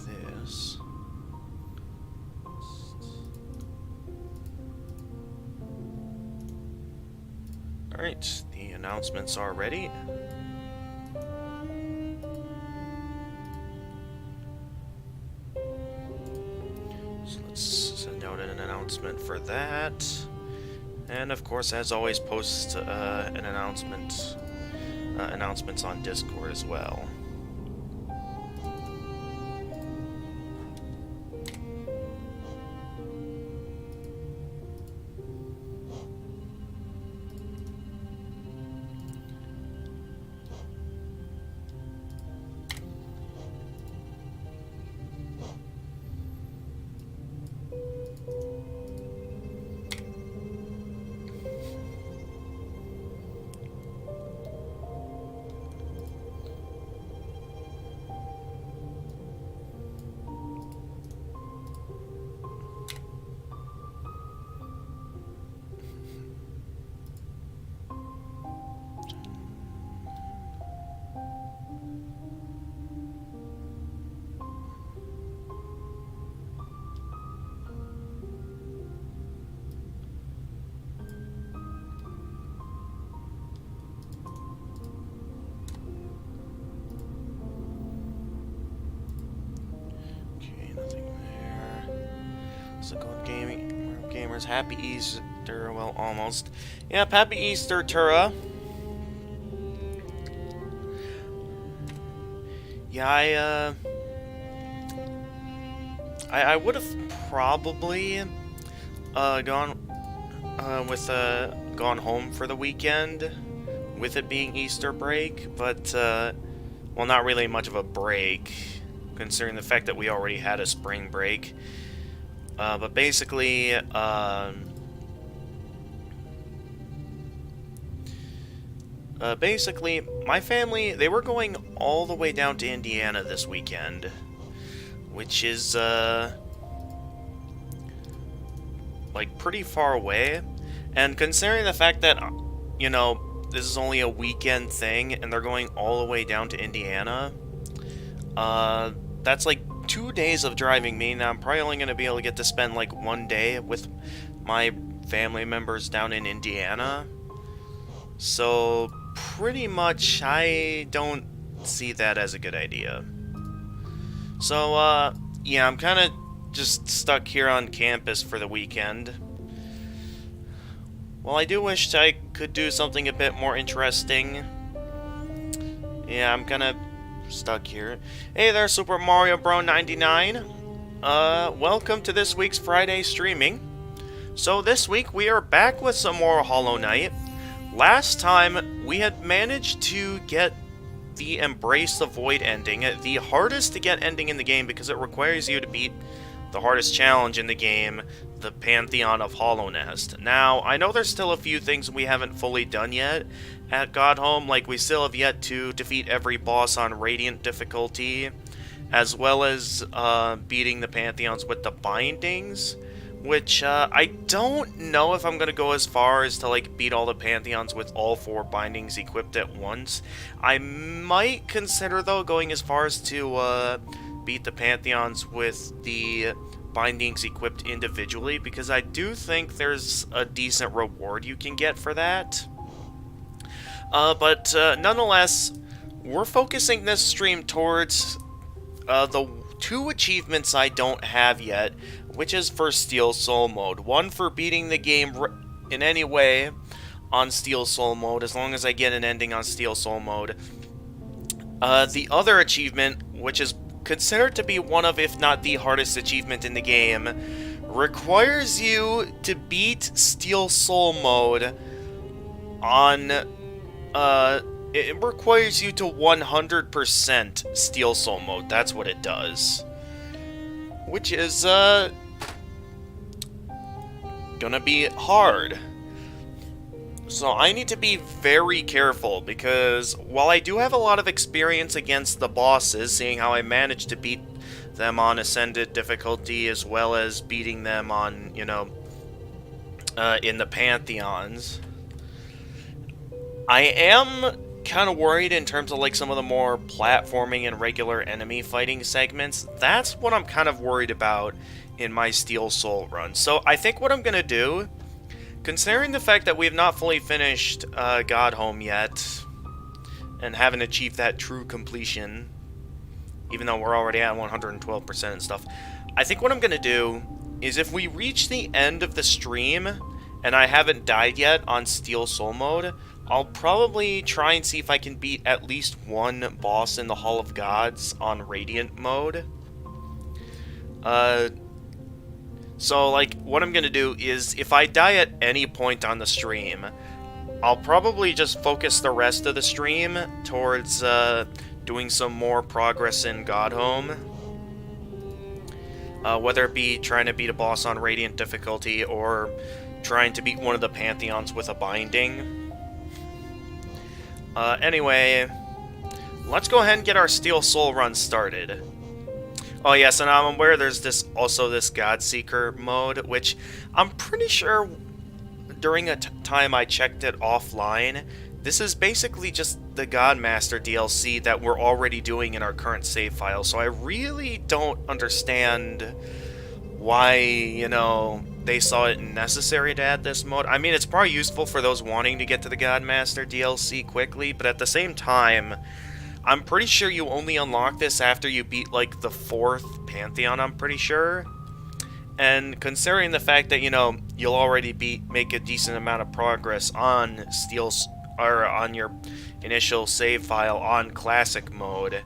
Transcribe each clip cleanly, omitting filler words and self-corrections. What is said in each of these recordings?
this. Alright, the announcements are ready. So let's send out an announcement for that. And of course, as always, post an announcements on Discord as well. So going gamers, happy Easter, well, almost. Yep, happy Easter, Tura. Yeah, I would have probably gone home for the weekend with it being Easter break, but well, not really much of a break considering the fact that we already had a spring break. But basically, my family, they were going all the way down to Indiana this weekend, which is, like, pretty far away. And considering the fact that, you know, this is only a weekend thing, and they're going all the way down to Indiana, that's like 2 days of driving, meaning I'm probably only going to be able to get to spend like 1 day with my family members down in Indiana. So pretty much I don't see that as a good idea. So yeah, I'm kind of just stuck here on campus for the weekend. Well, I do wish I could do something a bit more interesting. Yeah, I'm kind of stuck here. Hey there, Super Mario Bro 99. Welcome to this week's Friday streaming. So this week we are back with some more Hollow Knight. Last time we had managed to get the Embrace the Void ending, the hardest to get ending in the game because it requires you to beat the hardest challenge in the game, the Pantheon of Hollow Nest. Now, I know there's still a few things we haven't fully done yet at Godhome, like we still have yet to defeat every boss on Radiant difficulty, as well as beating the Pantheons with the Bindings, which I don't know if I'm going to go as far as to like beat all the Pantheons with all 4 Bindings equipped at once. I might consider, though, going as far as to beat the Pantheons with the Bindings equipped individually, because I do think there's a decent reward you can get for that. But nonetheless, we're focusing this stream towards the 2 achievements I don't have yet, which is for Steel Soul Mode. One for beating the game in any way on Steel Soul Mode, as long as I get an ending on Steel Soul Mode. The other achievement, which is considered to be one of, if not the hardest achievement in the game, requires you to beat Steel Soul Mode on, it requires you to 100% Steel Soul Mode. That's what it does. Which is, gonna be hard. So I need to be very careful, because while I do have a lot of experience against the bosses, seeing how I managed to beat them on Ascended difficulty, as well as beating them on, you know, in the Pantheons, I am kind of worried in terms of like some of the more platforming and regular enemy fighting segments. That's what I'm kind of worried about in my Steel Soul run. So I think what I'm going to do, considering the fact that we have not fully finished Godhome yet, and haven't achieved that true completion, even though we're already at 112% and stuff, I think what I'm going to do is if we reach the end of the stream, and I haven't died yet on Steel Soul mode, I'll probably try and see if I can beat at least one boss in the Hall of Gods on Radiant mode. So, like, what I'm gonna do is, if I die at any point on the stream, I'll probably just focus the rest of the stream towards, doing some more progress in Godhome. Whether it be trying to beat a boss on Radiant difficulty, or trying to beat one of the Pantheons with a binding. Anyway, let's go ahead and get our Steel Soul run started. Oh yes, and I'm aware there's this Godseeker mode, which I'm pretty sure during a time I checked it offline, this is basically just the Godmaster DLC that we're already doing in our current save file, so I really don't understand why, you know, they saw it necessary to add this mode. I mean, it's probably useful for those wanting to get to the Godmaster DLC quickly, but at the same time, I'm pretty sure you only unlock this after you beat, like, the 4th Pantheon, I'm pretty sure. And considering the fact that, you know, you'll already make a decent amount of progress on on your initial save file on Classic mode,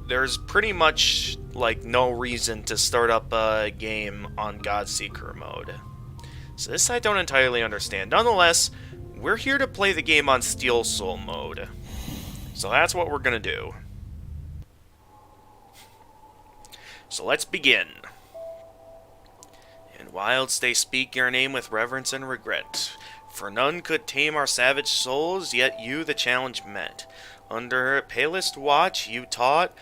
there's pretty much, like, no reason to start up a game on Godseeker mode. So this I don't entirely understand. Nonetheless, we're here to play the game on Steel Soul mode. So that's what we're gonna do. So let's begin. In wilds they speak your name with reverence and regret. For none could tame our savage souls, yet you the challenge met. Under palest watch you taught,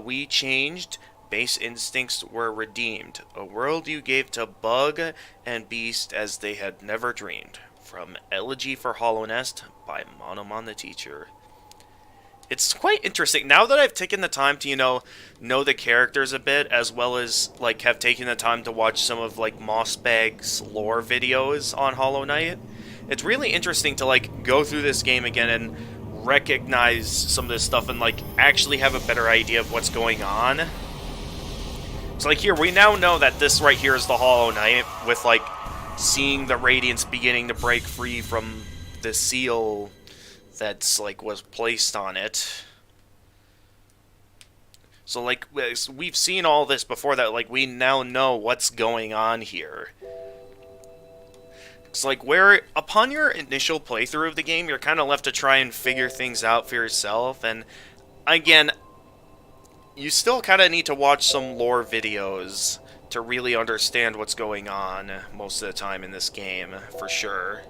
we changed, base instincts were redeemed. A world you gave to bug and beast as they had never dreamed. From Elegy for Hollow Nest by Monomon the Teacher. It's quite interesting. Now that I've taken the time to, you know the characters a bit, as well as, like, have taken the time to watch some of, like, Mossbag's lore videos on Hollow Knight, it's really interesting to, like, go through this game again and recognize some of this stuff and, like, actually have a better idea of what's going on. So, like, here, we now know that this right here is the Hollow Knight, with, like, seeing the Radiance beginning to break free from the seal that's, like, was placed on it. So, like, we've seen all this before that, like, we now know what's going on here. It's like, where, upon your initial playthrough of the game, you're kind of left to try and figure things out for yourself, and, again, you still kind of need to watch some lore videos to really understand what's going on most of the time in this game, for sure.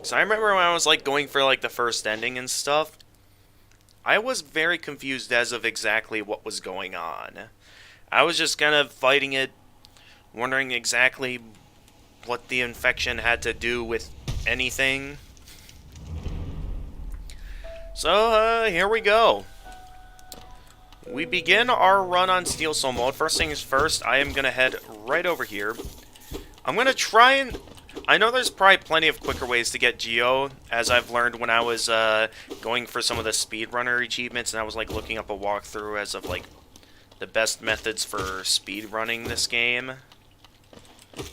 So I remember when I was, like, going for, like, the first ending and stuff, I was very confused as of exactly what was going on. I was just kind of fighting it, wondering exactly what the infection had to do with anything. So, here we go. We begin our run on Steel Soul mode. First things first, I am going to head right over here. I'm going to try and... I know there's probably plenty of quicker ways to get Geo, as I've learned when I was going for some of the speedrunner achievements, and I was, like, looking up a walkthrough as of, like, the best methods for speedrunning this game.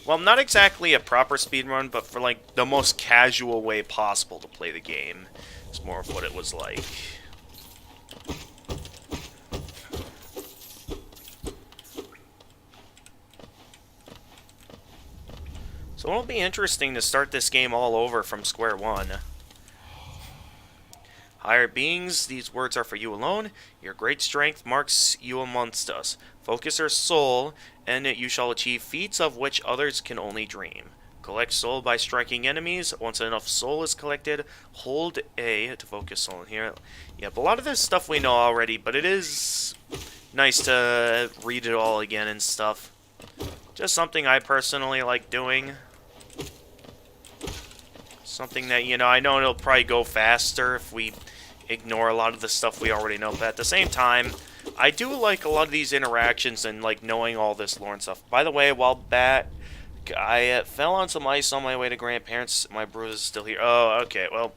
Well, not exactly a proper speedrun, but for, like, the most casual way possible to play the game. It's more of what it was like. So it'll be interesting to start this game all over from square one. Higher beings, these words are for you alone. Your great strength marks you amongst us. Focus your soul, and you shall achieve feats of which others can only dream. Collect soul by striking enemies. Once enough soul is collected, hold A to focus soul in here. Yep, a lot of this stuff we know already, but it is nice to read it all again and stuff. Just something I personally like doing. Something that, you know, I know it'll probably go faster if we ignore a lot of the stuff we already know, but at the same time, I do like a lot of these interactions and like knowing all this lore and stuff. By the way, a while back, I fell on some ice on my way to grandparents. My bruise is still here. Oh, okay, well,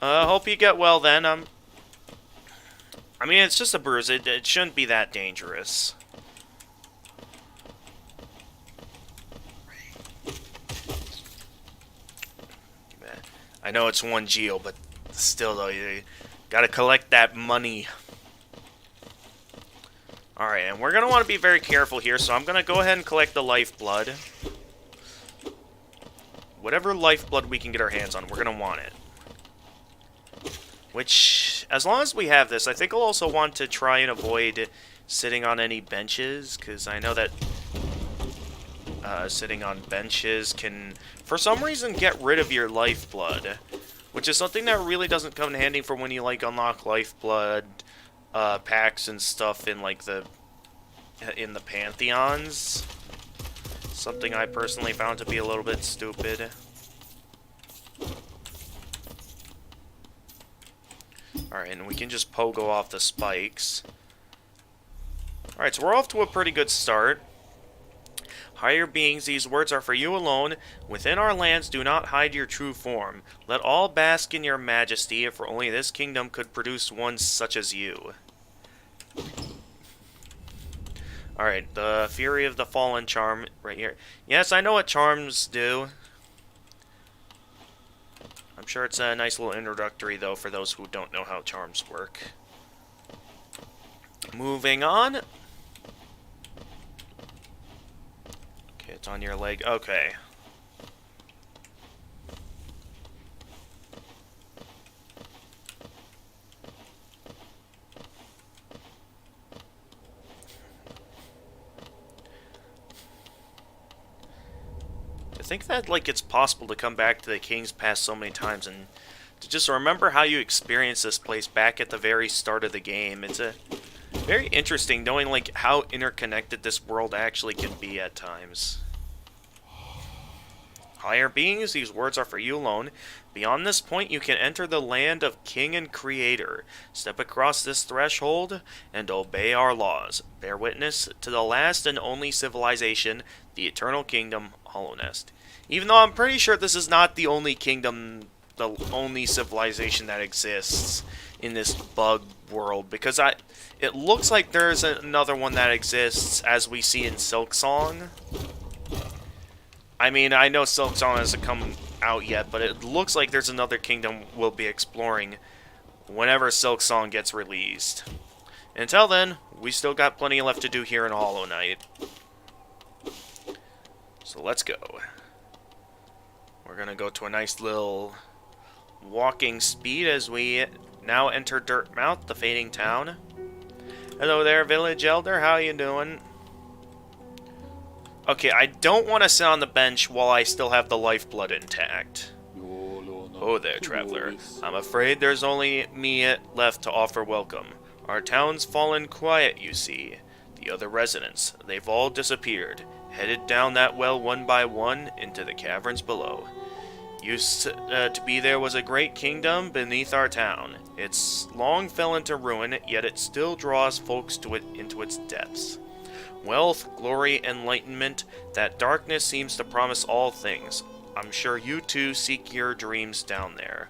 hope you get well then. I mean, it's just a bruise. It shouldn't be that dangerous. I know it's 1 geo, but still, though, you gotta collect that money. Alright, and we're gonna want to be very careful here, so I'm gonna go ahead and collect the lifeblood. Whatever lifeblood we can get our hands on, we're gonna want it. Which, as long as we have this, I think I'll also want to try and avoid sitting on any benches, because I know that sitting on benches can, for some reason, get rid of your lifeblood, which is something that really doesn't come in handy for when you, like, unlock lifeblood packs and stuff in, like, the Pantheons. Something I personally found to be a little bit stupid. Alright, and we can just pogo off the spikes. Alright, so we're off to a pretty good start. Higher beings, these words are for you alone. Within our lands, do not hide your true form. Let all bask in your majesty, for only this kingdom could produce one such as you. Alright, the Fury of the Fallen charm right here. Yes, I know what charms do. I'm sure it's a nice little introductory, though, for those who don't know how charms work. Moving on. It's on your leg. Okay. To think that, like, it's possible to come back to the King's Pass so many times and to just remember how you experienced this place back at the very start of the game. It's a very interesting knowing, like, how interconnected this world actually can be at times. Higher beings, these words are for you alone. Beyond this point, you can enter the land of King and Creator. Step across this threshold and obey our laws. Bear witness to the last and only civilization, the Eternal Kingdom, Hollow Nest. Even though I'm pretty sure this is not the only kingdom, the only civilization that exists in this bug world, because it looks like there's another one that exists, as we see in Silksong. I mean, I know Silksong hasn't come out yet, but it looks like there's another kingdom we'll be exploring whenever Silksong gets released. Until then, we still got plenty left to do here in Hollow Knight. So let's go. We're gonna go to a nice little walking speed as we now enter Dirtmouth, the fading town. Hello there, village elder. How you doing? Okay, I don't want to sit on the bench while I still have the lifeblood intact. Oh there, traveler. I'm afraid there's only me left to offer welcome. Our town's fallen quiet, you see. The other residents, they've all disappeared, headed down that well one by one into the caverns below. Used to be there was a great kingdom beneath our town. It's long fell into ruin, yet it still draws folks to it into its depths. Wealth, glory, enlightenment, that darkness seems to promise all things. I'm sure you too seek your dreams down there.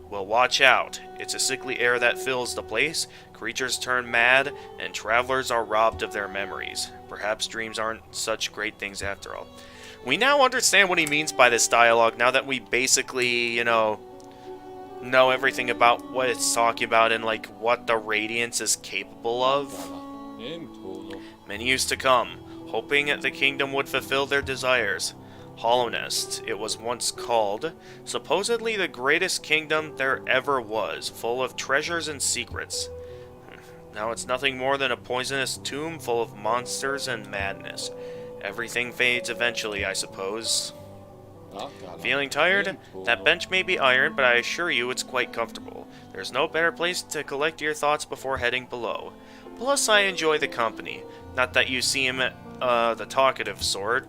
Well, watch out. It's a sickly air that fills the place. Creatures turn mad, and travelers are robbed of their memories. Perhaps dreams aren't such great things after all. We now understand what he means by this dialogue, now that we basically, you know everything about what it's talking about and, like, what the Radiance is capable of. Many used to come, hoping the kingdom would fulfill their desires. Hollow Nest, it was once called, supposedly the greatest kingdom there ever was, full of treasures and secrets. Now it's nothing more than a poisonous tomb full of monsters and madness. Everything fades eventually, I suppose. Feeling tired? That bench may be iron, but I assure you it's quite comfortable. There's no better place to collect your thoughts before heading below. Plus, I enjoy the company. Not that you seem the talkative sort.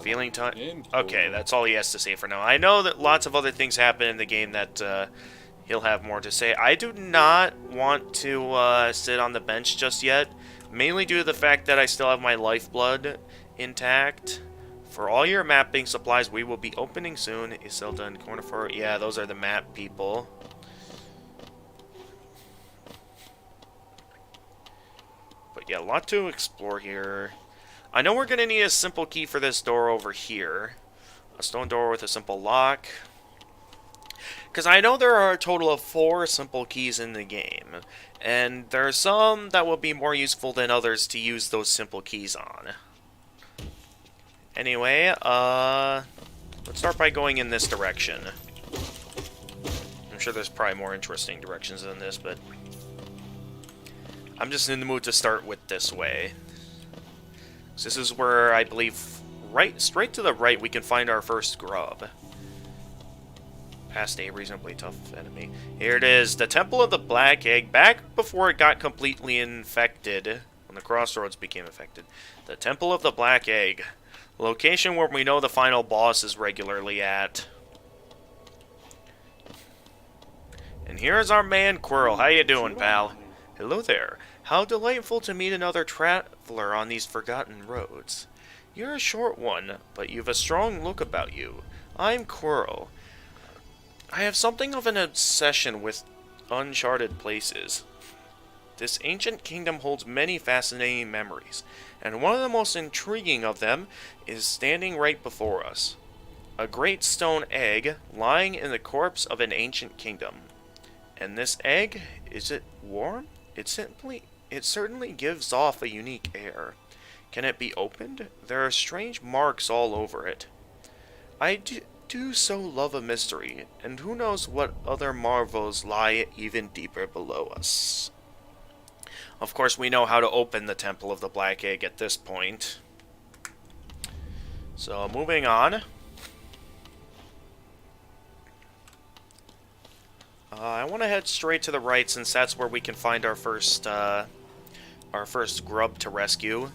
Feeling tired? Okay, that's all he has to say for now. I know that lots of other things happen in the game that he'll have more to say. I do not want to sit on the bench just yet, mainly due to the fact that I still have my lifeblood intact. For all your mapping supplies, we will be opening soon. Iselda and Cornifer. Yeah, those are the map people. But yeah, a lot to explore here. I know we're going to need a simple key for this door over here. A stone door with a simple lock. Because I know there are a total of 4 simple keys in the game. And there are some that will be more useful than others to use those simple keys on. Anyway, let's start by going in this direction. I'm sure there's probably more interesting directions than this, but I'm just in the mood to start with this way. So this is where I believe straight to the right we can find our first grub. Past a reasonably tough enemy. Here it is, the Temple of the Black Egg, back before it got completely infected, when the crossroads became infected. The Temple of the Black Egg. Location where we know the final boss is regularly at. And here's our man Quirrell. How you doing, pal? Hello there. How delightful to meet another traveler on these forgotten roads. You're a short one, but you've a strong look about you. I'm Quirrell. I have something of an obsession with uncharted places. This ancient kingdom holds many fascinating memories, and one of the most intriguing of them is standing right before us. A great stone egg lying in the corpse of an ancient kingdom. And this egg, is it warm? It certainly gives off a unique air. Can it be opened? There are strange marks all over it. I do so love a mystery, and who knows what other marvels lie even deeper below us. Of course, we know how to open the Temple of the Black Egg at this point. So, moving on. I want to head straight to the right, since that's where we can find our first grub to rescue.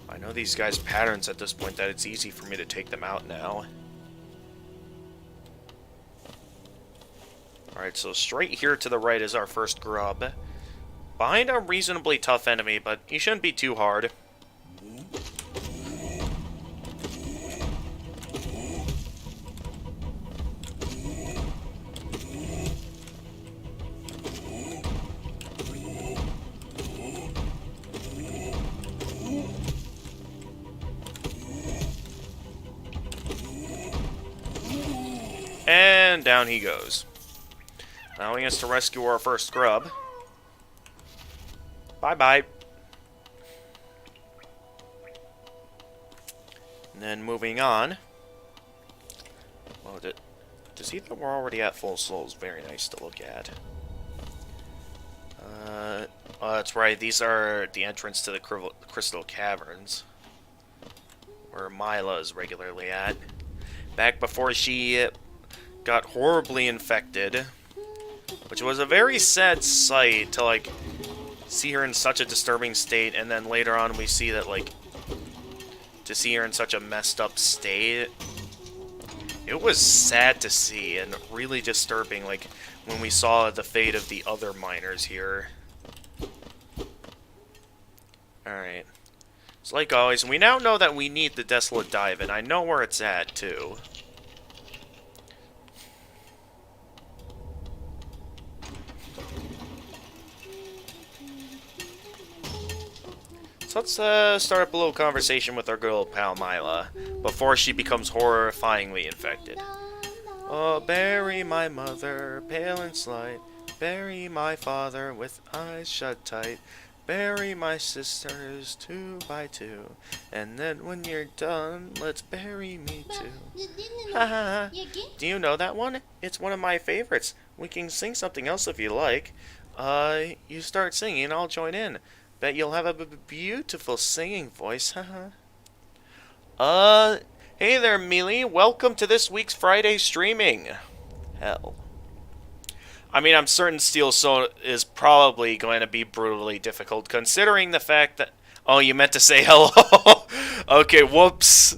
I know these guys' patterns at this point that it's easy for me to take them out now. Alright, so straight here to the right is our first grub. Behind a reasonably tough enemy, but he shouldn't be too hard. And down he goes. Allowing us to rescue our first grub. Bye-bye. And then moving on. Well, to see that we're already at full soul is very nice to look at. Oh, that's right. These are the entrance to the Crystal Caverns, where Mila is regularly at. Back before she got horribly infected, which was a very sad sight to, like, see her in such a disturbing state, and then later on we see that, like, to see her in such a messed up state, it was sad to see and really disturbing, like, when we saw the fate of the other miners here. Alright. So like always, we now know that we need the Desolate Dive, and I know where it's at, too. So let's start up a little conversation with our good old pal Mila, before she becomes horrifyingly infected. Oh, bury my mother, pale and slight. Bury my father with eyes shut tight. Bury my sisters 2 by 2. And then when you're done, let's bury me too. Haha. Do you know that one? It's one of my favorites. We can sing something else if you like. You start singing and I'll join in. Bet you'll have a beautiful singing voice, haha. Hey there, Mealy. Welcome to this week's Friday streaming. Hell. I mean, I'm certain Steel Soul is probably going to be brutally difficult, considering the fact that... Oh, you meant to say hello? Okay, whoops.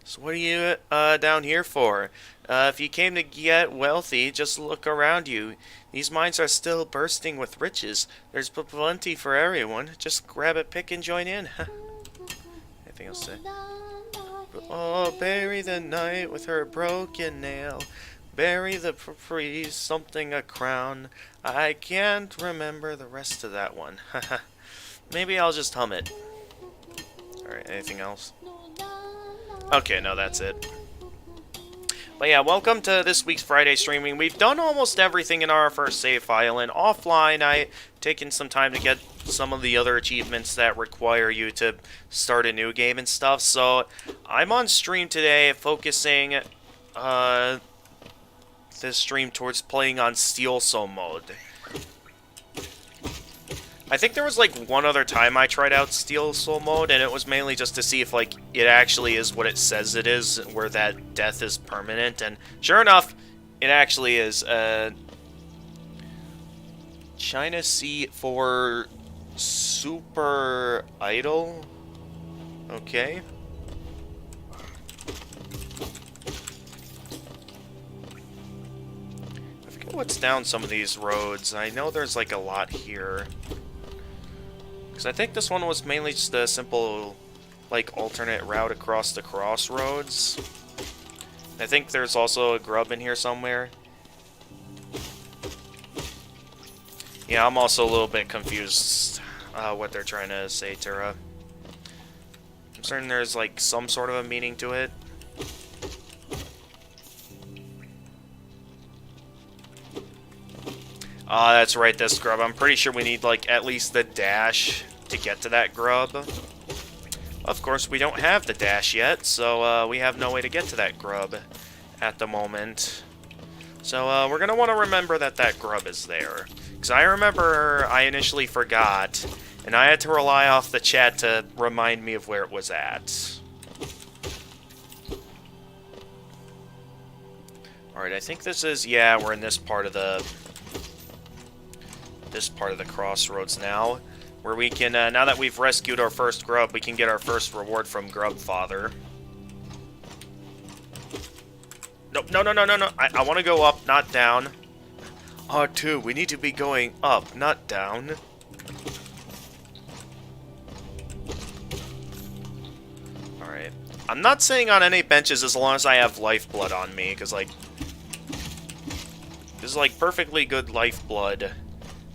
So what are you down here for? If you came to get wealthy, just look around you. These mines are still bursting with riches. There's plenty for everyone. Just grab a pick and join in. Anything else to say? Oh, bury the night with her broken nail. Bury the priest, something a crown. I can't remember the rest of that one. Maybe I'll just hum it. Alright, anything else? Okay, no, that's it. But yeah, welcome to this week's Friday streaming. We've done almost everything in our first save file, and offline I've taken some time to get some of the other achievements that require you to start a new game and stuff. So I'm on stream today focusing this stream towards playing on Steel Soul mode. I think there was like one other time I tried out Steel Soul mode, and it was mainly just to see if like it actually is what it says it is, where that death is permanent, and sure enough, it actually is. China C for Super Idol. Okay. I forget what's down some of these roads. I know there's like a lot here. Because I think this one was mainly just a simple, like, alternate route across the crossroads. I think there's also a grub in here somewhere. Yeah, I'm also a little bit confused what they're trying to say, Tura. I'm certain there's, like, some sort of a meaning to it. Ah, that's right, this grub. I'm pretty sure we need, like, at least the dash to get to that grub. Of course, we don't have the dash yet, so we have no way to get to that grub at the moment. So we're going to want to remember that that grub is there. Because I remember I initially forgot, and I had to rely off the chat to remind me of where it was at. Alright, I think this is... Yeah, we're in this part of the... crossroads now, where we can, now that we've rescued our first grub, we can get our first reward from Grub Father. Nope, no. I want to go up, not down. R2, we need to be going up, not down. Alright. I'm not saying on any benches as long as I have lifeblood on me, because, like, this is, like, perfectly good lifeblood.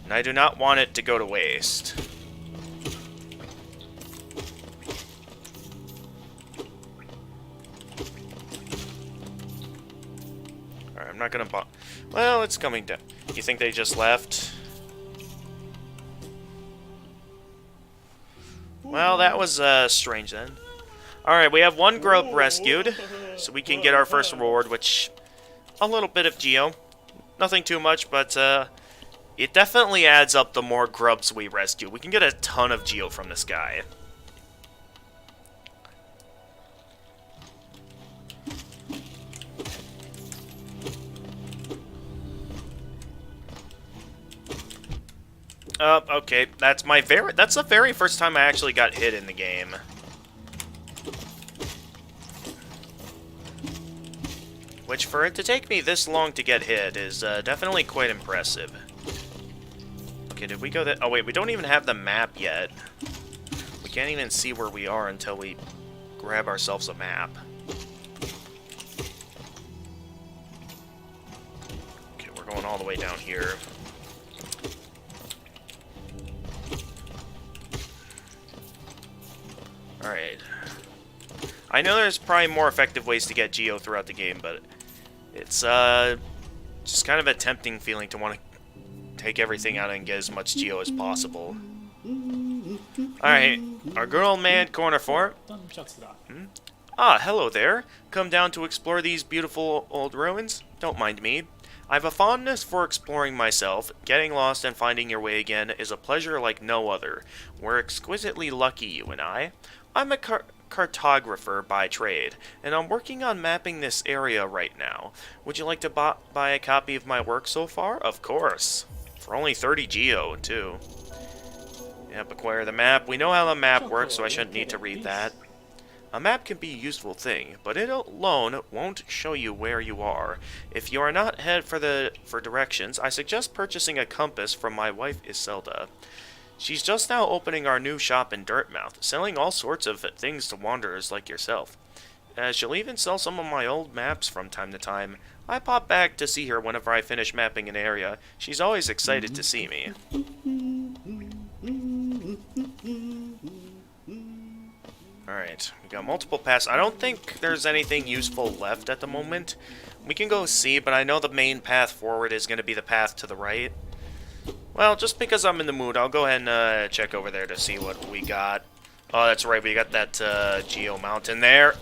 And I do not want it to go to waste. Alright, I'm not gonna well, it's coming down. You think they just left? Well, that was, strange then. Alright, we have one grub rescued, so we can get our first reward, which... a little bit of geo. Nothing too much, but, it definitely adds up the more grubs we rescue. We can get a ton of geo from this guy. Okay, that's the very first time I actually got hit in the game. Which, for it to take me this long to get hit, is definitely quite impressive. Okay, did we go that... Oh, wait, we don't even have the map yet. We can't even see where we are until we grab ourselves a map. Okay, we're going all the way down here. Alright. I know there's probably more effective ways to get geo throughout the game, but it's just kind of a tempting feeling to want to take everything out and get as much geo as possible. Alright, our good old man, corner fort. Ah, hello there. Come down to explore these beautiful old ruins? Don't mind me. I have a fondness for exploring myself. Getting lost and finding your way again is a pleasure like no other. We're exquisitely lucky, you and I. I'm a cartographer by trade, and I'm working on mapping this area right now. Would you like to buy a copy of my work so far? Of course. For only 30 geo, too. Yep, acquire the map. We know how the map works, so I shouldn't need to read that. A map can be a useful thing, but it alone won't show you where you are. If you are not head for directions, I suggest purchasing a compass from my wife Iselda. She's just now opening our new shop in Dirtmouth, selling all sorts of things to wanderers like yourself. She'll even sell some of my old maps from time to time. I pop back to see her whenever I finish mapping an area. She's always excited to see me. Alright, we got multiple paths. I don't think there's anything useful left at the moment. We can go see, but I know the main path forward is going to be the path to the right. Well, just because I'm in the mood, I'll go ahead and check over there to see what we got. Oh, that's right, we got that Geo Mountain there.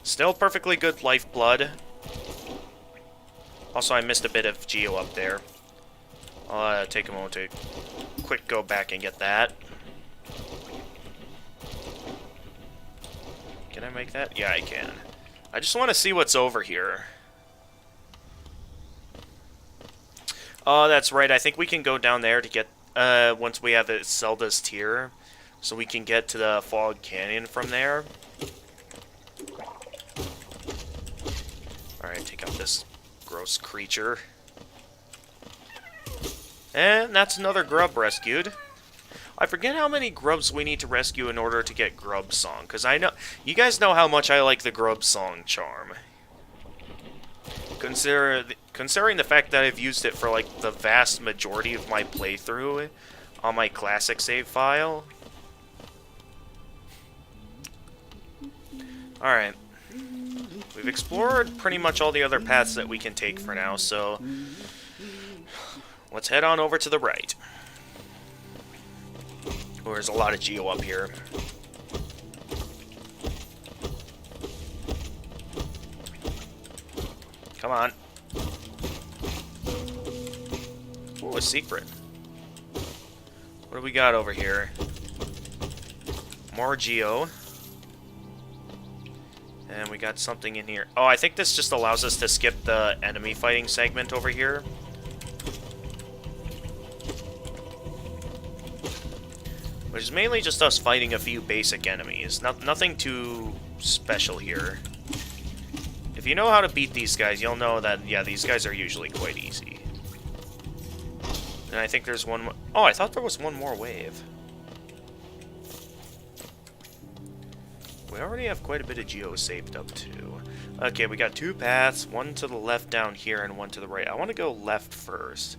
Still perfectly good lifeblood. Also, I missed a bit of Geo up there. I'll take a moment to quick go back and get that. Can I make that? Yeah, I can. I just want to see what's over here. Oh, that's right. I think we can go down there to get, once we have Zelda's tier, so we can get to the Fog Canyon from there. Alright, take out this gross creature. And that's another grub rescued. I forget how many grubs we need to rescue in order to get Grub Song, because I know you guys know how much I like the Grub Song charm. Considering the fact that I've used it for like the vast majority of my playthrough on my classic save file. Alright. We've explored pretty much all the other paths that we can take for now, so let's head on over to the right. Oh, there's a lot of Geo up here. Come on. Ooh, a secret. What do we got over here? More Geo. And we got something in here. Oh, I think this just allows us to skip the enemy fighting segment over here. Which is mainly just us fighting a few basic enemies. Nothing too special here. If you know how to beat these guys, you'll know that, yeah, these guys are usually quite easy. And I think there's one more. Oh, I thought there was one more wave. We already have quite a bit of Geo saved up, too. Okay, we got two paths, one to the left down here and one to the right. I want to go left first.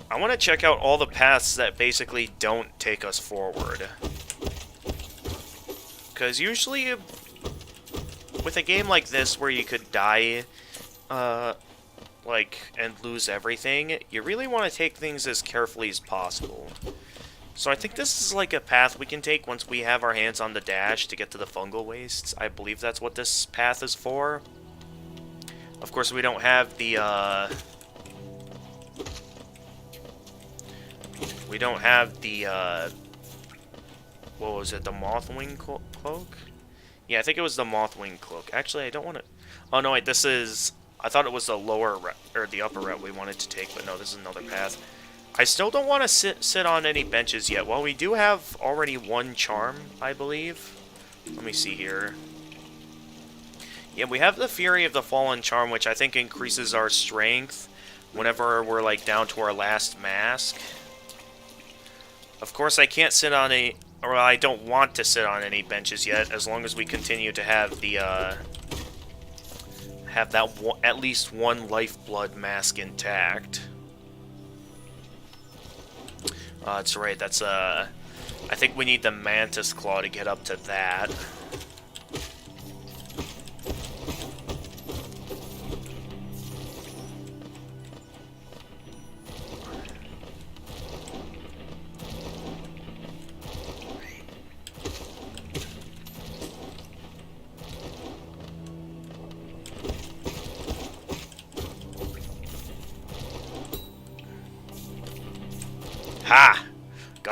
I want to check out all the paths that basically don't take us forward. Because usually, with a game like this where you could die, and lose everything, you really want to take things as carefully as possible. So I think this is like a path we can take once we have our hands on the dash to get to the Fungal Wastes. I believe that's what this path is for. Of course, we don't have the, what was it, the Mothwing Cloak? Yeah, I think it was the Mothwing Cloak. Actually, I don't want to... Oh, no, wait, this is... I thought it was the lower route, or the upper route we wanted to take, but no, this is another path. I still don't want to sit on any benches yet. Well, we do have already one charm, I believe. Let me see here. Yeah, we have the Fury of the Fallen charm, which I think increases our strength whenever we're, like, down to our last mask. Of course, I can't sit on a... Or I don't want to sit on any benches yet, as long as we continue to have the, at least one lifeblood mask intact. That's right, that's, I think we need the Mantis Claw to get up to that.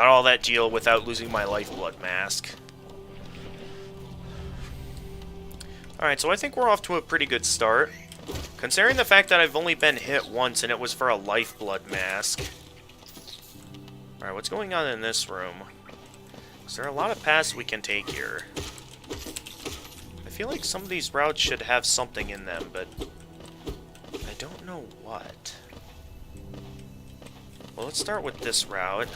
Got all that deal without losing my lifeblood mask. Alright, so I think we're off to a pretty good start. Considering the fact that I've only been hit once and it was for a lifeblood mask. Alright, what's going on in this room? Is there a lot of paths we can take here? I feel like some of these routes should have something in them, but I don't know what. Well, let's start with this route.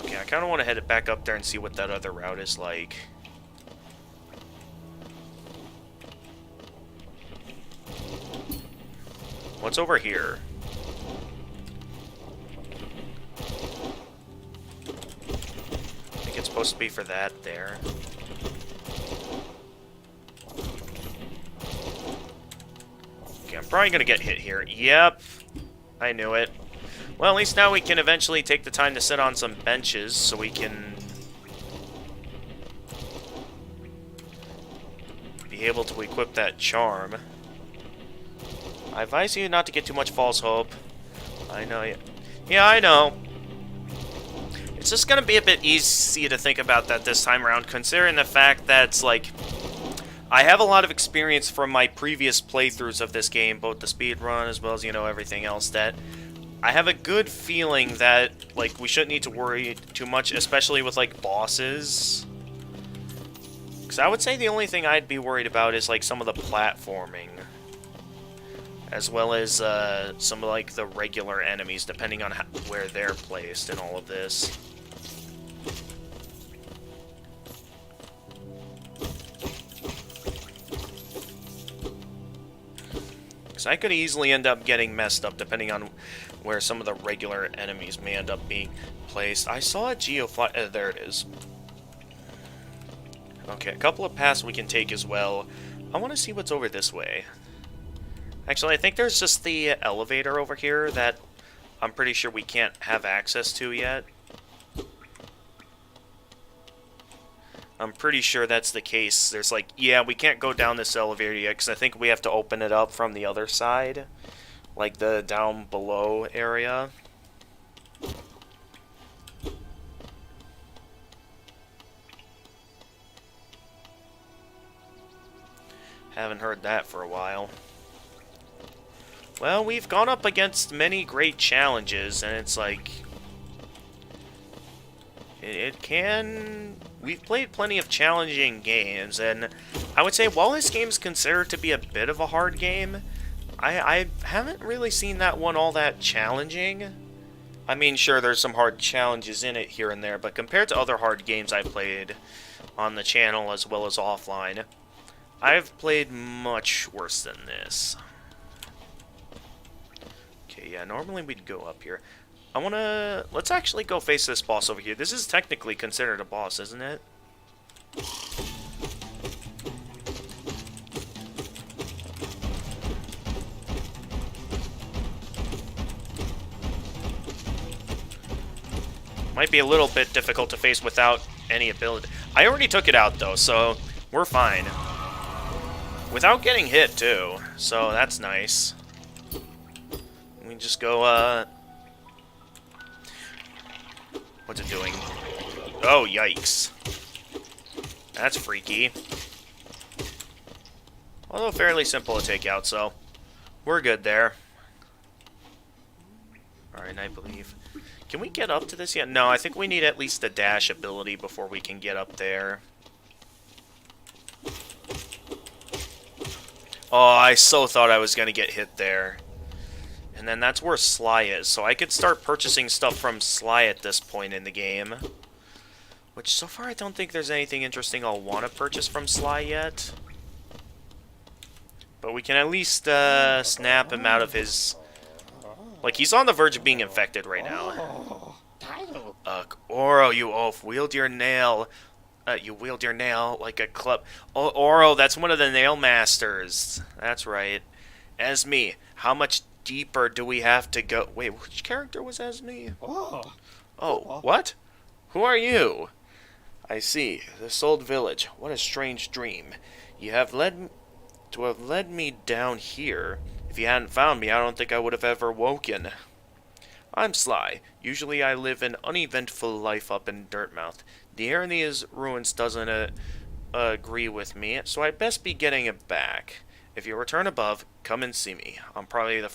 Okay, I kind of want to head it back up there and see what that other route is like. What's over here? I think it's supposed to be for that there. Okay, I'm probably gonna get hit here. Yep, I knew it. Well, at least now we can eventually take the time to sit on some benches so we can be able to equip that charm. I advise you not to get too much false hope. I know you. Yeah, I know. It's just gonna be a bit easy to think about that this time around, considering the fact that it's like I have a lot of experience from my previous playthroughs of this game, both the speedrun as well as, you know, everything else, that I have a good feeling that, like, we shouldn't need to worry too much, especially with, like, bosses. Because I would say the only thing I'd be worried about is, like, some of the platforming. As well as some of, like, the regular enemies, depending on where they're placed in all of this. Because I could easily end up getting messed up, depending on where some of the regular enemies may end up being placed. I saw a geofly... there it is. Okay, a couple of paths we can take as well. I want to see what's over this way. Actually, I think there's just the elevator over here that I'm pretty sure we can't have access to yet. I'm pretty sure that's the case. There's like, yeah, we can't go down this elevator yet because I think we have to open it up from the other side. Like the down below area. Haven't heard that for a while. Well, we've gone up against many great challenges, and it's like... It can... We've played plenty of challenging games, and I would say while this game's considered to be a bit of a hard game, I haven't really seen that one all that challenging. I mean, sure, there's some hard challenges in it here and there, but compared to other hard games I've played on the channel as well as offline, I've played much worse than this. Okay, yeah, normally we'd go up here. Let's actually go face this boss over here. This is technically considered a boss, isn't it? Might be a little bit difficult to face without any ability. I already took it out, though, so we're fine. Without getting hit, too, so that's nice. We just go, what's it doing? Oh, yikes. That's freaky. Although fairly simple to take out, so we're good there. Alright, I believe. Can we get up to this yet? No, I think we need at least a dash ability before we can get up there. Oh, I so thought I was going to get hit there. And then that's where Sly is, so I could start purchasing stuff from Sly at this point in the game. Which, so far, I don't think there's anything interesting I'll want to purchase from Sly yet. But we can at least snap him out of his... Like, he's on the verge of being infected right now. Oro, you oaf, wield your nail. You wield your nail like a club. Oh, Oro, that's one of the nail masters. That's right. Esme, how much deeper do we have to go? Wait, which character was Esme? Oh, what? Who are you? I see. This old village. What a strange dream. You have led to have led me down here. If you hadn't found me, I don't think I would have ever woken. I'm Sly. Usually I live an uneventful life up in Dirtmouth. The air in these ruins doesn't agree with me, so I'd best be getting it back. If you return above, come and see me. I'm probably the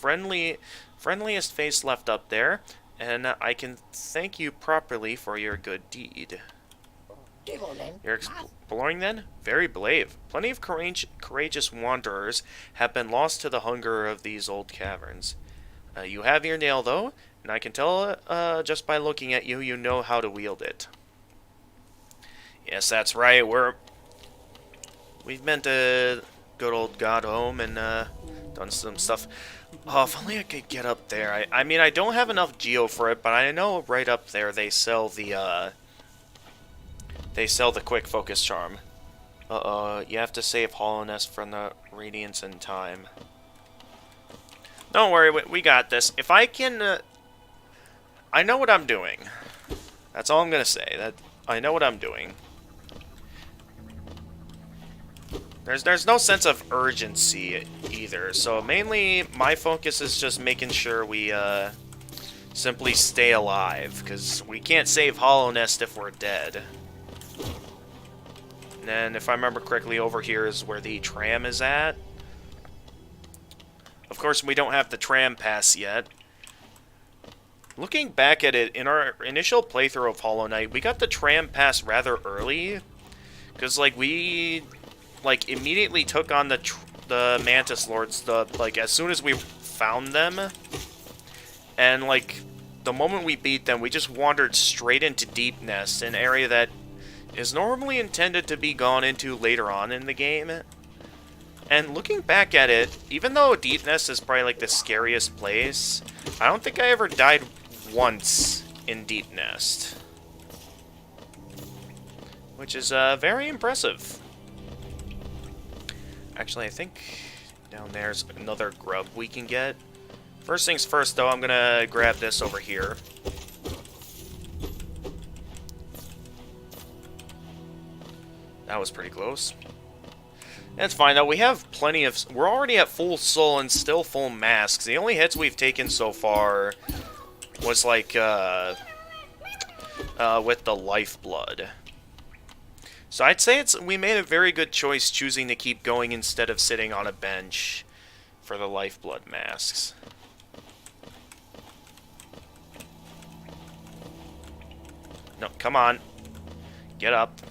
friendliest face left up there, and I can thank you properly for your good deed. You're exploring then? Very brave. Plenty of courageous wanderers have been lost to the hunger of these old caverns. You have your nail, though, and I can tell just by looking at you, you know how to wield it. Yes, that's right. We've been to good old God home and done some stuff. Oh, if only I could get up there. I mean, I don't have enough geo for it, but I know right up there they sell the quick focus charm. You have to save Hollowness from the Radiance in time. Don't worry, we got this. If I can, I know what I'm doing. That's all I'm gonna say. That I know what I'm doing. There's no sense of urgency either, so mainly my focus is just making sure we simply stay alive, because we can't save Hollowness if we're dead. And then, if I remember correctly, over here is where the tram is at. Of course, we don't have the tram pass yet. Looking back at it, in our initial playthrough of Hollow Knight, we got the tram pass rather early, because we immediately took on the Mantis Lords, as soon as we found them, and the moment we beat them, we just wandered straight into Deep Nest, an area that is normally intended to be gone into later on in the game. And looking back at it, even though Deep Nest is probably the scariest place, I don't think I ever died once in Deep Nest, which is very impressive. Actually, I think down there's another grub we can get. First things first, though, I'm gonna grab this over here. That was pretty close. That's fine, though. We have plenty of... We're already at full soul and still full masks. The only hits we've taken so far was, with the lifeblood. So I'd say we made a very good choice choosing to keep going instead of sitting on a bench for the lifeblood masks. No, come on. Get up.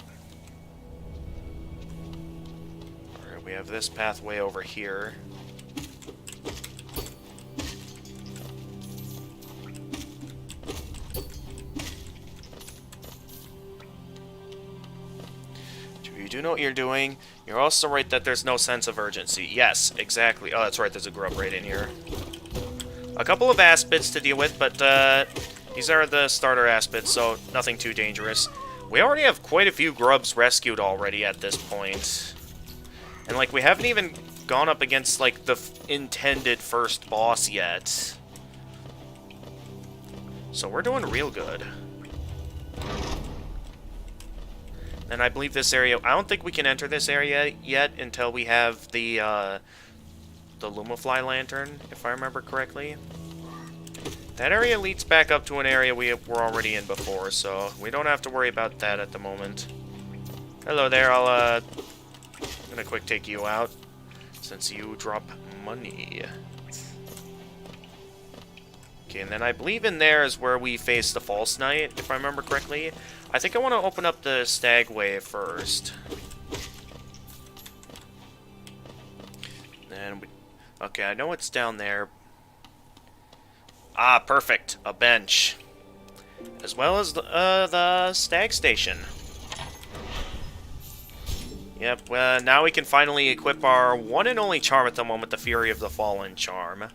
Alright, we have this pathway over here. You do know what you're doing. You're also right that there's no sense of urgency. Yes, exactly. Oh, that's right, there's a grub right in here. A couple of aspits to deal with, but these are the starter aspits, so nothing too dangerous. We already have quite a few grubs rescued already at this point. And, we haven't even gone up against, the intended first boss yet. So we're doing real good. And I believe this area... I don't think we can enter this area yet until we have the Lumafly Lantern, if I remember correctly. That area leads back up to an area we were already in before, so we don't have to worry about that at the moment. Hello there, I'm gonna quick take you out, since you drop money. Okay, and then I believe in there is where we face the False Knight, if I remember correctly. I think I want to open up the Stagway first. And okay, I know it's down there. Ah, perfect. A bench. As well as the Stag Station. Yep, now we can finally equip our one and only charm at the moment, the Fury of the Fallen charm.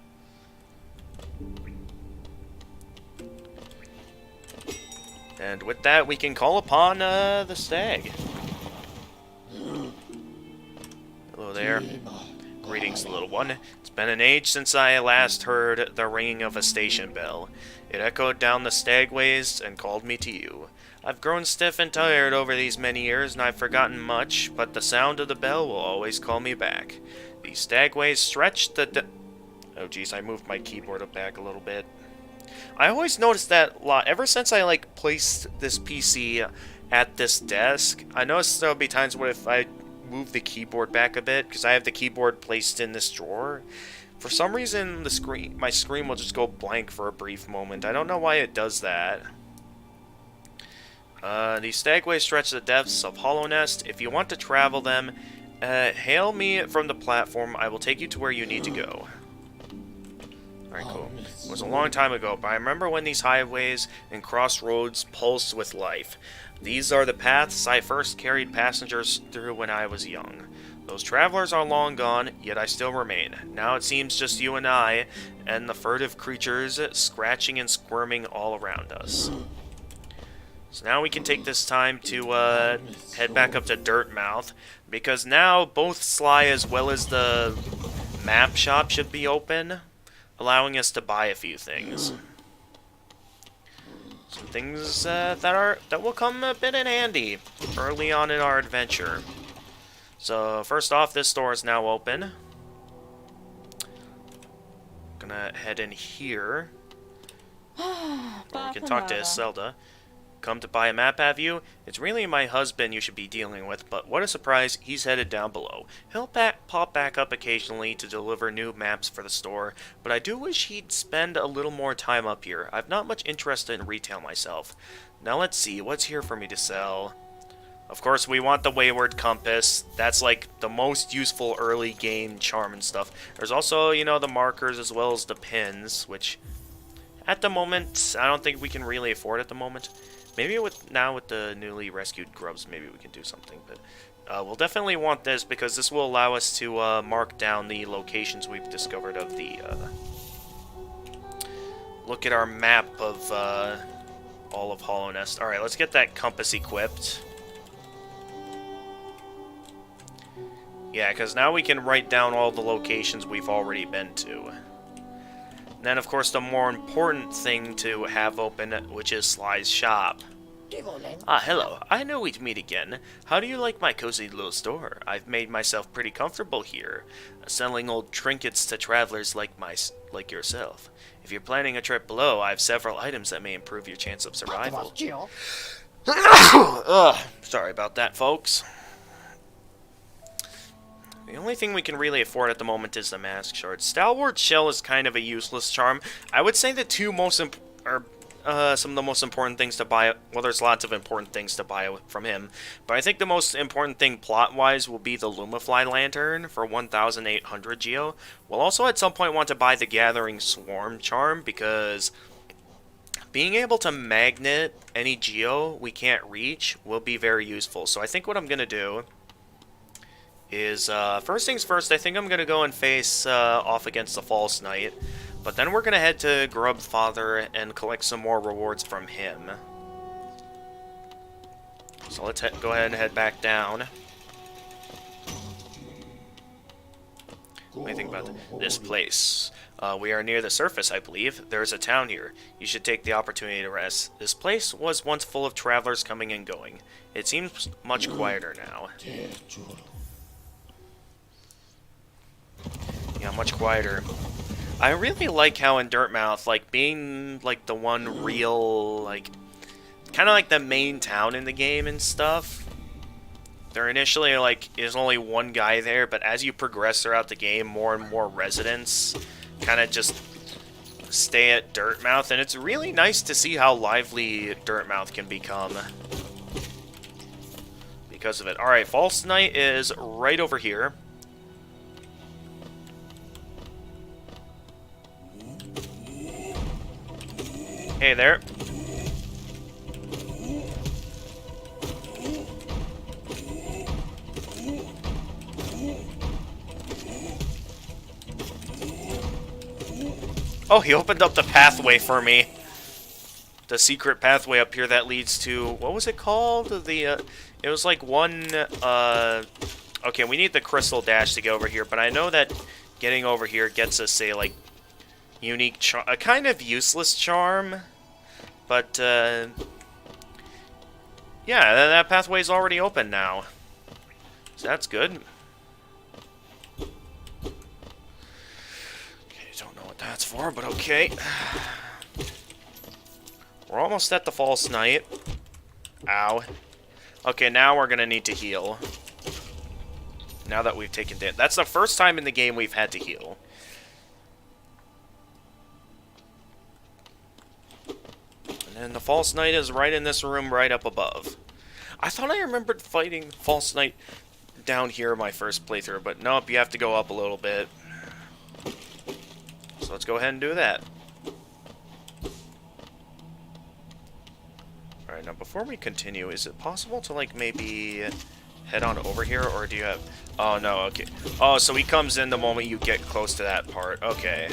And with that, we can call upon the stag. Hello there. Greetings, little one. It's been an age since I last heard the ringing of a station bell. It echoed down the stagways and called me to you. I've grown stiff and tired over these many years, and I've forgotten much, but the sound of the bell will always call me back. The stagways stretch the... Oh, geez, I moved my keyboard back a little bit. I always noticed that a lot. Ever since I, like, placed this PC at this desk, I noticed there'll be times where if I move the keyboard back a bit, because I have the keyboard placed in this drawer, for some reason my screen will just go blank for a brief moment. I don't know why it does that. The stagways stretch the depths of Hollow Nest. If you want to travel them, hail me from the platform. I will take you to where you need to go. Alright, cool. It was a long time ago, but I remember when these highways and crossroads pulsed with life. These are the paths I first carried passengers through when I was young. Those travelers are long gone, yet I still remain. Now it seems just you and I, and the furtive creatures scratching and squirming all around us. So now we can take this time to head back up to Dirtmouth, because now both Sly as well as the map shop should be open, allowing us to buy a few things. Some things that will come a bit in handy early on in our adventure. So first off, this store is now open. Gonna head in here. We can talk to Zelda. Come to buy a map, have you? It's really my husband you should be dealing with, but what a surprise, he's headed down below. He'll pop back up occasionally to deliver new maps for the store, but I do wish he'd spend a little more time up here. I've not much interest in retail myself. Now let's see, what's here for me to sell? Of course, we want the Wayward Compass. That's like the most useful early game charm and stuff. There's also, you know, the markers as well as the pins, which at the moment, I don't think we can really afford at the moment. Maybe with the newly rescued grubs, maybe we can do something. But we'll definitely want this because this will allow us to mark down the locations we've discovered of the... look at our map of all of Hollow Nest. Alright, let's get that compass equipped. Yeah, because now we can write down all the locations we've already been to. And then, of course, the more important thing to have open, which is Sly's shop. Ah, hello. I know we'd meet again. How do you like my cozy little store? I've made myself pretty comfortable here, selling old trinkets to travelers like yourself. If you're planning a trip below, I have several items that may improve your chance of survival. Sorry about that, folks. The only thing we can really afford at the moment is the Mask Shard. Stalwart Shell is kind of a useless charm. I would say the two most some of the most important things to buy. Well, there's lots of important things to buy from him, but I think the most important thing plot-wise will be the Lumafly Lantern for 1,800 Geo. We'll also at some point want to buy the Gathering Swarm charm because being able to magnet any Geo we can't reach will be very useful. So I think what I'm gonna do is, first things first, I think I'm going to go and face off against the False Knight, but then we're going to head to Grubfather and collect some more rewards from him. So let's go ahead and head back down. What do you think about this place? We are near the surface, I believe. There's a town here. You should take the opportunity to rest. This place was once full of travelers coming and going. It seems much quieter now. Yeah, much quieter. I really like how in Dirtmouth, like, being, like, the one real, like, kind of like the main town in the game and stuff. There initially, like, is only one guy there, but as you progress throughout the game, more and more residents kind of just stay at Dirtmouth, and it's really nice to see how lively Dirtmouth can become because of it. Alright, False Knight is right over here. Hey there. Oh, he opened up the pathway for me. The secret pathway up here that leads to... What was it called? It was like one... Okay, we need the Crystal Dash to get over here, but I know that getting over here gets us a, like, unique charm... A kind of useless charm. But, yeah, that pathway's already open now. So that's good. That's 4, but okay. We're almost at the False Knight. Ow. Okay, now we're gonna need to heal. Now that we've taken damage. That's the first time in the game we've had to heal. And then the False Knight is right in this room right up above. I thought I remembered fighting False Knight down here in my first playthrough, but nope, you have to go up a little bit. So let's go ahead and do that. Alright, now before we continue, is it possible to, like, maybe head on over here, or do you have... Oh, no, okay. Oh, so he comes in the moment you get close to that part. Okay.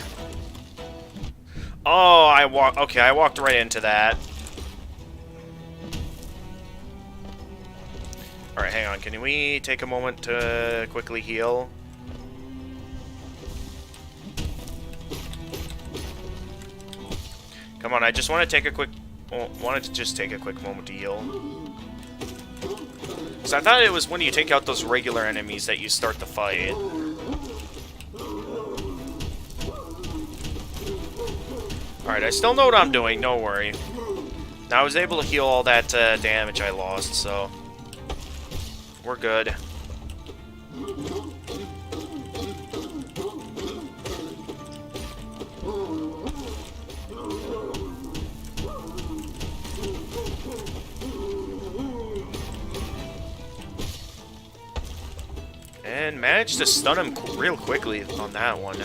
Oh, I walked right into that. Alright, hang on. Can we take a moment to quickly heal? Come on, I just want to take a quick... wanted to just take a quick moment to heal. Because I thought it was when you take out those regular enemies that you start the fight. Alright, I still know what I'm doing, don't worry. Now I was able to heal all that damage I lost, so... we're good. And managed to stun him real quickly on that one.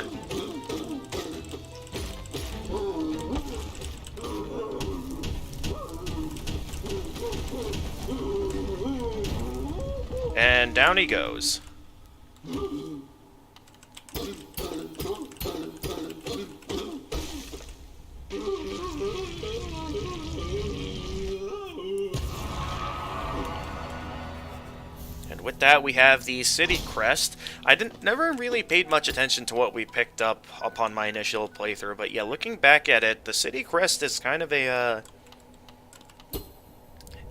And down he goes. And with that, we have the City Crest. I never really paid much attention to what we picked up upon my initial playthrough, but yeah, looking back at it, the City Crest is kind of a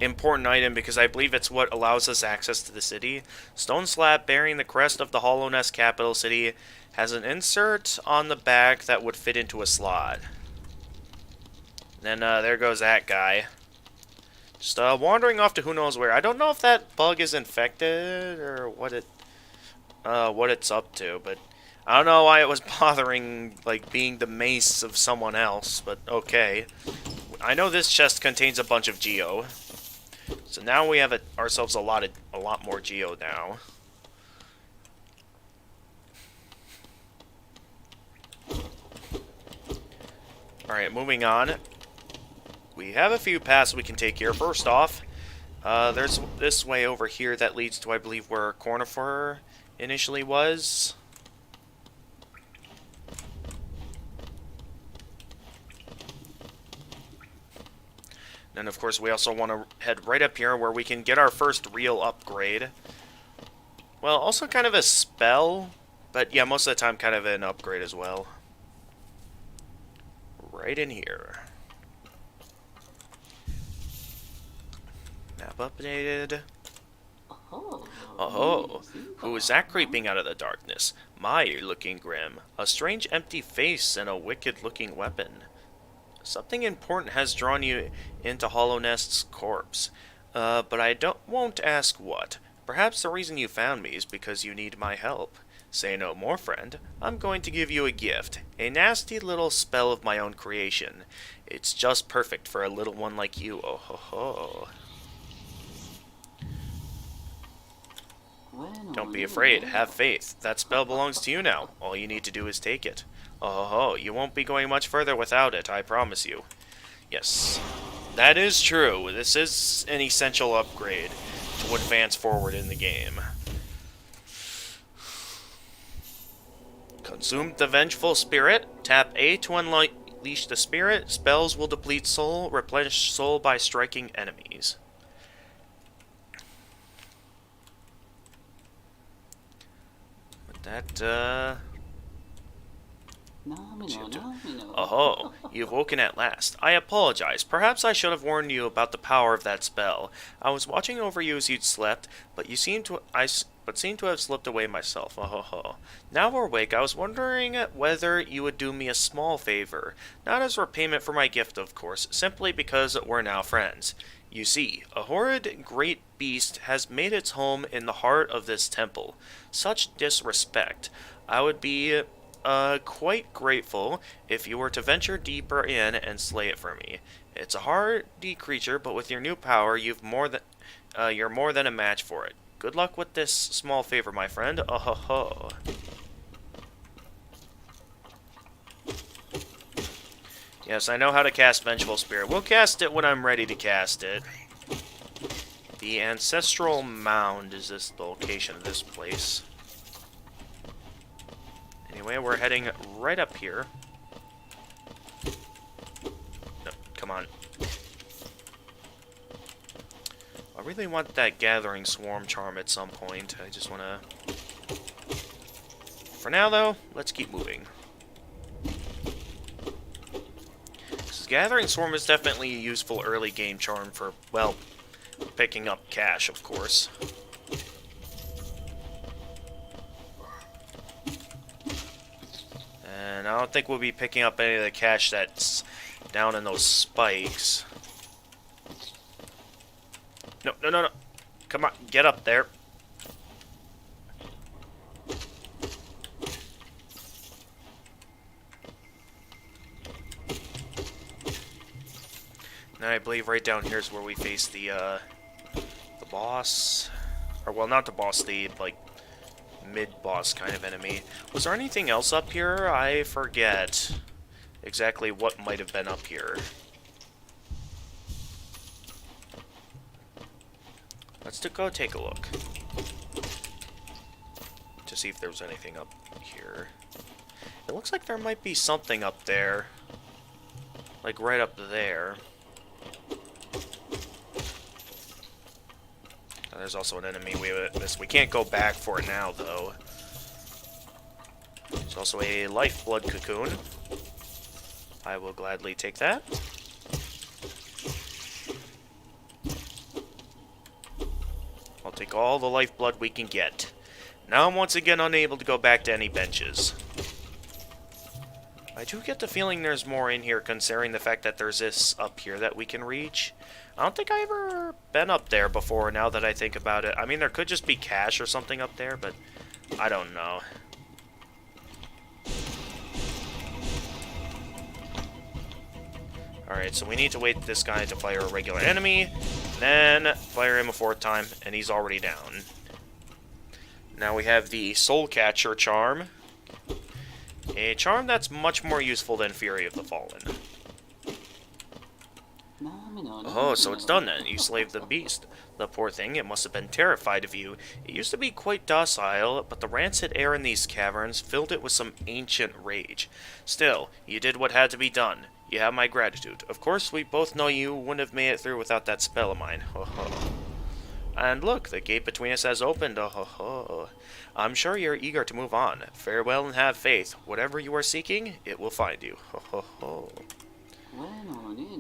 important item because I believe it's what allows us access to the city. Stone slab bearing the crest of the Hollowness capital city has an insert on the back that would fit into a slot. Then there goes that guy. Just wandering off to who knows where. I don't know if that bug is infected or what it's up to, but I don't know why it was bothering, like, being the mace of someone else, but okay. I know this chest contains a bunch of geo. So now we have ourselves a lot more geo now. Alright, moving on. We have a few paths we can take here. First off, there's this way over here that leads to, I believe, where Cornifer initially was. And of course, we also want to head right up here where we can get our first real upgrade. Well, also kind of a spell, but yeah, most of the time kind of an upgrade as well. Right in here. Map updated. Oh, who is that creeping out of the darkness? My, you're looking grim. A strange empty face and a wicked-looking weapon. Something important has drawn you into Hollownest's corpse, but I won't ask what. Perhaps the reason you found me is because you need my help. Say no more, friend. I'm going to give you a gift, a nasty little spell of my own creation. It's just perfect for a little one like you. Oh ho ho. Don't be afraid. Have faith. That spell belongs to you now. All you need to do is take it. Oh, you won't be going much further without it, I promise you. Yes, that is true. This is an essential upgrade to advance forward in the game. Consume the Vengeful Spirit. Tap A to unleash the spirit. Spells will deplete soul. Replenish soul by striking enemies. But that, Oh, you've woken at last. I apologize. Perhaps I should have warned you about the power of that spell. I was watching over you as you'd slept, but seemed to have slipped away myself. Oh. Now we're awake, I was wondering whether you would do me a small favor. Not as repayment for my gift, of course, simply because we're now friends. You see, a horrid great beast has made its home in the heart of this temple. Such disrespect. I would be quite grateful if you were to venture deeper in and slay it for me. It's a hardy creature, but with your new power, you're more than a match for it. Good luck with this small favor, my friend. Oh ho ho. Yes, I know how to cast Vengeful Spirit. We'll cast it when I'm ready to cast it. The Ancestral Mound is the location of this place. Anyway, we're heading right up here. No, come on. I really want that Gathering Swarm charm at some point. I just want to... For now, though, let's keep moving. Because Gathering Swarm is definitely a useful early game charm for, well, picking up cash, of course. And I don't think we'll be picking up any of the cash that's down in those spikes. No. Come on, get up there. Now I believe right down here is where we face the boss. Or, well, not the boss, the, like, mid-boss kind of enemy. Was there anything else up here? I forget exactly what might have been up here. Let's go take a look to see if there was anything up here. It looks like there might be something up there, like right up there. There's also an enemy we missed. We can't go back for it now, though. There's also a lifeblood cocoon. I will gladly take that. I'll take all the lifeblood we can get. Now I'm once again unable to go back to any benches. I do get the feeling there's more in here, considering the fact that there's this up here that we can reach. I don't think I've ever been up there before, now that I think about it. I mean, there could just be cash or something up there, but I don't know. Alright, so we need to wait this guy to fire a regular enemy, then fire him a fourth time, and he's already down. Now we have the Soul Catcher charm. A charm that's much more useful than Fury of the Fallen. Oh, so it's done then. You slaved the beast. The poor thing, it must have been terrified of you. It used to be quite docile, but the rancid air in these caverns filled it with some ancient rage. Still, you did what had to be done. You have my gratitude. Of course, we both know you wouldn't have made it through without that spell of mine. Ho ho. And look, the gate between us has opened. Oh ho ho. I'm sure you're eager to move on. Farewell and have faith. Whatever you are seeking, it will find you. Ho ho ho.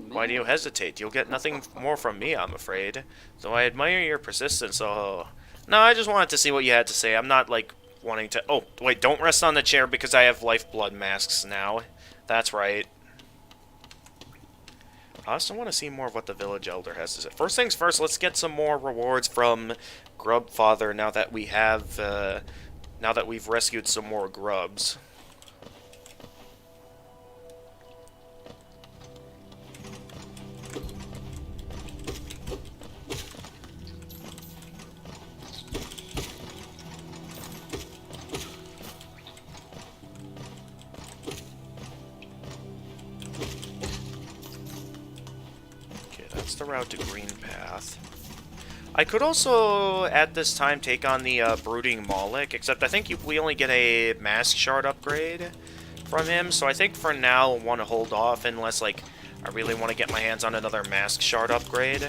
Why do you hesitate? You'll get nothing more from me, I'm afraid. Though I admire your persistence, oh... No, I just wanted to see what you had to say. I'm not, like, wanting to... Oh, wait, don't rest on the chair because I have lifeblood masks now. That's right. I also want to see more of what the village elder has to say. First things first, let's get some more rewards from Grubfather now that we have... now that we've rescued some more grubs. The route to Green Path. I could also, at this time, take on the Brooding Moloch, except I think we only get a Mask Shard upgrade from him, so I think for now I want to hold off unless, like, I really want to get my hands on another Mask Shard upgrade.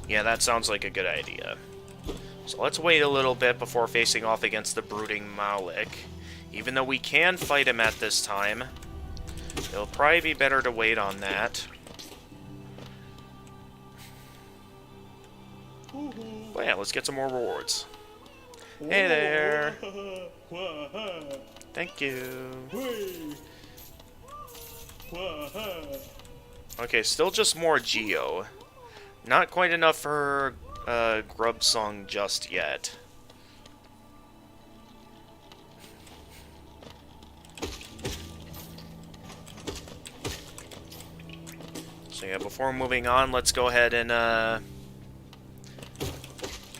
Yeah, that sounds like a good idea. So let's wait a little bit before facing off against the Brooding Malik. Even though we can fight him at this time, it'll probably be better to wait on that. But yeah, let's get some more rewards. Hey there! Thank you. Okay, still just more Geo. Not quite enough for Grub Song just yet. So yeah, before moving on, let's go ahead and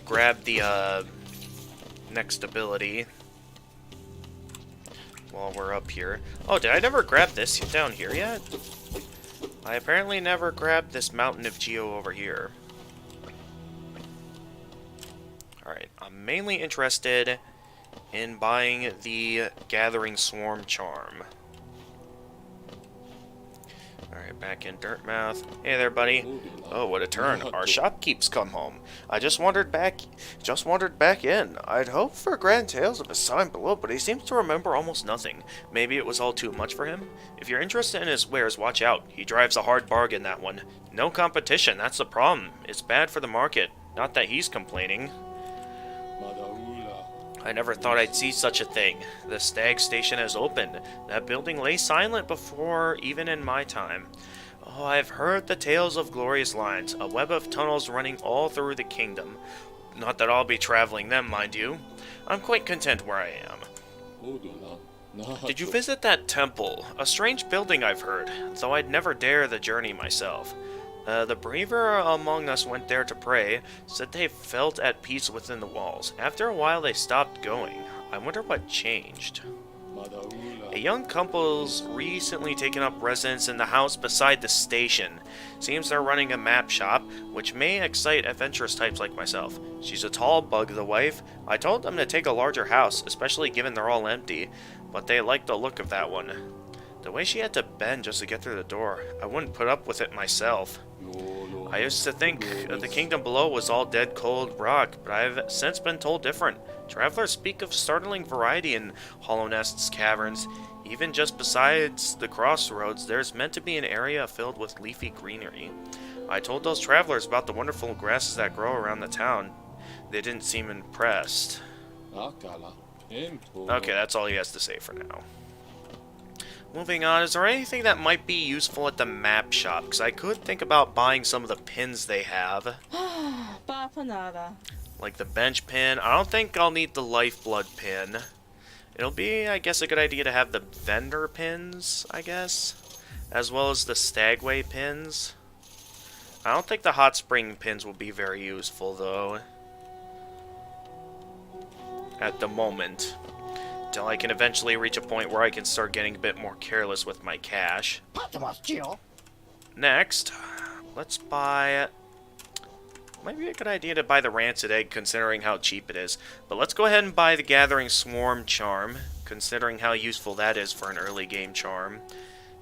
grab the next ability while we're up here. Oh, did I never grab this down here yet? I apparently never grabbed this mountain of Geo over here. Alright, I'm mainly interested in buying the Gathering Swarm Charm. Alright, back in Dirtmouth. Hey there, buddy. Oh, what a turn. Our shopkeep's come home. I just wandered back in. I'd hoped for grand tales of his sign below, but he seems to remember almost nothing. Maybe it was all too much for him? If you're interested in his wares, watch out. He drives a hard bargain, that one. No competition, that's the problem. It's bad for the market. Not that he's complaining. I never thought I'd see such a thing. The Stag Station has opened. That building lay silent before, even in my time. Oh, I've heard the tales of glorious lines, a web of tunnels running all through the kingdom. Not that I'll be traveling them, mind you. I'm quite content where I am. Did you visit that temple? A strange building, I've heard, though I'd never dare the journey myself. The braver among us went there to pray, said they felt at peace within the walls. After a while they stopped going. I wonder what changed. A young couple's recently taken up residence in the house beside the station. Seems they're running a map shop, which may excite adventurous types like myself. She's a tall bug, the wife. I told them to take a larger house, especially given they're all empty, but they liked the look of that one. The way she had to bend just to get through the door, I wouldn't put up with it myself. I used to think the kingdom below was all dead cold rock, but I've since been told different. Travelers speak of startling variety in Hollow Nest's caverns. Even just besides the crossroads, there's meant to be an area filled with leafy greenery. I told those travelers about the wonderful grasses that grow around the town. They didn't seem impressed. Okay, that's all he has to say for now. Moving on, is there anything that might be useful at the map shop? Because I could think about buying some of the pins they have. Like the bench pin. I don't think I'll need the lifeblood pin. It'll be, I guess, a good idea to have the vendor pins, I guess. As well as the stagway pins. I don't think the hot spring pins will be very useful, though. At the moment. Until I can eventually reach a point where I can start getting a bit more careless with my cash. Next, let's buy... Might be a good idea to buy the Rancid Egg, considering how cheap it is. But let's go ahead and buy the Gathering Swarm Charm, considering how useful that is for an early game charm.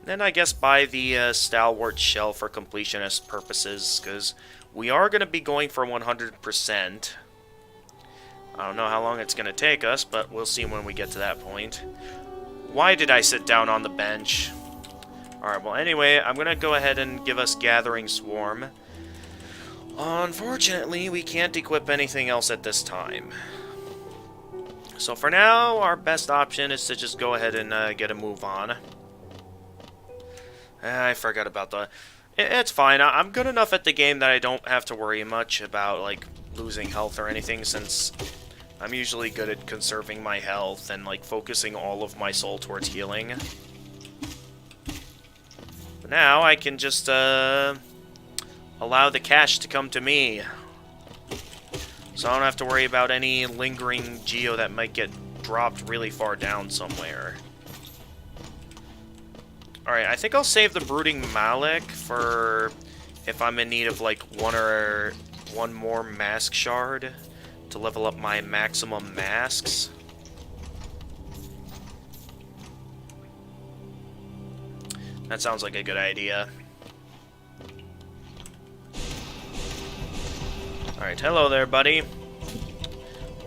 Then I guess buy the Stalwart Shell for completionist purposes, because we are going to be going for 100%. I don't know how long it's going to take us, but we'll see when we get to that point. Why did I sit down on the bench? Alright, well anyway, I'm going to go ahead and give us Gathering Swarm. Unfortunately, we can't equip anything else at this time. So for now, our best option is to just go ahead and get a move on. I forgot about the... It's fine, I'm good enough at the game that I don't have to worry much about, like, losing health or anything, since I'm usually good at conserving my health and, like, focusing all of my soul towards healing. But now I can just, allow the cash to come to me. So I don't have to worry about any lingering geo that might get dropped really far down somewhere. Alright, I think I'll save the Brooding Malik for if I'm in need of, like, one more mask shard to level up my maximum masks. That sounds like a good idea. Alright, hello there, buddy.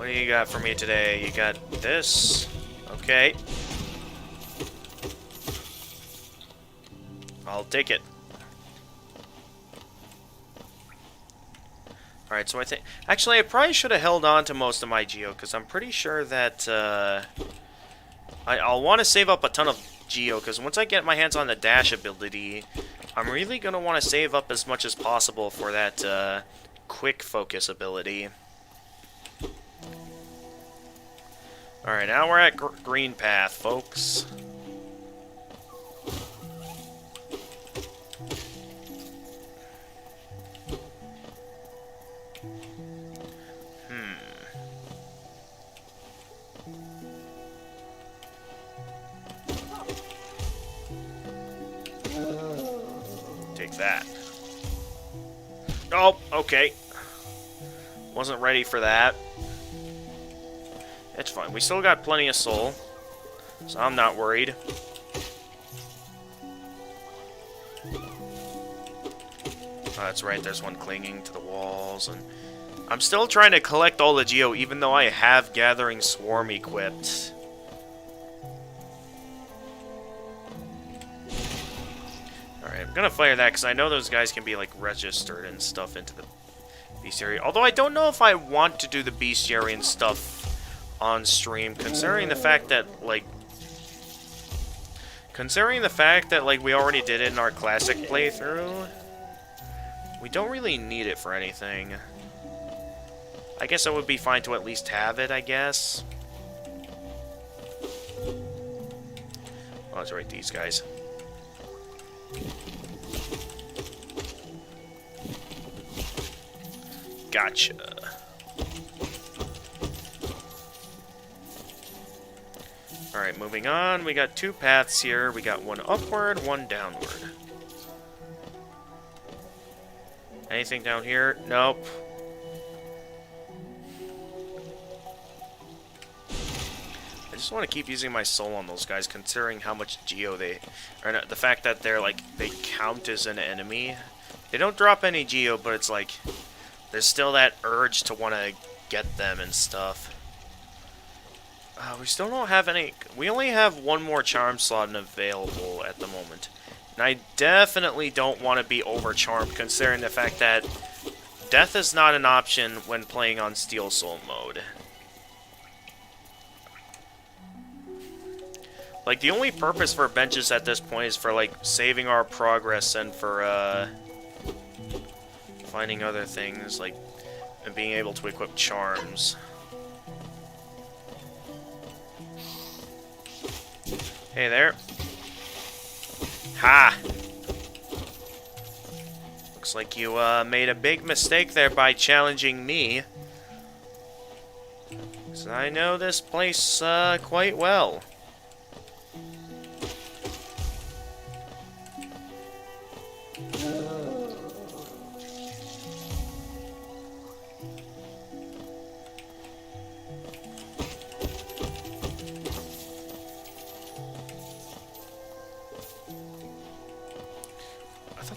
What do you got for me today? You got this. Okay. I'll take it. Alright, so I think... Actually, I probably should have held on to most of my Geo, because I'm pretty sure that... I'll want to save up a ton of Geo, because once I get my hands on the dash ability, I'm really going to want to save up as much as possible for that quick focus ability. Alright, now we're at Green Path, folks. Take that. Oh, okay. Wasn't ready for that. It's fine. We still got plenty of soul, so I'm not worried. Oh, that's right. There's one clinging to the walls, and I'm still trying to collect all the Geo, even though I have Gathering Swarm equipped. Alright, I'm gonna fire that, because I know those guys can be, like, registered and stuff into the bestiary. Although I don't know if I want to do the bestiary and stuff on stream, considering the fact that, like... we already did it in our classic playthrough. We don't really need it for anything. I guess it would be fine to at least have it, I guess. Oh, that's right, these guys. Gotcha. Alright, moving on. We got two paths here. We got one upward, one downward. Anything down here? Nope. I just want to keep using my soul on those guys, considering how much Geo they... Or not, the fact that they're, like, they count as an enemy. They don't drop any Geo, but it's like... There's still that urge to want to get them and stuff. We still don't have any... We only have one more charm slot available at the moment. And I definitely don't want to be over-charmed, considering the fact that death is not an option when playing on Steel Soul mode. Like, the only purpose for benches at this point is for, like, saving our progress and for, finding other things, like, and being able to equip charms. Hey there. Ha! Looks like you, made a big mistake there by challenging me. So I know this place, quite well.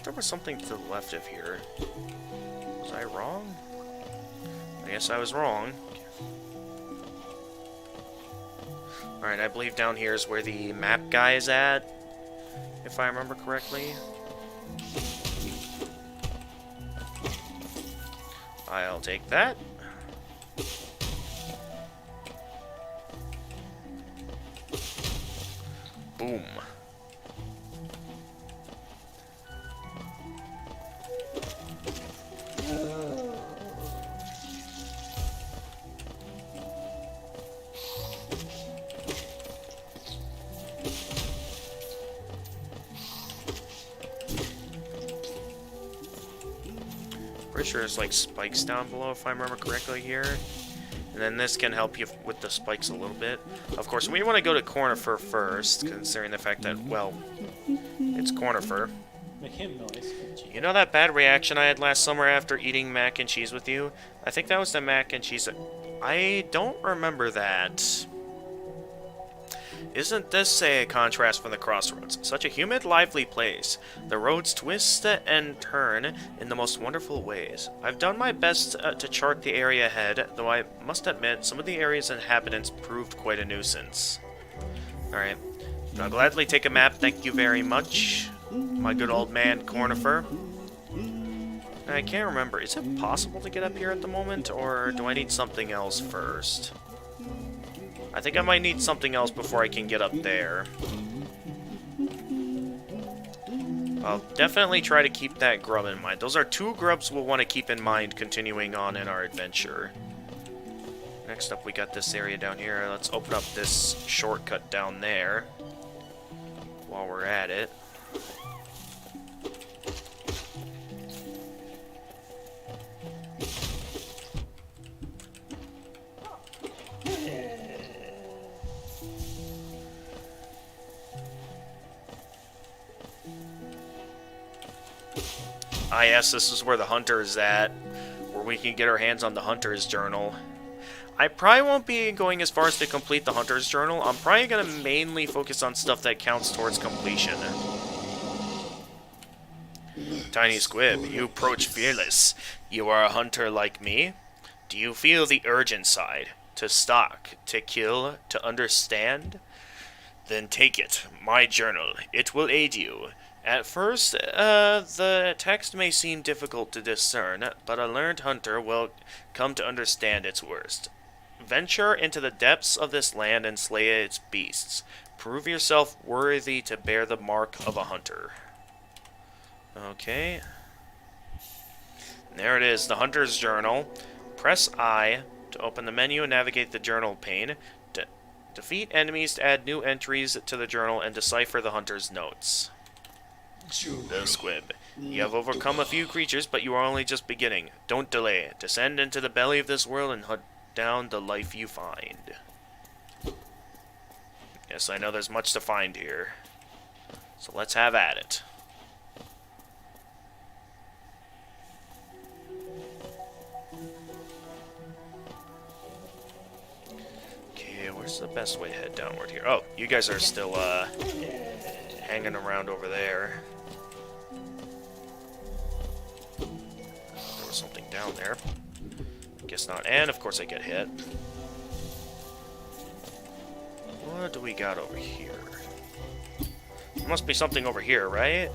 There was something to the left of here. Was I wrong? I guess I was wrong. Alright, I believe down here is where the map guy is at, if I remember correctly. I'll take that. Boom. Pretty sure there's like spikes down below if I remember correctly here. And then this can help you with the spikes a little bit. Of course, we want to go to Cornifer first, considering the fact that, well, it's Cornifer. You know that bad reaction I had last summer after eating mac and cheese with you? I think that was the mac and cheese. I don't remember that. Isn't this a contrast from the crossroads? Such a humid, lively place. The roads twist and turn in the most wonderful ways. I've done my best to chart the area ahead, though I must admit some of the area's inhabitants proved quite a nuisance. Alright. I'll gladly take a map, thank you very much, my good old man Cornifer. I can't remember, is it possible to get up here at the moment, or do I need something else first? I think I might need something else before I can get up there. I'll definitely try to keep that grub in mind. Those are 2 grubs we'll want to keep in mind continuing on in our adventure. Next up, we got this area down here. Let's open up this shortcut down there while we're at it. Ah yes, this is where the hunter is at, where we can get our hands on the hunter's journal. I probably won't be going as far as to complete the hunter's journal. I'm probably going to mainly focus on stuff that counts towards completion. Tiny Squib, you approach fearless. You are a hunter like me? Do you feel the urge inside? To stalk, to kill, to understand? Then take it, my journal. It will aid you. At first, the text may seem difficult to discern, but a learned hunter will come to understand its worst. Venture into the depths of this land and slay its beasts. Prove yourself worthy to bear the mark of a hunter. Okay. There it is, the hunter's journal. Press I to open the menu and navigate the journal pane. Defeat enemies to add new entries to the journal and decipher the hunter's notes. The Squib. You have overcome a few creatures, but you are only just beginning. Don't delay. Descend into the belly of this world and hunt down the life you find. Yes, I know there's much to find here. So let's have at it. Okay, where's the best way to head downward here? Oh, you guys are still, hanging around over there. There was something down there. Guess not. And, of course, I get hit. What do we got over here? There must be something over here, right?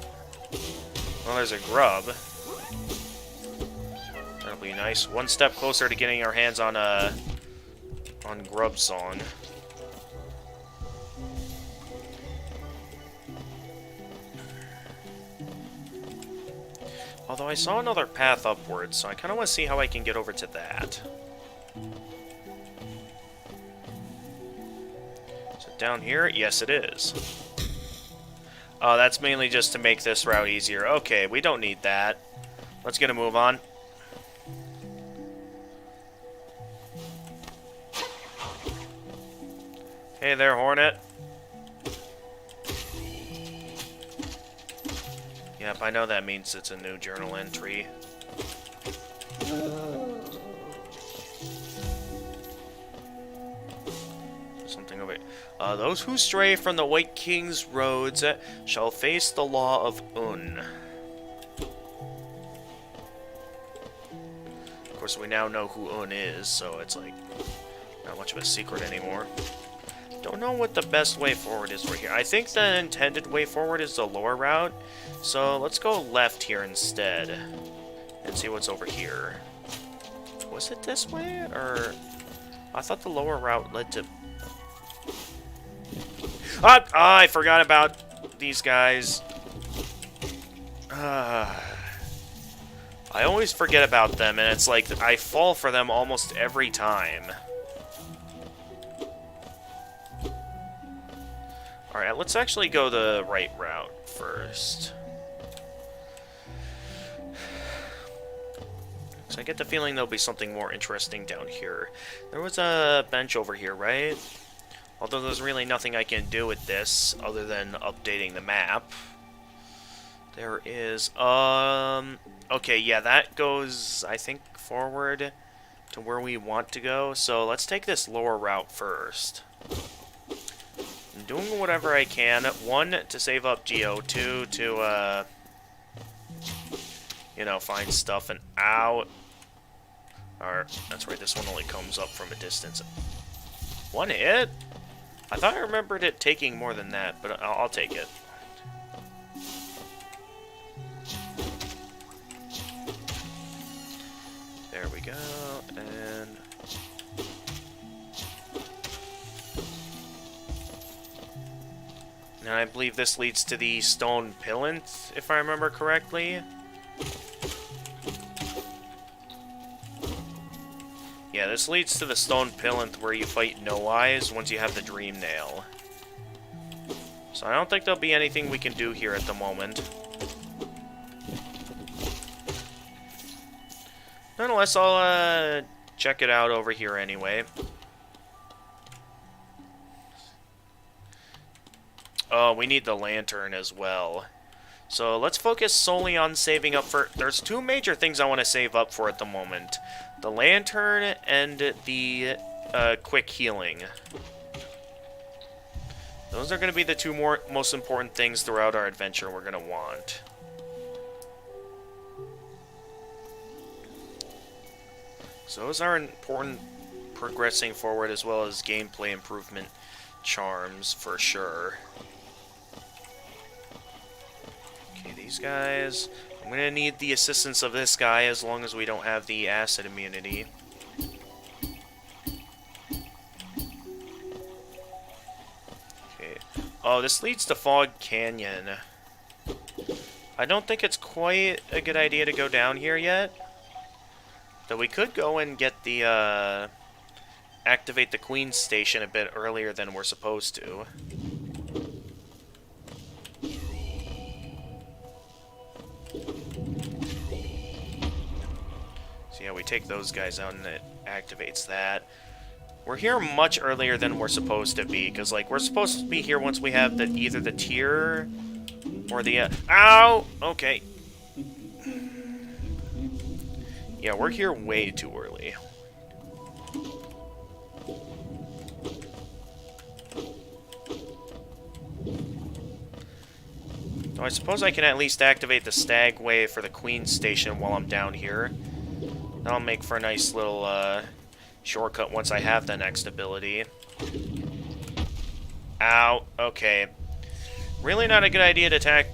Well, there's a grub. That'll be nice. One step closer to getting our hands on grub song. Although I saw another path upwards, so I kind of want to see how I can get over to that. Is it down here? Yes, it is. Oh, that's mainly just to make this route easier. Okay, we don't need that. Let's get a move on. Hey there, Hornet. Yep, I know that means it's a new journal entry. Something over here. Those who stray from the White King's roads shall face the law of Un. Of course, we now know who Un is, so it's like not much of a secret anymore. Don't know what the best way forward is for here. I think the intended way forward is the lower route, so let's go left here instead and see what's over here. Was it this way, or I thought the lower route led to... I forgot about these guys. I always forget about them, and it's like I fall for them almost every time. Alright, let's actually go the right route first. So I get the feeling there'll be something more interesting down here. There was a bench over here, right? Although there's really nothing I can do with this other than updating the map. There is, okay, yeah, that goes, I think, forward to where we want to go. So let's take this lower route first. doing whatever I can. 1, to save up Geo. 2, to, you know, find stuff and out. Or, that's right, this one only comes up from a distance. 1 hit? I thought I remembered it taking more than that, but I'll take it. There we go, and... And I believe this leads to the stone plinth, if I remember correctly. Yeah, this leads to the stone plinth where you fight No Eyes once you have the Dream Nail. So I don't think there'll be anything we can do here at the moment. Nonetheless, I'll check it out over here anyway. Oh, we need the lantern as well. So let's focus solely on saving up for... There's 2 major things I want to save up for at the moment. The lantern and the quick healing. Those are going to be the 2 most important things throughout our adventure we're going to want. So those are important progressing forward as well as gameplay improvement charms for sure. Okay, these guys... I'm going to need the assistance of this guy as long as we don't have the acid immunity. Okay. Oh, this leads to Fog Canyon. I don't think it's quite a good idea to go down here yet. Though we could go and get the, activate the Queen's Station a bit earlier than we're supposed to. So yeah, we take those guys out and it activates that. We're here much earlier than we're supposed to be, because, like, we're supposed to be here once we have the either the tier or the, ow! Okay. Yeah, we're here way too early. So I suppose I can at least activate the Stag Wave for the Queen's Station while I'm down here. That'll make for a nice little, shortcut once I have the next ability. Ow. Okay. Really not a good idea to attack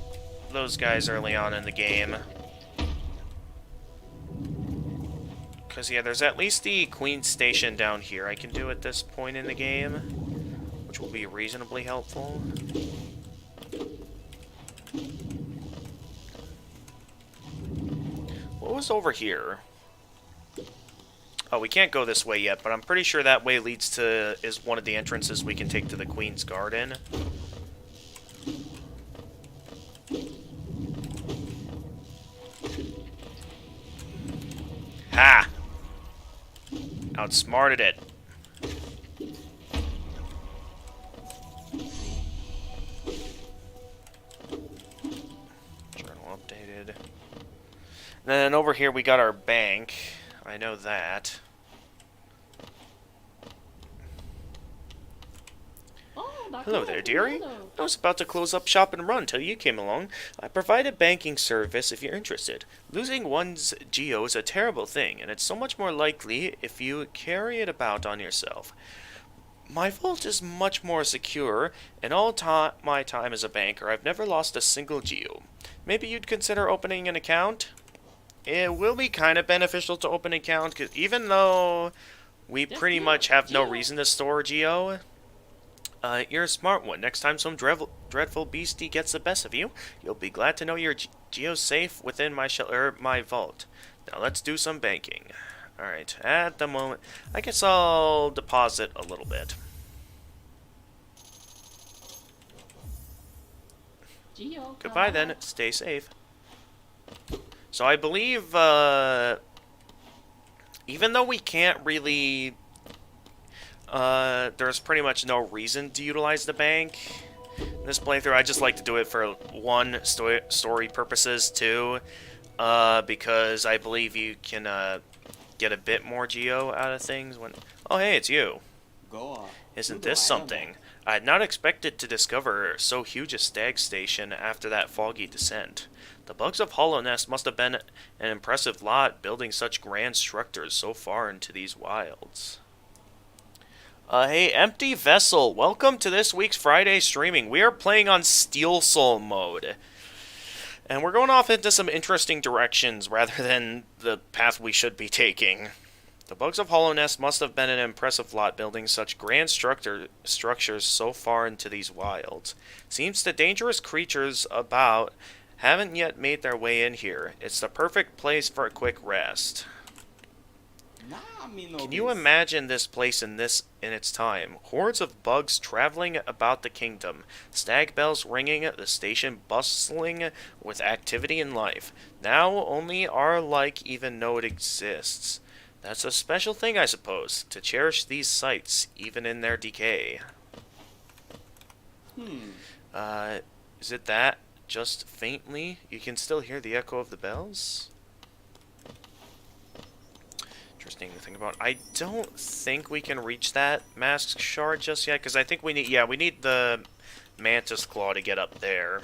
those guys early on in the game. Because, yeah, there's at least the Queen's Station down here I can do at this point in the game, which will be reasonably helpful. What was over here? Oh, we can't go this way yet, but I'm pretty sure that way leads to... is one of the entrances we can take to the Queen's Garden. Ha! Outsmarted it. Journal updated. Then over here we got our bank. I know that. Hello there, dearie. I was about to close up shop and run till you came along. I provide a banking service if you're interested. Losing one's geo is a terrible thing, and it's so much more likely if you carry it about on yourself. My vault is much more secure, and all my time as a banker, I've never lost a single geo. Maybe you'd consider opening an account? It will be kind of beneficial to open an account, because even though we pretty much have no reason to store geo, you're a smart one. Next time some dreadful beastie gets the best of you, you'll be glad to know your geo's safe within my vault. Now let's do some banking. Alright, at the moment, I guess I'll deposit a little bit. Goodbye then, stay safe. So I believe, even though we can't really... there's pretty much no reason to utilize the bank in this playthrough. I just like to do it for one, story purposes, two, because I believe you can get a bit more geo out of things when... Oh, hey, it's you. Isn't this something? I had not expected to discover so huge a stag station after that foggy descent. The bugs of Hollownest must have been an impressive lot, building such grand structures so far into these wilds. Hey, Empty Vessel, welcome to this week's Friday streaming. We are playing on Steel Soul mode. And we're going off into some interesting directions rather than the path we should be taking. The bugs of Hollownest must have been an impressive lot, building such grand structures so far into these wilds. Seems the dangerous creatures about haven't yet made their way in here. It's the perfect place for a quick rest. Can you imagine this place in its time? Hordes of bugs traveling about the kingdom, stag bells ringing, the station bustling with activity and life. Now only our like even know it exists. That's a special thing, I suppose, to cherish these sites, even in their decay. Is it that? Just faintly? You can still hear the echo of the bells? Interesting to think about. I don't think we can reach that mask shard just yet, because I think we need the Mantis Claw to get up there.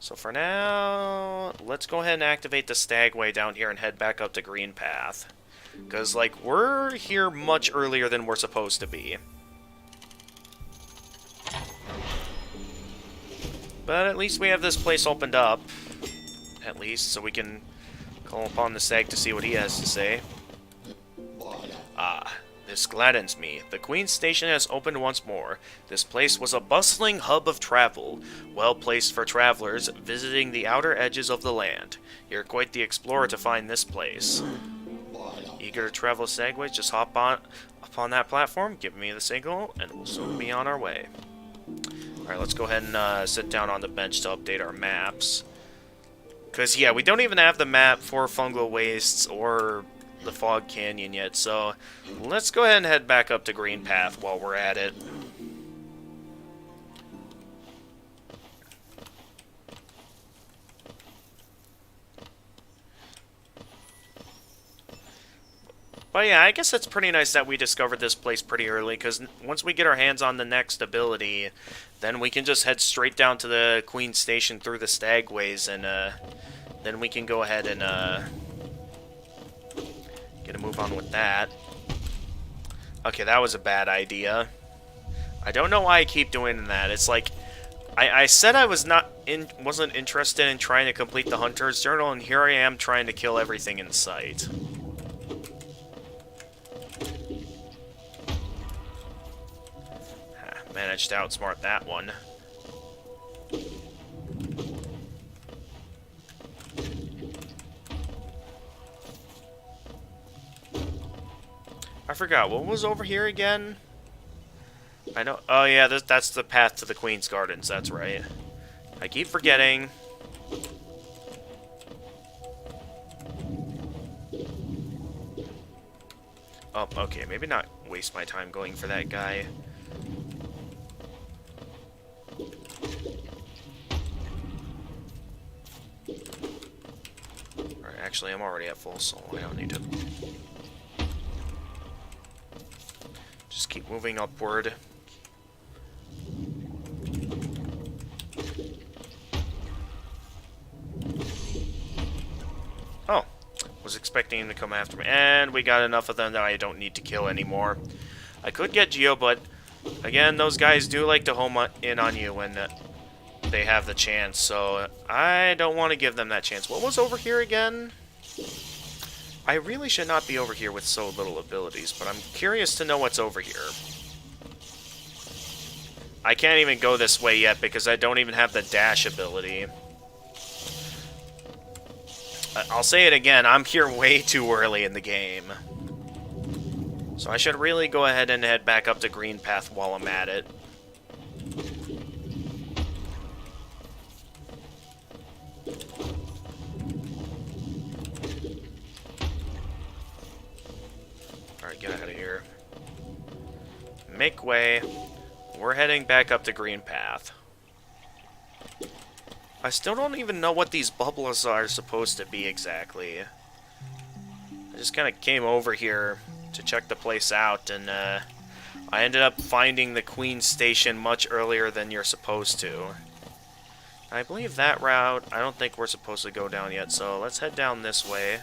So for now, let's go ahead and activate the Stagway down here and head back up to Green Path. Because, like, we're here much earlier than we're supposed to be. But at least we have this place opened up. At least, so we can call upon the Stag to see what he has to say. Ah, this gladdens me. The Queen's Station has opened once more. This place was a bustling hub of travel, well placed for travelers visiting the outer edges of the land. You're quite the explorer to find this place. Eager to travel Stagways? Just hop upon that platform, give me the signal, and we'll soon be on our way. Alright, let's go ahead and sit down on the bench to update our maps. Because, yeah, we don't even have the map for Fungal Wastes or the Fog Canyon yet, so let's go ahead and head back up to Green Path while we're at it. But yeah, I guess it's pretty nice that we discovered this place pretty early, because once we get our hands on the next ability, then we can just head straight down to the Queen's Station through the Stagways, and then we can go ahead and get a move on with that. Okay, that was a bad idea. I don't know why I keep doing that. It's like, I said I wasn't interested in trying to complete the Hunter's Journal, and here I am trying to kill everything in sight. Managed to outsmart that one. I forgot, what was over here again? I know, oh yeah, that's the path to the Queen's Gardens, that's right. I keep forgetting. Oh, okay, maybe not waste my time going for that guy. Alright, actually, I'm already at full soul. I don't need to. Just keep moving upward. Oh, was expecting him to come after me. And we got enough of them that I don't need to kill anymore. I could get Geo, but again, those guys do like to home in on you when they have the chance, so I don't want to give them that chance. What was over here again? I really should not be over here with so little abilities, but I'm curious to know what's over here. I can't even go this way yet because I don't even have the dash ability. I'll say it again, I'm here way too early in the game. So I should really go ahead and head back up to Green Path while I'm at it. Alright, get out of here. Make way. We're heading back up to Green Path. I still don't even know what these bubbles are supposed to be exactly. I just kind of came over here to check the place out, and I ended up finding the Queen Station much earlier than you're supposed to. I believe that route, I don't think we're supposed to go down yet, so let's head down this way.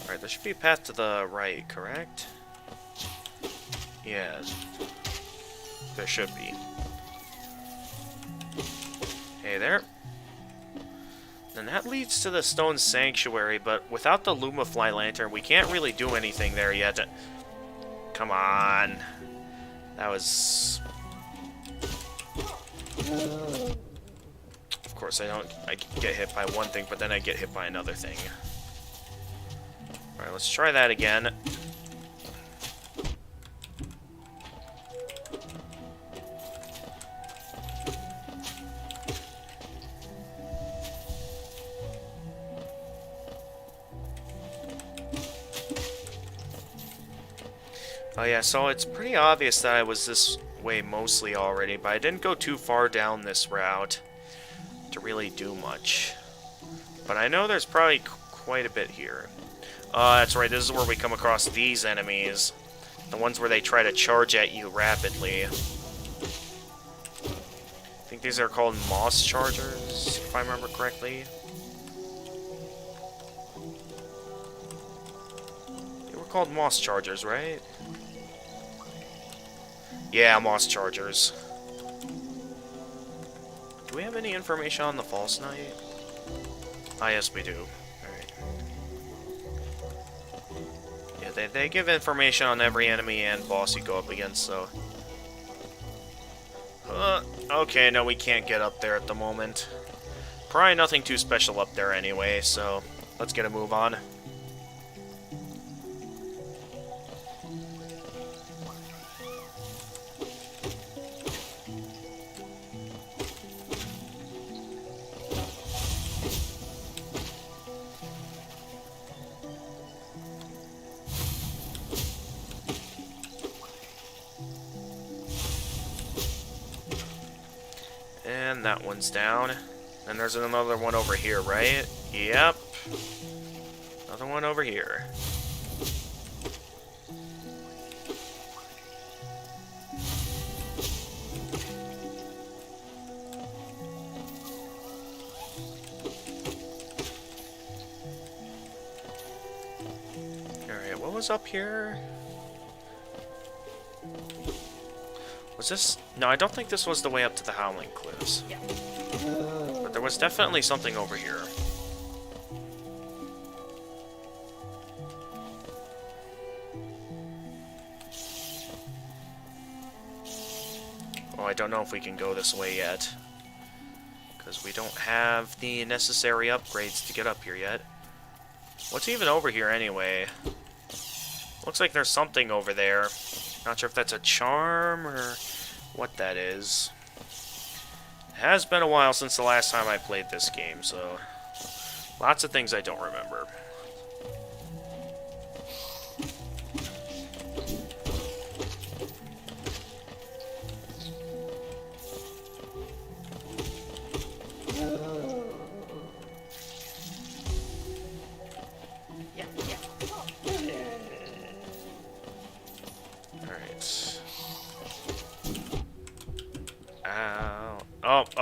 Alright, there should be a path to the right, correct? Yeah. There should be. Hey there. And that leads to the Stone Sanctuary, but without the Lumafly Lantern, we can't really do anything there yet. Come on. That was... Of course, I get hit by one thing, but then I get hit by another thing. Alright, let's try that again. Oh yeah, so it's pretty obvious that I was this way mostly already, but I didn't go too far down this route to really do much. But I know there's probably quite a bit here. That's right, this is where we come across these enemies. The ones where they try to charge at you rapidly. I think these are called Moth Chargers, if I remember correctly. They were called Moth Chargers, right? Yeah, Moth Chargers. Do we have any information on the False Knight? Ah, yes, we do. Alright. Yeah, they give information on every enemy and boss you go up against, so... Okay, no, we can't get up there at the moment. Probably nothing too special up there anyway, so... Let's get a move on. And that one's down. And there's another one over here, right? Yep. Another one over here. Alright, what was up here? Was this... No, I don't think this was the way up to the Howling Cliffs. Yeah. But there was definitely something over here. Oh, I don't know if we can go this way yet. Because we don't have the necessary upgrades to get up here yet. What's even over here anyway? Looks like there's something over there. Not sure if that's a charm or what that is. It has been a while since the last time I played this game, so lots of things I don't remember.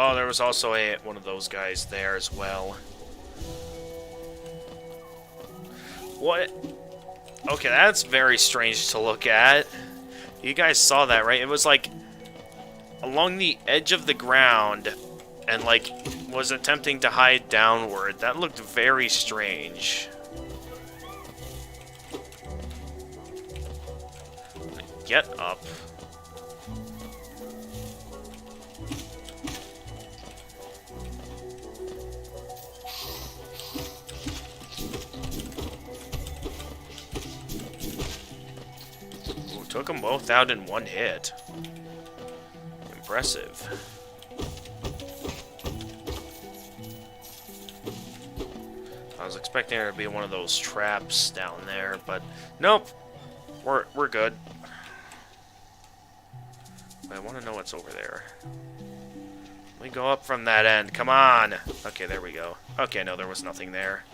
Oh, there was also one of those guys there as well. What? Okay, that's very strange to look at. You guys saw that, right? It was like along the edge of the ground and like was attempting to hide downward. That looked very strange. Get up. Took them both out in one hit. Impressive. I was expecting there to be one of those traps down there, but nope. We're good. I want to know what's over there. We go up from that end. Come on! Okay, there we go. Okay, no, there was nothing there.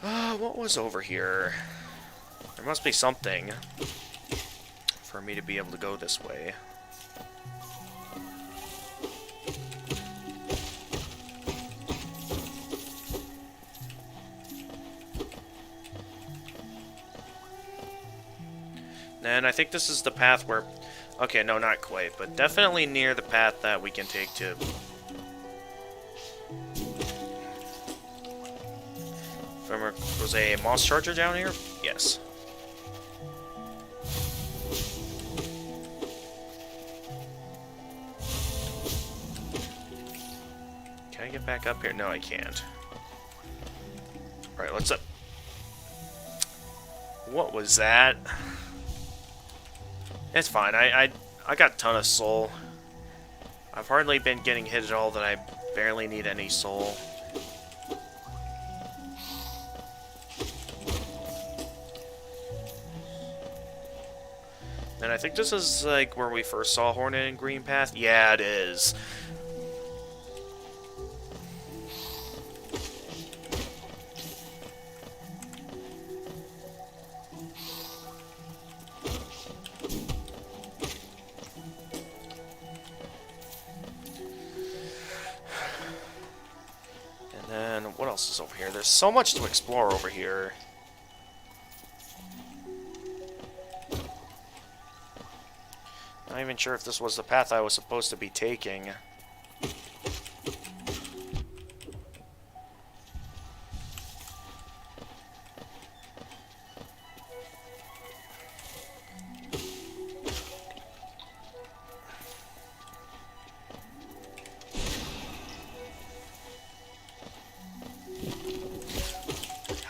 What was over here? There must be something for me to be able to go this way. And I think this is the path where... Okay, no, not quite, but definitely near the path that we can take to... Was a moss charger down here? Yes. Can I get back up here? No, I can't. Alright, let's up. What was that? It's fine. I got a ton of soul. I've hardly been getting hit at all that I barely need any soul. And I think this is, like, where we first saw Hornet and Green Path. Yeah, it is. And then, what else is over here? There's so much to explore over here. Not even sure if this was the path I was supposed to be taking.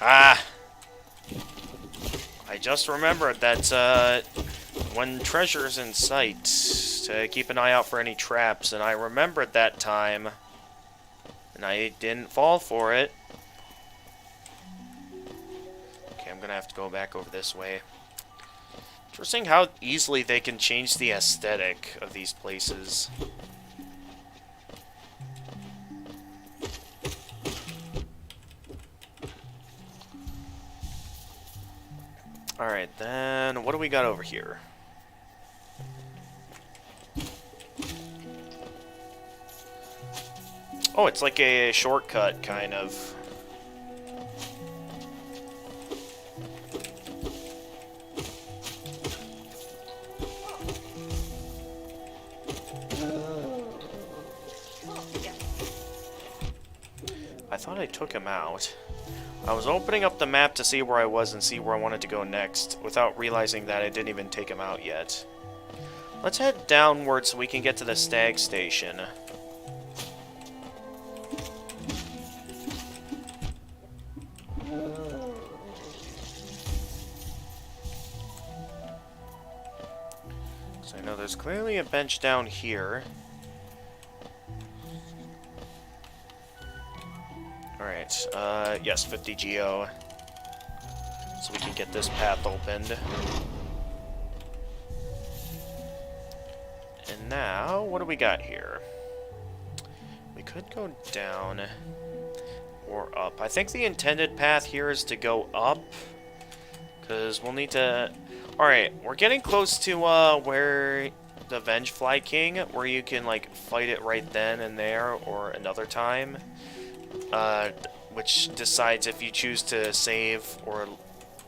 Ah! I just remembered that, when treasure's in sight, to keep an eye out for any traps, and I remembered that time, and I didn't fall for it. Okay, I'm gonna have to go back over this way. Interesting how easily they can change the aesthetic of these places. Alright, then what do we got over here? Oh, it's like a shortcut, kind of. I thought I took him out. I was opening up the map to see where I was and see where I wanted to go next, without realizing that I didn't even take him out yet. Let's head downward so we can get to the Stag Station. So I know there's clearly a bench down here. Alright, yes, 50 Geo. So we can get this path opened. And now, what do we got here? We could go down or up. I think the intended path here is to go up, because we'll need to... Alright, we're getting close to where the Vengeful King, where you can like fight it right then and there, or another time. Which decides if you choose to save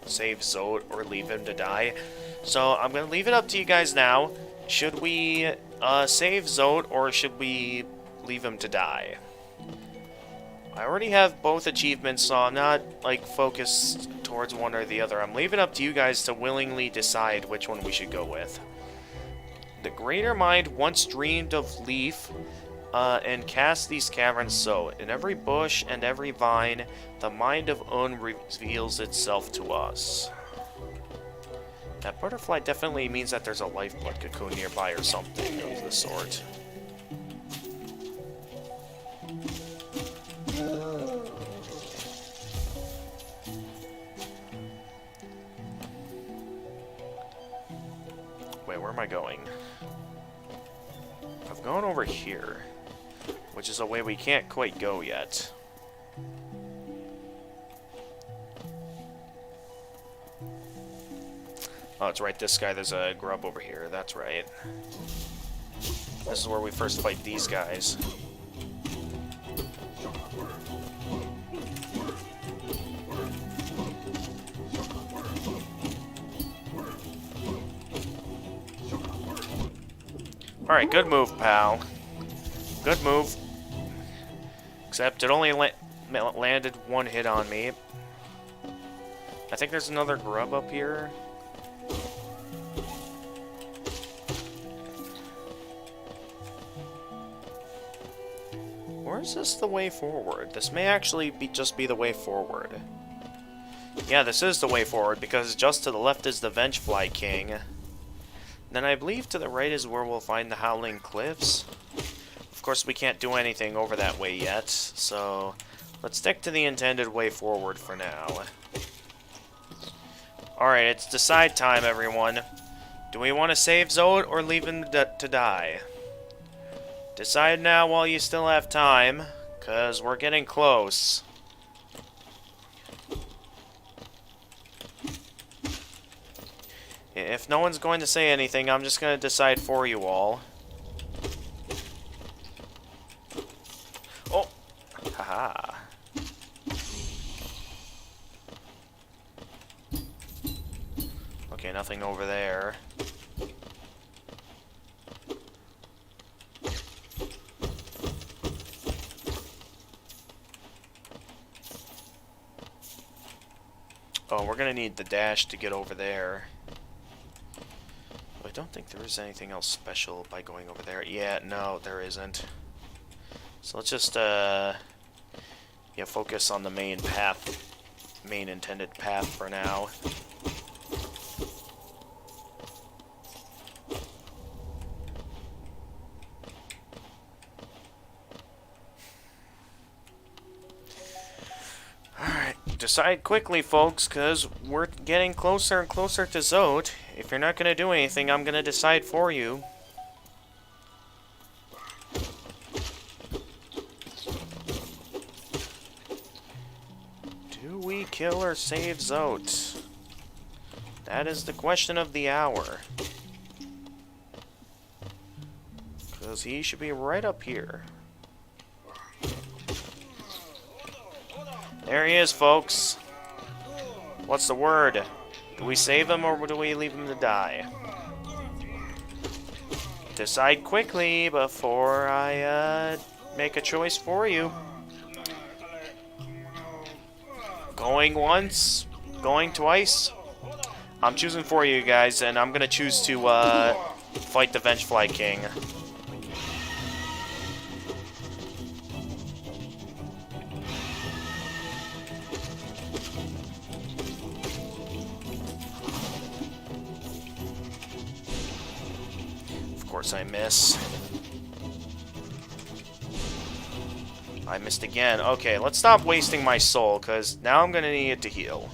Zote or leave him to die. So I'm gonna leave it up to you guys now. Should we save Zote or should we leave him to die? I already have both achievements, so I'm not like focused towards one or the other. I'm leaving it up to you guys to willingly decide which one we should go with. The Greater Mind once dreamed of Leaf. And cast these caverns so. In every bush and every vine, the mind of Un reveals itself to us. That butterfly definitely means that there's a lifeblood cocoon nearby or something of the sort. Wait, where am I going? going over here, which is a way we can't quite go yet. Oh, it's right, this guy, there's a grub over here, that's right. This is where we first fight these guys. Alright, good move, pal. Good move. Except it only landed one hit on me. I think there's another grub up here. Or is this the way forward? This may actually just be the way forward. Yeah, this is the way forward, because just to the left is the Vengeful King. Then I believe to the right is where we'll find the Howling Cliffs. Of course, we can't do anything over that way yet, so let's stick to the intended way forward for now. Alright, it's decide time, everyone. Do we want to save Zod or leave him to die? Decide now while you still have time, because we're getting close. If no one's going to say anything, I'm just going to decide for you all. Oh! Haha. Okay, nothing over there. Oh, we're going to need the dash to get over there. I don't think there is anything else special by going over there. Yeah, no, there isn't. So let's just, yeah, focus on the main path, main intended path for now. Alright, decide quickly, folks, because we're getting closer and closer to Zod. If you're not going to do anything, I'm going to decide for you. Do we kill or save Zod? That is the question of the hour. Because he should be right up here. There he is, folks. What's the word? Do we save him or do we leave him to die? Decide quickly before I make a choice for you. Going once, going twice. I'm choosing for you guys, and I'm gonna choose to fight the Vengeful King. Of course I miss. I missed again. Okay, let's stop wasting my soul, because now I'm going to need it to heal.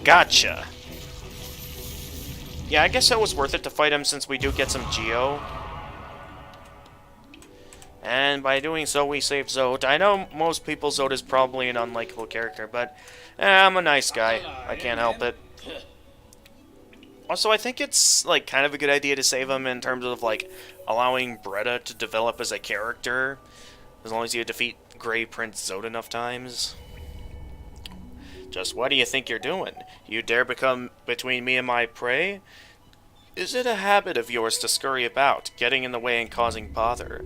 Gotcha! Yeah, I guess it was worth it to fight him since we do get some Geo. And by doing so, we save Zod. I know most people Zod is probably an unlikable character, but I'm a nice guy. I can't help it. Also, I think it's like kind of a good idea to save him in terms of like allowing Bretta to develop as a character, as long as you defeat Grey Prince Zod enough times. Just what do you think you're doing? You dare become between me and my prey? Is it a habit of yours to scurry about, getting in the way and causing bother?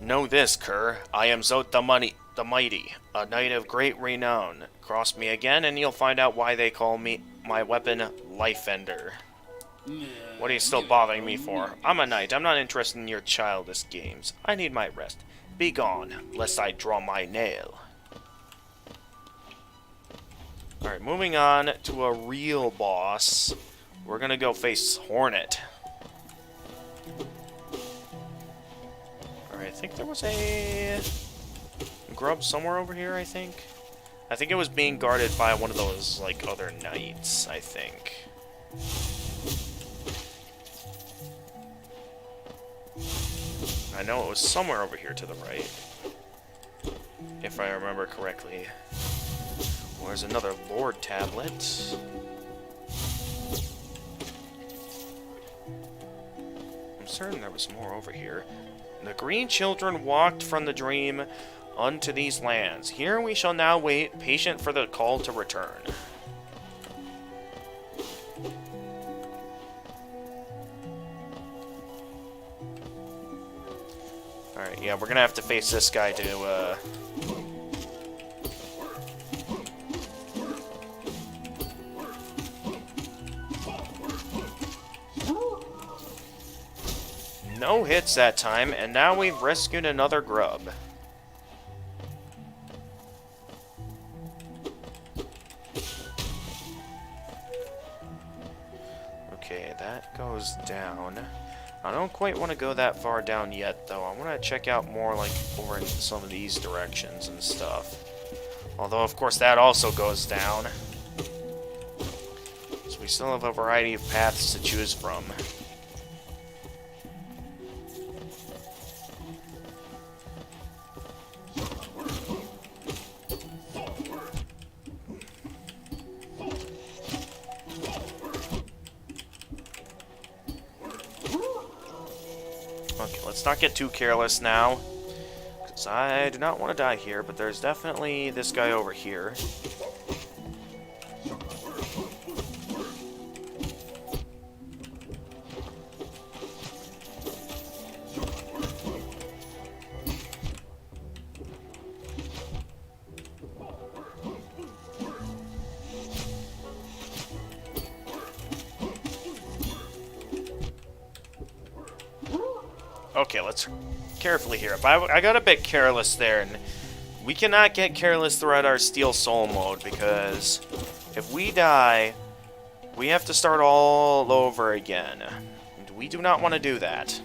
Know this, cur. I am Zod the Mighty, a knight of great renown. Cross me again, and you'll find out why they call me my weapon Life Ender. What are you still bothering me for? I'm a knight. I'm not interested in your childish games. I need my rest. Be gone, lest I draw my nail. Alright, moving on to a real boss. we're gonna go face Hornet. Alright, I think there was a grub somewhere over here, I think. I think it was being guarded by one of those, like, other knights, I think. I know it was somewhere over here to the right, if I remember correctly. There's another Lord tablet. I'm certain there was more over here. The green children walked from the dream unto these lands. Here we shall now wait, patient for the call to return. Alright, yeah, we're gonna have to face this guy to, No hits that time, and now we've rescued another grub. Okay, that goes down. I don't quite want to go that far down yet, though. I want to check out more, like, over in some of these directions and stuff. Although, of course, that also goes down. So we still have a variety of paths to choose from. Okay, let's not get too careless now, because I do not want to die here, but there's definitely this guy over here. Okay, let's carefully here. But I got a bit careless there, and we cannot get careless throughout our Steel Soul mode, because if we die, we have to start all over again. And we do not want to do that.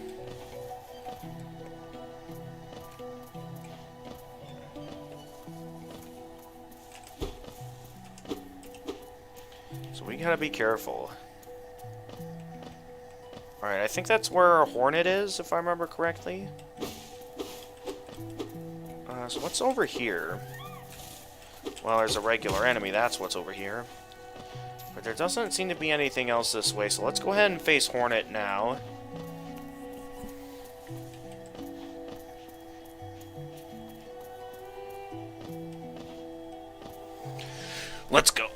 So we gotta be careful. Alright, I think that's where Hornet is, if I remember correctly. So what's over here? Well, there's a regular enemy, that's what's over here. But there doesn't seem to be anything else this way, so let's go ahead and face Hornet now. Let's go.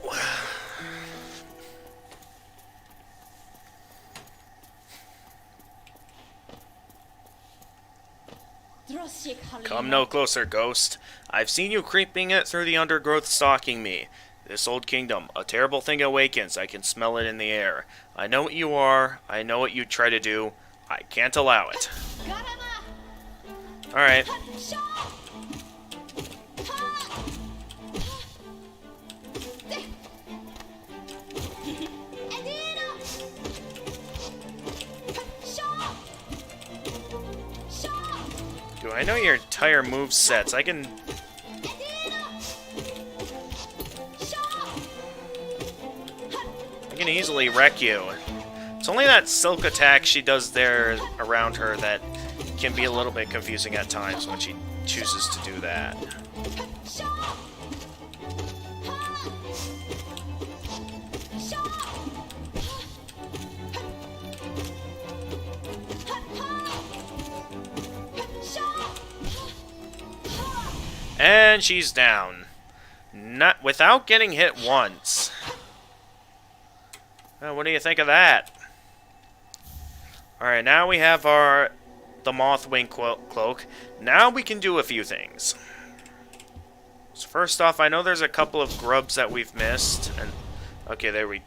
Come no closer, ghost. I've seen you creeping it through the undergrowth, stalking me. This old kingdom, a terrible thing awakens. I can smell it in the air. I know what you are. I know what you try to do. I can't allow it. Alright. I know your entire move sets. I can easily wreck you. It's only that silk attack she does there around her that can be a little bit confusing at times when she chooses to do that. And she's down. Not without getting hit once. What do you think of that? Alright, now we have the Mothwing Cloak. Now we can do a few things. So first off, I know there's a couple of grubs that we've missed. And okay, there we...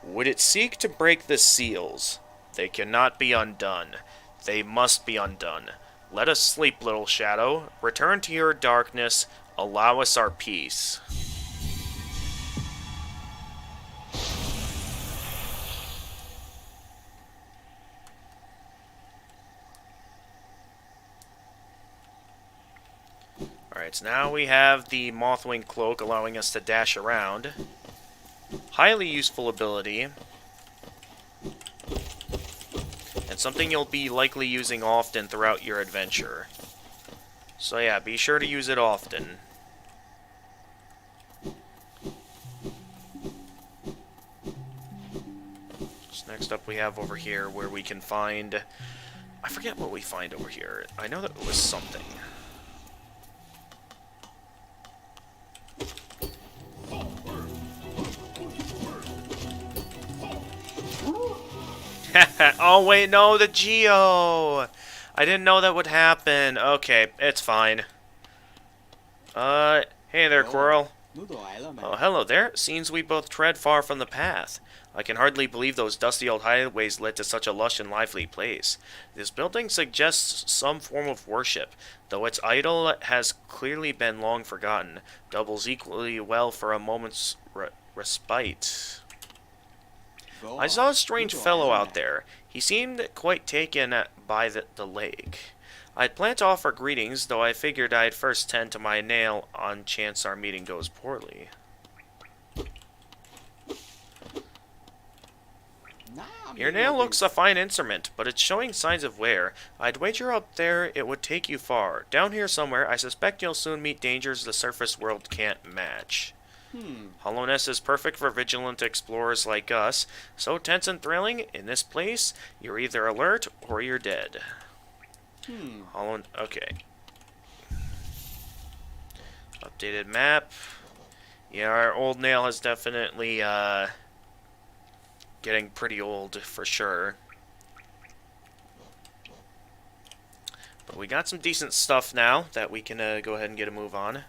would it seek to break the seals? They cannot be undone. They must be undone. Let us sleep, little shadow. Return to your darkness. Allow us our peace. Alright, so now we have the Mothwing Cloak allowing us to dash around. Highly useful ability. And something you'll be likely using often throughout your adventure. So yeah, be sure to use it often. So next up we have over here where we can find... I forget what we find over here. I know that it was something. Oh wait, no, the Geo! I didn't know that would happen. Okay, it's fine. Hey there, Squirrel. Oh, hello there. Seems we both tread far from the path. I can hardly believe those dusty old highways led to such a lush and lively place. This building suggests some form of worship, though its idol has clearly been long forgotten. Doubles equally well for a moment's respite. I saw a strange fellow out there. He seemed quite taken by the lake. I'd planned to offer greetings, though I figured I'd first tend to my nail on chance our meeting goes poorly. Your nail looks a fine instrument, but it's showing signs of wear. I'd wager up there it would take you far. Down here somewhere, I suspect you'll soon meet dangers the surface world can't match. Hollowness is perfect for vigilant explorers like us. So tense and thrilling, in this place, you're either alert or you're dead. Okay. Updated map. Yeah, our old nail is definitely, getting pretty old, for sure. But we got some decent stuff now that we can, go ahead and get a move on.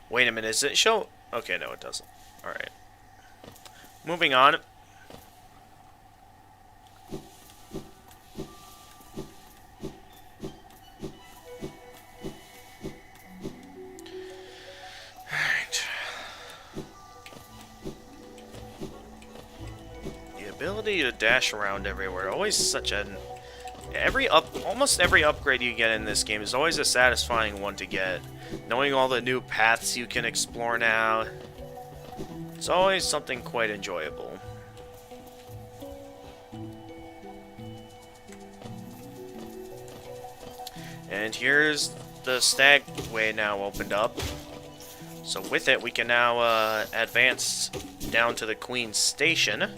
Wait a minute, does it show? Okay, no, it doesn't. Alright. Moving on. Alright. The ability to dash around everywhere, always such an... almost every upgrade you get in this game is always a satisfying one to get. Knowing all the new paths you can explore now, it's always something quite enjoyable. And here's the Stag Way now opened up. So with it, we can now advance down to the Queen's Station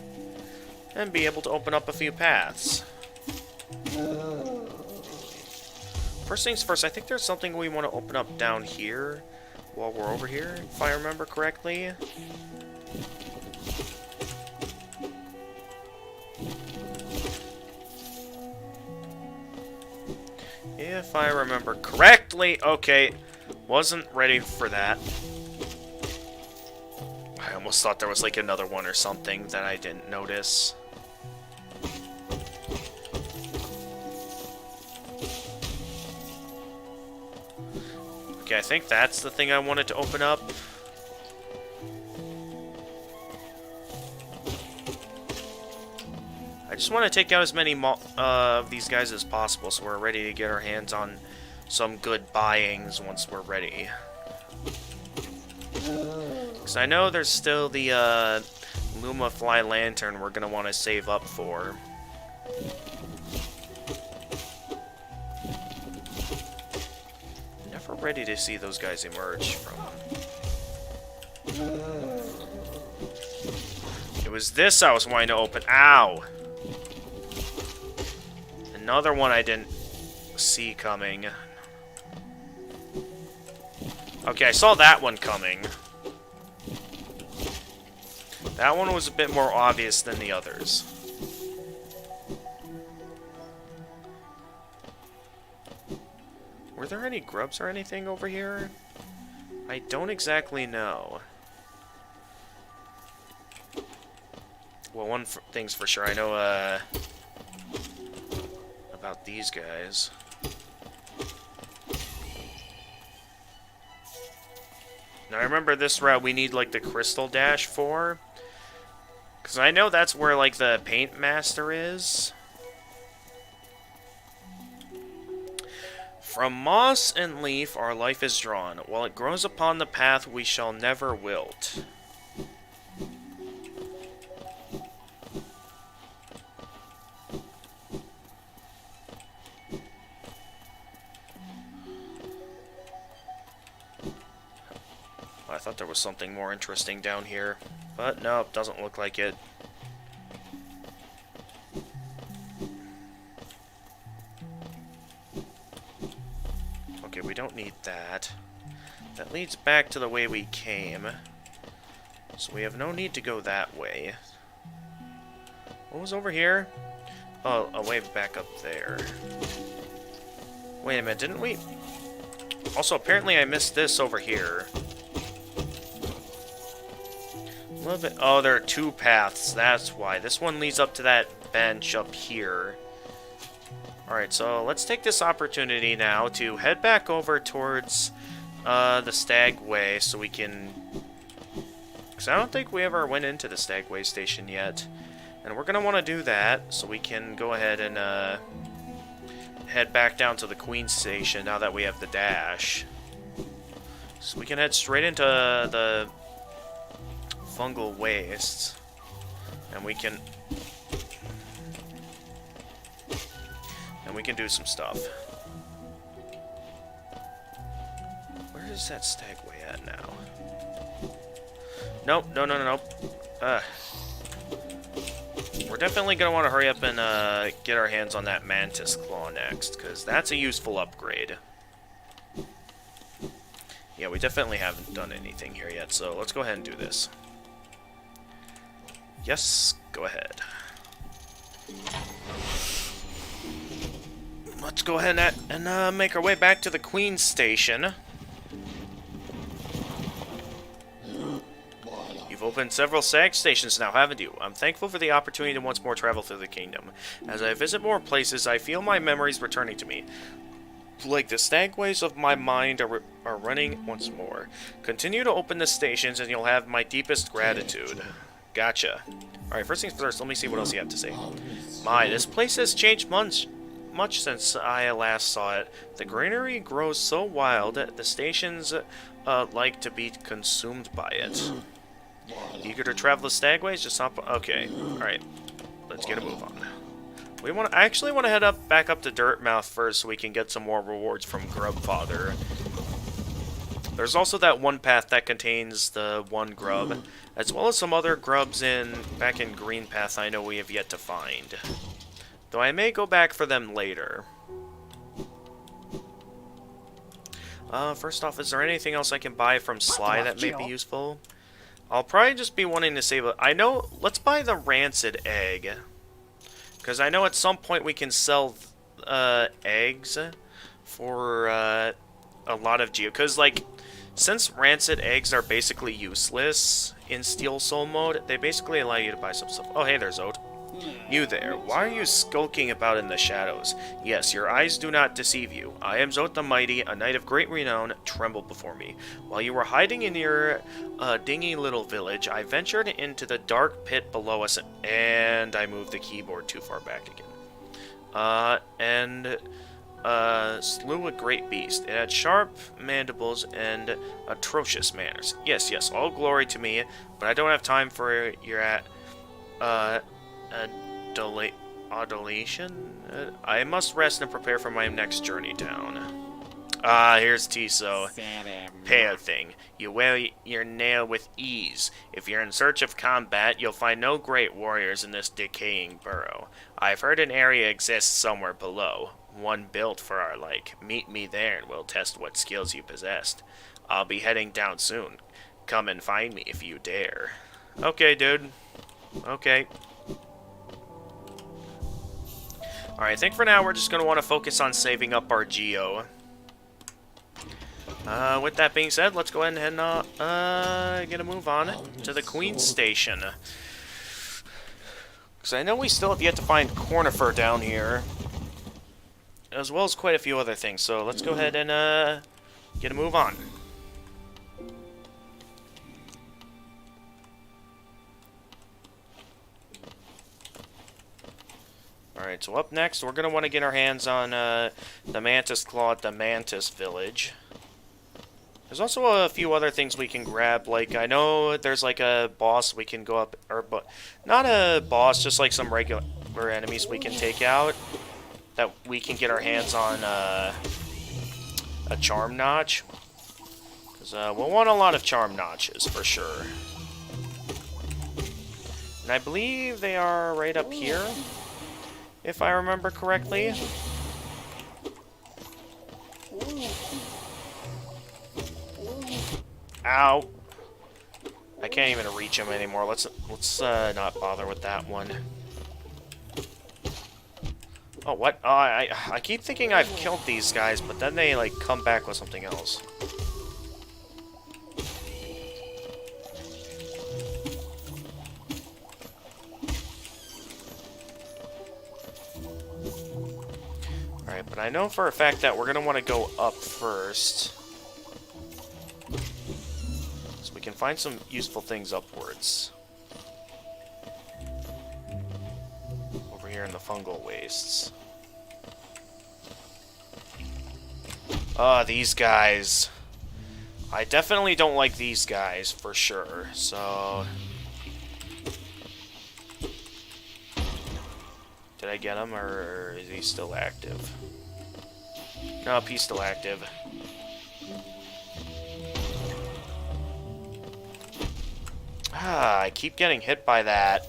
and be able to open up a few paths. First things first, I think there's something we want to open up down here while we're over here, if I remember correctly. If I remember correctly. Okay, wasn't ready for that. I almost thought there was like another one or something that I didn't notice. Okay, I think that's the thing I wanted to open up. I just want to take out as many of these guys as possible so we're ready to get our hands on some good buyings once we're ready. Because I know there's still the Lumafly Lantern we're going to want to save up for. Never ready to see those guys emerge from. It was this I was wanting to open. Ow! Another one I didn't see coming. Okay, I saw that one coming. That one was a bit more obvious than the others. Were there any grubs or anything over here? I don't exactly know. Well, one thing's for sure. I know, about these guys. Now, I remember this route we need, like, the Crystal Dash for. Because I know that's where, like, the Paint Master is. From moss and leaf our life is drawn. While it grows upon the path, we shall never wilt. I thought there was something more interesting down here, but no, doesn't look like it. Okay, we don't need that. That leads back to the way we came, so we have no need to go that way. What was over here? Oh, a way back up there. Wait a minute, didn't we? Also, apparently I missed this over here. Oh, there are two paths, that's why. This one leads up to that bench up here. Alright, so let's take this opportunity now to head back over towards the Stag Way so we can... Because I don't think we ever went into the Stag Way station yet. And we're going to want to do that so we can go ahead and head back down to the Queen Station now that we have the dash. So we can head straight into the Fungal Wastes, and we can do some stuff. Where is that Stag Way at now? Nope, no. We're definitely gonna want to hurry up and get our hands on that Mantis Claw next, because that's a useful upgrade. Yeah, we definitely haven't done anything here yet, so let's go ahead and do this. Yes, go ahead. Let's go ahead and make our way back to the Queen Station. You've opened several Stag Stations now, haven't you? I'm thankful for the opportunity to once more travel through the kingdom. As I visit more places, I feel my memories returning to me. Like the stagways of my mind are running once more. Continue to open the stations and you'll have my deepest gratitude. Gotcha. Alright, first things first, let me see what else you have to say. My, this place has changed much since I last saw it. The greenery grows so wild that the stations like to be consumed by it. Eager to travel the stagways? Just hop on. Okay, alright. Let's get a move on. I actually want to head back up to Dirtmouth first so we can get some more rewards from Grubfather. There's also that one path that contains the one grub, as well as some other grubs back in Green Path I know we have yet to find. Though I may go back for them later. First off, is there anything else I can buy from Sly that may be useful? I'll probably just be wanting to save let's buy the Rancid Egg. Because I know at some point we can sell eggs for a lot of geo. Because, like, since rancid eggs are basically useless in Steel Soul mode, they basically allow you to buy some stuff. Oh, hey there, Zod. You there, why are you skulking about in the shadows? Yes, your eyes do not deceive you. I am Zod the Mighty, a knight of great renown. Tremble before me. While you were hiding in your dingy little village, I ventured into the dark pit below us, and I moved the keyboard too far back again. Slew a great beast. It had sharp mandibles and atrocious manners. Yes, all glory to me, but I don't have time for your adulation? I must rest and prepare for my next journey down. Here's Tiso. Pale thing. You wear your nail with ease. If you're in search of combat, you'll find no great warriors in this decaying burrow. I've heard an area exists somewhere below. One built for our like. Meet me there and we'll test what skills you possessed. I'll be heading down soon. Come and find me if you dare. Okay, dude. Okay. Alright, I think for now we're just going to want to focus on saving up our Geo. With that being said, let's go ahead and get a move on to the Queen Station. Because I know we still have yet to find Cornifer down here. As well as quite a few other things, so let's go ahead and get a move on. Alright, so up next, we're going to want to get our hands on the Mantis Claw at the Mantis Village. There's also a few other things we can grab. Like, I know there's like a boss we can go up, or not a boss, just like some regular enemies we can take out. That we can get our hands on a charm notch. Because we'll want a lot of charm notches, for sure. And I believe they are right up here, if I remember correctly. Ow! I can't even reach him anymore. Let's not bother with that one. Oh, what? Oh, I keep thinking I've killed these guys, but then they like come back with something else. Alright, but I know for a fact that we're gonna want to go up first. Can find some useful things upwards. Over here in the Fungal Wastes. These guys. I definitely don't like these guys, for sure, so... Did I get him, or is he still active? Nope, he's still active. I keep getting hit by that.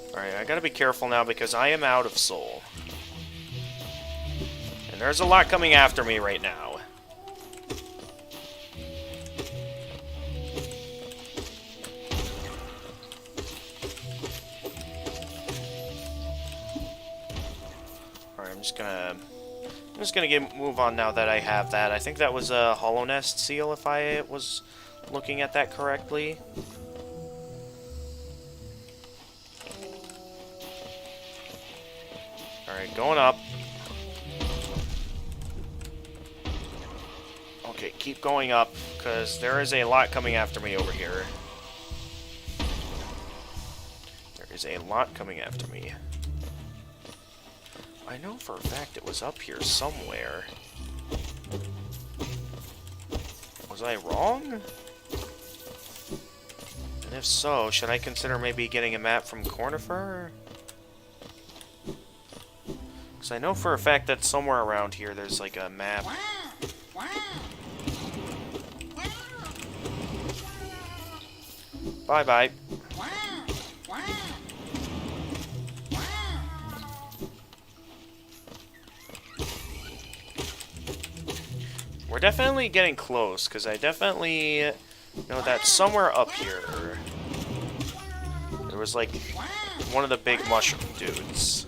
Alright, I gotta be careful now because I am out of soul. And there's a lot coming after me right now. Alright, I'm just gonna move on now that I have that. I think that was a Hollow Nest seal, if I was looking at that correctly. Alright, going up. Okay, keep going up, because there is a lot coming after me over here. There is a lot coming after me. I know for a fact it was up here somewhere. Was I wrong? And if so, should I consider maybe getting a map from Cornifer? Because I know for a fact that somewhere around here there's like a map. Bye-bye. We're definitely getting close, because I definitely know that somewhere up here there was like one of the big mushroom dudes.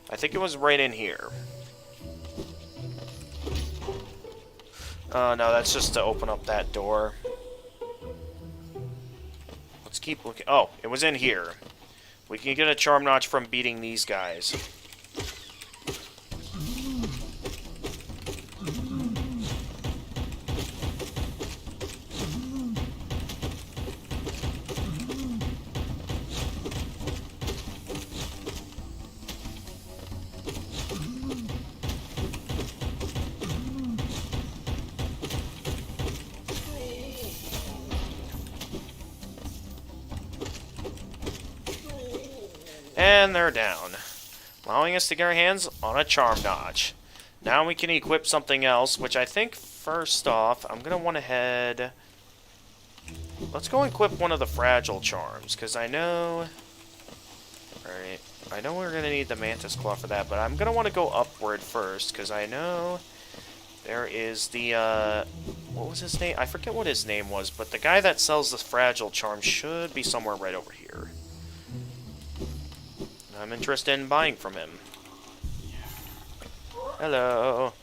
I think it was right in here. Oh, no, that's just to open up that door. Let's keep looking. Oh, it was in here. We can get a charm notch from beating these guys. And they're down, allowing us to get our hands on a charm notch. Now we can equip something else, which I think first off, I'm going to want to head... Let's go equip one of the fragile charms, because I know... Alright, I know we're going to need the Mantis Claw for that, but I'm going to want to go upward first, because I know there is the, what was his name? I forget what his name was, but the guy that sells the fragile charm should be somewhere right over here. I'm interested in buying from him. Hello.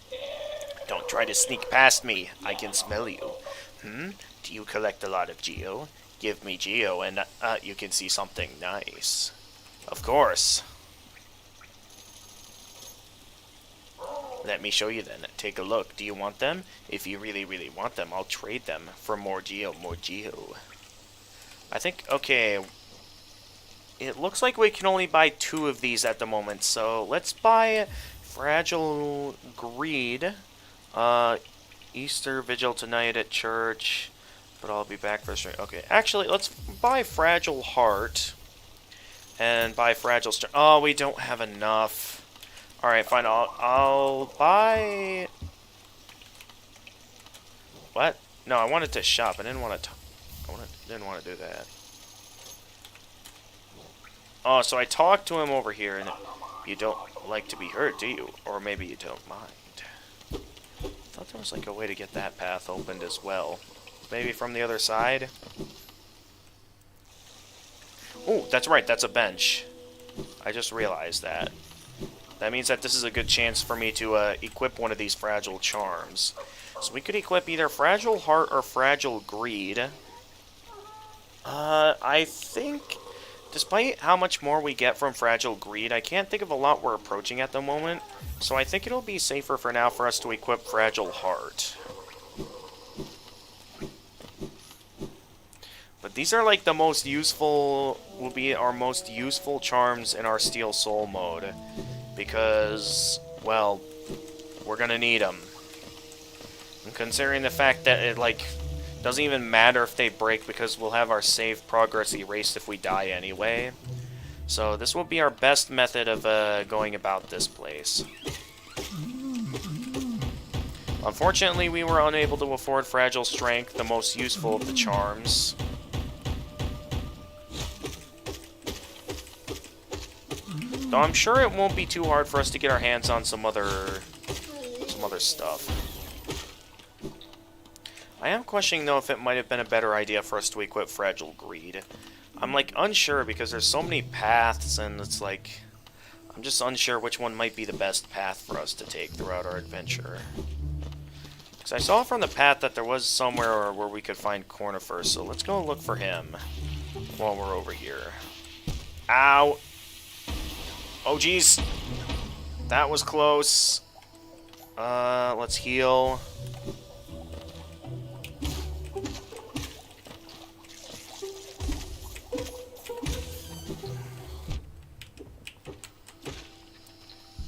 Don't try to sneak past me. I can smell you. Do you collect a lot of Geo? Give me Geo and you can see something nice. Of course. Let me show you then. Take a look. Do you want them? If you really, really want them, I'll trade them for more geo, more geo. I think, okay, it looks like we can only buy 2 of these at the moment, so let's buy Fragile Greed, Easter Vigil tonight at church, but I'll be back for a stream. Okay, actually, let's buy Fragile Heart, and buy Fragile Strength. Oh, we don't have enough. Alright, fine, I'll buy... What? No, I wanted to shop, I didn't want to... didn't want to do that. Oh, so I talked to him over here, and you don't like to be hurt, do you? Or maybe you don't mind. I thought there was like a way to get that path opened as well. Maybe from the other side? Oh, that's right, that's a bench. I just realized that. That means that this is a good chance for me to equip one of these Fragile Charms. So we could equip either Fragile Heart or Fragile Greed. I think, despite how much more we get from Fragile Greed, I can't think of a lot we're approaching at the moment. So I think it'll be safer for now for us to equip Fragile Heart. But these are like the most useful, will be our most useful charms in our Steel Soul mode. Because, well, we're gonna need them. And considering the fact that it, like, doesn't even matter if they break because we'll have our save progress erased if we die anyway. So this will be our best method of going about this place. Unfortunately, we were unable to afford Fragile Strength, the most useful of the charms. Though I'm sure it won't be too hard for us to get our hands on some other stuff. I am questioning, though, if it might have been a better idea for us to equip Fragile Greed. I'm, like, unsure because there's so many paths, and it's like... I'm just unsure which one might be the best path for us to take throughout our adventure. Because I saw from the path that there was somewhere where we could find Cornifer, so let's go look for him while we're over here. Ow! Oh, jeez! That was close. Let's heal.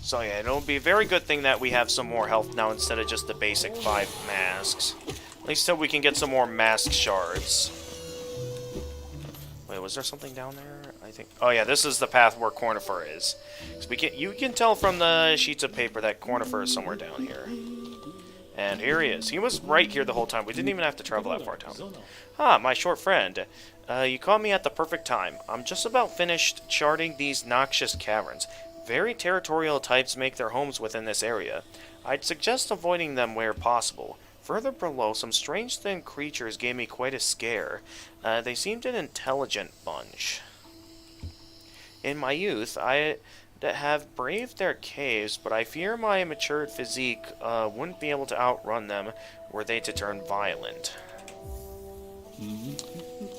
So yeah, it'll be a very good thing that we have some more health now instead of just the basic 5 masks. At least so we can get some more mask shards. Wait, was there something down there? I think... Oh yeah, this is the path where Cornifer is. So you can tell from the sheets of paper that Cornifer is somewhere down here. And here he is. He was right here the whole time. We didn't even have to travel that far down. Ah, my short friend. You caught me at the perfect time. I'm just about finished charting these noxious caverns. Very territorial types make their homes within this area. I'd suggest avoiding them where possible. Further below, some strange thin creatures gave me quite a scare. They seemed an intelligent bunch. In my youth, I have braved their caves, but I fear my matured physique wouldn't be able to outrun them were they to turn violent.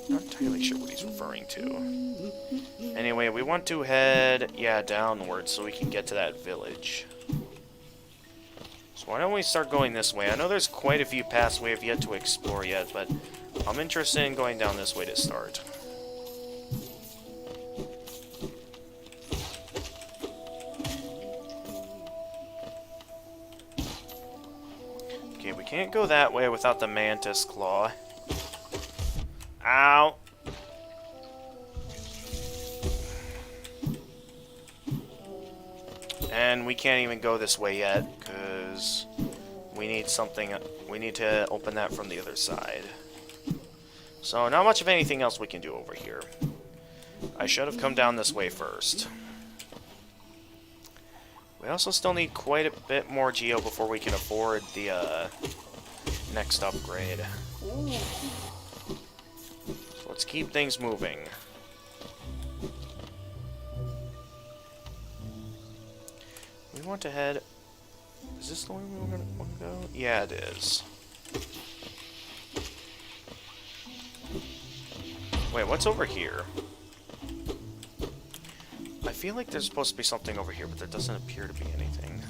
Not entirely sure what he's referring to. Anyway, we want to head, downwards so we can get to that village. So why don't we start going this way? I know there's quite a few paths we have yet to explore yet, but I'm interested in going down this way to start. Okay, we can't go that way without the Mantis Claw. Ow! And we can't even go this way yet, because we need something, we need to open that from the other side. So, not much of anything else we can do over here. I should have come down this way first. We also still need quite a bit more geo before we can afford the next upgrade. So let's keep things moving. We want to head... Is this the way we want to go? Yeah, it is. Wait, what's over here? I feel like there's supposed to be something over here, but there doesn't appear to be anything.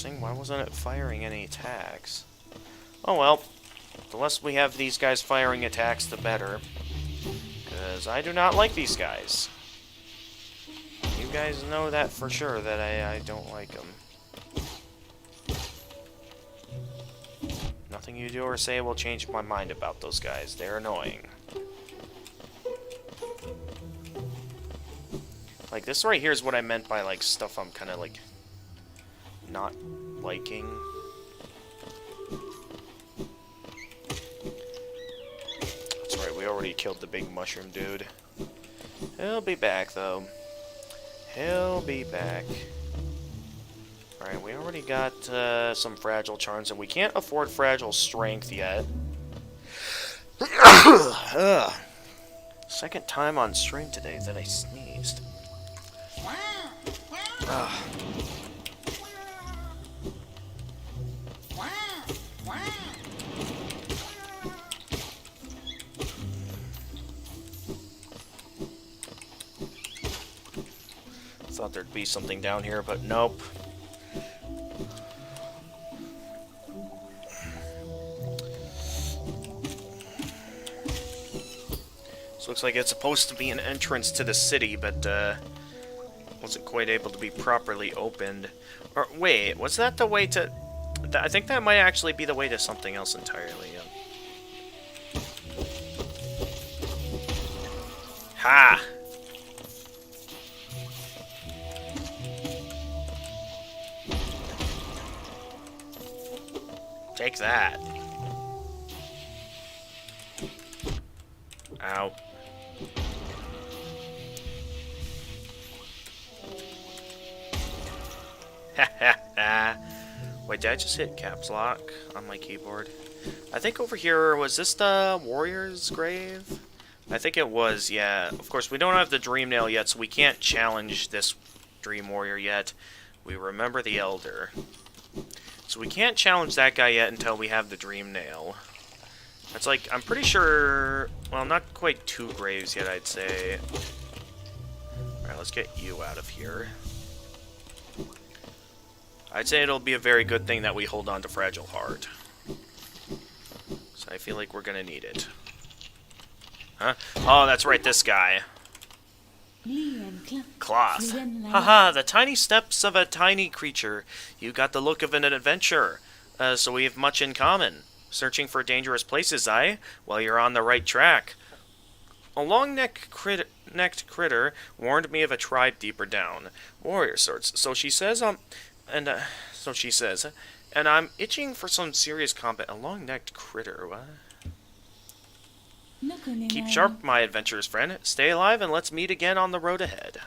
interesting. Why wasn't it firing any attacks? Oh well. The less we have these guys firing attacks, the better. Because I do not like these guys. You guys know that for sure, that I don't like them. Nothing you do or say will change my mind about those guys. They're annoying. Like, this right here is what I meant by, like, stuff I'm kind of, like, not liking. That's right, we already killed the big mushroom dude. He'll be back, though. He'll be back. Alright, we already got some fragile charms, and we can't afford fragile strength yet. Second time on stream today that I sneezed. Thought there'd be something down here, but nope. This looks like it's supposed to be an entrance to the city, but wasn't quite able to be properly opened. Or wait, was that the way to... I think that might actually be the way to something else entirely. Ha! Take that. Ow. Wait, did I just hit caps lock on my keyboard? I think over here, was this the warrior's grave? I think it was, yeah. Of course, we don't have the Dream Nail yet, so we can't challenge this Dream Warrior yet. We remember the Elder. So we can't challenge that guy yet until we have the Dream Nail. It's like, I'm pretty sure... Well, not quite 2 graves yet, I'd say. Alright, let's get you out of here. I'd say it'll be a very good thing that we hold on to Fragile Heart. So I feel like we're gonna need it. Huh? Oh, that's right, this guy. Cloth. Haha, the tiny steps of a tiny creature. You got the look of an adventurer. So we have much in common. Searching for dangerous places, aye? Well, you're on the right track. A long-necked critter warned me of a tribe deeper down. Warrior sorts. So she says, and I'm itching for some serious combat. A long-necked critter, what? Keep sharp, my adventurous friend. Stay alive and let's meet again on the road ahead.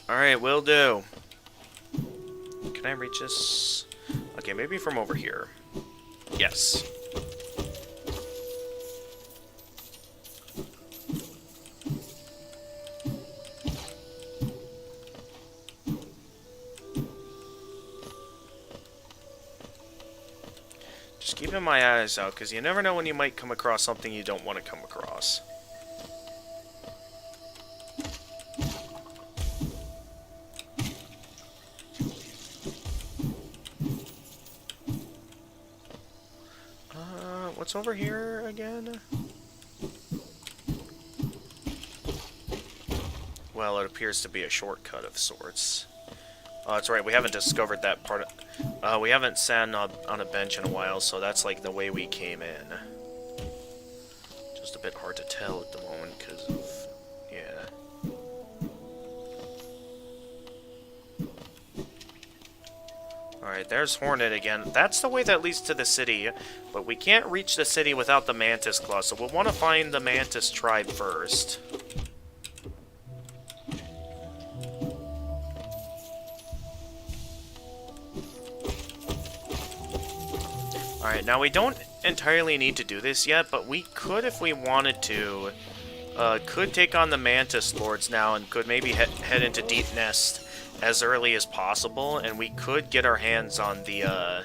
Alright, will do. Can I reach this? Okay, maybe from over here. Yes. Just keeping my eyes out, because you never know when you might come across something you don't want to come across. What's over here again? Well, it appears to be a shortcut of sorts. Oh, that's right, we haven't discovered that part. We haven't sat on a bench in a while, so that's like the way we came in. Just a bit hard to tell at the moment because of... yeah. Alright, there's Hornet again. That's the way that leads to the city, but we can't reach the city without the Mantis Claw, so we'll want to find the Mantis Tribe first. Alright, now we don't entirely need to do this yet, but we could if we wanted to. Could take on the Mantis Lords now and could maybe head into Deep Nest as early as possible, and we could get our hands on the,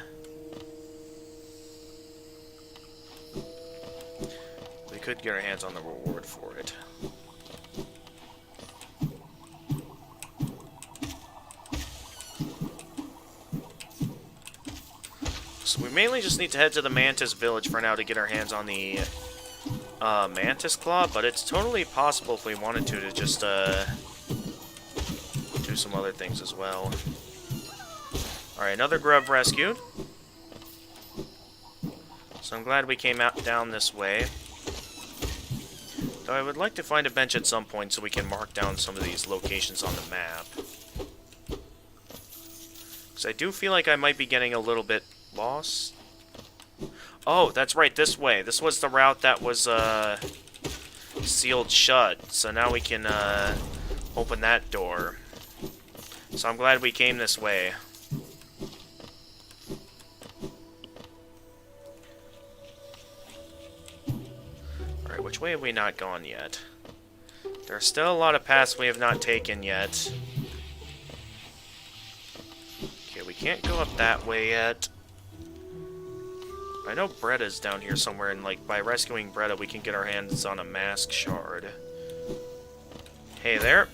we could get our hands on the reward for it. So we mainly just need to head to the Mantis village for now to get our hands on the Mantis Claw, but it's totally possible if we wanted to just do some other things as well. Alright, another grub rescued. So I'm glad we came out down this way. Though I would like to find a bench at some point so we can mark down some of these locations on the map. Because I do feel like I might be getting a little bit lost. Oh, that's right, this way. This was the route that was sealed shut. So now we can open that door. So I'm glad we came this way. Alright, which way have we not gone yet? There are still a lot of paths we have not taken yet. Okay, we can't go up that way yet. I know Bretta's down here somewhere, and like by rescuing Bretta we can get our hands on a mask shard. Hey there.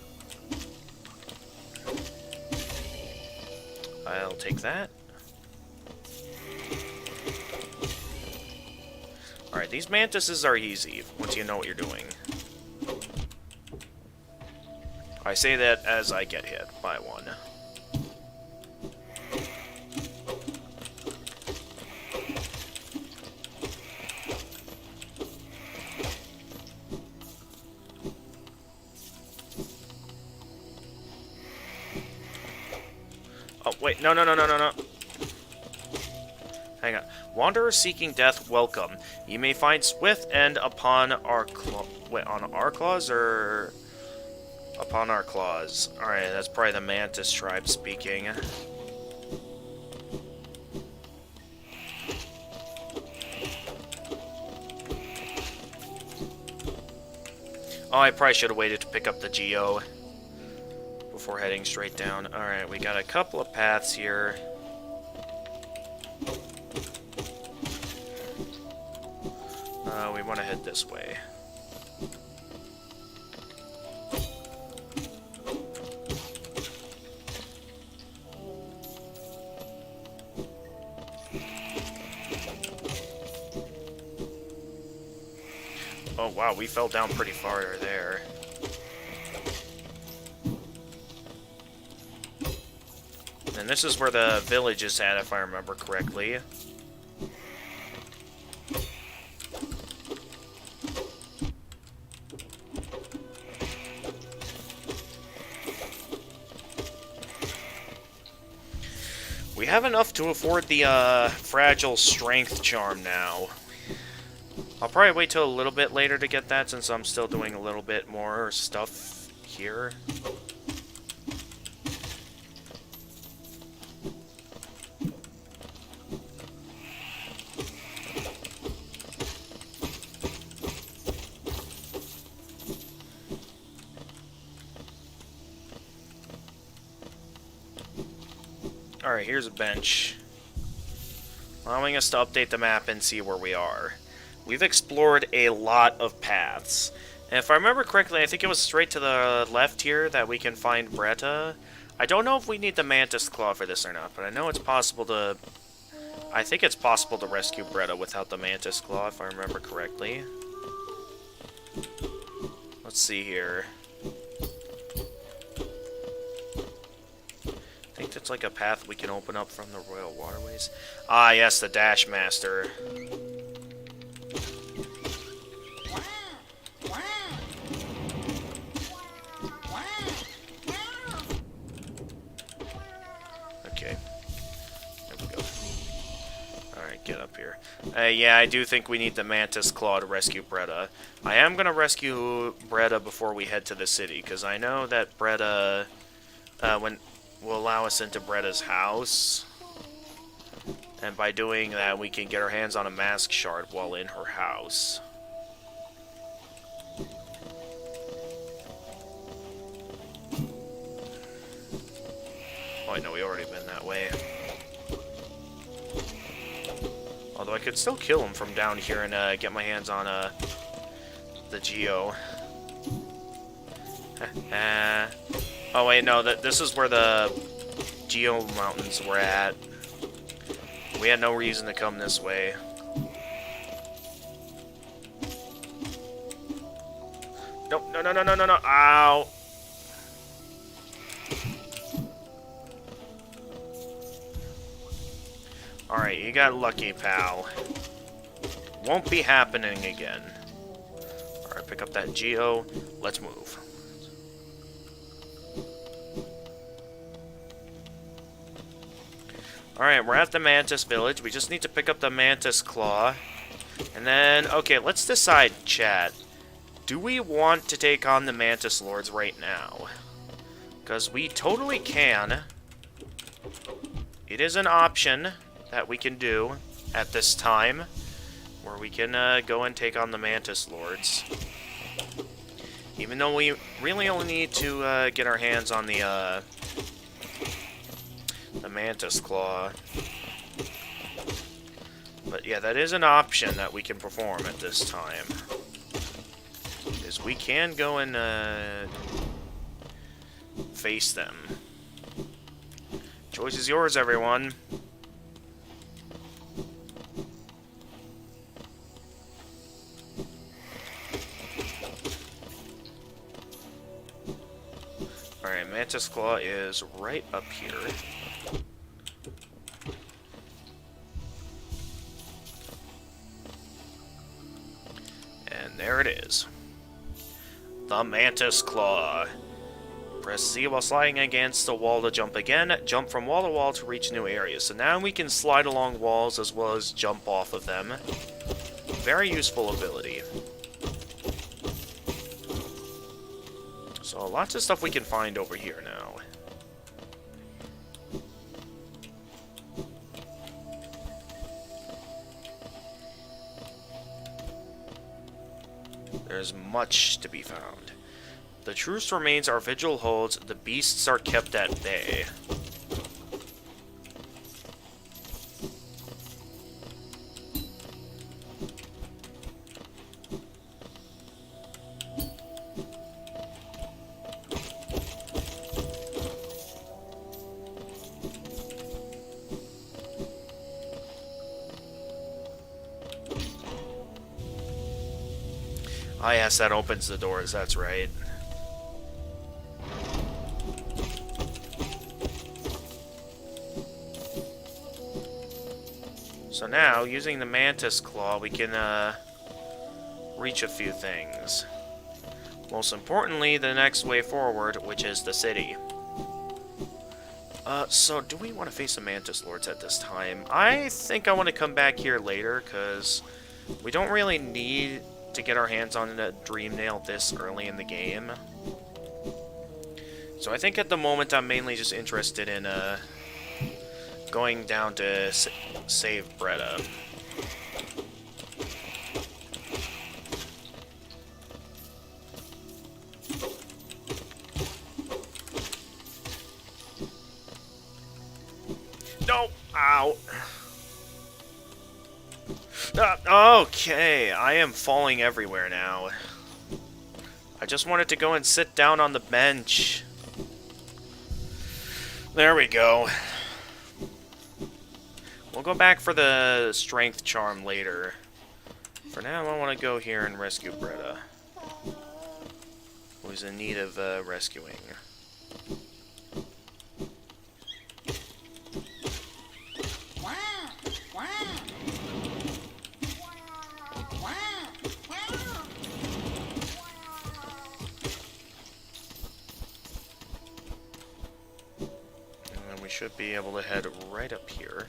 I'll take that. Alright, these mantises are easy once you know what you're doing. I say that as I get hit by one. Oh, wait, no. Hang on. Wanderer seeking death, welcome. You may find swift end upon our on our claws, or upon our claws? Alright, that's probably the Mantis Tribe speaking. Oh, I probably should have waited to pick up the Geo before heading straight down. Alright, we got a couple of paths here. We want to head this way. Oh wow, we fell down pretty far there. And this is where the village is at, if I remember correctly. We have enough to afford the fragile strength charm now. I'll probably wait till a little bit later to get that, since I'm still doing a little bit more stuff here. Alright, here's a bench, allowing us to update the map and see where we are. We've explored a lot of paths, and if I remember correctly, I think it was straight to the left here that we can find Bretta. I don't know if we need the Mantis Claw for this or not, but I know it's possible to... I think it's possible to rescue Bretta without the Mantis Claw, if I remember correctly. Let's see here. I think that's like a path we can open up from the Royal Waterways. Ah, yes, the Dash Master. Okay. There we go. Alright, get up here. Yeah, I do think we need the Mantis Claw to rescue Bretta. I am going to rescue Bretta before we head to the city, because I know that Bretta... will allow us into Bretta's house, and by doing that we can get our hands on a mask shard while in her house. Oh, I know we already been that way. Although I could still kill him from down here and get my hands on the Geo. Oh wait, no, this is where the Geo Mountains were at. We had no reason to come this way. Nope, no, no, no, no, no, no. Ow. Alright, you got lucky, pal. Won't be happening again. Alright, pick up that Geo. Let's move. Alright, we're at the Mantis Village. We just need to pick up the Mantis Claw. And then, okay, let's decide, chat. Do we want to take on the Mantis Lords right now? Because we totally can. It is an option that we can do at this time, where we can go and take on the Mantis Lords. Even though we really only need to get our hands on the Mantis Claw. But yeah, that is an option that we can perform at this time. Is we can go and face them. Choice is yours, everyone. Alright, Mantis Claw is right up here. And there it is. The Mantis Claw. Press Z while sliding against the wall to jump again. Jump from wall to wall to reach new areas. So now we can slide along walls as well as jump off of them. Very useful ability. So lots of stuff we can find over here now. There's much to be found. The truce remains, our vigil holds, the beasts are kept at bay. Ah, yes, that opens the doors, that's right. So now, using the Mantis Claw, we can reach a few things. Most importantly, the next way forward, which is the city. So do we want to face the Mantis Lords at this time? I think I want to come back here later, because we don't really need to get our hands on a Dream Nail this early in the game. So I think at the moment I'm mainly just interested in going down to save Bretta. No! Ow! Okay, I am falling everywhere now. I just wanted to go and sit down on the bench. There we go. We'll go back for the strength charm later. For now, I want to go here and rescue Bretta, who's in need of rescuing. Should be able to head right up here.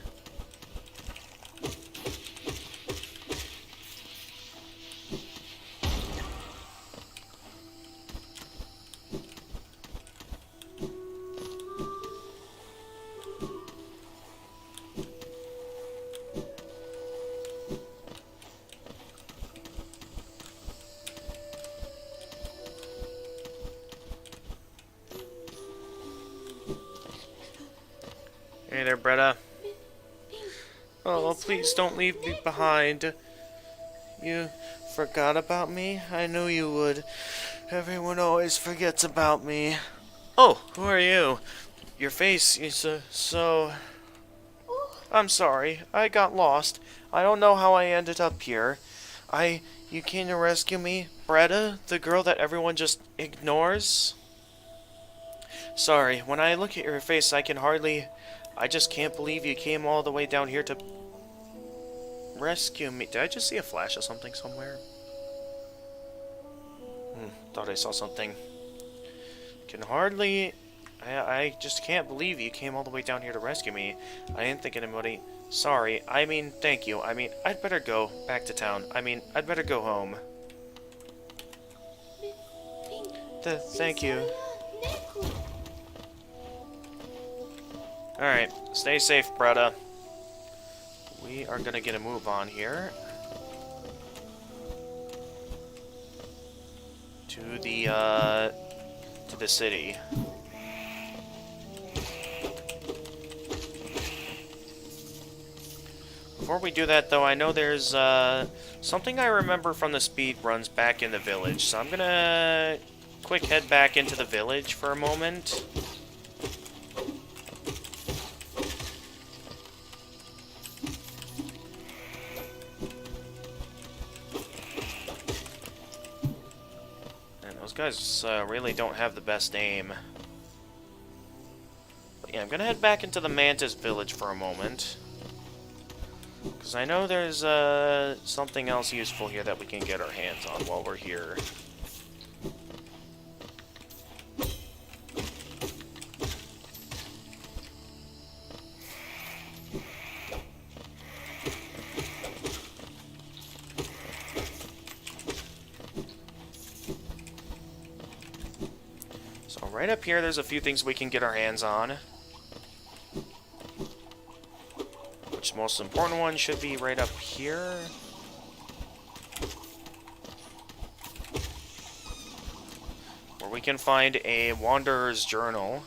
Hey there, Bretta. Oh, please don't leave me behind. You forgot about me? I knew you would. Everyone always forgets about me. Oh, who are you? Your face is so... I'm sorry. I got lost. I don't know how I ended up here. You came to rescue me? Bretta, the girl that everyone just ignores? Sorry, when I look at your face, I just can't believe you came all the way down here to rescue me. Did I just see a flash of something somewhere? Thought I saw something. I just can't believe you came all the way down here to rescue me. I didn't think anybody... Sorry, I mean, thank you. I mean, I'd better go back to town. I mean, I'd better go home. Thank you. Alright, stay safe, Bretta. We are gonna get a move on here. To the city. Before we do that, though, I know there's something I remember from the speed runs back in the village, so I'm gonna quick head back into the village for a moment. And those guys really don't have the best aim. But yeah, I'm gonna head back into the Mantis village for a moment. Because I know there's something else useful here that we can get our hands on while we're here. So right up here, there's a few things we can get our hands on. The most important one should be right up here. Where we can find a Wanderer's Journal.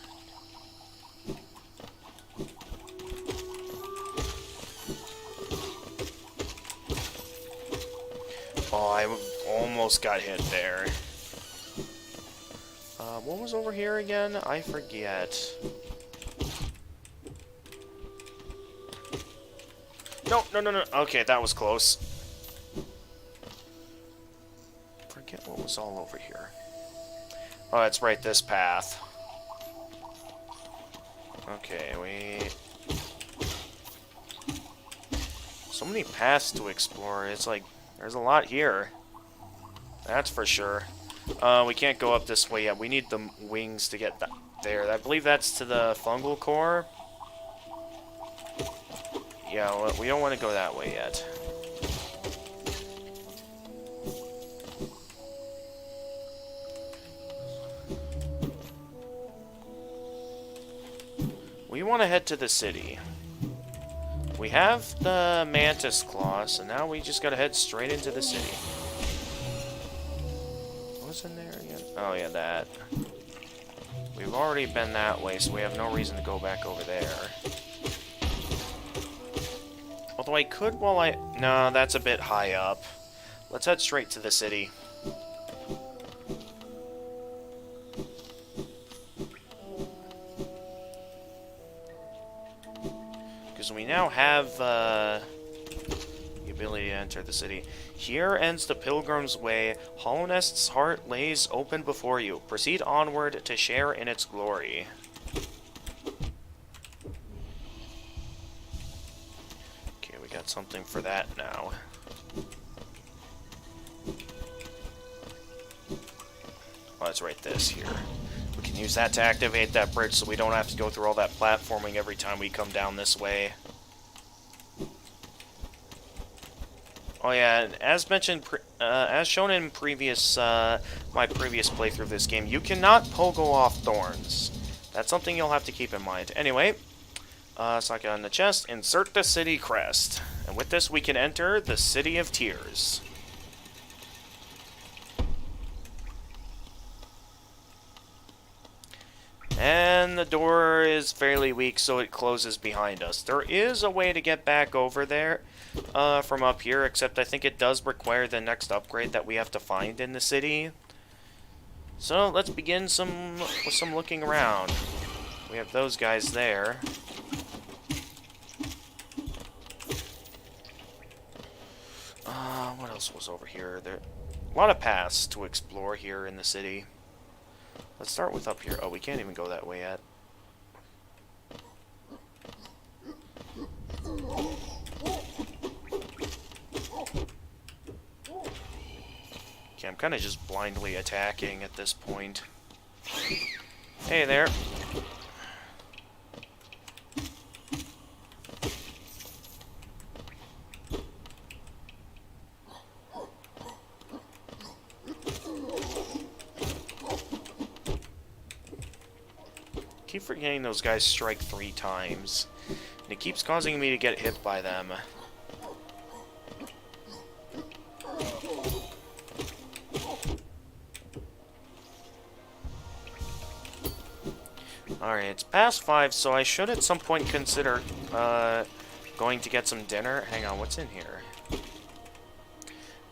Oh, I almost got hit there. What was over here again? I forget. No. Okay, that was close. Forget what was all over here. Oh, that's right, this path. Okay, so many paths to explore. It's like, there's a lot here. That's for sure. We can't go up this way yet. We need the wings to get there. I believe that's to the Fungal Core. Yeah, well, we don't want to go that way yet. We want to head to the city. We have the Mantis Claw, so now we just gotta head straight into the city. What's in there again? Oh yeah, that. We've already been that way, so we have no reason to go back over there. Although I could while No, that's a bit high up. Let's head straight to the city. Because we now have the ability to enter the city. Here ends the Pilgrim's Way. Hollownest's heart lays open before you. Proceed onward to share in its glory. Something for that now. Oh, that's right, this here. We can use that to activate that bridge so we don't have to go through all that platforming every time we come down this way. Oh yeah, as mentioned, as shown in previous, my previous playthrough of this game, you cannot pogo off thorns. That's something you'll have to keep in mind. Anyway, socket on the chest, insert the City Crest. And with this, we can enter the City of Tears. And the door is fairly weak, so it closes behind us. There is a way to get back over there from up here, except I think it does require the next upgrade that we have to find in the city. So let's begin with some looking around. We have those guys there. What else was over here? There a lot of paths to explore here in the city. Let's start with up here. Oh, we can't even go that way yet. Okay, I'm kind of just blindly attacking at this point. Hey there. Keep forgetting those guys strike 3 times. And it keeps causing me to get hit by them. Alright, it's past 5, so I should at some point consider going to get some dinner. Hang on, what's in here?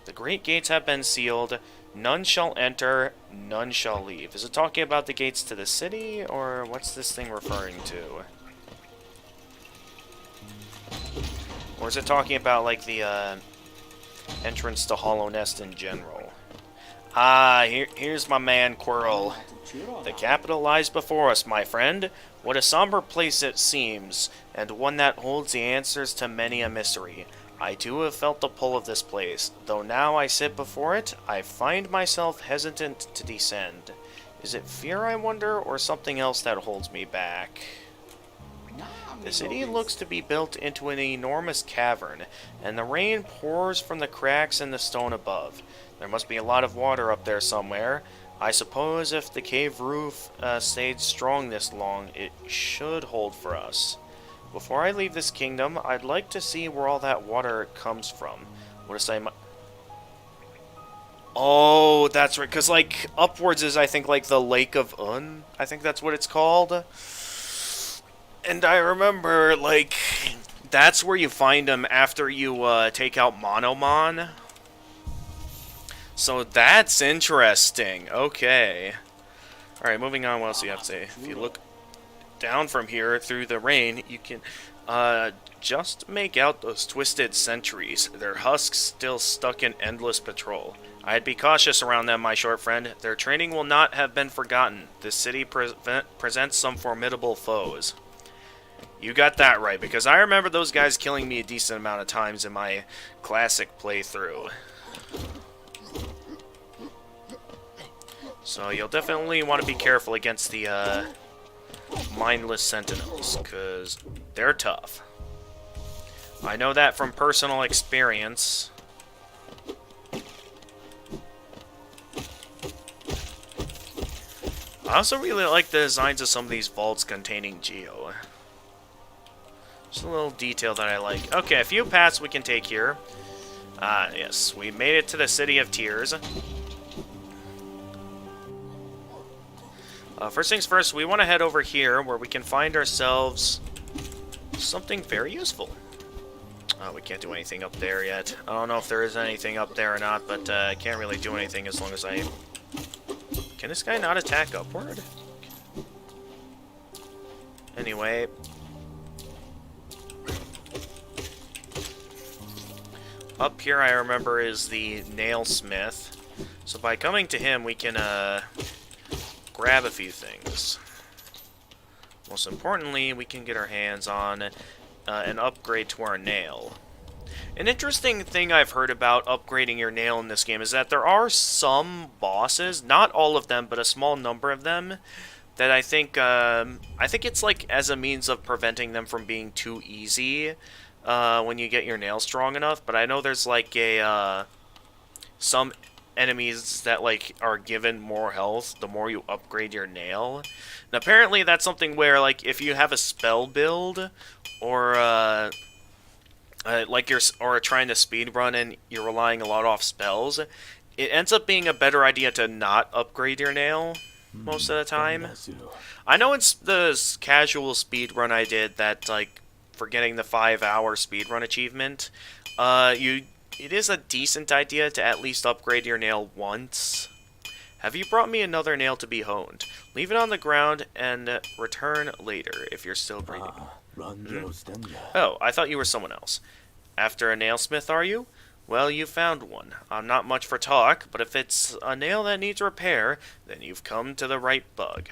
The great gates have been sealed. None shall enter, none shall leave. Is it talking about the gates to the city, or what's this thing referring to? Or is it talking about, like, the entrance to Hollow Nest in general? Ah, here's my man Quirrell. The capital lies before us, my friend. What a somber place it seems, and one that holds the answers to many a mystery. I too have felt the pull of this place. Though now I sit before it, I find myself hesitant to descend. Is it fear, I wonder, or something else that holds me back? The city looks to be built into an enormous cavern, and the rain pours from the cracks in the stone above. There must be a lot of water up there somewhere. I suppose if the cave roof stayed strong this long, it should hold for us. Before I leave this kingdom, I'd like to see where all that water comes from. What to say? Oh, that's right. Because, like, upwards is, I think, like, the Lake of Un. I think that's what it's called. And I remember, like, that's where you find them after you take out Monomon. So that's interesting. Okay. Alright, moving on. What else do you have to say? If you look down from here through the rain, you can just make out those twisted sentries, their husks still stuck in endless patrol. I'd be cautious around them, my short friend. Their training will not have been forgotten. This city presents some formidable foes. You got that right, because I remember those guys killing me a decent amount of times in my classic playthrough. So you'll definitely want to be careful against the mindless sentinels, because they're tough. I know that from personal experience. I also really like the designs of some of these vaults containing Geo. Just a little detail that I like. Okay, a few paths we can take here. Ah, yes, we made it to the City of Tears. First things first, we want to head over here where we can find ourselves something very useful. We can't do anything up there yet. I don't know if there is anything up there or not, but I can't really do anything as long as I... Can this guy not attack upward? Anyway. Up here, I remember, is the Nailsmith. So by coming to him, we can grab a few things. Most importantly, we can get our hands on an upgrade to our nail. An interesting thing I've heard about upgrading your nail in this game is that there are some bosses, not all of them, but a small number of them, that I think it's like as a means of preventing them from being too easy when you get your nail strong enough. But I know there's like a some enemies that like are given more health the more you upgrade your nail. And apparently that's something where like if you have a spell build or like you're trying to speedrun and you're relying a lot off spells, it ends up being a better idea to not upgrade your nail most of the time. I know it's the casual speedrun I did that, like, for getting the 5-hour speedrun achievement, it is a decent idea to at least upgrade your nail once. Have you brought me another nail to be honed? Leave it on the ground and return later if you're still breathing. Oh, I thought you were someone else. After a nailsmith, are you? Well, you found one. I'm not much for talk, but if it's a nail that needs repair, then you've come to the right bug.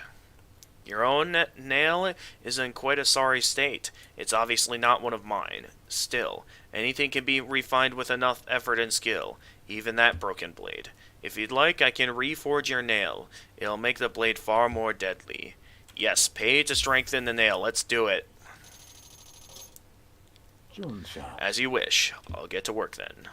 Your own nail is in quite a sorry state. It's obviously not one of mine. Still, anything can be refined with enough effort and skill, even that broken blade. If you'd like, I can reforge your nail. It'll make the blade far more deadly. Yes, pay to strengthen the nail. Let's do it. As you wish. I'll get to work then.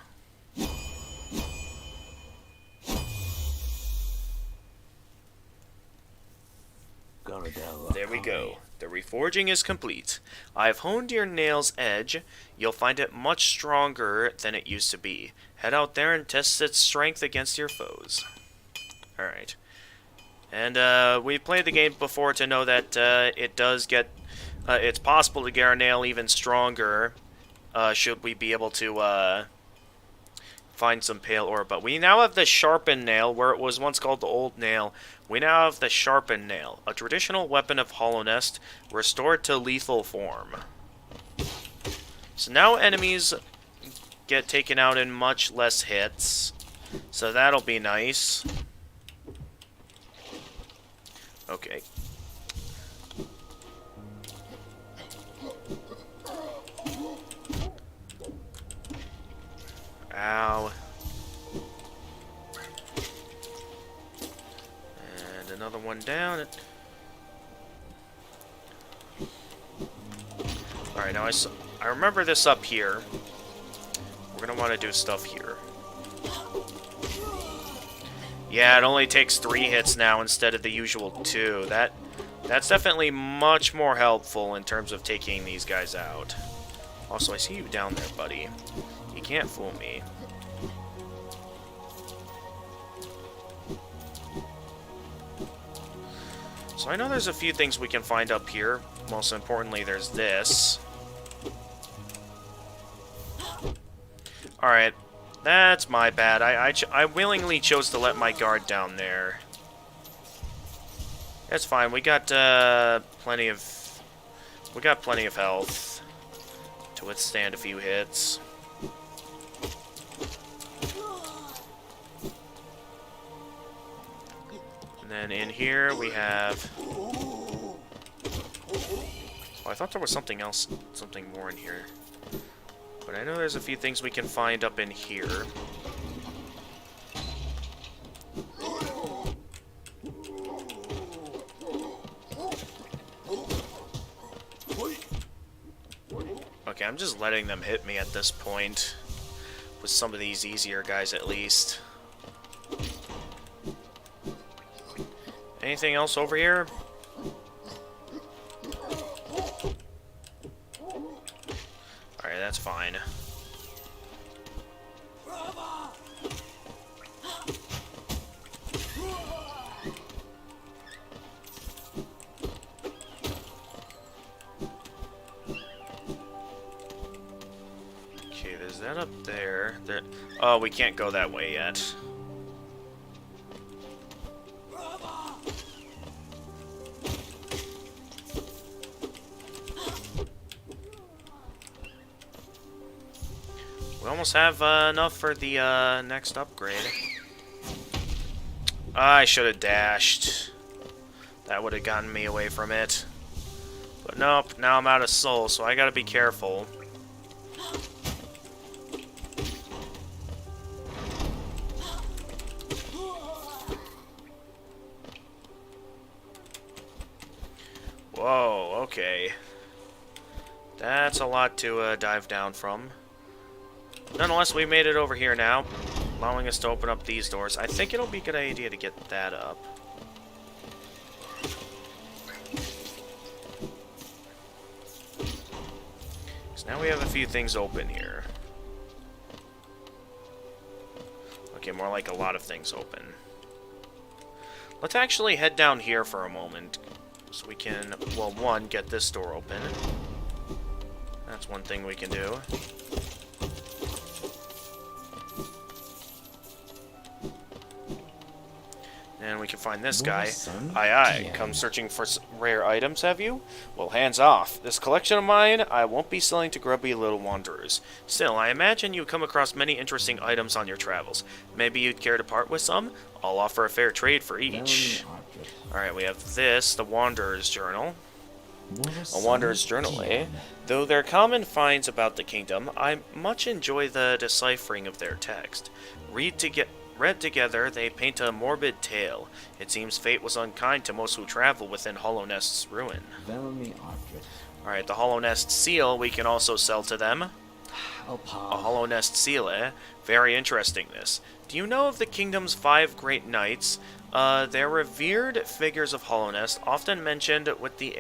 There we go. The reforging is complete. I've honed your nail's edge. You'll find it much stronger than it used to be. Head out there and test its strength against your foes. Alright. And we've played the game before to know that it does get... it's possible to get our nail even stronger should we be able to find some pale ore. But we now have the Sharpened Nail, where it was once called the Old Nail. We now have the Sharpened Nail, a traditional weapon of hollowness, restored to lethal form. So now enemies get taken out in much less hits, so that'll be nice. Okay. Ow. And another one down. Alright, now I remember this up here. We're gonna want to do stuff here. Yeah, it only takes 3 hits now instead of the usual 2. That's definitely much more helpful in terms of taking these guys out. Also, I see you down there, buddy. You can't fool me. So I know there's a few things we can find up here. Most importantly, there's this. Alright. That's my bad. I willingly chose to let my guard down there. That's fine. We got plenty of health to withstand a few hits. And then in here we have... Oh, I thought there was something else, something more in here. But I know there's a few things we can find up in here. Okay, I'm just letting them hit me at this point. With some of these easier guys, at least. Anything else over here? Alright, that's fine. Okay, there's that up there. Oh, we can't go that way yet. We almost have enough for the next upgrade. I should have dashed. That would have gotten me away from it. But nope, now I'm out of soul, so I gotta be careful. Whoa, okay. That's a lot to dive down from. Nonetheless, we made it over here now, allowing us to open up these doors. I think it'll be a good idea to get that up. So now we have a few things open here. Okay, more like a lot of things open. Let's actually head down here for a moment, so we can, well, one, get this door open. That's one thing we can do. And we can find this guy. Aye aye, come searching for rare items, have you? Well, hands off. This collection of mine, I won't be selling to grubby little wanderers. Still, I imagine you come across many interesting items on your travels. Maybe you'd care to part with some? I'll offer a fair trade for each. Alright, we have this, the Wanderer's Journal. A Wanderer's Journal, eh? Though they're common finds about the kingdom, I much enjoy the deciphering of their text. Read together, they paint a morbid tale. It seems fate was unkind to most who travel within Hollow Nest's ruin. Alright, the Hollow Nest seal we can also sell to them. A Hollow Nest seal, eh? Very interesting, this. Do you know of the kingdom's 5 great knights? They're revered figures of Hollow Nest, often mentioned with the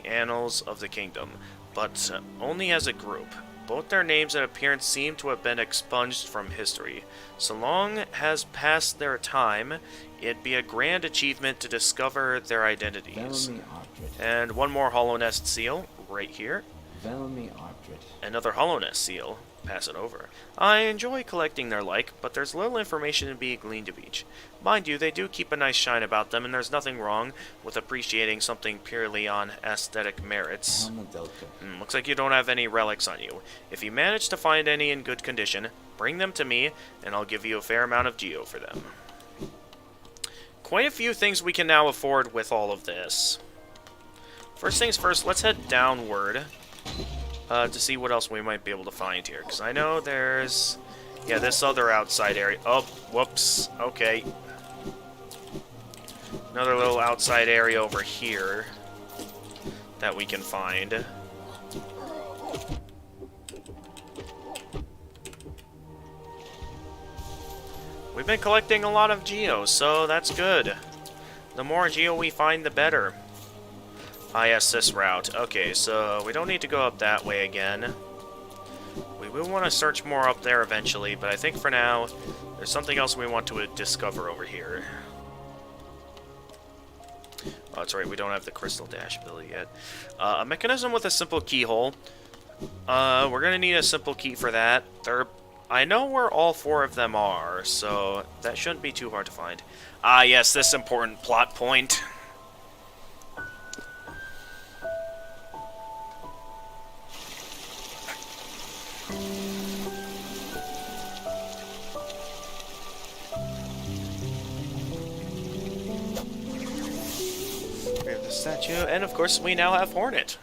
annals of the kingdom, but only as a group. Both their names and appearance seem to have been expunged from history. So long has passed their time, it'd be a grand achievement to discover their identities. And one more Hollow Nest seal, right here. Another Hollow Nest seal. Pass it over. I enjoy collecting their like, but there's little information to be gleaned of each. Mind you, they do keep a nice shine about them, and there's nothing wrong with appreciating something purely on aesthetic merits. Looks like you don't have any relics on you. If you manage to find any in good condition, bring them to me, and I'll give you a fair amount of geo for them. Quite a few things we can now afford with all of this. First things first, let's head downward. To see what else we might be able to find here. Because I know there's... yeah, this other outside area. Oh, whoops. Okay. Another little outside area over here that we can find. We've been collecting a lot of geo, so that's good. The more geo we find, the better. Ah, yes, this route. Okay, so we don't need to go up that way again. We will want to search more up there eventually, but I think for now, there's something else we want to discover over here. Oh, that's right, we don't have the Crystal Dash ability yet. A mechanism with a simple keyhole. We're going to need a simple key for that. I know where all 4 of them are, so that shouldn't be too hard to find. Ah, yes, this important plot point. We have the statue, and of course we now have Hornet.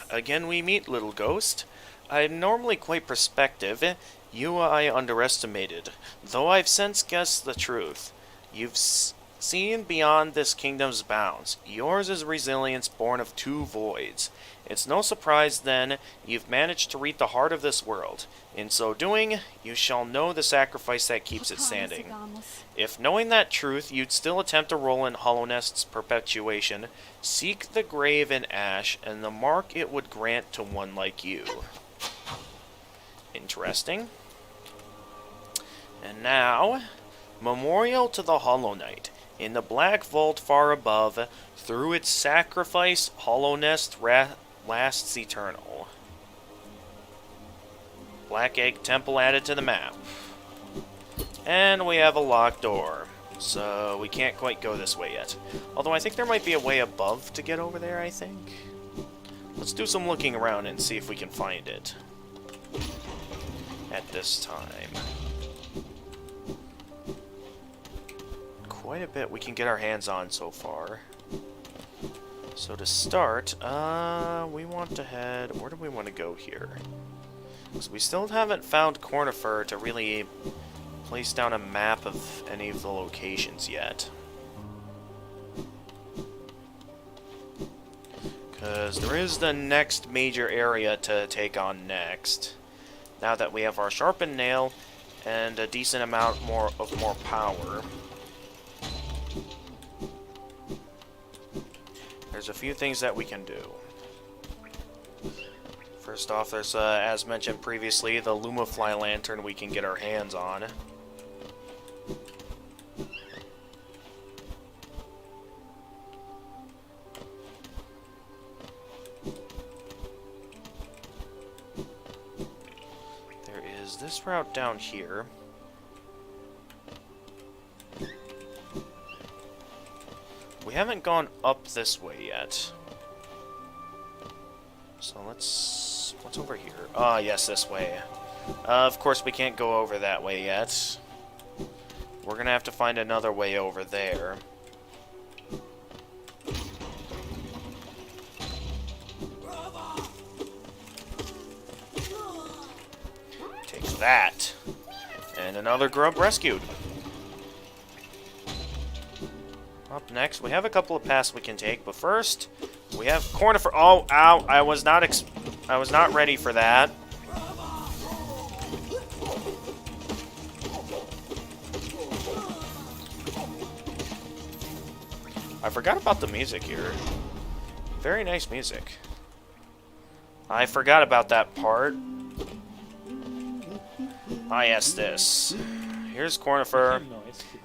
Again we meet, little ghost. I'm normally quite perspective. You I underestimated, though I've since guessed the truth. You've seen beyond this kingdom's bounds. Yours is resilience born of 2 voids. It's no surprise, then, you've managed to reach the heart of this world. In so doing, you shall know the sacrifice that keeps it standing. If knowing that truth, you'd still attempt a role in Hollow Nest's perpetuation, seek the grave in ash, and the mark it would grant to one like you. Interesting. And now, memorial to the Hollow Knight. In the black vault far above, through its sacrifice, Hollow Nest lasts eternal. Black Egg Temple added to the map. And we have a locked door, so we can't quite go this way yet. Although I think there might be a way above to get over there, I think. Let's do some looking around and see if we can find it. At this time. Quite a bit we can get our hands on so far. So to start, we want to head... where do we want to go here? Because we still haven't found Cornifer to really place down a map of any of the locations yet. Because there is the next major area to take on next. Now that we have our Sharpened Nail and a decent amount more power. There's a few things that we can do. First off, there's, as mentioned previously, the Lumafly Lantern we can get our hands on. There is this route down here. We haven't gone up this way yet. So let's... What's over here? Ah, yes, this way. Of course, we can't go over that way yet. We're gonna have to find another way over there. Take that. And another grub rescued. Up next, we have a couple of paths we can take, but first, we have Cornifer. Oh, ow! I was not ready for that. I forgot about the music here. Very nice music. I forgot about that part. Ah, yes, this. Here's Cornifer.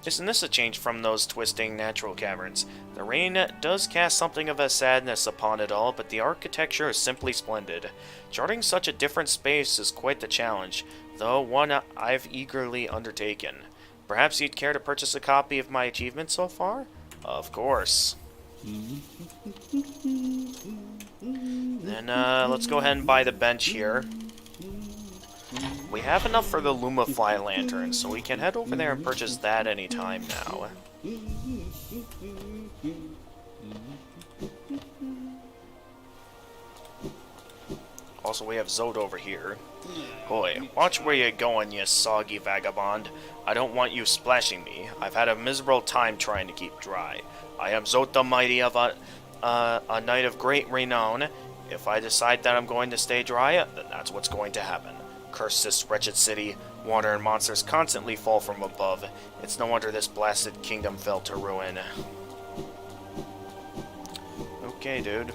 Isn't this a change from those twisting natural caverns? The rain does cast something of a sadness upon it all, but the architecture is simply splendid. Charting such a different space is quite the challenge, though one I've eagerly undertaken. Perhaps you'd care to purchase a copy of my achievement so far? Of course. Then, let's go ahead and buy the bench here. We have enough for the Lumafly Lantern, so we can head over there and purchase that anytime now. Also, we have Zod over here. Boy, watch where you're going, you soggy vagabond. I don't want you splashing me. I've had a miserable time trying to keep dry. I am Zod the Mighty of a knight of great renown. If I decide that I'm going to stay dry, then that's what's going to happen. Curse this wretched city. Water and monsters constantly fall from above. It's no wonder this blasted kingdom fell to ruin. Okay, dude.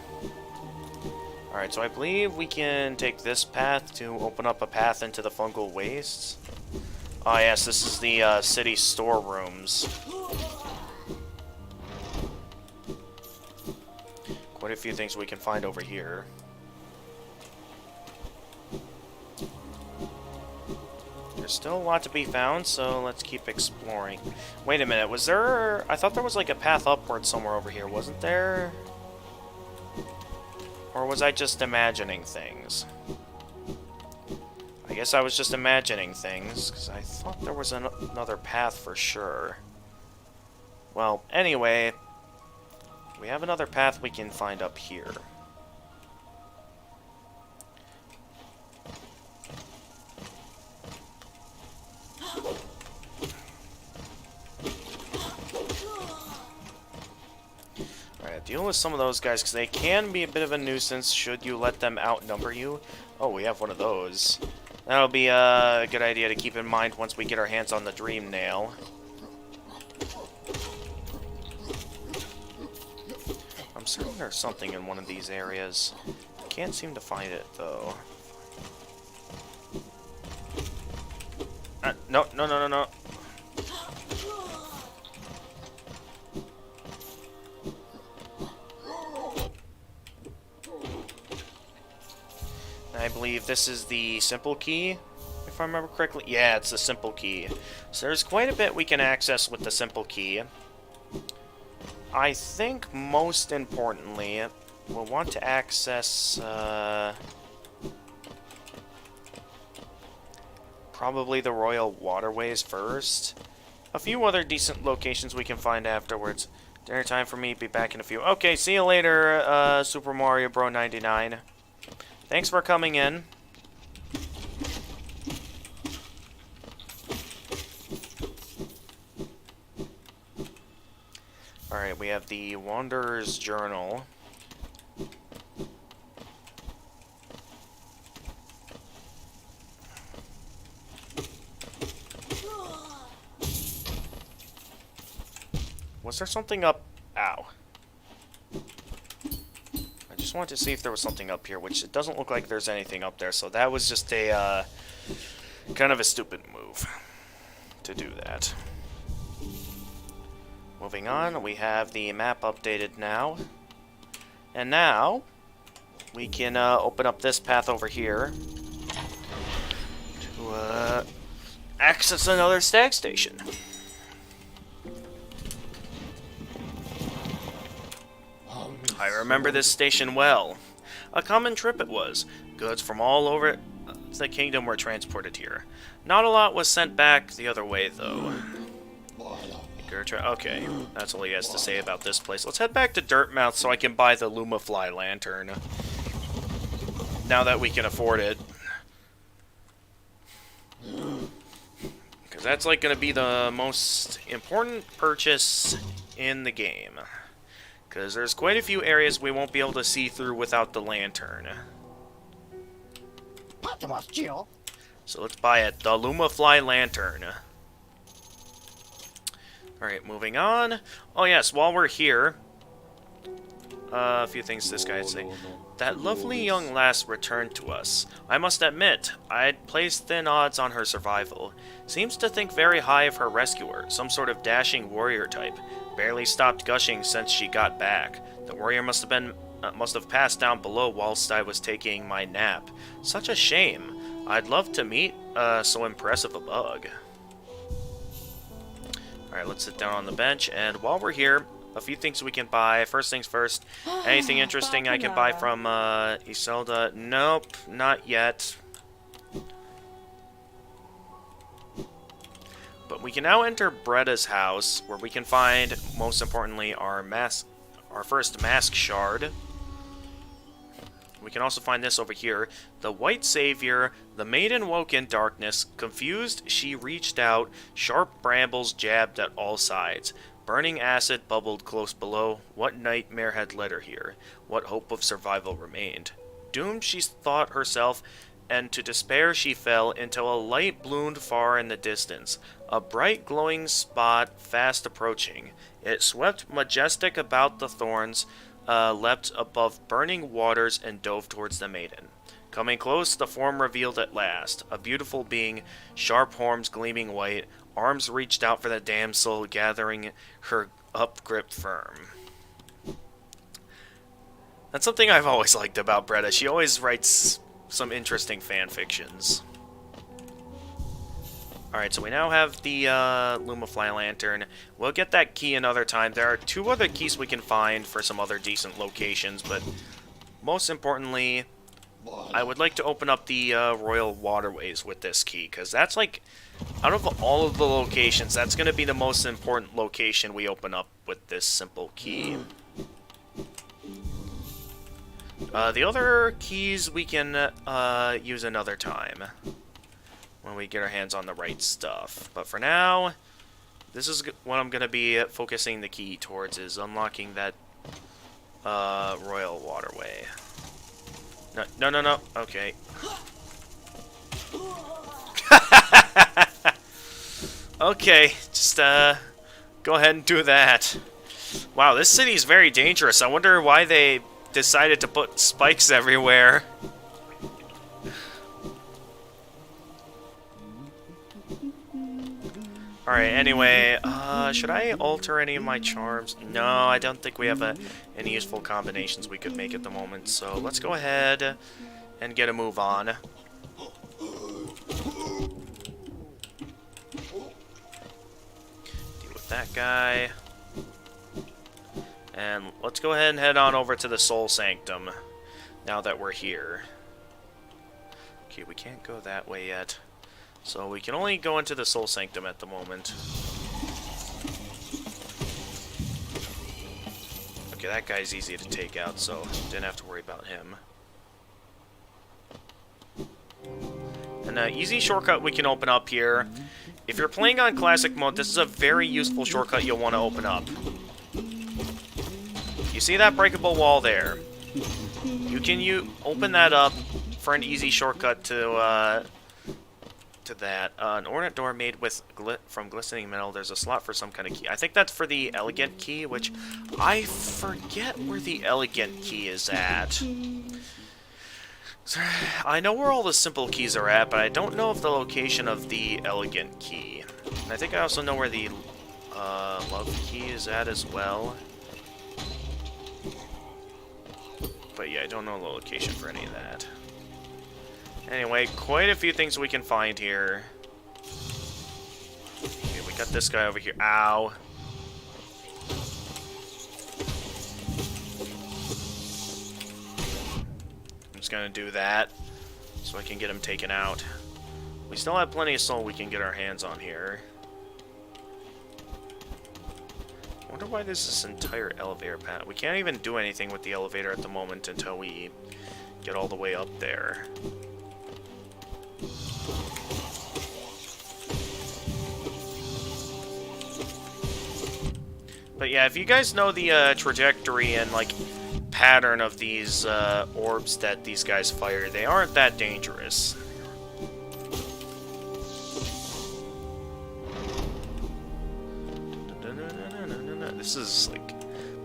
Alright, so I believe we can take this path to open up a path into the Fungal Wastes. Ah, yes, this is the city storerooms. Quite a few things we can find over here. There's still a lot to be found, so let's keep exploring. Wait a minute, was there... I thought there was like a path upward somewhere over here, wasn't there? Or was I just imagining things? I guess I was just imagining things, because I thought there was another path for sure. Well, anyway, we have another path we can find up here. Alright, deal with some of those guys, because they can be a bit of a nuisance should you let them outnumber you. Oh, we have one of those. That'll be a good idea to keep in mind once we get our hands on the Dream Nail. I'm certain there's something in one of these areas. Can't seem to find it, though. No. I believe this is the simple key, if I remember correctly. Yeah, it's the simple key. So there's quite a bit we can access with the simple key. I think most importantly, we'll want to access probably the Royal Waterways first. A few other decent locations we can find afterwards. Dinner time for me, be back in a few. Okay, see you later, Super Mario Bro 99. Thanks for coming in. Alright, we have the Wanderer's Journal. Was there something up? Ow. I just wanted to see if there was something up here, which it doesn't look like there's anything up there, so that was just a, kind of a stupid move to do that. Moving on, we have the map updated now. And now, we can open up this path over here to access another Stag Station. I remember this station well. A common trip it was. Goods from all over the kingdom were transported here. Not a lot was sent back the other way, though. Okay, that's all he has to say about this place. Let's head back to Dirtmouth so I can buy the Lumafly Lantern. Now that we can afford it. Because that's like going to be the most important purchase in the game. Because there's quite a few areas we won't be able to see through without the lantern. So let's buy it. The Lumafly Lantern. Alright, moving on. Oh yes, while we're here... a few things this guy would say. That lovely young lass returned to us. I must admit, I'd placed thin odds on her survival. Seems to think very high of her rescuer, some sort of dashing warrior type. Barely stopped gushing since she got back. The warrior must have passed down below whilst I was taking my nap. Such a shame. I'd love to meet so impressive a bug. Alright, let's sit down on the bench, and while we're here, a few things we can buy. First things first, anything interesting I can buy from Iselda? Nope, not yet. But we can now enter Bretta's house, where we can find, most importantly, our first mask shard. We can also find this over here. The White Savior, the maiden woke in darkness. Confused, she reached out. Sharp brambles jabbed at all sides. Burning acid bubbled close below. What nightmare had led her here? What hope of survival remained? Doomed she thought herself, and to despair she fell until a light bloomed far in the distance. A bright glowing spot fast approaching. It swept majestic about the thorns, leapt above burning waters, and dove towards the maiden. Coming close, the form revealed at last. A beautiful being, sharp horns gleaming white, arms reached out for the damsel, gathering her up gripped firm. That's something I've always liked about Bretta. She always writes some interesting fan fictions. Alright, so we now have the Lumafly Lantern. We'll get that key another time. There are 2 other keys we can find for some other decent locations, but most importantly, I would like to open up the Royal Waterways with this key, because that's like, out of all of the locations, that's going to be the most important location we open up with this simple key. The other keys we can use another time, when we get our hands on the right stuff. But for now, this is what I'm going to be focusing the key towards, is unlocking that Royal Waterway. No. Okay. Okay, just go ahead and do that. Wow, this city is very dangerous. I wonder why they decided to put spikes everywhere. Alright, anyway, should I alter any of my charms? No, I don't think we have any useful combinations we could make at the moment, so let's go ahead and get a move on. Deal with that guy. And let's go ahead and head on over to the Soul Sanctum, now that we're here. Okay, we can't go that way yet. So we can only go into the Soul Sanctum at the moment. Okay, that guy's easy to take out, so didn't have to worry about him. And an easy shortcut we can open up here. If you're playing on Classic mode, this is a very useful shortcut you'll want to open up. You see that breakable wall there? You can open that up for an easy shortcut to that. An ornate door made with from glistening metal. There's a slot for some kind of key. I think that's for the elegant key, which I forget where the elegant key is at. I know where all the simple keys are at, but I don't know if the location of the elegant key. And I think I also know where the love key is at as well. But yeah, I don't know the location for any of that. Anyway, quite a few things we can find here. Okay, we got this guy over here. Ow. just gonna do that so I can get him taken out. We still have plenty of soul we can get our hands on here. I wonder why there's this entire elevator path. We can't even do anything with the elevator at the moment until we get all the way up there. But yeah, if you guys know the trajectory and like pattern of these orbs that these guys fire, they aren't that dangerous. This is like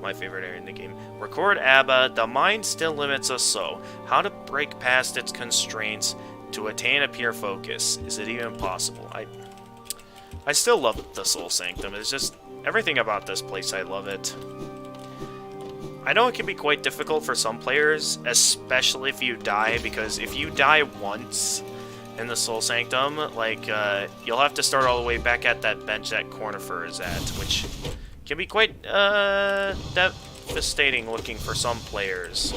my favorite area in the game. Record ABBA, the mind still limits us so. How to break past its constraints to attain a pure focus. Is it even possible? I still love the Soul Sanctum. It's just everything about this place, I love it. I know it can be quite difficult for some players, especially if you die, because if you die once in the Soul Sanctum, like, you'll have to start all the way back at that bench that Cornifer is at, which can be quite, devastating looking for some players.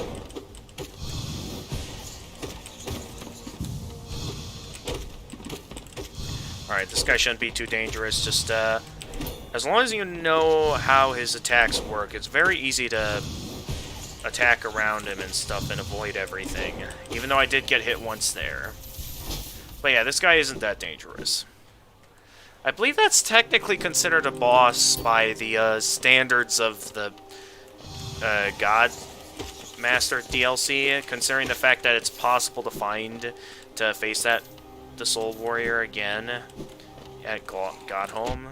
Alright, this guy shouldn't be too dangerous, just, as long as you know how his attacks work, it's very easy to attack around him and stuff and avoid everything, even though I did get hit once there. But yeah, this guy isn't that dangerous. I believe that's technically considered a boss by the standards of the God Master DLC, considering the fact that it's possible to face the Soul Warrior again at Godhome.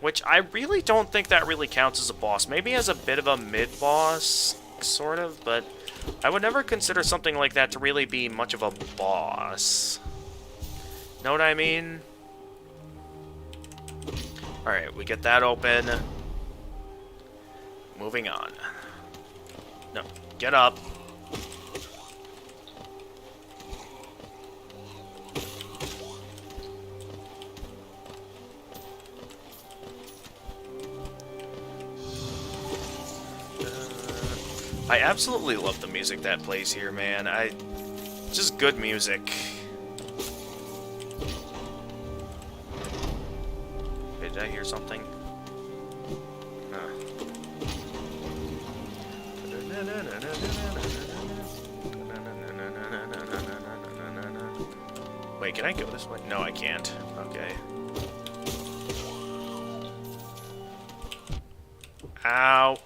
Which I really don't think that really counts as a boss. Maybe as a bit of a mid-boss, sort of, but I would never consider something like that to really be much of a boss. Know what I mean? Alright, we get that open. Moving on. No, get up. I absolutely love the music that plays here, man. Just good music. Wait, did I hear something? Wait, can I go this way? No, I can't. Okay. Ow.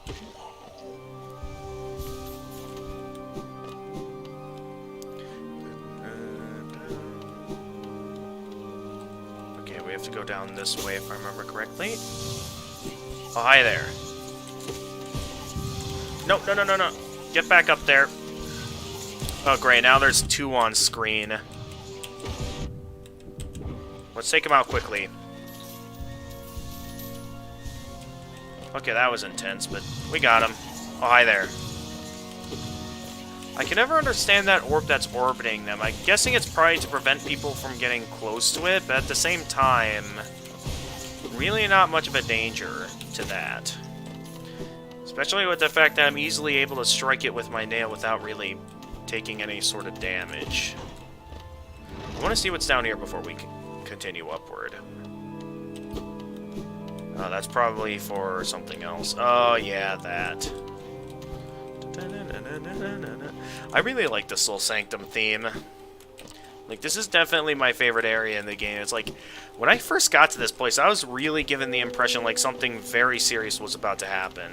To go down this way if I remember correctly. Oh, hi there. No, no, no, no, no. Get back up there. Oh, great. Now there's two on screen. Let's take him out quickly. Okay, that was intense, but we got him. Oh, hi there. I can never understand that orb that's orbiting them. I'm guessing it's probably to prevent people from getting close to it, but at the same time, really not much of a danger to that. Especially with the fact that I'm easily able to strike it with my nail without really taking any sort of damage. I want to see what's down here before we continue upward. Oh, that's probably for something else. Oh, yeah, that. I really like the Soul Sanctum theme. Like, this is definitely my favorite area in the game. It's like, when I first got to this place, I was really given the impression like something very serious was about to happen.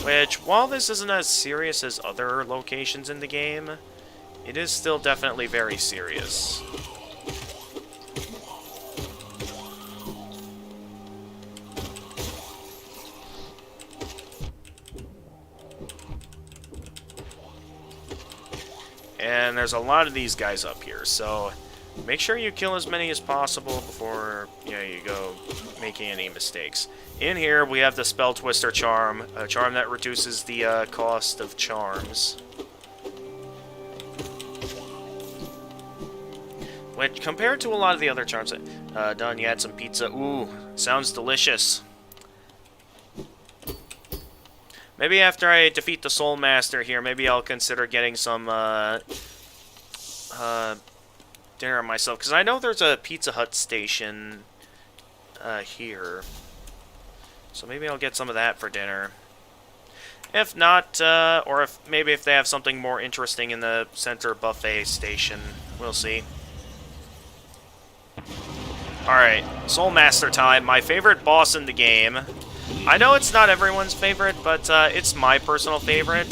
Which, while this isn't as serious as other locations in the game, it is still definitely very serious. And there's a lot of these guys up here, so make sure you kill as many as possible before you go making any mistakes. In here, we have the Spell Twister charm, a charm that reduces the cost of charms. Which, compared to a lot of the other charms, done, you had some pizza. Ooh, sounds delicious. Maybe after I defeat the Soul Master here, maybe I'll consider getting some dinner myself. Because I know there's a Pizza Hut station here. So maybe I'll get some of that for dinner. If not, or if maybe if they have something more interesting in the center buffet station. We'll see. Alright, Soul Master time, my favorite boss in the game. I know it's not everyone's favorite, but it's my personal favorite.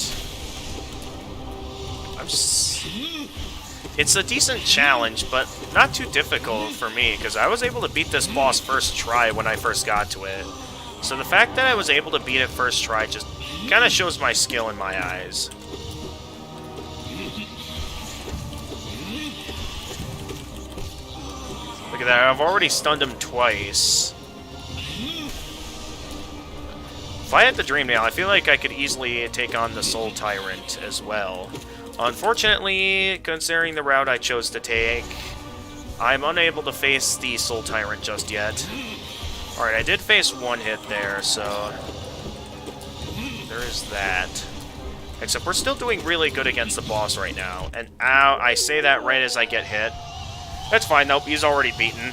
It's a decent challenge, but not too difficult for me, because I was able to beat this boss first try when I first got to it. So the fact that I was able to beat it first try just kind of shows my skill in my eyes. Look at that, I've already stunned him twice. If I had the Dream Nail, I feel like I could easily take on the Soul Tyrant as well. Unfortunately, considering the route I chose to take, I'm unable to face the Soul Tyrant just yet. Alright, I did face one hit there, so there is that. Except we're still doing really good against the boss right now. And ow, I say that right as I get hit. That's fine, nope, he's already beaten.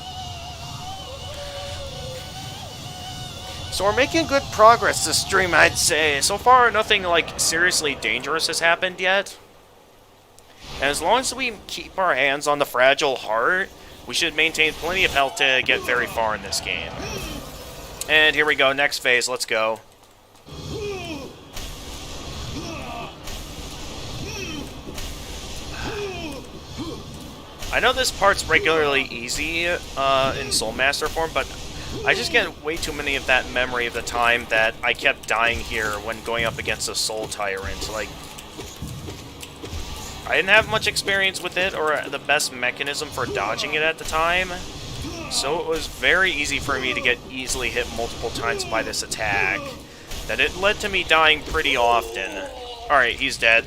So we're making good progress this stream, I'd say. So far, nothing, like, seriously dangerous has happened yet. And as long as we keep our hands on the Fragile Heart, we should maintain plenty of health to get very far in this game. And here we go, next phase, let's go. I know this part's regularly easy in Soul Master form, but I just get way too many of that memory of the time that I kept dying here when going up against a Soul Tyrant. Like, I didn't have much experience with it or the best mechanism for dodging it at the time, so it was very easy for me to get easily hit multiple times by this attack, that it led to me dying pretty often. Alright, he's dead.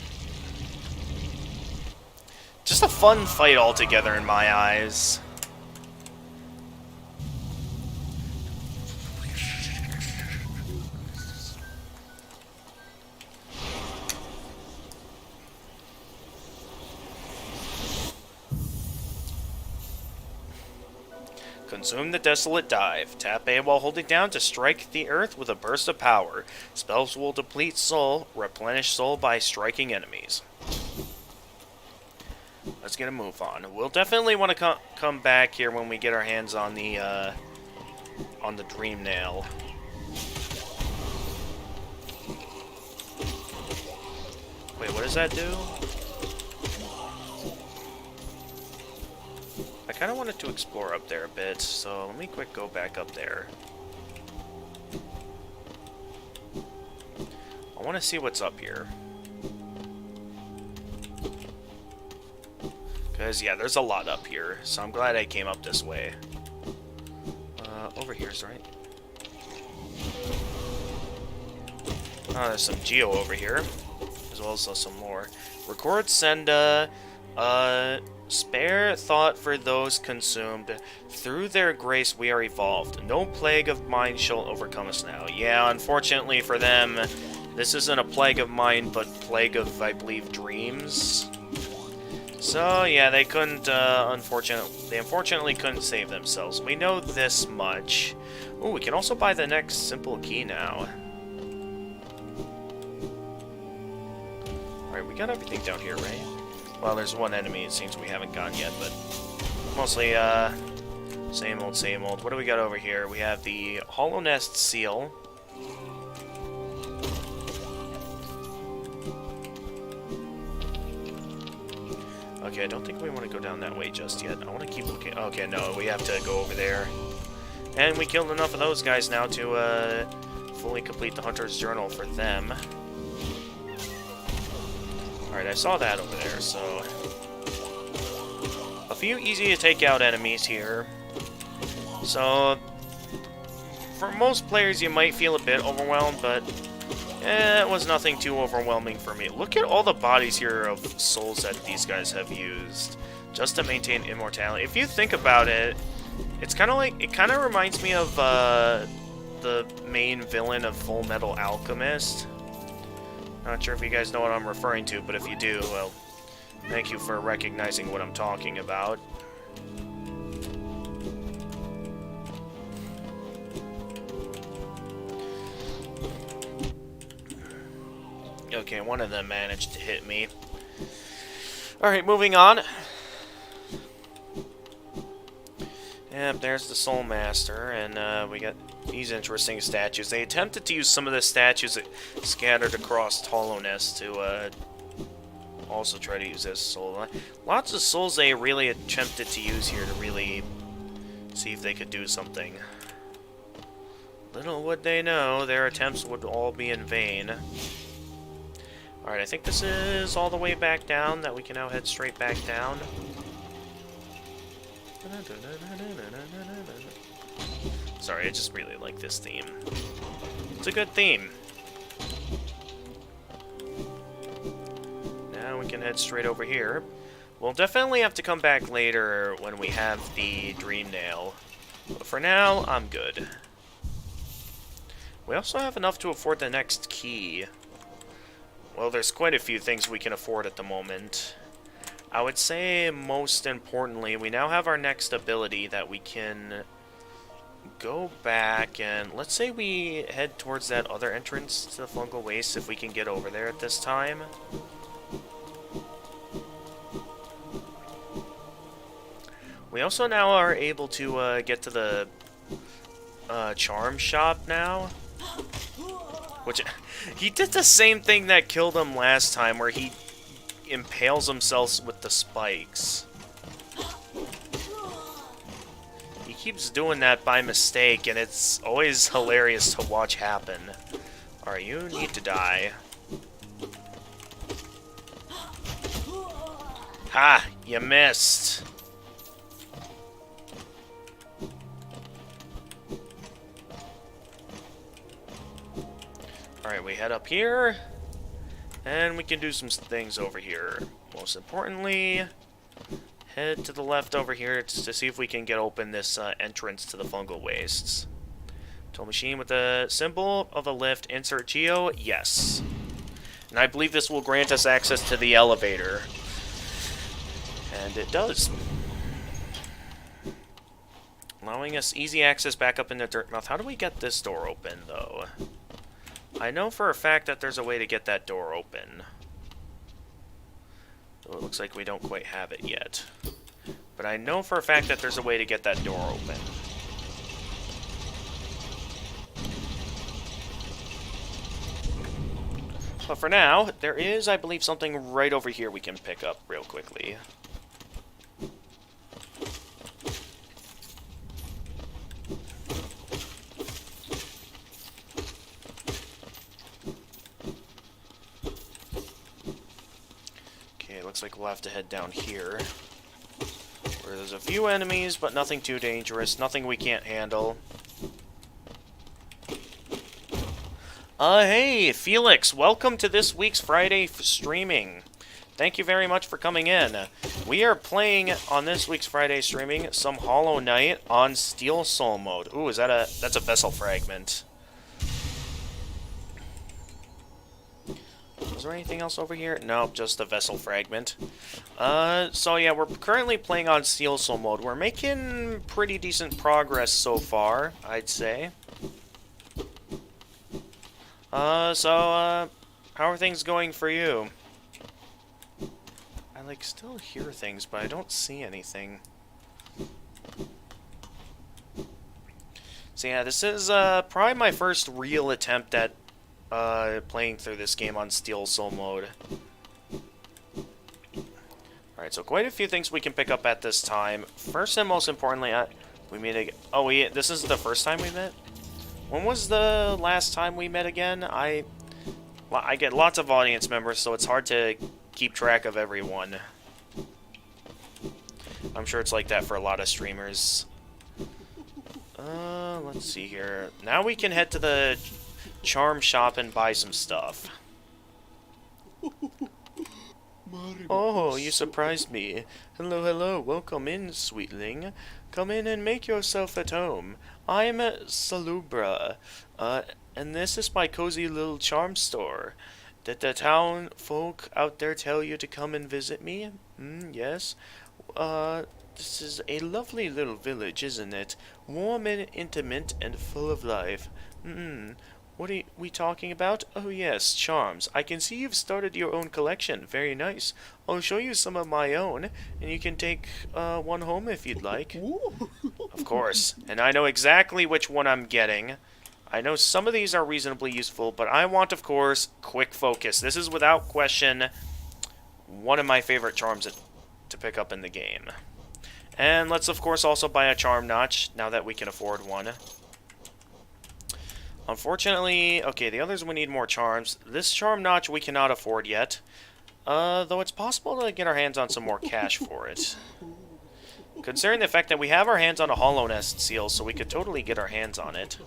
Just a fun fight altogether in my eyes. Consume the Desolate Dive. Tap A while holding down to strike the earth with a burst of power. Spells will deplete soul, replenish soul by striking enemies. Let's get a move on. We'll definitely want to come back here when we get our hands on the Dream Nail. Wait, what does that do? I kind of wanted to explore up there a bit, so let me quick go back up there. I want to see what's up here. Because, yeah, there's a lot up here, so I'm glad I came up this way. Over here's right. Oh, there's some Geo over here, as well as some more. Record, send, spare thought for those consumed. Through their grace we are evolved. No plague of mine shall overcome us now. Yeah, unfortunately for them, this isn't a plague of mine, but plague of, I believe, dreams. So, yeah, they couldn't, they unfortunately couldn't save themselves. We know this much. Ooh, we can also buy the next simple key now. Alright, we got everything down here, right? Well, there's one enemy it seems we haven't gotten yet, but mostly, same old, same old. What do we got over here? We have the Hollow Nest Seal. Okay, I don't think we want to go down that way just yet. I want to keep looking. Okay, no, we have to go over there. And we killed enough of those guys now to fully complete the Hunter's Journal for them. Alright, I saw that over there, so... a few easy to take out enemies here. So... for most players, you might feel a bit overwhelmed, but... it was nothing too overwhelming for me. Look at all the bodies here of souls that these guys have used just to maintain immortality. If you think about it, it's kind of like, it kind of reminds me of the main villain of Full Metal Alchemist. Not sure if you guys know what I'm referring to, but if you do, well, thank you for recognizing what I'm talking about. Okay, one of them managed to hit me. Alright, moving on. Yep, there's the Soul Master, and we got these interesting statues. They attempted to use some of the statues that scattered across Hollowness to also try to use as soul. Lots of souls they really attempted to use here to really see if they could do something. Little would they know, their attempts would all be in vain. Alright, I think this is all the way back down, that we can now head straight back down. Sorry, I just really like this theme. It's a good theme. Now we can head straight over here. We'll definitely have to come back later when we have the Dream Nail. But for now, I'm good. We also have enough to afford the next key. Well, there's quite a few things we can afford at the moment. I would say, most importantly, we now have our next ability that we can go back and... Let's say we head towards that other entrance to the Fungal Wastes, if we can get over there at this time. We also now are able to get to the charm shop now. Which, he did the same thing that killed him last time, where he impales himself with the spikes. He keeps doing that by mistake, and it's always hilarious to watch happen. Alright, you need to die. Ha! You missed! Alright, we head up here, and we can do some things over here. Most importantly, head to the left over here to see if we can get open this entrance to the Fungal Wastes. Tool machine with the symbol of a lift, insert geo, yes. And I believe this will grant us access to the elevator. And it does. Allowing us easy access back up in the dirt mouth. How do we get this door open, though? I know for a fact that there's a way to get that door open. Though it looks like we don't quite have it yet. But I know for a fact that there's a way to get that door open. But for now, there is, I believe, something right over here we can pick up real quickly. Looks like we'll have to head down here, where there's a few enemies, but nothing too dangerous, nothing we can't handle. Hey, Felix, welcome to this week's Friday streaming. Thank you very much for coming in. We are playing, on this week's Friday streaming, some Hollow Knight on Steel Soul mode. Ooh, that's a Vessel Fragment. Is there anything else over here? Nope, just a Vessel Fragment. So yeah, we're currently playing on Steel Soul mode. We're making pretty decent progress so far, I'd say. How are things going for you? I, still hear things, but I don't see anything. So yeah, this is, probably my first real attempt at playing through this game on Steel Soul mode. Alright, so quite a few things we can pick up at this time. First and most importantly, we meet again. This is the first time we met? When was the last time we met again? I get lots of audience members, so it's hard to keep track of everyone. I'm sure it's like that for a lot of streamers. Let's see here. Now we can head to the charm shop and buy some stuff. Oh, you surprised me. Hello, hello. Welcome in, sweetling. Come in and make yourself at home. I'm Salubra, and this is my cozy little charm store. Did the town folk out there tell you to come and visit me? Yes. This is a lovely little village, isn't it? Warm and intimate and full of life. What are we talking about? Oh yes, charms. I can see you've started your own collection. Very nice. I'll show you some of my own, and you can take one home if you'd like. Of course. And I know exactly which one I'm getting. I know some of these are reasonably useful, but I want, of course, quick focus. This is, without question, one of my favorite charms to pick up in the game. And let's, of course, also buy a charm notch, now that we can afford one. Unfortunately, okay, the others we need more charms. This charm notch we cannot afford yet. Though it's possible to get our hands on some more cash for it. Considering the fact that we have our hands on a Hollow Nest seal, so we could totally get our hands on it.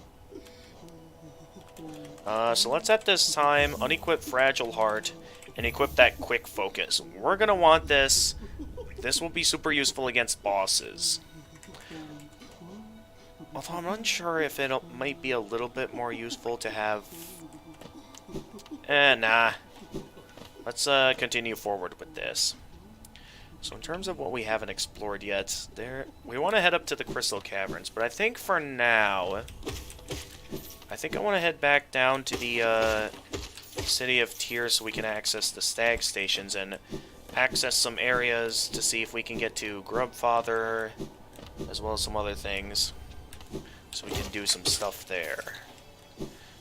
So let's at this time unequip Fragile Heart and equip that Quick Focus. We're gonna want this. This will be super useful against bosses. Although I'm unsure if it might be a little bit more useful to have... nah. Let's continue forward with this. So in terms of what we haven't explored yet, we want to head up to the Crystal Caverns, but I think for now, I think I want to head back down to the City of Tears so we can access the Stag Stations and access some areas to see if we can get to Grubfather, as well as some other things, so we can do some stuff there.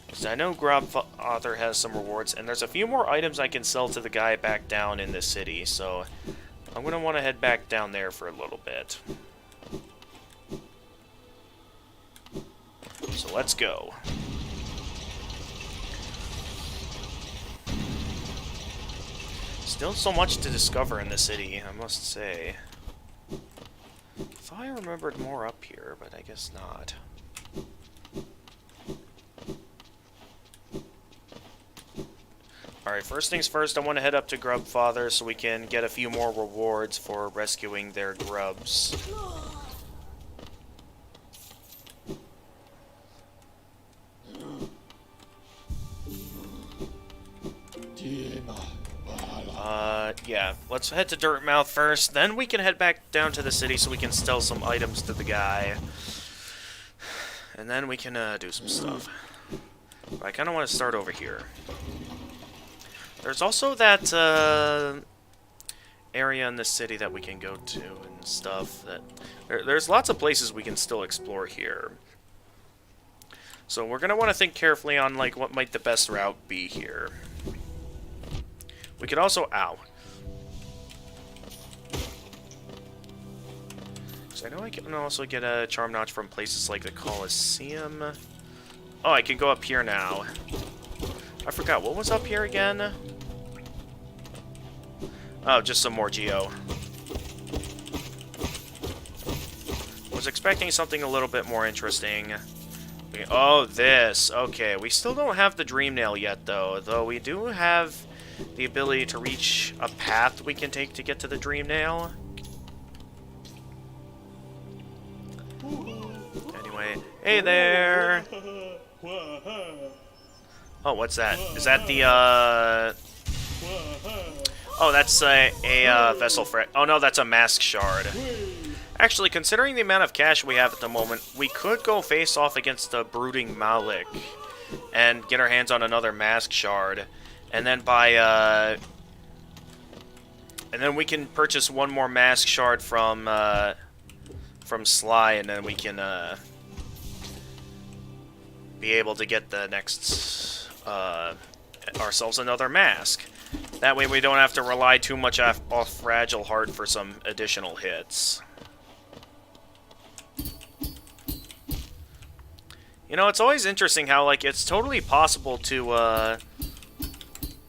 Because I know Grubfather has some rewards, and there's a few more items I can sell to the guy back down in the city, so I'm going to want to head back down there for a little bit. So let's go. Still so much to discover in the city, I must say. Thought I remembered more up here, but I guess not. Alright, first things first, I want to head up to Grubfather so we can get a few more rewards for rescuing their grubs. Yeah, let's head to Dirtmouth first, then we can head back down to the city so we can sell some items to the guy. And then we can do some stuff. But I kind of want to start over here. There's also that area in the city that we can go to and stuff. There's lots of places we can still explore here. So we're going to want to think carefully on like what might the best route be here. We could also... Ow. So I know I can also get a charm notch from places like the Colosseum. Oh, I can go up here now. I forgot, what was up here again? Oh, just some more Geo. Was expecting something a little bit more interesting. Oh, this. Okay, we still don't have the Dream Nail yet, though we do have the ability to reach a path we can take to get to the Dream Nail. Anyway, hey there! Oh, what's that? Is that the, Oh, that's a Vessel Fret. Oh no, that's a Mask Shard. Actually, considering the amount of cash we have at the moment, we could go face off against the Brooding Malik and get our hands on another Mask Shard. And then and then we can purchase one more Mask Shard from Sly, and then we can be able to get the next ourselves another mask. That way we don't have to rely too much off Fragile Heart for some additional hits. You know, it's always interesting how, like, it's totally possible to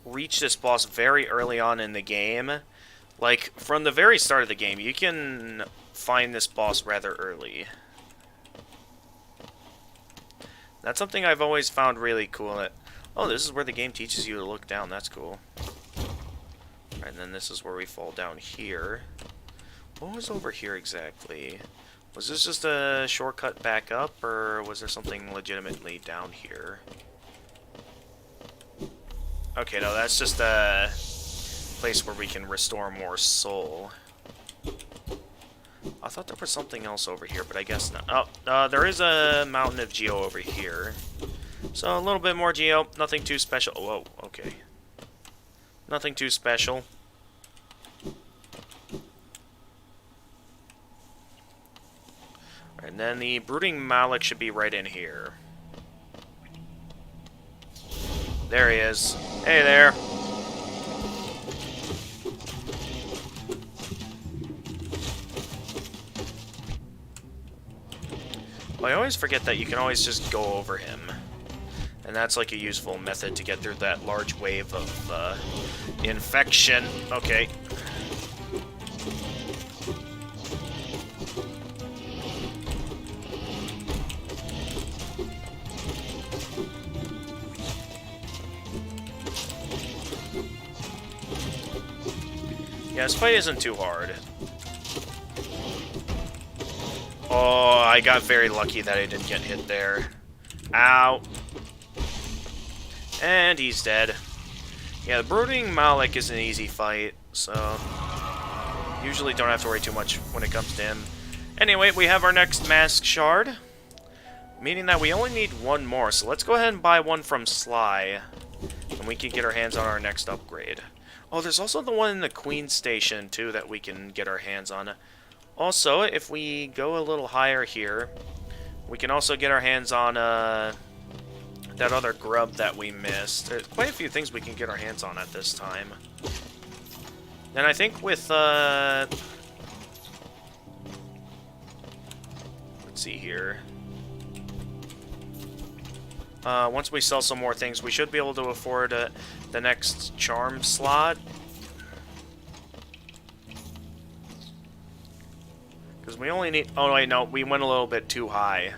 reach this boss very early on in the game. Like, from the very start of the game, you can find this boss rather early. That's something I've always found really cool. Oh, this is where the game teaches you to look down. That's cool. And then this is where we fall down here. What was over here exactly? Was this just a shortcut back up, or was there something legitimately down here? Okay, no, that's just a place where we can restore more soul. I thought there was something else over here, but I guess not. Oh, there is a mountain of geo over here. So a little bit more geo, nothing too special. Whoa, okay. Nothing too special. And then the Brooding Malik should be right in here. There he is. Hey there. Well, I always forget that you can always just go over him. And that's like a useful method to get through that large wave of infection. Okay. Yeah, this fight isn't too hard. Oh, I got very lucky that I didn't get hit there. Ow. And he's dead. Yeah, the Brooding Malik is an easy fight, so usually don't have to worry too much when it comes to him. Anyway, we have our next Mask Shard, meaning that we only need one more, so let's go ahead and buy one from Sly, and we can get our hands on our next upgrade. Oh, there's also the one in the Queen Station, too, that we can get our hands on. Also, if we go a little higher here, we can also get our hands on that other grub that we missed. There's quite a few things we can get our hands on at this time. And I think with, let's see here. Once we sell some more things, we should be able to afford the next charm slot. Because we only need... Oh, wait, no. We went a little bit too high.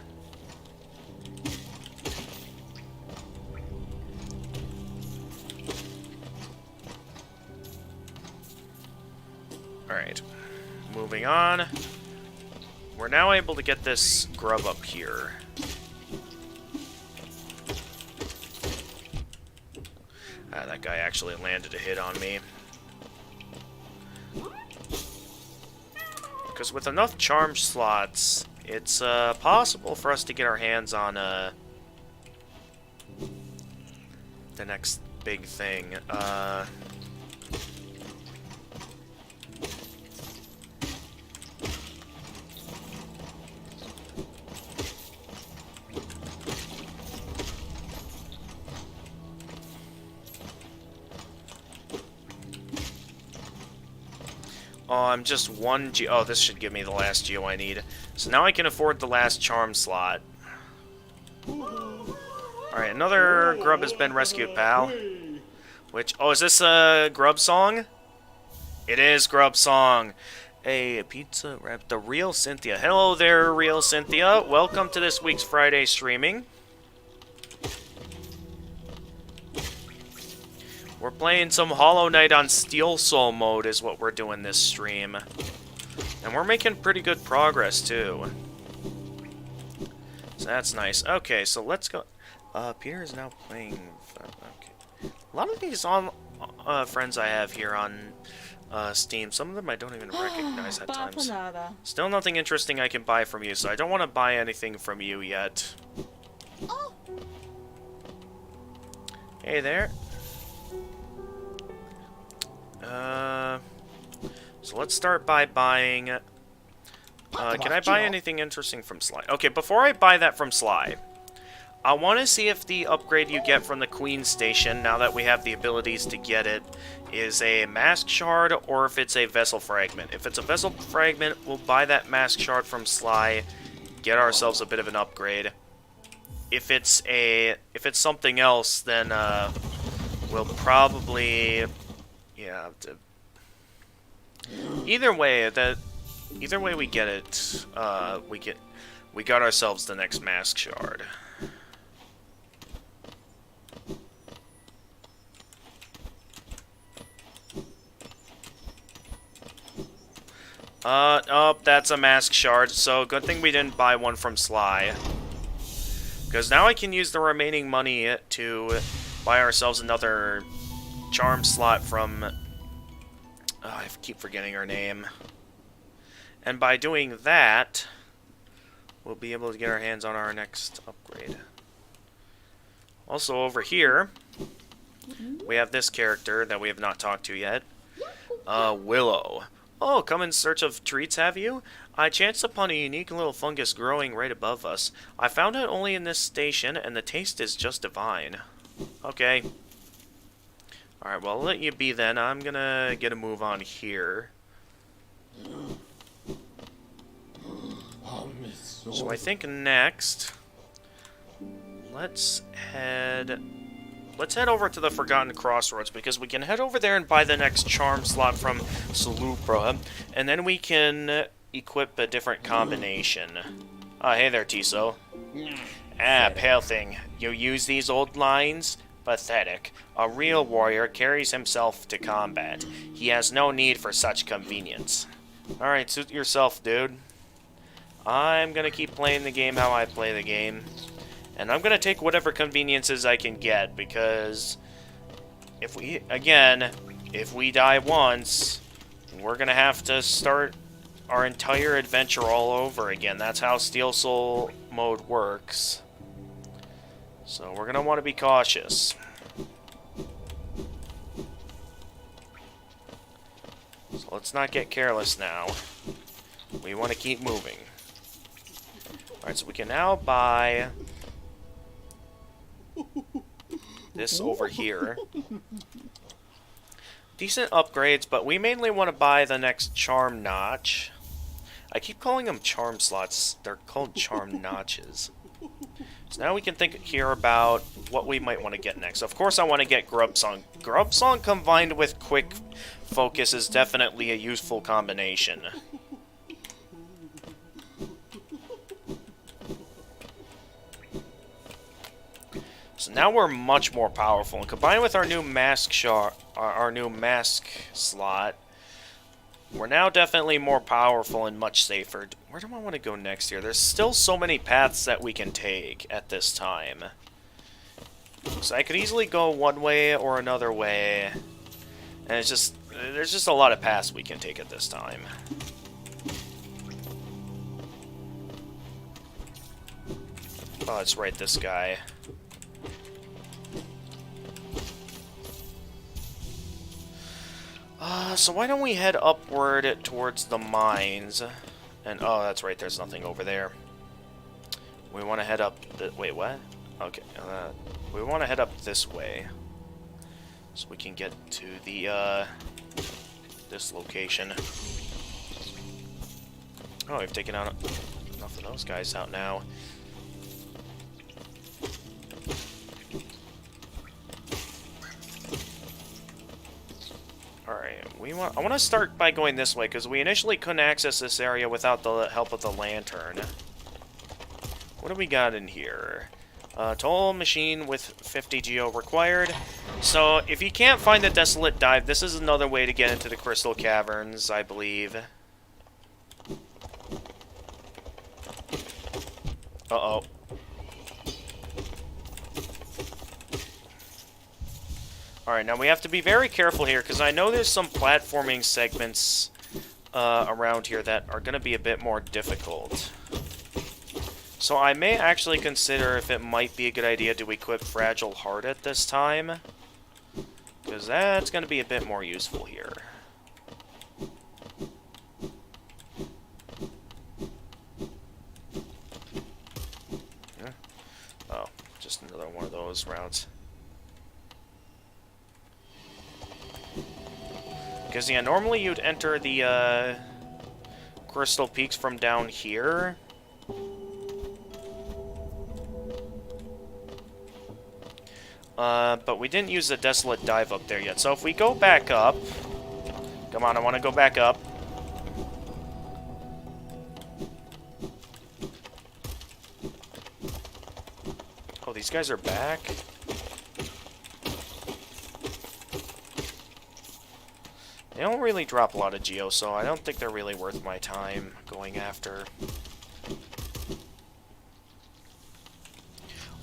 Alright. Moving on. We're now able to get this grub up here. Ah, that guy actually landed a hit on me. Because with enough charm slots, it's possible for us to get our hands on the next big thing. Oh, I'm just one geo. Oh, this should give me the last geo I need. So now I can afford the last charm slot. Alright, another grub has been rescued, pal. Which, oh, is this a grub song? It is grub song. A pizza wrap. The real Cynthia. Hello there, real Cynthia. Welcome to this week's Friday streaming. We're playing some Hollow Knight on Steel Soul mode is what we're doing this stream. And we're making pretty good progress, too. So that's nice. Okay, so let's go. Peter is now playing... Okay. A lot of these friends I have here on Steam, some of them I don't even recognize at times. Still nothing interesting I can buy from you, so I don't want to buy anything from you yet. Hey there. So let's start by buying... can I buy anything interesting from Sly? Okay, before I buy that from Sly, I want to see if the upgrade you get from the Queen Station, now that we have the abilities to get it, is a Mask Shard or if it's a Vessel Fragment. If it's a Vessel Fragment, we'll buy that Mask Shard from Sly, get ourselves a bit of an upgrade. If it's something else, then we'll probably... Yeah, either way we get it, we got ourselves the next Mask Shard. Oh, that's a Mask Shard, so good thing we didn't buy one from Sly. Because now I can use the remaining money to buy ourselves another charm slot from... I keep forgetting her name. And by doing that, we'll be able to get our hands on our next upgrade. Also over here, we have this character that we have not talked to yet. Willow. Oh, come in search of treats, have you? I chanced upon a unique little fungus growing right above us. I found it only in this station, and the taste is just divine. Okay. Alright, well, I'll let you be then. I'm gonna get a move on here. So I think next, let's head over to the Forgotten Crossroads, because we can head over there and buy the next charm slot from Salupra, and then we can equip a different combination. Hey there, Tiso. Pale thing. You use these old lines? Pathetic. A real warrior carries himself to combat. He has no need for such convenience. Alright, suit yourself, dude. I'm gonna keep playing the game how I play the game. And I'm gonna take whatever conveniences I can get, because if we die once, we're gonna have to start our entire adventure all over again. That's how Steel Soul mode works. So we're gonna want to be cautious. So let's not get careless now. We want to keep moving. Alright, so we can now buy this over here. Decent upgrades, but we mainly want to buy the next charm notch. I keep calling them charm slots. They're called charm notches. So now we can think here about what we might want to get next. Of course I want to get Grub Song. Grub Song combined with Quick Focus is definitely a useful combination. So now we're much more powerful, and combined with our new mask slot, we're now definitely more powerful and much safer. Where do I want to go next here? There's still so many paths that we can take at this time. So I could easily go one way or another way, and it's just there's just a lot of paths we can take at this time. Oh, that's right, this guy. So why don't we head upward towards the mines? And, oh, that's right, there's nothing over there. We want to head up wait, what? Okay, we want to head up this way. So we can get to the, this location. Oh, we've taken out enough of those guys out now. Alright, I want to start by going this way, because we initially couldn't access this area without the help of the lantern. What do we got in here? Toll machine with 50 geo required. So, if you can't find the Desolate Dive, this is another way to get into the Crystal Caverns, I believe. Uh-oh. Alright, now we have to be very careful here, because I know there's some platforming segments around here that are going to be a bit more difficult. So I may actually consider if it might be a good idea to equip Fragile Heart at this time, because that's going to be a bit more useful here. Yeah. Oh, just another one of those routes. Because, yeah, normally you'd enter the, Crystal Peaks from down here. But we didn't use the Desolate Dive up there yet. So if we go back up... Come on, I want to go back up. Oh, these guys are back? They don't really drop a lot of geo, so I don't think they're really worth my time going after.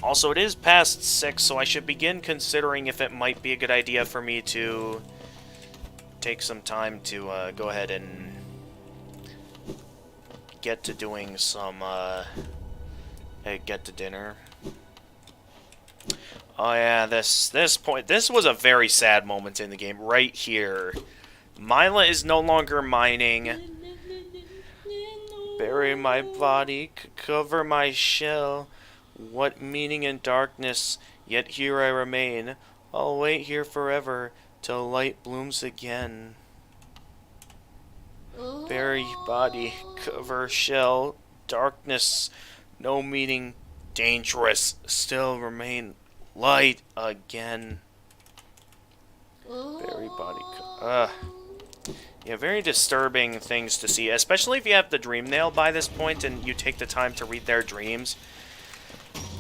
Also, it is past 6, so I should begin considering if it might be a good idea for me to take some time to go ahead and get to doing some get to dinner. Oh yeah, this was a very sad moment in the game right here. Mila is no longer mining. Bury my body, cover my shell. What meaning in darkness, yet here I remain. I'll wait here forever till light blooms again. Bury body, cover shell. Darkness, no meaning, dangerous, still remain. Light again. Bury body. Yeah, very disturbing things to see, especially if you have the Dream Nail by this point and you take the time to read their dreams.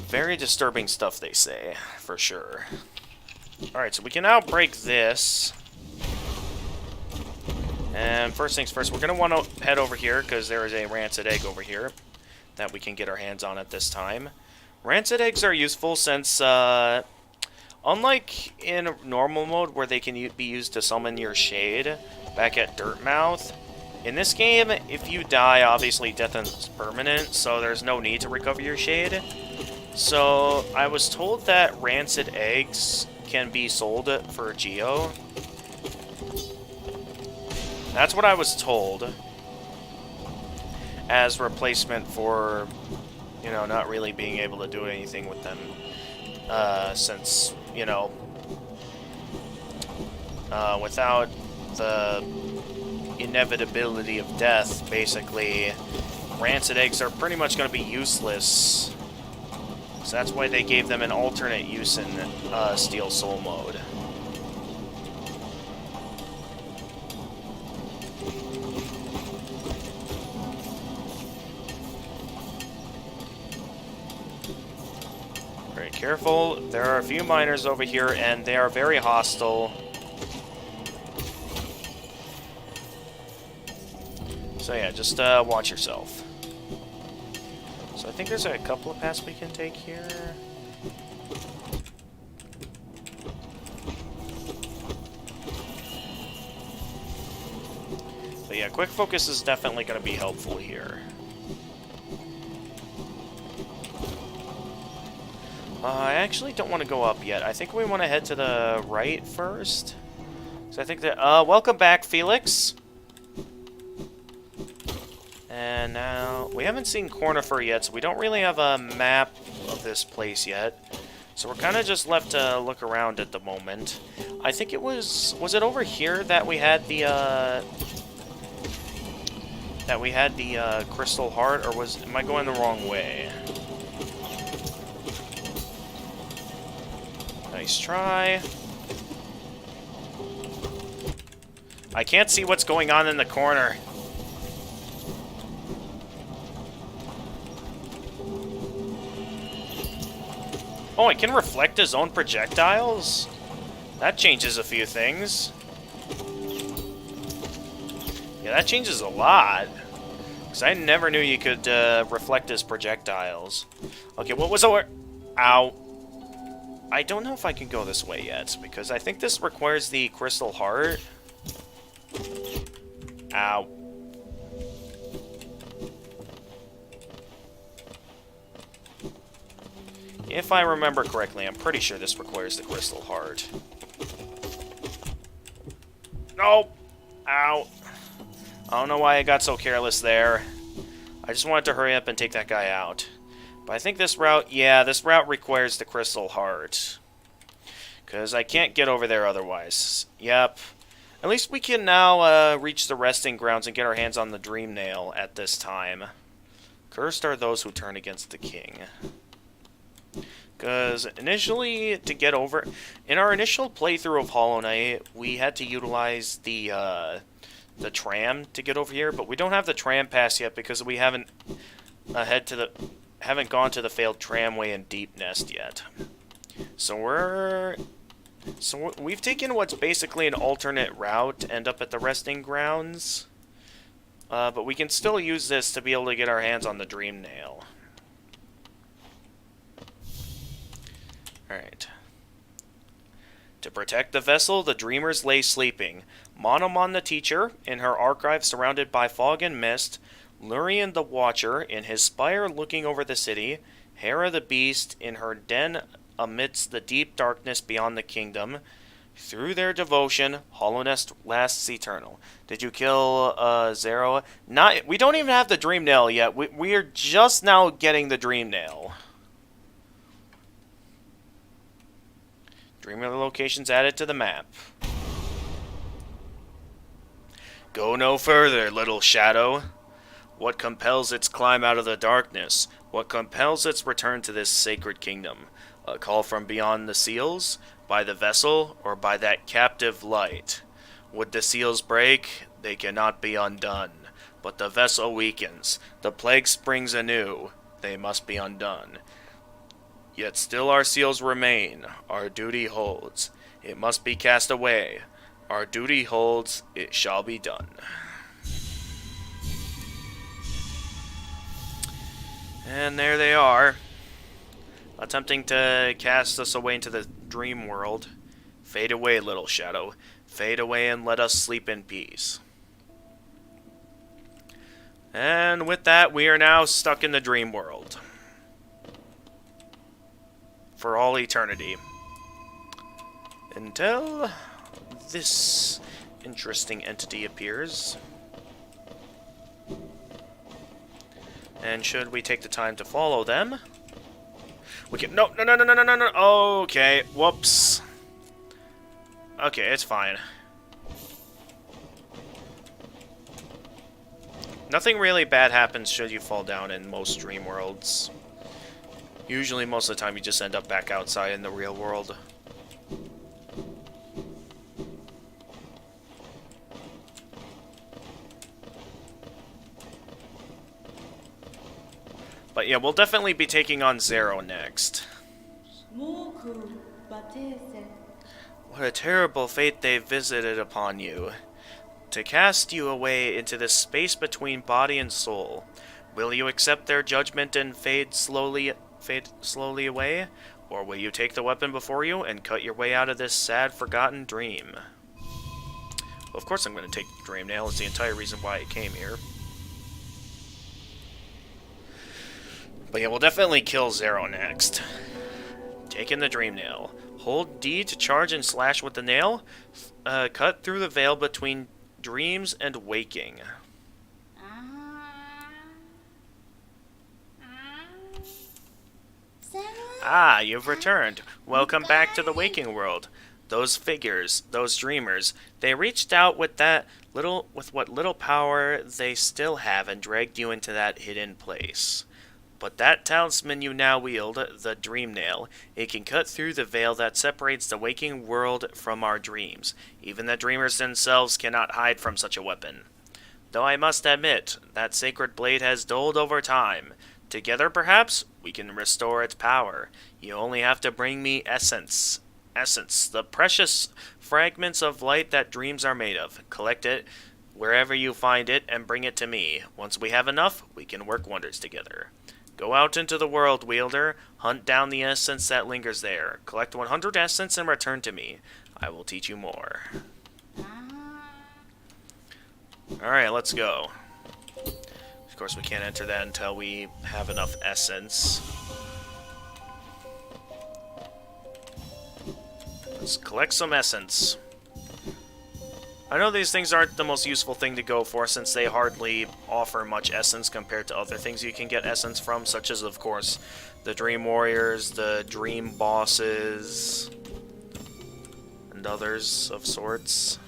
Very disturbing stuff, they say, for sure. Alright, so we can now break this. And first things first, we're going to want to head over here, because there is a rancid egg over here that we can get our hands on at this time. Rancid eggs are useful since, unlike in normal mode where they can be used to summon your shade back at Dirtmouth, in this game, if you die, obviously death is permanent, so there's no need to recover your shade. So, I was told that rancid eggs can be sold for Geo. That's what I was told. As replacement for, you know, not really being able to do anything with them. Since, you know, without the inevitability of death, basically, rancid eggs are pretty much going to be useless. So that's why they gave them an alternate use in Steel Soul mode. Very careful. There are a few miners over here, and they are very hostile. So yeah, just watch yourself. So I think there's a couple of paths we can take here. But yeah, quick focus is definitely going to be helpful here. I actually don't want to go up yet. I think we want to head to the right first. So I think that... welcome back, Felix. And now, we haven't seen Cornifer yet, so we don't really have a map of this place yet. So we're kind of just left to look around at the moment. I think it was it over here that we had the, Crystal Heart, or am I going the wrong way? Nice try. I can't see what's going on in the corner. Oh, it can reflect his own projectiles? That changes a few things. Yeah, that changes a lot. Because I never knew you could reflect his projectiles. Okay, what was over... Ow. I don't know if I can go this way yet, because I think this requires the Crystal Heart. Ow. If I remember correctly, I'm pretty sure this requires the Crystal Heart. No! Ow. I don't know why I got so careless there. I just wanted to hurry up and take that guy out. But I think this route, yeah, this route requires the Crystal Heart. Because I can't get over there otherwise. Yep. At least we can now reach the resting grounds and get our hands on the Dream Nail at this time. Cursed are those who turn against the king. Because initially, to get over... In our initial playthrough of Hollow Knight, we had to utilize the tram to get over here, but we don't have the tram pass yet because we haven't haven't gone to the failed tramway in Deep Nest yet. So we've taken what's basically an alternate route to end up at the resting grounds, but we can still use this to be able to get our hands on the Dream Nail. Alright. To protect the vessel, the dreamers lay sleeping. Monomon the teacher, in her archive surrounded by fog and mist. Lurian the watcher, in his spire looking over the city. Hera the beast, in her den amidst the deep darkness beyond the kingdom. Through their devotion, hollowness lasts eternal. Did you kill Zero? Not. We don't even have the Dream Nail yet. We are just now getting the Dream Nail. Dream Nail locations added to the map. Go no further, little shadow. What compels its climb out of the darkness? What compels its return to this sacred kingdom? A call from beyond the seals? By the vessel, or by that captive light? Would the seals break? They cannot be undone. But the vessel weakens. The plague springs anew. They must be undone. Yet still our seals remain. Our duty holds. It must be cast away. Our duty holds. It shall be done. And there they are, attempting to cast us away into the dream world. Fade away, little shadow. Fade away and let us sleep in peace. And with that, we are now stuck in the dream world. For all eternity. Until this interesting entity appears. And should we take the time to follow them, we can... No. Okay, whoops. Okay, it's fine. Nothing really bad happens should you fall down in most dream worlds. Usually, most of the time, you just end up back outside in the real world. But yeah, we'll definitely be taking on Zero next. What a terrible fate they've visited upon you. To cast you away into the space between body and soul. Will you accept their judgment and fade slowly away? Or will you take the weapon before you and cut your way out of this sad, forgotten dream? Well, of course I'm going to take the Dream Nail. It's the entire reason why I came here. But yeah, we'll definitely kill Zero next. Taking the Dream Nail. Hold D to charge and slash with the nail. Cut through the veil between dreams and waking. Ah, you've returned. Welcome back to the waking world. Those figures, those dreamers, they reached out with what little power they still have and dragged you into that hidden place. But that talisman you now wield, the Dream Nail, it can cut through the veil that separates the waking world from our dreams. Even the dreamers themselves cannot hide from such a weapon. Though I must admit, that sacred blade has dulled over time. Together, perhaps, we can restore its power. You only have to bring me essence. Essence, the precious fragments of light that dreams are made of. Collect it wherever you find it and bring it to me. Once we have enough, we can work wonders together. Go out into the world, wielder. Hunt down the essence that lingers there. Collect 100 essence and return to me. I will teach you more. Alright, let's go. Of course, we can't enter that until we have enough essence. Let's collect some essence. I know these things aren't the most useful thing to go for since they hardly offer much essence compared to other things you can get essence from, such as, of course, the Dream Warriors, the Dream Bosses, and others of sorts.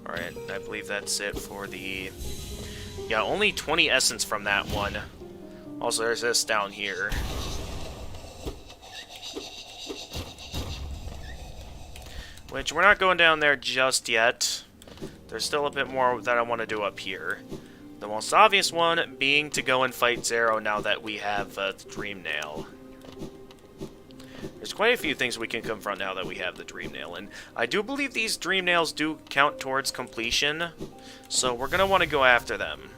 Alright, I believe that's it for the... Yeah, only 20 essence from that one. Also, there's this down here. Which, we're not going down there just yet. There's still a bit more that I want to do up here. The most obvious one being to go and fight Zero now that we have the Dream Nail. There's quite a few things we can confront now that we have the Dream Nail, and I do believe these Dream Nails do count towards completion, so we're going to want to go after them.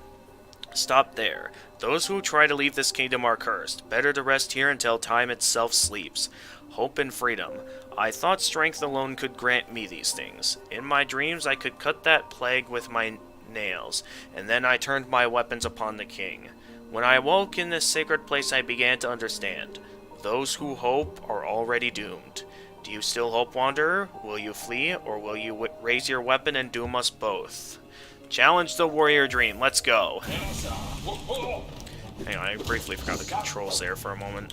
Stop there. Those who try to leave this kingdom are cursed. Better to rest here until time itself sleeps. Hope and freedom. I thought strength alone could grant me these things. In my dreams I could cut that plague with my nails, and then I turned my weapons upon the king. When I awoke in this sacred place I began to understand. Those who hope are already doomed. Do you still hope, Wanderer? Will you flee, or will you raise your weapon and doom us both? Challenge the warrior dream. Let's go. Hang on, I briefly forgot the controls there for a moment.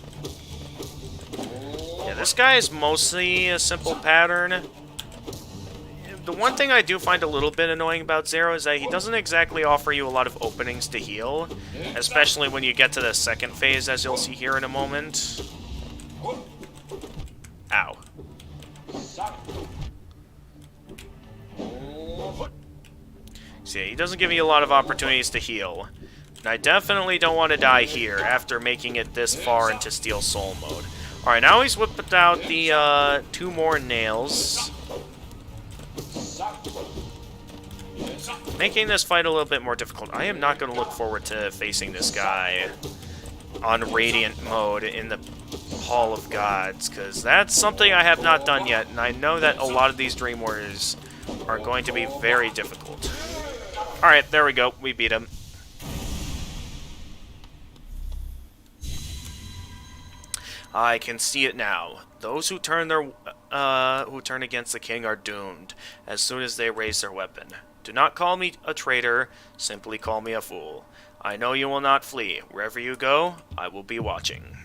Yeah, this guy is mostly a simple pattern. The one thing I do find a little bit annoying about Zero is that he doesn't exactly offer you a lot of openings to heal, especially when you get to the second phase, as you'll see here in a moment. Ow. See, he doesn't give you a lot of opportunities to heal. And I definitely don't want to die here after making it this far into Steel Soul mode. Alright, now he's whipped out the 2 more nails. Making this fight a little bit more difficult. I am not going to look forward to facing this guy on Radiant mode in the Hall of Gods, because that's something I have not done yet, and I know that a lot of these Dream Warriors are going to be very difficult. Alright, there we go. We beat him. I can see it now. Those who turn against the king are doomed as soon as they raise their weapon. Do not call me a traitor, simply call me a fool. I know you will not flee. Wherever you go, I will be watching.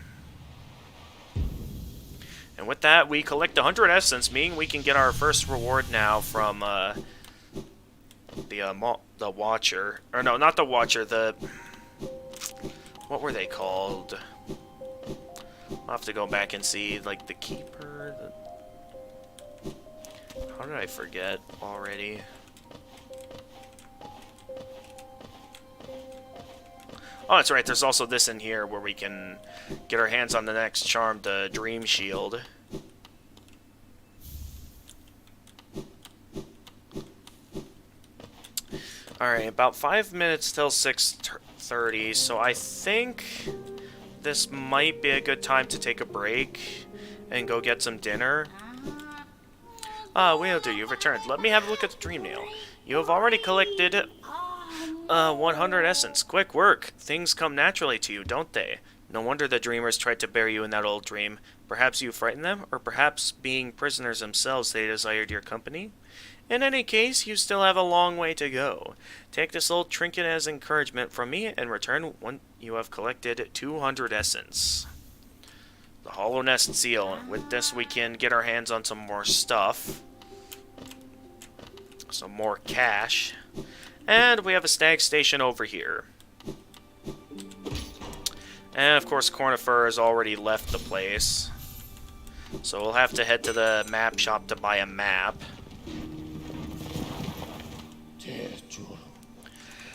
And with that, we collect 100 essence, meaning we can get our first reward now from the Watcher. Or no, not the Watcher, the... What were they called? I'll have to go back and see, like, the Keeper, How did I forget already? Oh, that's right, there's also this in here where we can get our hands on the next charm, the Dream Shield. Alright, about 5 minutes till 6:30, so I think this might be a good time to take a break and go get some dinner. Wielder, you've returned. Let me have a look at the Dream Nail. You have already collected 100 essence. Quick work. Things come naturally to you, don't they? No wonder the dreamers tried to bury you in that old dream. Perhaps you frightened them, or perhaps being prisoners themselves they desired your company? In any case, you still have a long way to go. Take this old trinket as encouragement from me and return when you have collected 200 essence. The Hollow Nest Seal. With this we can get our hands on some more stuff. Some more cash. And we have a Stag Station over here. And of course Cornifer has already left the place. So we'll have to head to the map shop to buy a map.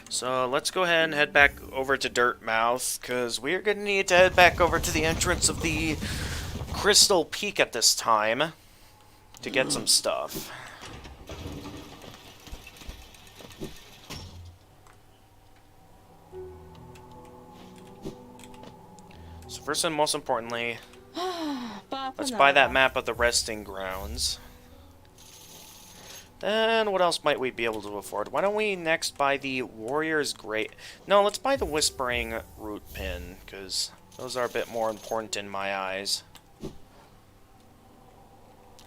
So let's go ahead and head back over to Dirtmouth, because we are going to need to head back over to the entrance of the Crystal Peak at this time to get some stuff. So first and most importantly, let's buy that map of the resting grounds. Then what else might we be able to afford? Why don't we next buy the Warrior's Great... No, let's buy the Whispering Root Pin, because those are a bit more important in my eyes.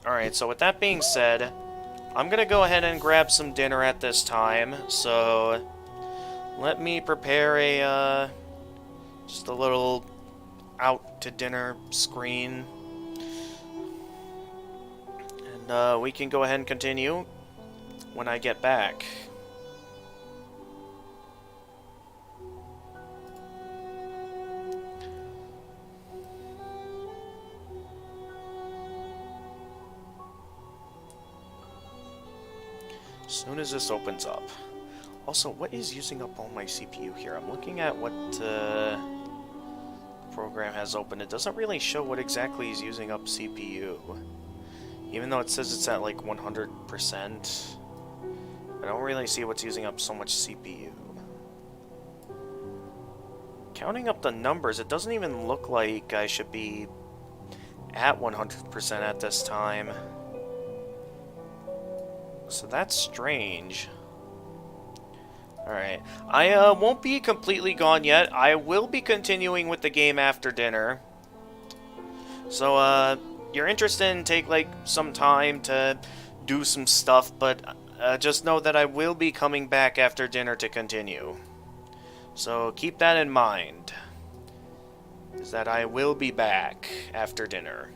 Alright, so with that being said, I'm going to go ahead and grab some dinner at this time. So let me prepare a just a little out to dinner screen. And we can go ahead and continue when I get back. As soon as this opens up. Also, what is using up all my CPU here? I'm looking at what the program has open. It doesn't really show what exactly is using up CPU. Even though it says it's at like 100%, I don't really see what's using up so much CPU. Counting up the numbers, it doesn't even look like I should be at 100% at this time. So that's strange. Alright. I won't be completely gone yet. I will be continuing with the game after dinner. So, you're interested in take, like, some time to do some stuff, but just know that I will be coming back after dinner to continue. So, keep that in mind. Is that I will be back after dinner.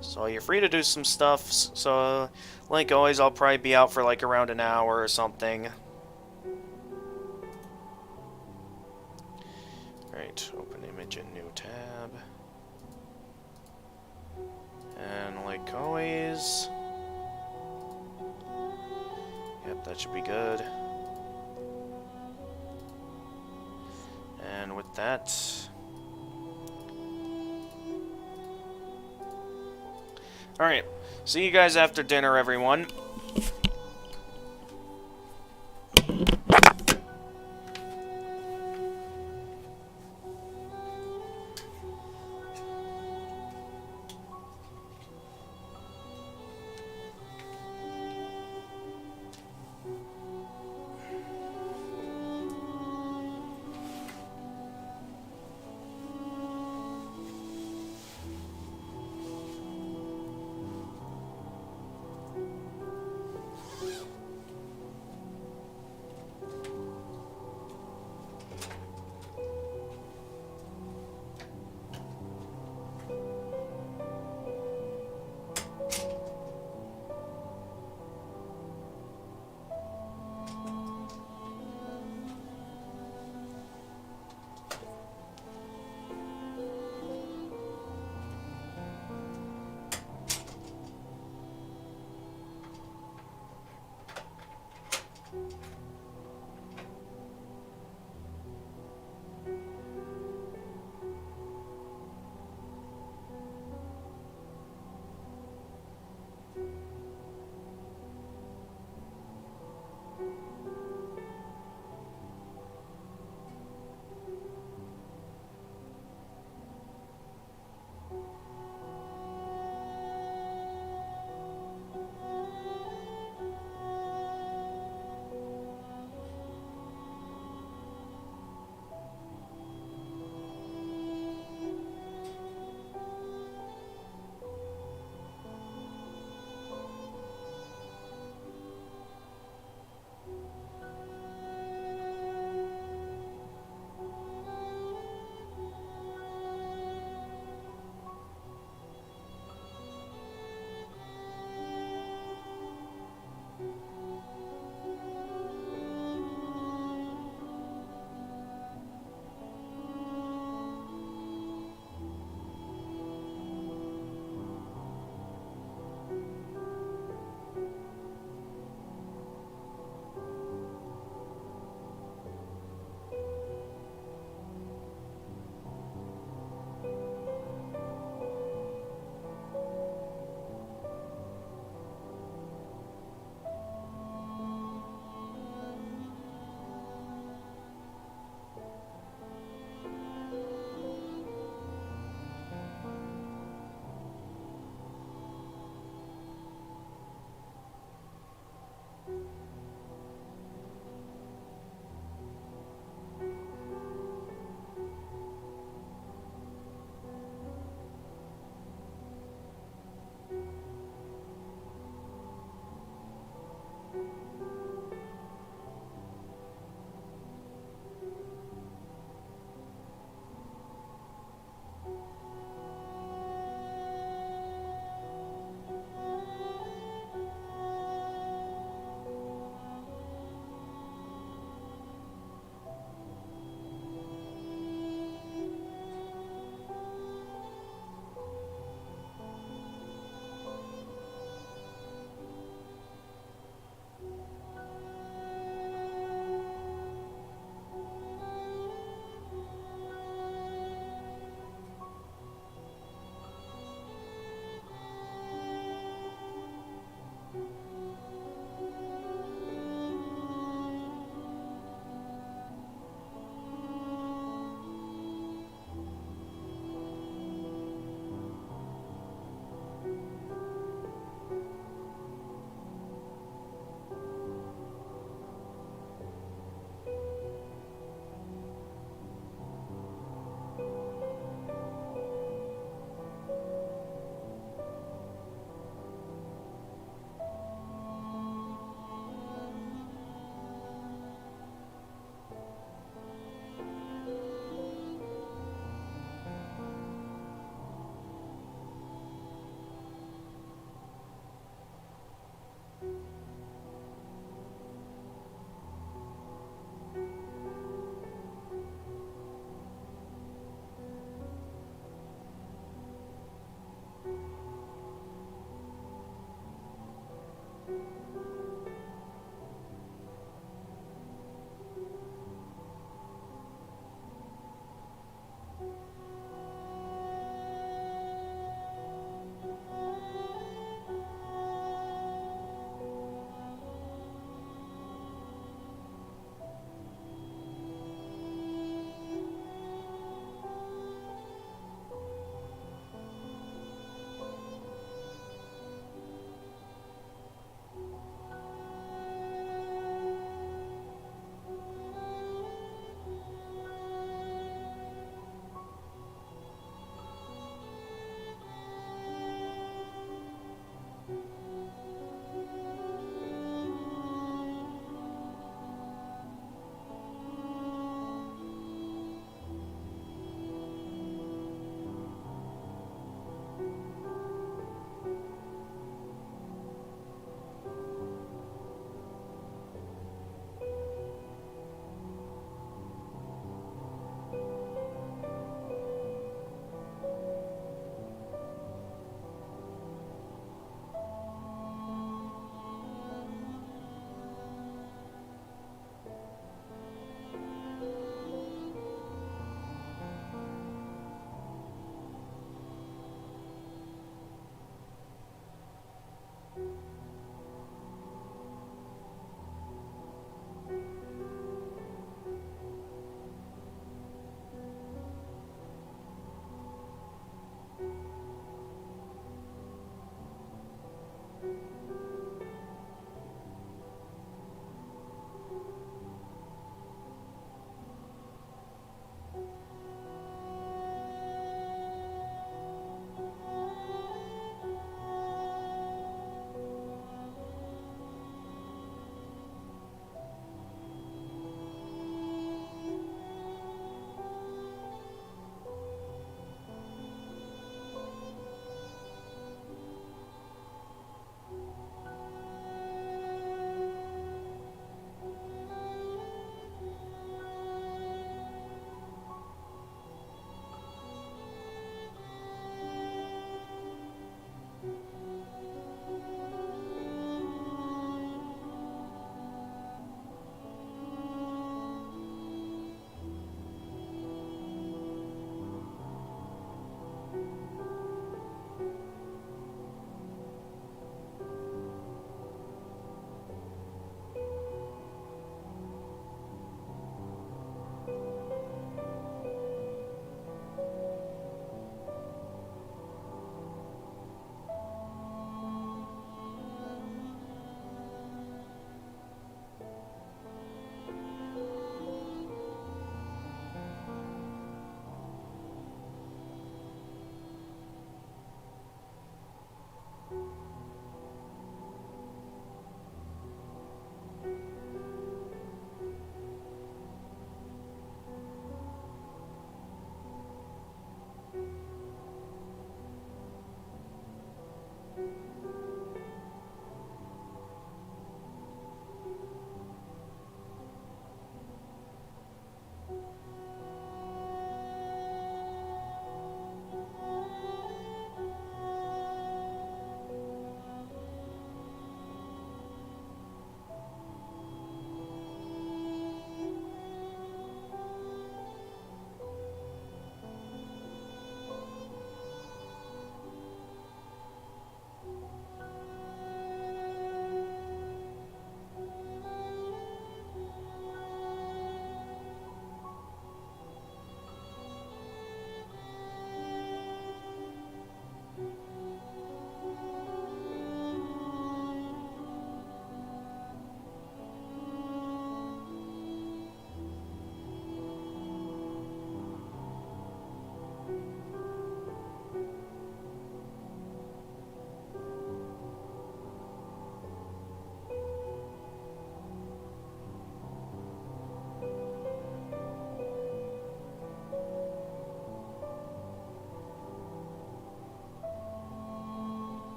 So, you're free to do some stuff. So, like always, I'll probably be out for, like, around an hour or something. Alright, open image in new tab. And like always... Yep, that should be good. And with that... Alright, see you guys after dinner, everyone.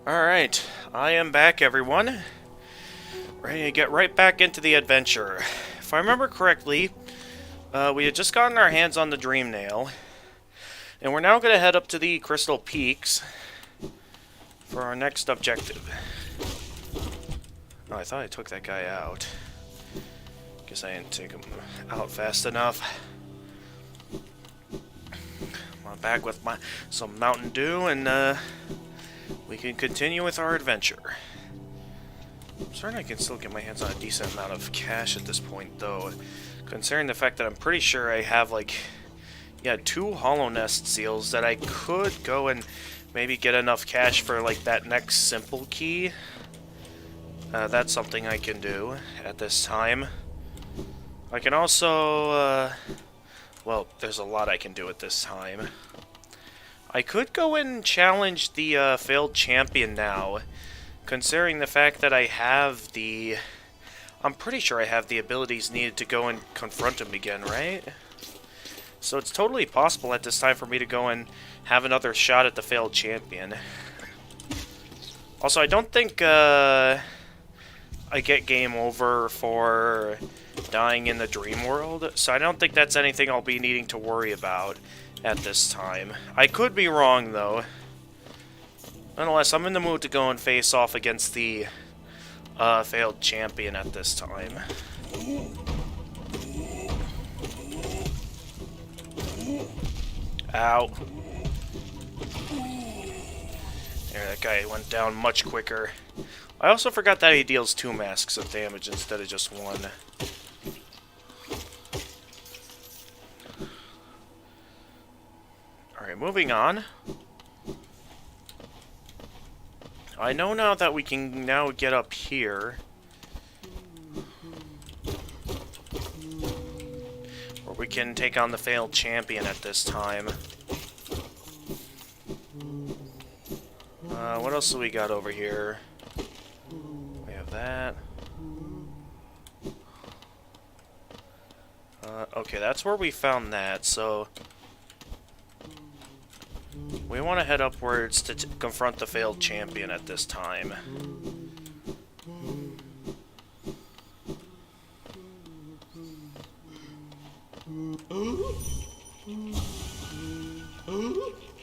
Alright, I am back, everyone. Ready to get right back into the adventure. If I remember correctly, we had just gotten our hands on the Dream Nail, and we're now going to head up to the Crystal Peaks for our next objective. Oh, I thought I took that guy out. Guess I didn't take him out fast enough. I'm back with some Mountain Dew, and we can continue with our adventure. I'm certain I can still get my hands on a decent amount of cash at this point, though, considering the fact that I'm pretty sure I have, like, yeah, 2 Hollow Nest seals that I could go and maybe get enough cash for, like, that next simple key. That's something I can do at this time. I can also, well, there's a lot I can do at this time. I could go and challenge the failed champion now, considering the fact that I have the... I'm pretty sure I have the abilities needed to go and confront him again, right? So it's totally possible at this time for me to go and have another shot at the failed champion. Also, I don't think I get game over for dying in the dream world, so I don't think that's anything I'll be needing to worry about at this time. I could be wrong, though. Nonetheless, I'm in the mood to go and face off against the failed champion at this time. Ow. There, that guy went down much quicker. I also forgot that he deals 2 masks of damage instead of just 1. Alright, moving on. I know now that we can now get up here. Where we can take on the failed champion at this time. What else do we got over here? We have that. Okay, that's where we found that, so... we want to head upwards to confront the failed champion at this time.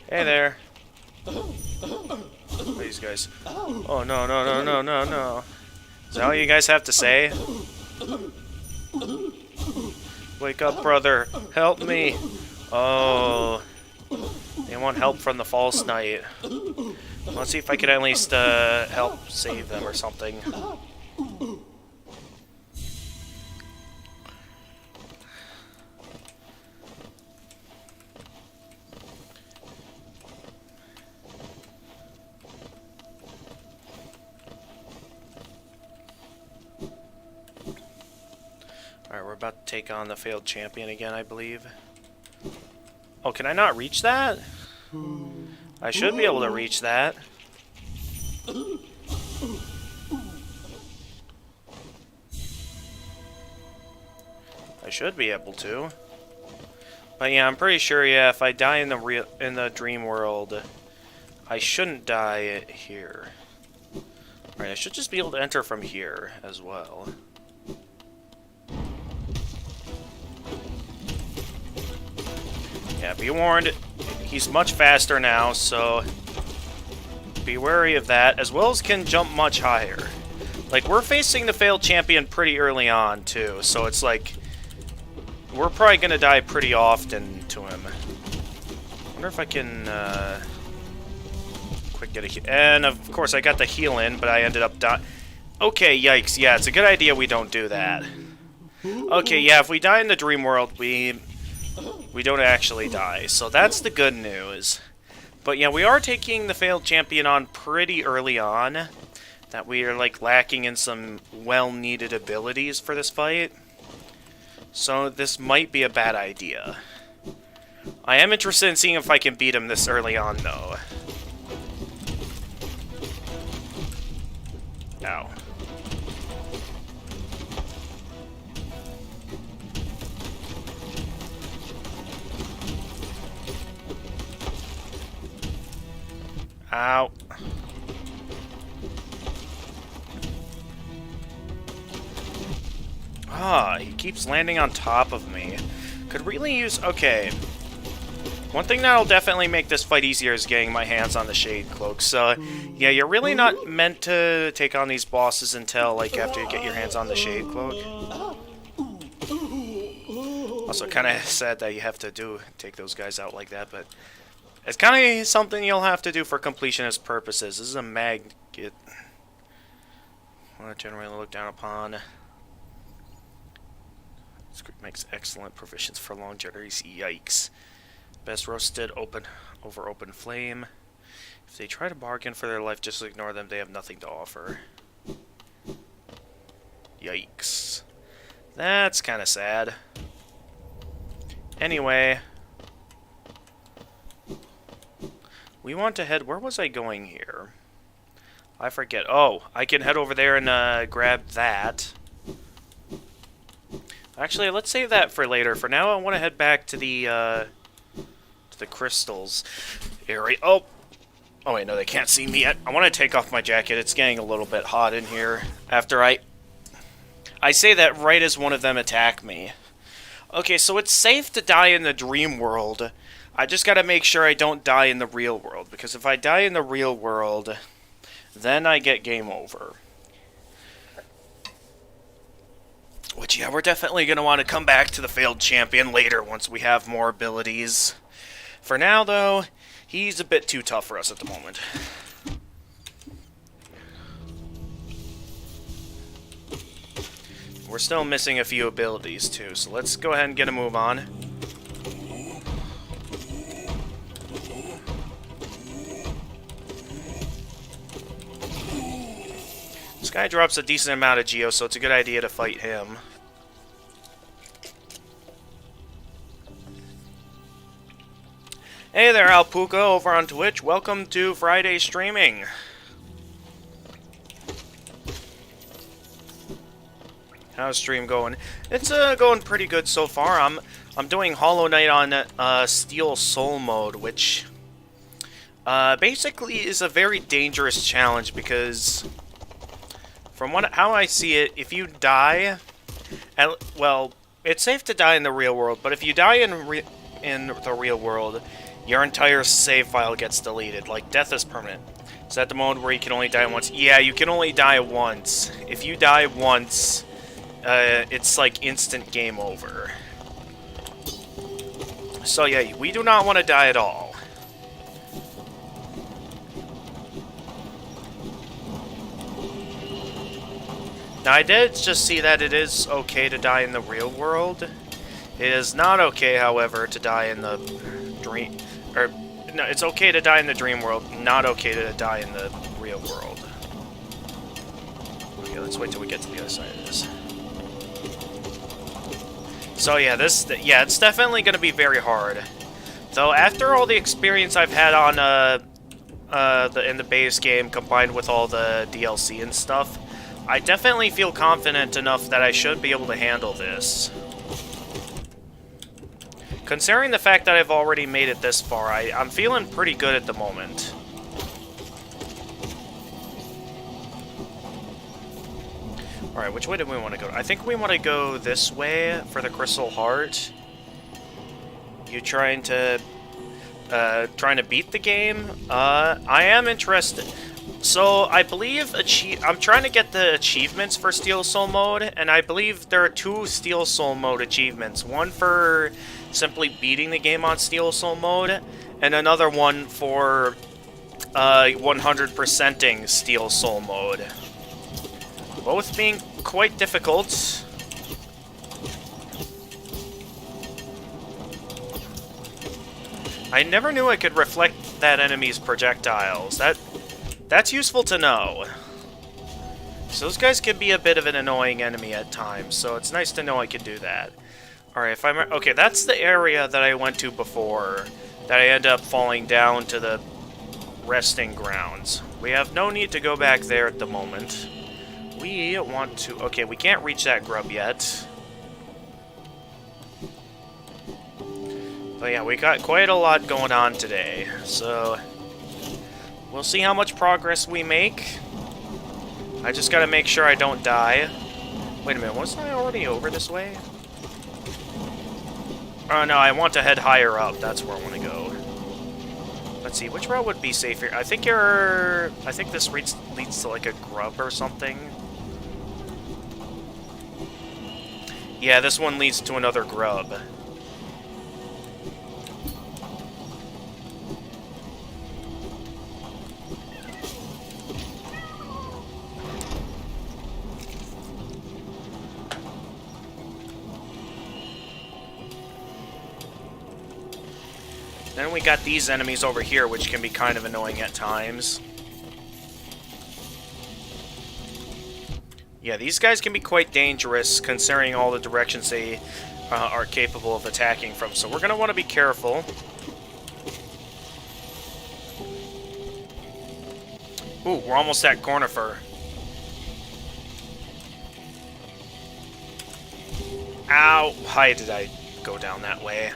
Hey there. These guys. Oh, no, no, no, no, no, no. Is that all you guys have to say? Wake up, brother. Help me. Oh. They want help from the false knight. Let's see if I can at least help save them or something. Alright, we're about to take on the failed champion again, I believe. Oh, can I not reach that? I should be able to reach that. I should be able to. But yeah, I'm pretty sure, yeah, if I die in the dream world, I shouldn't die here. Alright, I should just be able to enter from here as well. Yeah, be warned, he's much faster now, so be wary of that, as well as can jump much higher. Like, we're facing the failed champion pretty early on, too, so it's like, we're probably gonna die pretty often to him. I wonder if I can, quick get a heal. And, of course, I got the heal in, but I ended up dying. Okay, yikes, yeah, it's a good idea we don't do that. Okay, yeah, if we die in the dream world, we don't actually die, so that's the good news. But yeah, we are taking the failed champion on pretty early on. That we are, like, lacking in some well-needed abilities for this fight. So this might be a bad idea. I am interested in seeing if I can beat him this early on, though. Ow. Ow. Ah, he keeps landing on top of me. Could really use... Okay. One thing that'll definitely make this fight easier is getting my hands on the Shade Cloak. So, yeah, you're really not meant to take on these bosses until, like, after you get your hands on the Shade Cloak. Also, kind of sad that you have to take those guys out like that, but it's kind of something you'll have to do for completionist purposes. This is a magnet. Well, generally looked down upon. This group makes excellent provisions for longevity. Yikes. Best roasted over open flame. If they try to bargain for their life, just ignore them. They have nothing to offer. Yikes. That's kind of sad. Anyway. We want to head... Where was I going here? I forget. Oh, I can head over there and grab that. Actually, let's save that for later. For now, I want to head back to the crystals area. Oh, wait, no, they can't see me yet. I want to take off my jacket. It's getting a little bit hot in here. After I say that right as one of them attack me. Okay, so it's safe to die in the dream world. I just gotta make sure I don't die in the real world, because if I die in the real world, then I get game over. Which, yeah, we're definitely gonna want to come back to the failed champion later once we have more abilities. For now, though, he's a bit too tough for us at the moment. We're still missing a few abilities, too, so let's go ahead and get a move on. This guy drops a decent amount of Geo, so it's a good idea to fight him. Hey there, Alpuka, over on Twitch. Welcome to Friday streaming. How's stream going? It's going pretty good so far. I'm doing Hollow Knight on Steel Soul mode, which basically is a very dangerous challenge because, from how I see it, if you die, well, it's safe to die in the real world, but if you die in the real world, your entire save file gets deleted. Like, death is permanent. Is that the mode where you can only die once? Yeah, you can only die once. If you die once, it's like instant game over. So yeah, we do not want to die at all. Now, I did just see that it is okay to die in the real world. It is not okay, however, to die in the dream... Or, no, it's okay to die in the dream world, not okay to die in the real world. Okay, let's wait till we get to the other side of this. So yeah, it's definitely going to be very hard. Though, after all the experience I've had on, in the base game, combined with all the DLC and stuff, I definitely feel confident enough that I should be able to handle this. Considering the fact that I've already made it this far, I'm feeling pretty good at the moment. Alright, which way do we want to go? I think we want to go this way for the Crystal Heart. You trying to beat the game? I am interested. So, I believe I'm trying to get the achievements for Steel Soul mode, and I believe there are 2 Steel Soul mode achievements. One for simply beating the game on Steel Soul mode, and another one for 100%ing Steel Soul mode. Both being quite difficult. I never knew I could reflect that enemy's projectiles. That's useful to know. So those guys can be a bit of an annoying enemy at times, so it's nice to know I can do that. Alright, okay, that's the area that I went to before, that I end up falling down to the resting grounds. We have no need to go back there at the moment. We want to... Okay, we can't reach that grub yet. But yeah, we got quite a lot going on today, so... We'll see how much progress we make. I just gotta make sure I don't die. Wait a minute, wasn't I already over this way? Oh no, I want to head higher up. That's where I want to go. Let's see, which route would be safer? I think this leads to like a grub or something. Yeah, this one leads to another grub. Then we got these enemies over here, which can be kind of annoying at times. Yeah, these guys can be quite dangerous, considering all the directions they are capable of attacking from. So we're going to want to be careful. Ooh, we're almost at Cornifer. Ow! Why did I go down that way?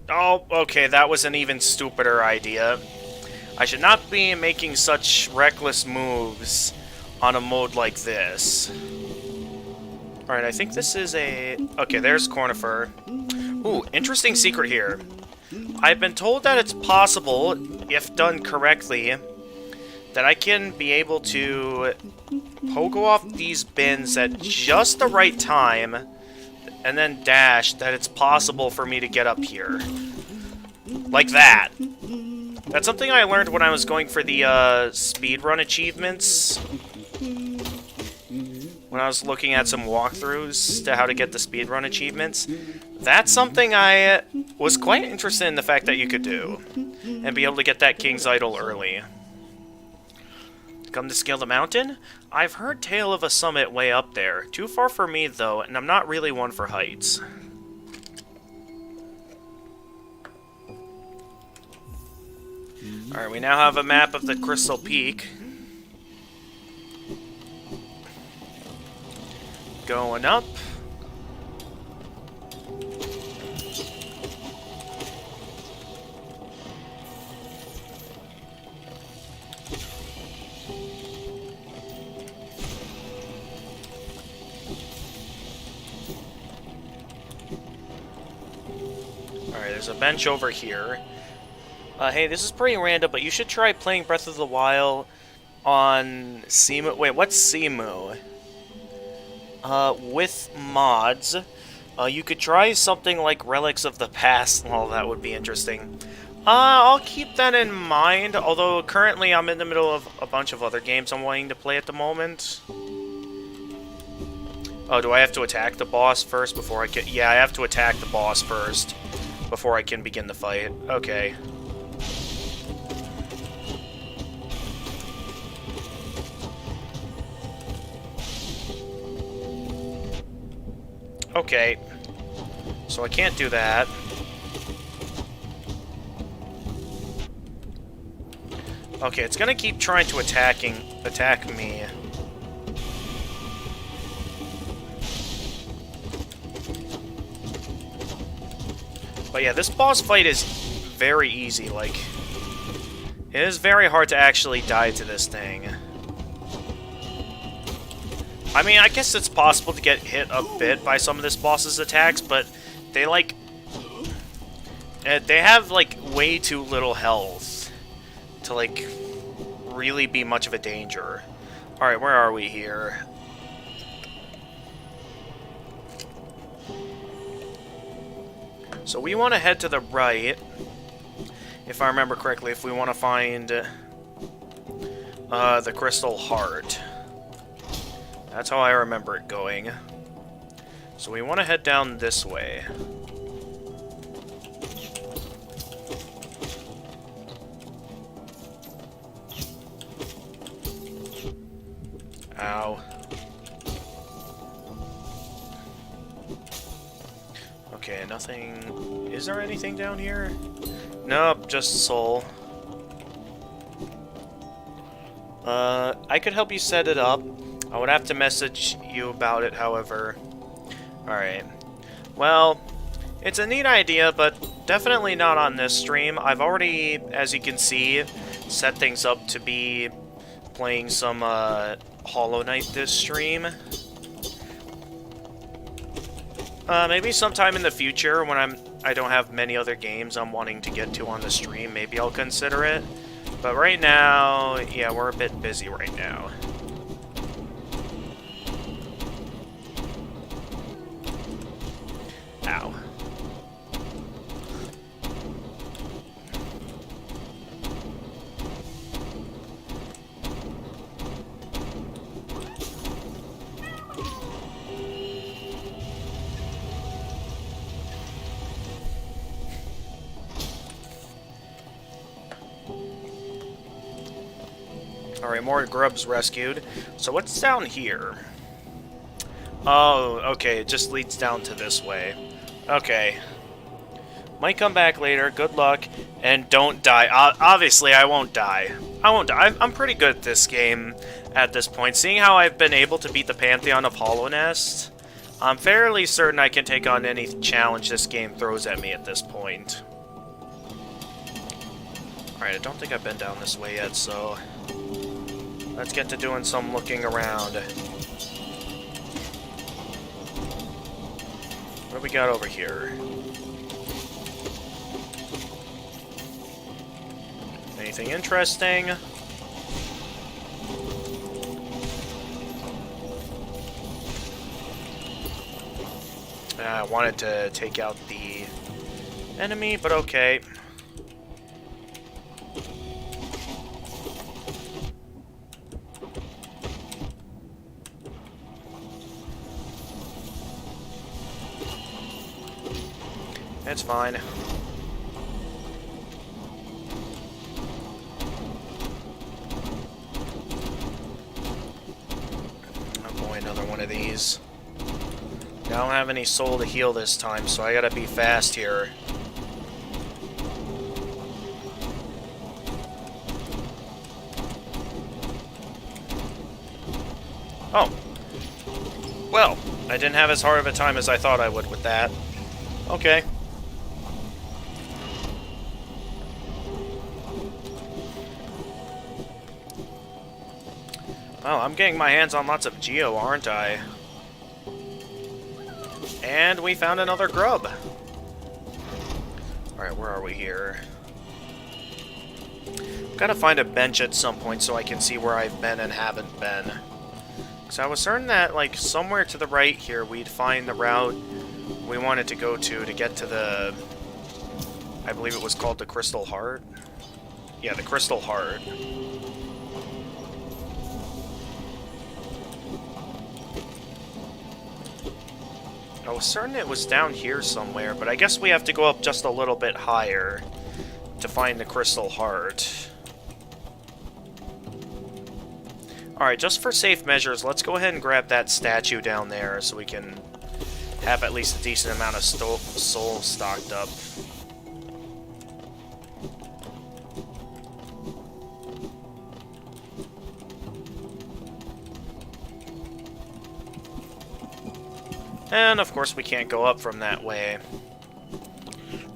Oh, okay, that was an even stupider idea. I should not be making such reckless moves on a mode like this. Alright, I think this is a... Okay, there's Cornifer. Ooh, interesting secret here. I've been told that it's possible, if done correctly, that I can be able to poke off these bins at just the right time, and then dash, that it's possible for me to get up here. Like that. That's something I learned when I was going for the speedrun achievements. When I was looking at some walkthroughs to how to get the speedrun achievements. That's something I was quite interested in the fact that you could do. And be able to get that King's Idol early. Come to scale the mountain? I've heard tale of a summit way up there. Too far for me, though, and I'm not really one for heights. Alright, we now have a map of the Crystal Peak. Going up. Alright, there's a bench over here. Hey, this is pretty random, but you should try playing Breath of the Wild on Cemu. Wait, what's Cemu? With mods. You could try something like Relics of the Past. Well, that would be interesting. I'll keep that in mind, although currently I'm in the middle of a bunch of other games I'm wanting to play at the moment. Oh, do I have to attack the boss first before I can... Yeah, I have to attack the boss first before I can begin the fight. Okay. Okay, so I can't do that. Okay, it's gonna keep trying to attack me. But yeah, this boss fight is very easy, like... It is very hard to actually die to this thing. I mean, I guess it's possible to get hit a bit by some of this boss's attacks, but they, like... They have, like, way too little health to, like, really be much of a danger. Alright, where are we here? So we want to head to the right, if I remember correctly, if we want to find the Crystal Heart. That's how I remember it going. So we want to head down this way. Ow. Okay, nothing... Is there anything down here? Nope, just soul. I could help you set it up. I would have to message you about it, however. Alright. Well, it's a neat idea, but definitely not on this stream. I've already, as you can see, set things up to be playing some Hollow Knight this stream. Maybe sometime in the future when I don't have many other games I'm wanting to get to on the stream, maybe I'll consider it. But right now, yeah, we're a bit busy right now. Ow. Alright, more grubs rescued. So what's down here? Oh, okay, it just leads down to this way. Okay. Might come back later, good luck, and don't die. Obviously, I won't die. I won't die. I'm pretty good at this game at this point. Seeing how I've been able to beat the Pantheon of Hollow Nest, I'm fairly certain I can take on any challenge this game throws at me at this point. Alright, I don't think I've been down this way yet, so let's get to doing some looking around. What do we got over here? Anything interesting? I wanted to take out the enemy, but okay. It's fine. Oh boy, another one of these. I don't have any soul to heal this time, so I gotta be fast here. Oh. Well, I didn't have as hard of a time as I thought I would with that. Okay. Well, I'm getting my hands on lots of Geo, aren't I? And we found another grub. Alright, where are we here? Gotta find a bench at some point so I can see where I've been and haven't been. Because I was certain that, like, somewhere to the right here we'd find the route we wanted to go to get to the... I believe it was called the Crystal Heart? Yeah, the Crystal Heart. I was certain it was down here somewhere, but I guess we have to go up just a little bit higher to find the Crystal Heart. Alright, just for safe measures, let's go ahead and grab that statue down there so we can have at least a decent amount of soul stocked up. And, of course, we can't go up from that way.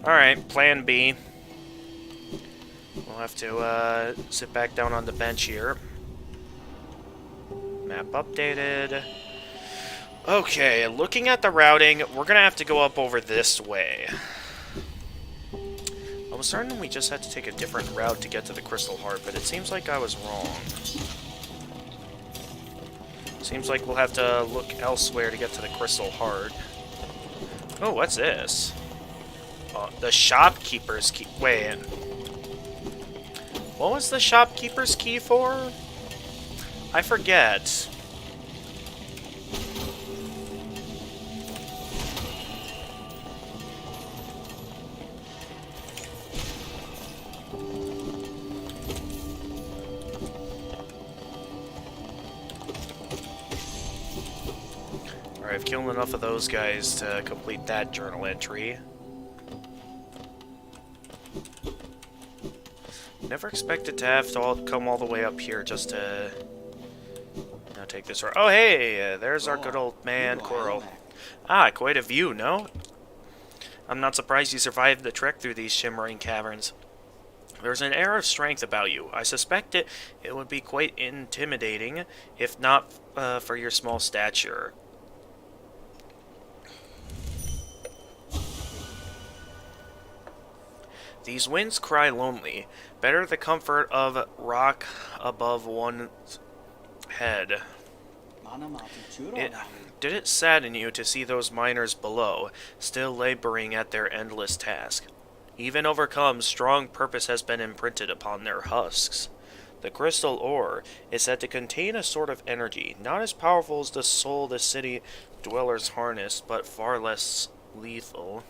Alright, plan B. We'll have to sit back down on the bench here. Map updated. Okay, looking at the routing, we're gonna have to go up over this way. I was certain we just had to take a different route to get to the Crystal Heart, but it seems like I was wrong. Seems like we'll have to look elsewhere to get to the Crystal Heart. Oh, what's this? The shopkeeper's key. Wait. What was the shopkeeper's key for? I forget. I've killed enough of those guys to complete that journal entry. Never expected to have to come all the way up here just to now take this route. Oh, hey, there's our good old man, Coral. Ah, quite a view, no? I'm not surprised you survived the trek through these shimmering caverns. There's an air of strength about you. I suspect it would be quite intimidating, if not for your small stature. These winds cry lonely. Better the comfort of rock above one's head. Did it sadden you to see those miners below, still laboring at their endless task? Even overcome, strong purpose has been imprinted upon their husks. The crystal ore is said to contain a sort of energy, not as powerful as the soul the city dwellers harness, but far less lethal.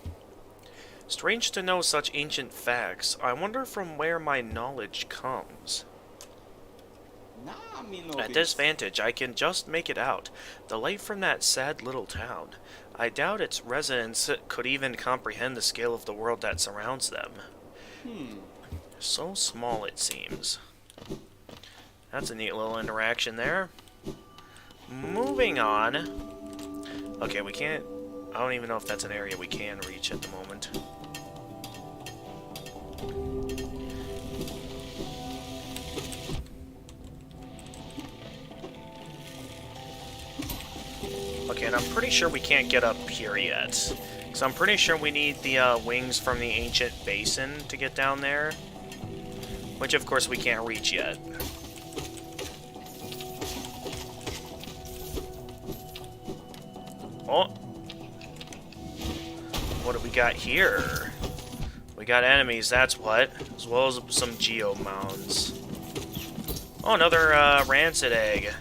Strange to know such ancient facts. I wonder from where my knowledge comes. At this vantage, I can just make it out. The light from that sad little town. I doubt its residents could even comprehend the scale of the world that surrounds them. So small, it seems. That's a neat little interaction there. Moving on. Okay, we can't... I don't even know if that's an area we can reach at the moment. Okay, and I'm pretty sure we can't get up here yet. So I'm pretty sure we need the wings from the ancient basin to get down there. Which, of course, we can't reach yet. Oh! What do we got here? We got enemies, that's what. As well as some geo mounds. Oh, another rancid egg.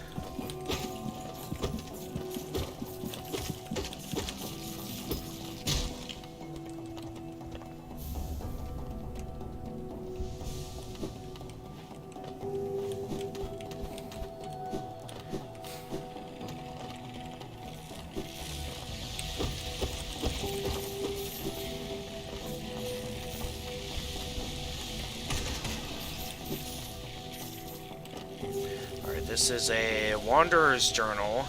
This is a Wanderer's Journal.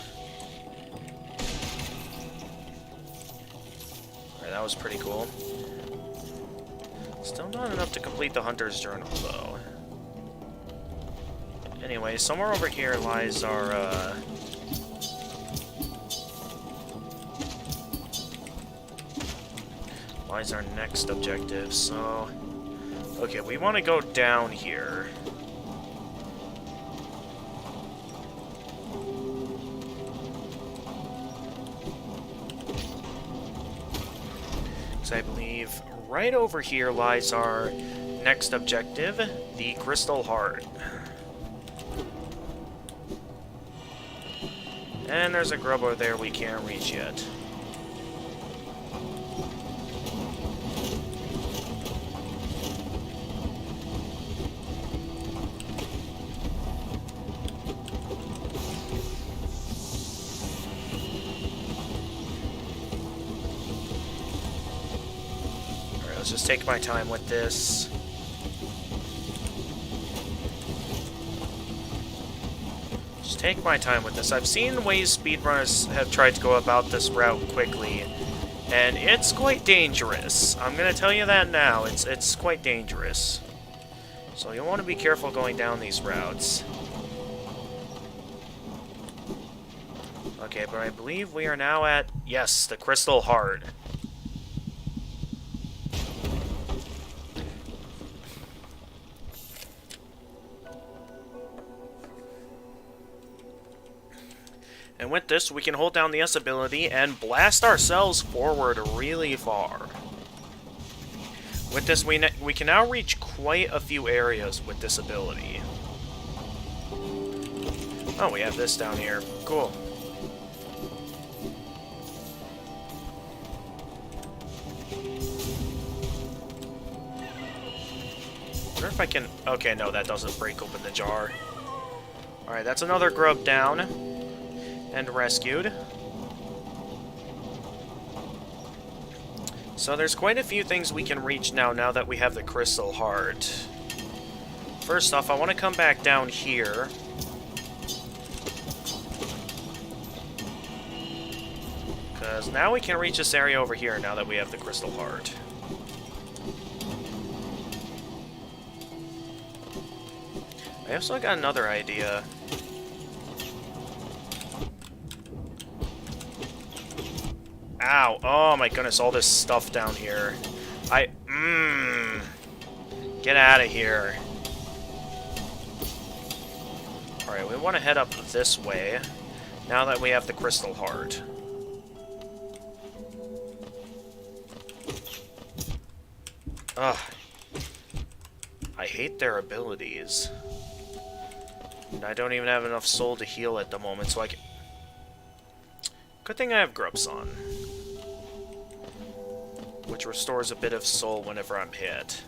Alright, that was pretty cool. Still not enough to complete the Hunter's Journal, though. Anyway, somewhere over here lies our, next objective, so... Okay, we want to go down here. I believe right over here lies our next objective, the Crystal Heart. And there's a grub over there we can't reach yet. Just take my time with this. Just take my time with this. I've seen ways speedrunners have tried to go about this route quickly, and it's quite dangerous. I'm gonna tell you that now. It's quite dangerous. So you'll want to be careful going down these routes. Okay, but I believe we are now at, yes, the Crystal Heart. And with this, we can hold down the S ability and blast ourselves forward really far. With this, we can now reach quite a few areas with this ability. Oh, we have this down here. Cool. I wonder if I can... Okay, no, that doesn't break open the jar. Alright, that's another grub down. And rescued. So there's quite a few things we can reach now that we have the Crystal Heart. First off, I want to come back down here. Because now we can reach this area over here now that we have the Crystal Heart. I also got another idea. Ow. Oh my goodness, all this stuff down here. Get out of here. Alright, we want to head up this way, now that we have the Crystal Heart. Ugh. I hate their abilities. And I don't even have enough soul to heal at the moment, so I can... Good thing I have Grubs on. Which restores a bit of soul whenever I'm hit.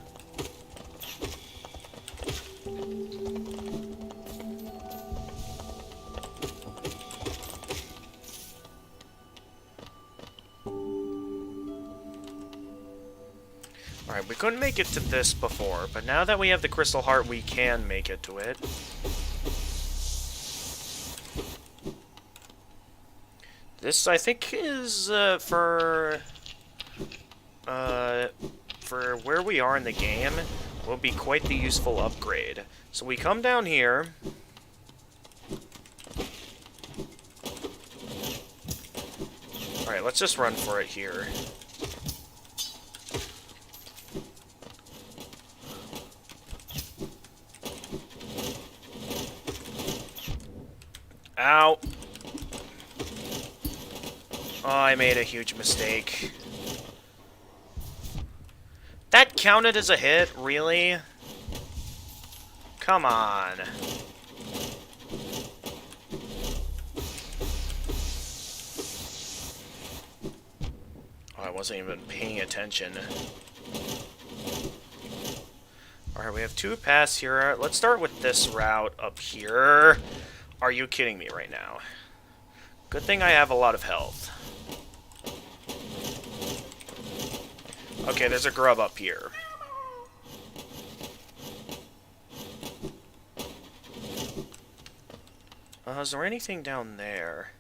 Alright, we couldn't make it to this before, but now that we have the Crystal Heart, we can make it to it. This, I think, is, for where we are in the game, will be quite the useful upgrade. So we come down here. Alright, let's just run for it here. Ow! Oh, I made a huge mistake. That counted as a hit? Really? Come on. Oh, I wasn't even paying attention. Alright, we have two paths here. Let's start with this route up here. Are you kidding me right now? Good thing I have a lot of health. Okay, there's a grub up here. Is there anything down there?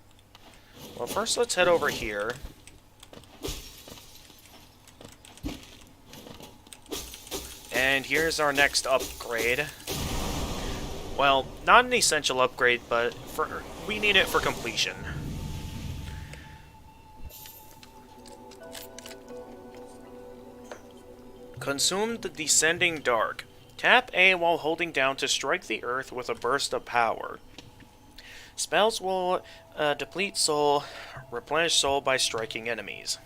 Well, first let's head over here. And here's our next upgrade. Well, not an essential upgrade, but we need it for completion. Consume the Descending Dark. Tap A while holding down to strike the earth with a burst of power. Spells will deplete soul, replenish soul by striking enemies.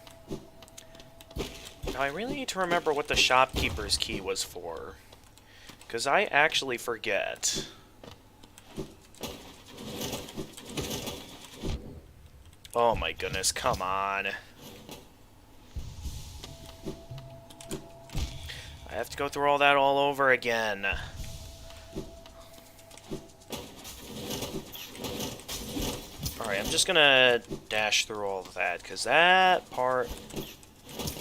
Now I really need to remember what the shopkeeper's key was for, because I actually forget. Oh my goodness, come on. I have to go through all that all over again. Alright, I'm just gonna dash through all of that, because that part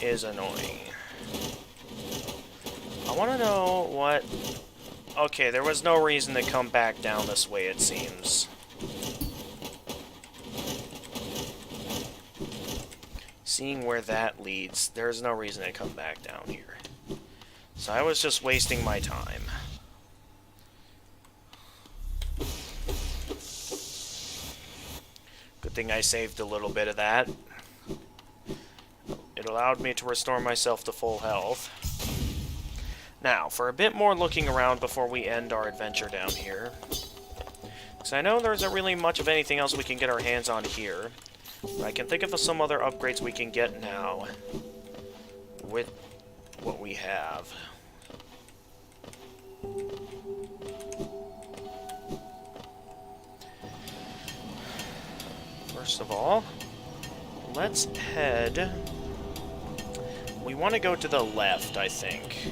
is annoying. I want to know what... Okay, there was no reason to come back down this way, it seems. Seeing where that leads, there's no reason to come back down here. So I was just wasting my time. Good thing I saved a little bit of that. It allowed me to restore myself to full health. Now, for a bit more looking around before we end our adventure down here. Because I know there isn't really much of anything else we can get our hands on here. But I can think of some other upgrades we can get now with what we have. First of all, let's head... We want to go to the left, I think.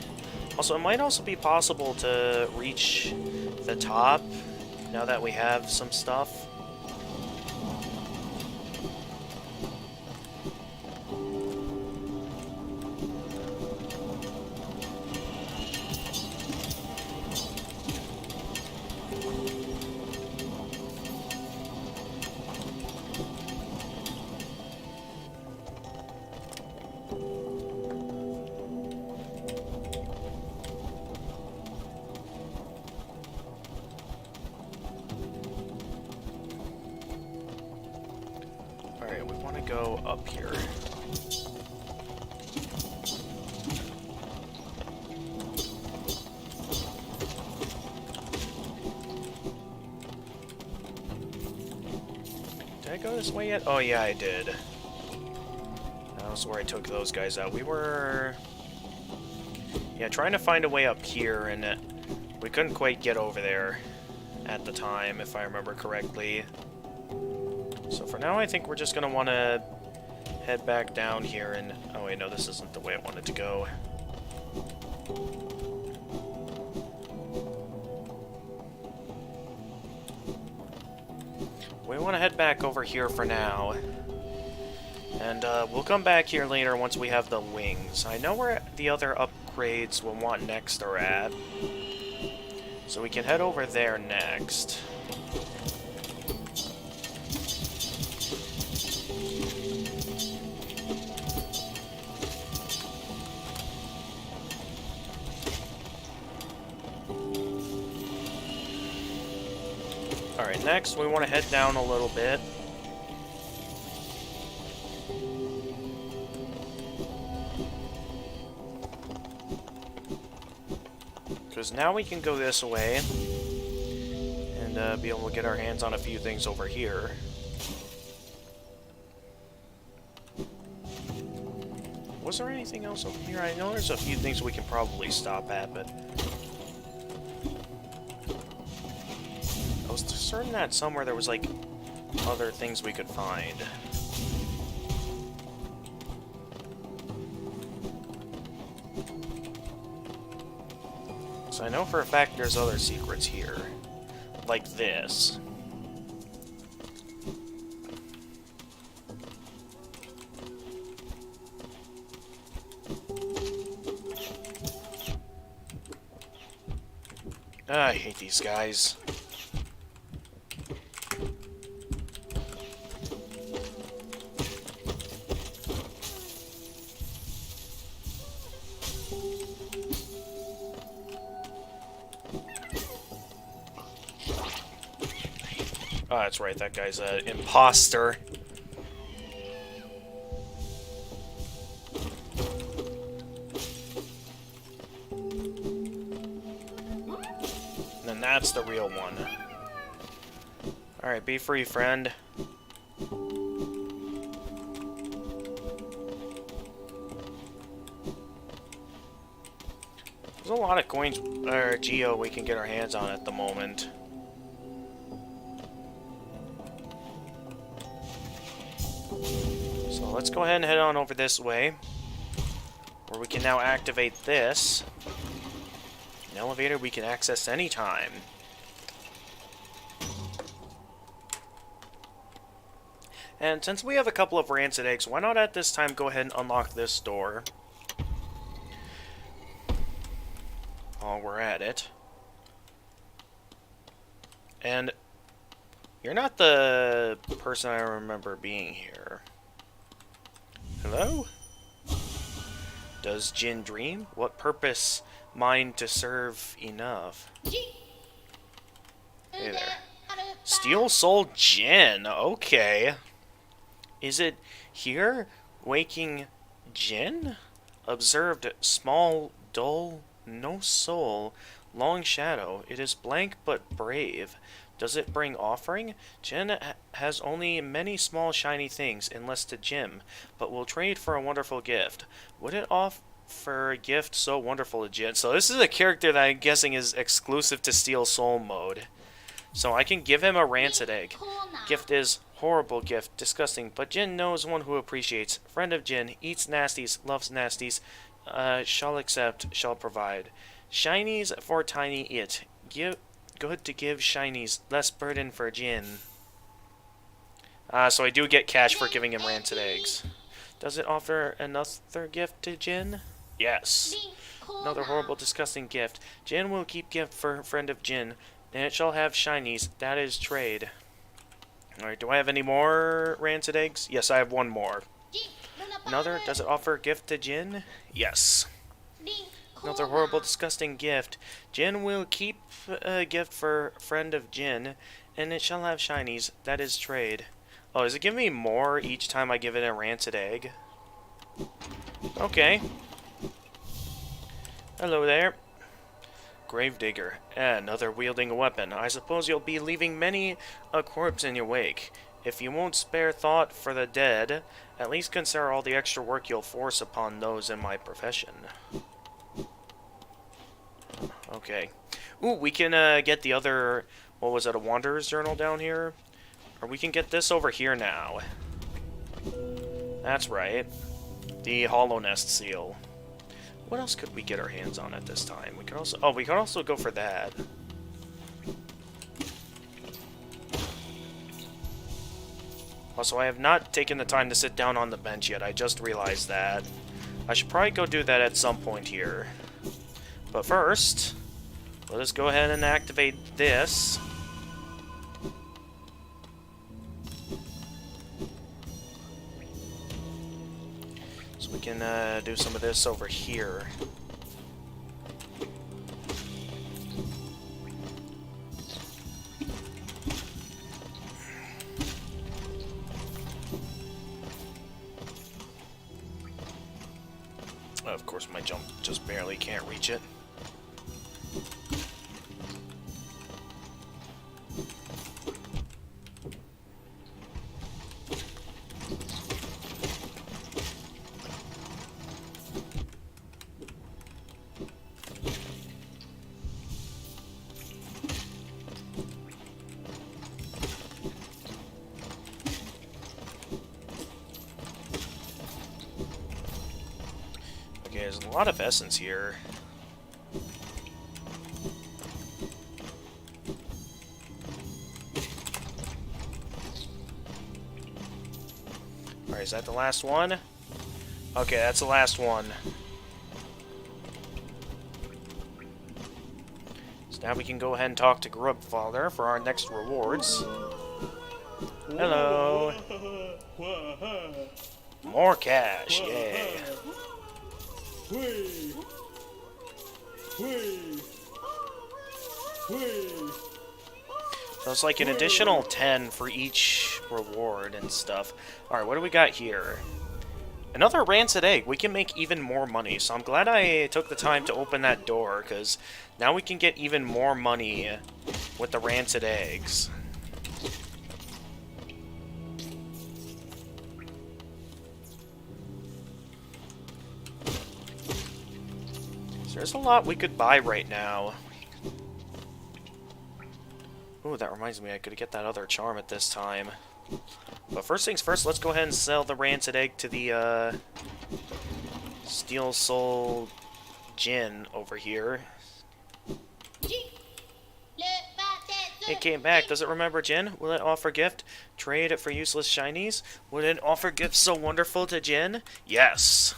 Also, it might also be possible to reach the top, now that we have some stuff. go up here. Did I go this way yet? Oh yeah, I did. That was where I took those guys out. We were... yeah, trying to find a way up here, and we couldn't quite get over there at the time, if I remember correctly. So for now, I think we're just going to want to head back down here and... oh wait, no, this isn't the way I wanted to go. We want to head back over here for now. And we'll come back here later once we have the wings. I know where the other upgrades we'll want next are at. So we can head over there next. Alright, next we want to head down a little bit. Because now we can go this way and be able to get our hands on a few things over here. Was there anything else over here? I know there's a few things we can probably stop at, but... I was certain that somewhere there was, like, other things we could find. So I know for a fact there's other secrets here. Like this. I hate these guys. Oh, that's right, that guy's an imposter. And then that's the real one. Alright, be free, friend. There's a lot of coins, or geo, we can get our hands on at the moment. So let's go ahead and head on over this way, where we can now activate this. An elevator we can access anytime. And since we have a couple of rancid eggs, why not at this time go ahead and unlock this door? While we're at it. And you're not the person I remember being here. Hello? Does Jin dream? What purpose mine to serve enough? Hey there. Steel Soul Jin, okay. Is it here? Waking Jin? Observed small, dull, no soul, long shadow. It is blank but brave. Does it bring offering? Jin has only many small shiny things, unless to Jim, but will trade for a wonderful gift. Would it offer a gift so wonderful to Jin? So this is a character that I'm guessing is exclusive to Steel Soul mode. So I can give him a rancid egg. Gift is horrible gift, disgusting, but Jin knows one who appreciates. Friend of Jin, eats nasties, loves nasties, shall accept, shall provide. Shinies for tiny it. Good to give shinies, less burden for Jin. So I do get cash for giving him rancid eggs. Does it offer another gift to Jin? Yes. Another horrible, disgusting gift. Jin will keep gift for friend of Jin, and it shall have shinies. That is trade. Alright, do I have any more rancid eggs? Yes, I have one more. Another, does it offer a gift to Jin? Yes. Another horrible, disgusting gift. Jin will keep a gift for friend of Jin, and it shall have shinies. That is trade. Oh, is it giving me more each time I give it a rancid egg? Okay. Hello there. Gravedigger. Another wielding a weapon. I suppose you'll be leaving many a corpse in your wake. If you won't spare thought for the dead, at least consider all the extra work you'll force upon those in my profession. Okay. Ooh, we can get the other... What was it, a Wanderer's Journal down here? Or we can get this over here now. That's right. The Hollow Nest Seal. What else could we get our hands on at this time? We could also... Oh, we could also go for that. Also, I have not taken the time to sit down on the bench yet. I just realized that. I should probably go do that at some point here. But first, let us go ahead and activate this. So we can do some of this over here. Of course, my jump just barely can't reach it. There's a lot of essence here. Alright, is that the last one? Okay, that's the last one. So now we can go ahead and talk to Grubfather for our next rewards. Hello. More cash, yay. So it's like an additional 10 for each reward and stuff. Alright, what do we got here? Another rancid egg. We can make even more money. So I'm glad I took the time to open that door, because now we can get even more money with the rancid eggs. There's a lot we could buy right now. Ooh, that reminds me, I could get that other charm at this time. But first things first, let's go ahead and sell the rancid egg to the Steel Soul Djinn over here. It came back. Does it remember Djinn? Will it offer gift? Trade it for useless shinies? Would it offer gifts so wonderful to Djinn? Yes.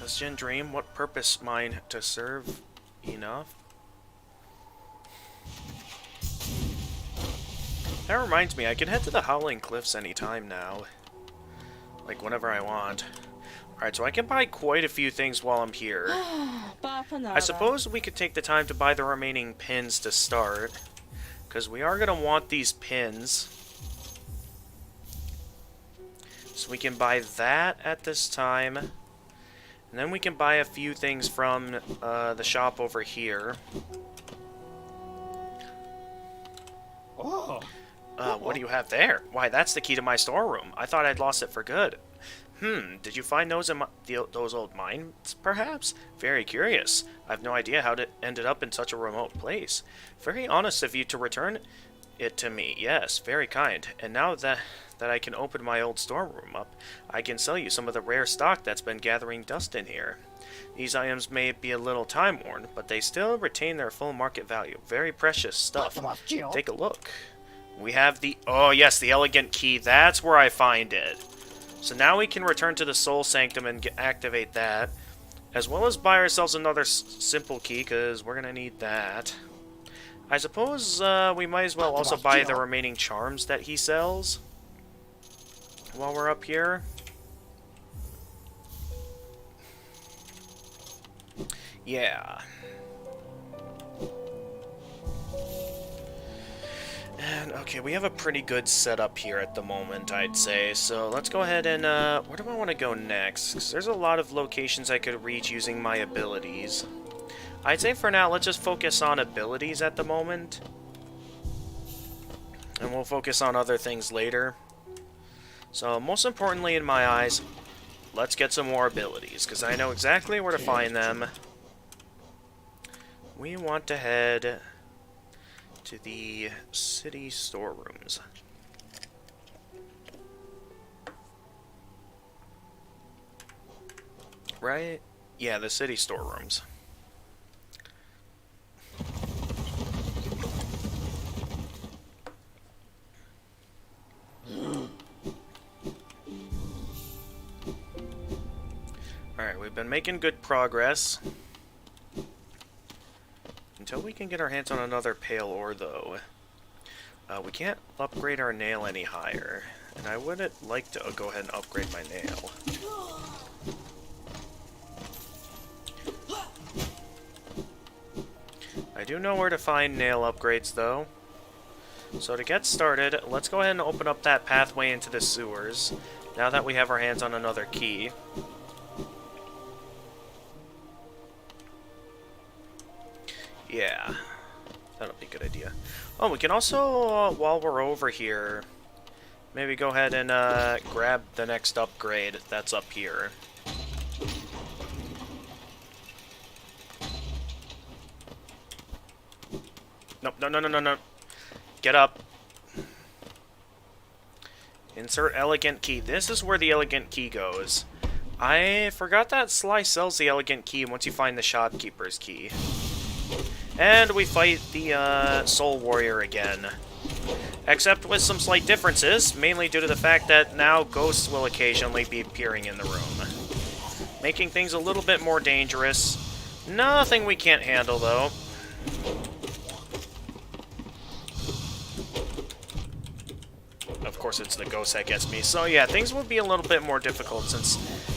Does Djinn dream? What purpose mine to serve enough? That reminds me, I can head to the Howling Cliffs anytime now. Like, whenever I want. Alright, so I can buy quite a few things while I'm here. I suppose we could take the time to buy the remaining pins to start. Because we are going to want these pins. So we can buy that at this time. And then we can buy a few things from the shop over here. Oh. What do you have there? Why, that's the key to my storeroom. I thought I'd lost it for good. Did you find those in those old mines, perhaps? Very curious. I've no idea how it ended up in such a remote place. Very honest of you to return it to me. Yes, very kind. And now that I can open my old storeroom up, I can sell you some of the rare stock that's been gathering dust in here. These items may be a little time-worn, but they still retain their full market value. Very precious stuff. Take a look. We have the... Oh, yes, the elegant key. That's where I find it. So now we can return to the Soul Sanctum and activate that, as well as buy ourselves another simple key, because we're going to need that. I suppose we might as well also buy the remaining charms that he sells while we're up here. Yeah. And, okay, we have a pretty good setup here at the moment, I'd say. So let's go ahead and, where do I want to go next? 'Cause there's a lot of locations I could reach using my abilities. I'd say for now, let's just focus on abilities at the moment. And we'll focus on other things later. So, most importantly in my eyes, let's get some more abilities, because I know exactly where to find them. We want to head to the city storerooms. Right? Yeah, the city storerooms. Alright, we've been making good progress. Until we can get our hands on another pale ore, though. We can't upgrade our nail any higher. And I wouldn't like to go ahead and upgrade my nail. I do know where to find nail upgrades, though. So to get started, let's go ahead and open up that pathway into the sewers, now that we have our hands on another key. Yeah, that'll be a good idea. Oh, we can also, while we're over here, maybe go ahead and grab the next upgrade that's up here. Nope, no, no, no, no, no. Get up. Insert elegant key. This is where the elegant key goes. I forgot that Sly sells the elegant key once you find the shopkeeper's key. And we fight the Soul Warrior again. Except with some slight differences, mainly due to the fact that now ghosts will occasionally be appearing in the room. Making things a little bit more dangerous. Nothing we can't handle, though. Of course, it's the ghost that gets me. So yeah, things will be a little bit more difficult since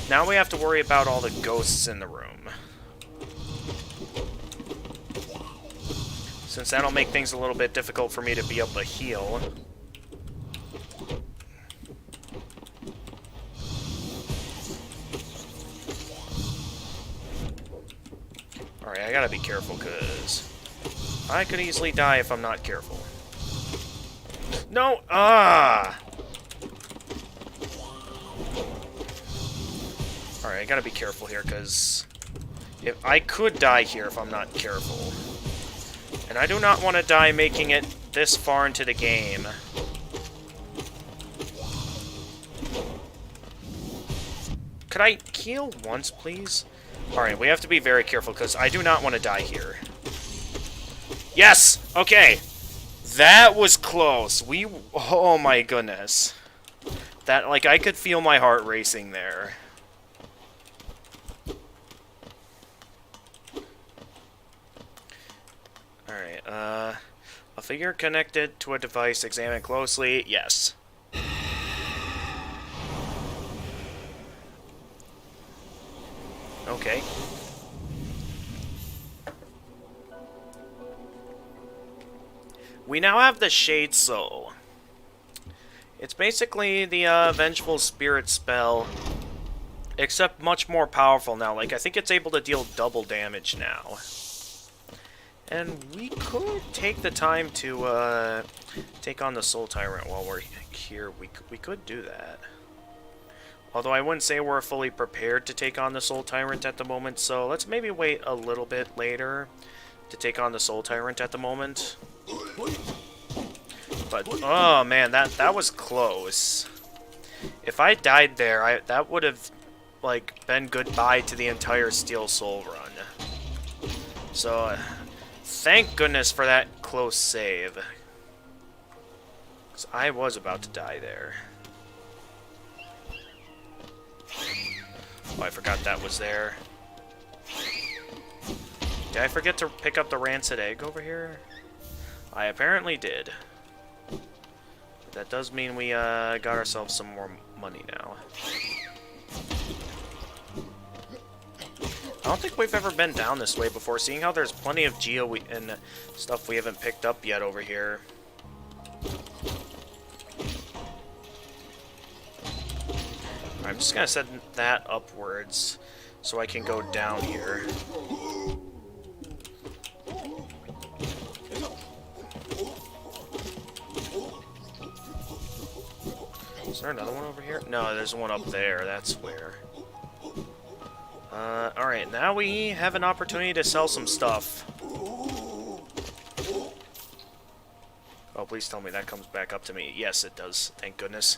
now we have to worry about all the ghosts in the room. Since that'll make things a little bit difficult for me to be able to heal. Alright, I gotta be careful, because I could easily die if I'm not careful. No! Ah! Alright, I gotta be careful here, because if I could die here if I'm not careful. And I do not want to die making it this far into the game. Could I heal once, please? Alright, we have to be very careful, because I do not want to die here. Yes! Okay! That was close. Oh my goodness. That, like, I could feel my heart racing there. Alright, a figure connected to a device, examine closely, yes. Okay. We now have the Shade Soul. It's basically the Vengeful Spirit spell, except much more powerful now. Like, I think it's able to deal double damage now. And we could take the time to take on the Soul Tyrant while we're here. We could do that. Although I wouldn't say we're fully prepared to take on the Soul Tyrant at the moment, so let's maybe wait a little bit later to take on the Soul Tyrant at the moment. But, oh man, that was close. If I died there, that would have, like, been goodbye to the entire Steel Soul run. So, thank goodness for that close save. Because I was about to die there. Oh, I forgot that was there. Did I forget to pick up the rancid egg over here? I apparently did. That does mean we got ourselves some more money now. don't think we've ever been down this way before, seeing how there's plenty of geo and stuff we haven't picked up yet over here. I'm just gonna set that upwards so I can go down here. Is there another one over here? No, there's one up there. That's where. Alright, now we have an opportunity to sell some stuff. Oh, please tell me that comes back up to me. Yes, it does. Thank goodness.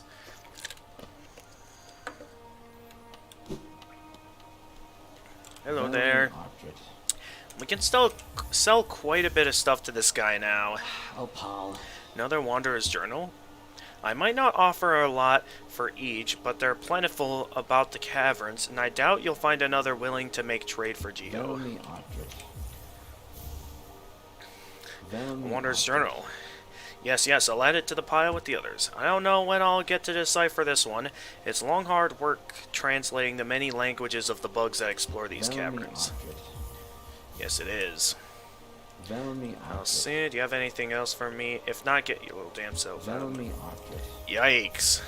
Hello there. We can still sell quite a bit of stuff to this guy now. Oh, Paul. Another Wanderer's Journal. I might not offer a lot for each, but they're plentiful about the caverns, and I doubt you'll find another willing to make trade for Geo. Wanderer's Journal. Yes, I'll add it to the pile with the others. I don't know when I'll get to decipher this one. It's long, hard work translating the many languages of the bugs that explore these caverns. Yes, it is. I'll see. Do you have anything else for me? If not, get your little damn self out. Yikes.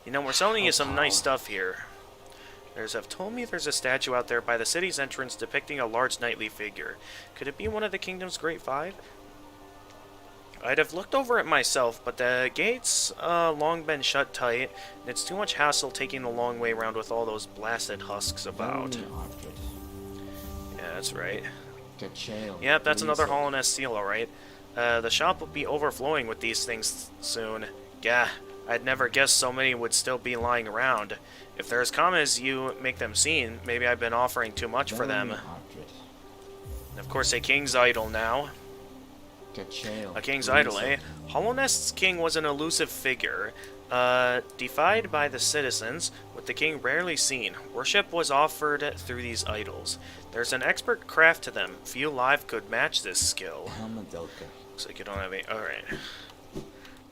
You know, we're selling you some nice stuff here. Others have told me there's a statue out there by the city's entrance depicting a large knightly figure. Could it be one of the kingdom's great five? I'd have looked over it myself, but the gate's long been shut tight, and it's too much hassle taking the long way around with all those blasted husks about. Yeah, that's right. Yep, that's another Hollow Nest seal, alright. The shop will be overflowing with these things soon. Gah, I'd never guessed so many would still be lying around. If they're as common as you make them seem, maybe I've been offering too much for them. And of course, a king's idol now. A king's idol, eh? Hollow Nest's king was an elusive figure, defied by the citizens, with the king rarely seen. Worship was offered through these idols. There's an expert craft to them. Few live could match this skill. Looks like you don't have any. Alright.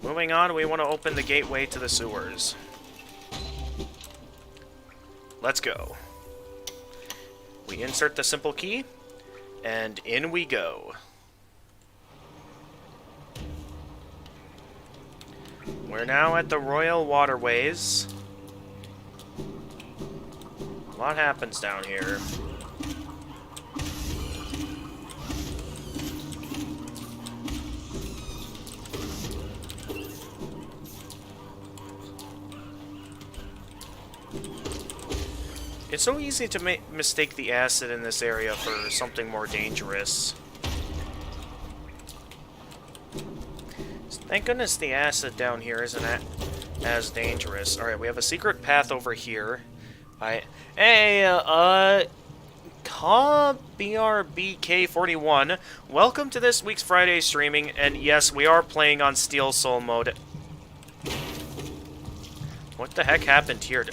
Moving on, we want to open the gateway to the sewers. Let's go. We insert the simple key, and in we go. We're now at the Royal Waterways. A lot happens down here. It's so easy to mistake the acid in this area for something more dangerous. Thank goodness the acid down here isn't as dangerous. Alright, we have a secret path over here. Hey, BRBK41, welcome to this week's Friday streaming, and yes, we are playing on Steel Soul mode. What the heck happened here?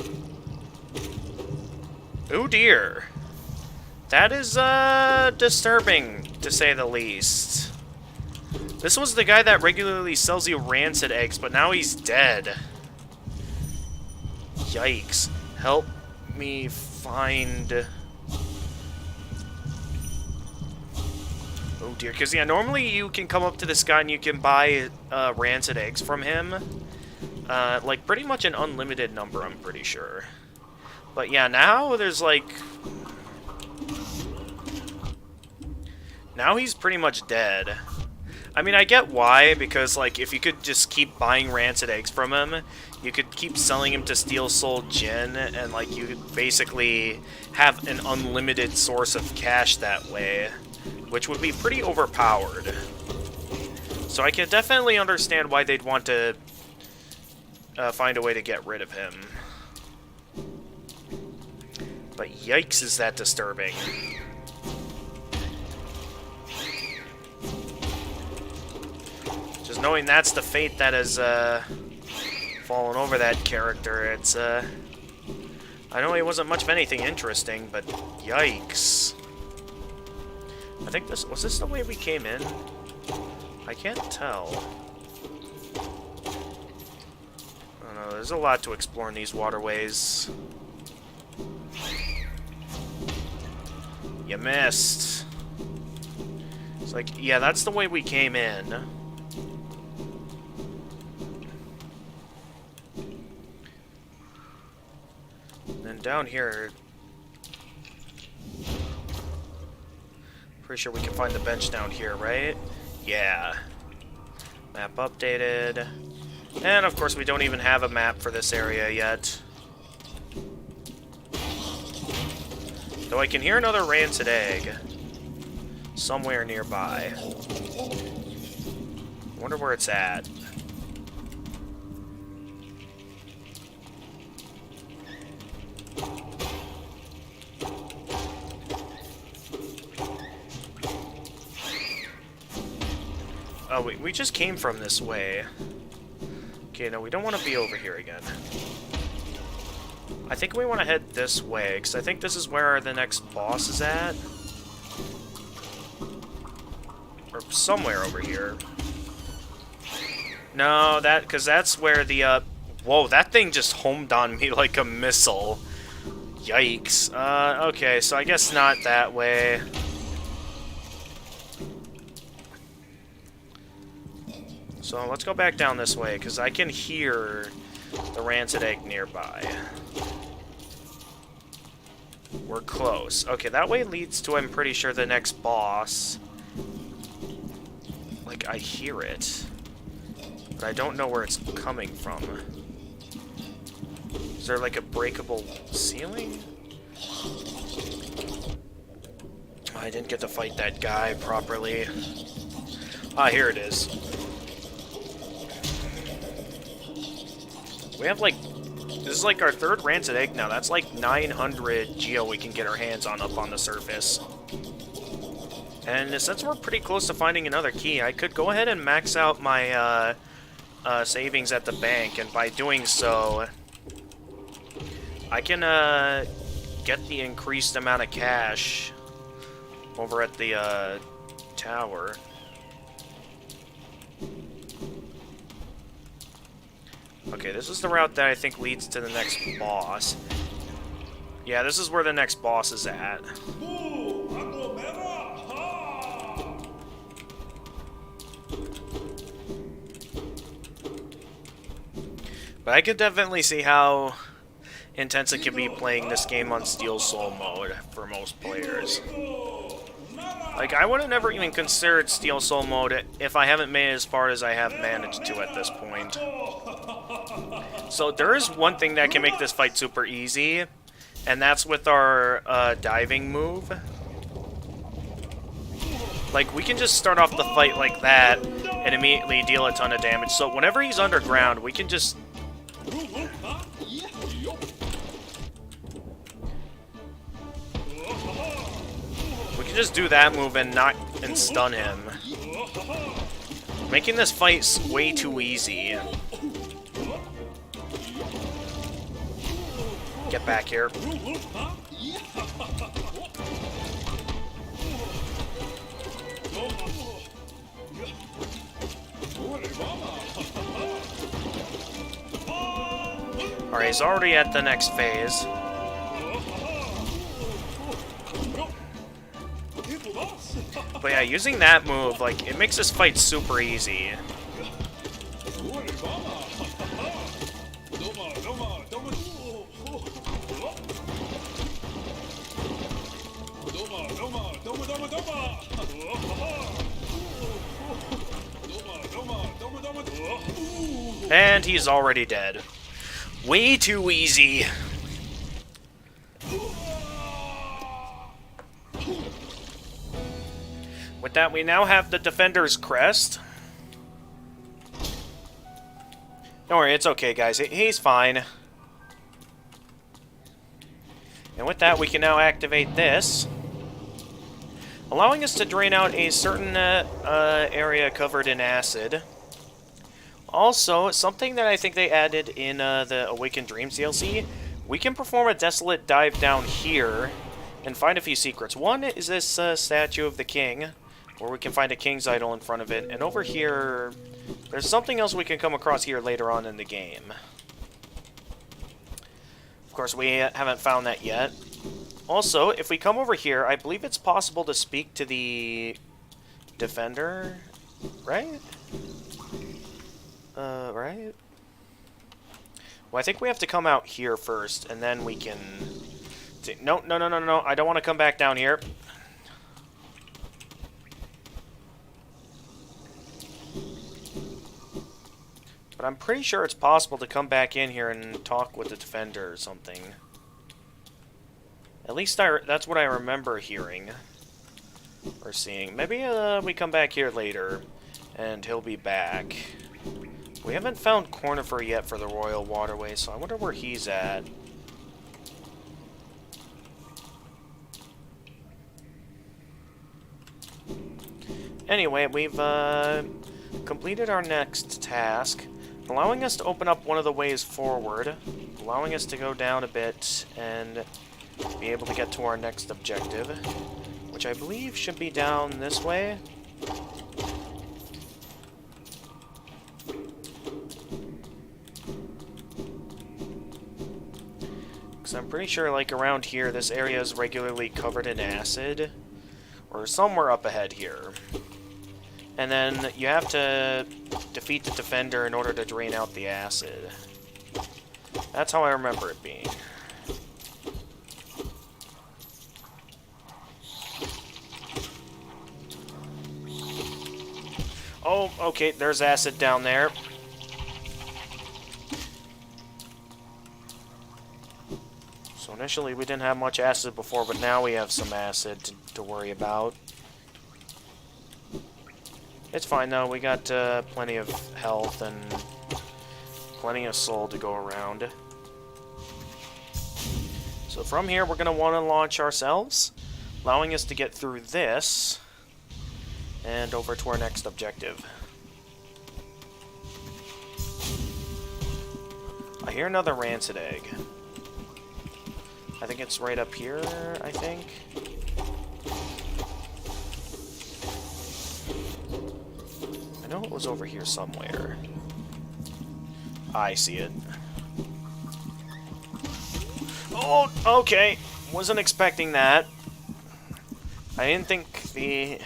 Oh dear. That is, disturbing, to say the least. This was the guy that regularly sells you rancid eggs, but now he's dead. Yikes. Help me find... Oh dear, because yeah, normally you can come up to this guy and you can buy rancid eggs from him. Like, pretty much an unlimited number, I'm pretty sure. But yeah, now there's like... Now he's pretty much dead. I mean, I get why, because, like, if you could just keep buying rancid eggs from him, you could keep selling him to Steel Soul Jin, and, like, you could basically have an unlimited source of cash that way, which would be pretty overpowered. So I can definitely understand why they'd want to find a way to get rid of him. But yikes, is that disturbing. Just knowing that's the fate that has fallen over that character, it's I know he wasn't much of anything interesting, but yikes. I think was this the way we came in? I can't tell. I don't know, there's a lot to explore in these waterways. You missed. It's like, yeah, that's the way we came in. And then down here... Pretty sure we can find the bench down here, right? Yeah. Map updated. And of course we don't even have a map for this area yet. Though I can hear another rancid egg somewhere nearby. I wonder where it's at. Oh, we just came from this way. Okay, no, we don't want to be over here again. I think we want to head this way, because I think this is where the next boss is at. Or somewhere over here. No, because that's where the, whoa, that thing just homed on me like a missile. Yikes. Okay, so I guess not that way. So let's go back down this way, because I can hear the rancid egg nearby. We're close. Okay, that way leads to, I'm pretty sure, the next boss. Like, I hear it. But I don't know where it's coming from. Is there, like, a breakable ceiling? I didn't get to fight that guy properly. Ah, here it is. We have, like... This is, like, our third rancid egg now. That's, like, 900 geo we can get our hands on up on the surface. And since we're pretty close to finding another key, I could go ahead and max out my, savings at the bank. And by doing so, I can, get the increased amount of cash over at the, tower. Okay, this is the route that I think leads to the next boss. Yeah, this is where the next boss is at. But I could definitely see how intense it can be playing this game on Steel Soul mode for most players. Like, I would have never even considered Steel Soul mode if I haven't made it as far as I have managed to at this point. So there is one thing that can make this fight super easy, and that's with our diving move. Like, we can just start off the fight like that and immediately deal a ton of damage. So whenever he's underground, we can just... just do that move and knock and stun him. Making this fight way too easy. Get back here. Alright, he's already at the next phase. But yeah, using that move, like, it makes this fight super easy. And he's already dead. Way too easy. With that, we now have the Defender's Crest. Don't worry, it's okay, guys. He's fine. And with that, we can now activate this, allowing us to drain out a certain area covered in acid. Also, something that I think they added in the Awakened Dreams DLC, we can perform a desolate dive down here and find a few secrets. One is this statue of the king, where we can find a king's idol in front of it. And over here, there's something else we can come across here later on in the game. Of course, we haven't found that yet. Also, if we come over here, I believe it's possible to speak to the defender, right? Right? Well, I think we have to come out here first, and then we can... No, no, no, no, no, I don't want to come back down here. But I'm pretty sure it's possible to come back in here and talk with the defender or something. At least that's what I remember hearing. Or seeing. Maybe we come back here later, and he'll be back. We haven't found Cornifer yet for the Royal Waterway, so I wonder where he's at. Anyway, we've completed our next task, allowing us to open up one of the ways forward, allowing us to go down a bit and be able to get to our next objective, which I believe should be down this way. Because I'm pretty sure, like, around here, this area is regularly covered in acid, or somewhere up ahead here. And then you have to defeat the defender in order to drain out the acid. That's how I remember it being. Oh, okay, there's acid down there. So initially we didn't have much acid before, but now we have some acid to worry about. It's fine though, we got plenty of health and plenty of soul to go around. So from here we're going to want to launch ourselves, allowing us to get through this and over to our next objective. I hear another rancid egg. I think it's right up here, I think. I know it was over here somewhere. I see it. Oh, okay. Wasn't expecting that. I didn't think the...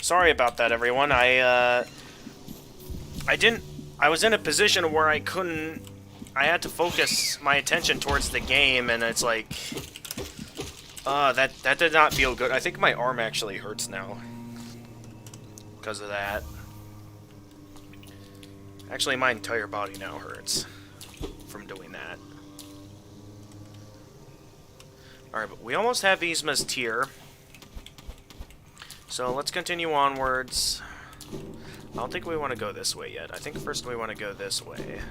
Sorry about that, everyone. I was in a position where I couldn't... I had to focus my attention towards the game, and it's like... that did not feel good. I think my arm actually hurts now. Because of that. Actually, my entire body now hurts from doing that. Alright, but we almost have Yzma's Tear. So let's continue onwards. I don't think we want to go this way yet. I think first we want to go this way.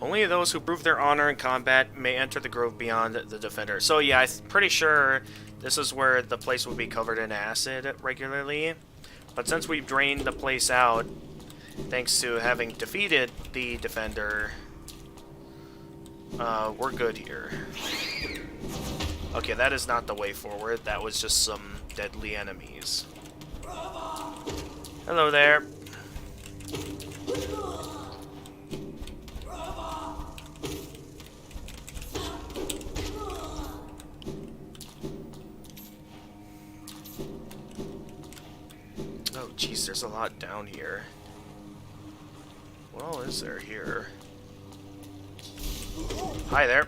Only those who prove their honor in combat may enter the grove beyond the defender. So yeah, I'm pretty sure this is where the place will be covered in acid regularly. But since we've drained the place out, thanks to having defeated the defender, we're good here. Okay, that is not the way forward. That was just some deadly enemies. Hello there. Oh, jeez, there's a lot down here. What all is there here? Hi there.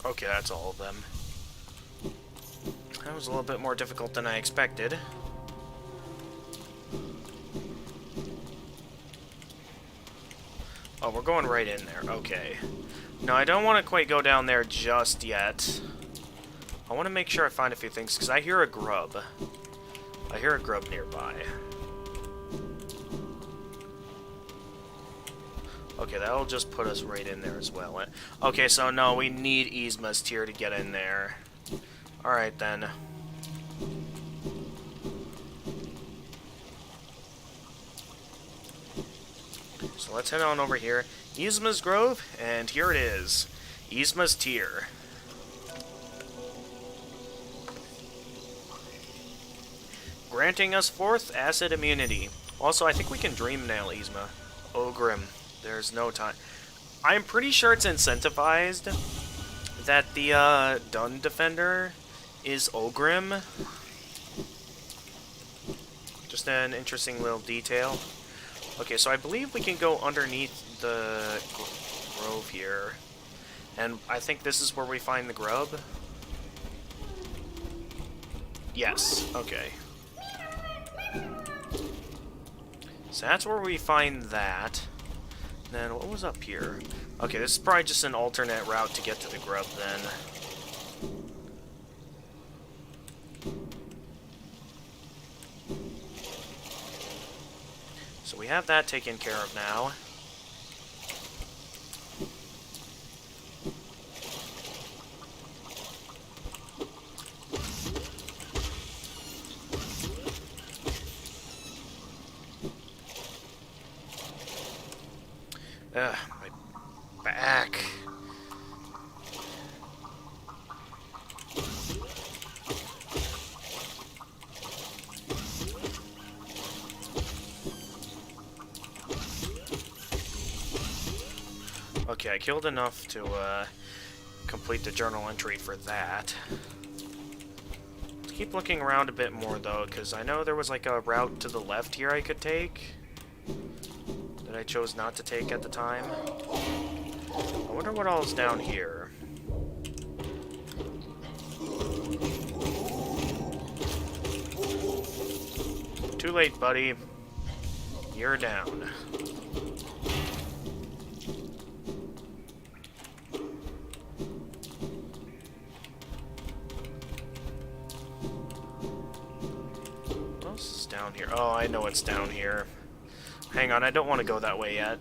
Okay, that's all of them. That was a little bit more difficult than I expected. Oh, we're going right in there. Okay. No, I don't want to quite go down there just yet. I want to make sure I find a few things, because I hear a grub. I hear a grub nearby. Okay, that'll just put us right in there as well. Okay, so no, we need Yzma's tier to get in there. Alright then. So let's head on over here. Yzma's Grove, and here it is. Yzma's tier. Granting us 4th acid immunity. Also, I think we can Dream Nail Yzma. Ogrim. There's no time. I'm pretty sure it's incentivized that the Dun Defender is Ogrim. Just an interesting little detail. Okay, so I believe we can go underneath the grove here. And I think this is where we find the grub. Yes, okay. So that's where we find that. Then what was up here? Okay, this is probably just an alternate route to get to the grub then. So we have that taken care of now. My back. Okay, I killed enough to complete the journal entry for that. Let's keep looking around a bit more though, because I know there was like a route to the left here I could take that I chose not to take at the time. I wonder what all is down here. Too late, buddy. You're down. What else is down here? Oh, I know what's down here. Hang on, I don't want to go that way yet.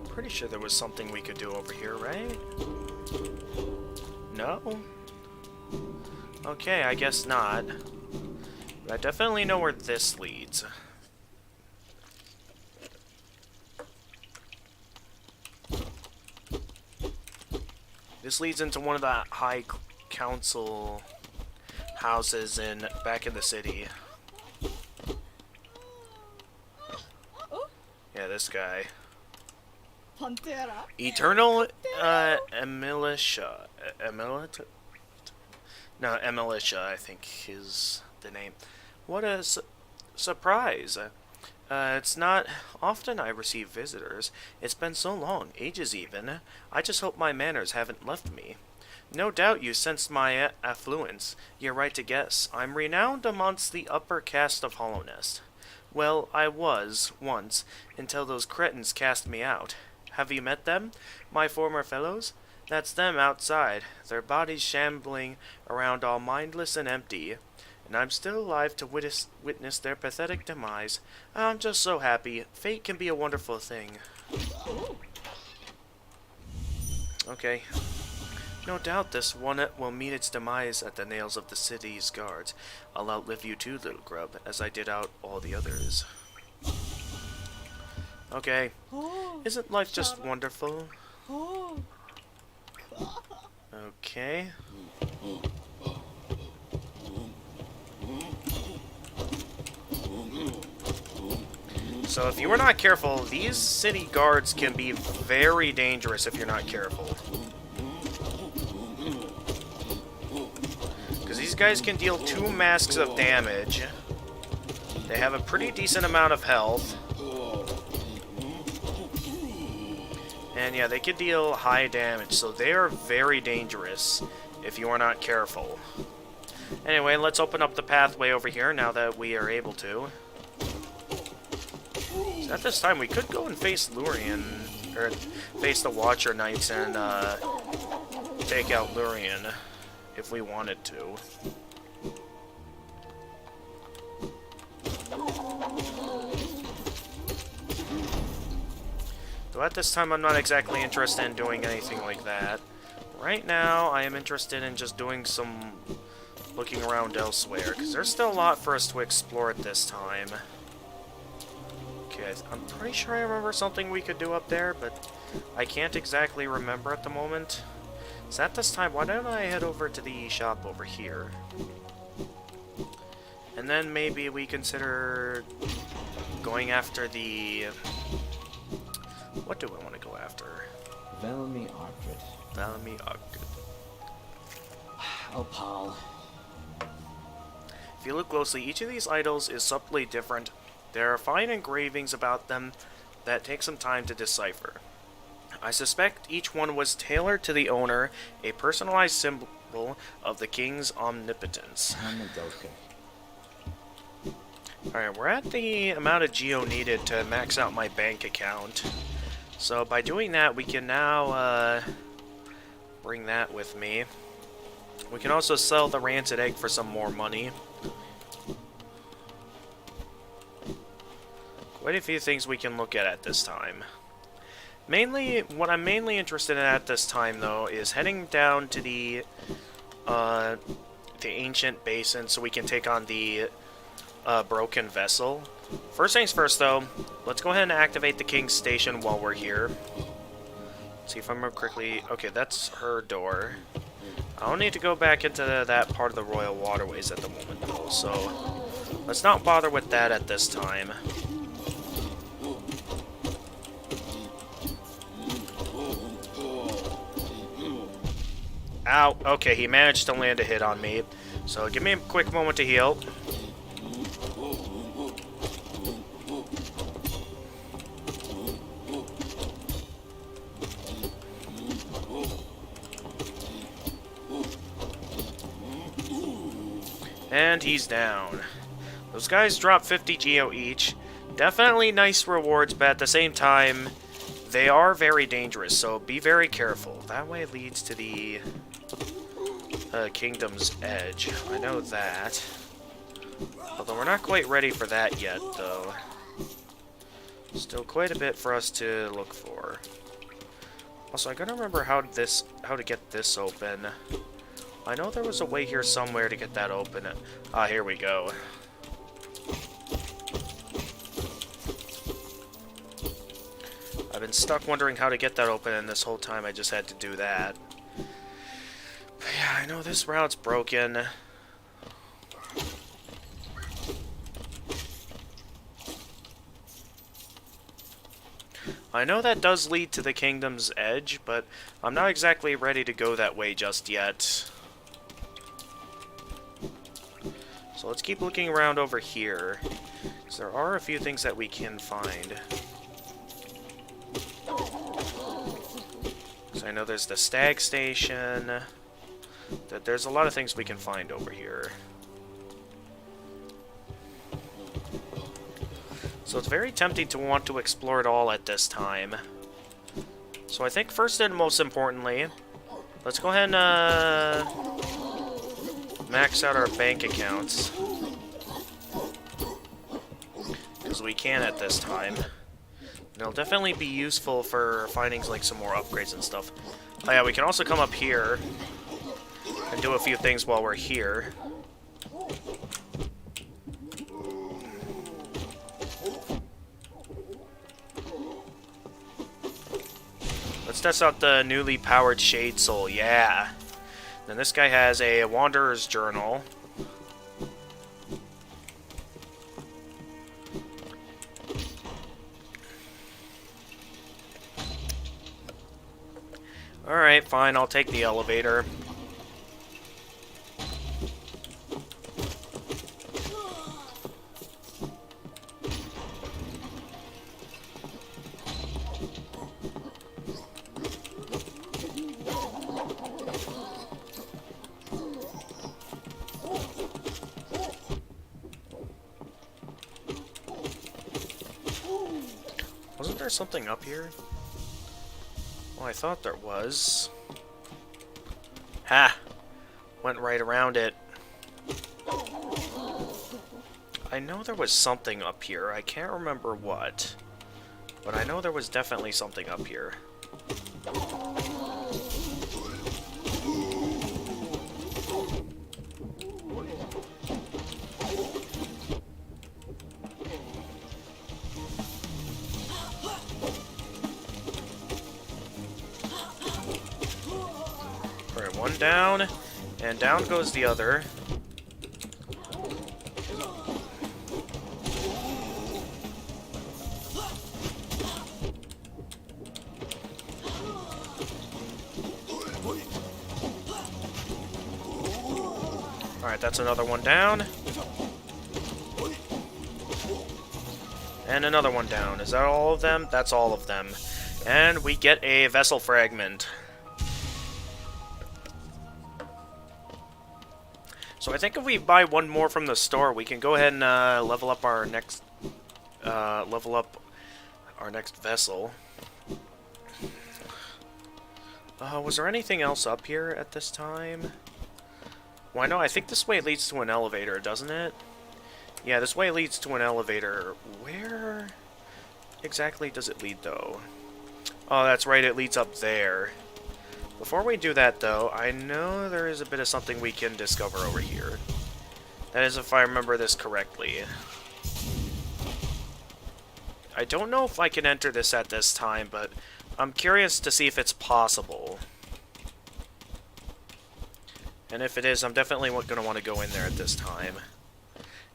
Pretty sure there was something we could do over here, right? No? Okay, I guess not. But I definitely know where this leads. This leads into one of the high council houses back in the city. Yeah, this guy. Eternal Militia. No, Militia, I think is the name. What a surprise. It's not often I receive visitors. It's been so long, ages even. I just hope my manners haven't left me. No doubt you sensed my affluence. You're right to guess. I'm renowned amongst the upper caste of Hollownest. Well, I was, once, until those cretins cast me out. Have you met them? My former fellows? That's them outside, their bodies shambling around all mindless and empty. And I'm still alive to witness their pathetic demise. I'm just so happy. Fate can be a wonderful thing. Okay. No doubt this one will meet its demise at the nails of the city's guards. I'll outlive you too, little grub, as I did out all the others. Okay. Isn't life just wonderful? Okay. So if you were not careful, these city guards can be very dangerous if you're not careful. Because these guys can deal 2 masks of damage. They have a pretty decent amount of health. And yeah, they can deal high damage, so they are very dangerous if you are not careful. Anyway, let's open up the pathway over here now that we are able to. So at this time, we could go and face Lurien, or face the Watcher Knights and take out Lurien if we wanted to. So at this time, I'm not exactly interested in doing anything like that. Right now, I am interested in just doing some looking around elsewhere, because there's still a lot for us to explore at this time. Okay, I'm pretty sure I remember something we could do up there, but I can't exactly remember at the moment. So at this time, why don't I head over to the shop over here? And then maybe we consider going after the... What do I want to go after? Velmi Arcrit. Velmi Arcrit. Oh, Paul. If you look closely, each of these idols is subtly different. There are fine engravings about them that take some time to decipher. I suspect each one was tailored to the owner, a personalized symbol of the king's omnipotence. Alright, we're at the amount of geo needed to max out my bank account. So by doing that, we can now bring that with me. We can also sell the rancid egg for some more money. Quite a few things we can look at this time. Mainly, what I'm mainly interested in at this time, though, is heading down to the ancient basin so we can take on the broken vessel. First things first, though, let's go ahead and activate the King's Station while we're here. See if I remember correctly. Okay, that's her door. I don't need to go back into that part of the Royal Waterways at the moment, though, so let's not bother with that at this time. Ow, okay, he managed to land a hit on me, so give me a quick moment to heal. And he's down. Those guys drop 50 geo each. Definitely nice rewards, but at the same time, they are very dangerous, so be very careful. That way leads to the Kingdom's Edge. I know that. Although we're not quite ready for that yet, though. Still quite a bit for us to look for. Also, I gotta remember how to get this open. I know there was a way here somewhere to get that open. Ah, here we go. I've been stuck wondering how to get that open, and this whole time I just had to do that. But yeah, I know this route's broken. I know that does lead to the Kingdom's Edge, but I'm not exactly ready to go that way just yet. So let's keep looking around over here, because there are a few things that we can find. So I know there's the Stag Station. There's a lot of things we can find over here. So it's very tempting to want to explore it all at this time. So I think first and most importantly, let's go ahead and max out our bank accounts. Because we can at this time. It'll definitely be useful for finding like some more upgrades and stuff. Oh yeah, we can also come up here and do a few things while we're here. Let's test out the newly powered Shade Soul, yeah. Then this guy has a Wanderer's Journal. Alright, fine, I'll take the elevator. Wasn't there something up here? Well, I thought there was. Ha! Went right around it. I know there was something up here. I can't remember what. But I know there was definitely something up here. Alright, one down, and down goes the other. Alright, that's another one down. And another one down. Is that all of them? That's all of them. And we get a vessel fragment. So I think if we buy one more from the store, we can go ahead and level up our next vessel. Was there anything else up here at this time? Well, no, I think this way leads to an elevator, doesn't it? Yeah, this way leads to an elevator. Where exactly does it lead, though? Oh, that's right, it leads up there. Before we do that, though, I know there is a bit of something we can discover over here. That is, if I remember this correctly. I don't know if I can enter this at this time, but I'm curious to see if it's possible. And if it is, I'm definitely going to want to go in there at this time.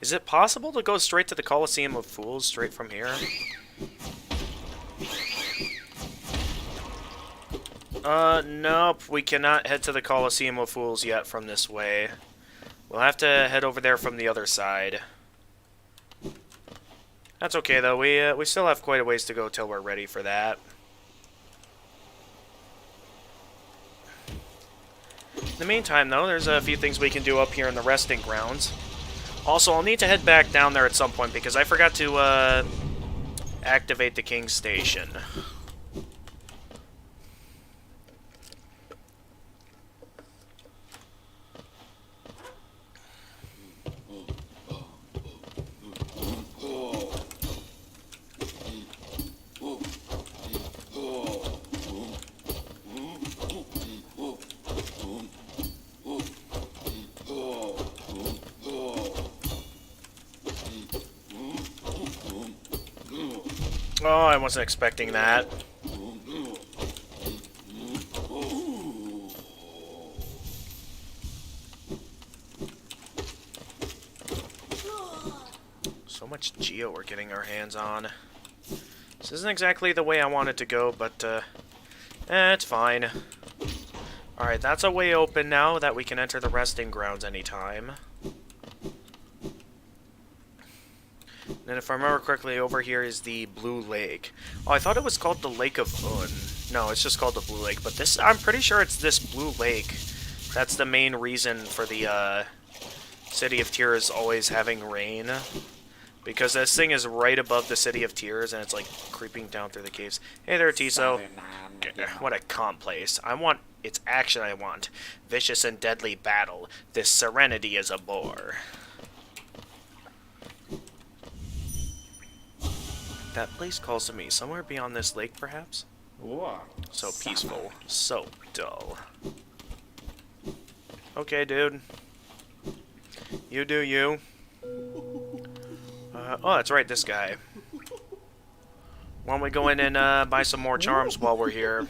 Is it possible to go straight to the Colosseum of Fools straight from here? Nope. We cannot head to the Colosseum of Fools yet from this way. We'll have to head over there from the other side. That's okay, though. We still have quite a ways to go till we're ready for that. In the meantime, though, there's a few things we can do up here in the resting grounds. Also, I'll need to head back down there at some point because I forgot to activate the King's Station. Oh, I wasn't expecting that. So much Geo we're getting our hands on. This isn't exactly the way I wanted to go, but it's fine. Alright, that's a way open now that we can enter the resting grounds anytime. And if I remember correctly, over here is the Blue Lake. Oh, I thought it was called the Lake of Un. No, it's just called the Blue Lake. But this, I'm pretty sure it's this Blue Lake. That's the main reason for the City of Tears always having rain. Because this thing is right above the City of Tears, and it's like creeping down through the caves. Hey there, Tiso. What a calm place. It's action I want. Vicious and deadly battle. This serenity is a bore. That place calls to me. Somewhere beyond this lake, perhaps? Whoa. So peaceful. So dull. Okay, dude. You do you. Oh, that's right, this guy. Why don't we go in and buy some more charms while we're here?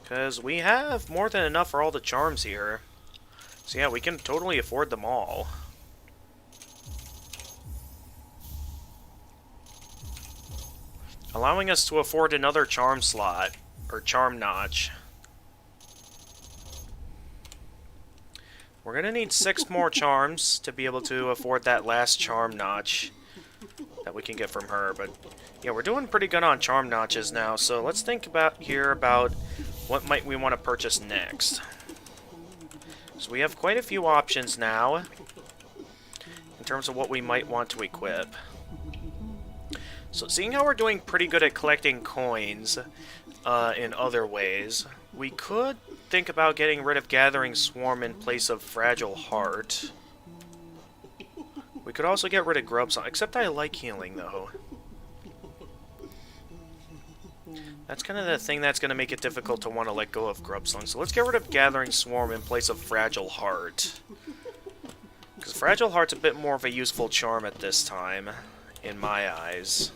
Because we have more than enough for all the charms here. So yeah, we can totally afford them all. Allowing us to afford another charm slot, or charm notch. We're gonna need 6 more charms to be able to afford that last charm notch that we can get from her, but yeah, we're doing pretty good on charm notches now, so let's think about what might we want to purchase next. So we have quite a few options now in terms of what we might want to equip. So seeing how we're doing pretty good at collecting coins in other ways, we could think about getting rid of Gathering Swarm in place of Fragile Heart. We could also get rid of Grub Song, except I like healing, though. That's kind of the thing that's going to make it difficult to want to let go of Grubsong. So let's get rid of Gathering Swarm in place of Fragile Heart. Because Fragile Heart's a bit more of a useful charm at this time, in my eyes.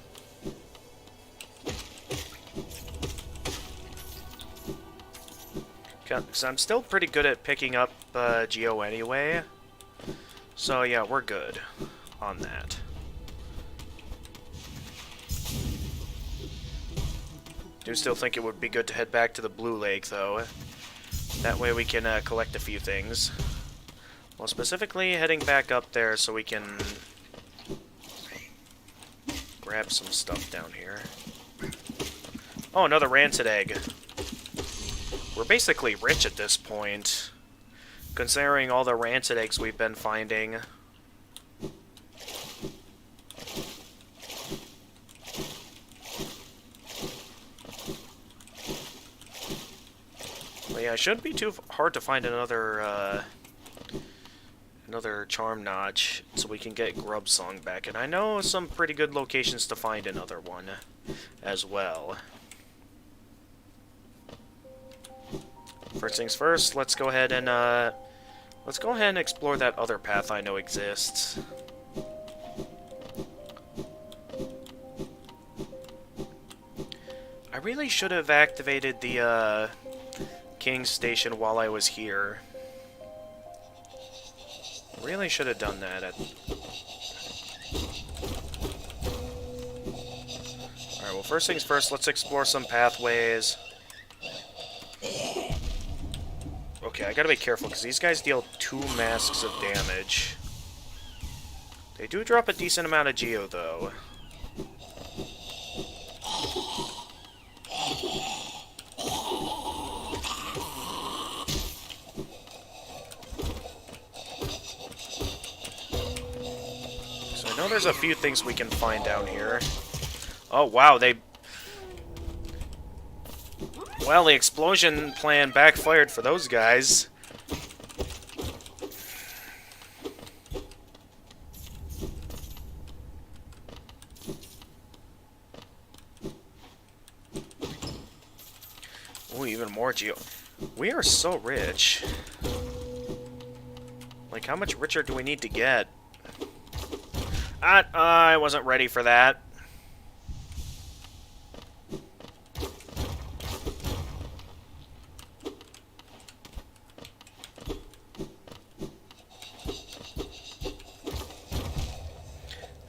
Because I'm still pretty good at picking up Geo anyway. So yeah, we're good on that. Do still think it would be good to head back to the Blue Lake, though. That way we can collect a few things. Well, specifically heading back up there so we can grab some stuff down here. Oh, another rancid egg. We're basically rich at this point, considering all the rancid eggs we've been finding. But yeah, it shouldn't be too hard to find another charm notch, so we can get Grubsong back. And I know some pretty good locations to find another one as well. First things first, let's go ahead and explore that other path I know exists. I really should have activated the King's Station while I was here. Really should have done that. Alright, well, first things first, let's explore some pathways. Okay, I gotta be careful, because these guys deal 2 masks of damage. They do drop a decent amount of Geo, though. So I know there's a few things we can find down here. Oh, wow, well, the explosion plan backfired for those guys. Oh, even more Geo. We are so rich. Like, how much richer do we need to get? I wasn't ready for that.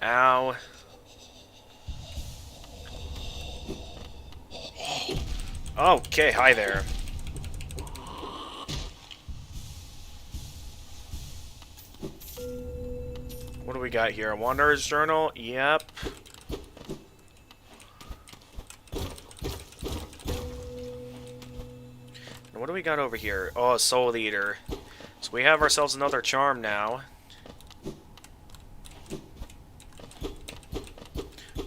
Ow. Okay, hi there. What do we got here? A Wanderer's Journal? Yep. And what do we got over here? Oh, a Soul Eater. So we have ourselves another charm now.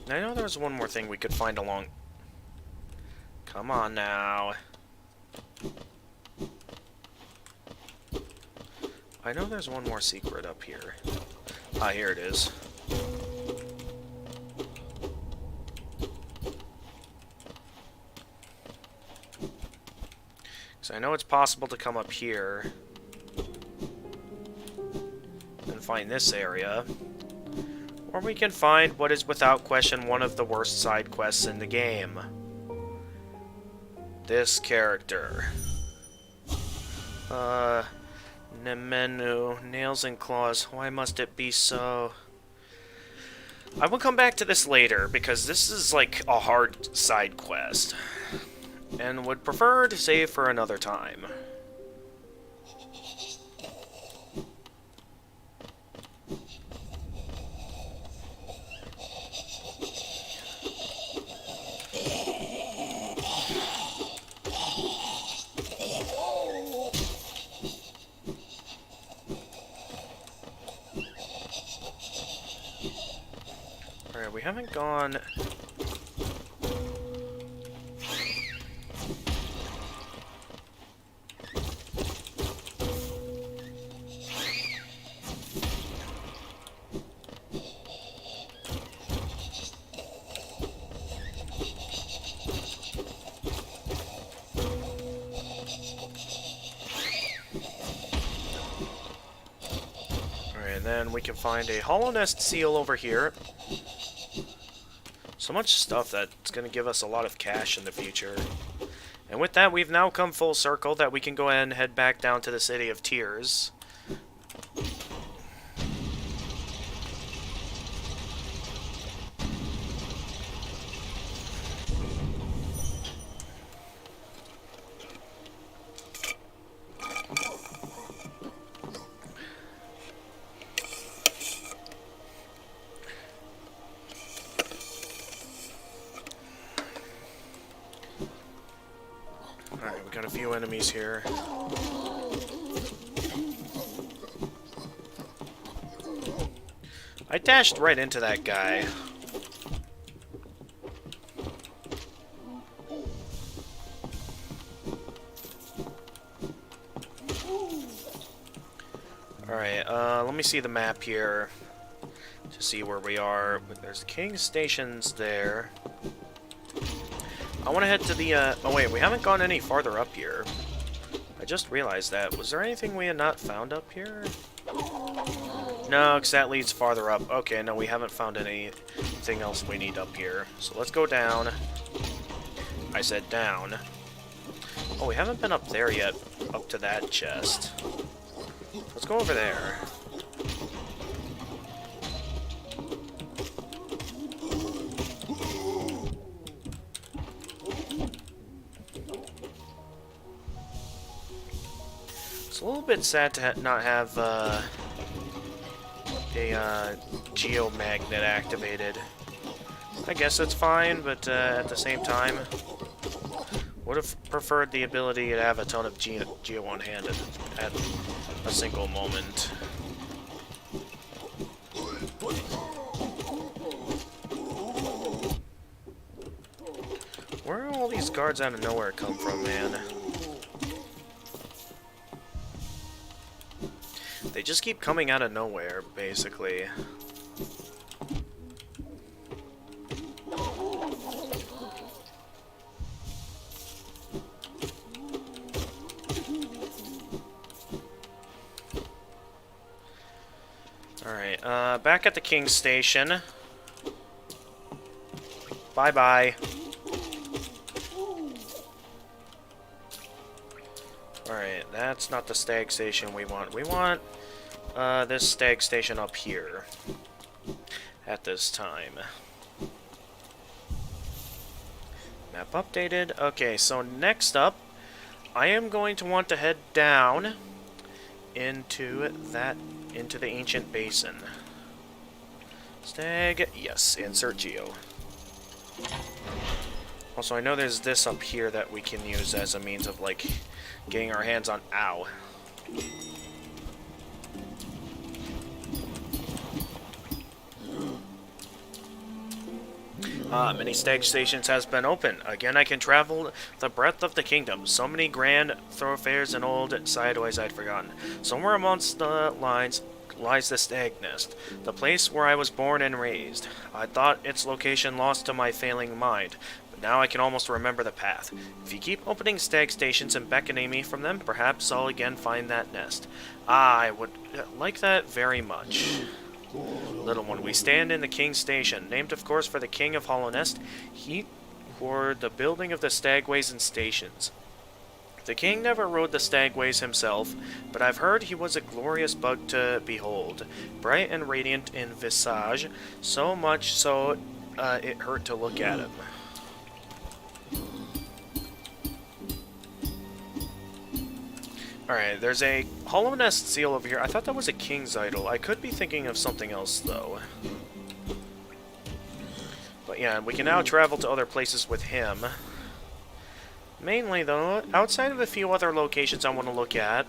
I know there was one more thing we could find along... Come on now. I know there's one more secret up here. Ah, here it is. So I know it's possible to come up here and find this area. Or we can find what is without question one of the worst side quests in the game. This character. Menu, nails and claws. Why must it be so? I will come back to this later, because this is like a hard side quest. And would prefer to save for another time. We haven't gone... and then we can find a Hollow Nest seal over here. So much stuff that's going to give us a lot of cash in the future. And with that, we've now come full circle that we can go ahead and head back down to the City of Tears. Alright, we got a few enemies here. I dashed right into that guy. Alright, let me see the map here to see where we are. There's King Stations there. I want to head to the, oh wait, we haven't gone any farther up here. I just realized that. Was there anything we had not found up here? No, because that leads farther up. Okay, no, we haven't found anything else we need up here. So let's go down. I said down. Oh, we haven't been up there yet, up to that chest. Let's go over there. It's a little bit sad to not have a geomagnet activated. I guess it's fine, but at the same time, would have preferred the ability to have a ton of geo on hand at a single moment. Where do all these guards out of nowhere come from, man? They just keep coming out of nowhere, basically. Alright, back at the King Station. Bye-bye. Alright, that's not the Stag Station we want. We want this Stag Station up here at this time. Map updated. Okay, so next up, I am going to want to head down into the ancient basin. Stag, yes, insert geo. Also, I know there's this up here that we can use as a means of, like, getting our hands on... Ow. Many Stag Stations has been open. Again, I can travel the breadth of the kingdom. So many grand thoroughfares and old sideways I'd forgotten. Somewhere amongst the lines lies the Stag Nest, the place where I was born and raised. I thought its location lost to my failing mind, but now I can almost remember the path. If you keep opening Stag Stations and beckoning me from them, perhaps I'll again find that nest. I would like that very much. Little one, we stand in the King's Station, named of course for the King of Hollow Nest. He for the building of the stagways and stations. The king never rode the stagways himself, but I've heard he was a glorious bug to behold, bright and radiant in visage, so much so it hurt to look at him. Alright, there's a Hollow Nest seal over here. I thought that was a king's idol. I could be thinking of something else, though. But yeah, we can now travel to other places with him. Mainly, though, outside of a few other locations I want to look at,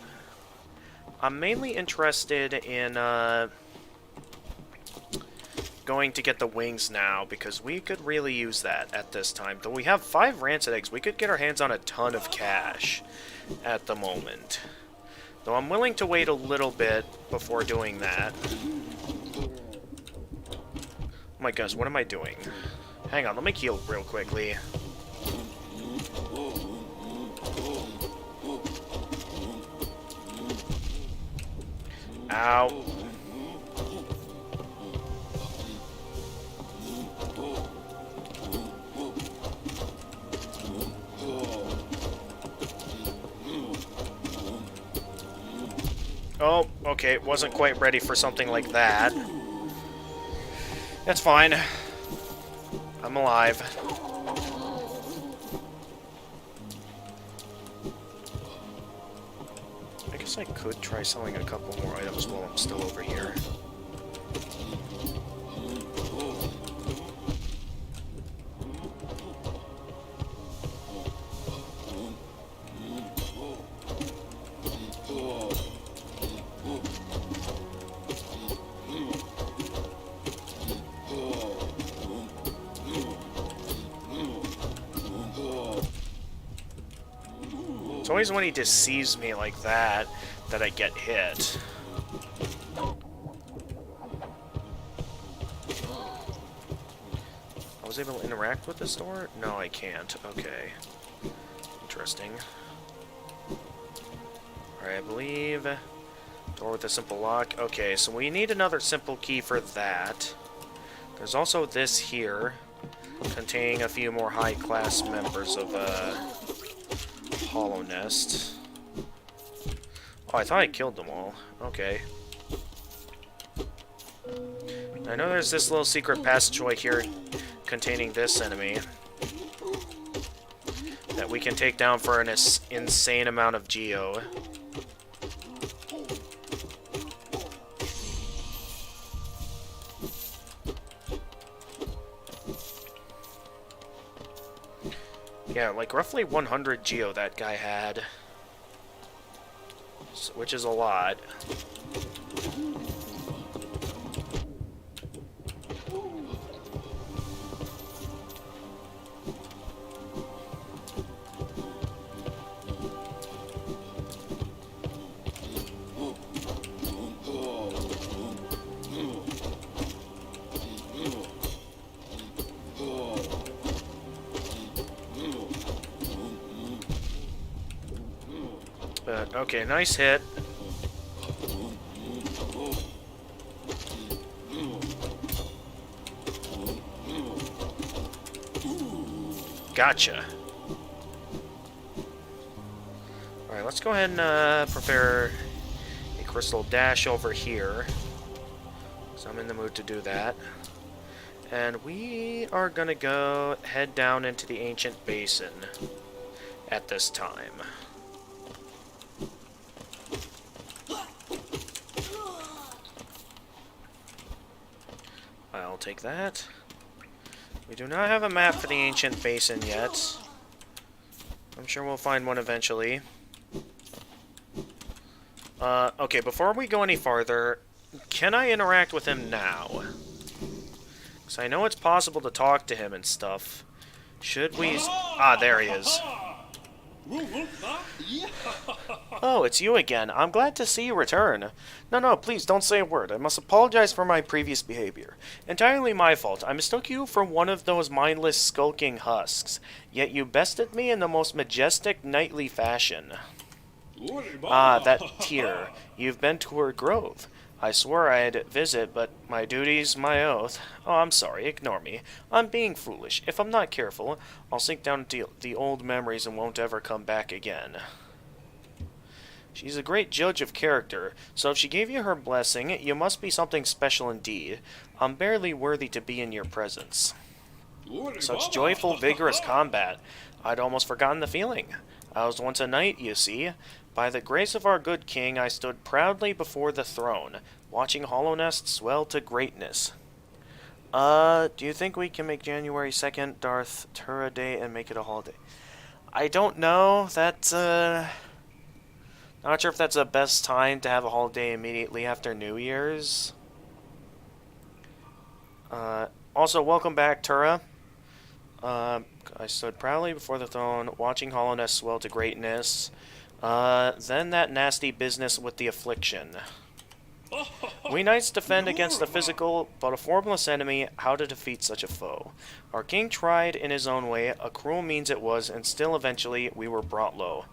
I'm mainly interested in going to get the wings now, because we could really use that at this time. Though we have 5 rancid eggs, we could get our hands on a ton of cash at the moment. Though I'm willing to wait a little bit before doing that. Oh my gosh, what am I doing? Hang on, let me heal real quickly. Ow. Oh, okay, wasn't quite ready for something like that. That's fine. I'm alive. I guess I could try selling a couple more items while I'm still over here. It's always when he deceives me like that that I get hit. I was able to interact with this door? No, I can't. Okay. Interesting. Alright, I believe... Door with a simple lock. Okay, so we need another simple key for that. There's also this here, containing a few more high-class members of, Hollow Nest. Oh, I thought I killed them all. Okay. I know there's this little secret passageway here containing this enemy that we can take down for an insane amount of geo. Yeah, like roughly 100 geo that guy had, which is a lot. But, okay, nice hit. Gotcha. Alright, let's go ahead and prepare a crystal dash over here. So I'm in the mood to do that. And we are gonna go head down into the ancient basin at this time. I'll take that. We do not have a map for the ancient basin yet. I'm sure we'll find one eventually. Okay, before we go any farther, can I interact with him now? Because I know it's possible to talk to him and stuff. Should we... Ah, there he is. Oh, it's you again. I'm glad to see you return. No, please don't say a word. I must apologize for my previous behavior. Entirely my fault. I mistook you for one of those mindless, skulking husks. Yet you bested me in the most majestic, knightly fashion. Ah, that tear. You've been to her grove. I swore I'd visit, but my duty's my oath. Oh, I'm sorry. Ignore me. I'm being foolish. If I'm not careful, I'll sink down into the old memories and won't ever come back again. She's a great judge of character, so if she gave you her blessing, you must be something special indeed. I'm barely worthy to be in your presence. Such joyful, vigorous combat. I'd almost forgotten the feeling. I was once a knight, you see. By the grace of our good king, I stood proudly before the throne, watching Hollow Nest swell to greatness. Do you think we can make January 2nd Darth Tura Day and make it a holiday? I don't know. That's, not sure if that's the best time to have a holiday immediately after New Year's. Also, welcome back, Tura. I stood proudly before the throne, watching Hollow Nest swell to greatness. Then that nasty business with the affliction. We knights defend against the physical, but a formless enemy, how to defeat such a foe. Our king tried in his own way, a cruel means it was, and still eventually we were brought low.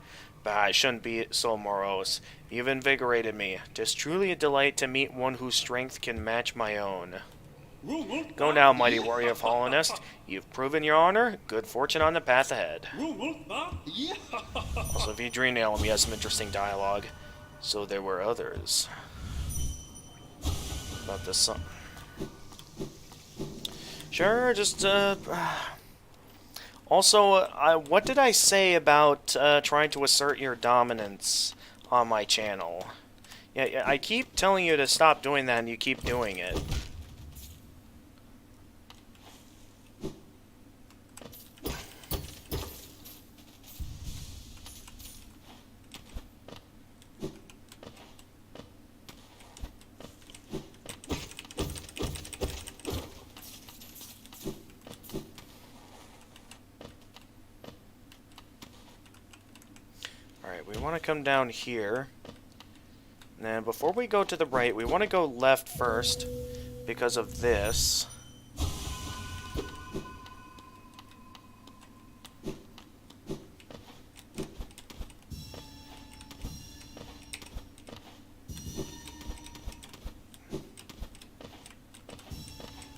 Bah, I shouldn't be so morose. You've invigorated me. 'Tis truly a delight to meet one whose strength can match my own. Go now, mighty warrior of Hollow Nest. You've proven your honor. Good fortune on the path ahead. Also, if you dream nail him, he has some interesting dialogue. So there were others. About the sun. Sure, just, Also, what did I say about trying to assert your dominance on my channel? Yeah, I keep telling you to stop doing that, and you keep doing it. Alright, we want to come down here. And before we go to the right, we want to go left first because of this.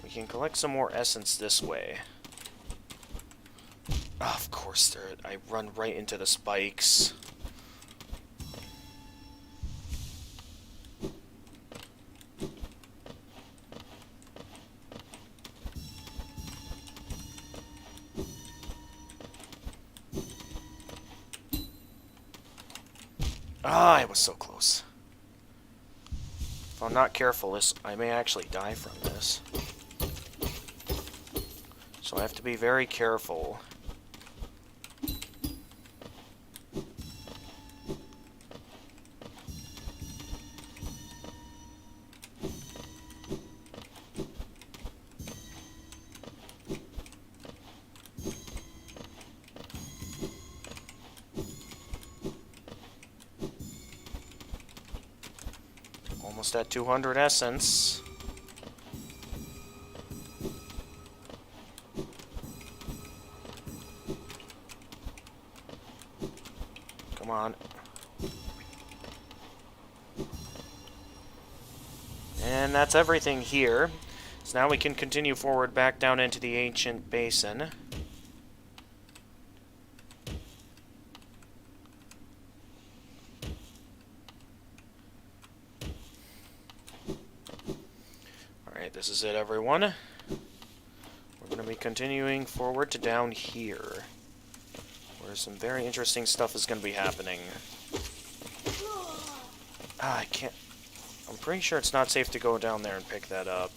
We can collect some more essence this way. Oh, of course, I run right into the spikes. Ah, I was so close. If I'm not careful, I may actually die from this. So I have to be very careful. Almost at 200 essence. Come on. And that's everything here. So now we can continue forward back down into the ancient basin. This is it, everyone. We're going to be continuing forward to down here, where some very interesting stuff is going to be happening. Ah, I can't... I'm pretty sure it's not safe to go down there and pick that up.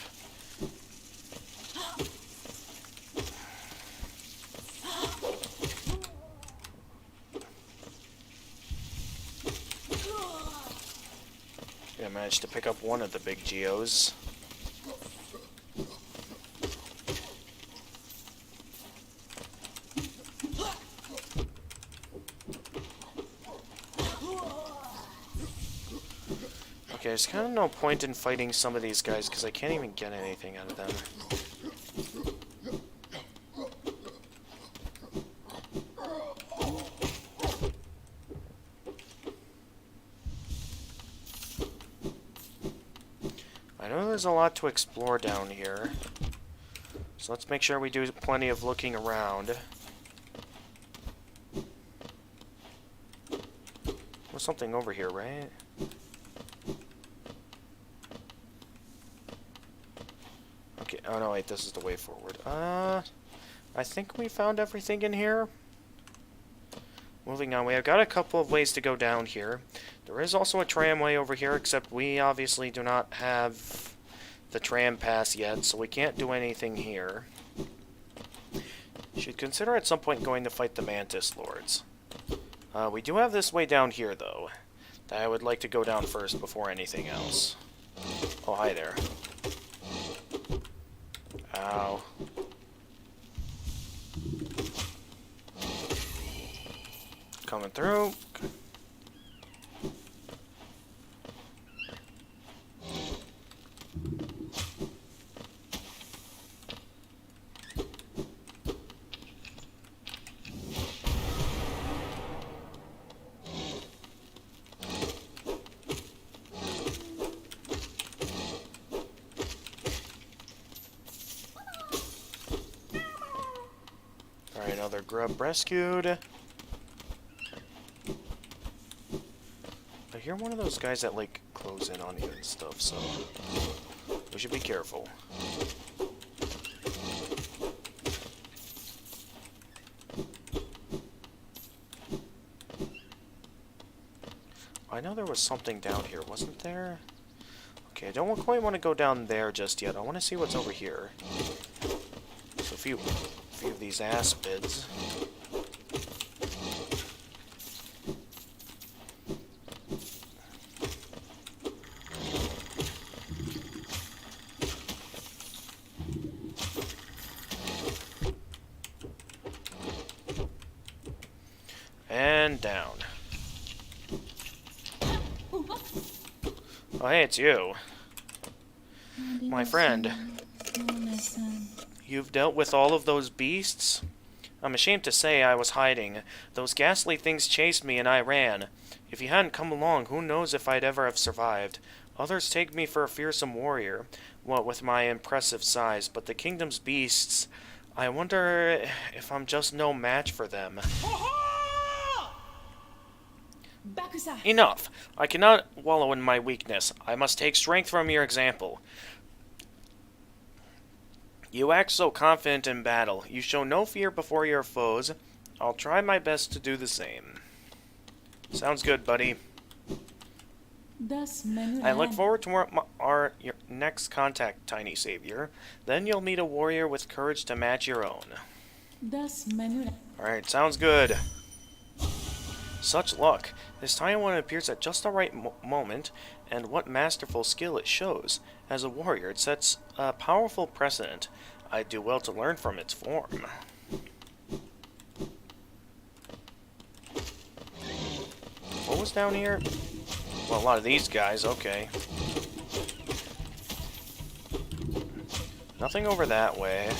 I managed to pick up one of the big geos. Okay, there's kind of no point in fighting some of these guys because I can't even get anything out of them. I know there's a lot to explore down here, so let's make sure we do plenty of looking around. There's something over here, right? Okay, oh no, wait, this is the way forward. I think we found everything in here. Moving on, we have got a couple of ways to go down here. There is also a tramway over here, except we obviously do not have the tram pass yet, so we can't do anything here. Should consider at some point going to fight the Mantis Lords. We do have this way down here, though, that I would like to go down first before anything else. Oh, hi there. Ow. Coming through. Alright, another grub rescued. you're one of those guys that, like, close in on you and stuff, so we should be careful. I know there was something down here, wasn't there? Okay, I don't quite want to go down there just yet. I want to see what's over here. So a few of these aspids. And down. Oh, hey, it's you. My friend. You've dealt with all of those beasts? I'm ashamed to say I was hiding. Those ghastly things chased me and I ran. If you hadn't come along, who knows if I'd ever have survived. Others take me for a fearsome warrior, what with my impressive size, but the kingdom's beasts, I wonder if I'm just no match for them. Enough! I cannot wallow in my weakness. I must take strength from your example. You act so confident in battle. You show no fear before your foes. I'll try my best to do the same. Sounds good, buddy. I look forward to your next contact, tiny savior. Then you'll meet a warrior with courage to match your own. Alright, sounds good. Such luck. This tiny one appears at just the right moment, and what masterful skill it shows. As a warrior, it sets a powerful precedent. I'd do well to learn from its form. What was down here? Well, a lot of these guys, okay. Nothing over that way.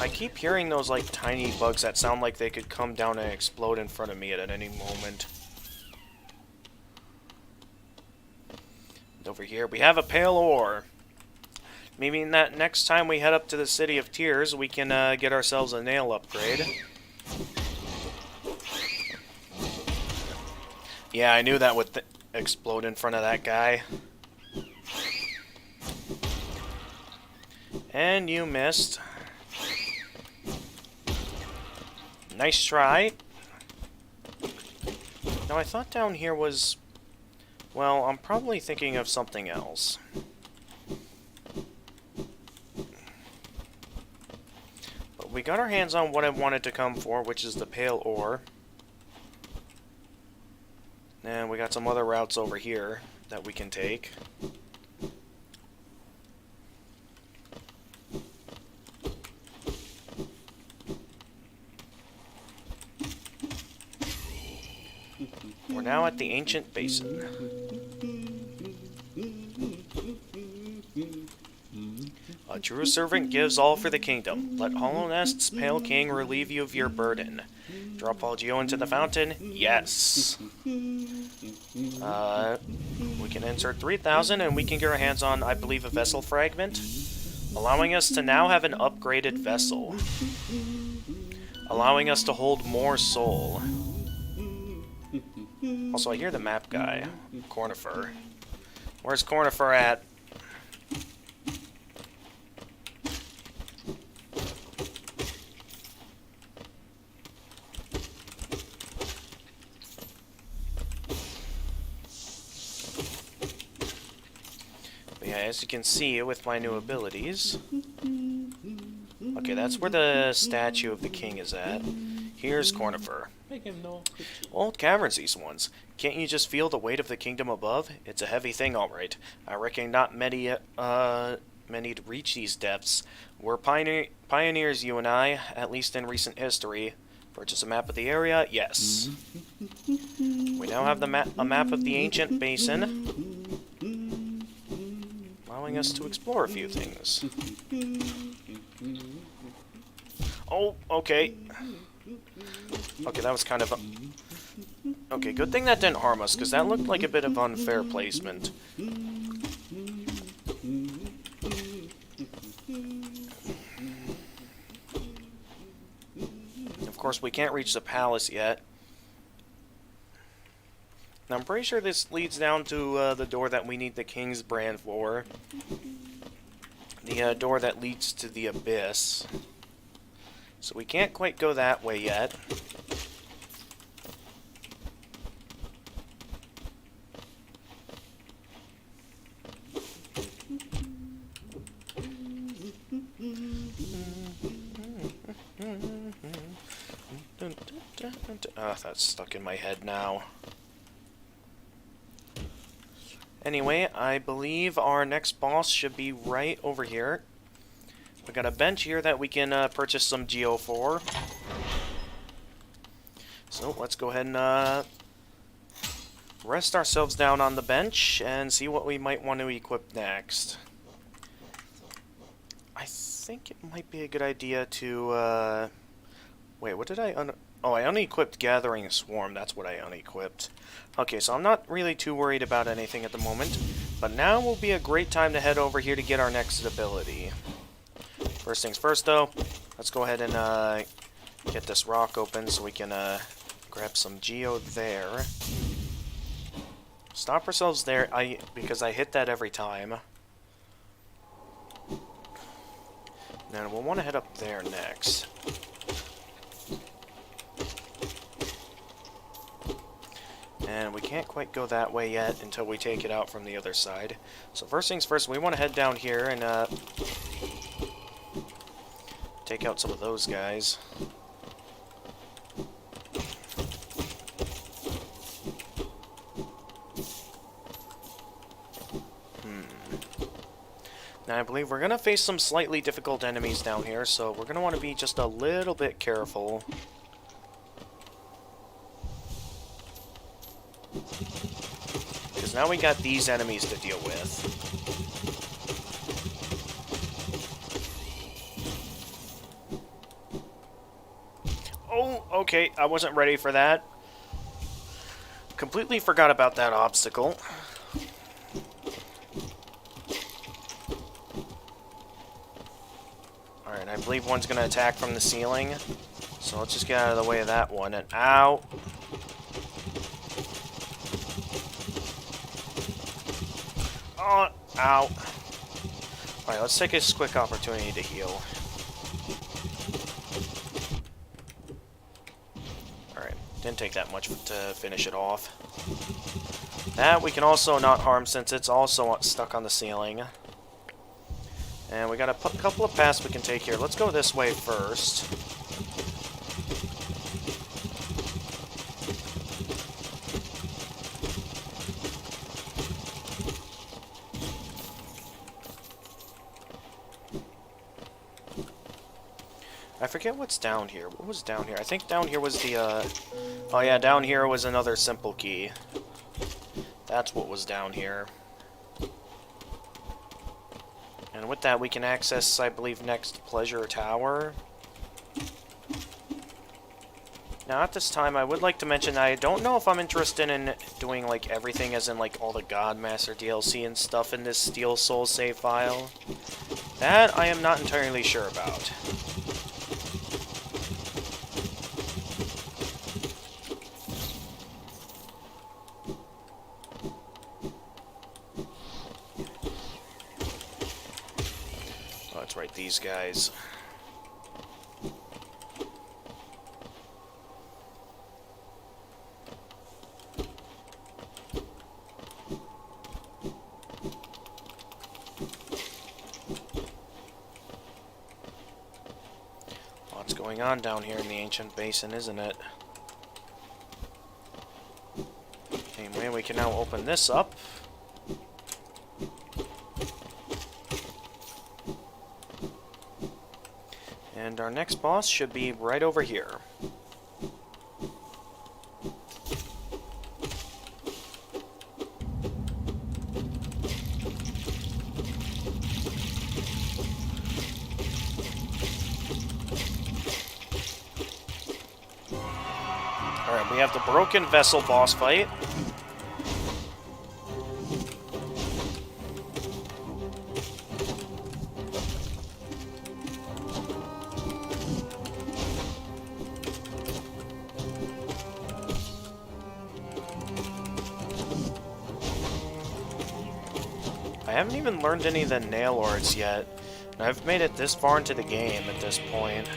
I keep hearing those, like, tiny bugs that sound like they could come down and explode in front of me at any moment. And over here, we have a pale ore. Maybe that next time we head up to the City of Tears, we can get ourselves a nail upgrade. Yeah, I knew that would explode in front of that guy. And you missed. Nice try. Now, I thought down here was... Well, I'm probably thinking of something else. But we got our hands on what I wanted to come for, which is the pale ore. And we got some other routes over here that we can take. We're now at the ancient basin. A true servant gives all for the kingdom. Let Hollow Nest's pale king relieve you of your burden. Drop all Geo into the fountain? Yes. We can insert 3,000 and we can get our hands on, I believe, a vessel fragment, allowing us to now have an upgraded vessel, allowing us to hold more soul. Also, I hear the map guy, Cornifer. Where's Cornifer at? As you can see with my new abilities. Okay, that's where the statue of the king is at. Here's Cornifer. Old caverns, these ones. Can't you just feel the weight of the kingdom above? It's a heavy thing, alright. I reckon not many to reach these depths. We're pioneers, you and I, at least in recent history. Purchase a map of the area? Yes. We now have a map of the ancient basin, allowing us to explore a few things. Oh, okay. Okay, that was kind of... Okay, good thing that didn't harm us, because that looked like a bit of unfair placement. Of course, we can't reach the palace yet. Now, I'm pretty sure this leads down to the door that we need the King's Brand for. The door that leads to the Abyss. So we can't quite go that way yet. Oh, that's stuck in my head now. Anyway, I believe our next boss should be right over here. We got a bench here that we can purchase some geo for. So let's go ahead and rest ourselves down on the bench and see what we might want to equip next. I think it might be a good idea to wait, what did I oh, I unequipped Gathering Swarm. That's what I unequipped. Okay, so I'm not really too worried about anything at the moment, but now will be a great time to head over here to get our next ability. First things first, though, let's go ahead and get this rock open so we can grab some geo there. Stop ourselves there, because I hit that every time. Then we'll want to head up there next. And we can't quite go that way yet until we take it out from the other side. So first things first, we want to head down here and take out some of those guys. Now I believe we're going to face some slightly difficult enemies down here, so we're going to want to be just a little bit careful. Because now we got these enemies to deal with. Oh, okay, I wasn't ready for that. Completely forgot about that obstacle. Alright, I believe one's going to attack from the ceiling. So let's just get out of the way of that one. And ow! Oh, ow. Alright, let's take this quick opportunity to heal. Alright, didn't take that much to finish it off. That we can also not harm since it's also stuck on the ceiling. And we got a couple of paths we can take here. Let's go this way first. I forget what's down here. What was down here? I think down here was the, oh yeah, down here was another simple key. That's what was down here. And with that, we can access, I believe, next Pleasure Tower. Now, at this time, I would like to mention I don't know if I'm interested in doing, like, everything, as in, like, all the Godmaster DLC and stuff in this Steel Soul save file. That I am not entirely sure about. Oh, that's right, these guys. What's going on down here in the Ancient Basin, isn't it? Anyway, we can now open this up. And our next boss should be right over here. Alright, we have the Broken Vessel boss fight. haven't even learned any of the nail lords yet. I've made it this far into the game at this point.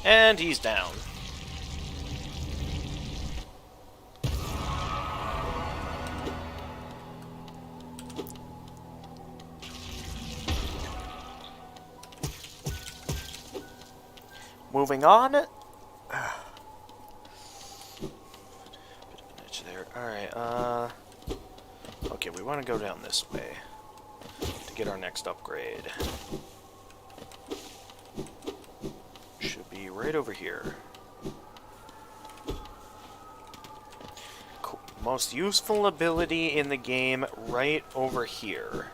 And he's down. Moving on. There. Alright, okay, we want to go down this way to get our next upgrade. Right over here. Cool. Most useful ability in the game right over here.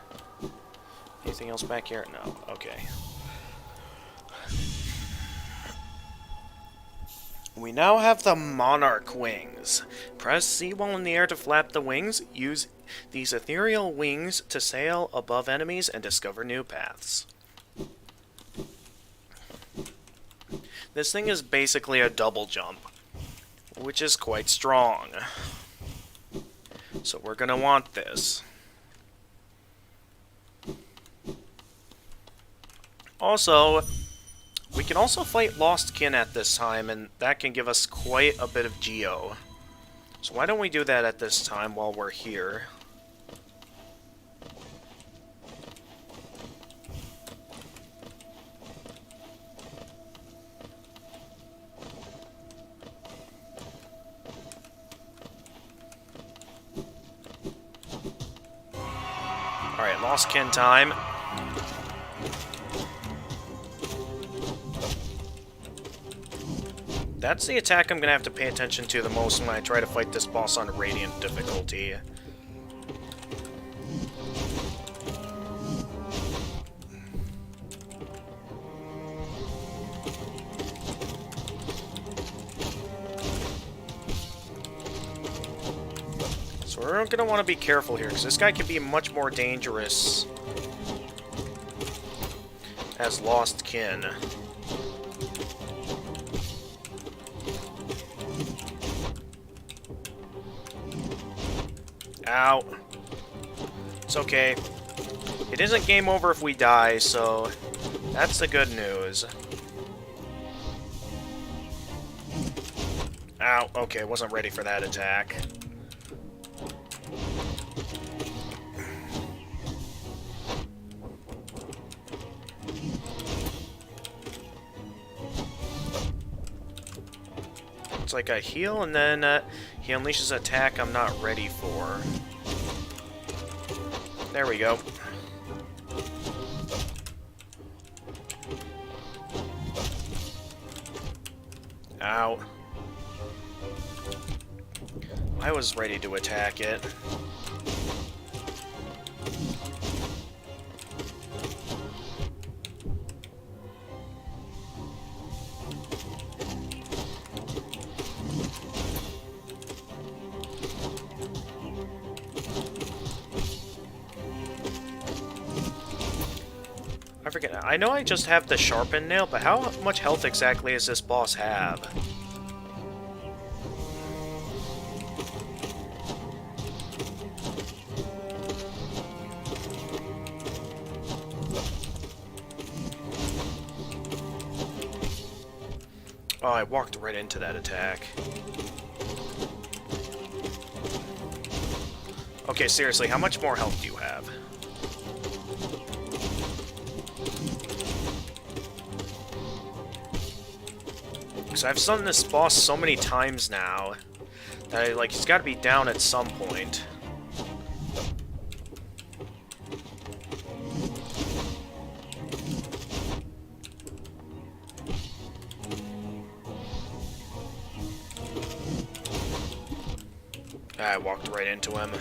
Anything else back here? No. Okay. We now have the Monarch Wings. Press C while in the air to flap the wings. Use these ethereal wings to sail above enemies and discover new paths. This thing is basically a double jump, which is quite strong. So we're gonna want this. Also, we can also fight Lost Kin at this time, and that can give us quite a bit of geo. So why don't we do that at this time while we're here? Alright, Lost Kin time. That's the attack I'm gonna have to pay attention to the most when I try to fight this boss on Radiant difficulty. So we're gonna want to be careful here, because this guy can be much more dangerous as Lost Kin. Ow. It's okay. It isn't game over if we die, so that's the good news. Ow. Okay, wasn't ready for that attack. It's like I heal, and then he unleashes an attack I'm not ready for. There we go. Ow. I was ready to attack it. I forget. I know I just have the Sharpened Nail, but how much health exactly does this boss have? Oh, I walked right into that attack. Okay, seriously, how much more health do you have? Because I've done this boss so many times now that he's got to be down at some point. I walked right into him.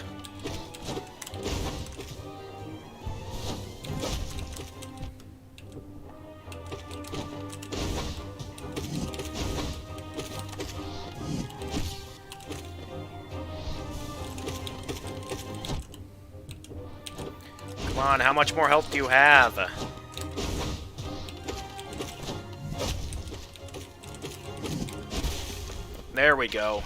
on, how much more health do you have? There we go.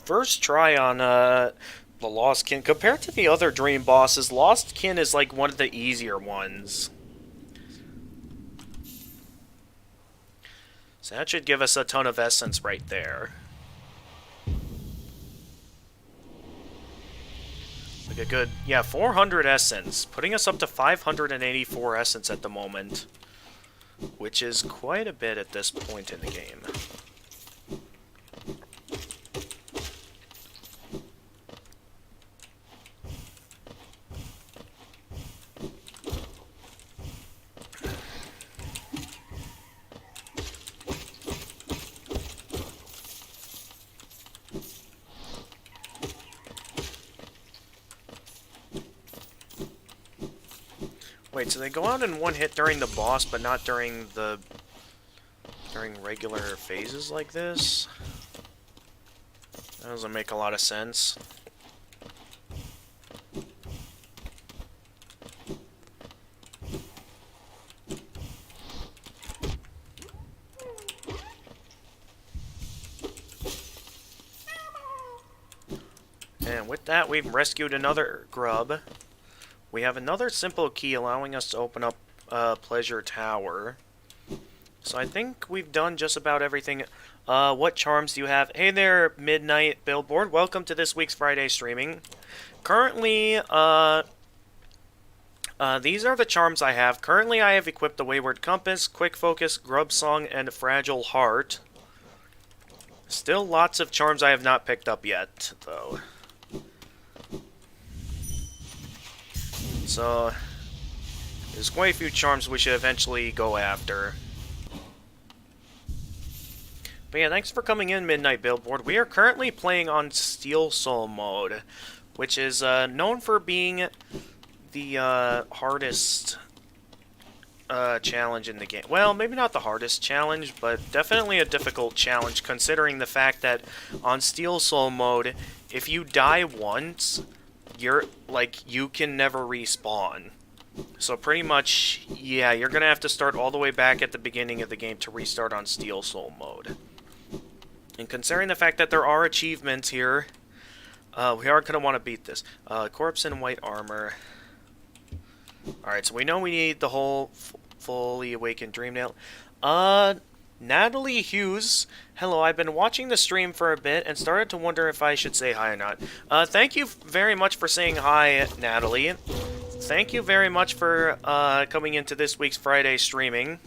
First try on the Lost Kin. Compared to the other Dream bosses, Lost Kin is like one of the easier ones. So that should give us a ton of essence right there. Like a good, yeah, 400 essence, putting us up to 584 essence at the moment, which is quite a bit at this point in the game. Wait, so they go out in one hit during the boss, but not during regular phases like this? That doesn't make a lot of sense. And with that, we've rescued another grub. We have another simple key allowing us to open up Pleasure Tower. So I think we've done just about everything. What charms do you have? Hey there, Midnight Billboard. Welcome to this week's Friday streaming. Currently, these are the charms I have. Currently, I have equipped the Wayward Compass, Quick Focus, Grub Song, and Fragile Heart. Still lots of charms I have not picked up yet, though. So, there's quite a few charms we should eventually go after. But yeah, thanks for coming in, Midnight Billboard. We are currently playing on Steel Soul mode, which is known for being the hardest challenge in the game. Well, maybe not the hardest challenge, but definitely a difficult challenge, considering the fact that on Steel Soul mode, if you die once, you can never respawn. So pretty much, yeah, you're gonna have to start all the way back at the beginning of the game to restart on Steel Soul mode. And considering the fact that there are achievements here, we are gonna want to beat this. Corpse in white armor. Alright, so we know we need the whole fully awakened Dream Nail. Natalie Hughes, hello, I've been watching the stream for a bit and started to wonder if I should say hi or not. Thank you very much for saying hi, Natalie. Thank you very much for coming into this week's Friday streaming.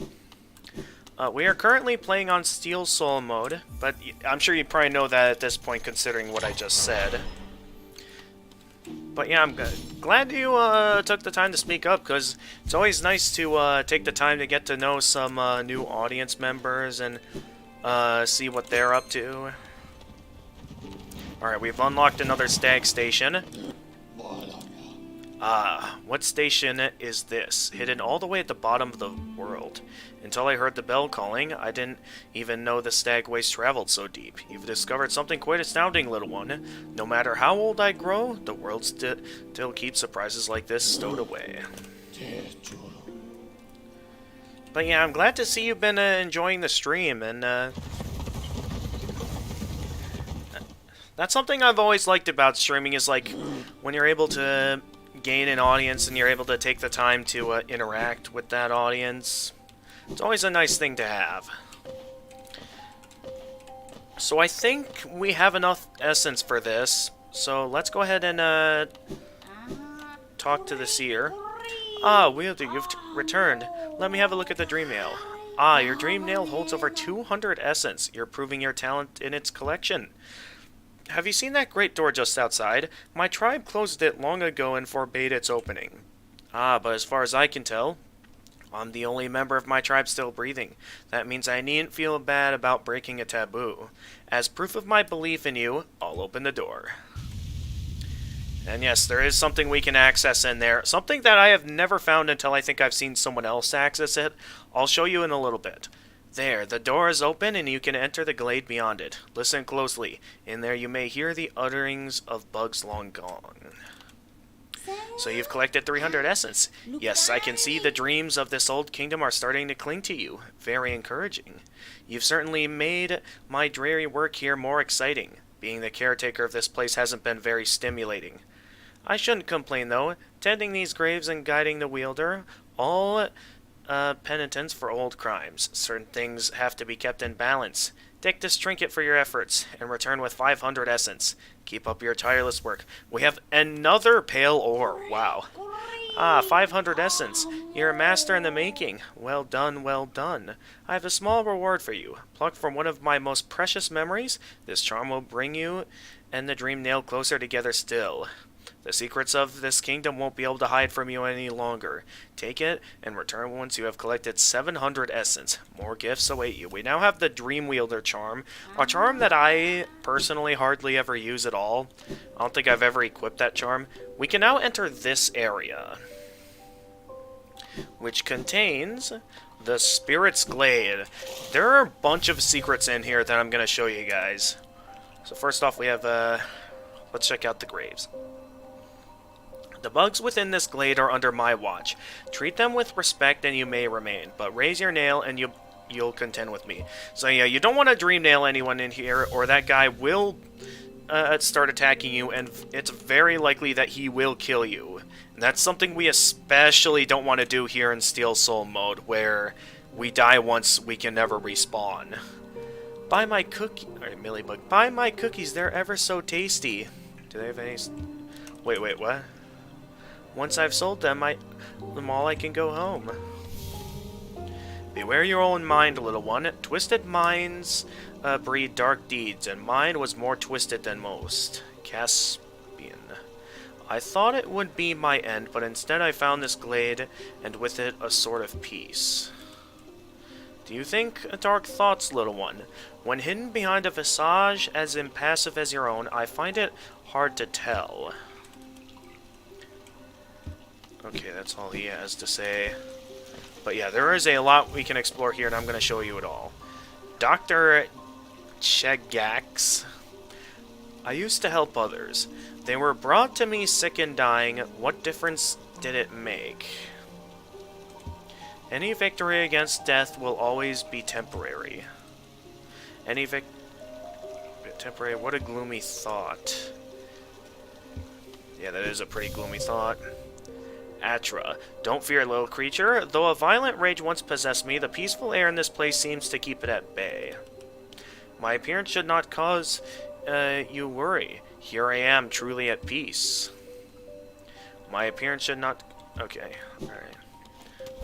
We are currently playing on Steel Soul mode, but I'm sure you probably know that at this point considering what I just said. But yeah, I'm glad you took the time to speak up, because it's always nice to take the time to get to know some new audience members and see what they're up to. Alright, we've unlocked another Stag Station. What station is this? Hidden all the way at the bottom of the world. Until I heard the bell calling, I didn't even know the Stag Waste traveled so deep. You've discovered something quite astounding, little one. No matter how old I grow, the world still keeps surprises like this stowed away. But yeah, I'm glad to see you've been enjoying the stream, and that's something I've always liked about streaming, is like when you're able to gain an audience and you're able to take the time to interact with that audience. It's always a nice thing to have. So I think we have enough essence for this. So let's go ahead and talk to the seer. Ah, Wielder, you've returned. Let me have a look at the Dream Nail. Ah, your Dream Nail holds over 200 essence. You're proving your talent in its collection. Have you seen that great door just outside? My tribe closed it long ago and forbade its opening. Ah, but as far as I can tell, I'm the only member of my tribe still breathing. That means I needn't feel bad about breaking a taboo. As proof of my belief in you, I'll open the door. And yes, there is something we can access in there. Something that I have never found until I think I've seen someone else access it. I'll show you in a little bit. There, the door is open and you can enter the glade beyond it. Listen closely. In there you may hear the utterings of bugs long gone. So you've collected 300 essence. Yes, I can see the dreams of this old kingdom are starting to cling to you. Very encouraging. You've certainly made my dreary work here more exciting. Being the caretaker of this place hasn't been very stimulating. I shouldn't complain though. Tending these graves and guiding the wielder, all penitence for old crimes. Certain things have to be kept in balance. Take this trinket for your efforts, and return with 500 essence. Keep up your tireless work. We have another pale ore. Wow. 500 essence. You're a master in the making. Well done, well done. I have a small reward for you. Plucked from one of my most precious memories, this charm will bring you and the dream nail closer together still. The secrets of this kingdom won't be able to hide from you any longer. Take it and return once you have collected 700 essence. More gifts await you. We now have the Dream Wielder charm, a charm that I personally hardly ever use at all. I don't think I've ever equipped that charm. We can now enter this area, which contains the Spirit's Glade. There are a bunch of secrets in here that I'm going to show you guys. So first off, we have, let's check out the graves. The bugs within this glade are under my watch. Treat them with respect and you may remain, but raise your nail and you'll contend with me. So yeah, you don't want to dream nail anyone in here, or that guy will start attacking you, and it's very likely that he will kill you. And that's something we especially don't want to do here in Steel Soul mode, where we die once, we can never respawn. Buy my cookie... Alright, Millibug. Buy my cookies, they're ever so tasty. Do they have any... Wait, what? Once I've sold them all, I can go home. Beware your own mind, little one. Twisted minds breed dark deeds, and mine was more twisted than most. Caspian. I thought it would be my end, but instead I found this glade, and with it a sort of peace. Do you think dark thoughts, little one? When hidden behind a visage as impassive as your own, I find it hard to tell. Okay, that's all he has to say. But yeah, there is a lot we can explore here, and I'm going to show you it all. Dr. Chegax. I used to help others. They were brought to me sick and dying. What difference did it make? Any victory against death will always be temporary. Temporary, what a gloomy thought. Yeah, that is a pretty gloomy thought. Atra. Don't fear, little creature. Though a violent rage once possessed me, the peaceful air in this place seems to keep it at bay. My appearance should not cause you worry. Here I am, truly at peace. My appearance should not... Okay, alright.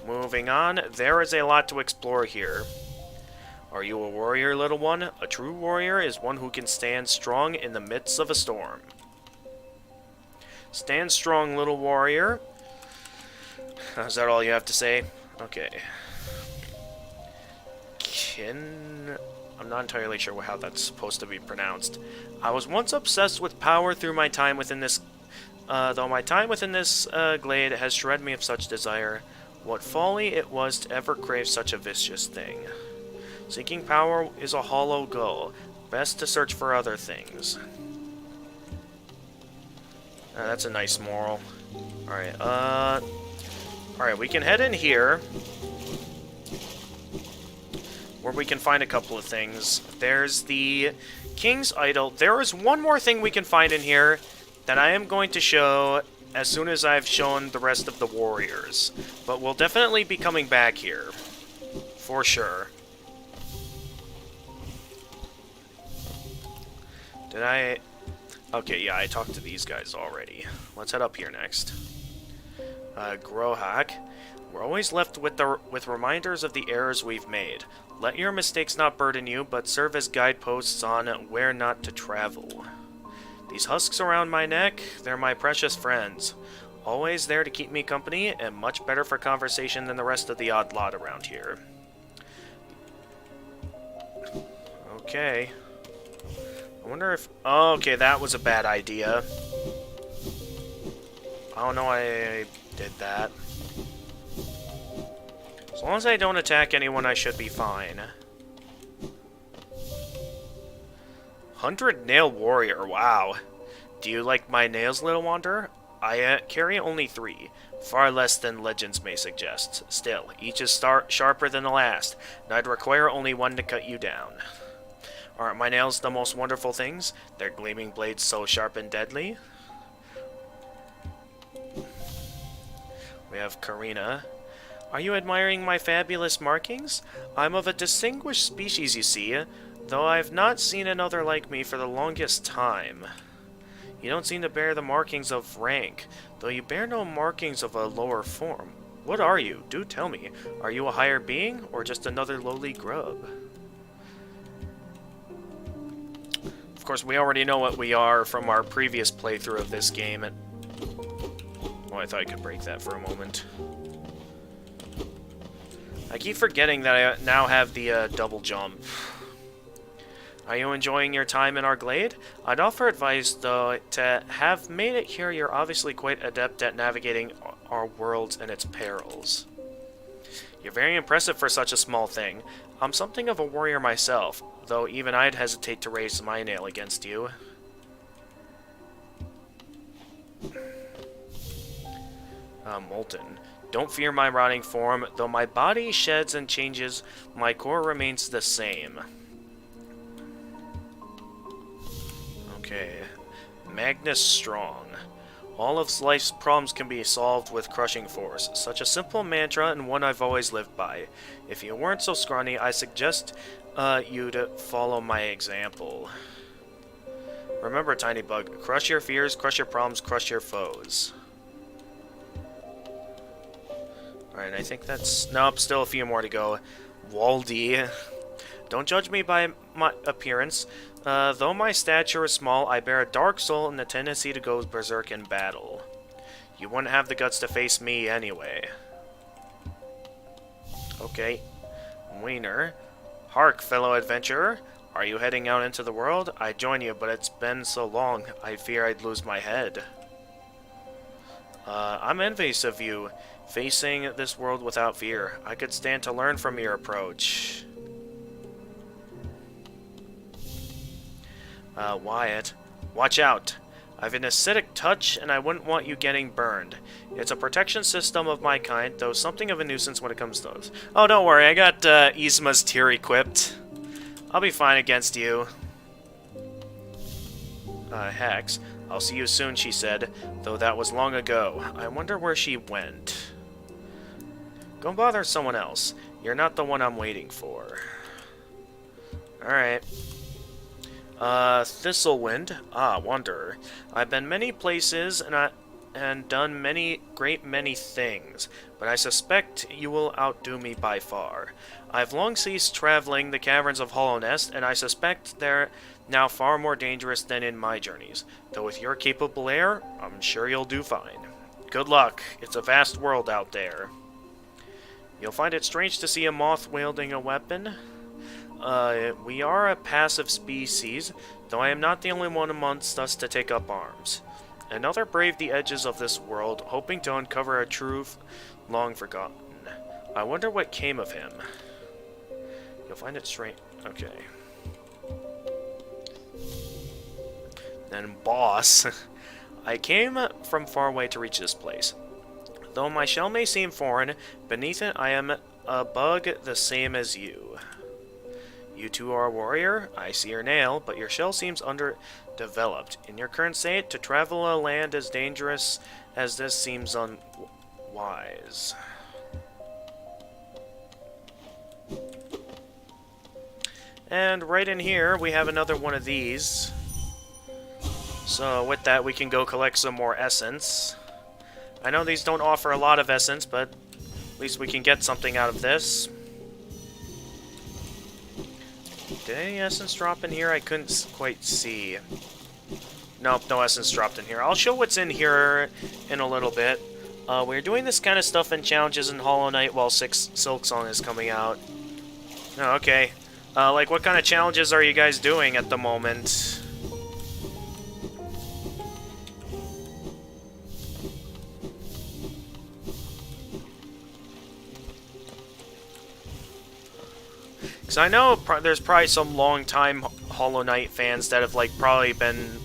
Moving on. There is a lot to explore here. Are you a warrior, little one? A true warrior is one who can stand strong in the midst of a storm. Stand strong, little warrior. Is that all you have to say? Okay. I'm not entirely sure how that's supposed to be pronounced. I was once obsessed with power through my time within this... though my time within this glade has shred me of such desire. What folly it was to ever crave such a vicious thing. Seeking power is a hollow goal. Best to search for other things. That's a nice moral. Alright, Alright, we can head in here, where we can find a couple of things. There's the King's Idol. There is one more thing we can find in here that I am going to show as soon as I've shown the rest of the warriors. But we'll definitely be coming back here, for sure. Did I... Okay, yeah, I talked to these guys already. Let's head up here next. Grohak. We're always left with reminders of the errors we've made. Let your mistakes not burden you, but serve as guideposts on where not to travel. These husks around my neck, they're my precious friends. Always there to keep me company, and much better for conversation than the rest of the odd lot around here. Okay. I wonder if... Oh, okay, that was a bad idea. I don't know why I did that. As long as I don't attack anyone, I should be fine. 100 Nail Warrior, wow. Do you like my nails, little wanderer? I carry only 3, far less than legends may suggest. Still, each is sharper than the last, and I'd require only one to cut you down. Aren't my nails the most wonderful things? Their gleaming blades so sharp and deadly? We have Karina. Are you admiring my fabulous markings? I'm of a distinguished species, you see, though I've not seen another like me for the longest time. You don't seem to bear the markings of rank, though you bear no markings of a lower form. What are you? Do tell me. Are you a higher being, or just another lowly grub? Of course, we already know what we are from our previous playthrough of this game. Oh, I thought I could break that for a moment. I keep forgetting that I now have the double jump. Are you enjoying your time in our glade? I'd offer advice, though, to have made it here you're obviously quite adept at navigating our worlds and its perils. You're very impressive for such a small thing. I'm something of a warrior myself, though even I'd hesitate to raise my nail against you. Molten. Don't fear my rotting form, though my body sheds and changes, my core remains the same. Okay. Magnus Strong. All of life's problems can be solved with crushing force. Such a simple mantra and one I've always lived by. If you weren't so scrawny, I suggest you to follow my example. Remember, Tiny Bug, crush your fears, crush your problems, crush your foes. Alright, I think that's... Nope, still a few more to go. Waldy. Don't judge me by my appearance. Though my stature is small, I bear a dark soul and a tendency to go berserk in battle. You wouldn't have the guts to face me anyway. Okay. Wiener. Hark, fellow adventurer. Are you heading out into the world? I'd join you, but it's been so long, I fear I'd lose my head. I'm envious of you, facing this world without fear. I could stand to learn from your approach. Wyatt, watch out. I've an acidic touch, and I wouldn't want you getting burned. It's a protection system of my kind, though something of a nuisance when it comes to those. Oh, don't worry, I got Yzma's tear equipped. I'll be fine against you. Hex. I'll see you soon, she said, though that was long ago. I wonder where she went. Go bother someone else. You're not the one I'm waiting for. Alright. Thistlewind. Ah, Wanderer. I've been many places and done great many things, but I suspect you will outdo me by far. I've long ceased traveling the caverns of Hollownest, and I suspect they're now far more dangerous than in my journeys. Though with your capable air, I'm sure you'll do fine. Good luck. It's a vast world out there. You'll find it strange to see a moth wielding a weapon. We are a passive species, though I am not the only one amongst us to take up arms. Another braved the edges of this world, hoping to uncover a truth long forgotten. I wonder what came of him. You'll find it strange. Okay. Then boss. I came from far away to reach this place. Though my shell may seem foreign, beneath it I am a bug the same as you. You too are a warrior? I see your nail, but your shell seems underdeveloped. In your current state, to travel a land as dangerous as this seems unwise. And right in here, we have another one of these. So with that, we can go collect some more essence. I know these don't offer a lot of essence, but at least we can get something out of this. Did any essence drop in here? I couldn't quite see. Nope, no essence dropped in here. I'll show what's in here in a little bit. We're doing this kind of stuff in challenges in Hollow Knight while Silksong is coming out. Oh, okay. Like, what kind of challenges are you guys doing at the moment? Because I know there's probably some long-time Hollow Knight fans that have, like, probably been,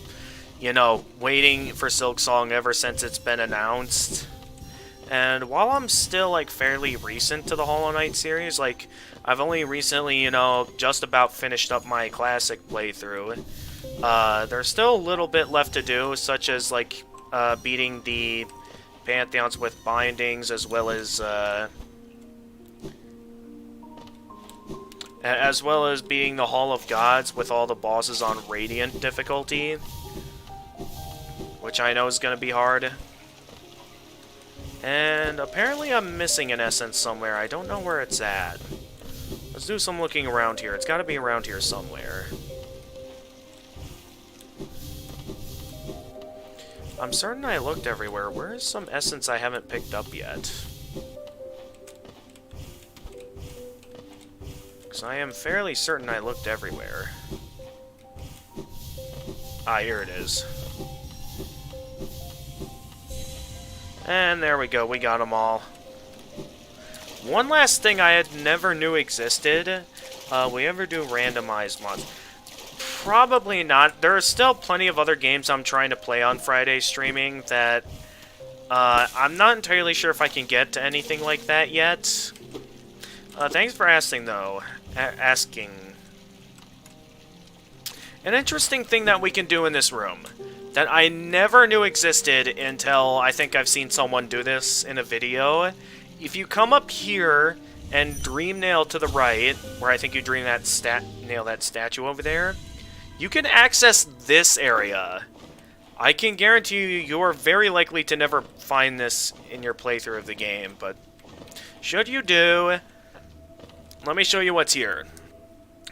you know, waiting for Silksong ever since it's been announced. And while I'm still, like, fairly recent to the Hollow Knight series, like, I've only recently, you know, just about finished up my classic playthrough. There's still a little bit left to do, such as, like, beating the Pantheons with bindings, as well as beating the Hall of Gods with all the bosses on Radiant difficulty, which I know is going to be hard. And apparently I'm missing an essence somewhere. I don't know where it's at. Let's do some looking around here. It's got to be around here somewhere. I'm certain I looked everywhere. Where is some essence I haven't picked up yet? Because I am fairly certain I looked everywhere. Ah, here it is. And there we go, we got them all. One last thing I had never knew existed. We ever do randomized mods? Probably not. There are still plenty of other games I'm trying to play on Friday streaming that I'm not entirely sure if I can get to anything like that yet. Thanks for asking, though. Asking. An interesting thing that we can do in this room that I never knew existed until I think I've seen someone do this in a video. If you come up here and dream nail to the right, where I think you dream that nail that statue over there, you can access this area. I can guarantee you, you're very likely to never find this in your playthrough of the game, but should you do, let me show you what's here.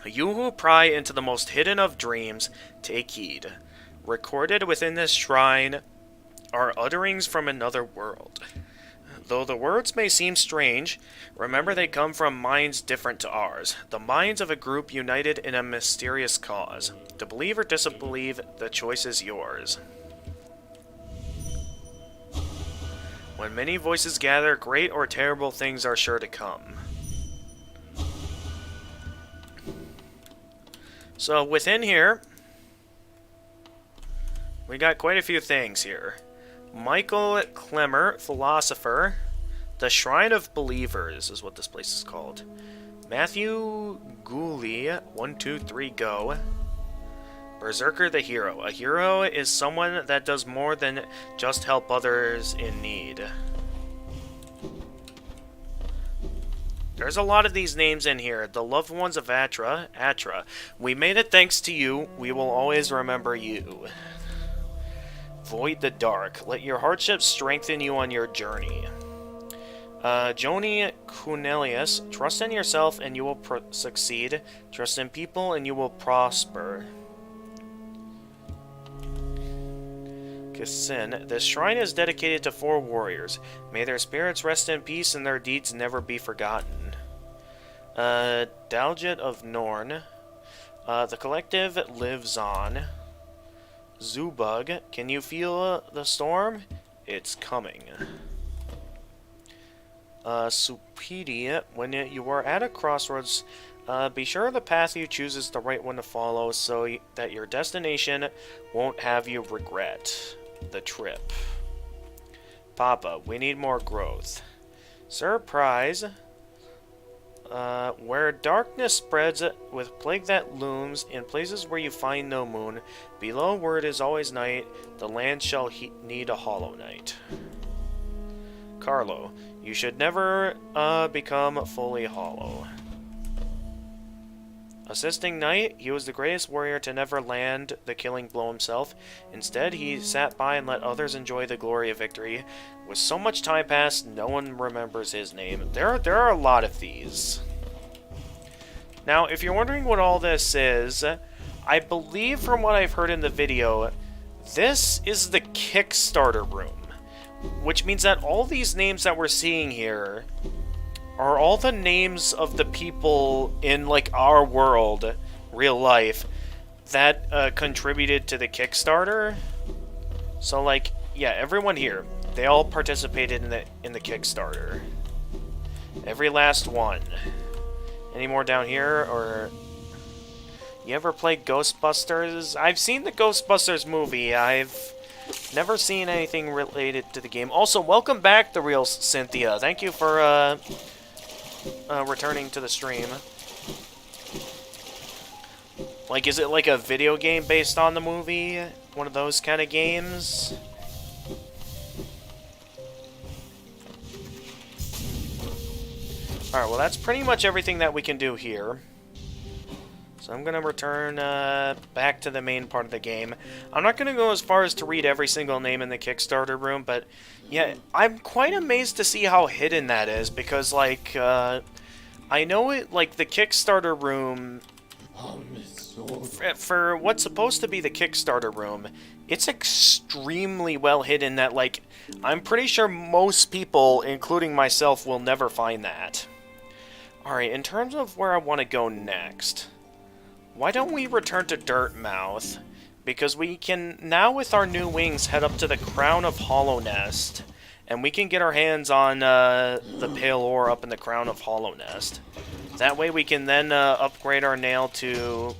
You who pry into the most hidden of dreams, take heed. Recorded within this shrine are utterings from another world. Though the words may seem strange, remember they come from minds different to ours, the minds of a group united in a mysterious cause. To believe or disbelieve, the choice is yours. When many voices gather, great or terrible things are sure to come. So within here, we got quite a few things here. Michael Clemmer, Philosopher. The Shrine of Believers is what this place is called. Matthew Gooley, 123 Go. Berserker the Hero. A hero is someone that does more than just help others in need. There's a lot of these names in here. The loved ones of Atra. We made it thanks to you. We will always remember you. Void the dark. Let your hardships strengthen you on your journey. Joni Cornelius. Trust in yourself and you will succeed. Trust in people and you will prosper. Kassin. This shrine is dedicated to 4 warriors. May their spirits rest in peace and their deeds never be forgotten. Daljet of Norn. The collective lives on. Zubug, can you feel the storm? It's coming. Supedi, when you are at a crossroads, be sure the path you choose is the right one to follow so that your destination won't have you regret the trip. Papa, we need more growth. Surprise. Where darkness spreads with plague that looms, in places where you find no moon, below where it is always night, the land shall need a hollow night. Carlo, you should never become fully hollow. Assisting Knight, he was the greatest warrior to never land the killing blow himself. Instead, he sat by and let others enjoy the glory of victory. With so much time passed, no one remembers his name. There are a lot of these. Now, if you're wondering what all this is, I believe from what I've heard in the video, this is the Kickstarter room. Which means that all these names that we're seeing here are all the names of the people in, like, our world, real life, that contributed to the Kickstarter. So, like, yeah, everyone here, they all participated in the Kickstarter. Every last one. Any more down here, or... You ever played Ghostbusters? I've seen the Ghostbusters movie. I've never seen anything related to the game. Also, welcome back, The Real Cynthia. Thank you for returning to the stream. Like, is it like a video game based on the movie? One of those kind of games? Alright, well that's pretty much everything that we can do here. So I'm going to return back to the main part of the game. I'm not going to go as far as to read every single name in the Kickstarter room, but yeah, I'm quite amazed to see how hidden that is, because, like, I know it, like, the Kickstarter room, for what's supposed to be the Kickstarter room, it's extremely well hidden that, like, I'm pretty sure most people, including myself, will never find that. Alright, in terms of where I want to go next, why don't we return to Dirtmouth? Because we can, now with our new wings, head up to the Crown of Hollownest, and we can get our hands on the pale ore up in the Crown of Hollownest. That way we can then upgrade our nail to...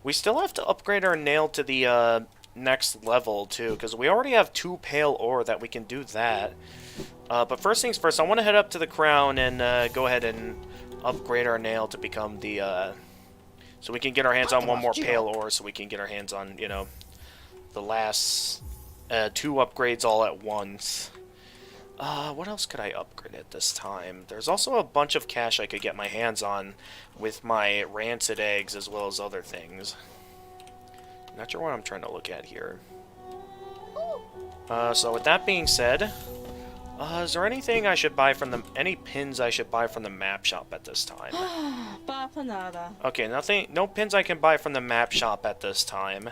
We still have to upgrade our nail to the next level, too, because we already have 2 pale ore that we can do that. But first things first, I want to head up to the Crown and go ahead and upgrade our nail to become the... So we can get our hands on 1 more pale ore, so we can get our hands on, you know, the last 2 upgrades all at once. What else could I upgrade at this time? There's also a bunch of cash I could get my hands on with my rancid eggs as well as other things. Not sure what I'm trying to look at here. So with that being said, is there anything I should buy from any pins I should buy from the map shop at this time? Okay, no pins I can buy from the map shop at this time.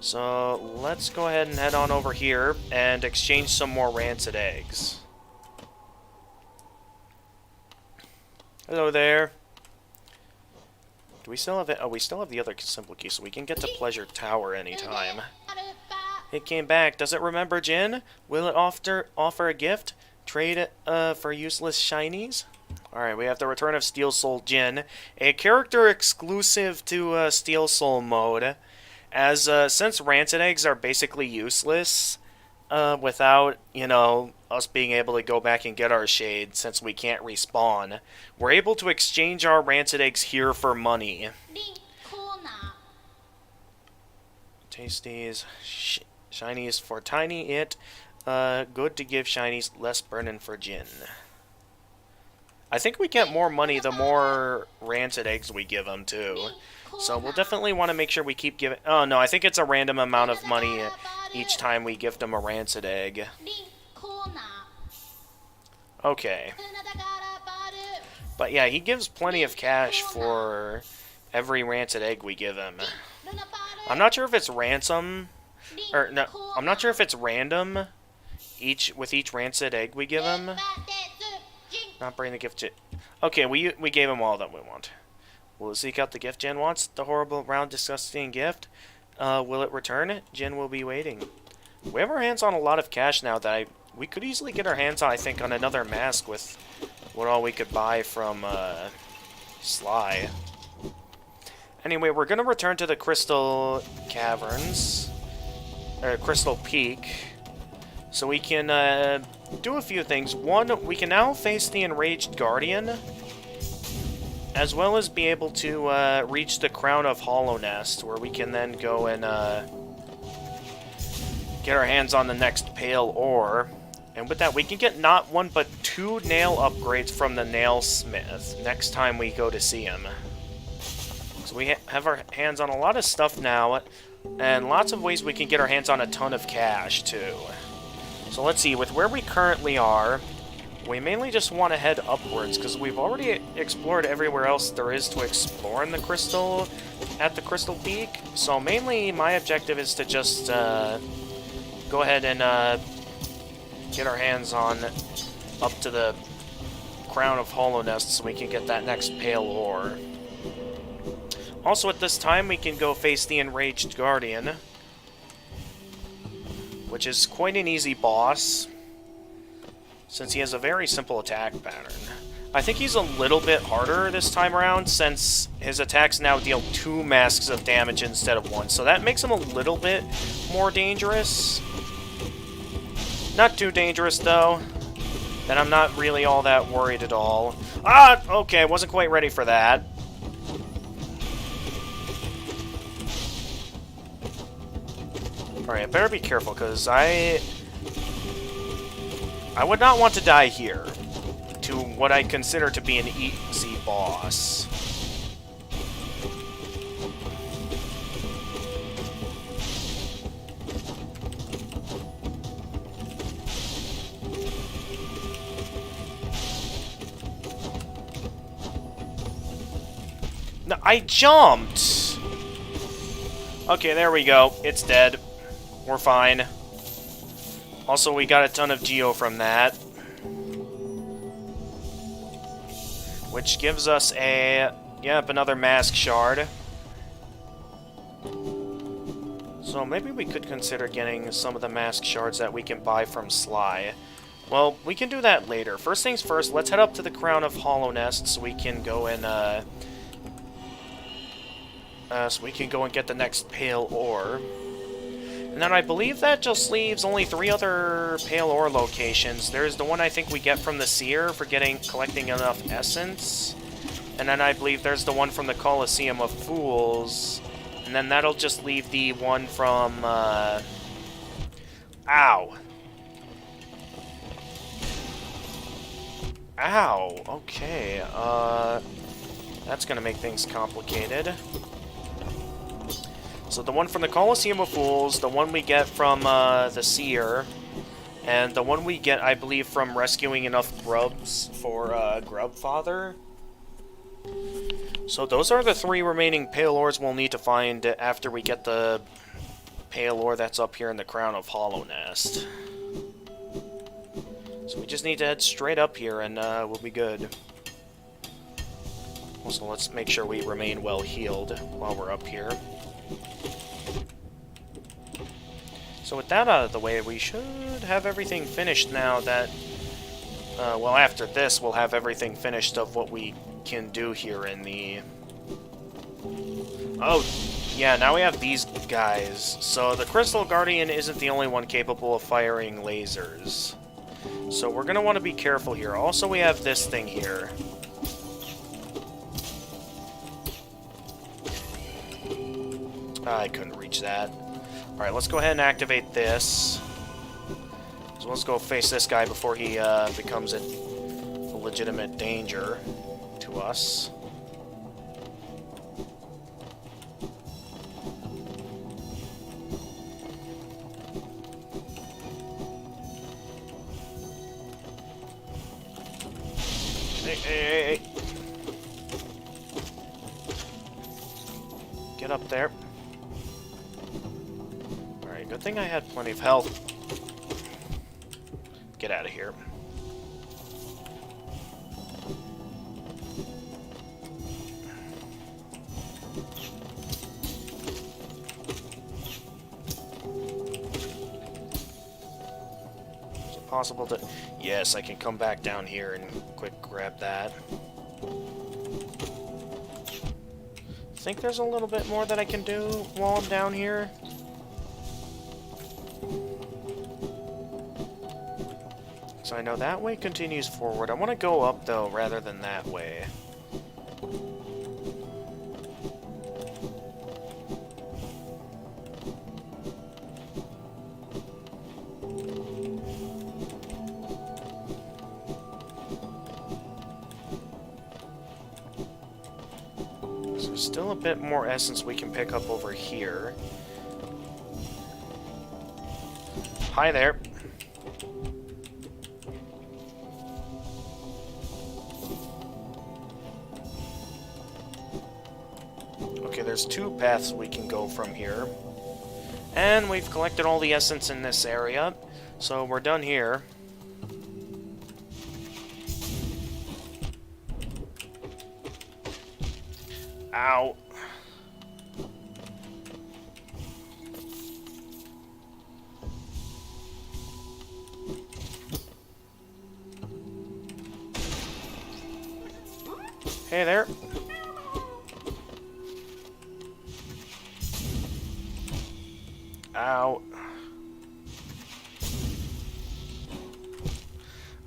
So let's go ahead and head on over here and exchange some more rancid eggs. Hello there. Do we still have it? Oh, we still have the other simple key, so we can get to Pleasure Tower anytime. It came back. Does it remember Jin? Will it offer a gift? Trade it for useless shinies? Alright, we have the return of Steel Soul Jin, a character exclusive to Steel Soul mode. As since rancid eggs are basically useless without, you know, us being able to go back and get our shade since we can't respawn, we're able to exchange our rancid eggs here for money. Tasties. Shinies for Tiny It. Good to give shinies, less burden for Jin. I think we get more money the more rancid eggs we give them, too. So we'll definitely want to make sure we keep giving... Oh, no, I think it's a random amount of money each time we gift them a rancid egg. Okay. But yeah, he gives plenty of cash for every rancid egg we give him. I'm not sure if it's ransom... Or, no, I'm not sure if it's random with each rancid egg we give him. Not bring the gift to... Okay, we gave him all that we want. Will it seek out the gift Jen wants? The horrible, round, disgusting gift? Will it return? Jen will be waiting. We have our hands on a lot of cash now that we could easily get our hands on, I think, on another mask with what all we could buy from Sly. Anyway, we're going to return to the Crystal Caverns. Or Crystal Peak. So we can do a few things. One, we can now face the Enraged Guardian, as well as be able to reach the Crown of Hollownest, where we can then go and get our hands on the next pale ore. And with that, we can get not 1 but 2 nail upgrades from the Nailsmith next time we go to see him. So we have our hands on a lot of stuff now, and lots of ways we can get our hands on a ton of cash, too. So let's see, with where we currently are, we mainly just want to head upwards, because we've already explored everywhere else there is to explore in the Crystal, at the Crystal Peak. So mainly, my objective is to just go ahead and get our hands on up to the Crown of Hollownest so we can get that next pale ore. Also, at this time, we can go face the Enraged Guardian, which is quite an easy boss, since he has a very simple attack pattern. I think he's a little bit harder this time around, since his attacks now deal 2 masks of damage instead of 1, so that makes him a little bit more dangerous. Not too dangerous, though. Then I'm not really all that worried at all. Ah! Okay, I wasn't quite ready for that. Alright, I better be careful, because I would not want to die here to what I consider to be an easy boss. No, I jumped! Okay, there we go. It's dead. We're fine. Also, we got a ton of Geo from that. Which gives us a... Yep, another Mask Shard. So maybe we could consider getting some of the Mask Shards that we can buy from Sly. Well, we can do that later. First things first, let's head up to the Crown of Hollow Nest so we can go and, get the next Pale Ore. And then I believe that just leaves only 3 other Pale Ore locations. There's the one I think we get from the Seer for collecting enough Essence. And then I believe there's the one from the Colosseum of Fools. And then that'll just leave the one from, Ow! Ow! Okay, that's gonna make things complicated. So the one from the Colosseum of Fools, the one we get from the Seer, and the one we get, I believe, from rescuing enough grubs for Grubfather. So those are the 3 remaining Pale Ores we'll need to find after we get the Pale Ore that's up here in the Crown of Hollow Nest. So we just need to head straight up here and we'll be good. Also, let's make sure we remain well healed while we're up here. So with that out of the way, we should have everything finished now that... well, after this, we'll have everything finished of what we can do here in the... Oh, yeah, now we have these guys. So the Crystal Guardian isn't the only one capable of firing lasers. So we're going to want to be careful here. Also, we have this thing here. I couldn't reach that. Alright, let's go ahead and activate this. So let's go face this guy before he becomes a legitimate danger to us. Hey. Get up there. Alright, good thing I had plenty of health. Get out of here. Is it possible to... Yes, I can come back down here and quick grab that. I think there's a little bit more that I can do while I'm down here. So I know that way continues forward. I want to go up, though, rather than that way. So still a bit more essence we can pick up over here. Hi there. Okay, there's 2 paths we can go from here. And we've collected all the essence in this area, so we're done here. Ow. Hey there. Ow.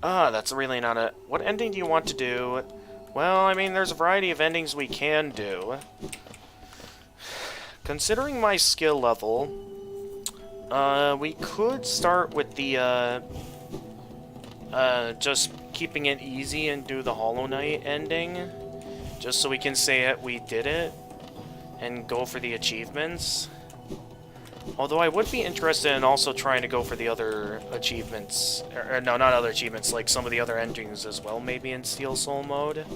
That's really not a... What ending do you want to do? Well, I mean, there's a variety of endings we can do. Considering my skill level, we could start with the, just keeping it easy and do the Hollow Knight ending. Just so we can say that we did it, and go for the achievements. Although I would be interested in also trying to go for the other achievements, or no, not other achievements, like some of the other endings as well, maybe in Steel Soul mode.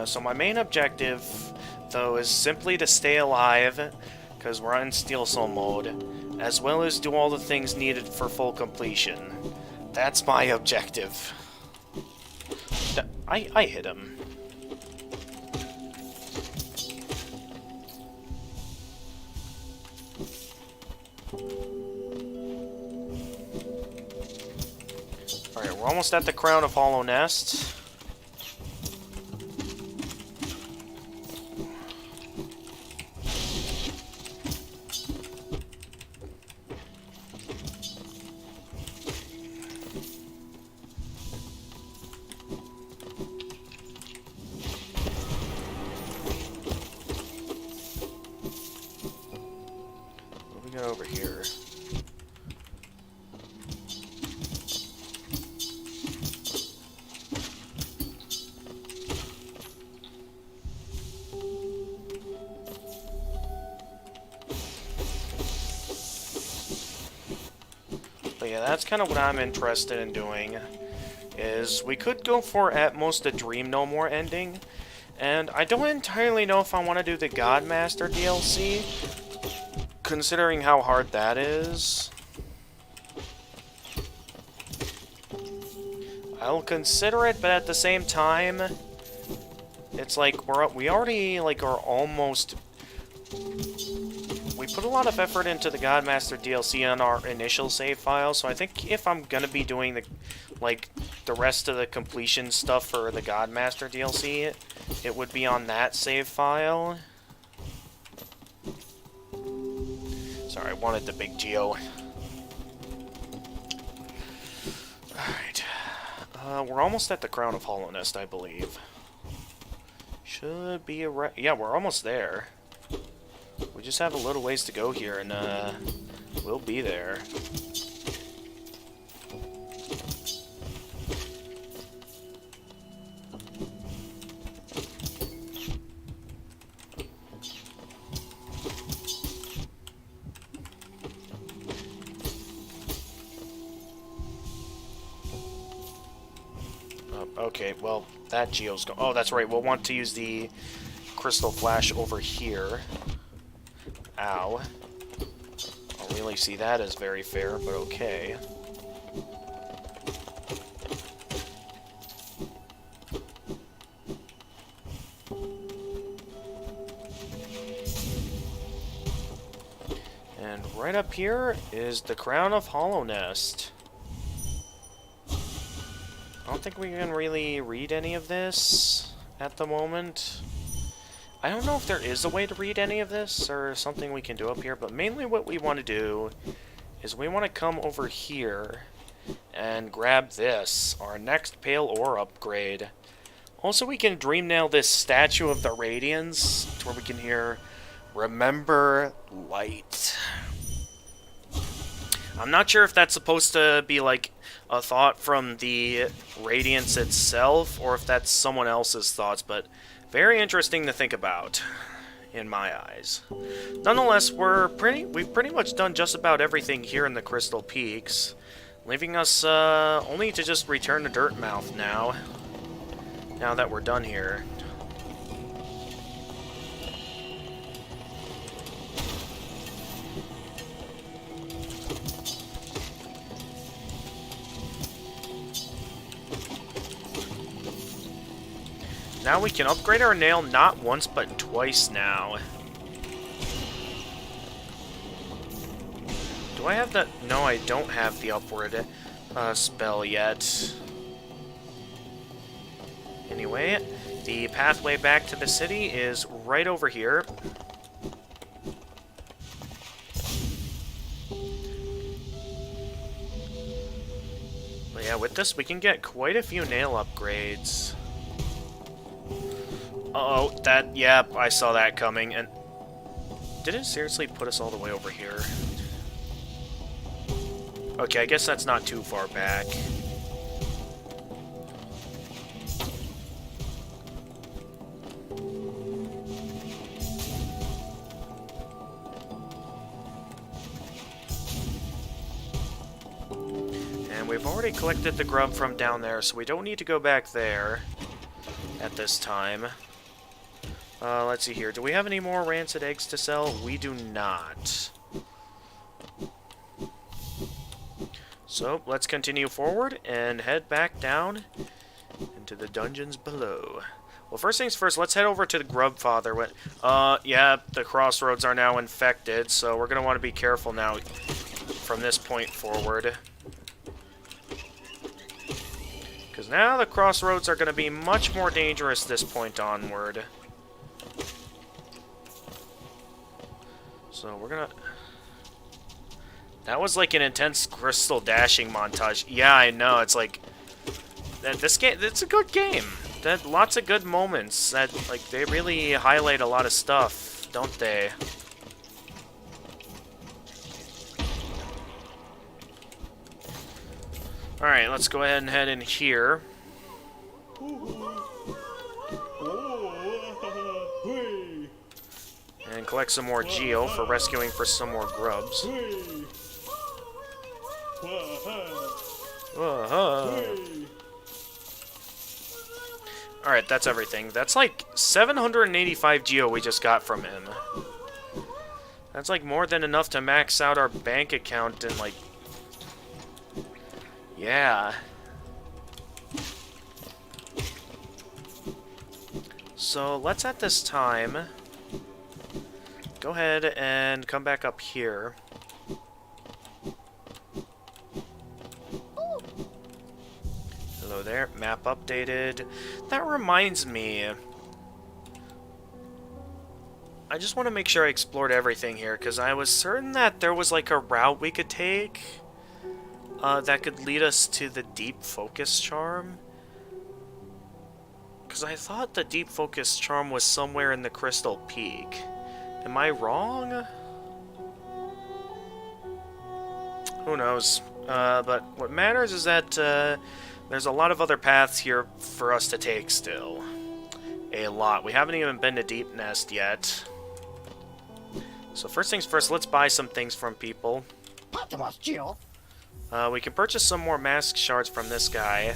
So my main objective, though, is simply to stay alive, because we're in Steel Soul mode, as well as do all the things needed for full completion. That's my objective. I hit him. Alright, we're almost at the Crown of Hollow Nest. What do we got over here? But yeah, that's kind of what I'm interested in doing, is we could go for at most a Dream No More ending, and I don't entirely know if I want to do the Godmaster DLC, considering how hard that is. I'll consider it, but at the same time, it's like we already like are almost... We put a lot of effort into the Godmaster DLC on our initial save file, so I think if I'm gonna be doing the rest of the completion stuff for the Godmaster DLC, it would be on that save file. Sorry, I wanted the big Geo. Alright. We're almost at the Crown of Hollow Nest, I believe. Should be yeah, we're almost there. We just have a little ways to go here, and we'll be there. Okay, well, that Geo's go- Oh, that's right, we'll want to use the Crystal Flash over here. Ow. I don't really see that as very fair, but okay. And right up here is the Crown of Hollow Nest. I don't think we can really read any of this at the moment. I don't know if there is a way to read any of this or something we can do up here, but mainly what we want to do is we want to come over here and grab this, our next Pale Ore upgrade. Also, we can dream nail this Statue of the Radiance to where we can hear Remember Light. I'm not sure if that's supposed to be like a thought from the Radiance itself or if that's someone else's thoughts, but very interesting to think about, in my eyes. Nonetheless, we've pretty much done just about everything here in the Crystal Peaks, leaving us only to just return to Dirtmouth now that we're done here. Now we can upgrade our nail not once, but twice now. Do I have that? No, I don't have the upward spell yet. Anyway, the pathway back to the city is right over here. But yeah, with this we can get quite a few nail upgrades. Uh-oh, yep, I saw that coming, and did it seriously put us all the way over here? Okay, I guess that's not too far back. And we've already collected the grub from down there, so we don't need to go back there at this time. Let's see here. Do we have any more rancid eggs to sell? We do not. So, let's continue forward and head back down into the dungeons below. Well, first things first, let's head over to the Grub Father. Yeah, the crossroads are now infected, so we're going to want to be careful now from this point forward. Because now the crossroads are going to be much more dangerous this point onward. So we're gonna... That was like an intense crystal dashing montage. Yeah, I know. It's like... This game... It's a good game. Lots of good moments. Like, they really highlight a lot of stuff, don't they? Alright, let's go ahead and head in here. And collect some more Geo for rescuing for some more grubs. Alright, that's everything. That's like 785 Geo we just got from him. That's like more than enough to max out our bank account and like... Yeah. So let's at this time go ahead and come back up here. Hello there. Map updated. That reminds me. I just want to make sure I explored everything here, because I was certain that there was like a route we could take that could lead us to the Deep Focus Charm. Because I thought the Deep Focus Charm was somewhere in the Crystal Peak. Am I wrong? Who knows? But what matters is that there's a lot of other paths here for us to take still. A lot. We haven't even been to Deep Nest yet. So first things first, let's buy some things from people. We can purchase some more mask shards from this guy.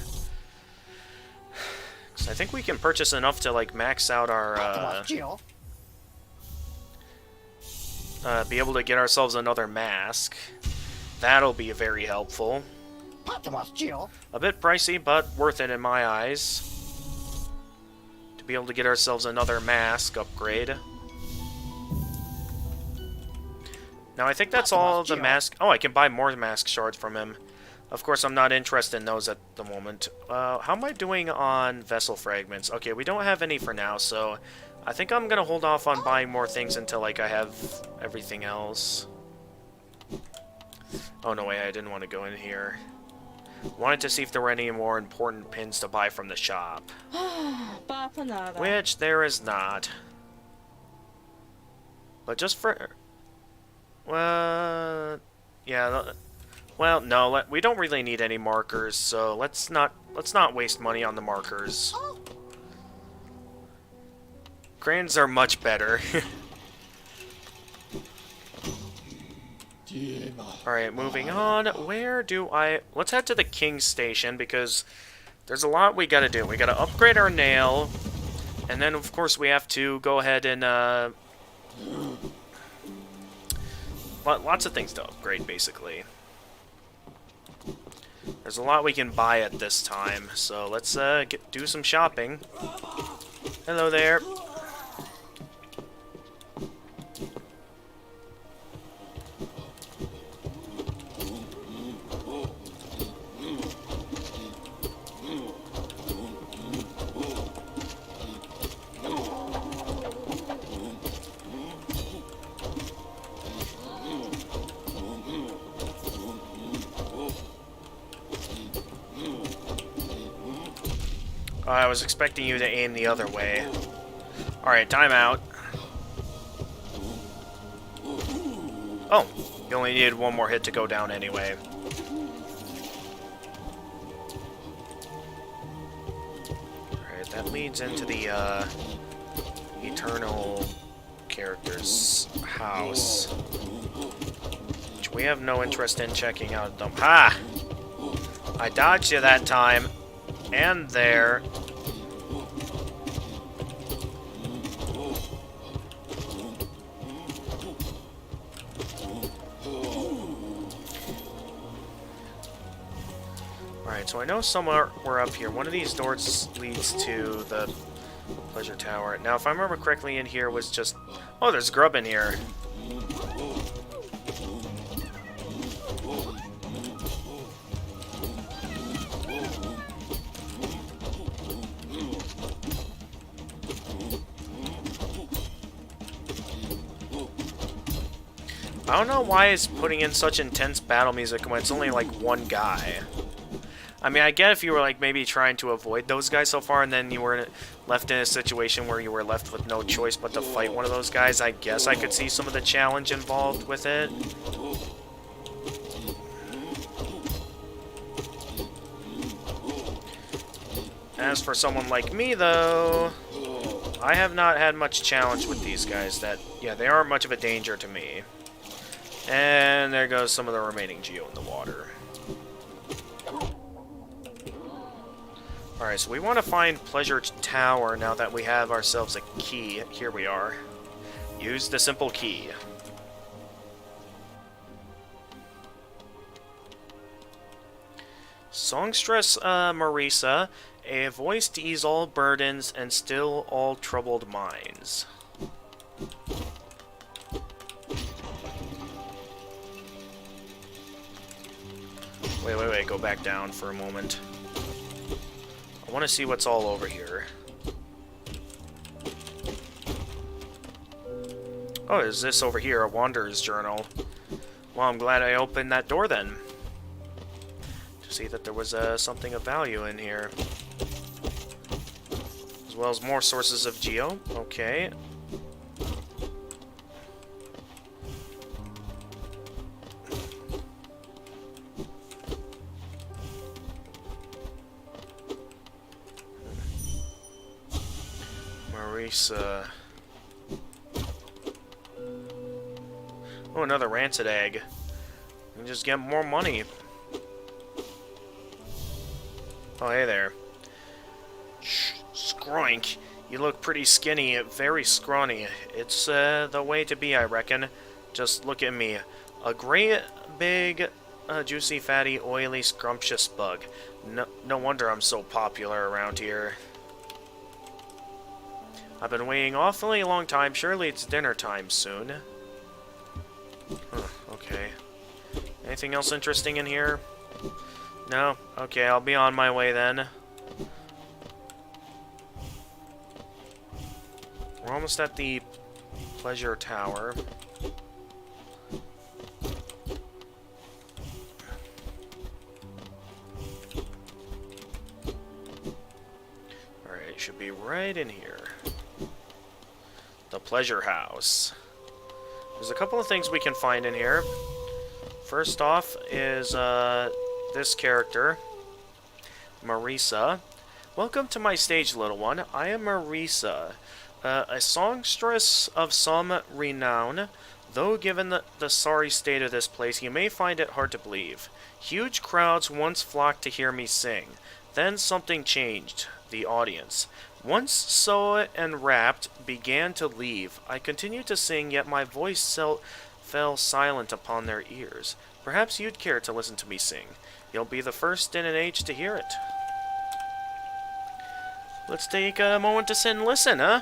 I think we can purchase enough to like max out our be able to get ourselves another mask. That'll be very helpful. A bit pricey, but worth it in my eyes. To be able to get ourselves another mask upgrade. Now I think that's all the mask... Oh, I can buy more mask shards from him. Of course, I'm not interested in those at the moment. How am I doing on vessel fragments? Okay, we don't have any for now, so I think I'm gonna hold off on buying more things until like I have everything else. Oh no, wait, I didn't want to go in here. Wanted to see if there were any more important pins to buy from the shop. Which there is not. But just for... Well, yeah. Well, no, we don't really need any markers, so let's not waste money on the markers. Crayons are much better. Alright, moving on. Where do I... Let's head to the King Station, because there's a lot we gotta do. We gotta upgrade our nail, and then, of course, we have to go ahead and, lots of things to upgrade, basically. There's a lot we can buy at this time, so let's do some shopping. Hello there. I was expecting you to aim the other way. Alright, timeout. Oh, you only needed one more hit to go down anyway. Alright, that leads into the, Eternal Character's house. Which we have no interest in checking out. Ha! I dodged you that time. And there. Alright, so I know somewhere we're up here. One of these doors leads to the Pleasure Tower. Now, if I remember correctly, in here was just... Oh, there's grub in here. I don't know why it's putting in such intense battle music when it's only like one guy. I mean, I get if you were like maybe trying to avoid those guys so far and then you were left in a situation where you were left with no choice but to fight one of those guys. I guess I could see some of the challenge involved with it. As for someone like me, though, I have not had much challenge with these guys. Yeah, they aren't much of a danger to me. And there goes some of the remaining Geo in the water. Alright, so we want to find Pleasure Tower now that we have ourselves a key. Here we are. Use the simple key. Songstress Marisa, a voice to ease all burdens and still all troubled minds. Wait, go back down for a moment. I want to see what's all over here. Oh, is this over here? A Wanderer's Journal. Well, I'm glad I opened that door then. To see that there was something of value in here. As well as more sources of Geo. Okay. Oh, another rancid egg. And just get more money. Oh, hey there. Shh, Skroink. You look pretty skinny, very scrawny. It's the way to be, I reckon. Just look at me. A great, big, juicy, fatty, oily, scrumptious bug. No wonder I'm so popular around here. I've been waiting awfully long time. Surely it's dinner time soon. Huh, okay. Anything else interesting in here? No? Okay, I'll be on my way then. We're almost at the Pleasure Tower. Alright, it should be right in here. The Pleasure House. There's a couple of things we can find in here. First off is this character, Marisa. Welcome to my stage, little one. I am Marisa, a songstress of some renown. Though given the sorry state of this place, you may find it hard to believe. Huge crowds once flocked to hear me sing. Then something changed. The audience. Once so enwrapped, began to leave. I continued to sing, yet my voice fell silent upon their ears. Perhaps you'd care to listen to me sing. You'll be the first in an age to hear it. Let's take a moment to sit and listen, huh?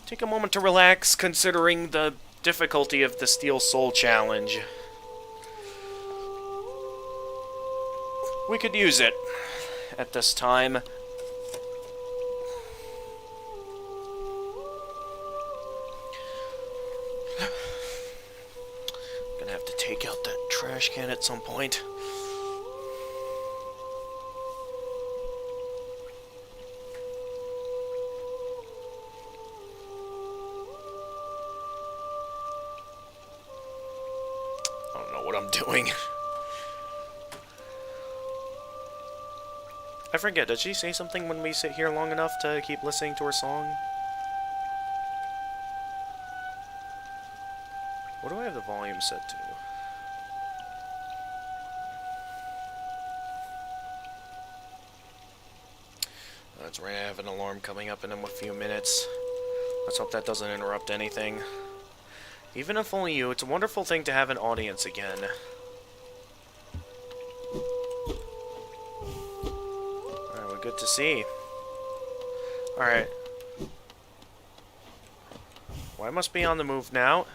Take a moment to relax, considering the difficulty of the Steel Soul Challenge. We could use it at this time. Gonna have to take out that trash trash can at some point. I don't know what I'm doing. I forget, did she say something when we sit here long enough to keep listening to her song? What do I have the volume set to? That's right, I have an alarm coming up in a few minutes. Let's hope that doesn't interrupt anything. Even if only you, it's a wonderful thing to have an audience again. Alright, well, good to see. Alright. Well, I must be on the move now.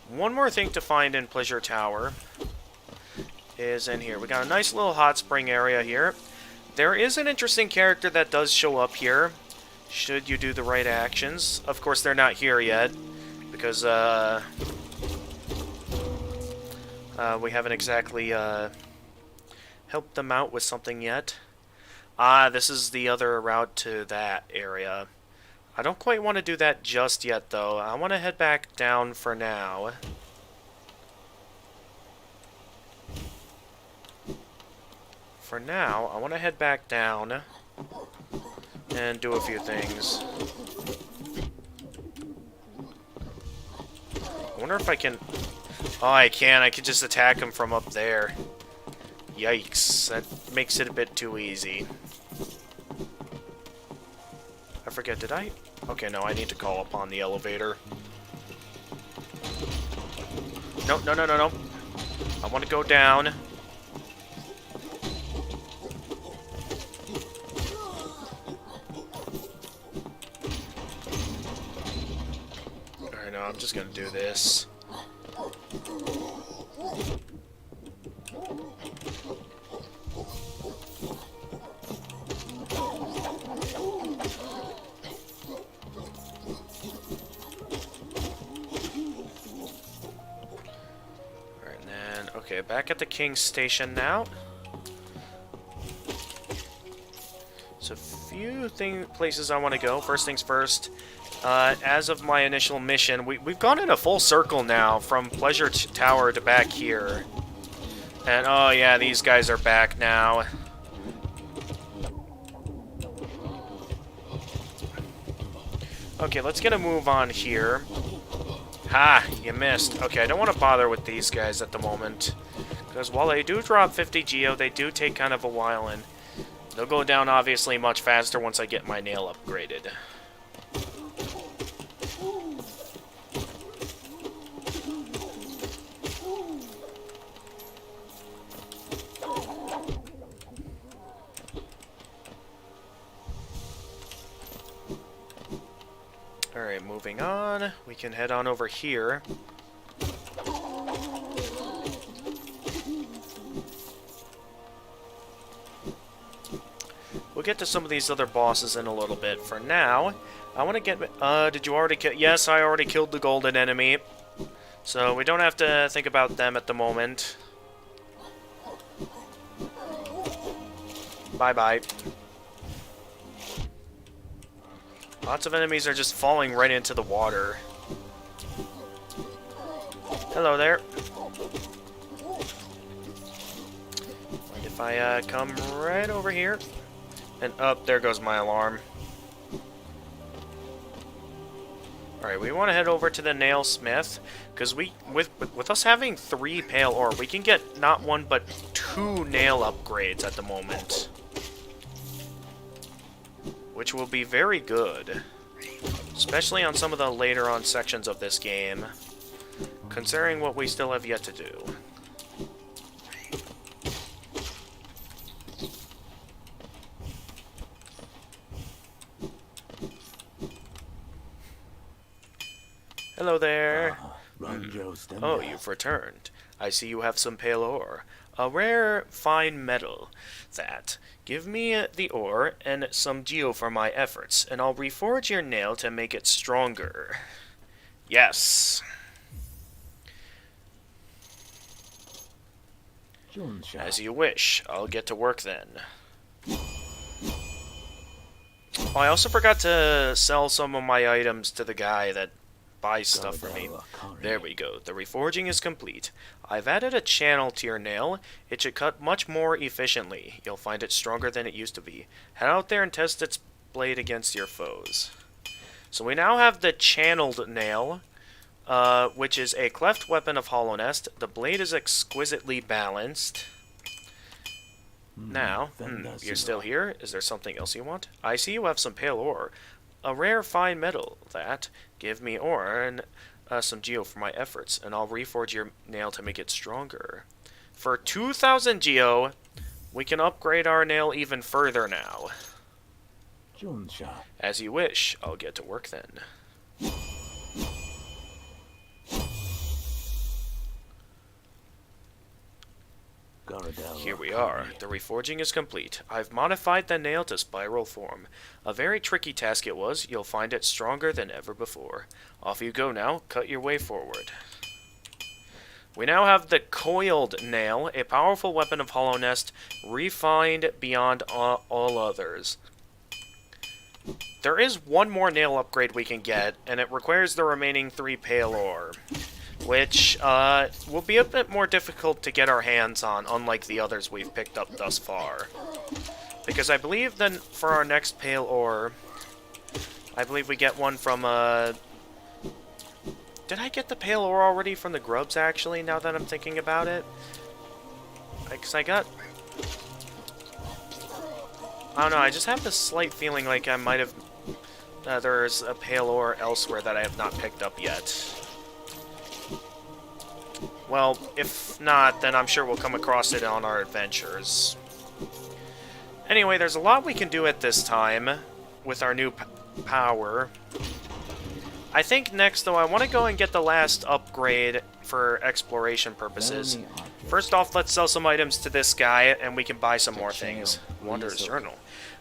One more thing to find in Pleasure Tower is in here. We got a nice little hot spring area here. There is an interesting character that does show up here, should you do the right actions. Of course, they're not here yet, because we haven't exactly helped them out with something yet. This is the other route to that area. I don't quite want to do that just yet, though. I want to head back down for now. For now, I want to head back down and do a few things. I wonder if I can... Oh, I can. I can just attack him from up there. Yikes. That makes it a bit too easy. I forget, did I? Okay, no, I need to call upon the elevator. No, no, no, no, no. I want to go down. Alright, no, I'm just gonna do this. Okay, back at the King's Station now. So, few places I want to go. First things first. As of my initial mission, we've gone in a full circle now from Pleasure Tower to back here. And oh yeah, these guys are back now. Okay, let's get a move on here. Ha! You missed. Okay, I don't want to bother with these guys at the moment. Because while they do drop 50 geo, they do take kind of a while, and they'll go down obviously much faster once I get my nail upgraded. Alright, moving on. We can head on over here. We'll get to some of these other bosses in a little bit. For now, I want to get... did you already kill... Yes, I already killed the golden enemy. So we don't have to think about them at the moment. Bye-bye. Lots of enemies are just falling right into the water. Hello there. Mind if I come right over here? And up, there goes my alarm. Alright, we want to head over to the Nailsmith, because with us having 3 pale ore, we can get not 1 but 2 nail upgrades at the moment. Which will be very good. Especially on some of the later on sections of this game. Considering what we still have yet to do. Hello there. Oh, you've returned. I see you have some pale ore. A rare, fine metal. That. Give me the ore and some geo for my efforts, and I'll reforge your nail to make it stronger. Yes. As you wish. I'll get to work then. Oh, I also forgot to sell some of my items to the guy that buys stuff for me. There we go. The reforging is complete. I've added a channel to your nail. It should cut much more efficiently. You'll find it stronger than it used to be. Head out there and test its blade against your foes. So we now have the channeled nail, which is a cleft weapon of hollowness. The blade is exquisitely balanced. Now, you're still here? Is there something else you want? I see you have some pale ore. A rare fine metal, that. Give me ore and some geo for my efforts, and I'll reforge your nail to make it stronger. For 2,000 geo, we can upgrade our nail even further now. As you wish. I'll get to work then. Here we are. The reforging is complete. I've modified the nail to spiral form. A very tricky task it was. You'll find it stronger than ever before. Off you go now. Cut your way forward. We now have the coiled nail, a powerful weapon of hollowness, refined beyond all others. There is one more nail upgrade we can get, and it requires the remaining 3 pale ore, which will be a bit more difficult to get our hands on, unlike the others we've picked up thus far. Because I believe then for our next pale ore, I believe we get one from, did I get the pale ore already from the grubs, actually, now that I'm thinking about it? Because I got... I don't know, I just have this slight feeling like I might have... there's a pale ore elsewhere that I have not picked up yet. Well, if not, then I'm sure we'll come across it on our adventures. Anyway, there's a lot we can do at this time with our new power. I think next, though, I want to go and get the last upgrade for exploration purposes. First off, let's sell some items to this guy, and we can buy some more things. Wanderer's Journal.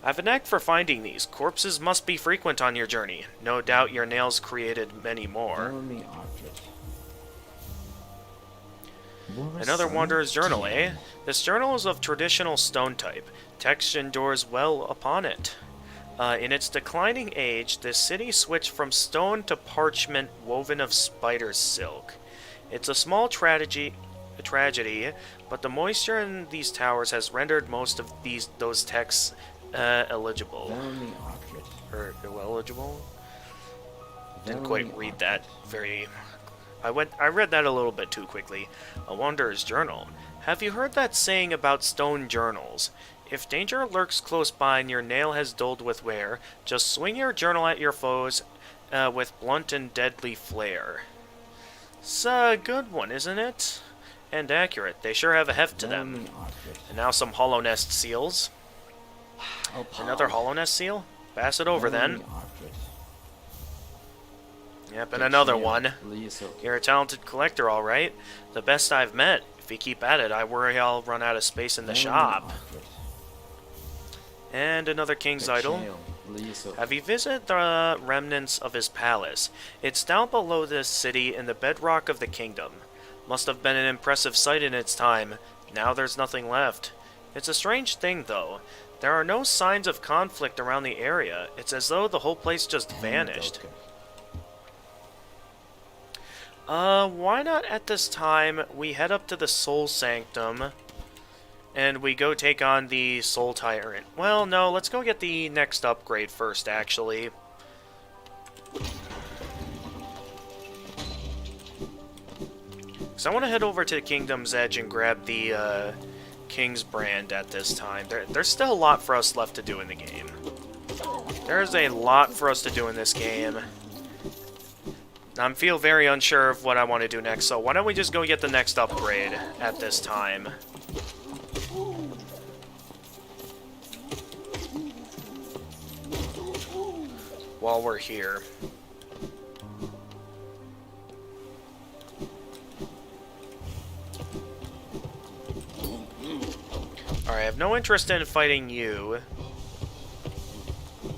I have a knack for finding these. Corpses must be frequent on your journey. No doubt your nails created many more. Another Wanderer's Journal, eh? This journal is of traditional stone type. Text endures well upon it. In its declining age, this city switched from stone to parchment woven of spider's silk. It's a small tragedy, but the moisture in these towers has rendered most of those texts illegible. Or illegible? Didn't quite read that very... I read that a little bit too quickly. A Wanderer's Journal. Have you heard that saying about stone journals? If danger lurks close by and your nail has dulled with wear, just swing your journal at your foes with blunt and deadly flare. It's a good one, isn't it? And accurate. They sure have a heft to them. And now some hollow nest seals. Another hollow nest seal? Pass it over then. Yep, and another one. You're a talented collector, all right. The best I've met. If you keep at it, I worry I'll run out of space in the shop. And another king's idol. Have you visited the remnants of his palace? It's down below this city in the bedrock of the kingdom. Must have been an impressive sight in its time. Now there's nothing left. It's a strange thing, though. There are no signs of conflict around the area. It's as though the whole place just vanished. Why not at this time we head up to the Soul Sanctum and we go take on the Soul Tyrant. Well, no, let's go get the next upgrade first, actually. Because I want to head over to Kingdom's Edge and grab the King's Brand at this time. There's still a lot for us left to do in the game. There's a lot for us to do in this game. I feel very unsure of what I want to do next, so why don't we just go get the next upgrade at this time. While we're here. Alright, I have no interest in fighting you.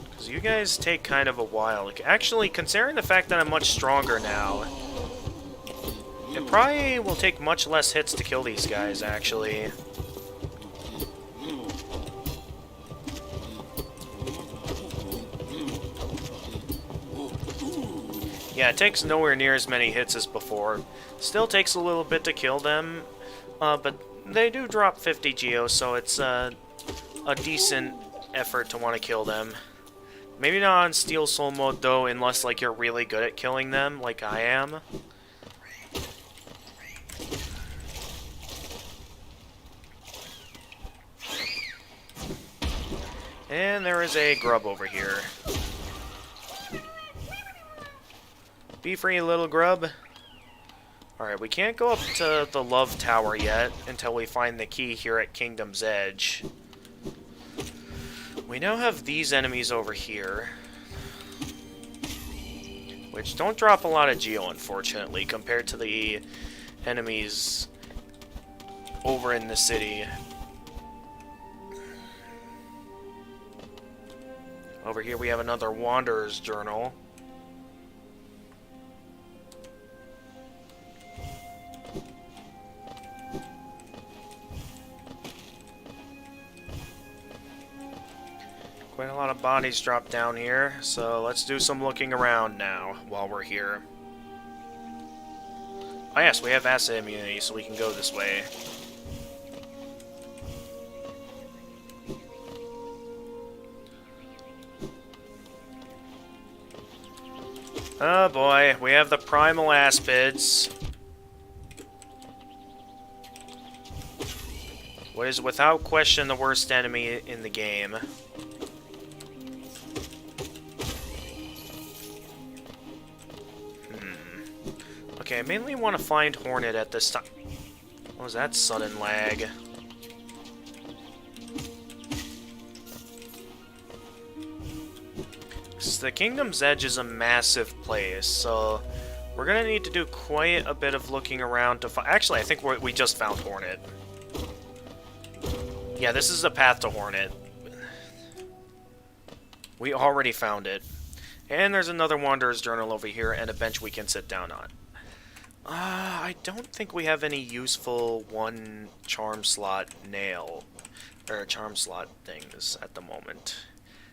Because you guys take kind of a while. Actually, considering the fact that I'm much stronger now, it probably will take much less hits to kill these guys, actually. Yeah, it takes nowhere near as many hits as before. Still takes a little bit to kill them, but they do drop 50 geos, so it's a decent effort to want to kill them. Maybe not on Steel Soul mode, though, unless like you're really good at killing them, like I am. And there is a grub over here. Be free, little grub. Alright, we can't go up to the Love Tower yet until we find the key here at Kingdom's Edge. We now have these enemies over here, which don't drop a lot of geo, unfortunately, compared to the enemies over in the city. Over here we have another Wanderer's Journal. Quite a lot of bodies drop down here, so let's do some looking around now while we're here. Oh yes, we have acid immunity, so we can go this way. Oh boy, we have the primal aspids. What is without question the worst enemy in the game. Okay, I mainly want to find Hornet at this time. What was that sudden lag? The Kingdom's Edge is a massive place, so we're gonna need to do quite a bit of looking around to find. Actually, I think we just found Hornet. Yeah, this is the path to Hornet. We already found it. And there's another Wanderer's Journal over here and a bench we can sit down on. I don't think we have any useful one charm slot nail, or charm slot things at the moment.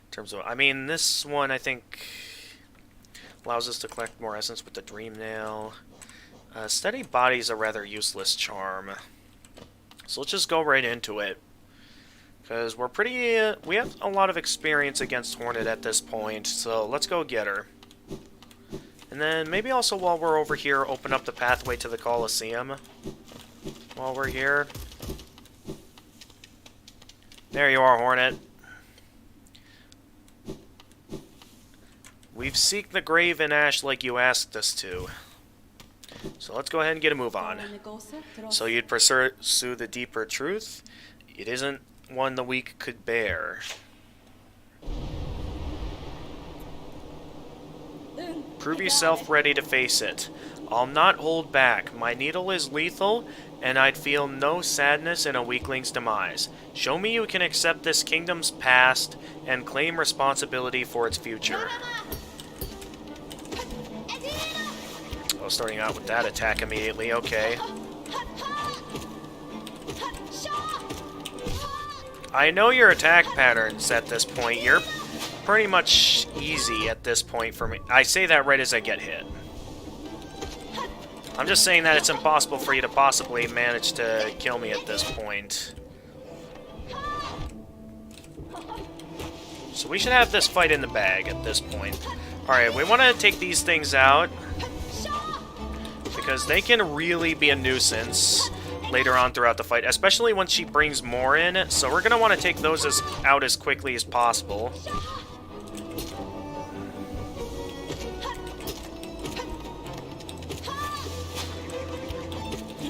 In terms of, I mean, this one I think allows us to collect more essence with the Dream Nail. Steady Body is a rather useless charm. So let's just go right into it. Because we're pretty, we have a lot of experience against Hornet at this point, so let's go get her. And then maybe also while we're over here, open up the pathway to the Colosseum. While we're here. There you are, Hornet. We've seeked the grave in ash like you asked us to. So let's go ahead and get a move on. So you'd pursue the deeper truth? It isn't one the weak could bear. Prove yourself ready to face it. I'll not hold back. My needle is lethal, and I'd feel no sadness in a weakling's demise. Show me you can accept this kingdom's past and claim responsibility for its future. Oh, starting out with that attack immediately, okay. I know your attack patterns at this point. You're pretty much easy at this point for me. I say that right as I get hit. I'm just saying that it's impossible for you to possibly manage to kill me at this point. So we should have this fight in the bag at this point. Alright, we want to take these things out, because they can really be a nuisance later on throughout the fight, especially when she brings more in, so we're going to want to take those out as quickly as possible.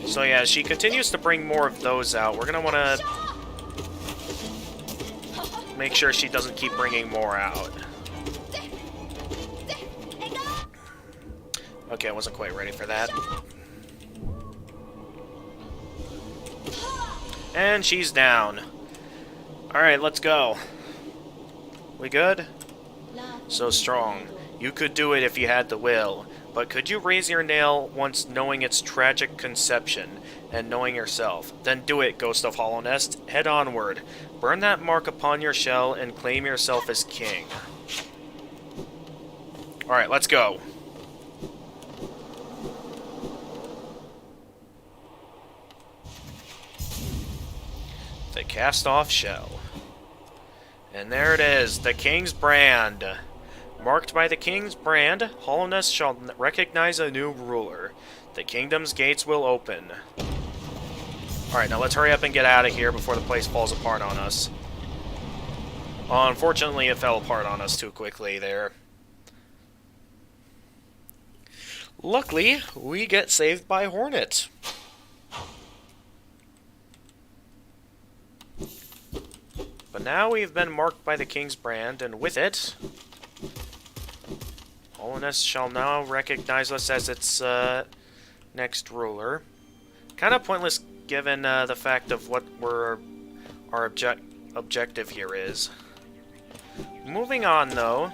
So yeah, as she continues to bring more of those out, we're going to want to make sure she doesn't keep bringing more out. Okay, I wasn't quite ready for that. And she's down. Alright, let's go. We good? So strong. You could do it if you had the will. But could you raise your nail once knowing its tragic conception and knowing yourself? Then do it, Ghost of Hollow Nest. Head onward. Burn that mark upon your shell and claim yourself as king. Alright, let's go. cast off shell. And there it is, the King's Brand. Marked by the King's Brand, Hollowness shall recognize a new ruler. The kingdom's gates will open. Alright, now let's hurry up and get out of here before the place falls apart on us. Unfortunately, it fell apart on us too quickly there. Luckily, we get saved by Hornet. But now we've been marked by the King's Brand, and with it, Hollowness shall now recognize us as its next ruler. Kind of pointless given the fact of what our objective here is. Moving on, though,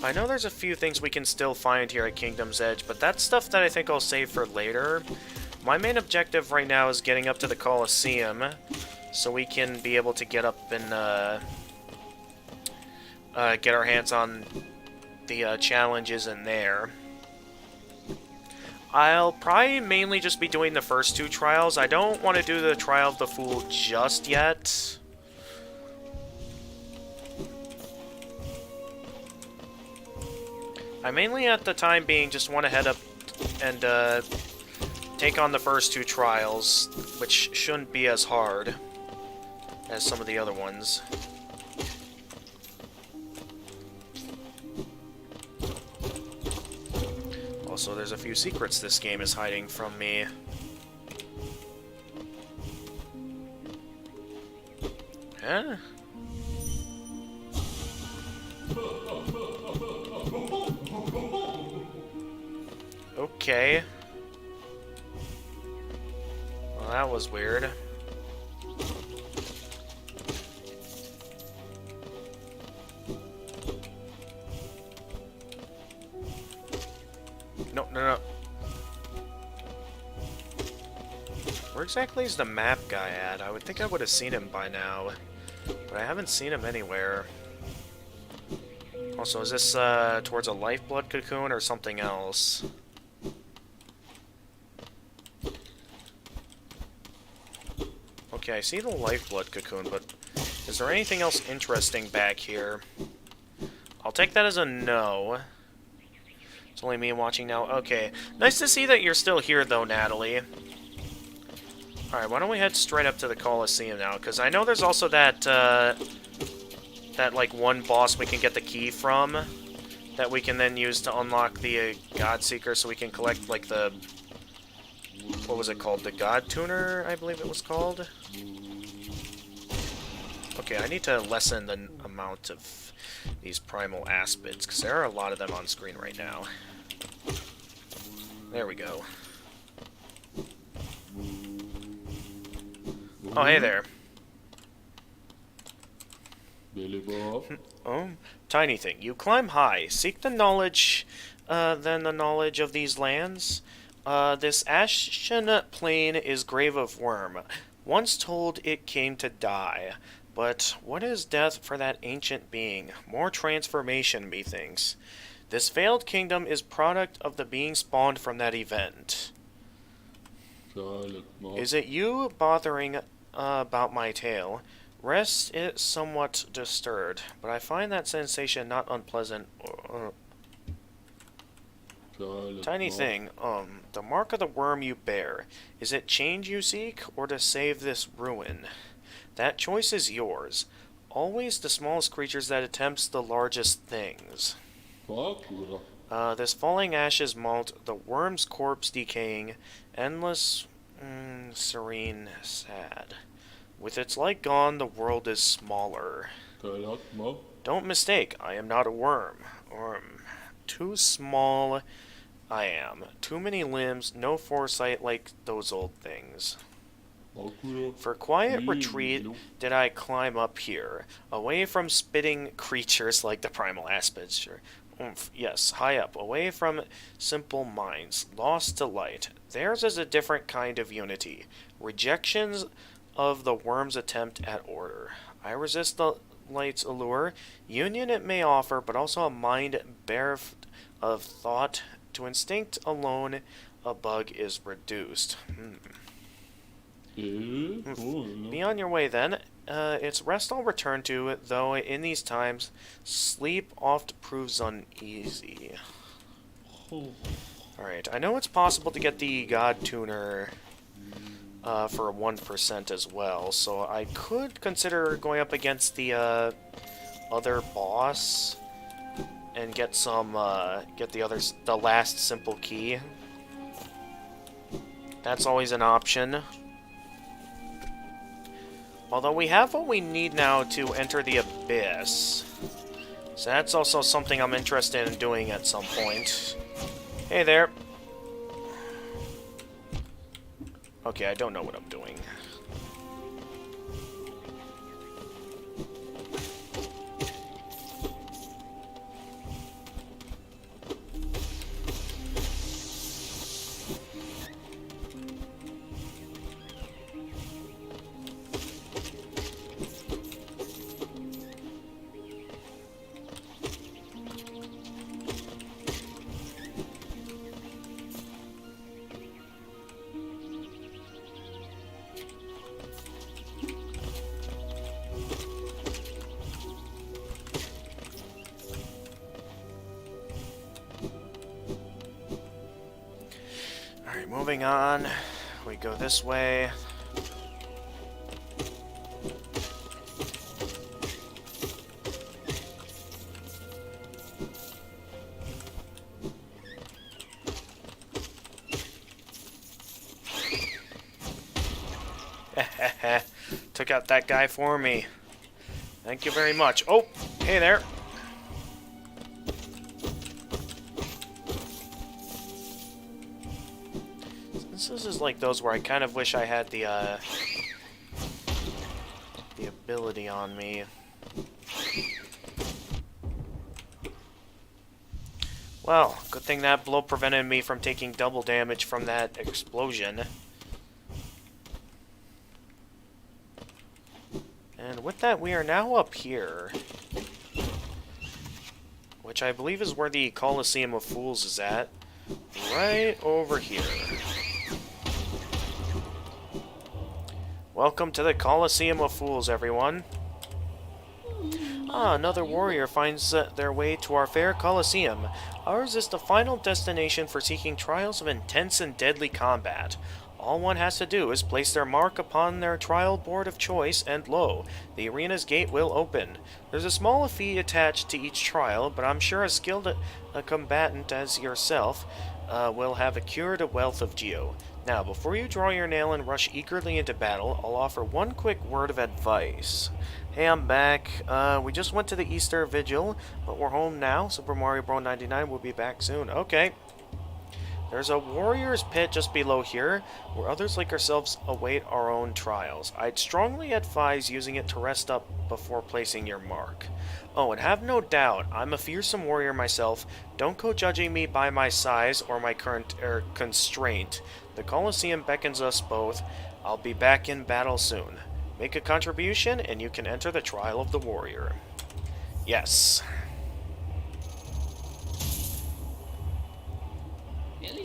I know there's a few things we can still find here at Kingdom's Edge, but that's stuff that I think I'll save for later. My main objective right now is getting up to the Colosseum, so we can be able to get up and get our hands on the challenges in there. I'll probably mainly just be doing the first two trials. I don't want to do the Trial of the Fool just yet. I mainly, at the time being, just want to head up and take on the first two trials, which shouldn't be as hard as some of the other ones. Also, there's a few secrets this game is hiding from me. Huh? Okay. Well, that was weird. No, no, no. Where exactly is the map guy at? I would think I would have seen him by now, but I haven't seen him anywhere. Also, is this towards a lifeblood cocoon or something else? Okay, I see the lifeblood cocoon, but is there anything else interesting back here? I'll take that as a no. It's only me watching now. Okay. Nice to see that you're still here, though, Natalie. Alright, why don't we head straight up to the Colosseum now? Because I know there's also that, like, one boss we can get the key from that we can then use to unlock the Godseeker, so we can collect, like, the... What was it called? The God Tuner, I believe it was called? Okay, I need to lessen the amount of these primal aspids, because there are a lot of them on screen right now. There we go. Oh, hey there. Billy Bob. Oh, tiny thing. You climb high. Seek the knowledge, then the knowledge of these lands. This ashen plain is grave of worm. Once told it came to die. But what is death for that ancient being? More transformation, methinks. This failed kingdom is product of the being spawned from that event. Is it you bothering about my tale? Rest is somewhat disturbed, but I find that sensation not unpleasant. Tiny thing, the mark of the worm you bear. Is it change you seek, or to save this ruin? That choice is yours. Always the smallest creatures that attempts the largest things. This falling ashes malt, the worm's corpse decaying, endless, serene, sad. With its light gone, the world is smaller. Don't mistake, I am not a worm. Too small I am. Too many limbs, no foresight like those old things. For quiet retreat did I climb up here, away from spitting creatures like the primal aspids. Yes, high up, away from simple minds, lost to light. Theirs is a different kind of unity. Rejections of the worm's attempt at order. I resist the light's allure. Union it may offer, but also a mind bereft of thought. To instinct alone, a bug is reduced. Be on your way then. It's rest I'll return to, though in these times, sleep oft proves uneasy. Alright, I know it's possible to get the God Tuner for 1% as well, so I could consider going up against the other boss and get some, get the last simple key. That's always an option. Although we have what we need now to enter the Abyss. So that's also something I'm interested in doing at some point. Hey there. Okay, I don't know what I'm doing. Alright, moving on. We go this way. Took out that guy for me. Thank you very much. Oh, hey there. This is like those where I kind of wish I had the ability on me. Well, good thing that blow prevented me from taking double damage from that explosion. And with that, we are now up here. Which I believe is where the Coliseum of Fools is at. Right over here. Welcome to the Coliseum of Fools, everyone. Ah, another warrior finds their way to our fair Coliseum. Ours is the final destination for seeking trials of intense and deadly combat. All one has to do is place their mark upon their trial board of choice, and lo, the arena's gate will open. There's a small fee attached to each trial, but I'm sure as skilled a combatant as yourself will have accrued a wealth of geo. Now, before you draw your nail and rush eagerly into battle, I'll offer one quick word of advice. Hey, I'm back. We just went to the Easter Vigil, but we're home now. Super Mario Bros. 99 will be back soon. Okay. There's a warrior's pit just below here, where others like ourselves await our own trials. I'd strongly advise using it to rest up before placing your mark. Oh, and have no doubt, I'm a fearsome warrior myself. Don't go judging me by my size or my current constraint. The Colosseum beckons us both. I'll be back in battle soon. Make a contribution, and you can enter the trial of the warrior. Yes.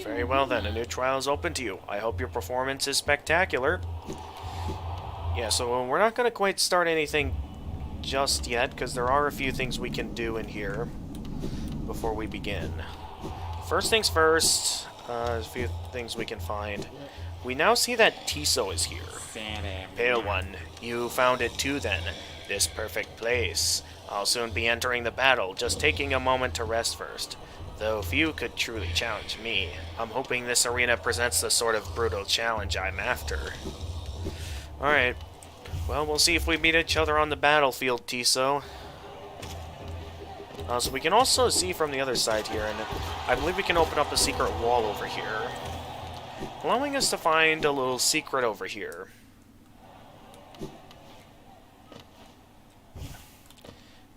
Very well then, a new trial is open to you. I hope your performance is spectacular. Yeah, so we're not going to quite start anything just yet, because there are a few things we can do in here before we begin. First things first, there's a few things we can find. We now see that Tiso is here. Pale One, you found it too then. This perfect place. I'll soon be entering the battle, just taking a moment to rest first. Though few could truly challenge me, I'm hoping this arena presents the sort of brutal challenge I'm after. Alright. Well, we'll see if we meet each other on the battlefield, Tiso. So we can also see from the other side here, and I believe we can open up a secret wall over here, allowing us to find a little secret over here.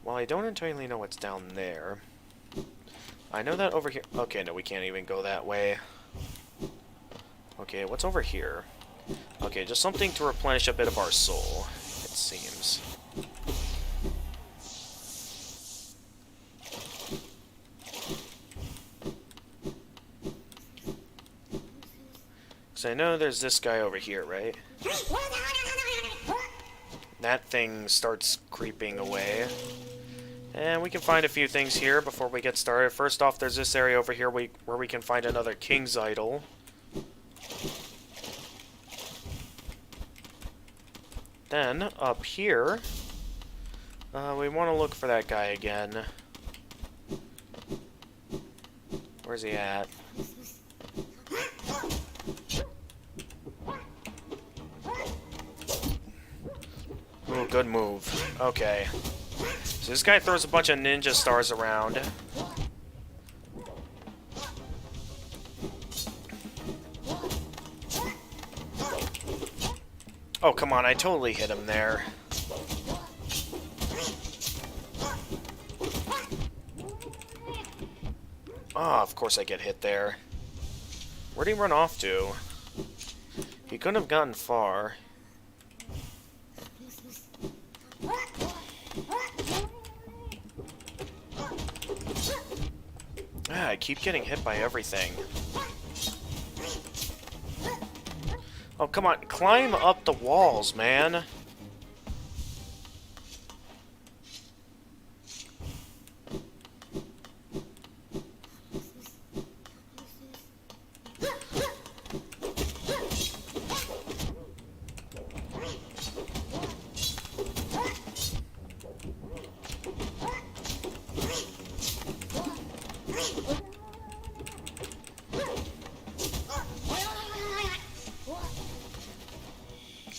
Well, I don't entirely know what's down there. I know that over here... Okay, no, we can't even go that way. Okay, what's over here? Okay, just something to replenish a bit of our soul, it seems. Because I know there's this guy over here, right? That thing starts creeping away. And we can find a few things here before we get started. First off, there's this area over here where we can find another King's Idol. Then, up here, we want to look for that guy again. Where's he at? Ooh, good move. Okay. So this guy throws a bunch of ninja stars around. Oh, come on, I totally hit him there. Ah, of course I get hit there. Where'd he run off to? He couldn't have gotten far. Ah, I keep getting hit by everything. Oh, come on. Climb up the walls, man.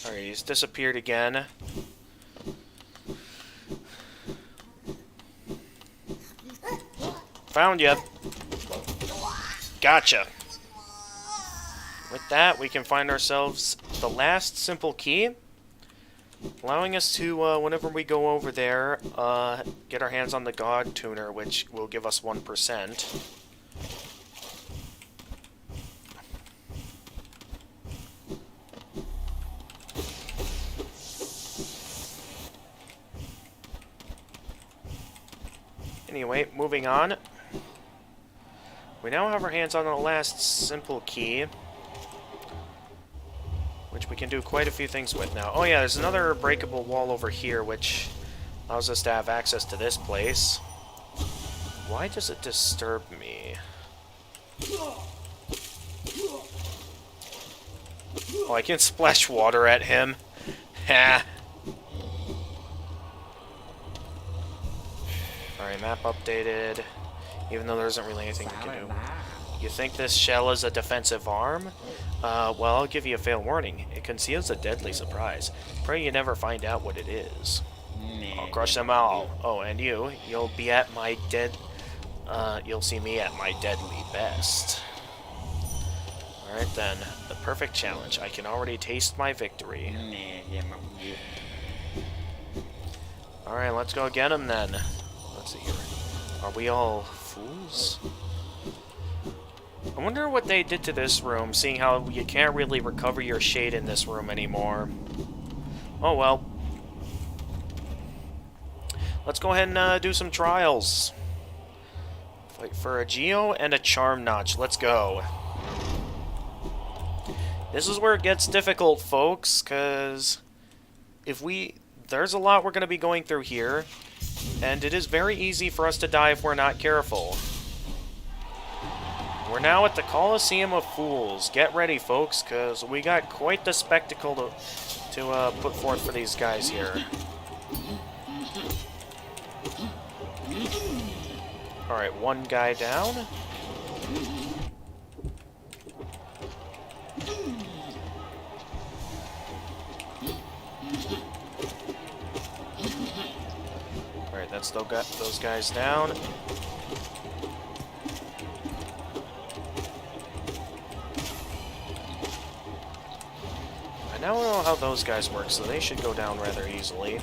Alright, he's disappeared again. Found ya. Gotcha. With that, we can find ourselves the last simple key, allowing us to, whenever we go over there, get our hands on the God Tuner, which will give us 1%. Anyway, moving on. We now have our hands on the last simple key, which we can do quite a few things with now. Oh yeah, there's another breakable wall over here, which allows us to have access to this place. Why does it disturb me? Oh, I can splash water at him. Ha! Alright, map updated. Even though there isn't really anything we can do. You think this shell is a defensive arm? Well, I'll give you a fair warning. It conceals a deadly surprise. Pray you never find out what it is. I'll crush them all. Oh, and you'll be at my you'll see me at my deadly best. Alright then, the perfect challenge. I can already taste my victory. Alright, let's go get him then. Let's see here. Are we all fools? I wonder what they did to this room, seeing how you can't really recover your shade in this room anymore. Oh well. Let's go ahead and do some trials. Fight for a Geo and a Charm Notch. Let's go. This is where it gets difficult, folks, because there's a lot we're going to be going through here. And it is very easy for us to die if we're not careful. We're now at the Coliseum of Fools. Get ready, folks, because we got quite the spectacle to put forth for these guys here. Alright, one guy down. Alright, that's still got those guys down. I now know how those guys work, so they should go down rather easily.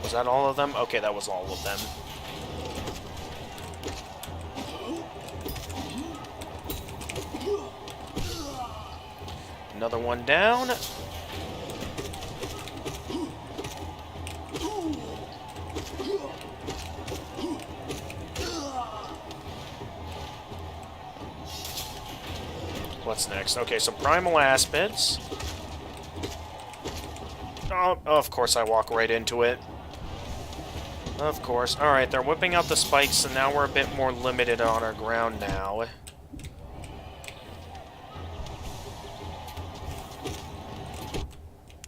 Was that all of them? Okay, that was all of them. Another one down. What's next? Okay, so Primal Aspids. Oh, of course I walk right into it. Of course. Alright, they're whipping out the spikes, so now we're a bit more limited on our ground now.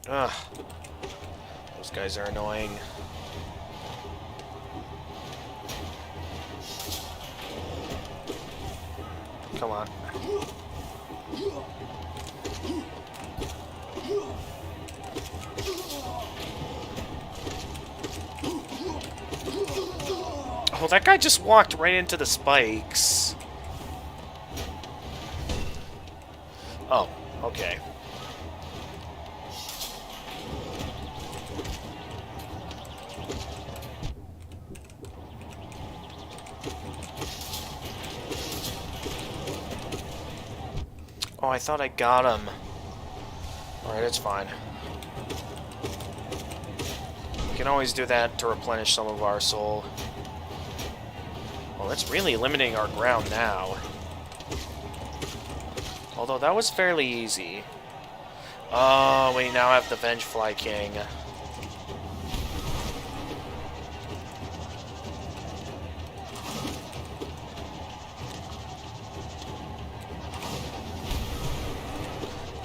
Ugh. Those guys are annoying. Come on. Oh, that guy just walked right into the spikes. Oh, okay. Oh, I thought I got him. Alright, it's fine. We can always do that to replenish some of our soul. Well, that's really limiting our ground now. Although that was fairly easy. Oh, we now have the Vengeful King.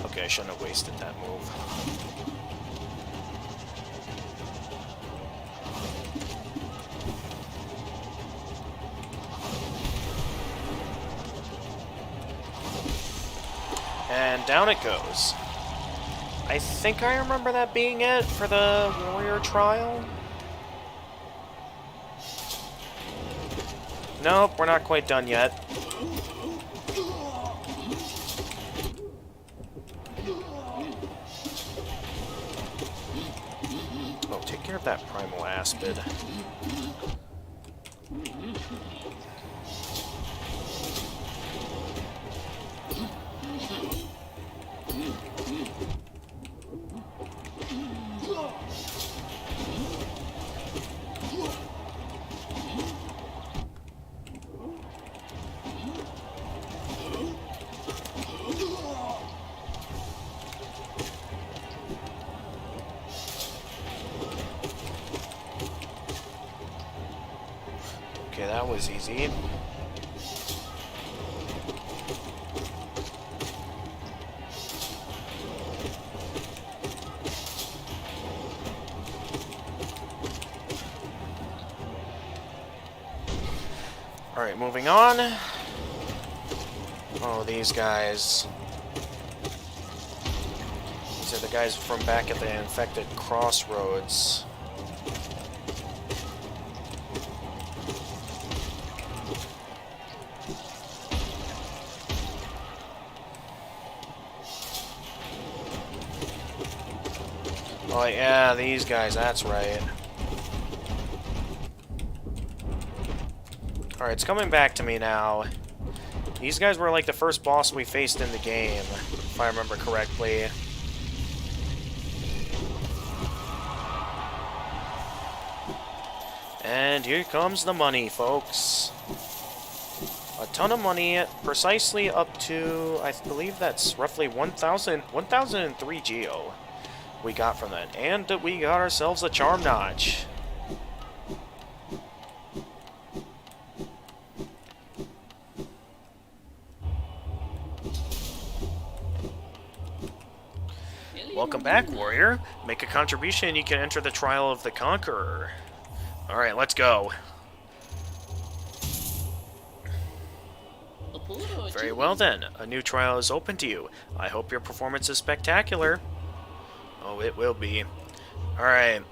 Okay, I shouldn't have wasted that move. And down it goes. I think I remember that being it for the warrior trial. Nope, we're not quite done yet. Oh, take care of that primal aspid. Okay, that was easy. Alright, moving on. Oh, these guys. These are the guys from back at the infected crossroads. Oh, yeah, these guys, that's right. Alright, it's coming back to me now. These guys were like the first boss we faced in the game, if I remember correctly. And here comes the money, folks. A ton of money, precisely up to, I believe that's roughly 1,003 Geo we got from that. And we got ourselves a Charm Notch. Welcome back, warrior. Make a contribution, you can enter the Trial of the Conqueror. Alright, let's go. Very well then, a new trial is open to you. I hope your performance is spectacular. Oh, it will be. Alright.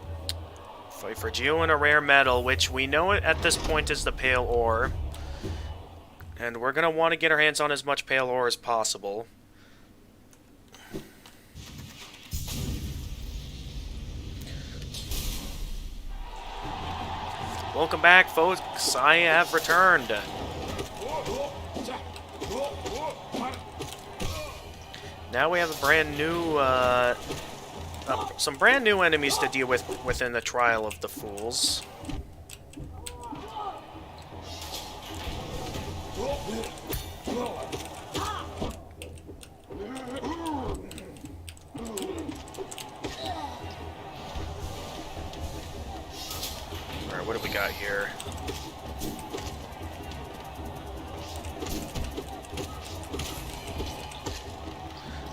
Fight for Geo and a rare metal, which we know at this point is the Pale Ore. And we're going to want to get our hands on as much Pale Ore as possible. Welcome back, folks. I have returned. Now we have a brand new, some brand new enemies to deal with within the Trial of the Fools. Alright, what do we got here?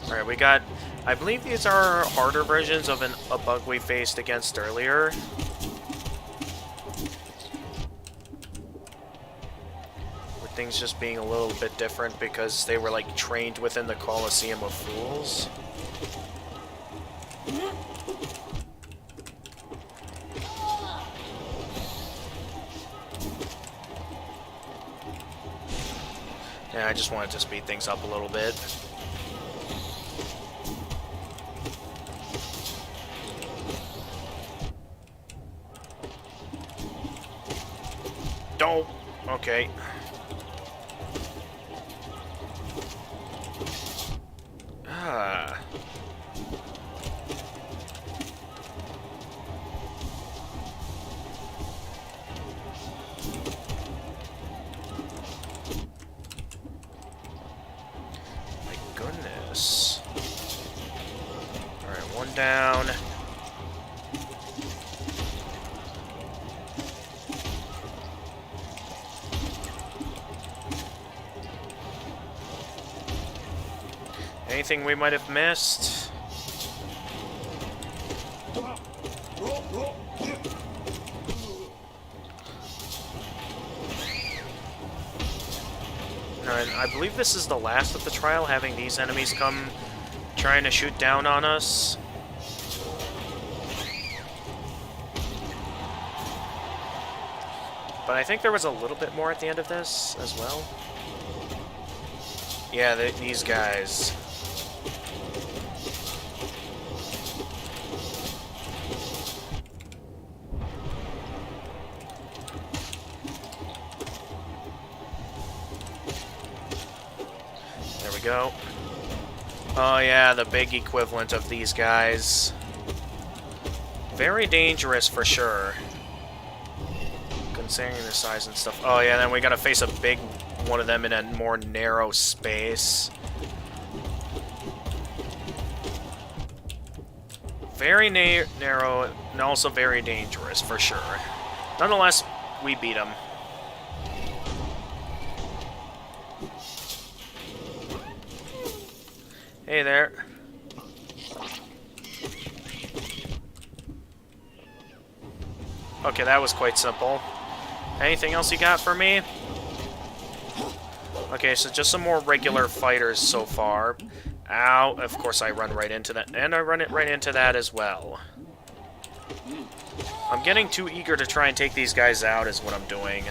Alright, we got... I believe these are harder versions of a bug we faced against earlier. With things just being a little bit different because they were, like, trained within the Colosseum of Fools. Yeah, I just wanted to speed things up a little bit. Don't. Okay. Ah. My goodness. Alright, one down. Anything we might have missed? And I believe this is the last of the trial, having these enemies come trying to shoot down on us. But I think there was a little bit more at the end of this as well. Yeah, these guys. There we go. Oh yeah, the big equivalent of these guys. Very dangerous for sure. Considering their size and stuff. Oh yeah, then we gotta face a big one of them in a more narrow space. Very narrow, and also very dangerous, for sure. Nonetheless, we beat him. Hey there. Okay, that was quite simple. Anything else you got for me? Okay, so just some more regular fighters so far. Ow, of course I run right into that, and I run it right into that as well. I'm getting too eager to try and take these guys out is what I'm doing.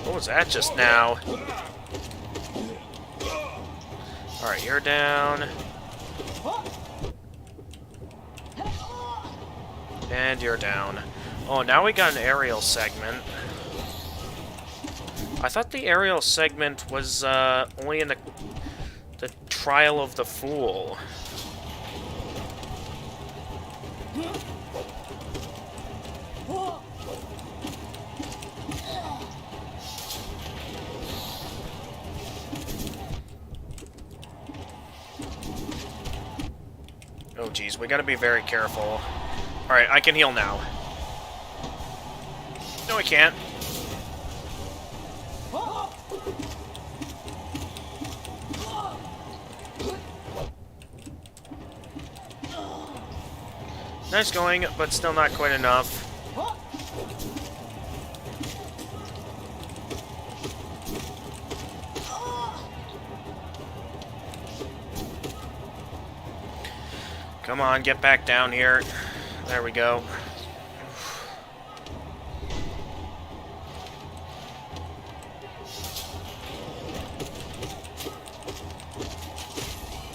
What was that just now? Alright, you're down. And you're down. Oh, now we got an aerial segment. I thought the aerial segment was only in the Trial of the Fool. Oh geez, we gotta be very careful. Alright, I can heal now. No, I can't. Nice going, but still not quite enough. Come on, get back down here. There we go.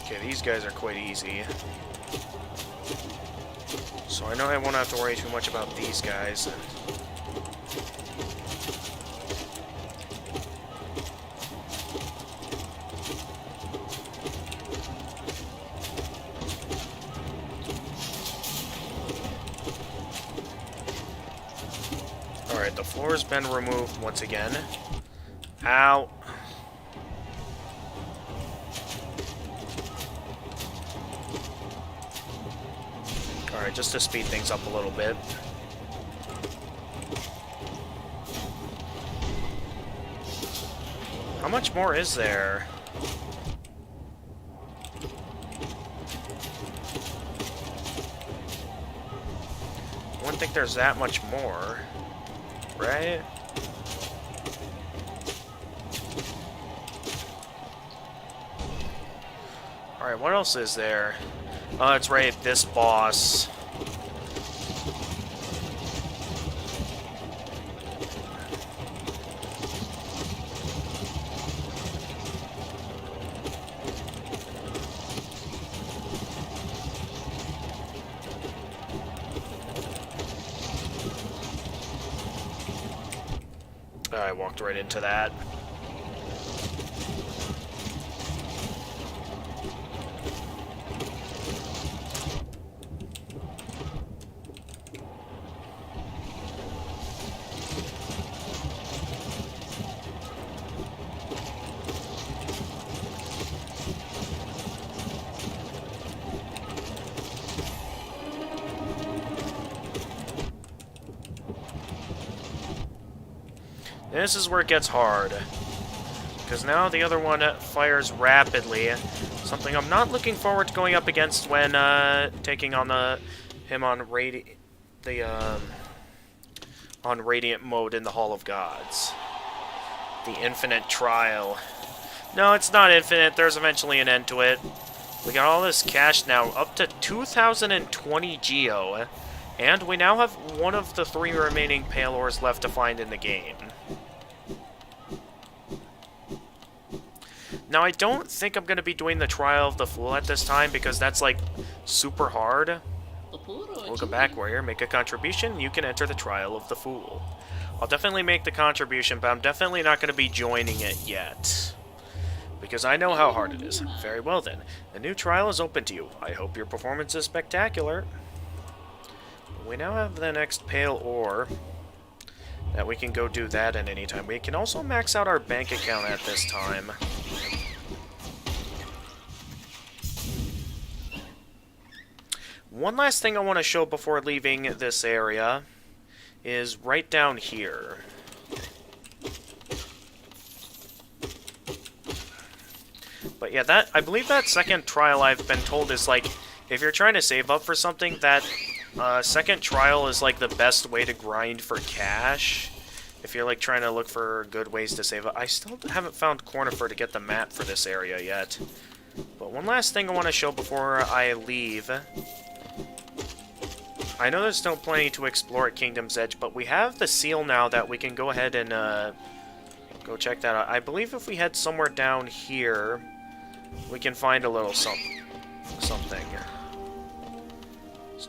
Okay, these guys are quite easy. So I know I won't have to worry too much about these guys. Alright, the floor's been removed once again. Ow. Alright, just to speed things up a little bit. How much more is there? I wouldn't think there's that much more, right? Alright, what else is there? Oh, that's right, this boss. I walked right into that. This is where it gets hard, because now the other one fires rapidly, something I'm not looking forward to going up against when taking on him on Radiant mode in the Hall of Gods. The Infinite Trial. No, it's not infinite. There's eventually an end to it. We got all this cash now, up to 2,020 Geo, and we now have one of the 3 remaining Pale Ores left to find in the game. Now, I don't think I'm going to be doing the Trial of the Fool at this time, because that's, like, super hard. Welcome back, warrior. Make a contribution, you can enter the Trial of the Fool. I'll definitely make the contribution, but I'm definitely not going to be joining it yet, because I know how hard it is. Very well, then. The new trial is open to you. I hope your performance is spectacular. We now have the next Pale Ore, that we can go do that at any time. We can also max out our bank account at this time. One last thing I want to show before leaving this area is right down here. But yeah, I believe that second trial I've been told is like, if you're trying to save up for something, that second trial is like the best way to grind for cash. If you're like trying to look for good ways to save up. I still haven't found Cornifer to get the map for this area yet. But one last thing I want to show before I leave. I know there's still plenty to explore at Kingdom's Edge, but we have the seal now that we can go ahead and go check that out. I believe if we head somewhere down here, we can find a little something. So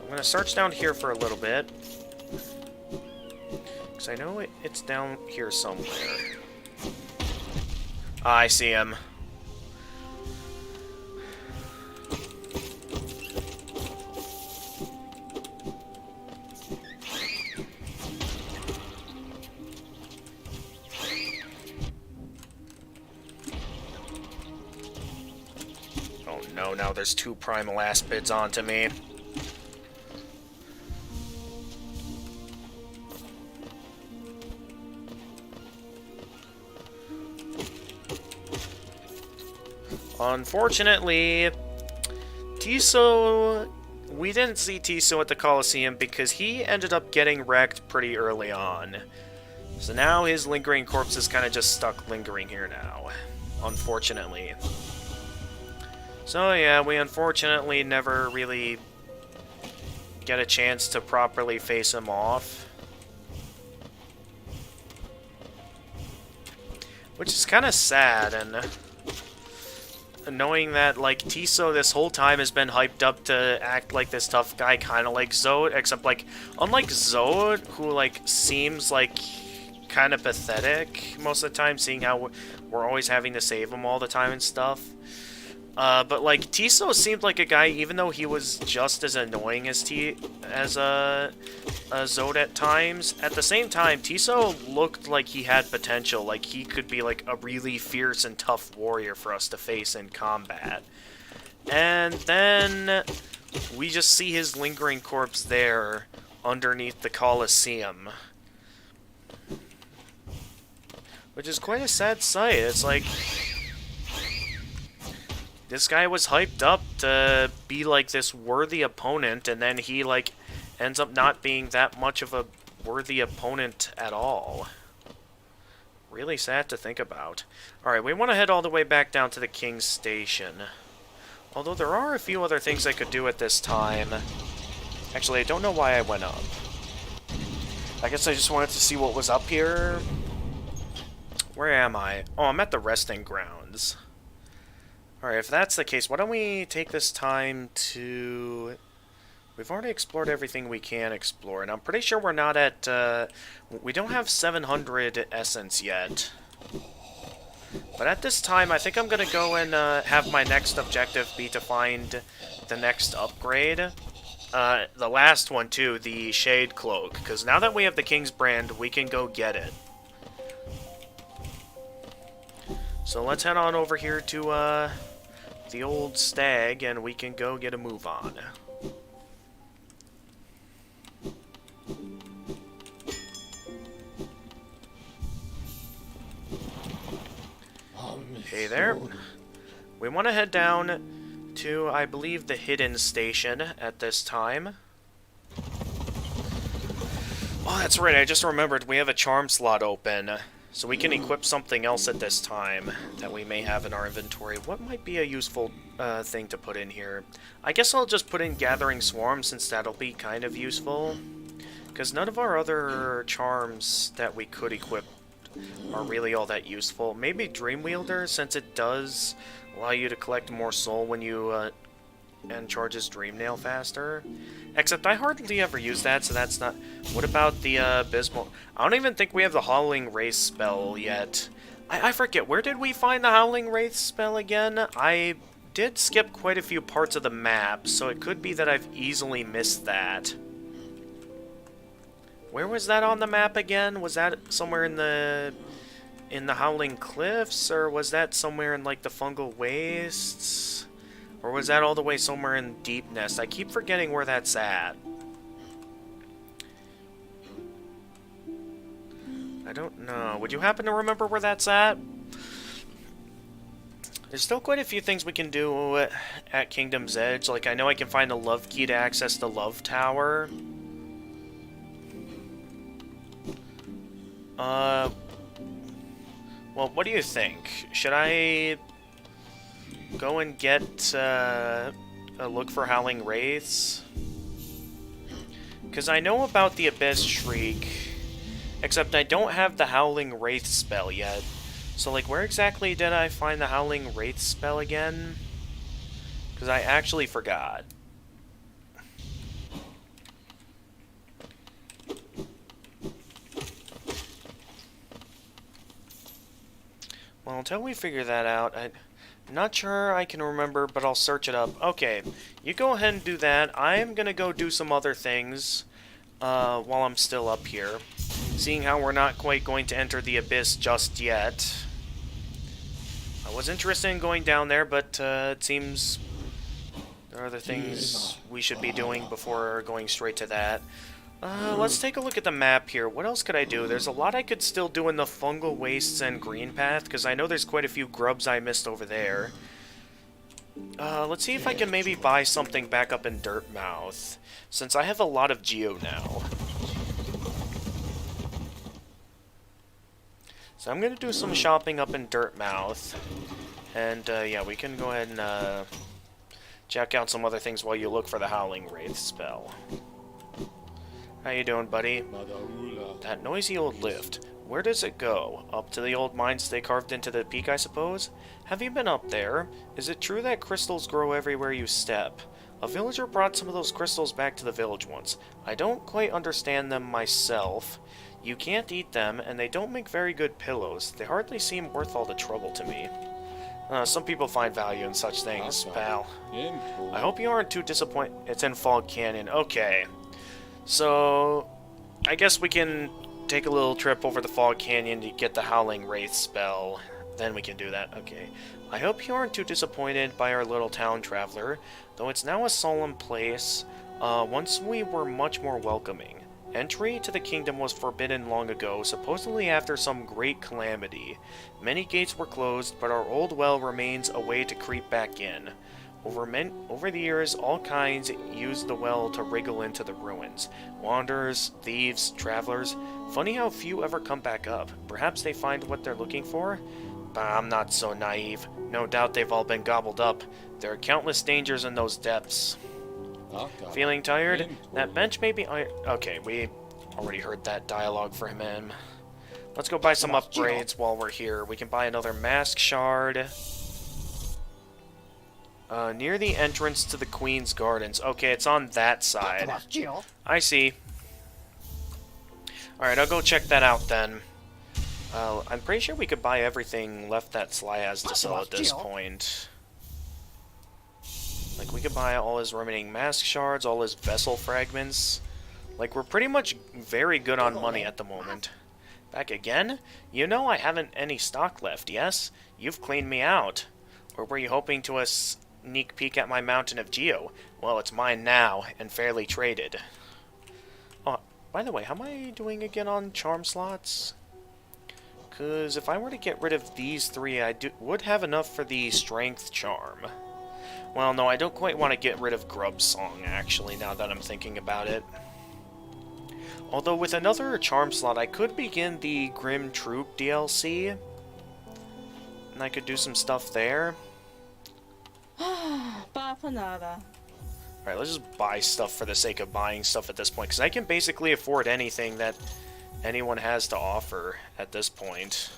I'm going to search down here for a little bit, because I know it's down here somewhere. Ah, I see him. No, now there's 2 primal aspids onto me. Unfortunately, Tiso... We didn't see Tiso at the Coliseum because he ended up getting wrecked pretty early on. So now his lingering corpse is kind of just stuck lingering here now. Unfortunately. So yeah, we unfortunately never really get a chance to properly face him off. Which is kind of sad, and knowing that, like, Tiso this whole time has been hyped up to act like this tough guy, kind of like Zod, except, like, unlike Zod, who, like, seems, like, kind of pathetic most of the time, seeing how we're always having to save him all the time and stuff. But, like, Tiso seemed like a guy, even though he was just as annoying as Zod at times, at the same time, Tiso looked like he had potential, like he could be, like, a really fierce and tough warrior for us to face in combat. And then we just see his lingering corpse there underneath the Colosseum. Which is quite a sad sight. It's like, this guy was hyped up to be, like, this worthy opponent, and then he, like, ends up not being that much of a worthy opponent at all. Really sad to think about. Alright, we want to head all the way back down to the King's Station. Although there are a few other things I could do at this time. Actually, I don't know why I went up. I guess I just wanted to see what was up here. Where am I? Oh, I'm at the resting grounds. Alright, if that's the case, why don't we take this time to... We've already explored everything we can explore, and I'm pretty sure we're not at... we don't have 700 essence yet. But at this time, I think I'm going to go and have my next objective be to find the next upgrade. The last one, too, the Shade Cloak, because now that we have the King's Brand, we can go get it. So let's head on over here to the old stag, and we can go get a move on. Hey there. We want to head down to, I believe, the hidden station at this time. Oh, that's right, I just remembered we have a charm slot open. So we can equip something else at this time that we may have in our inventory. What might be a useful thing to put in here? I guess I'll just put in Gathering Swarm, since that'll be kind of useful. Because none of our other charms that we could equip are really all that useful. Maybe Dreamwielder, since it does allow you to collect more soul when you and charges Dream Nail faster. Except I hardly ever use that, so that's not... What about the Abysmal... I don't even think we have the Howling Wraith spell yet. I forget, where did we find the Howling Wraith spell again? I did skip quite a few parts of the map, so it could be that I've easily missed that. Where was that on the map again? Was that somewhere in the Howling Cliffs, or was that somewhere in, like, the Fungal Wastes? Or was that all the way somewhere in Deep Nest? I keep forgetting where that's at. I don't know. Would you happen to remember where that's at? There's still quite a few things we can do at Kingdom's Edge. Like, I know I can find a Love Key to access the Love Tower. Well, what do you think? Should I go and get a look for Howling Wraiths? Because I know about the Abyss Shriek, except I don't have the Howling Wraith spell yet. So, like, where exactly did I find the Howling Wraith spell again? Because I actually forgot. Well, until we figure that out, I'm not sure I can remember, but I'll search it up. Okay, you go ahead and do that. I'm gonna go do some other things while I'm still up here. Seeing how we're not quite going to enter the Abyss just yet. I was interested in going down there, but it seems there are other things we should be doing before going straight to that. Let's take a look at the map here. What else could I do? There's a lot I could still do in the Fungal Wastes and Green Path, because I know there's quite a few grubs I missed over there. Let's see if I can maybe buy something back up in Dirtmouth, since I have a lot of Geo now. So I'm going to do some shopping up in Dirtmouth, and yeah, we can go ahead and check out some other things while you look for the Howling Wraith spell. How you doing, buddy? Madarula. That noisy old lift. Where does it go? Up to the old mines they carved into the peak, I suppose? Have you been up there? Is it true that crystals grow everywhere you step? A villager brought some of those crystals back to the village once. I don't quite understand them myself. You can't eat them, and they don't make very good pillows. They hardly seem worth all the trouble to me. Some people find value in such things, pal. I hope you aren't too disappointed. It's in Fog Canyon. Okay. So, I guess we can take a little trip over the Fog Canyon to get the Howling Wraith spell. Then we can do that. Okay. I hope you aren't too disappointed by our little town, traveler. Though it's now a solemn place, once we were much more welcoming. Entry to the kingdom was forbidden long ago, supposedly after some great calamity. Many gates were closed, but our old well remains a way to creep back in. Over the years, all kinds used the well to wriggle into the ruins. Wanderers, thieves, travelers. Funny how few ever come back up. Perhaps they find what they're looking for? But I'm not so naive. No doubt they've all been gobbled up. There are countless dangers in those depths. Feeling tired? That bench may be iron. Okay, we already heard that dialogue from him. Let's go buy some upgrades while we're here. We can buy another mask shard. Near the entrance to the Queen's Gardens. Okay, it's on that side. I see. Alright, I'll go check that out then. I'm pretty sure we could buy everything left that Sly has to sell at this point. Like, we could buy all his remaining mask shards, all his vessel fragments. Like, we're pretty much very good on money at the moment. Back again? You know I haven't any stock left, yes? You've cleaned me out. Or were you hoping to sneak peek at my Mountain of Geo? Well, it's mine now, and fairly traded. Oh, by the way, how am I doing again on charm slots? Because if I were to get rid of these three, I would have enough for the strength charm. Well, no, I don't quite want to get rid of Grub's Song, actually, now that I'm thinking about it. Although, with another charm slot, I could begin the Grim Troop DLC. And I could do some stuff there. Alright, Alright, let's just buy stuff for the sake of buying stuff at this point, because I can basically afford anything that anyone has to offer at this point.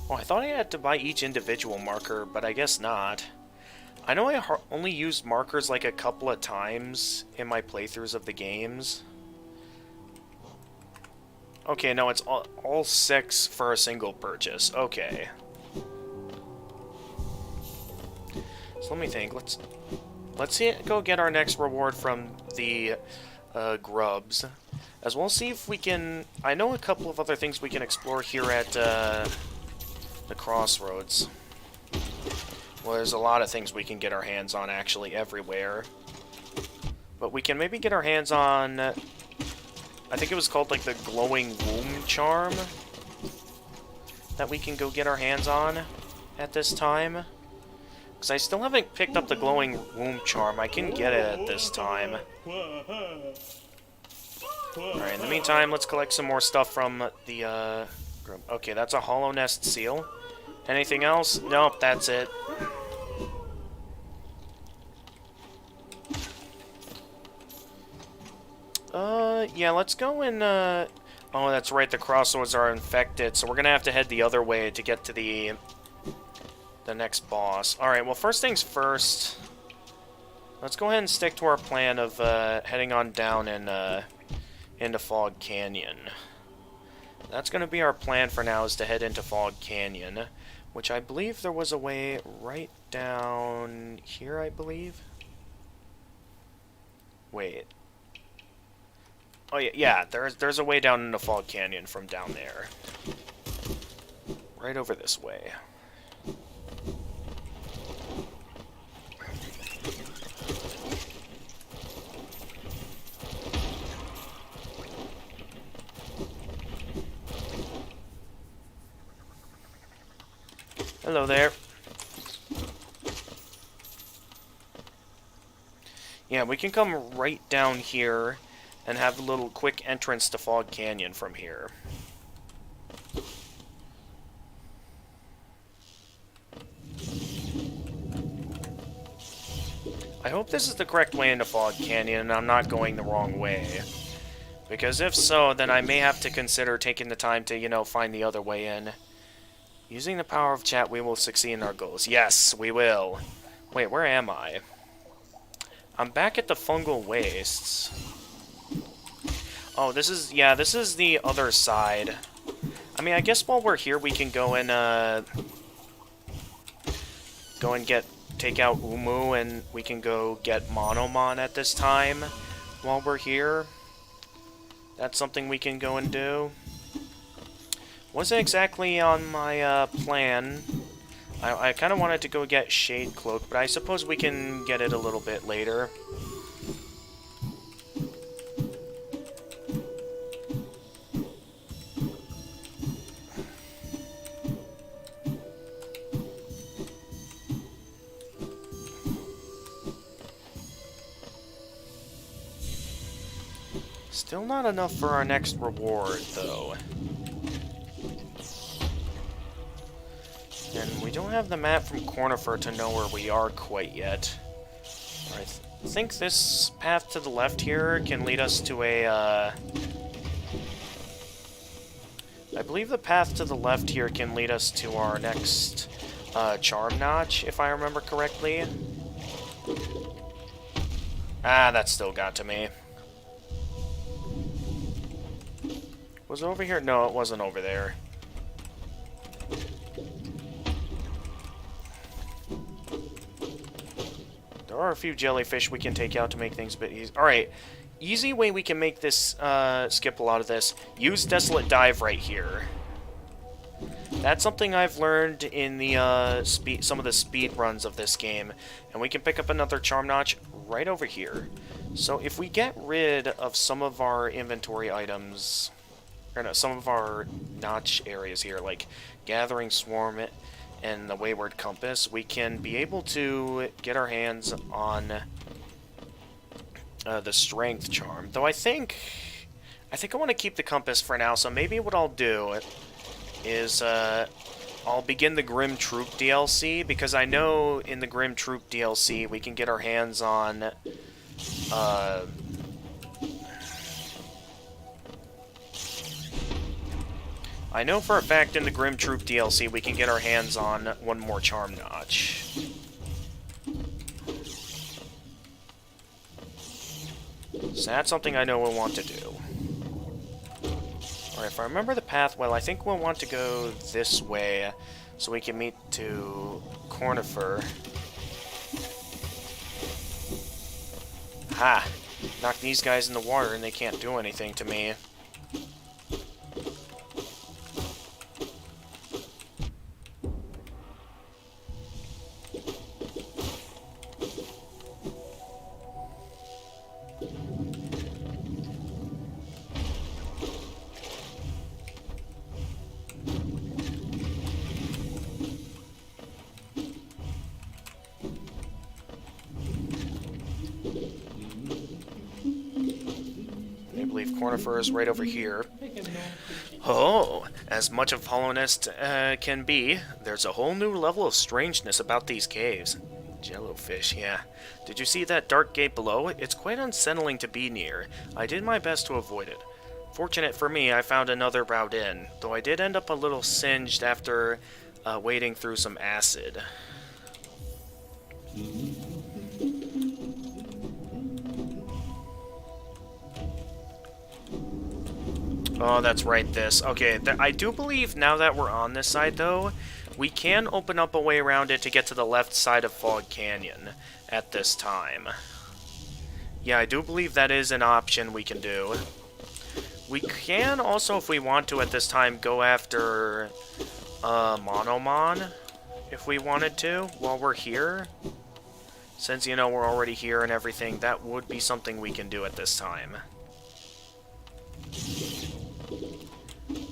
Oh, I thought I had to buy each individual marker, but I guess not. I know I only used markers like a couple of times in my playthroughs of the games. Okay, no, it's all 6 for a single purchase. Okay. So let me think. Let's go get our next reward from the grubs. As well, see if we can... I know a couple of other things we can explore here at the crossroads. Well, there's a lot of things we can get our hands on, actually, everywhere. But we can maybe get our hands on... I think it was called, like, the Glowing Womb Charm that we can go get our hands on at this time. Because I still haven't picked up the Glowing Womb Charm. I can get it at this time. Alright, in the meantime, let's collect some more stuff from the, okay, that's a Hollow Nest Seal. Anything else? Nope, that's it. Yeah, let's go and, oh, that's right, the crossroads are infected, so we're gonna have to head the other way to get to the next boss. Alright, well, first things first, let's go ahead and stick to our plan of, heading on down and, into Fog Canyon. That's gonna be our plan for now, is to head into Fog Canyon, which I believe there was a way right down here, I believe? Wait. Oh, yeah, there's a way down into Fog Canyon from down there. Right over this way. Hello there. Yeah, we can come right down here and have a little quick entrance to Fog Canyon from here. I hope this is the correct way into Fog Canyon and I'm not going the wrong way. Because if so, then I may have to consider taking the time to, you know, find the other way in. Using the power of chat, we will succeed in our goals. Yes, we will. Wait, where am I? I'm back at the Fungal Wastes. Oh, this is, yeah, this is the other side. I mean, I guess while we're here, we can go and take out Umu, and we can go get Monomon at this time while we're here. That's something we can go and do. Wasn't exactly on my plan. I kind of wanted to go get Shade Cloak, but I suppose we can get it a little bit later. Still not enough for our next reward, though. And we don't have the map from Cornifer to know where we are quite yet. I think this path to the left here can lead us to a, I believe the path to the left here can lead us to our next, Charm Notch, if I remember correctly. Ah, that still got to me. Was it over here? No, it wasn't over there. There are a few jellyfish we can take out to make things a bit easy. Alright, easy way we can make this, skip a lot of this. Use Desolate Dive right here. That's something I've learned in the, some of the speed runs of this game. And we can pick up another Charm Notch right over here. So if we get rid of some of our inventory items, or no, some of our notch areas here, like Gathering Swarm and the Wayward Compass, we can be able to get our hands on the Strength Charm. Though I think I want to keep the Compass for now, so maybe what I'll do is I'll begin the Grim Troop DLC, because I know in the Grim Troop DLC we can get our hands on I know for a fact in the Grim Troop DLC we can get our hands on one more Charm Notch. So that's something I know we'll want to do. Alright, if I remember the path well, I think we'll want to go this way so we can meet to Cornifer. Ha! Knock these guys in the water and they can't do anything to me. Cornifer is right over here. Oh, as much of hollowness can be, there's a whole new level of strangeness about these caves. Jellyfish, yeah. Did you see that dark gate below? It's quite unsettling to be near. I did my best to avoid it. Fortunate for me, I found another route in, though I did end up a little singed after wading through some acid. Oh, that's right, this. Okay, I do believe now that we're on this side, though, we can open up a way around it to get to the left side of Fog Canyon at this time. Yeah, I do believe that is an option we can do. We can also, if we want to at this time, go after Monomon, if we wanted to, while we're here. Since, you know, we're already here and everything, that would be something we can do at this time.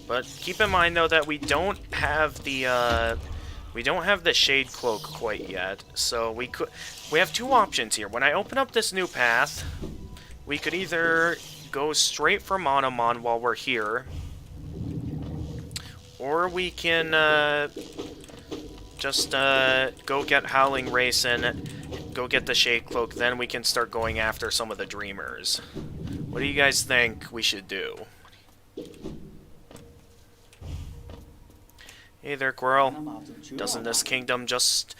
But keep in mind, though, that we don't have the Shade Cloak quite yet. So we have two options here. When I open up this new path, we could either go straight for Monomon while we're here, or we can just go get Howling Racing go get the Shade Cloak, then we can start going after some of the Dreamers. What do you guys think we should do? Hey there, Quirrell. Doesn't this kingdom just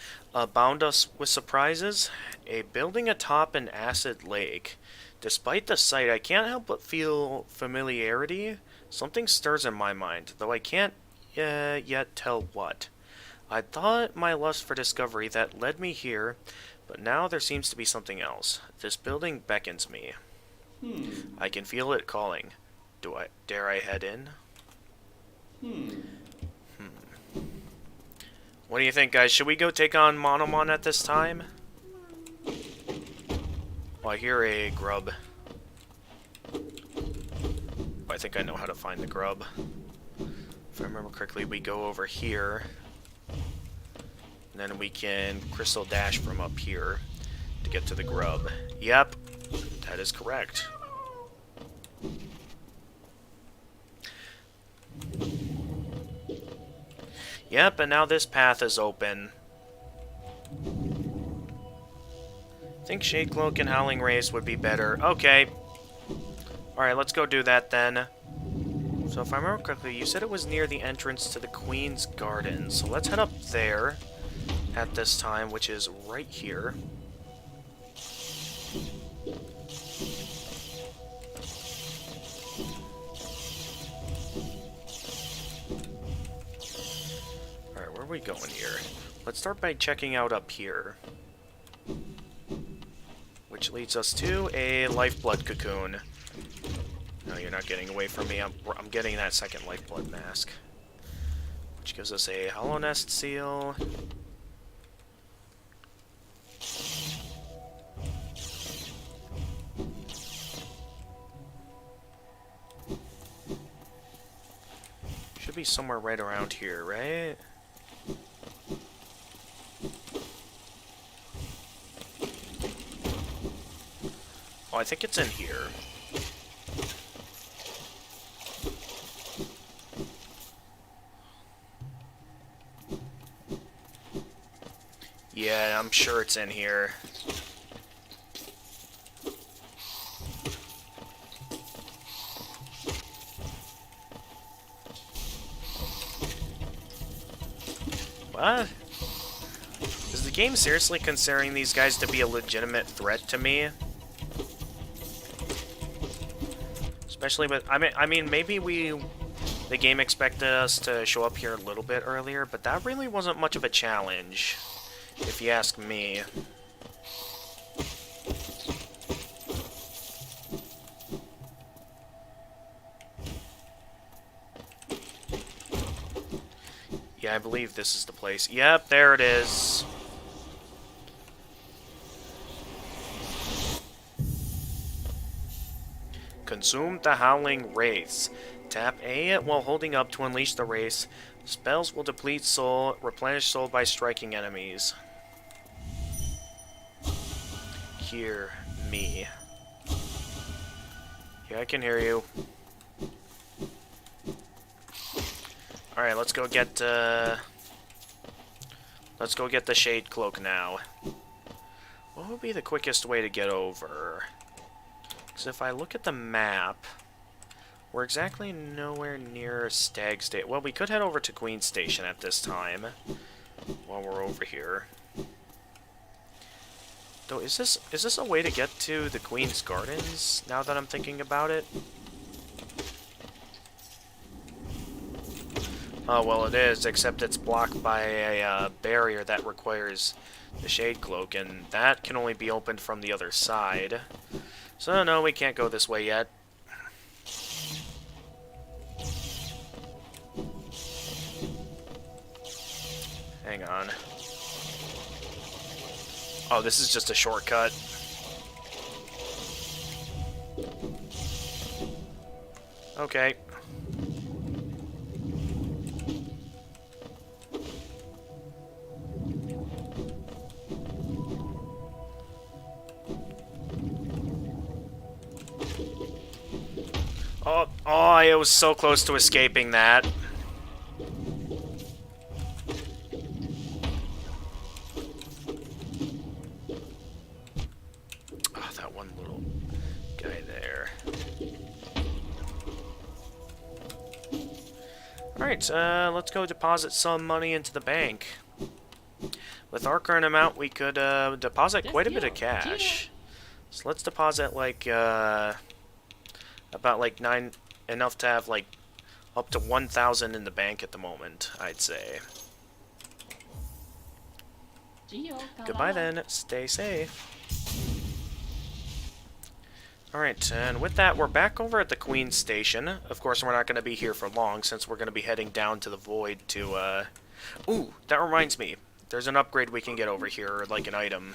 bound us with surprises? A building atop an acid lake. Despite the sight, I can't help but feel familiarity. Something stirs in my mind, though I can't yet tell what. I thought my lust for discovery that led me here, but now there seems to be something else. This building beckons me. I can feel it calling. Dare I head in? What do you think, guys? Should we go take on Monomon at this time? Oh, I hear a grub. Oh, I think I know how to find the grub. If I remember correctly, we go over here. And then we can crystal dash from up here to get to the grub. Yep, that is correct. Yep, and now this path is open. I think Shade Cloak and Howling Rays would be better. Okay. Alright, let's go do that then. So if I remember correctly, you said it was near the entrance to the Queen's Garden. So let's head up there at this time, which is right here. Alright, where are we going here? Let's start by checking out up here. Which leads us to a Lifeblood Cocoon. No, you're not getting away from me. I'm getting that second Lifeblood Mask. Which gives us a Hollow Nest Seal. Should be somewhere right around here, right? Oh, I think it's in here. Yeah, I'm sure it's in here. What? Is the game seriously considering these guys to be a legitimate threat to me? Especially with, I mean, maybe the game expected us to show up here a little bit earlier, but that really wasn't much of a challenge, if you ask me. Yeah, I believe this is the place. Yep, there it is. Consume the Howling Wraiths. Tap A while holding up to unleash the Wraiths. Spells will deplete soul, replenish soul by striking enemies. Hear me. Yeah, I can hear you. Alright, let's go get the Shade Cloak now. What would be the quickest way to get over? Because if I look at the map, we're exactly nowhere near Stag Station. Well, we could head over to Queen Station at this time, while we're over here. Though, is this a way to get to the Queen's Gardens, now that I'm thinking about it? Oh, well, it is, except it's blocked by a barrier that requires the Shade Cloak, and that can only be opened from the other side. So, no, we can't go this way yet. Hang on. Oh, this is just a shortcut. Okay. Oh, I was so close to escaping that. Alright, let's go deposit some money into the bank. With our current amount, we could deposit quite a bit of cash. So let's deposit like about like enough to have like up to 1,000 in the bank at the moment, I'd say. Goodbye then, stay safe. Alright, and with that, we're back over at the Queen's Station. Of course, we're not going to be here for long, since we're going to be heading down to the Void to, Ooh, that reminds me. There's an upgrade we can get over here, like an item.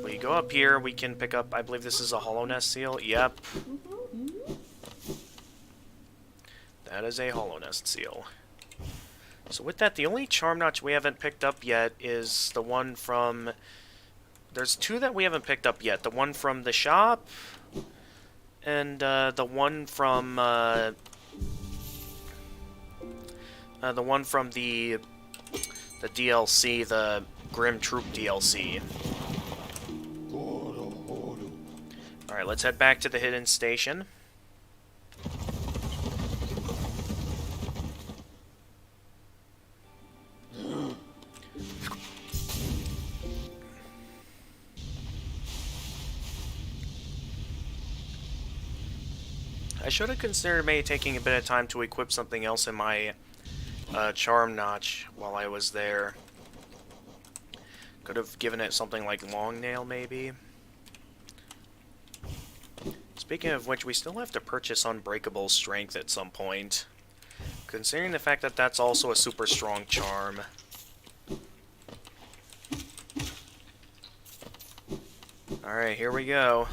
We go up here, we can pick up, I believe this is a Hollow Nest seal. Yep. That is a Hollow Nest seal. So with that, the only charm notch we haven't picked up yet is the one from... There's two that we haven't picked up yet. The one from the shop, and the one from the DLC, the Grim Troop DLC. Alright, let's head back to the hidden station. I should have considered maybe taking a bit of time to equip something else in my charm notch while I was there. Could have given it something like Long Nail, maybe. Speaking of which, we still have to purchase Unbreakable Strength at some point. Considering the fact that that's also a super strong charm. Alright, here we go.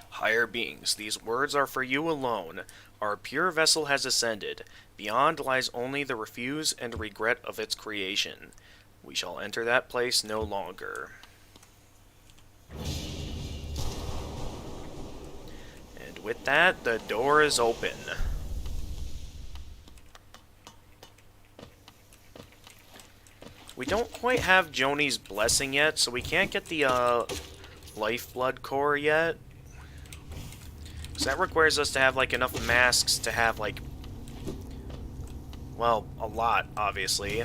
Higher beings, these words are for you alone. Our pure vessel has ascended. Beyond lies only the refuse and regret of its creation. We shall enter that place no longer. And with that, the door is open. We don't quite have Joni's blessing yet, so we can't get the Lifeblood core yet. So that requires us to have, like, enough masks to have, like, well, a lot, obviously.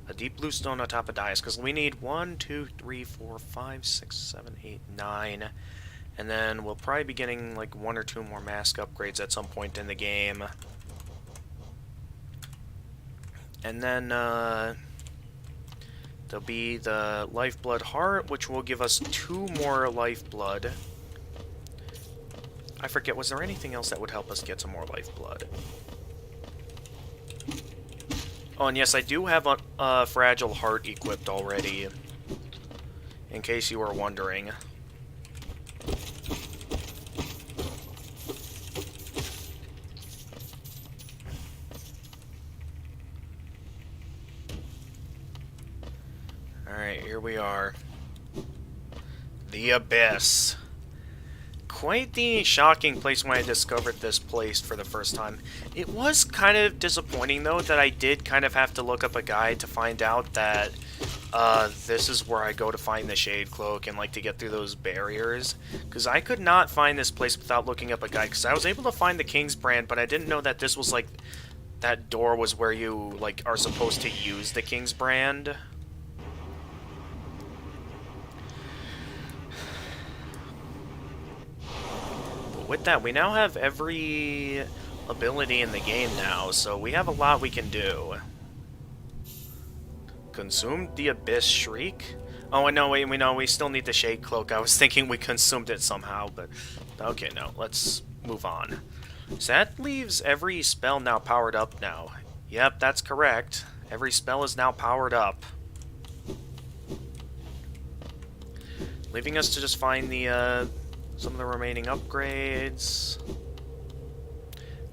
A deep blue stone on top of dais, because we need 1, 2, 3, 4, 5, 6, 7, 8, 9. And then we'll probably be getting, like, 1 or 2 more mask upgrades at some point in the game. And then, there'll be the Lifeblood Heart, which will give us 2 more Lifeblood. I forget, was there anything else that would help us get some more Lifeblood? Oh, and yes, I do have a Fragile Heart equipped already, in case you were wondering. Alright, here we are. The Abyss. Quite the shocking place when I discovered this place for the first time. It was kind of disappointing, though, that I did kind of have to look up a guide to find out that this is where I go to find the Shade Cloak and, like, to get through those barriers. Because I could not find this place without looking up a guide, because I was able to find the King's Brand, but I didn't know that this was, like, that door was where you, like, are supposed to use the King's Brand. With that, we now have every ability in the game now, so we have a lot we can do. Consumed the Abyss Shriek? Oh, no, wait, we still need the Shade Cloak. I was thinking we consumed it somehow, but... Okay, no, let's move on. So that leaves every spell now powered up now. Yep, that's correct. Every spell is now powered up. Leaving us to just find the, some of the remaining upgrades.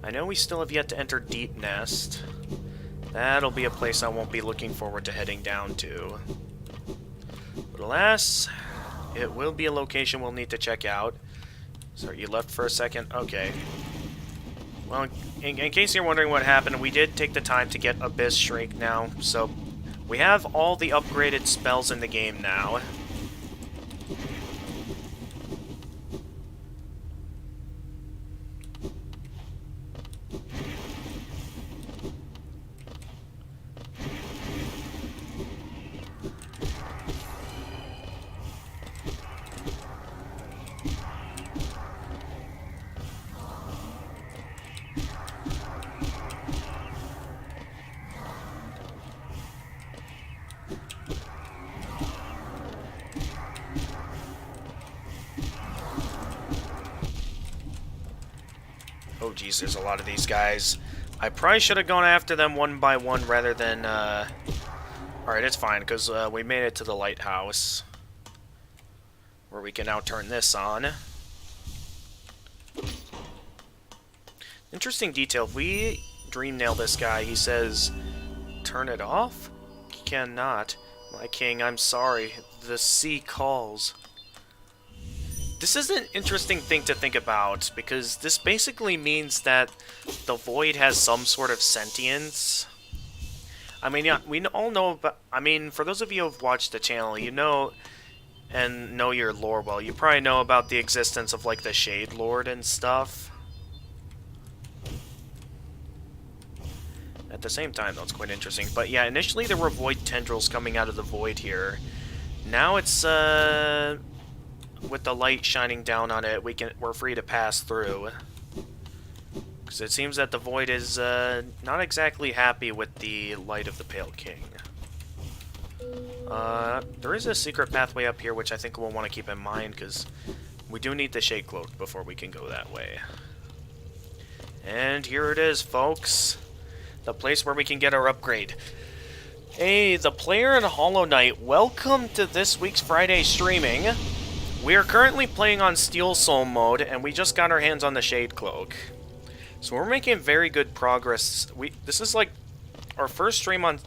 I know we still have yet to enter Deep Nest. That'll be a place I won't be looking forward to heading down to. But alas, it will be a location we'll need to check out. Sorry, you left for a second? Okay. Well, in case you're wondering what happened, we did take the time to get Abyss Shriek now, so we have all the upgraded spells in the game now. geez, there's a lot of these guys. I probably should have gone after them one by one rather than, Alright, it's fine, because we made it to the lighthouse. Where we can now turn this on. Interesting detail. If we dream nail this guy, he says, turn it off? Cannot. My king, I'm sorry. The sea calls. This is an interesting thing to think about, because this basically means that the void has some sort of sentience. I mean, yeah, we all know about... I mean, for those of you who have watched the channel, you know... and know your lore well, you probably know about the existence of, like, the Shade Lord and stuff. At the same time, that's quite interesting. But yeah, initially there were void tendrils coming out of the void here. Now it's, with the light shining down on it, we're free to pass through. Because it seems that the void is, not exactly happy with the light of the Pale King. There is a secret pathway up here, which I think we'll want to keep in mind, because we do need the Shade Cloak before we can go that way. And here it is, folks. The place where we can get our upgrade. Hey, the player in Hollow Knight, welcome to this week's Friday streaming. We are currently playing on Steel Soul mode, and we just got our hands on the Shade Cloak. So we're making very good progress. This is like our first stream on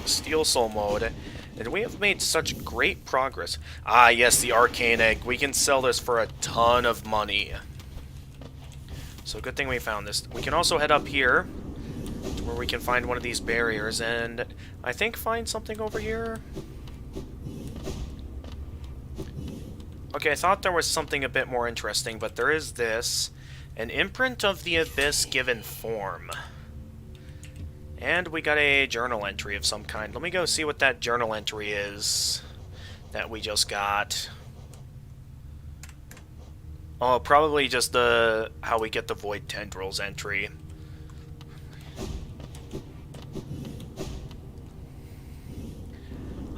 Steel Soul mode, and we have made such great progress. Ah, yes, the Arcane Egg. We can sell this for a ton of money. So good thing we found this. We can also head up here, where we can find one of these barriers, and I think find something over here. Okay, I thought there was something a bit more interesting, but there is this. An imprint of the abyss given form. And we got a journal entry of some kind. Let me go see what that journal entry is that we just got. Oh, probably just the how we get the void tendrils entry.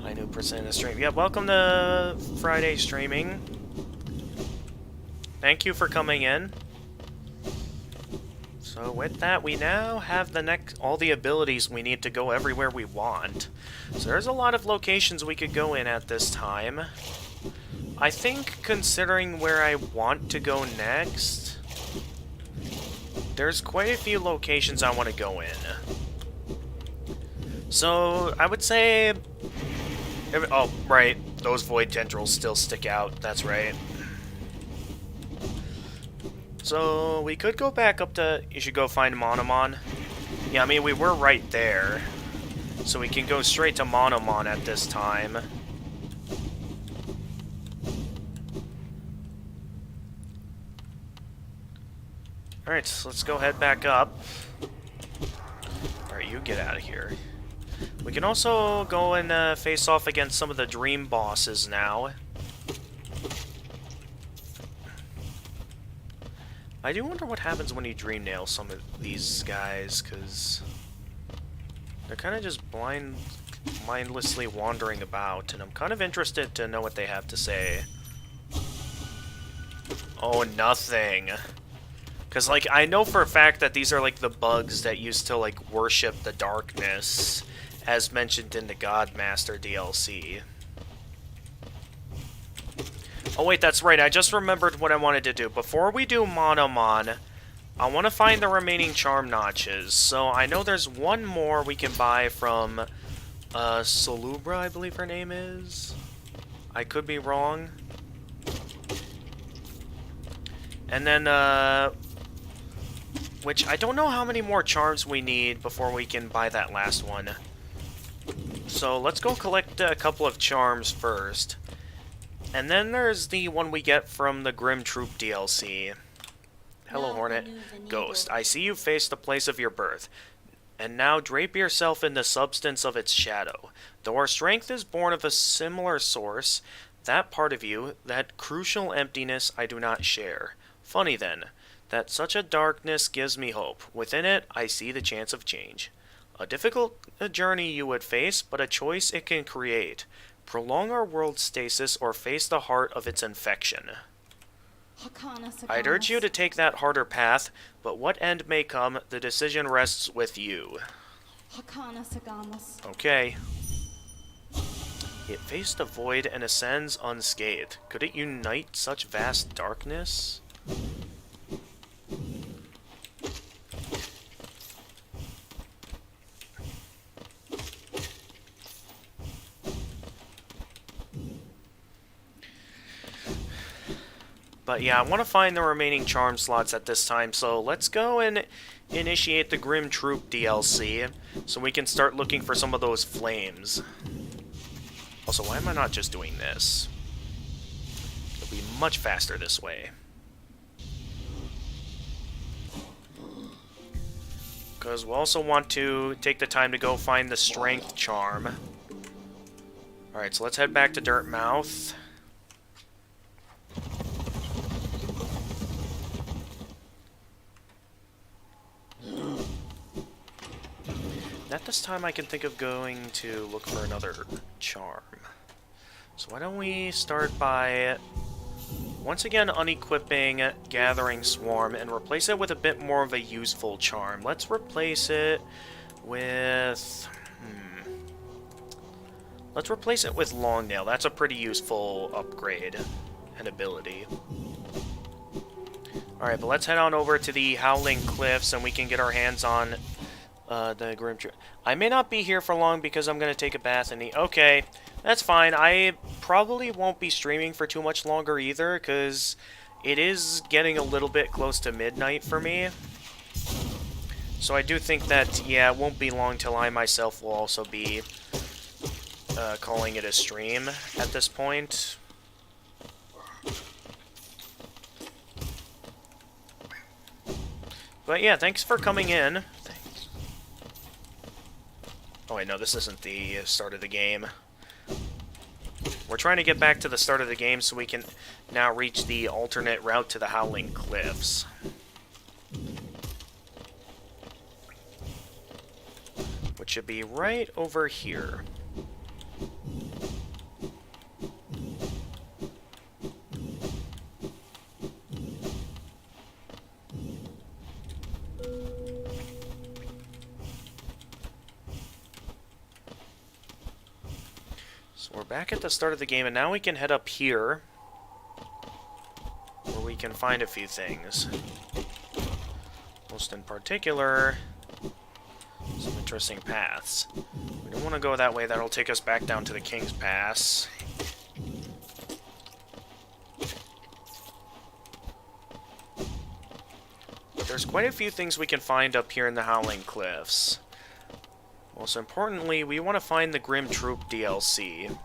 Hi, new person in the stream. Yeah, welcome to Friday streaming. Thank you for coming in. So with that, we now have all the abilities we need to go everywhere we want. So there's a lot of locations we could go in at this time. I think, considering where I want to go next, there's quite a few locations I want to go in. So I would say... Oh, right. Those void tendrils still stick out. That's right. So, we could go back up to... You should go find Monomon. Yeah, I mean, we were right there. So we can go straight to Monomon at this time. Alright, so let's go head back up. Alright, you get out of here. We can also go and face off against some of the dream bosses now. I do wonder what happens when you dream nail some of these guys, because they're kind of just mindlessly wandering about, and I'm kind of interested to know what they have to say. Oh, nothing. Because, like, I know for a fact that these are, like, the bugs that used to, like, worship the darkness, as mentioned in the Godmaster DLC. Oh wait, that's right, I just remembered what I wanted to do. Before we do Monomon, I want to find the remaining charm notches. So I know there's one more we can buy from Solubra, I believe her name is. I could be wrong. And then, which I don't know how many more charms we need before we can buy that last one. So let's go collect a couple of charms first. And then there's the one we get from the Grim Troop DLC. Hello, Hornet. Ghost, I see you face the place of your birth. And now drape yourself in the substance of its shadow. Though our strength is born of a similar source, that part of you, that crucial emptiness, I do not share. Funny then, that such a darkness gives me hope. Within it, I see the chance of change. A difficult journey you would face, but a choice it can create. Prolong our world's stasis or face the heart of its infection. I'd urge you to take that harder path, but what end may come, the decision rests with you. Okay. It faced a void and ascends unscathed. Could it unite such vast darkness? But yeah, I want to find the remaining charm slots at this time, so let's go and initiate the Grim Troop DLC, so we can start looking for some of those flames. Also, why am I not just doing this? It'll be much faster this way. Because we'll also want to take the time to go find the Strength Charm. Alright, so let's head back to Dirtmouth. At this time, I can think of going to look for another charm. So why don't we start by, once again, unequipping Gathering Swarm and replace it with a bit more of a useful charm. Let's replace it with... Let's replace it with Long Nail. That's a pretty useful upgrade and ability. Alright, but let's head on over to the Howling Cliffs and we can get our hands on... the Grim Troop. I may not be here for long because I'm going to take a bath and eat. Okay, that's fine. I probably won't be streaming for too much longer either because it is getting a little bit close to midnight for me. So I do think that, yeah, it won't be long till I myself will also be calling it a stream at this point. But yeah, thanks for coming in. Oh wait, no, this isn't the start of the game. We're trying to get back to the start of the game so we can now reach the alternate route to the Howling Cliffs. Which should be right over here. We're back at the start of the game, and now we can head up here, where we can find a few things. Most in particular, some interesting paths. We don't want to go that way, that'll take us back down to the King's Pass. But there's quite a few things we can find up here in the Howling Cliffs. Most importantly, we want to find the Grim Troop DLC.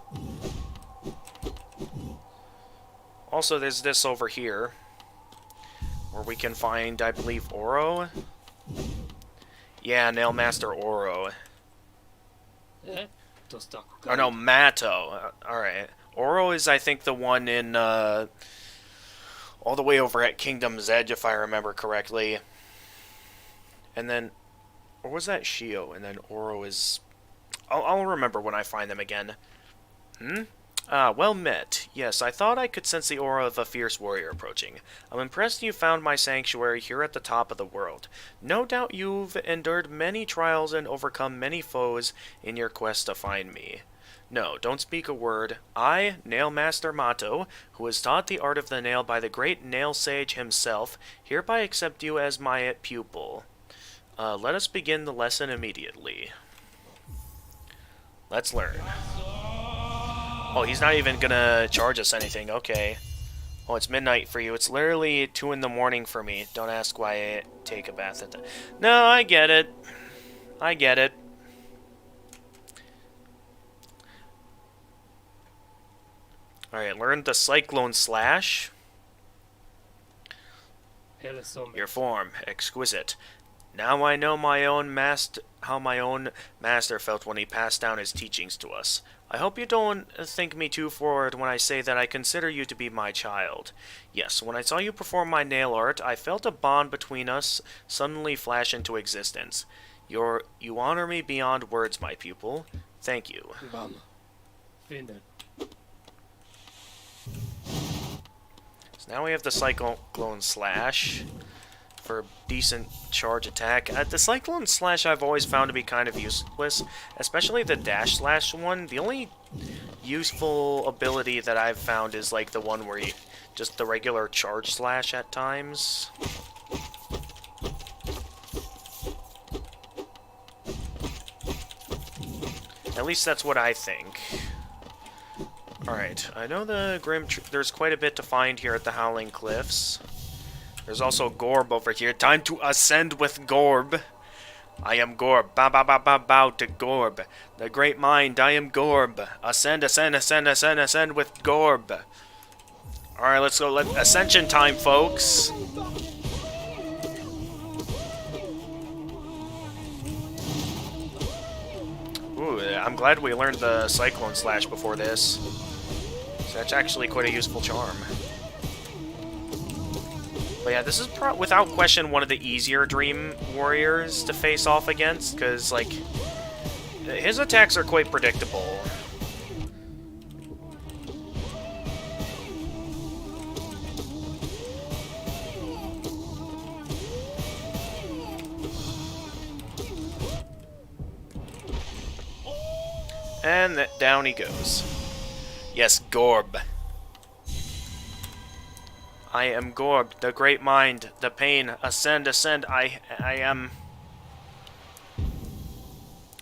Also, there's this over here, where we can find, I believe, Oro? Yeah, Nailmaster Oro. Oh no, Matto. Alright. Oro is, I think, the one in, all the way over at Kingdom's Edge, if I remember correctly. And then... Or was that Shio? And then Oro is... I'll remember when I find them again. Ah, well met. Yes, I thought I could sense the aura of a fierce warrior approaching. I'm impressed you found my sanctuary here at the top of the world. No doubt you've endured many trials and overcome many foes in your quest to find me. No, don't speak a word. I, Nailmaster Matto, who was taught the art of the nail by the great nail sage himself, hereby accept you as my pupil. Let us begin the lesson immediately. Let's learn. Oh, he's not even gonna charge us anything. Okay. Oh, it's midnight for you. It's literally 2 in the morning for me. Don't ask why I take a bath at the... No, I get it. I get it. Alright, learn the Cyclone Slash. Your form, exquisite. Now I know how my own master felt when he passed down his teachings to us. I hope you don't think me too forward when I say that I consider you to be my child. Yes, when I saw you perform my nail art, I felt a bond between us suddenly flash into existence. You honor me beyond words, my pupil. Thank you. So now we have the Cyclone Slash for decent charge attack. The Cyclone Slash I've always found to be kind of useless, especially the Dash Slash one. The only useful ability that I've found is like the one where you just the regular charge slash at times. At least that's what I think. Alright, I know there's quite a bit to find here at the Howling Cliffs. There's also Gorb over here. Time to ascend with Gorb. I am Gorb. Bow, bow, bow, bow, bow to Gorb. The great mind, I am Gorb. Ascend, ascend, ascend, ascend, ascend with Gorb. Alright, let's go. Ascension time, folks. Ooh, I'm glad we learned the Cyclone Slash before this. So that's actually quite a useful charm. But yeah, this is without question one of the easier Dream Warriors to face off against, because, like, his attacks are quite predictable. And down he goes. Yes, Gorb. I am Gorb, the great mind, the pain, ascend, ascend, I am...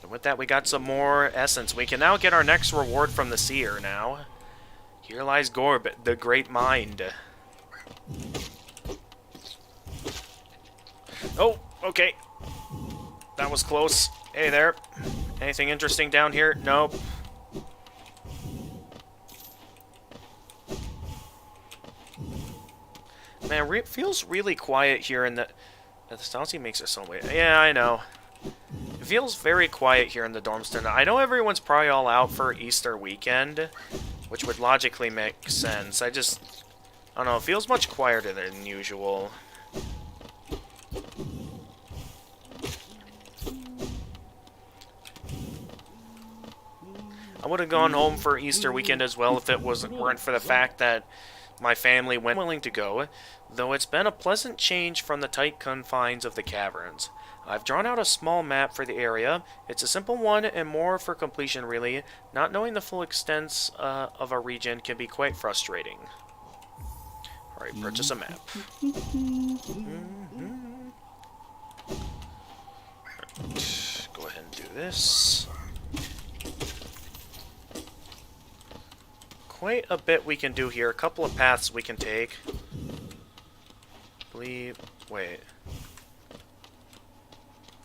And with that, we got some more essence. We can now get our next reward from the Seer now. Here lies Gorb, the great mind. Oh, okay. That was close. Hey there. Anything interesting down here? Nope. Man, it feels really quiet here in the... The Stalcy makes it so weird. Yeah, I know. It feels very quiet here in the Dormston. I know everyone's probably all out for Easter weekend, which would logically make sense. I don't know, it feels much quieter than usual. I would have gone home for Easter weekend as well if it weren't for the fact that my family went willing to go, though it's been a pleasant change from the tight confines of the caverns. I've drawn out a small map for the area. It's a simple one and more for completion really. Not knowing the full extents of a region can be quite frustrating. Alright, purchase a map. Go ahead and do this. Quite a bit we can do here. A couple of paths we can take. Wait.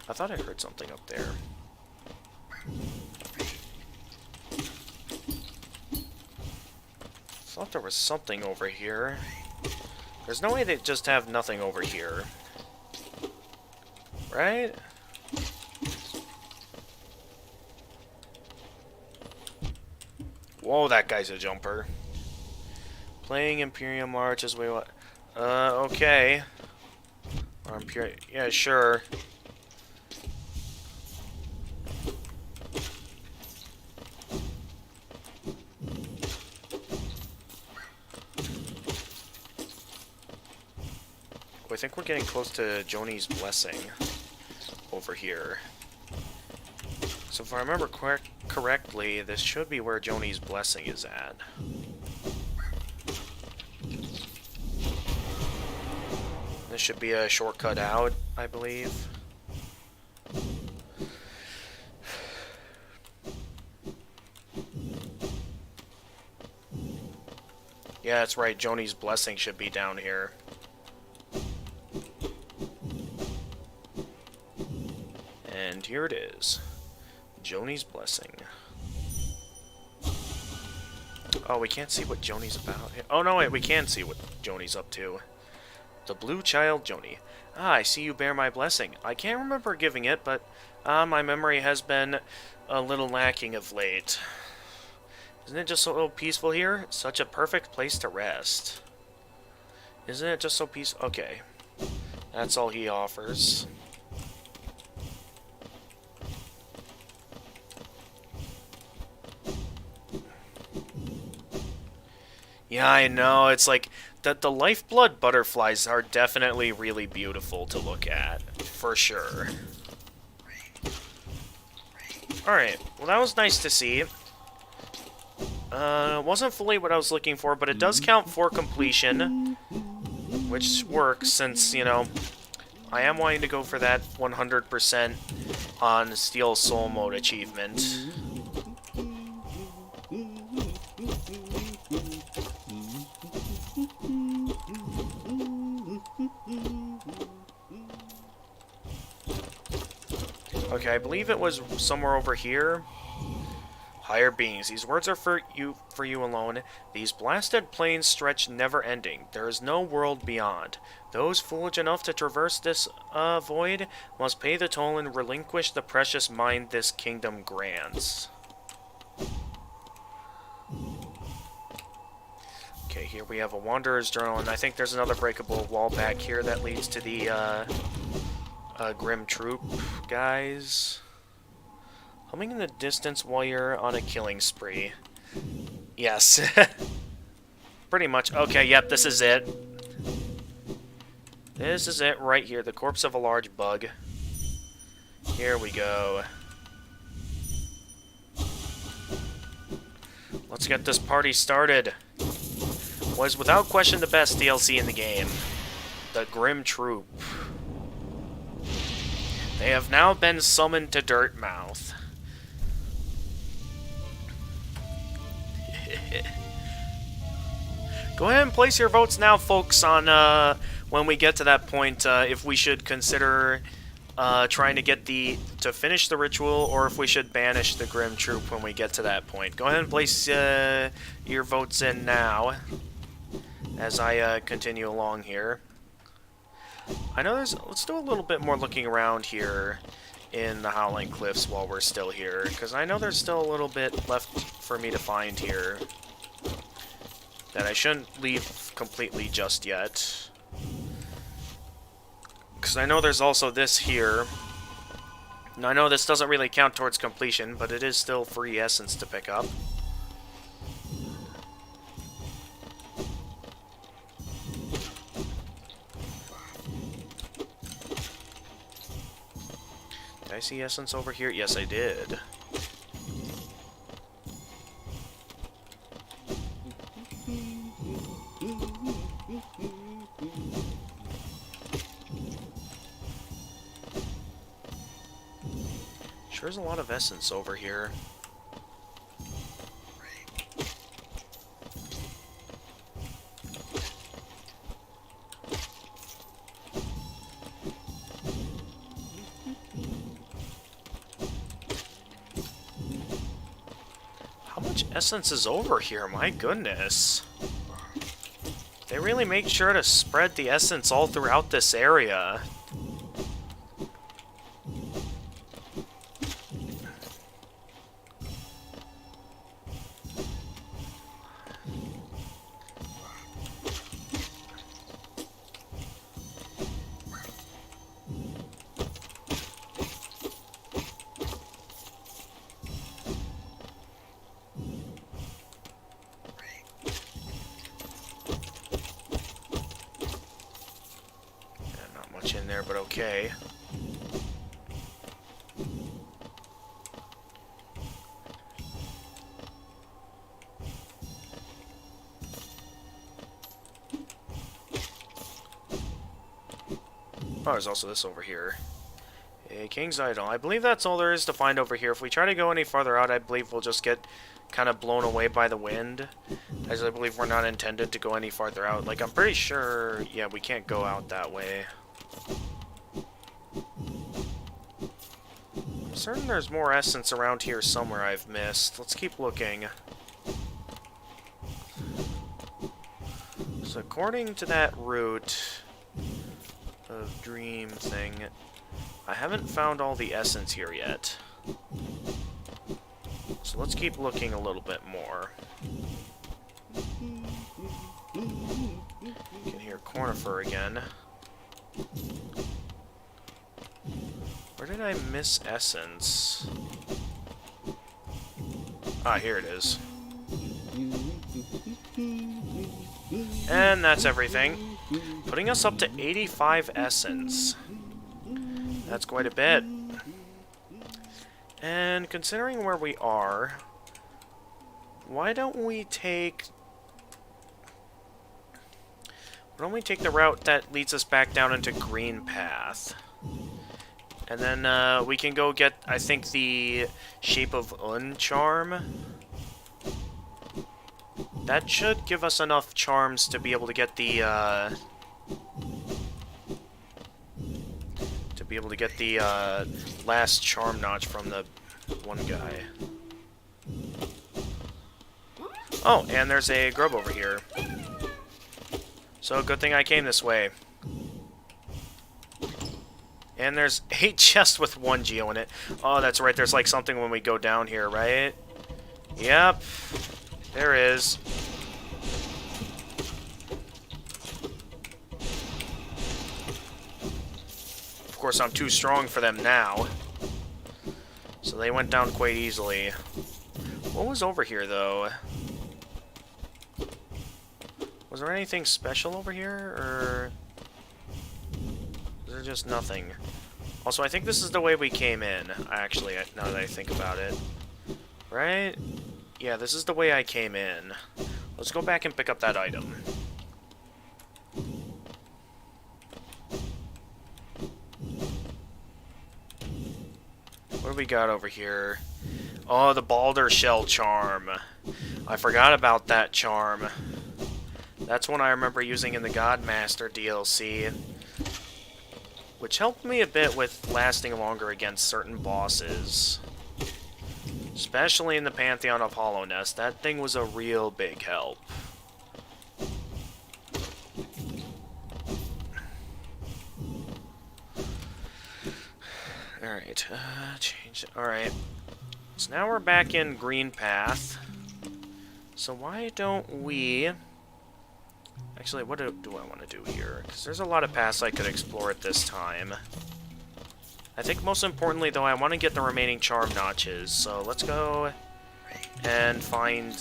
I thought I heard something up there. Thought there was something over here. There's no way they just have nothing over here. Right? Whoa, that guy's a jumper. Playing Imperial March as we want. Okay. Yeah, sure. I think we're getting close to Joni's Blessing over here. So if I remember correctly, this should be where Joni's Blessing is at. This should be a shortcut out, I believe. Yeah, that's right. Joni's Blessing should be down here. And here it is. Joni's Blessing. Oh, we can't see what Joni's about. Oh, no, wait, we can see what Joni's up to. The Blue Child Joni. Ah, I see you bear my blessing. I can't remember giving it, but my memory has been a little lacking of late. Isn't it just so peaceful here? Such a perfect place to rest. Isn't it just so peaceful? Okay. That's all he offers. Yeah, I know. It's like the lifeblood butterflies are definitely really beautiful to look at, for sure. Alright, well that was nice to see. Wasn't fully what I was looking for, but it does count for completion, which works since, you know, I am wanting to go for that 100% on Steel Soul Mode achievement. Okay, I believe it was somewhere over here. Higher beings, these words are for you alone. These blasted plains stretch never-ending. There is no world beyond. Those foolish enough to traverse this void must pay the toll and relinquish the precious mind this kingdom grants. Okay, here we have a Wanderer's Journal, and I think there's another breakable wall back here that leads to the Grim Troop guys. Humming in the distance while you're on a killing spree. Yes. Pretty much. Okay, yep, this is it. This is it right here. The corpse of a large bug. Here we go. Let's get this party started. Was without question the best DLC in the game. The Grim Troop. They have now been summoned to Dirtmouth. Go ahead and place your votes now, folks, on when we get to that point, if we should consider trying to get to finish the ritual, or if we should banish the Grim Troop when we get to that point. Go ahead and place your votes in now, as I continue along here. I know let's do a little bit more looking around here in the Howling Cliffs while we're still here, because I know there's still a little bit left for me to find here that I shouldn't leave completely just yet. Because I know there's also this here. Now I know this doesn't really count towards completion, but it is still free essence to pick up. Did I see essence over here? Yes, I did. Sure is a lot of essence over here. How much essence is over here? My goodness. They really make sure to spread the essence all throughout this area. In there, but okay. Oh, there's also this over here. A King's Idol. I believe that's all there is to find over here. If we try to go any farther out, I believe we'll just get kind of blown away by the wind. As I believe we're not intended to go any farther out. Like, I'm pretty sure, yeah, we can't go out that way. I'm certain there's more essence around here somewhere I've missed. Let's keep looking. So according to that route of dream thing, I haven't found all the essence here yet. So let's keep looking a little bit more. You can hear Cornifer again. Where did I miss essence? Ah, here it is. And that's everything. Putting us up to 85 essence. That's quite a bit. And considering where we are, why don't we take the route that leads us back down into Green Path? And then we can go get, I think, the Shape of Un charm. That should give us enough charms to be able to get the last charm notch from the one guy. Oh, and there's a grub over here. So good thing I came this way. And there's a chest with one geo in it. Oh, that's right, there's like something when we go down here, right? Yep. There is. Of course, I'm too strong for them now. So they went down quite easily. What was over here, though? Was there anything special over here, or is there just nothing? Also, I think this is the way we came in, actually, now that I think about it. Right? Yeah, this is the way I came in. Let's go back and pick up that item. What do we got over here? Oh, the Balder Shell charm. I forgot about that charm. That's one I remember using in the Godmaster DLC, which helped me a bit with lasting longer against certain bosses. Especially in the Pantheon of Hollowness. That thing was a real big help. Alright, change it. Alright. So now we're back in Green Path. So why don't we... Actually, what do I want to do here? Because there's a lot of paths I could explore at this time. I think most importantly, though, I want to get the remaining charm notches. So let's go and find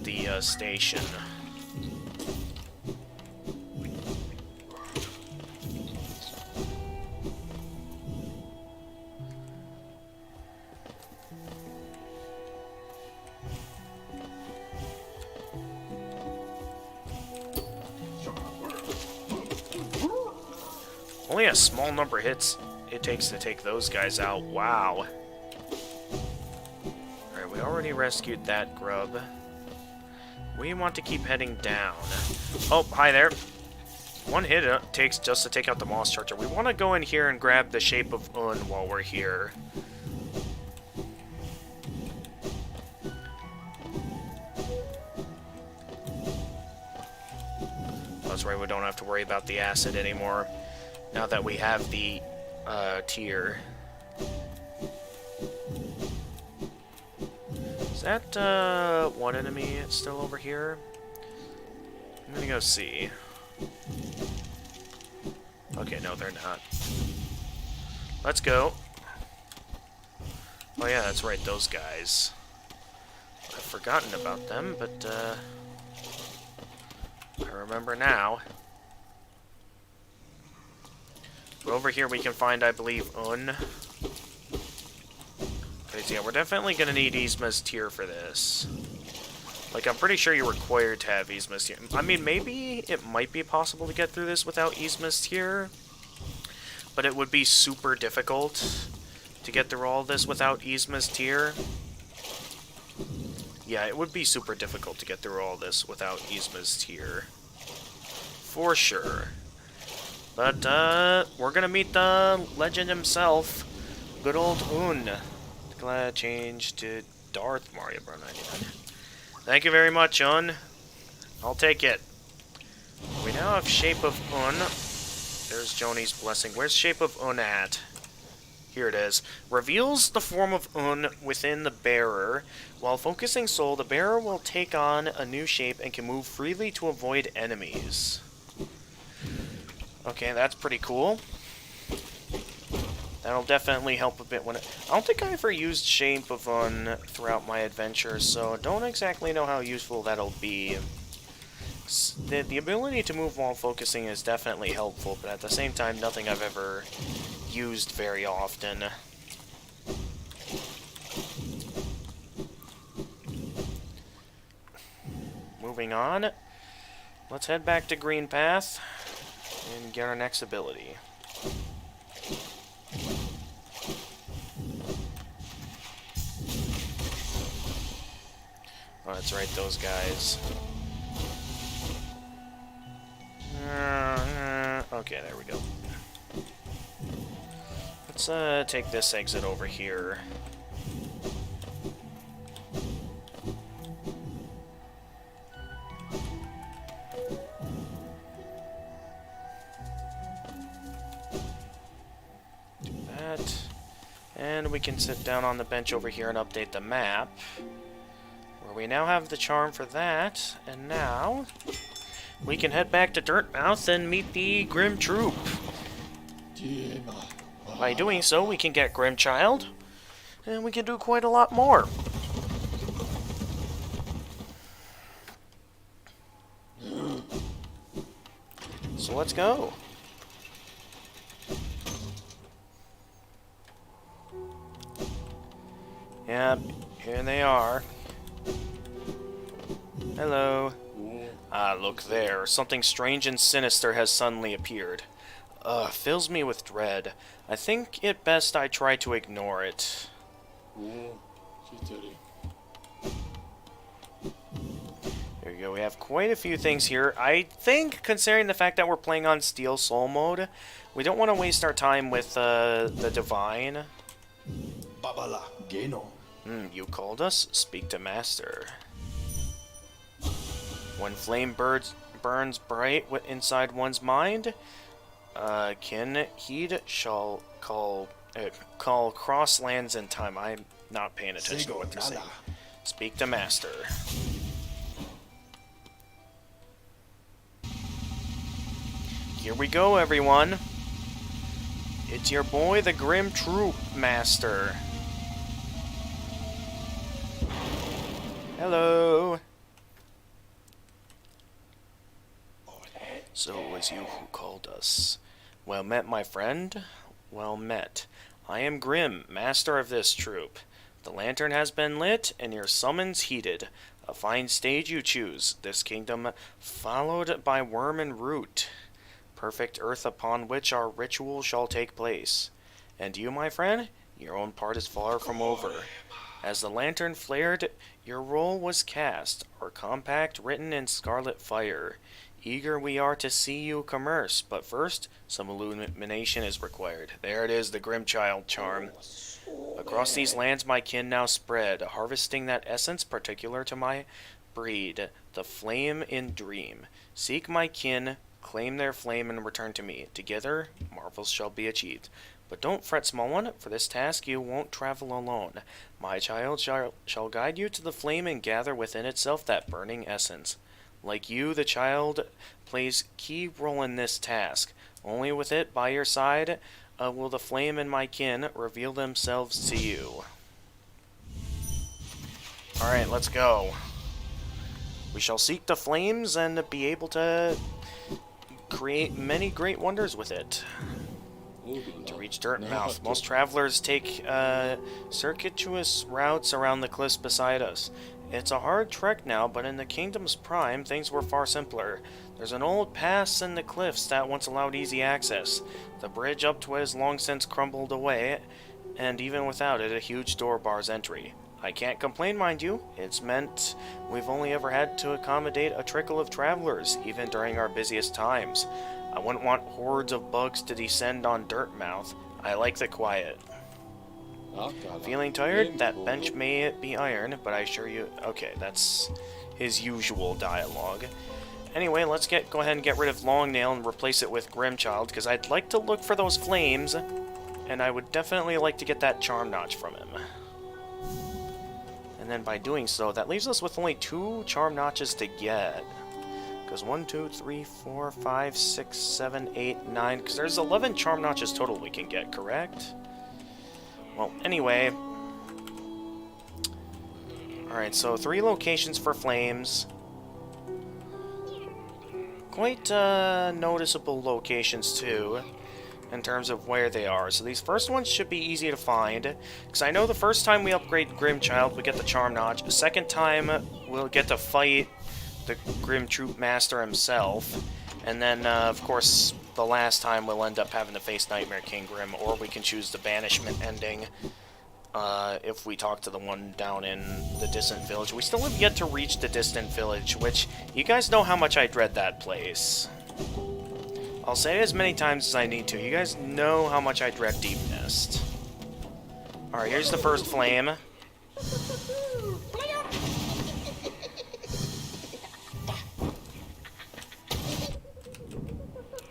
the station. Only a small number of hits it takes to take those guys out. Wow. Alright, we already rescued that grub. We want to keep heading down. Oh, hi there. One hit it takes just to take out the Moss Charger. We want to go in here and grab the Shape of Un while we're here. That's right, we don't have to worry about the acid anymore. Now that we have the tier. Is that one enemy still over here? I'm gonna go see. Okay, no, they're not. Let's go. Oh yeah, that's right, those guys. I've forgotten about them, but I remember now. But over here we can find, I believe, Un. Okay, so yeah, we're definitely gonna need Yzma's tier for this. Like, I'm pretty sure you're required to have Yzma's tier. I mean, maybe it might be possible to get through this without Yzma's tier, but it would be super difficult to get through all this without Yzma's tier. Yeah, it would be super difficult to get through all this without Yzma's tier. For sure. But, we're gonna meet the legend himself, good old Un. Glad change to Darth Mario Bros. 99. Thank you very much, Un. I'll take it. We now have Shape of Un. There's Joni's blessing. Where's Shape of Un at? Here it is. Reveals the form of Un within the bearer. While focusing soul, the bearer will take on a new shape and can move freely to avoid enemies. Okay, that's pretty cool. That'll definitely help a bit when it... I don't think I ever used Shape of Un throughout my adventure, so don't exactly know how useful that'll be. The ability to move while focusing is definitely helpful, but at the same time, nothing I've ever used very often. Moving on, let's head back to Green Path and get our next ability. Oh, that's right, those guys. Okay, there we go. Let's take this exit over here. Do that. And we can sit down on the bench over here and update the map. Where we now have the charm for that. And now we can head back to Dirtmouth and meet the Grim Troop. By doing so, we can get Grimchild, and we can do quite a lot more. So let's go. Yep, here they are. Hello. Ah, look there. Something strange and sinister has suddenly appeared. Fills me with dread. I think it best I try to ignore it. There you go, we have quite a few things here. I think, considering the fact that we're playing on Steel Soul mode, we don't want to waste our time with the Divine. Babala, Geno. You called us? Speak to Master. When flame burns bright inside one's mind, kin heed shall call cross lands in time. I'm not paying attention to what they're saying. Speak to Master. Here we go, everyone. It's your boy, the Grim Troop Master. Hello. So it was you who called us. Well met, my friend. Well met. I am Grim, master of this troop. The lantern has been lit, and your summons heeded. A fine stage you choose, this kingdom followed by worm and root. Perfect earth upon which our ritual shall take place. And you, my friend, your own part is far from over. As the lantern flared, your role was cast, our compact written in scarlet fire. Eager we are to see you commerce, but first, some illumination is required. There it is, the Grimchild charm. Across these lands my kin now spread, harvesting that essence particular to my breed, the flame in dream. Seek my kin, claim their flame, and return to me. Together, marvels shall be achieved. But don't fret, small one, for this task you won't travel alone. My child shall guide you to the flame and gather within itself that burning essence. Like you, the child plays key role in this task. Only with it by your side will the flame and my kin reveal themselves to you. Alright, let's go. We shall seek the flames and be able to create many great wonders with it. To reach Dirtmouth, most travelers take circuitous routes around the cliffs beside us. It's a hard trek now, but in the kingdom's prime, things were far simpler. There's an old pass in the cliffs that once allowed easy access. The bridge up to it has long since crumbled away, and even without it, a huge door bars entry. I can't complain, mind you. It's meant we've only ever had to accommodate a trickle of travelers, even during our busiest times. I wouldn't want hordes of bugs to descend on Dirtmouth. I like the quiet. Feeling tired? That bench may be iron, but I assure you... Okay, that's his usual dialogue. Anyway, let's go ahead and get rid of Longnail and replace it with Grimchild, because I'd like to look for those flames, and I would definitely like to get that charm notch from him. And then by doing so, that leaves us with only 2 charm notches to get. Because 1, 2, 3, 4, 5, 6, 7, 8, 9... Because there's 11 charm notches total we can get, correct? Well, anyway. Alright, so 3 locations for flames. Quite noticeable locations, too, in terms of where they are. So these first ones should be easy to find, because I know the first time we upgrade Grimchild, we get the Charm Notch. The second time, we'll get to fight the Grim Troop Master himself. And then, of course, the last time we'll end up having to face Nightmare King Grim, or we can choose the Banishment ending. If we talk to the one down in the distant village. We still have yet to reach the distant village, which you guys know how much I dread that place. I'll say it as many times as I need to. You guys know how much I dread Deep Mist. Alright, here's the first flame.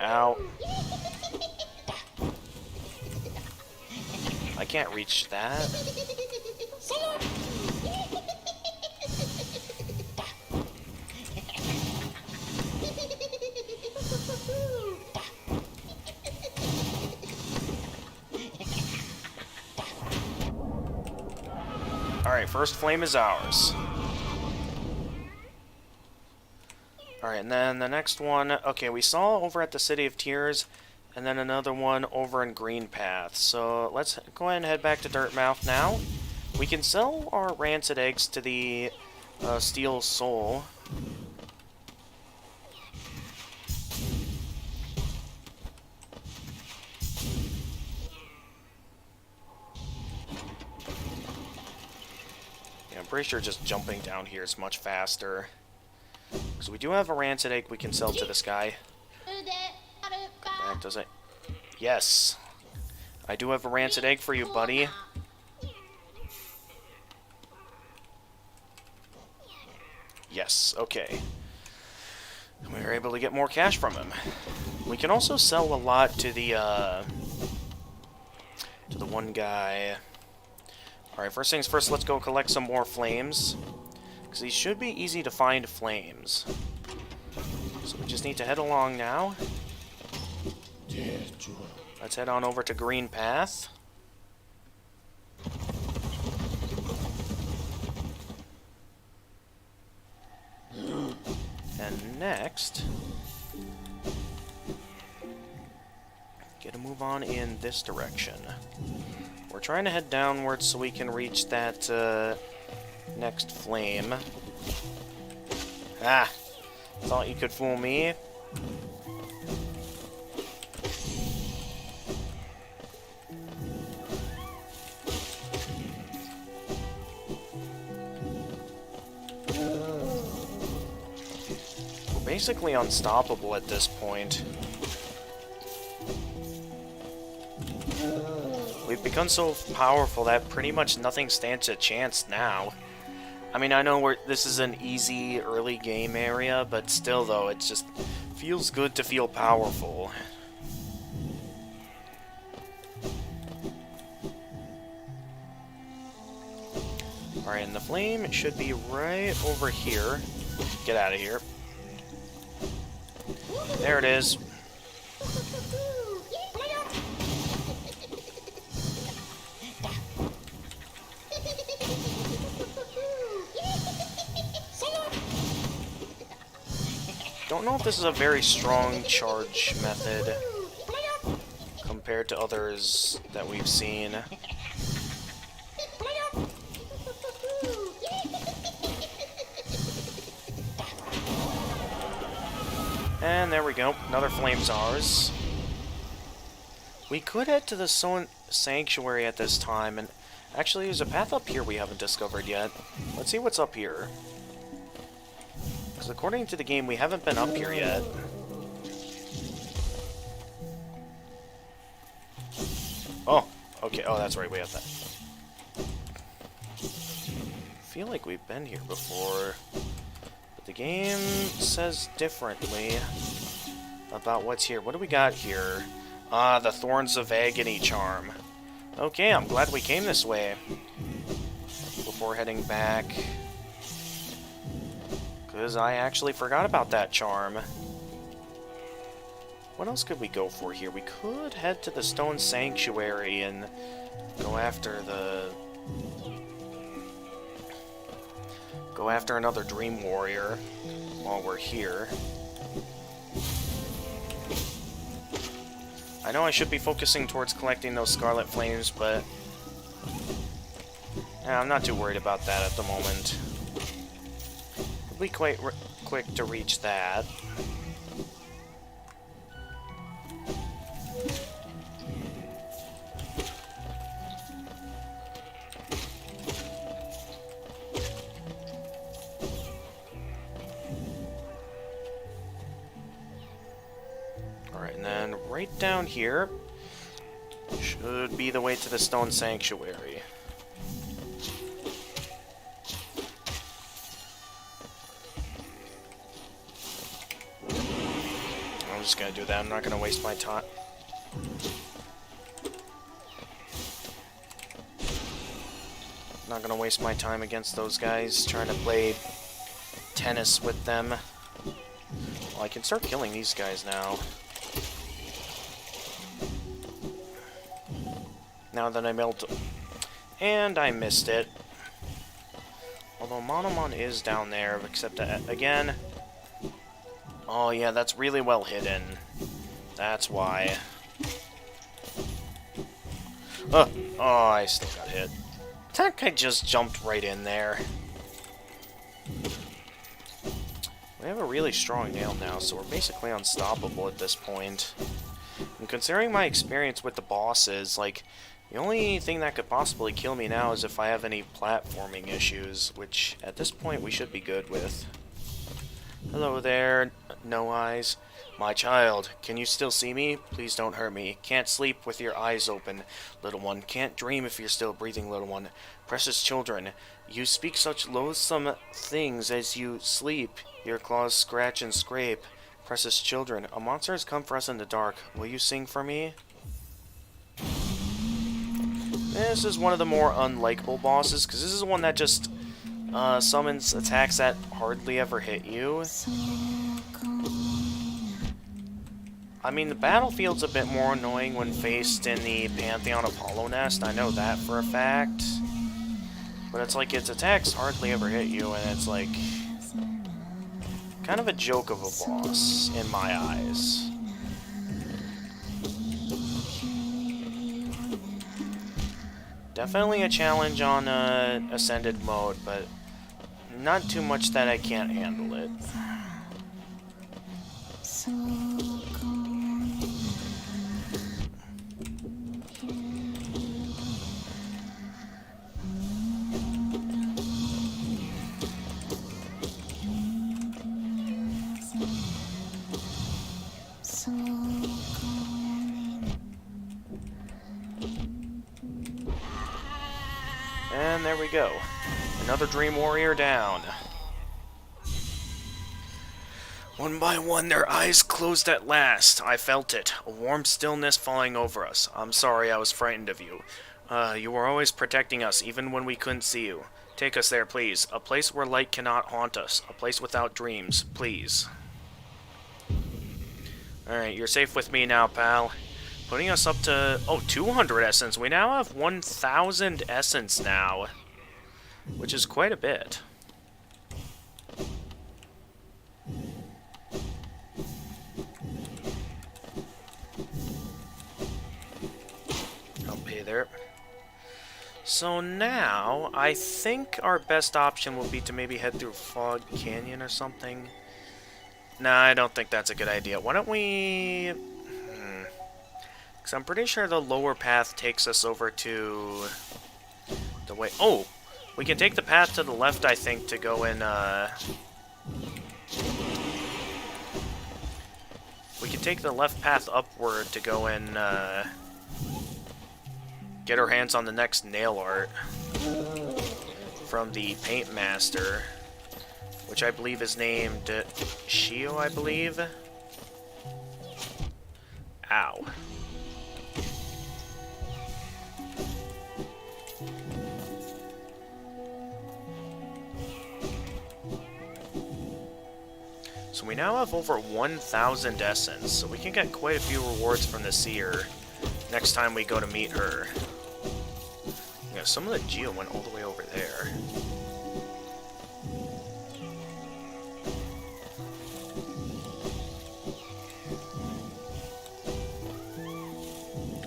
Ow. I can't reach that. Alright, first flame is ours. Alright, and then the next one... Okay, we saw over at the City of Tears, and then another one over in Green Path. So let's go ahead and head back to Dirtmouth now. We can sell our rancid eggs to the Steel Soul. Yeah, I'm pretty sure just jumping down here is much faster. Because we do have a rancid egg we can sell to this guy. That does it. Yes. I do have a rancid egg for you, buddy. Yes, okay. We were able to get more cash from him. We can also sell a lot to the one guy. Alright, first things first, let's go collect some more flames. Because these should be easy to find flames. So we just need to head along now. Let's head on over to Green Path. And next, get a move on in this direction. We're trying to head downwards so we can reach that next flame. Ah! Thought you could fool me. We're basically unstoppable at this point. We've become so powerful that pretty much nothing stands a chance now. I mean, I know this is an easy early game area, but still though, it just feels good to feel powerful. Alright, and the flame should be right over here. Get out of here. There it is. Don't know if this is a very strong charge method compared to others that we've seen. And there we go, another flame's ours. We could head to the Sanctuary at this time, and actually there's a path up here we haven't discovered yet. Let's see what's up here. Because according to the game, we haven't been up here yet. Oh, okay. Oh, that's right. We have that. I feel like we've been here before. But the game says differently about what's here. What do we got here? Ah, the Thorns of Agony charm. Okay, I'm glad we came this way. Before heading back. Because I actually forgot about that charm. What else could we go for here? We could head to the Stone Sanctuary and go after another Dream Warrior while we're here. I know I should be focusing towards collecting those Scarlet Flames, but yeah, I'm not too worried about that at the moment. It'll be quite quick to reach that. Alright, and then right down here should be the way to the Stone Sanctuary. I'm just gonna do that. I'm not gonna waste my time. Not gonna waste my time against those guys trying to play tennis with them. Well, I can start killing these guys now. Now that I'm able to... And I missed it. Although Monomon is down there, except again... Oh yeah, that's really well hidden. That's why. Oh, I still got hit. That guy just jumped right in there. We have a really strong nail now, so we're basically unstoppable at this point. And considering my experience with the bosses, like, the only thing that could possibly kill me now is if I have any platforming issues, which at this point we should be good with. Hello there, No Eyes. My child, can you still see me? Please don't hurt me. Can't sleep with your eyes open, little one. Can't dream if you're still breathing, little one. Precious children, you speak such loathsome things as you sleep. Your claws scratch and scrape. Precious children, a monster has come for us in the dark. Will you sing for me? This is one of the more unlikable bosses, because this is one that just summons attacks that hardly ever hit you. I mean, the battlefield's a bit more annoying when faced in the Pantheon Apollo Nest, I know that for a fact. But it's like, its attacks hardly ever hit you, and it's like... kind of a joke of a boss, in my eyes. Definitely a challenge on Ascended mode, but not too much that I can't handle it. And there we go. Another Dream Warrior down. One by one, their eyes closed at last. I felt it. A warm stillness falling over us. I'm sorry I was frightened of you. You were always protecting us, even when we couldn't see you. Take us there, please. A place where light cannot haunt us. A place without dreams, please. Alright, you're safe with me now, pal. Putting us up to... oh, 200 essence. We now have 1,000 essence now. Which is quite a bit. Okay, there. So now, I think our best option will be to maybe head through Fog Canyon or something. Nah, I don't think that's a good idea. Why don't we... because I'm pretty sure the lower path takes us over to the way... oh! We can take the path to the left, I think, to go in, we can take the left path upward to go in, get our hands on the next nail art from the Paint Master, which I believe is named Shio, I believe. Ow. So we now have over 1,000 essence, so we can get quite a few rewards from the Seer next time we go to meet her. some of the geo went all the way over there.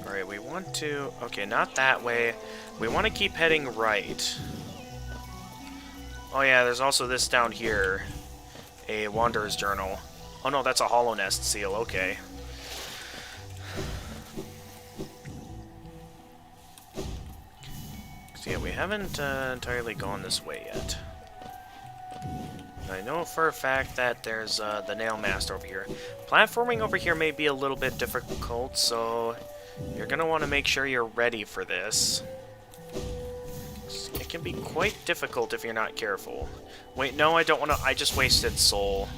Alright, we want to... Okay, not that way. We want to keep heading right. Oh yeah, there's also this down here. A Wanderer's Journal. Oh no, that's a Hollow Nest seal, okay. So yeah, we haven't entirely gone this way yet. I know for a fact that there's the Nail Master over here. Platforming over here may be a little bit difficult, so you're going to want to make sure you're ready for this. It can be quite difficult if you're not careful. Wait, no, I don't want to... I just wasted soul.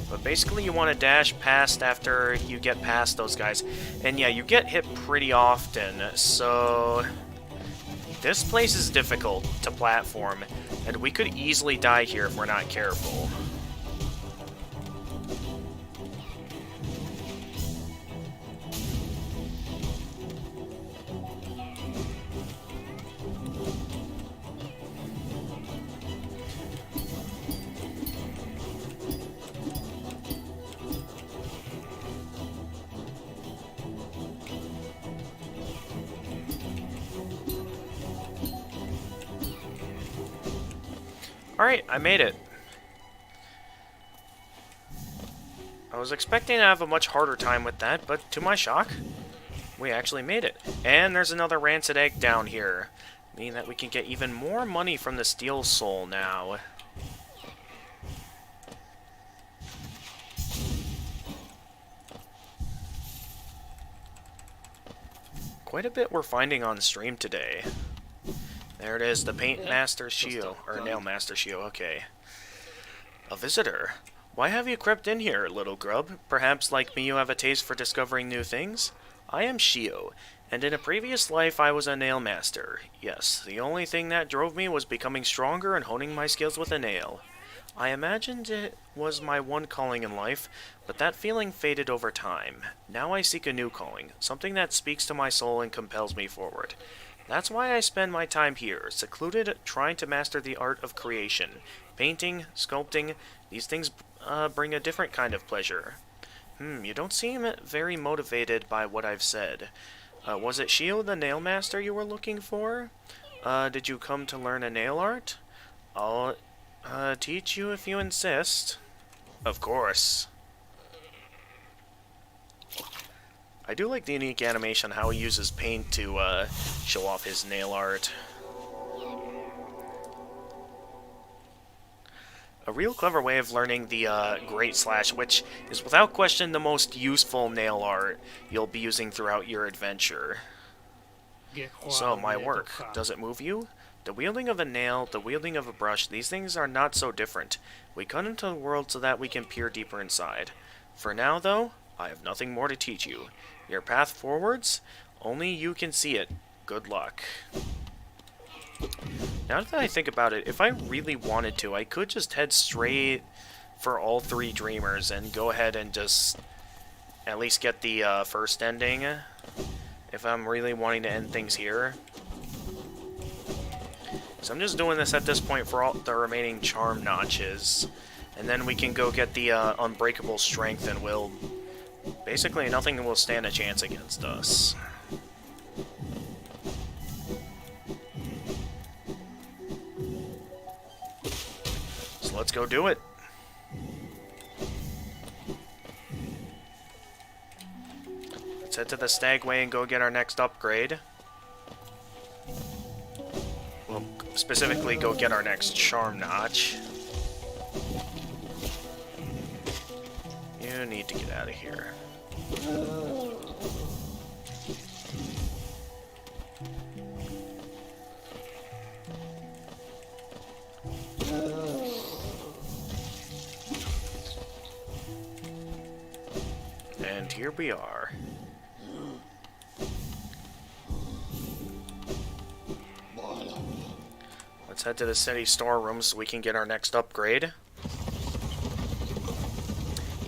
But basically you want to dash past after you get past those guys. And yeah, you get hit pretty often, so... This place is difficult to platform, and we could easily die here if we're not careful. Alright, I made it. I was expecting to have a much harder time with that, but to my shock, we actually made it. And there's another rancid egg down here, meaning that we can get even more money from the steel soul now. Quite a bit we're finding on stream today. There it is, the Paint Master Shield, or Nail Master Shield, okay. A visitor? Why have you crept in here, little grub? Perhaps, like me, you have a taste for discovering new things? I am Shio, and in a previous life I was a nail master. Yes, the only thing that drove me was becoming stronger and honing my skills with a nail. I imagined it was my one calling in life, but that feeling faded over time. Now I seek a new calling, something that speaks to my soul and compels me forward. That's why I spend my time here, secluded, trying to master the art of creation. Painting, sculpting, these things bring a different kind of pleasure. You don't seem very motivated by what I've said. Was it Shio the Nail Master you were looking for? Did you come to learn a nail art? I'll teach you if you insist. Of course. I do like the unique animation, how he uses paint to show off his nail art. A real clever way of learning the Great Slash, which is without question the most useful nail art you'll be using throughout your adventure. So, my work, does it move you? The wielding of a nail, the wielding of a brush, these things are not so different. We come into the world so that we can peer deeper inside. For now, though, I have nothing more to teach you. Your path forwards, only you can see it. Good luck. Now that I think about it, if I really wanted to, I could just head straight for all three Dreamers and go ahead and just at least get the first ending, if I'm really wanting to end things here. So I'm just doing this at this point for all the remaining charm notches, and then we can go get the Unbreakable Strength, and we'll... Basically, nothing will stand a chance against us. So let's go do it. Let's head to the Stagway and go get our next upgrade. We'll specifically go get our next charm notch. You need to get out of here. And here we are. Let's head to the city storeroom so we can get our next upgrade.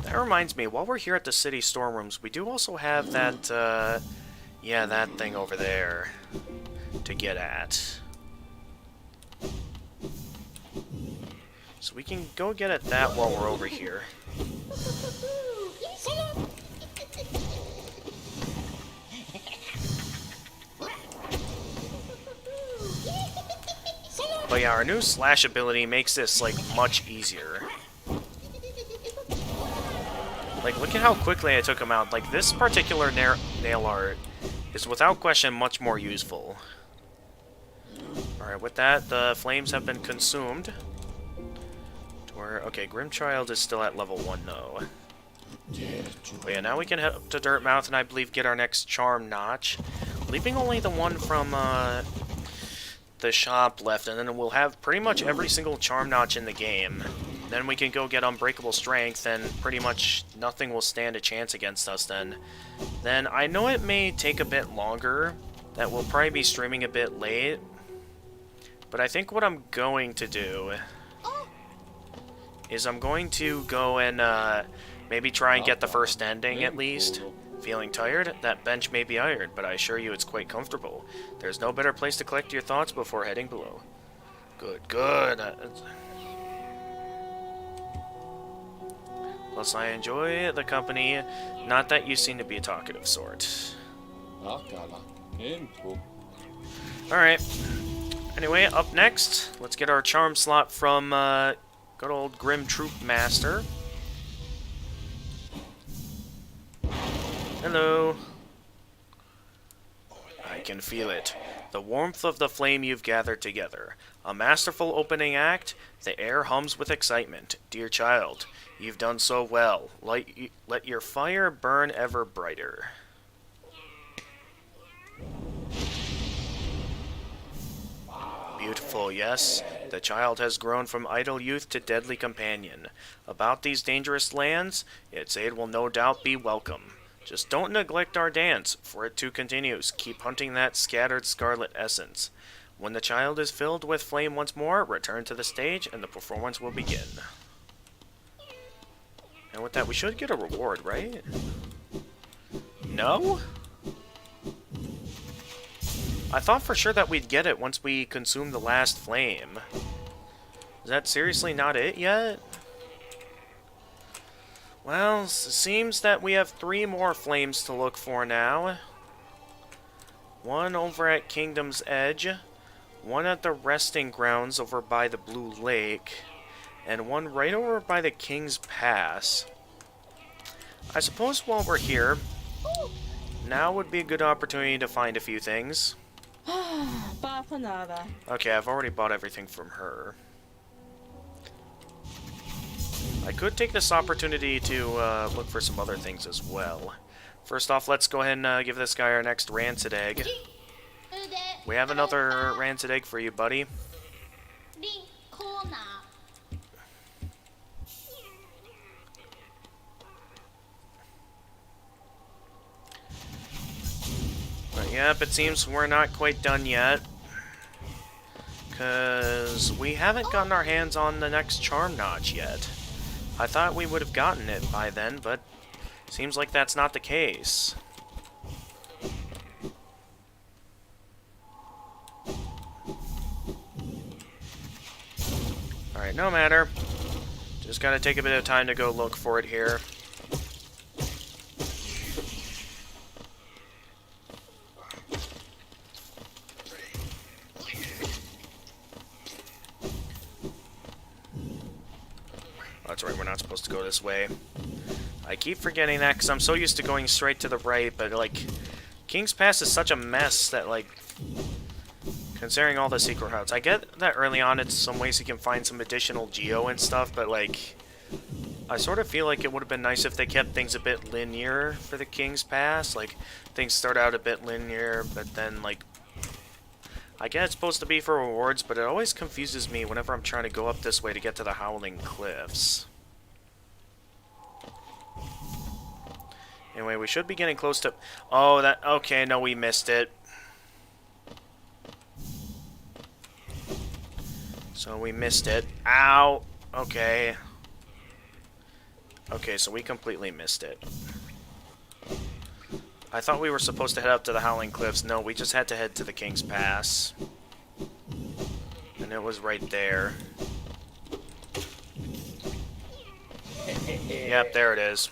That reminds me, while we're here at the city storerooms, we do also have that, yeah, that thing over there to get at. So we can go get at that while we're over here. But yeah, our new slash ability makes this, like, much easier. Like, look at how quickly I took him out. Like, this particular nail art is without question much more useful. Alright, with that, the flames have been consumed. Okay, Grimchild is still at level 1, though. But yeah, now we can head up to Dirtmouth and I believe get our next charm notch. Leaving only the one from, the shop left, and then we'll have pretty much every single charm notch in the game. Then we can go get Unbreakable Strength, and pretty much nothing will stand a chance against us then. Then I know it may take a bit longer, that we'll probably be streaming a bit late, but I think what I'm going to do is I'm going to go and maybe try and get the first ending at least. Feeling tired? That bench may be iron, but I assure you it's quite comfortable. There's no better place to collect your thoughts before heading below. Good, good. Plus, I enjoy the company. Not that you seem to be a talkative sort. Alright. Anyway, up next, let's get our charm slot from good old Grim Troop Master. Hello. I can feel it. The warmth of the flame you've gathered together. A masterful opening act. The air hums with excitement. Dear child, you've done so well. Let your fire burn ever brighter. Beautiful, yes. The child has grown from idle youth to deadly companion. About these dangerous lands, its aid will no doubt be welcome. Just don't neglect our dance, for it too continues. Keep hunting that scattered scarlet essence. When the child is filled with flame once more, return to the stage and the performance will begin. And with that, we should get a reward, right? No? I thought for sure that we'd get it once we consume the last flame. Is that seriously not it yet? Well, it seems that we have 3 more flames to look for now. One over at Kingdom's Edge, one at the resting grounds over by the Blue Lake, and one right over by the King's Pass. I suppose while we're here, now would be a good opportunity to find a few things. Okay, I've already bought everything from her. I could take this opportunity to look for some other things as well. First off, let's go ahead and give this guy our next rancid egg. We have another rancid egg for you, buddy. But yep, it seems we're not quite done yet. Because we haven't gotten our hands on the next charm notch yet. I thought we would have gotten it by then, but seems like that's not the case. Alright, no matter. Just gotta take a bit of time to go look for it here. That's right, we're not supposed to go this way. I keep forgetting that because I'm so used to going straight to the right, but, like, King's Pass is such a mess that, like, considering all the secret routes. I get that early on it's some ways you can find some additional geo and stuff, but, like, I sort of feel like it would have been nice if they kept things a bit linear for the King's Pass. Like, things start out a bit linear, but then, like, I get it's supposed to be for rewards, but it always confuses me whenever I'm trying to go up this way to get to the Howling Cliffs. Anyway, we should be getting close to... Oh, that... Okay, no, we missed it. So we missed it. Ow! Okay. Okay, so we completely missed it. I thought we were supposed to head up to the Howling Cliffs. No, we just had to head to the King's Pass. And it was right there. Yep, there it is.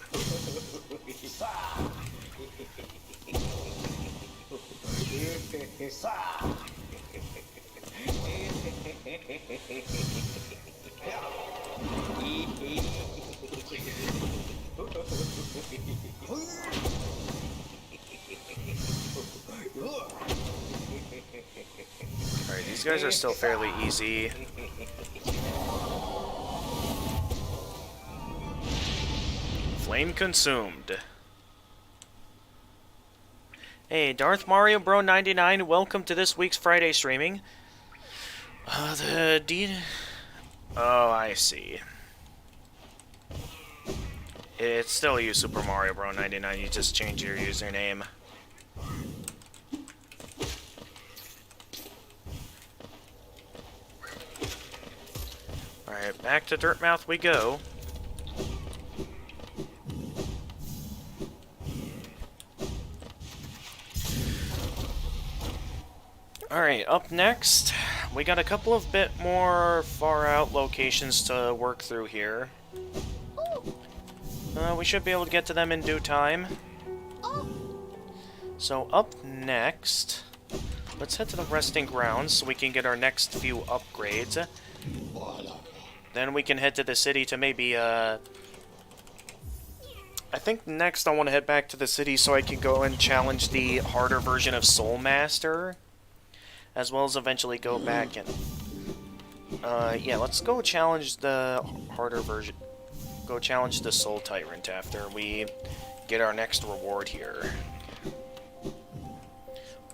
Alright, these guys are still fairly easy. Flame consumed. Hey, Darth Mario Bro 99, welcome to this week's Friday streaming. Oh, I see. It's still you, Super Mario Bro 99. You just change your username. Alright, back to Dirtmouth we go. Alright, up next, we got a couple of bit more far out locations to work through here. We should be able to get to them in due time. So up next, let's head to the resting grounds so we can get our next few upgrades. Then we can head to the city to maybe, I think next I want to head back to the city so I can go and challenge the harder version of Soul Master. As well as eventually go back and... yeah, let's go challenge the harder version. Go challenge the Soul Tyrant after we get our next reward here.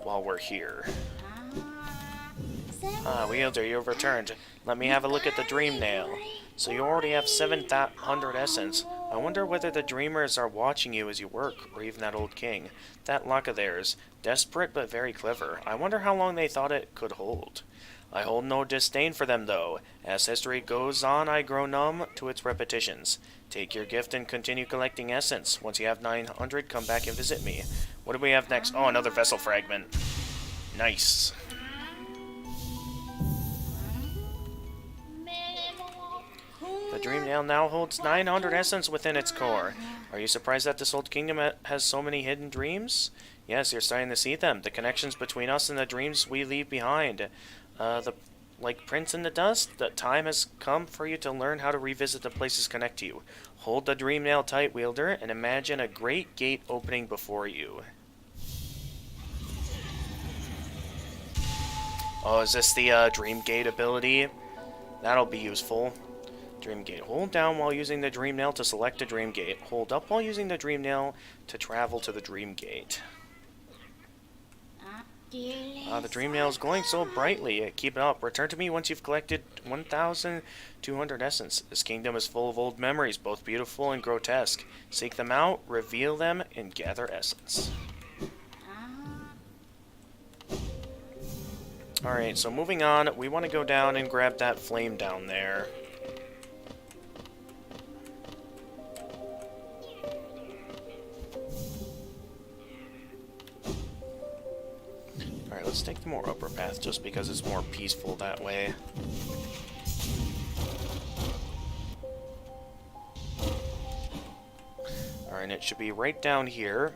While we're here. Wielder, you've returned. Let me have a look at the Dream Nail. So you already have 700 essence. I wonder whether the Dreamers are watching you as you work, or even that old king. That luck of theirs. Desperate but very clever. I wonder how long they thought it could hold. I hold no disdain for them, though. As history goes on, I grow numb to its repetitions. Take your gift and continue collecting essence. Once you have 900, come back and visit me. What do we have next? Oh, another vessel fragment. Nice. The Dream Nail now holds 900 essence within its core. Are you surprised that this old kingdom has so many hidden dreams? Yes, you're starting to see them. The connections between us and the dreams we leave behind. Like prints in the dust, the time has come for you to learn how to revisit the places connect to you. Hold the Dream Nail tight, wielder, and imagine a great gate opening before you. Oh, is this the Dream Gate ability? That'll be useful. Dream Gate. Hold down while using the Dream Nail to select a Dream Gate. Hold up while using the Dream Nail to travel to the Dream Gate. The Dream Nail is glowing so brightly. Keep it up. Return to me once you've collected 1,200 essence. This kingdom is full of old memories, both beautiful and grotesque. Seek them out, reveal them, and gather essence. Alright, so moving on, we want to go down and grab that flame down there. Alright, let's take the more upper path just because it's more peaceful that way. Alright, it should be right down here.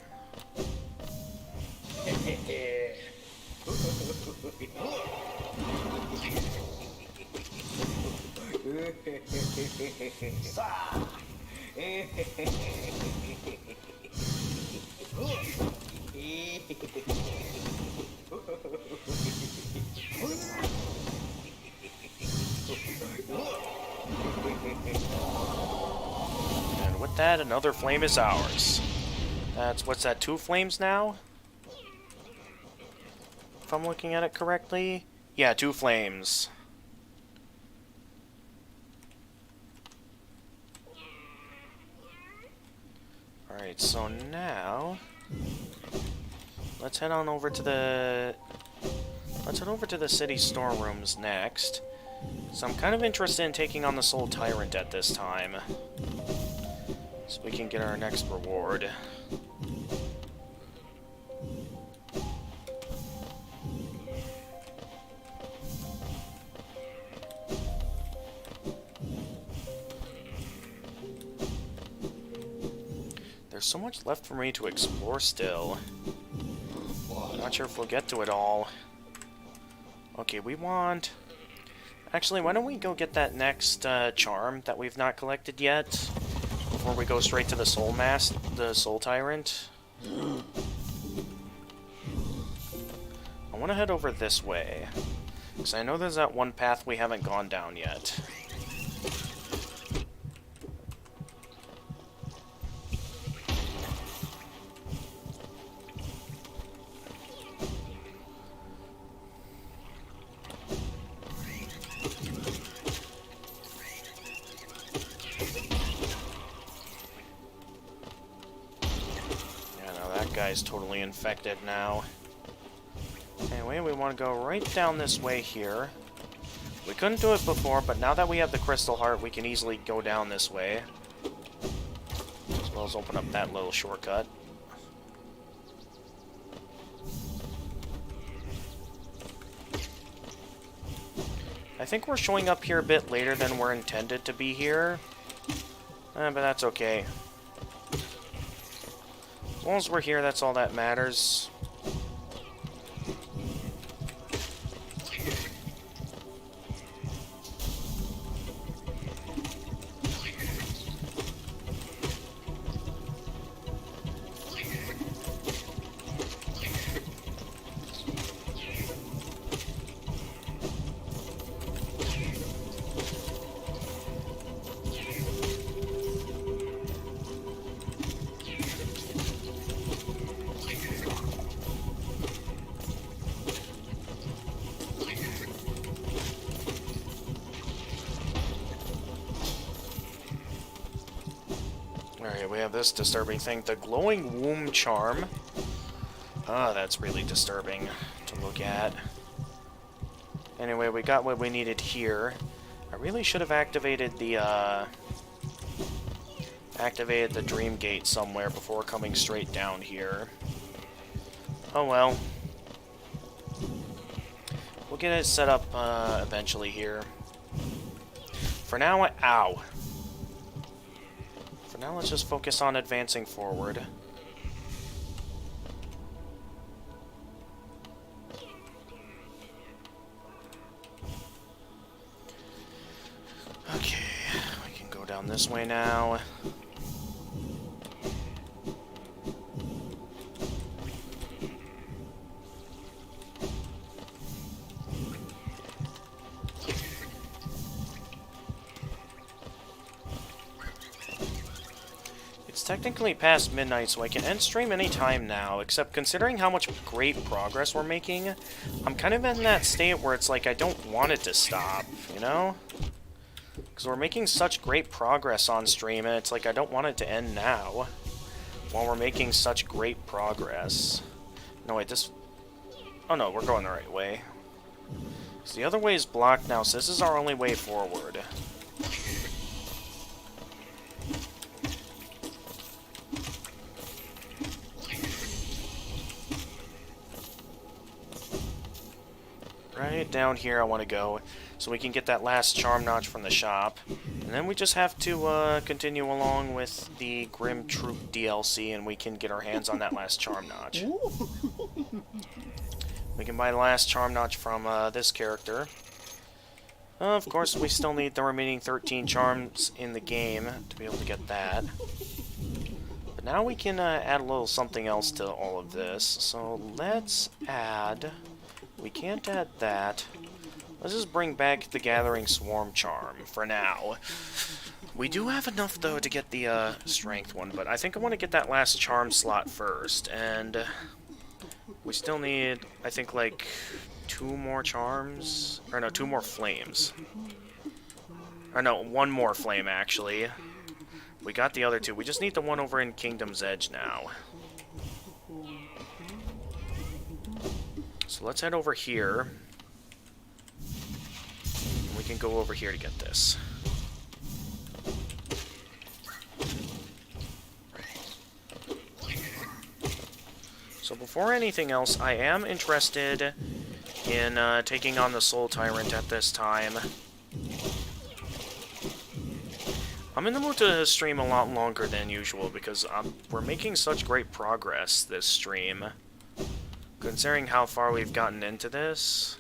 And with that, another flame is ours. What's that, 2 flames now? If I'm looking at it correctly? Yeah, 2 flames. Alright, so now... let's head on over to the... let's head over to the city storerooms next. So I'm kind of interested in taking on the Soul Tyrant at this time. So we can get our next reward. There's so much left for me to explore still. Not sure if we'll get to it all. Okay, we want... Actually, why don't we go get that next charm that we've not collected yet before we go straight to the the Soul Tyrant. I want to head over this way, because I know there's that one path we haven't gone down yet. Guy's totally infected now. Anyway, we want to go right down this way here. We couldn't do it before, but now that we have the Crystal Heart, we can easily go down this way. As well as open up that little shortcut. I think we're showing up here a bit later than we're intended to be here. But that's okay. As long as we're here, that's all that matters. Alright, we have this disturbing thing. The Glowing Womb Charm. Ah, that's really disturbing to look at. Anyway, we got what we needed here. I really should have activated the Dream Gate somewhere before coming straight down here. Oh well. We'll get it set up eventually here. For now, ow. For now, let's just focus on advancing forward. Okay, we can go down this way now. Technically past midnight, so I can end stream anytime now, except considering how much great progress we're making, I'm kind of in that state where it's like I don't want it to stop, you know? Because we're making such great progress on stream, and it's like I don't want it to end now, while we're making such great progress. No, wait, this... Oh no, we're going the right way. So the other way is blocked now, so this is our only way forward. Right down here I want to go, so we can get that last charm notch from the shop. And then we just have to continue along with the Grim Troop DLC, and we can get our hands on that last charm notch. We can buy the last charm notch from this character. Of course, we still need the remaining 13 charms in the game to be able to get that. But now we can add a little something else to all of this. So let's add... We can't add that. Let's just bring back the Gathering Swarm Charm for now. We do have enough, though, to get the Strength one, but I think I want to get that last charm slot first, and we still need, I think, like, 2 more charms? Or no, 2 more flames. Or no, 1 more flame, actually. We got the other 2. We just need the one over in Kingdom's Edge now. So let's head over here. We can go over here to get this. So before anything else, I am interested in taking on the Soul Tyrant at this time. I'm in the mood to stream a lot longer than usual because we're making such great progress this stream. Considering how far we've gotten into this,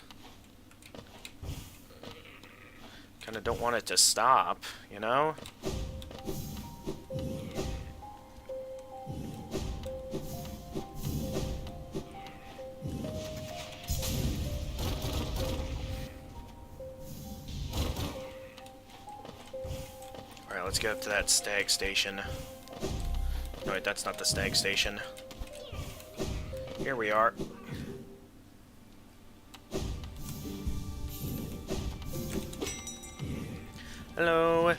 kind of don't want it to stop, you know? Alright, let's get up to that Stag Station. No, wait, that's not the Stag Station. Here we are. Hello.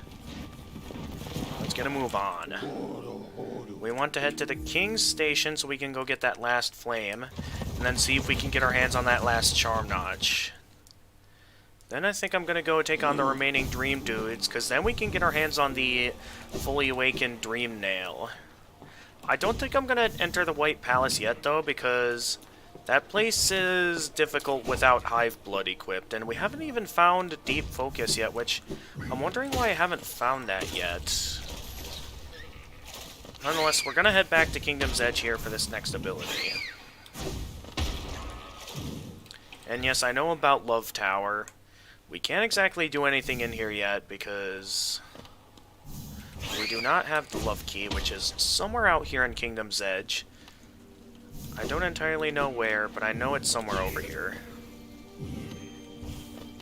Let's get a move on. We want to head to the King's Station so we can go get that last flame, and then see if we can get our hands on that last charm notch. Then I think I'm gonna go take on the remaining Dream Dudes, because then we can get our hands on the fully awakened Dream Nail. I don't think I'm gonna enter the White Palace yet, though, because that place is difficult without Hive Blood equipped, and we haven't even found Deep Focus yet, which I'm wondering why I haven't found that yet. Nonetheless, we're gonna head back to Kingdom's Edge here for this next ability. And yes, I know about Love Tower. We can't exactly do anything in here yet, because we do not have the Love Key, which is somewhere out here in Kingdom's Edge. I don't entirely know where, but I know it's somewhere over here.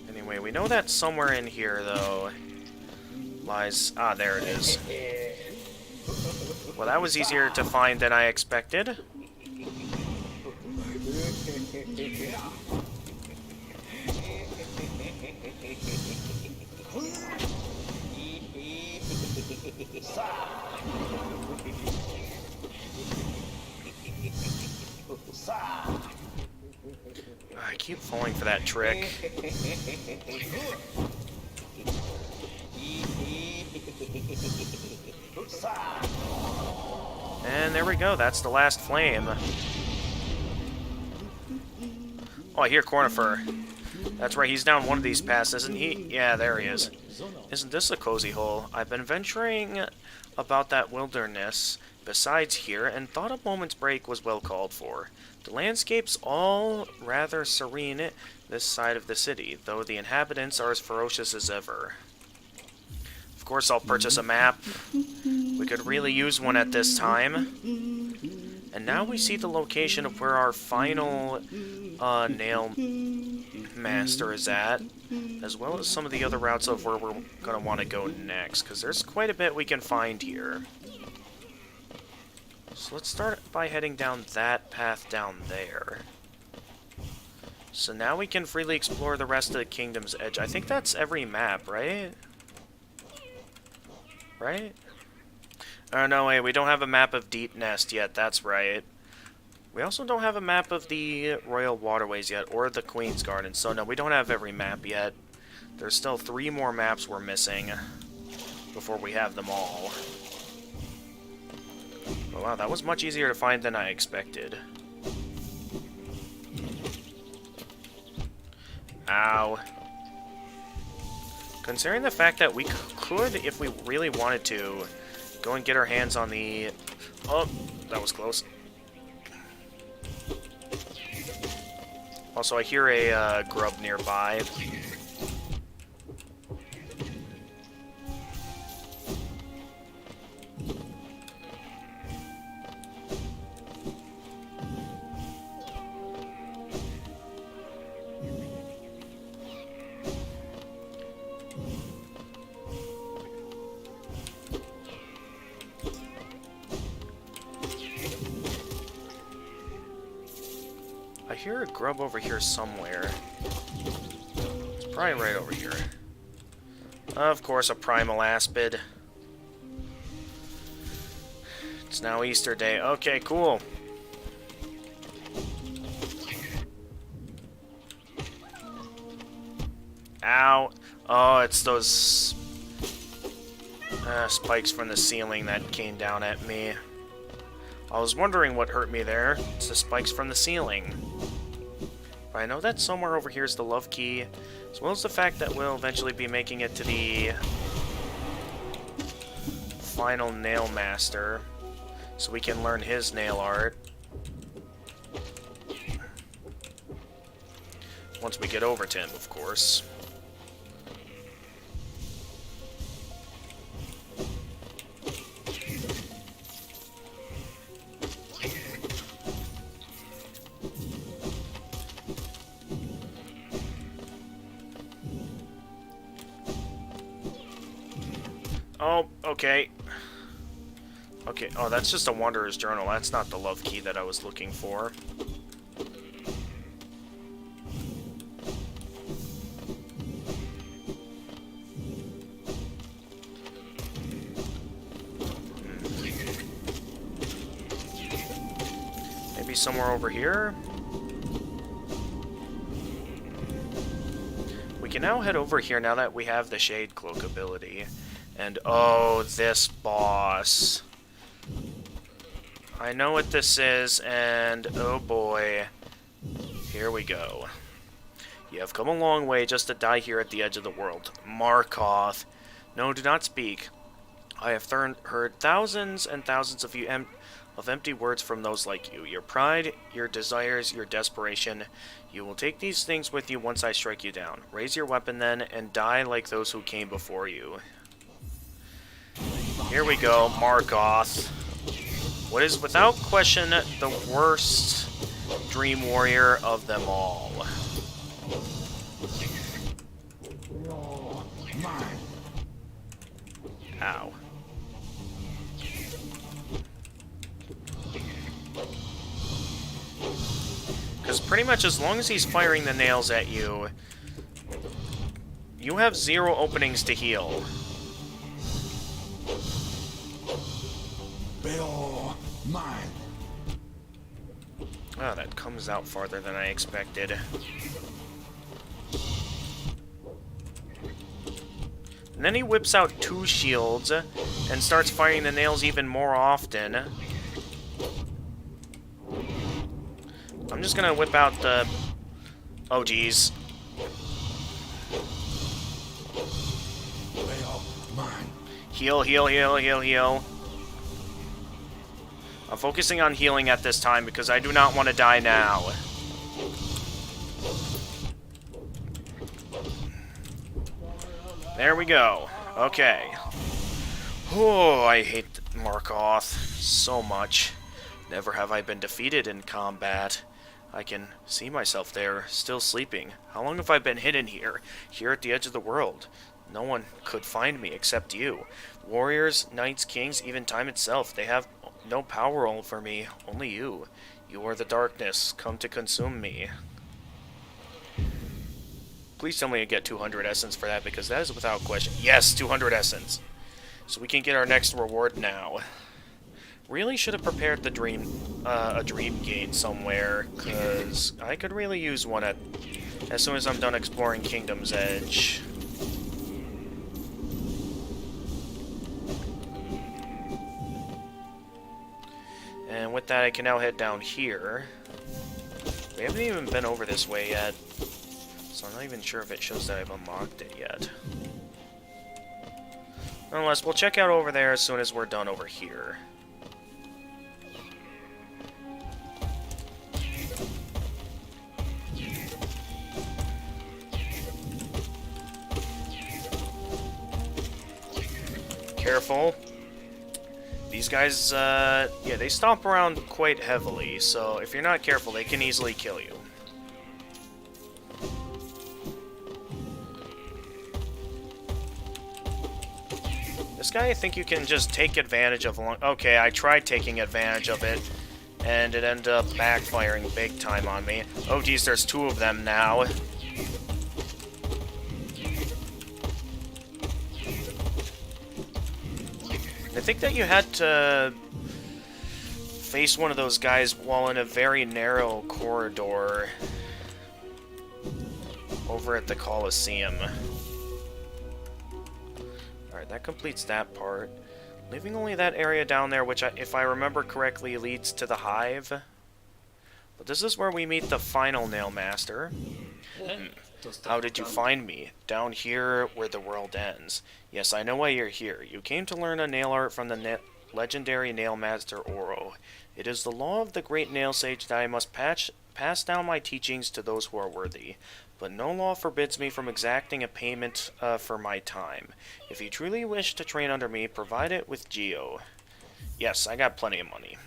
Anyway, we know that somewhere in here, though, lies... Ah, there it is. Well, that was easier to find than I expected. I keep falling for that trick. And there we go, that's the last flame. Oh, I hear Cornifer. That's right, he's down one of these paths, isn't he? Yeah, there he is. Isn't this a cozy hole? I've been venturing about that wilderness besides here, and thought a moment's break was well called for. The landscape's all rather serene this side of the city, though the inhabitants are as ferocious as ever. Of course, I'll purchase a map. We could really use one at this time. And now we see the location of where our final Nail Master is at, as well as some of the other routes of where we're going to want to go next, because there's quite a bit we can find here. So let's start by heading down that path down there. So now we can freely explore the rest of the Kingdom's Edge. I think that's every map, right? Right? Oh, no, wait, we don't have a map of Deep Nest yet, that's right. We also don't have a map of the Royal Waterways yet, or the Queen's Garden, so no, we don't have every map yet. There's still 3 more maps we're missing before we have them all. Oh, wow, that was much easier to find than I expected. Ow. Considering the fact that we could, if we really wanted to, go and get our hands on the... Oh, that was close. Also, I hear a grub nearby. I hear a grub over here somewhere. It's probably right over here. Of course, a primal aspid. It's now Easter Day. Okay, cool. Ow. Oh, it's those spikes from the ceiling that came down at me. I was wondering what hurt me there. It's the spikes from the ceiling. But I know that somewhere over here is the love key, as well as the fact that we'll eventually be making it to the final nail master, so we can learn his nail art. Once we get over to him, of course. Oh, okay. Okay, oh, that's just a Wanderer's Journal. That's not the love key that I was looking for. Maybe somewhere over here? We can now head over here now that we have the Shade Cloak ability. And oh, this boss. I know what this is, and oh boy. Here we go. You have come a long way just to die here at the edge of the world. Markoth. No, do not speak. I have heard thousands and thousands of empty words from those like you. Your pride, your desires, your desperation. You will take these things with you once I strike you down. Raise your weapon then, and die like those who came before you. Here we go, Markoth. What is, without question, the worst Dream Warrior of them all. Ow. Because pretty much as long as he's firing the nails at you, you have 0 openings to heal. Mine. Oh, that comes out farther than I expected. And then he whips out 2 shields and starts firing the nails even more often. I'm just gonna whip out the... Oh, geez. Mine. Heal, heal, heal, heal, heal. I'm focusing on healing at this time because I do not want to die now. There we go. Okay. Oh, I hate Markoth so much. Never have I been defeated in combat. I can see myself there, still sleeping. How long have I been hidden here? Here at the edge of the world. No one could find me except you. Warriors, knights, kings, even time itself. They have no power over me. Only you. You are the darkness, come to consume me. Please tell me I get 200 essence for that, because that is without question. Yes, 200 essence. So we can get our next reward now. Really should have prepared the a dream gate somewhere, because I could really use one as soon as I'm done exploring Kingdom's Edge. And with that, I can now head down here. We haven't even been over this way yet, so I'm not even sure if it shows that I've unlocked it yet. Nonetheless, we'll check out over there as soon as we're done over here. Careful. These guys, yeah, they stomp around quite heavily, so if you're not careful, they can easily kill you. This guy, I think you can just take advantage of. Okay, I tried taking advantage of it, and it ended up backfiring big time on me. Oh geez, there's 2 of them now. I think that you had to face one of those guys while in a very narrow corridor over at the Colosseum. Alright, that completes that part. Leaving only that area down there, which, if I remember correctly, leads to the hive. But this is where we meet the final Nail Master. How did you find me? Down here where the world ends. Yes, I know why you're here. You came to learn a nail art from the legendary Nail Master Oro. It is the law of the great nail sage that I must pass down my teachings to those who are worthy. But no law forbids me from exacting a payment for my time. If you truly wish to train under me, provide it with Geo. Yes, I got plenty of money.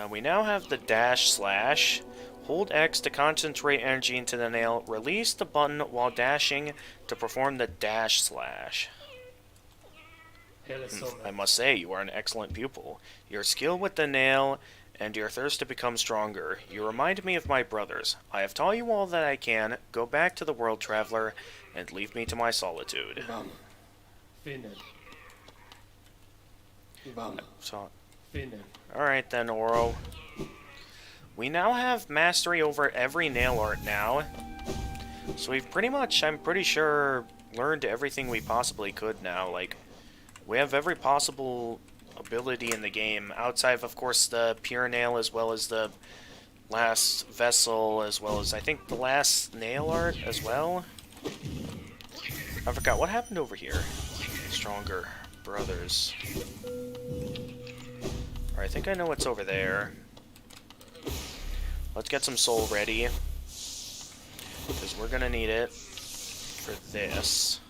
We now have the dash slash. Hold X to concentrate energy into the nail. Release the button while dashing to perform the dash slash. I must say, you are an excellent pupil. Your skill with the nail and your thirst to become stronger. You remind me of my brothers. I have taught you all that I can. Go back to the world, traveler, and leave me to my solitude. So, alright then, Oro. We now have mastery over every nail art now. So we've pretty much, I'm pretty sure, learned everything we possibly could now. Like, we have every possible ability in the game, outside of course, the pure nail, as well as the last vessel, as well as, I think, the last nail art as well. I forgot, what happened over here? Stronger brothers. Alright, I think I know what's over there. Let's get some soul ready, because we're gonna need it for this.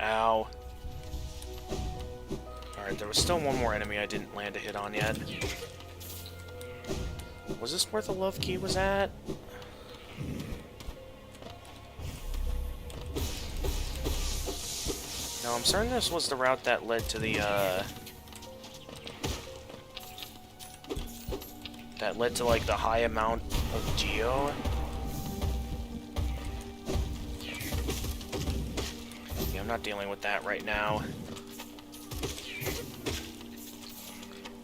Ow. Alright, there was still one more enemy I didn't land a hit on yet. Was this where the love key was at? No, I'm certain this was the route that led to the, that led to, like, the high amount of Geo. I'm not dealing with that right now.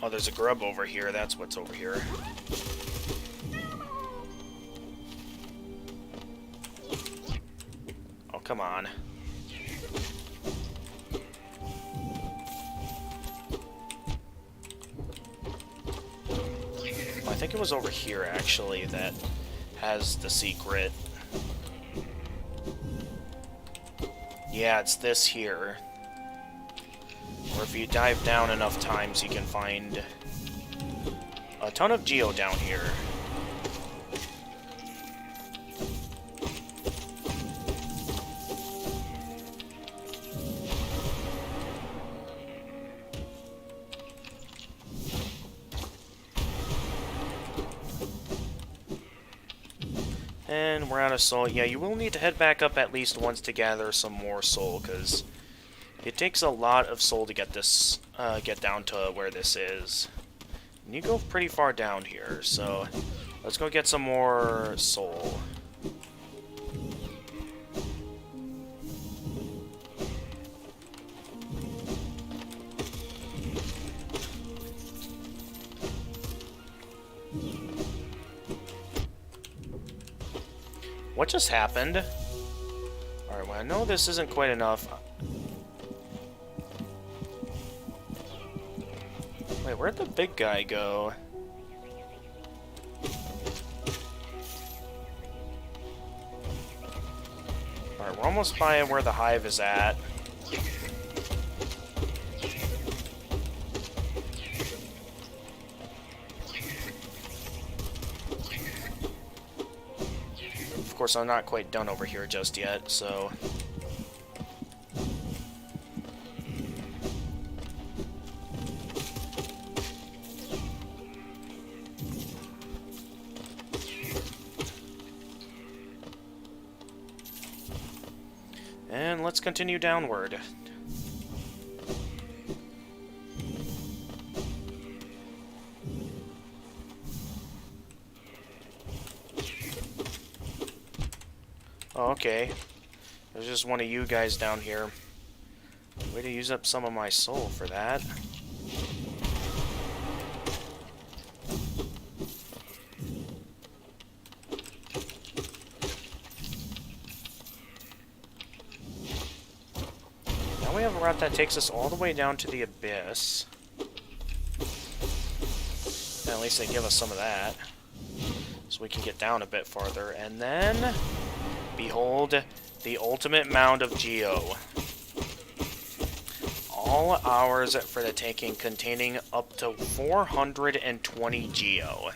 Oh, there's a grub over here. That's what's over here. Oh, come on. I think it was over here, actually, that has the secret. Yeah, it's this here. Or if you dive down enough times, you can find a ton of Geo down here. And we're out of soul. Yeah, you will need to head back up at least once to gather some more soul, because it takes a lot of soul to get this, get down to where this is. And you go pretty far down here, so let's go get some more soul. What just happened? Alright, well, I know this isn't quite enough. Wait, where'd the big guy go? Alright, we're almost by where the hive is at. Of course, I'm not quite done over here just yet, so... let's continue downward. Oh, okay. There's just one of you guys down here. Way to use up some of my soul for that. Now we have a route that takes us all the way down to the abyss. And at least they give us some of that. So we can get down a bit farther. And then, behold, the ultimate mound of Geo. All ours for the taking, containing up to 420 Geo.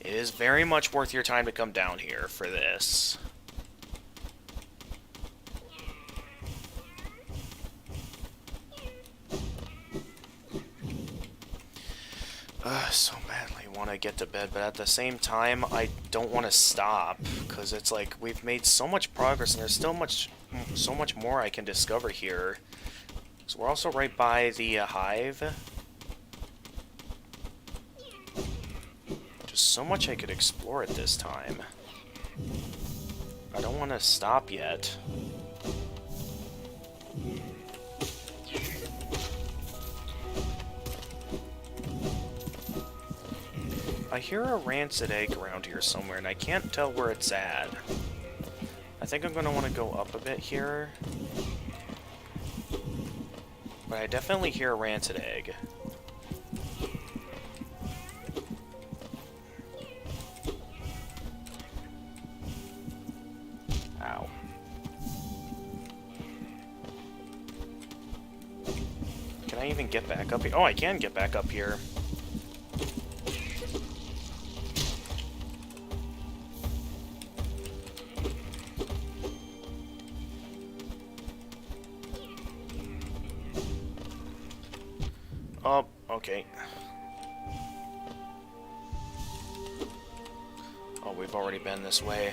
It is very much worth your time to come down here for this. So badly want to get to bed, but at the same time, I don't want to stop, because it's like, we've made so much progress, and there's still so much more I can discover here. So we're also right by the hive. Just so much I could explore at this time. I don't want to stop yet. I hear a rancid egg around here somewhere, and I can't tell where it's at. I think I'm going to want to go up a bit here. But I definitely hear a rancid egg. Ow. Can I even get back up here? Oh, I can get back up here. Oh, okay. Oh, we've already been this way.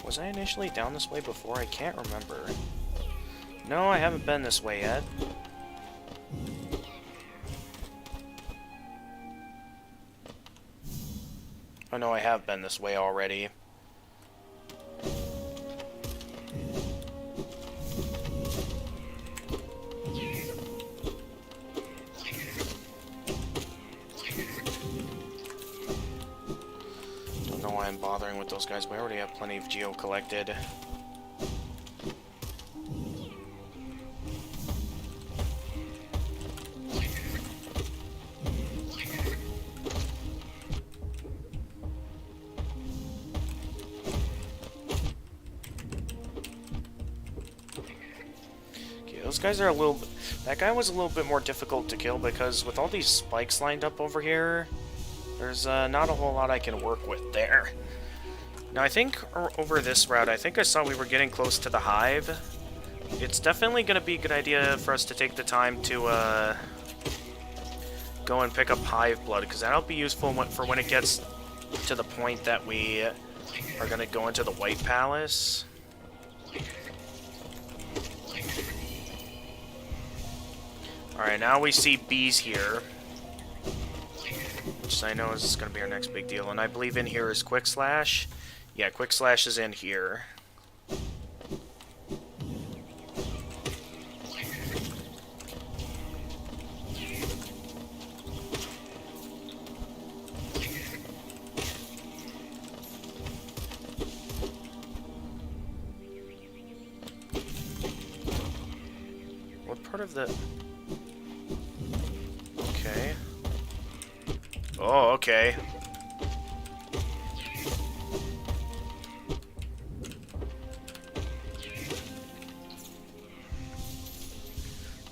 Was I initially down this way before? I can't remember. No, I haven't been this way yet. Oh no, I have been this way already. Don't know why I'm bothering with those guys. We already have plenty of geo collected. Those guys are a little... That guy was a little bit more difficult to kill because with all these spikes lined up over here, there's not a whole lot I can work with there. Now I think over this route, I think I saw we were getting close to the hive. It's definitely going to be a good idea for us to take the time to go and pick up hive blood, because that'll be useful for when it gets to the point that we are going to go into the White Palace. Alright, now we see bees here, which I know is going to be our next big deal. And I believe in here is Quick Slash. Yeah, Quick Slash is in here. What part of the... Okay. Oh, okay.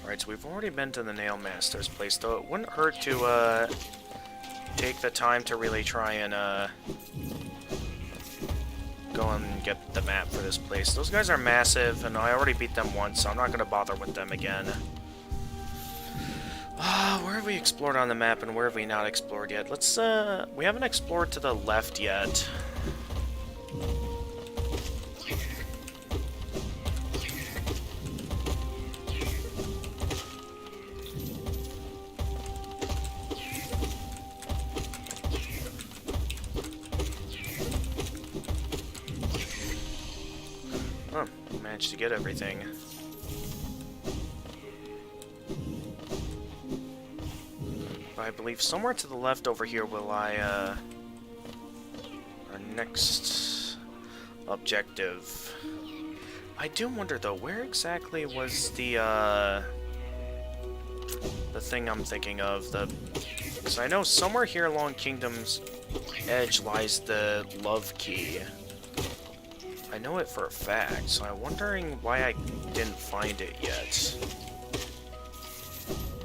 Alright, so we've already been to the Nail Master's place, though it wouldn't hurt to, take the time to really try and, go and get the map for this place. Those guys are massive, and I already beat them once, so I'm not going to bother with them again. Where have we explored on the map and where have we not explored yet? Let's, we haven't explored to the left yet. Oh, managed to get everything. I believe somewhere to the left over here will lie, our next objective. I do wonder, though, where exactly was the thing I'm thinking of? Because I know somewhere here along Kingdom's Edge lies the Love Key. I know it for a fact, so I'm wondering why I didn't find it yet.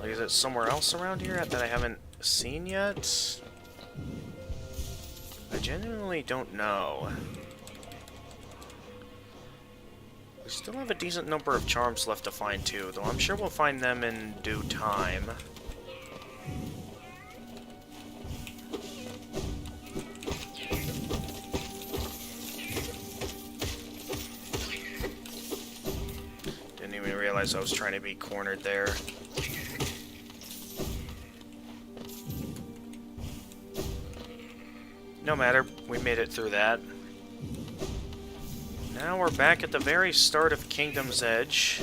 Like, is it somewhere else around here that I haven't seen yet? I genuinely don't know. We still have a decent number of charms left to find, too, though I'm sure we'll find them in due time. Didn't even realize I was trying to be cornered there. No matter, we made it through that. Now we're back at the very start of Kingdom's Edge.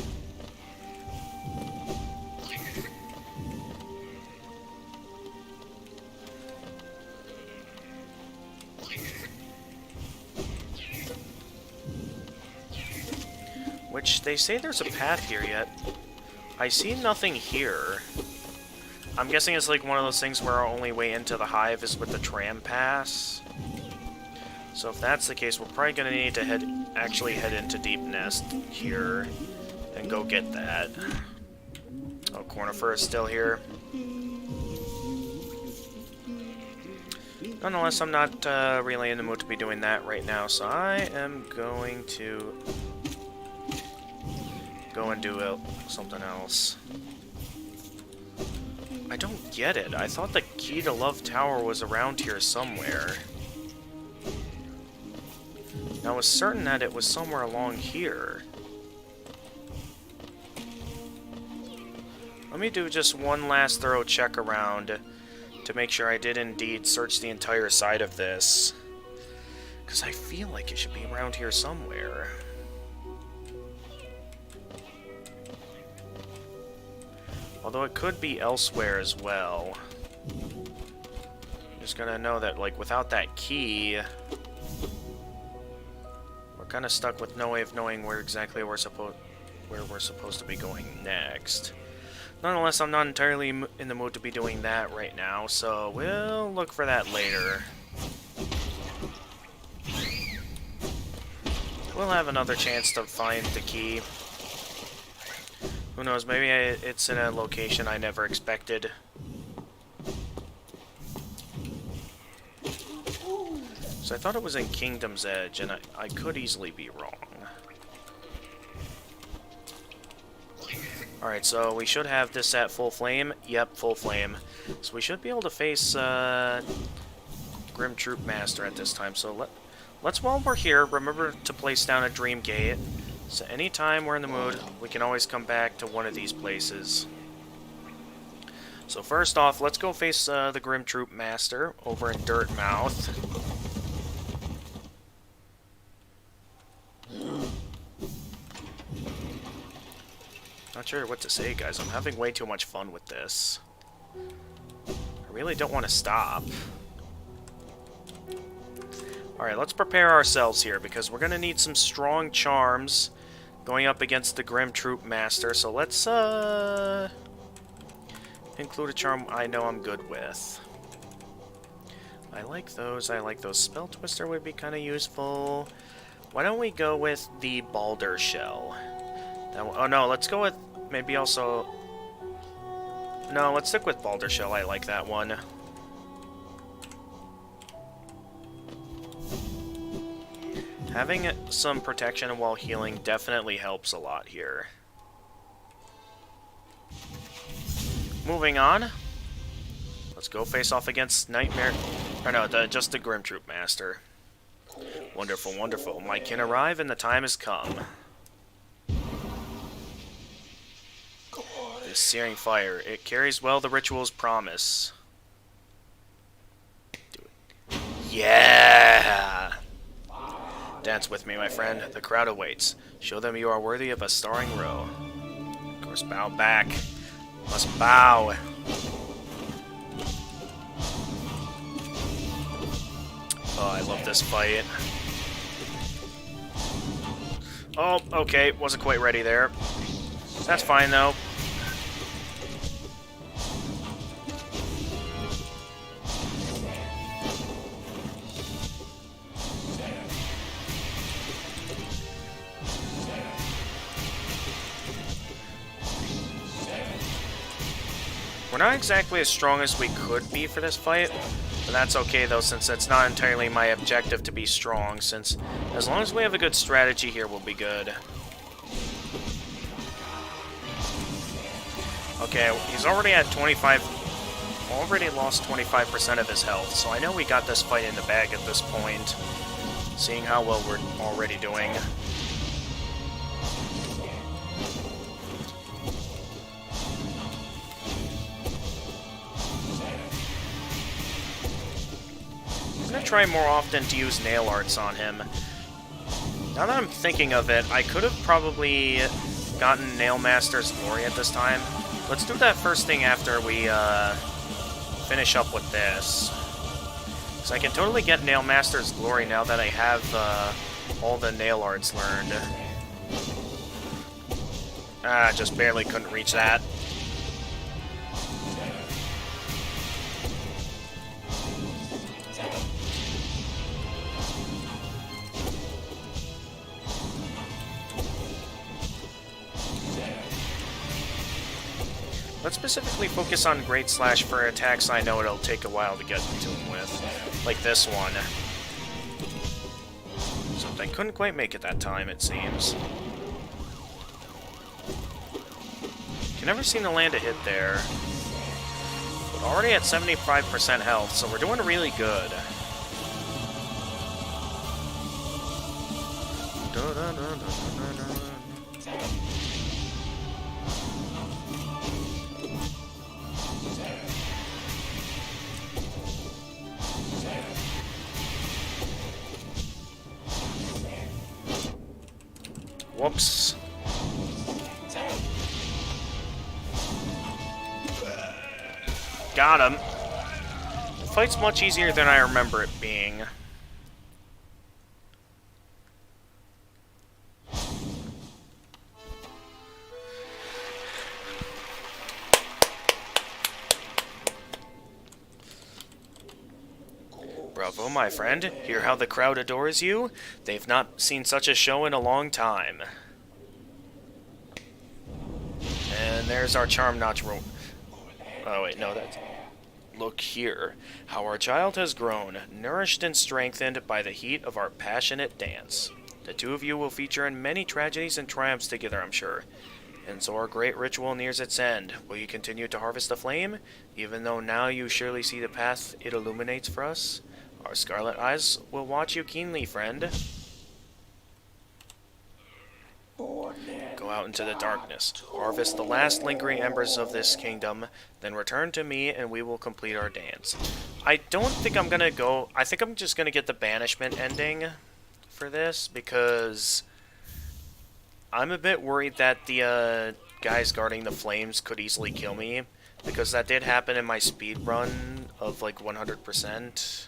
Which, they say there's a path here yet. I see nothing here. I'm guessing it's like one of those things where our only way into the hive is with the tram pass. So if that's the case, we're probably going to need to actually head into Deep Nest here and go get that. Oh, Cornifer is still here. Nonetheless, I'm not really in the mood to be doing that right now, so I am going to go and do something else. I don't get it. I thought the key to Love Tower was around here somewhere. I was certain that it was somewhere along here. Let me do just one last thorough check around to make sure I did indeed search the entire side of this. Because I feel like it should be around here somewhere. Although it could be elsewhere as well. Just gotta know that, like, without that key, we're kind of stuck with no way of knowing where exactly we're supposed to be going next. Nonetheless, I'm not entirely in the mood to be doing that right now, so we'll look for that later. We'll have another chance to find the key. Who knows, maybe it's in a location I never expected. So I thought it was in Kingdom's Edge, and I could easily be wrong. Alright, so we should have this at full flame. Yep, full flame. So we should be able to face Grim Troop Master at this time. So let's, while we're here, remember to place down a Dream Gate. So anytime we're in the mood, we can always come back to one of these places. So first off, let's go face the Grim Troop Master over in Dirtmouth. Not sure what to say, guys. I'm having way too much fun with this. I really don't want to stop. Alright, let's prepare ourselves here, because we're going to need some strong charms going up against the Grim Troop Master. So let's include a charm I know I'm good with. I like those. I like those. Spell Twister would be kind of useful. Why don't we go with the Balder Shell? Oh no, let's go with maybe also... No, let's stick with Balder Shell. I like that one. Having some protection while healing definitely helps a lot here. moving on. Let's go face off against Nightmare. Or no, just the Grim Troop Master. Wonderful, wonderful. My kin arrive and the time has come. This searing fire, it carries well the ritual's promise. Do it. Yeah! Dance with me, my friend. The crowd awaits. Show them you are worthy of a starring role. Of course, bow back. Must bow. Oh, I love this fight. Oh, okay. Wasn't quite ready there. That's fine, though. We're not exactly as strong as we could be for this fight, but that's okay though, since it's not entirely my objective to be strong, since as long as we have a good strategy here, we'll be good. Okay, he's already at 25, already lost 25% of his health, so I know we got this fight in the bag at this point, seeing how well we're already doing. I'm gonna try more often to use nail arts on him. Now that I'm thinking of it, I could have probably gotten Nail Master's Glory at this time. Let's do that first thing after we finish up with this. So I can totally get Nail Master's Glory now that I have all the nail arts learned. Ah, just barely couldn't reach that. Let's specifically focus on Great Slash for attacks I know it'll take a while to get to him with. Like this one. Something couldn't quite make it that time, it seems. Can never seem to land a hit there. But already at 75% health, so we're doing really good. Whoops. Got him. The fight's much easier than I remember it being. Bravo, my friend. Hear how the crowd adores you? They've not seen such a show in a long time. And there's our charm notch roll. Oh, wait, no, that's... Look here, how our child has grown, nourished and strengthened by the heat of our passionate dance. The two of you will feature in many tragedies and triumphs together, I'm sure. And so our great ritual nears its end. Will you continue to harvest the flame, even though now you surely see the path it illuminates for us? Our scarlet eyes will watch you keenly, friend. Go out into the darkness, harvest the last lingering embers of this kingdom, then return to me and we will complete our dance. I don't think I'm gonna go... I think I'm just gonna get the banishment ending for this, because I'm a bit worried that the guys guarding the flames could easily kill me, because that did happen in my speed run of like 100%.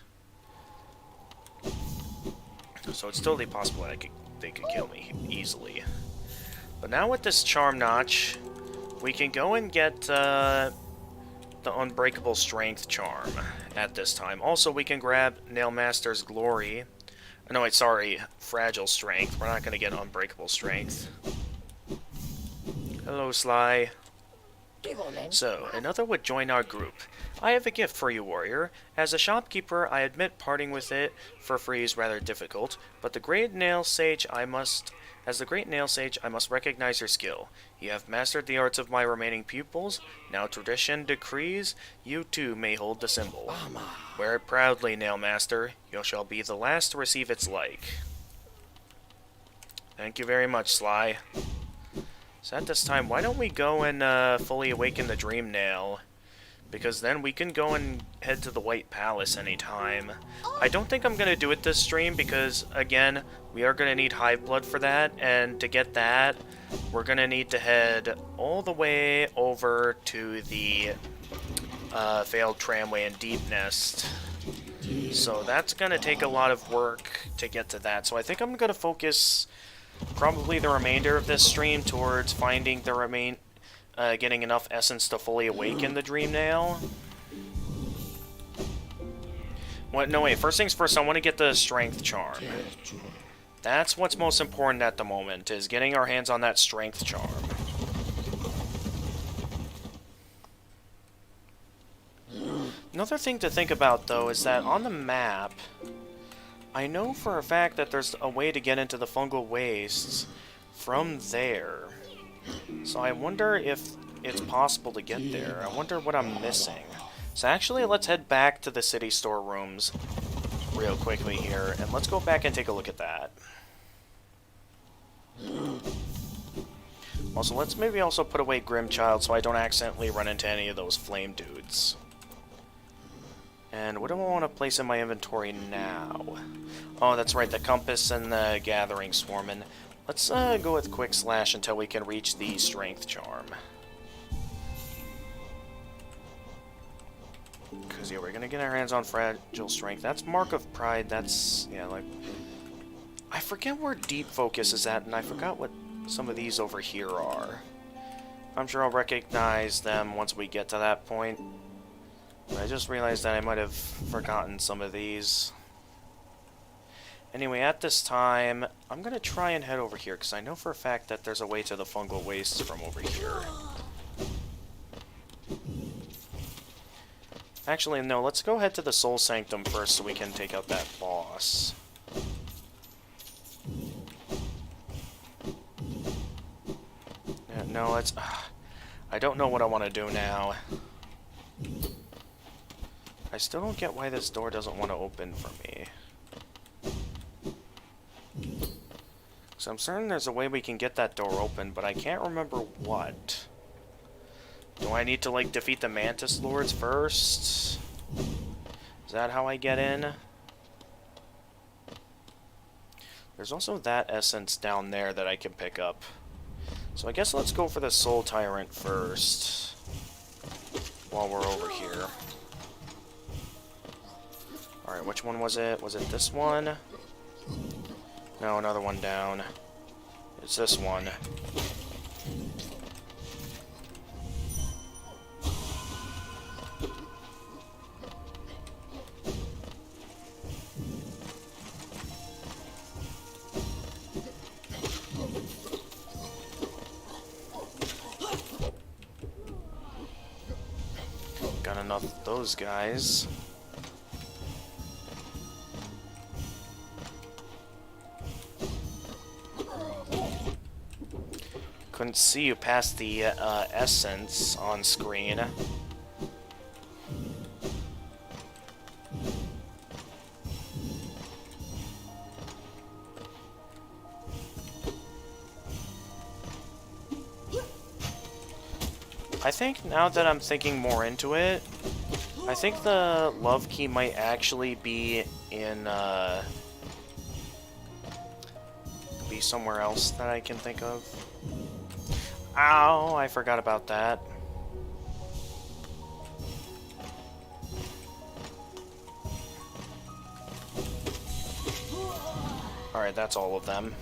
So it's totally possible that they could kill me easily. But now with this charm notch, we can go and get the Unbreakable Strength charm at this time. Also, we can grab Nail Master's Glory. No, wait, sorry, Fragile Strength. We're not going to get Unbreakable Strength. Hello, Sly. So, another would join our group. I have a gift for you, warrior. As a shopkeeper, I admit parting with it for free is rather difficult, but as the great nail sage, I must recognize your skill. You have mastered the arts of my remaining pupils. Now tradition decrees you too may hold the symbol. Wear it proudly, Nail Master. You shall be the last to receive its like. Thank you very much, Sly. So at this time, why don't we go and fully awaken the Dream Nail? Because then we can go and head to the White Palace anytime. I don't think I'm going to do it this stream because, again, we are going to need Hive Blood for that. And to get that, we're going to need to head all the way over to the Failed Tramway and Deep Nest. So that's going to take a lot of work to get to that. So I think I'm going to focus probably the remainder of this stream towards finding the getting enough essence to fully awaken the Dream Nail. What? No, wait. First things first, I want to get the Strength Charm. That's what's most important at the moment, is getting our hands on that Strength Charm. Another thing to think about, though, is that on the map, I know for a fact that there's a way to get into the Fungal Wastes from there. So I wonder if it's possible to get there. I wonder what I'm missing. So actually, let's head back to the city storerooms real quickly here, and let's go back and take a look at that. Also, let's maybe also put away Grimchild so I don't accidentally run into any of those flame dudes. And what do I want to place in my inventory now? Oh, that's right, the Compass and the Gathering Swarmin'. Let's go with Quick Slash until we can reach the Strength Charm. Because, yeah, we're going to get our hands on Fragile Strength. That's Mark of Pride. That's, yeah, like... I forget where Deep Focus is at, and I forgot what some of these over here are. I'm sure I'll recognize them once we get to that point. But I just realized that I might have forgotten some of these. Anyway, at this time, I'm going to try and head over here, because I know for a fact that there's a way to the Fungal Wastes from over here. Actually, no, let's go head to the Soul Sanctum first so we can take out that boss. Yeah, no, let's... I don't know what I want to do now. I still don't get why this door doesn't want to open for me. So I'm certain there's a way we can get that door open, but I can't remember what. Do I need to, like, defeat the Mantis Lords first? Is that how I get in? There's also that essence down there that I can pick up. So I guess let's go for the Soul Tyrant first, while we're over here. Alright, which one was it? Was it this one? No, another one down. It's this one. Got enough of those guys. Couldn't see you past the essence on screen. I think now that I'm thinking more into it, I think the love key might actually be in be somewhere else that I can think of. Ow, I forgot about that. Alright, that's all of them.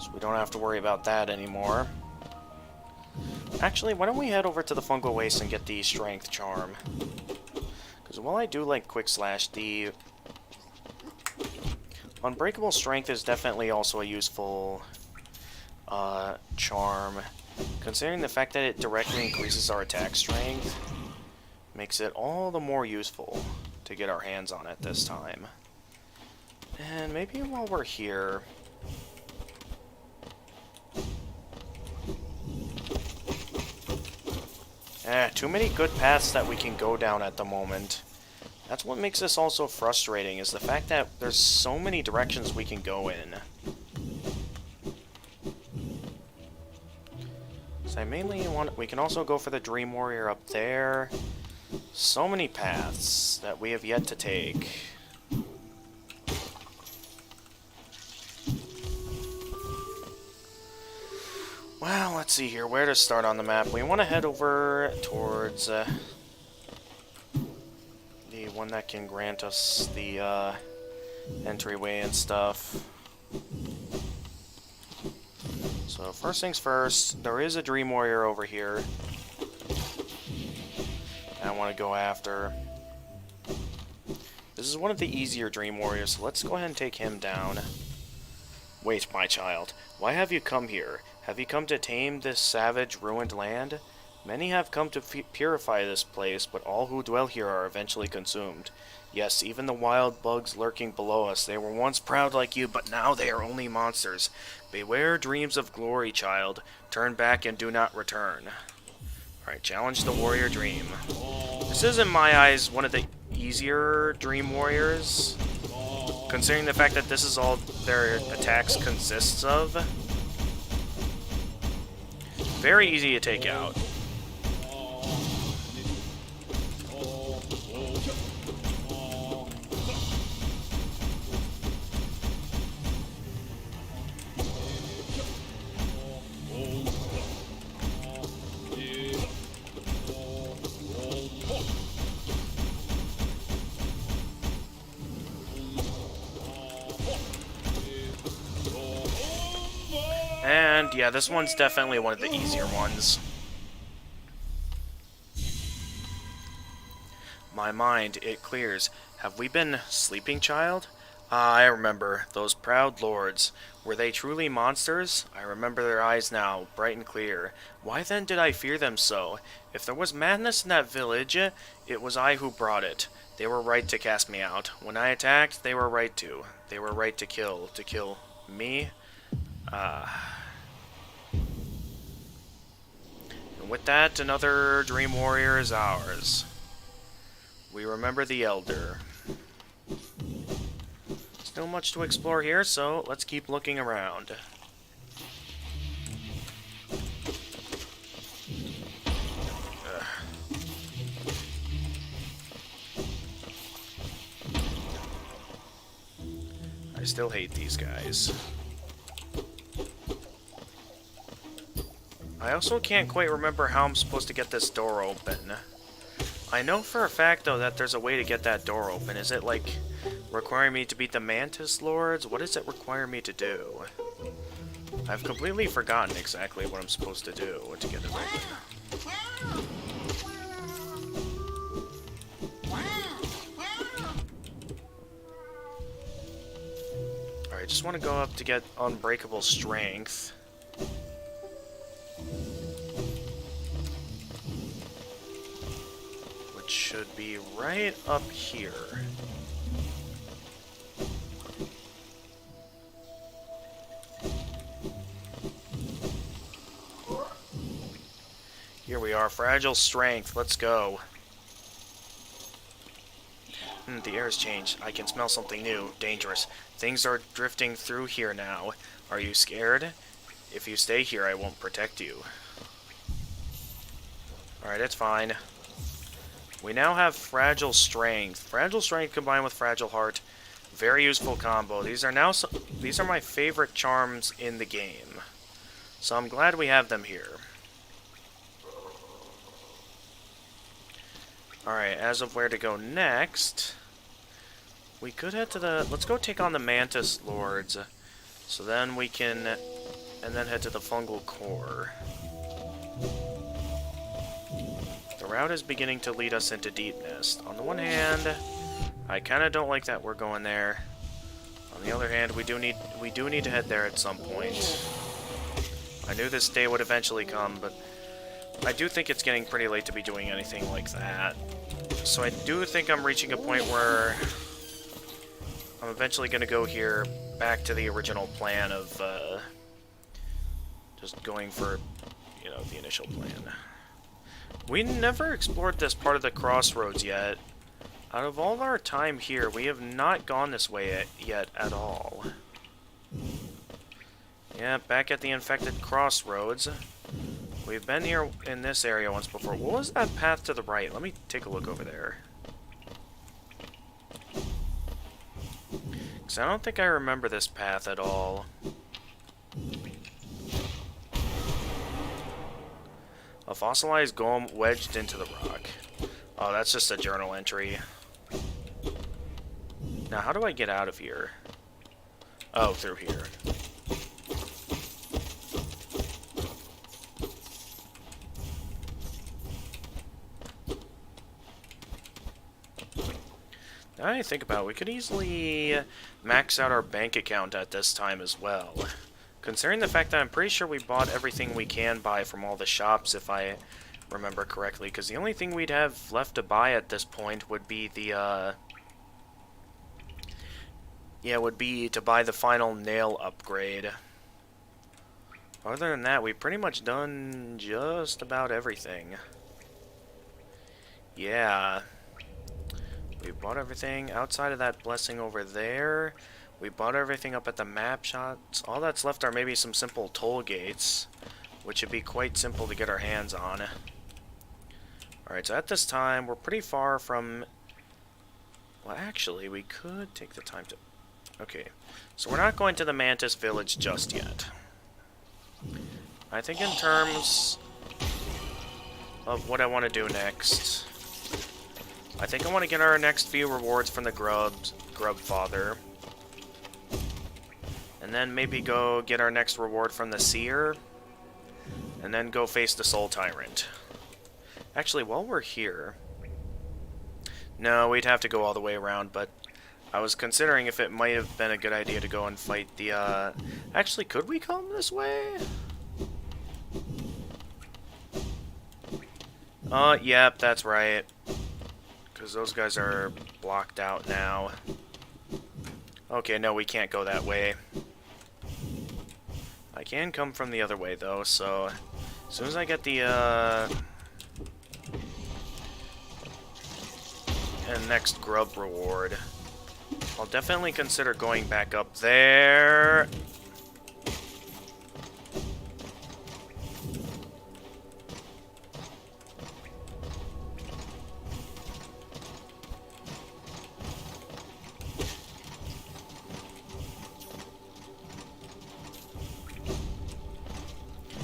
So we don't have to worry about that anymore. Actually, why don't we head over to the Fungal Wastes and get the Strength Charm? Because while I do like Quick Slash, the Unbreakable Strength is definitely also a useful charm, considering the fact that it directly increases our attack strength. Makes it all the more useful to get our hands on it this time. And maybe while we're here... too many good paths that we can go down at the moment. That's what makes this also frustrating, is the fact that there's so many directions we can go in. So I mainly want... We can also go for the Dream Warrior up there. So many paths that we have yet to take. Well, let's see here, where to start on the map. We want to head over towards the one that can grant us the entryway and stuff. So first things first, there is a Dream Warrior over here I want to go after. This is one of the easier Dream Warriors, so let's go ahead and take him down. Wait, my child, why have you come here? Have you come to tame this savage, ruined land? Many have come to purify this place, but all who dwell here are eventually consumed. Yes, even the wild bugs lurking below us, they were once proud like you, but now they are only monsters. Beware dreams of glory, child. Turn back and do not return. Alright, challenge the warrior dream. This is, in my eyes, one of the easier Dream Warriors, considering the fact that this is all their attacks consists of. Very easy to take out. And yeah, this one's definitely one of the easier ones. My mind, it clears. Have we been sleeping, child? Ah, I remember. Those proud lords. Were they truly monsters? I remember their eyes now, bright and clear. Why then did I fear them so? If there was madness in that village, it was I who brought it. They were right to cast me out. When I attacked, they were right to. They were right to kill. To kill me? And with that, another Dream Warrior is ours. We remember the Elder. Still much to explore here, so let's keep looking around. I still hate these guys. I also can't quite remember how I'm supposed to get this door open. I know for a fact, though, that there's a way to get that door open. Is it, like, requiring me to beat the Mantis Lords? What does it require me to do? I've completely forgotten exactly what I'm supposed to do to get it open. Alright, just want to go up to get Unbreakable Strength. Should be right up here. Here we are, Fragile Strength, let's go. The air has changed. I can smell something new, dangerous. Things are drifting through here now. Are you scared? If you stay here, I won't protect you. Alright, it's fine. We now have Fragile Strength. Fragile Strength combined with Fragile Heart. Very useful combo. These are my favorite charms in the game. So I'm glad we have them here. Alright, as of where to go next, we could head to the... Let's go take on the Mantis Lords. So then we can... And then head to the Fungal Core. The route is beginning to lead us into Deep Mist. On the one hand, I kind of don't like that we're going there. On the other hand, we do need to head there at some point. I knew this day would eventually come, but I do think it's getting pretty late to be doing anything like that. So I do think I'm reaching a point where I'm eventually going to go here back to the original plan of just going for, you know, the initial plan. We never explored this part of the crossroads yet. Out of all our time here, we have not gone this way yet at all. Yeah, back at the infected crossroads. We've been here in this area once before. What was that path to the right? Let me take a look over there. Because I don't think I remember this path at all. A fossilized golem wedged into the rock. Oh, that's just a journal entry. Now, how do I get out of here? Oh, through here. Now I think about it, we could easily max out our bank account at this time as well. Considering the fact that I'm pretty sure we bought everything we can buy from all the shops, if I remember correctly, because the only thing we'd have left to buy at this point would be the, would be to buy the final nail upgrade. Other than that, we've pretty much done just about everything. Yeah. We bought everything outside of that blessing over there. We bought everything up at the map shots. All that's left are maybe some simple toll gates, which would be quite simple to get our hands on. Alright, so at this time, we're pretty far from... Well, actually, we could take the time to... Okay, so we're not going to the Mantis village just yet. I think in terms of what I want to do next... I think I want to get our next few rewards from the Grub Father. And then maybe go get our next reward from the Seer. And then go face the Soul Tyrant. Actually, while we're here... No, we'd have to go all the way around, but... I was considering if it might have been a good idea to go and fight the, Actually, could we come this way? Yep, that's right. Because those guys are blocked out now. Okay, no, we can't go that way. I can come from the other way, though, so... As soon as I get the, next grub reward, I'll definitely consider going back up there.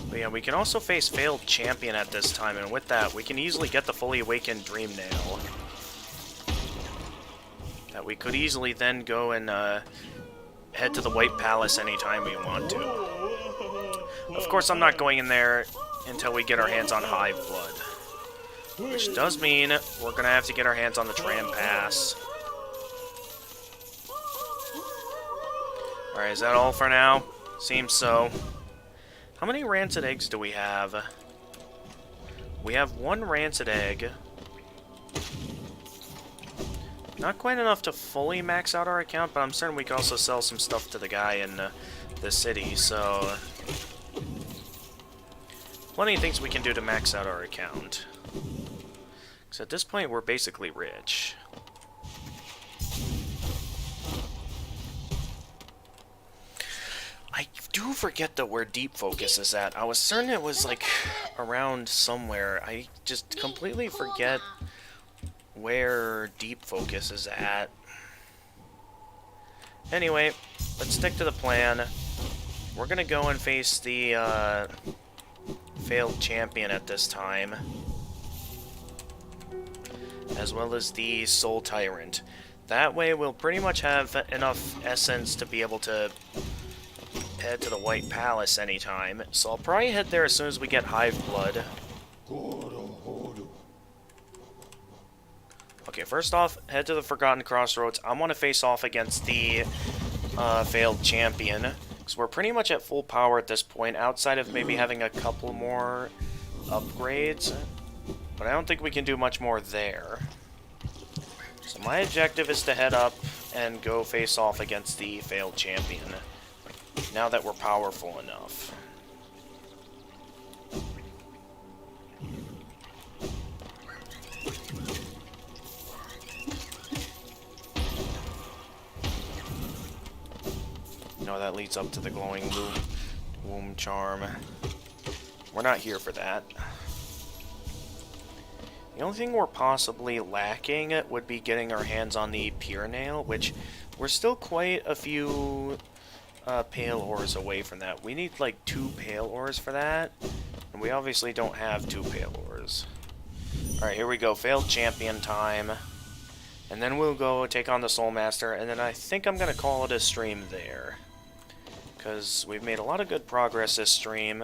But yeah, we can also face Failed Champion at this time, and with that, we can easily get the Fully Awakened Dream Nail. That we could easily then go and head to the White Palace anytime we want to. Of course, I'm not going in there until we get our hands on Hive Blood. Which does mean we're going to have to get our hands on the Tram Pass. Alright, is that all for now? Seems so. How many rancid eggs do we have? We have 1 rancid egg. Not quite enough to fully max out our account, but I'm certain we could also sell some stuff to the guy in the city, so... Plenty of things we can do to max out our account. Because at this point, we're basically rich. I do forget, though, where Deep Focus is at. I was certain it was, like, around somewhere. I just completely forget where Deep Focus is at. Anyway, let's stick to the plan. We're gonna go and face the Failed Champion at this time, as well as the Soul Tyrant. That way we'll pretty much have enough essence to be able to head to the White Palace anytime. So I'll probably head there as soon as we get Hive Blood. Okay, first off, head to the Forgotten Crossroads. I want to face off against the Failed Champion, because we're pretty much at full power at this point, outside of maybe having a couple more upgrades. But I don't think we can do much more there. So my objective is to head up and go face off against the failed champion, now that we're powerful enough. No, that leads up to the glowing womb charm. We're not here for that. The only thing we're possibly lacking would be getting our hands on the Pure Nail, which we're still quite a few pale ores away from that. We need like 2 pale ores for that, and we obviously don't have 2 pale ores. Alright, here we go. Failed champion time. And then we'll go take on the Soul Master, and then I think I'm going to call it a stream there. Because we've made a lot of good progress this stream.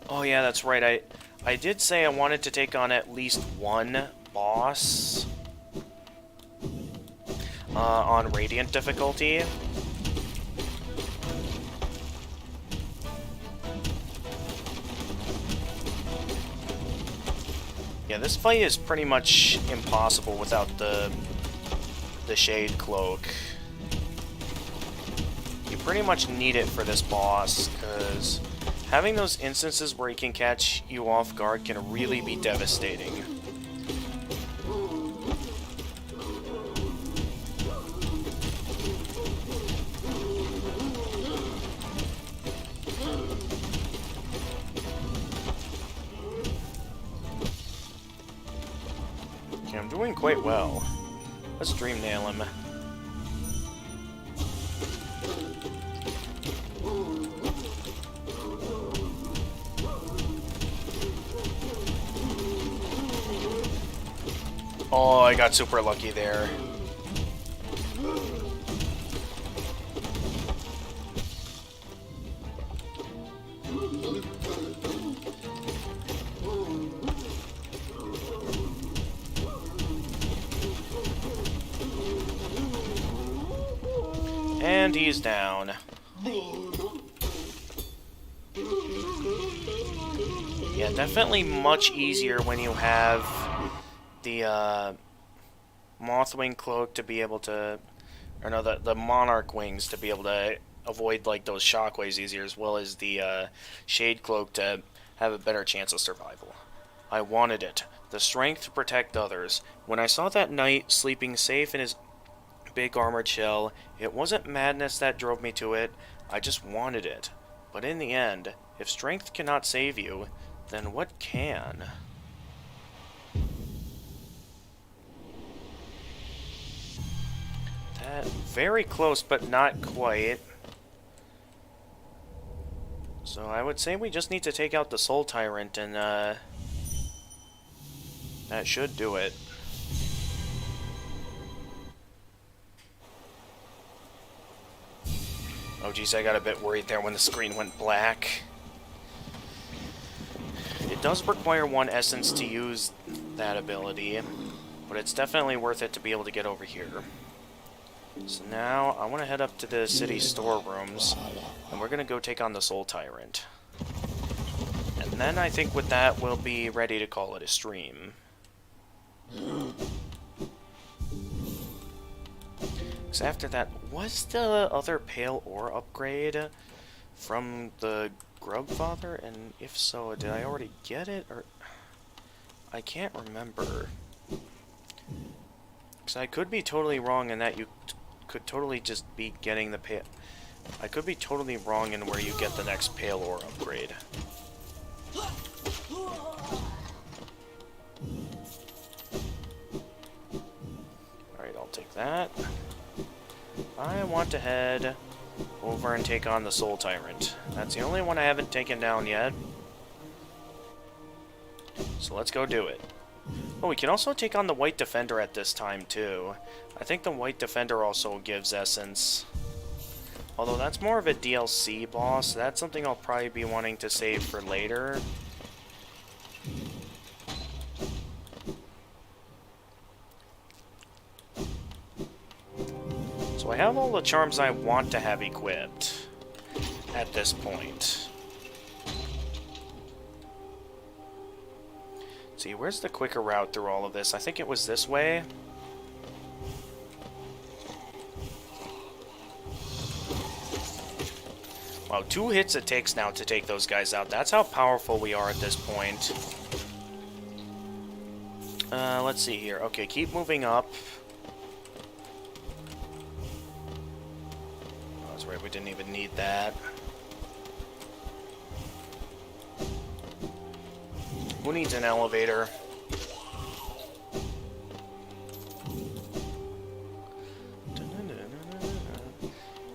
Oh yeah, that's right. I did say I wanted to take on at least 1 boss on Radiant difficulty. Yeah, this fight is pretty much impossible without the Shade Cloak. You pretty much need it for this boss, because having those instances where he can catch you off guard can really be devastating. Okay, I'm doing quite well. Let's Dream Nail him. Oh, I got super lucky there. And he's down. Yeah, definitely much easier when you have the Mothwing Cloak to be able to, or no, the Monarch Wings to be able to avoid like those shockwaves easier, as well as the Shade Cloak to have a better chance of survival. I wanted it. The strength to protect others. When I saw that knight sleeping safe in his big armored shell, it wasn't madness that drove me to it. I just wanted it. But in the end, if strength cannot save you, then what can? That very close, but not quite. So I would say we just need to take out the Soul Tyrant, and that should do it. Oh geez, I got a bit worried there when the screen went black. It does require 1 essence to use that ability, but it's definitely worth it to be able to get over here. So now I want to head up to the city storerooms, and we're going to go take on the Soul Tyrant. And then I think with that we'll be ready to call it a stream. Because after that, was the other Pale Ore upgrade from the Grubfather? And if so, did I already get it? Or I can't remember. Because I could be totally wrong in that you could totally just be getting the Pale... I could be totally wrong in where you get the next Pale Ore upgrade. Alright, I'll take that. I want to head over and take on the Soul Tyrant. That's the only one I haven't taken down yet. So let's go do it. Oh, we can also take on the White Defender at this time, too. I think the White Defender also gives essence. Although that's more of a DLC boss. That's something I'll probably be wanting to save for later. So I have all the charms I want to have equipped at this point. See, where's the quicker route through all of this? I think it was this way. Wow, 2 hits it takes now to take those guys out. That's how powerful we are at this point. Let's see here. Okay, keep moving up. Oh, that's right, we didn't even need that. Who needs an elevator?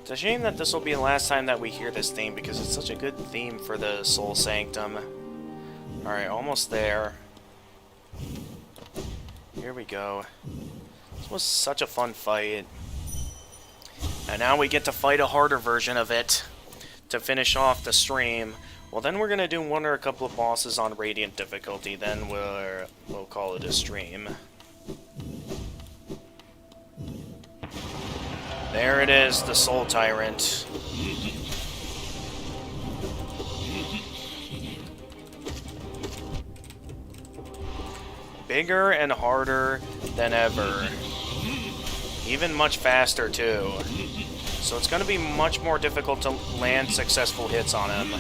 It's a shame that this will be the last time that we hear this theme because it's such a good theme for the Soul Sanctum. Alright, almost there. Here we go. This was such a fun fight. And now we get to fight a harder version of it to finish off the stream. Well, then we're going to do one or a couple of bosses on Radiant difficulty, then we'll call it a stream. There it is, the Soul Tyrant. Bigger and harder than ever. Even much faster, too. So it's going to be much more difficult to land successful hits on him.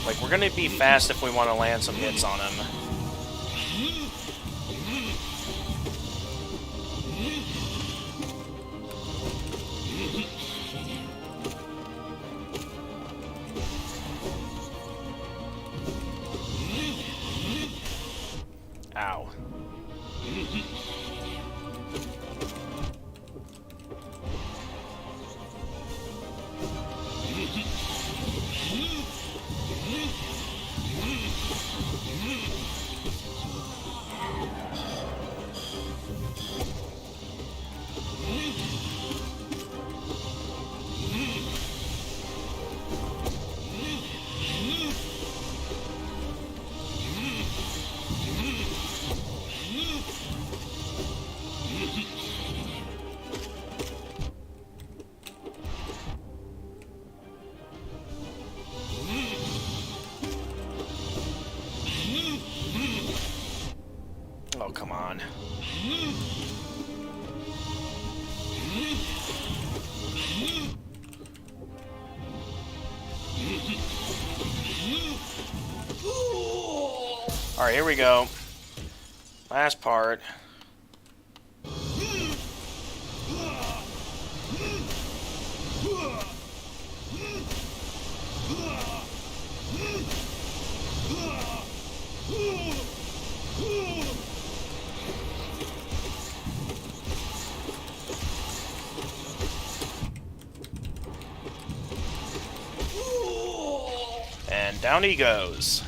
Like, we're going to be fast if we want to land some hits on him. Ow. Oh, come on. Alright, here we go. Last part. And down he goes.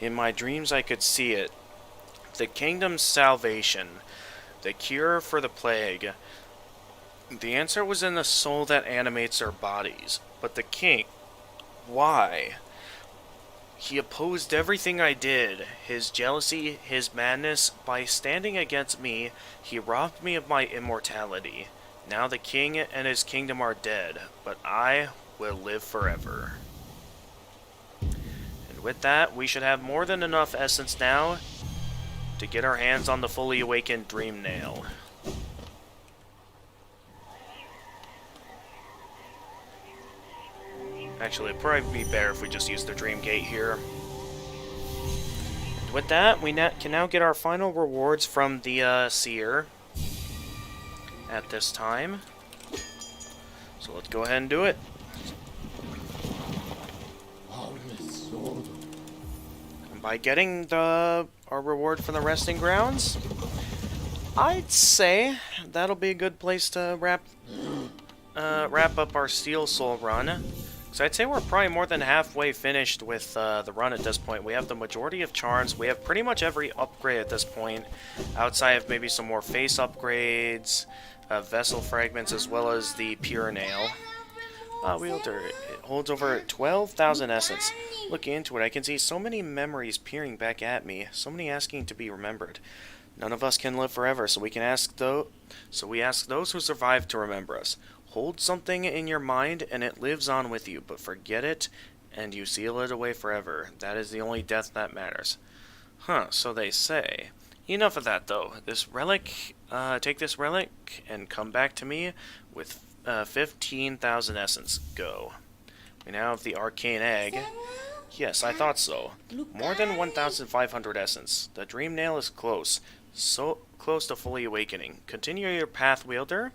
In my dreams I could see it. The kingdom's salvation. The cure for the plague. The answer was in the soul that animates our bodies. But the king... why? He opposed everything I did. His jealousy, his madness. By standing against me, he robbed me of my immortality. Now the king and his kingdom are dead. But I will live forever. With that, we should have more than enough essence now to get our hands on the fully awakened Dream Nail. Actually, it'd probably be better if we just use the Dream Gate here. And with that, we can now get our final rewards from the Seer at this time. So let's go ahead and do it. By getting our reward from the resting grounds, I'd say that'll be a good place to wrap up our Steel Soul run. So I'd say we're probably more than halfway finished with the run at this point. We have the majority of charms. We have pretty much every upgrade at this point, outside of maybe some more face upgrades, vessel fragments, as well as the Pure Nail. Wielder, it holds over 12,000 essence. Looking into it, I can see so many memories peering back at me, so many asking to be remembered. None of us can live forever, so we ask those who survive to remember us. Hold something in your mind, and it lives on with you, but forget it, and you seal it away forever. That is the only death that matters. Huh, so they say. Enough of that, though. This relic, take this relic and come back to me with 15,000 essence. Go. We now have the arcane egg. Yes, I thought so. More than 1,500 essence. The dream nail is close. So close to fully awakening. Continue your path, wielder.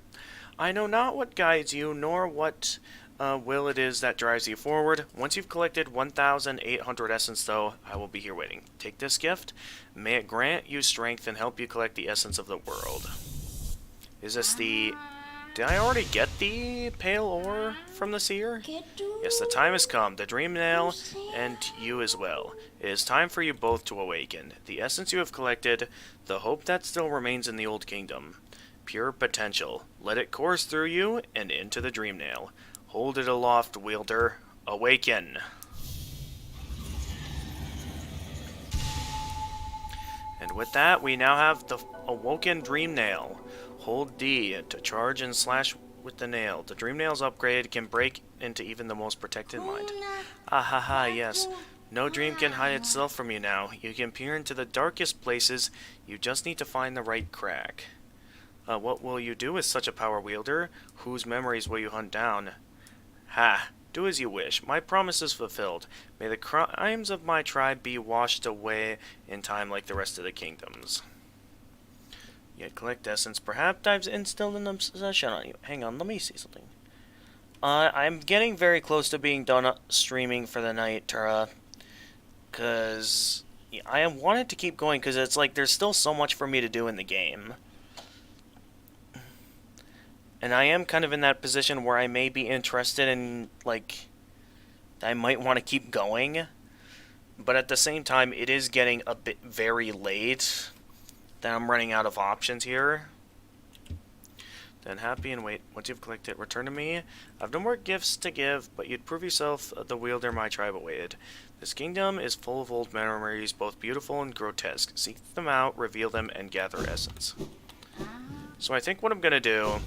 I know not what guides you, nor what will it is that drives you forward. Once you've collected 1,800 essence, though, I will be here waiting. Take this gift. May it grant you strength and help you collect the essence of the world. Is this the... Did I already get the pale ore from the seer? Yes, the time has come. The dream nail, and you as well. It is time for you both to awaken. The essence you have collected, the hope that still remains in the old kingdom. Pure potential. Let it course through you and into the dream nail. Hold it aloft, wielder. Awaken. And with that, we now have the awoken dream nail. Hold D to charge and slash with the nail. The dream nail's upgrade can break into even the most protected mind. Ah ha ha, yes. No dream can hide itself from you now. You can peer into the darkest places. You just need to find the right crack. What will you do with such a power wielder? Whose memories will you hunt down? Ha! Do as you wish. My promise is fulfilled. May the crimes of my tribe be washed away in time like the rest of the kingdoms. Yet collect essence. Perhaps I've instilled an obsession on you. Hang on, let me see something. I'm getting very close to being done streaming for the night, Tura. Because I wanted to keep going because it's like there's still so much for me to do in the game. And I am kind of in that position where I may be interested in, like, I might want to keep going. But at the same time, it is getting a bit very late that I'm running out of options here. Then happy and wait. Once you've collected, return to me. I've no more gifts to give, but you'd prove yourself the wielder my tribe awaited. This kingdom is full of old memories, both beautiful and grotesque. Seek them out, reveal them, and gather essence. So I think what I'm going to do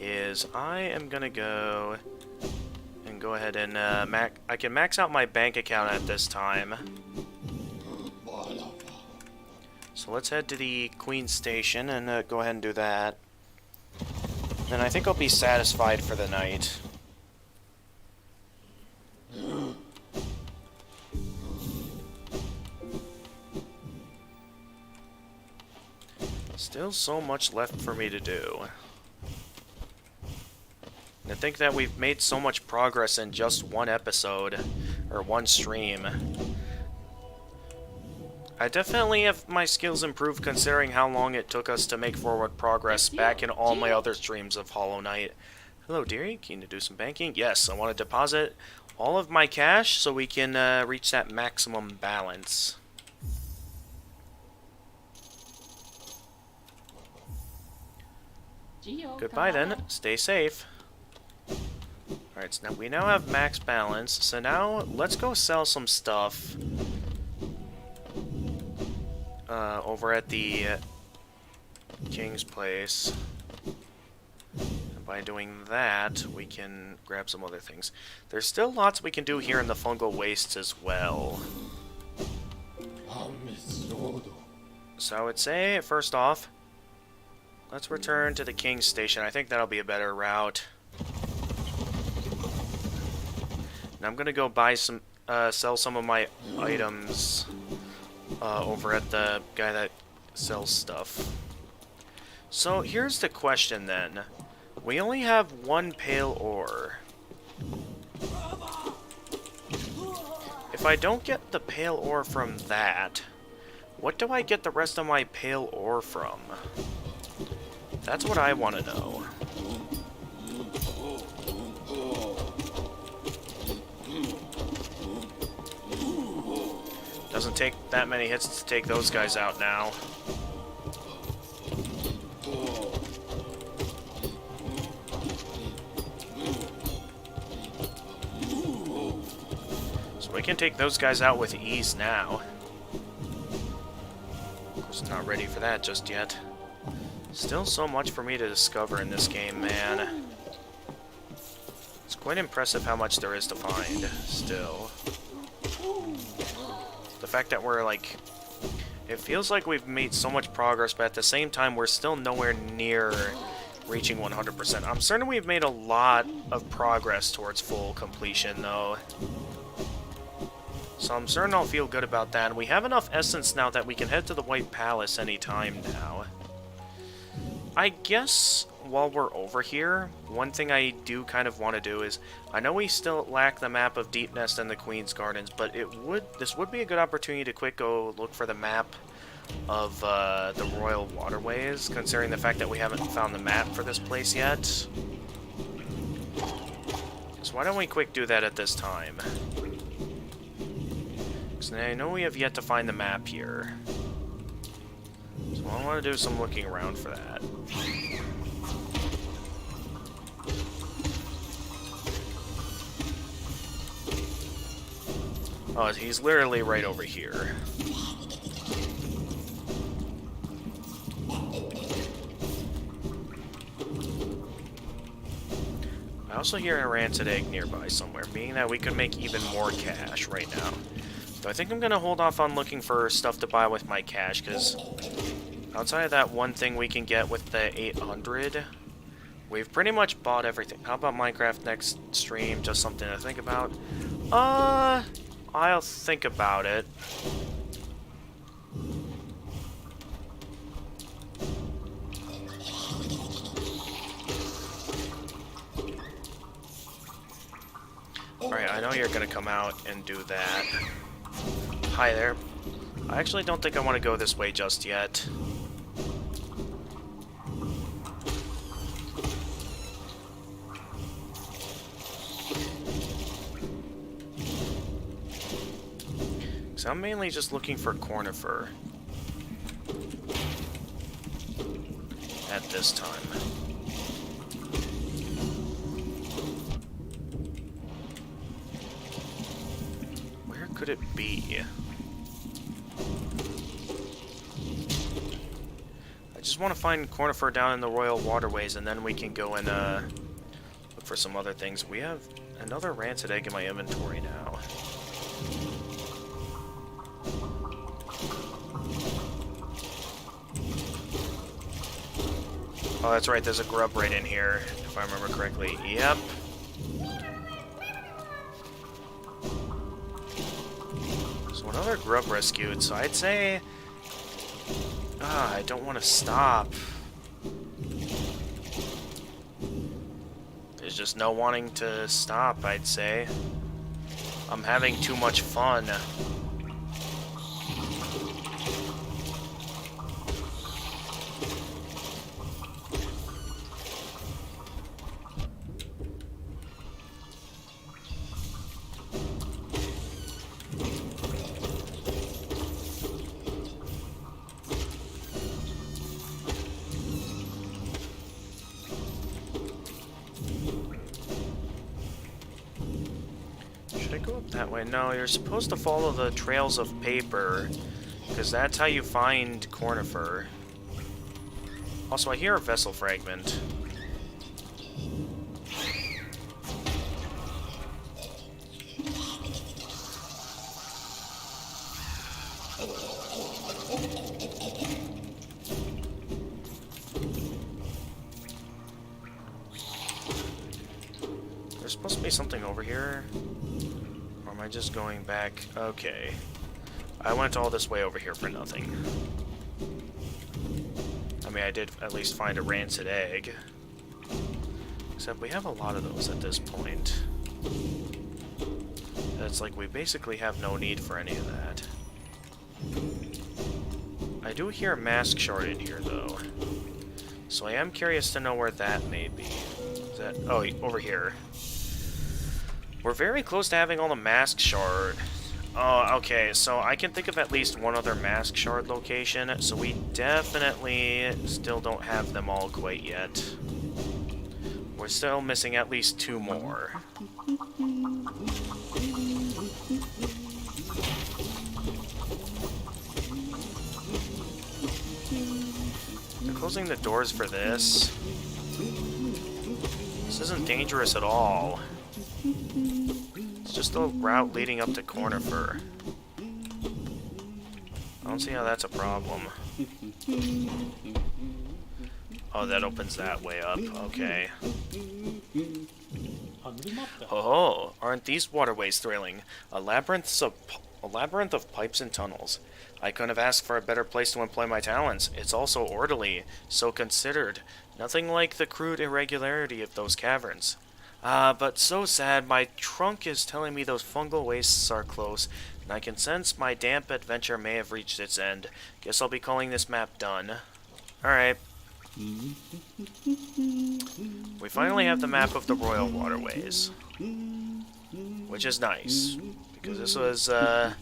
is I am going to go ahead and I can max out my bank account at this time. So let's head to the Queen Station and go ahead and do that. Then I think I'll be satisfied for the night. Still so much left for me to do. And I think that we've made so much progress in just one episode, or one stream. I definitely have my skills improved considering how long it took us to make forward progress back in all my other streams of Hollow Knight. Hello, dearie. Keen to do some banking? Yes, I want to deposit all of my cash so we can reach that maximum balance. Goodbye then. Stay safe. Alright, so now we now have max balance. So now let's go sell some stuff over at the King's Place. And by doing that, we can grab some other things. There's still lots we can do here in the Fungal Wastes as well. So I would say, first off, let's return to the King's Station. I think that'll be a better route. And I'm gonna go buy some, sell some of my items over at the guy that sells stuff. So here's the question then. We only have one pale ore. If I don't get the pale ore from that, what do I get the rest of my pale ore from? That's what I want to know. Doesn't take that many hits to take those guys out now. So we can take those guys out with ease now. Of course, not ready for that just yet. Still so much for me to discover in this game, man. Let's Quite impressive how much there is to find, still. The fact that we're, like... It feels like we've made so much progress, but at the same time, we're still nowhere near reaching 100%. I'm certain we've made a lot of progress towards full completion, though. So I'm certain I'll feel good about that. And we have enough essence now that we can head to the White Palace anytime now. I guess while we're over here, one thing I do kind of want to do is, I know we still lack the map of Deep Nest and the Queen's Gardens, but this would be a good opportunity to quick go look for the map of the Royal Waterways, considering the fact that we haven't found the map for this place yet. So why don't we quick do that at this time? Because I know we have yet to find the map here. So I want to do some looking around for that. Oh, he's literally right over here. I also hear a rancid egg nearby somewhere, meaning that we could make even more cash right now. So I think I'm going to hold off on looking for stuff to buy with my cash, because outside of that one thing we can get with the 800, we've pretty much bought everything. How about Minecraft next stream? Just something to think about. I'll think about it. Alright, I know you're gonna come out and do that. Hi there. I actually don't think I want to go this way just yet. So I'm mainly just looking for conifer at this time. Where could it be? I just want to find conifer down in the Royal Waterways, and then we can go and look for some other things. We have another rancid egg in my inventory now. Oh, that's right, there's a grub right in here, if I remember correctly. Yep. So another grub rescued, so I'd say... I don't want to stop. There's just no wanting to stop, I'd say. I'm having too much fun. That way. No, you're supposed to follow the trails of paper, because that's how you find conifer. Also, I hear a vessel fragment. There's supposed to be something over here. Am I just going back? Okay. I went all this way over here for nothing. I mean, I did at least find a rancid egg. Except we have a lot of those at this point. It's like we basically have no need for any of that. I do hear a mask shard in here, though. So I am curious to know where that may be. Is that... Oh, over here. We're very close to having all the mask shard. Oh, okay, so I can think of at least one other mask shard location, so we definitely still don't have them all quite yet. We're still missing at least 2 more. They're closing the doors for this. This isn't dangerous at all. It's just a route leading up to Cornifer. I don't see how that's a problem. Oh, that opens that way up. Okay. Oh, aren't these waterways thrilling? A labyrinth of pipes and tunnels. I couldn't have asked for a better place to employ my talents. It's also orderly, so considered. Nothing like the crude irregularity of those caverns. But so sad, my trunk is telling me those fungal wastes are close, and I can sense my damp adventure may have reached its end. Guess I'll be calling this map done. Alright. We finally have the map of the Royal Waterways. Which is nice, because this was,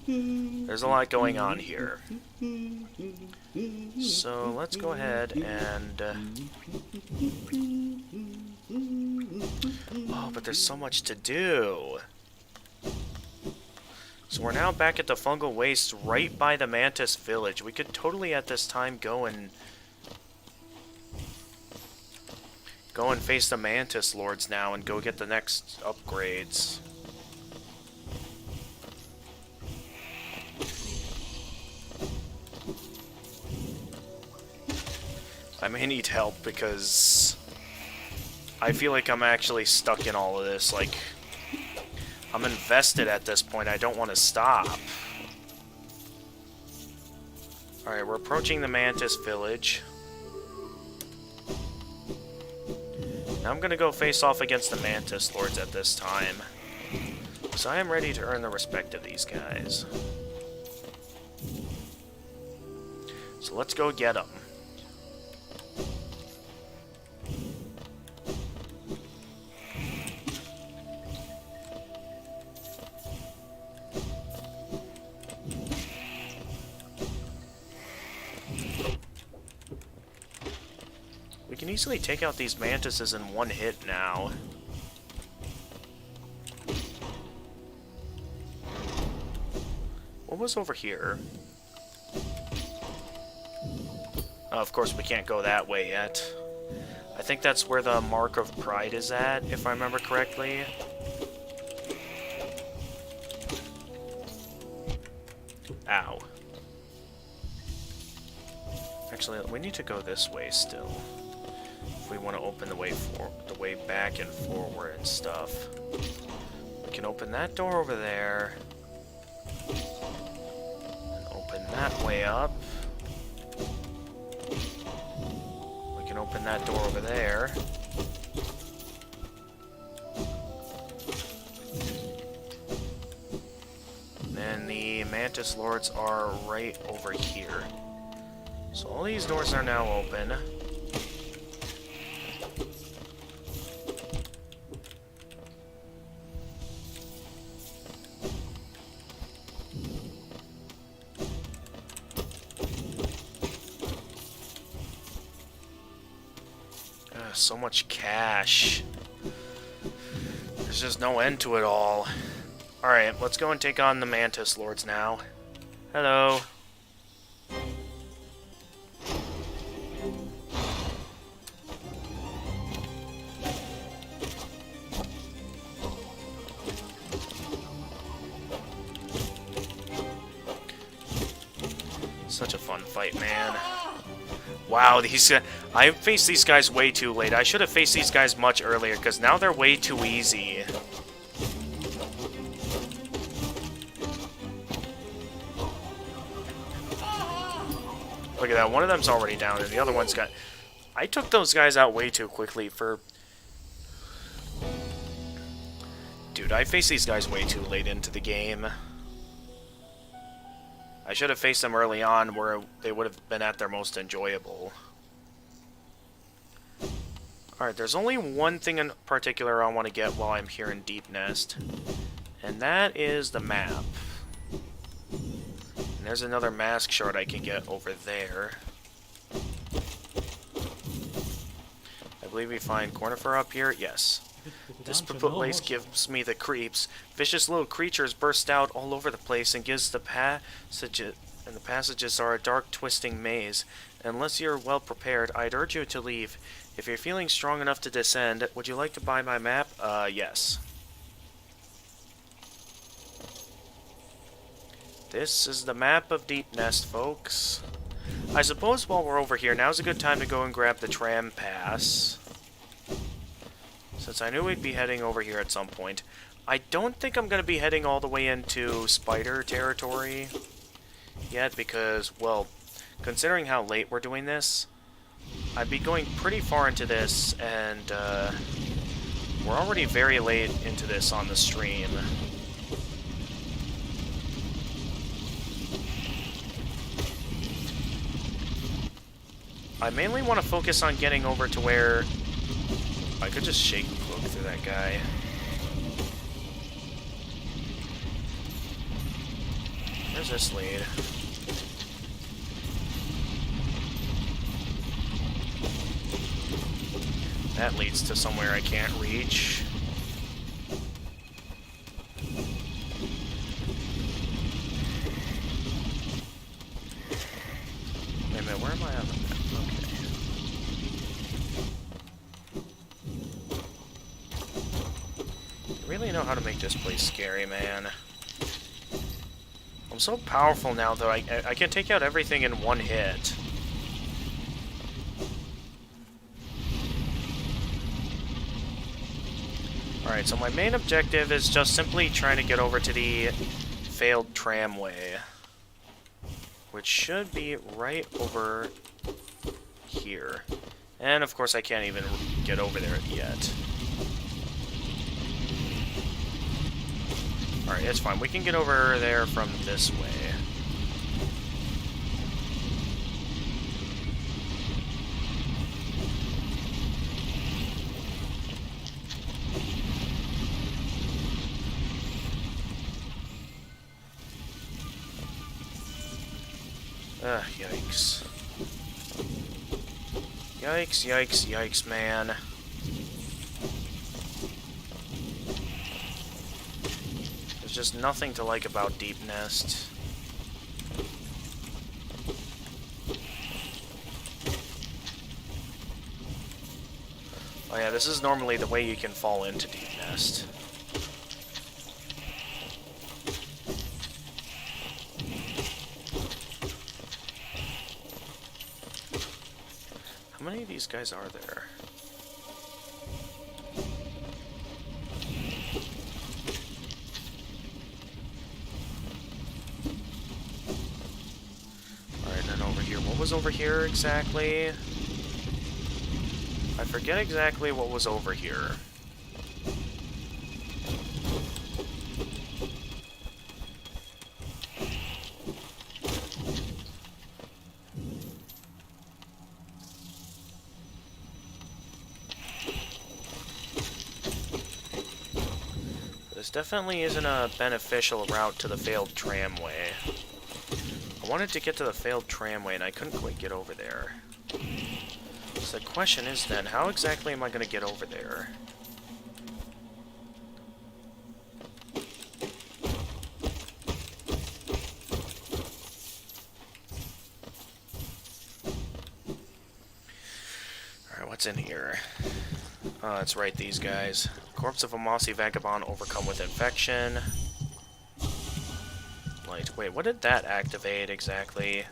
there's a lot going on here. So, let's go ahead and, oh, but there's so much to do. So we're now back at the Fungal Wastes right by the Mantis Village. We could totally at this time go and face the Mantis Lords now and go get the next upgrades. I may need help because I feel like I'm actually stuck in all of this. Like, I'm invested at this point. I don't want to stop. Alright, we're approaching the Mantis Village. Now I'm going to go face off against the Mantis Lords at this time. So I am ready to earn the respect of these guys. So let's go get them. We can easily take out these mantises in one hit now. What was over here? Oh, of course we can't go that way yet. I think that's where the Mark of Pride is at, if I remember correctly. Ow. Actually, we need to go this way still. If we want to open the way back and forward and stuff. We can open that door over there. And open that way up. We can open that door over there. And the Mantis Lords are right over here. So all these doors are now open. So much cash. There's just no end to it all. Alright, let's go and take on the Mantis Lords now. Hello. Such a fun fight, man. Wow, I faced these guys way too late. I should have faced these guys much earlier, because now they're way too easy. Look at that, one of them's already down, and the other one's got... I took those guys out way too quickly for... Dude, I faced these guys way too late into the game. I should have faced them early on where they would have been at their most enjoyable. Alright, there's only one thing in particular I want to get while I'm here in Deep Nest. And that is the map. And there's another mask shard I can get over there. I believe we find Cornifer up here. Yes. This place gives me the creeps. Vicious little creatures burst out all over the place and gives the passages, and the passages are a dark, twisting maze. Unless you're well prepared, I'd urge you to leave. If you're feeling strong enough to descend, would you like to buy my map? Yes. This is the map of Deep Nest, folks. I suppose while we're over here, now's a good time to go and grab the tram pass. Since I knew we'd be heading over here at some point. I don't think I'm going to be heading all the way into spider territory yet because, well, considering how late we're doing this, I'd be going pretty far into this, and we're already very late into this on the stream. I mainly want to focus on getting over to where I could just shake the cloak through that guy. Where's this lead? That leads to somewhere I can't reach. Wait a minute, where am I on the map? Okay. I really know how to make this place scary, man. I'm so powerful now, though. I can take out everything in one hit. Alright, so my main objective is just simply trying to get over to the failed tramway. Which should be right over here. And, of course, I can't even get over there yet. Alright, it's fine. We can get over there from this way. Yikes. Yikes, yikes, yikes, man. There's just nothing to like about Deep Nest. Oh yeah, this is normally the way you can fall into Deep Nest. How many of these guys are there? Alright, then over here. What was over here exactly? I forget exactly what was over here. This definitely isn't a beneficial route to the failed tramway. I wanted to get to the failed tramway and I couldn't quite get over there. So the question is then, how exactly am I going to get over there? Alright, what's in here? Oh, that's right, these guys. Corpse of a mossy vagabond overcome with infection. Light. Wait, what did that activate exactly?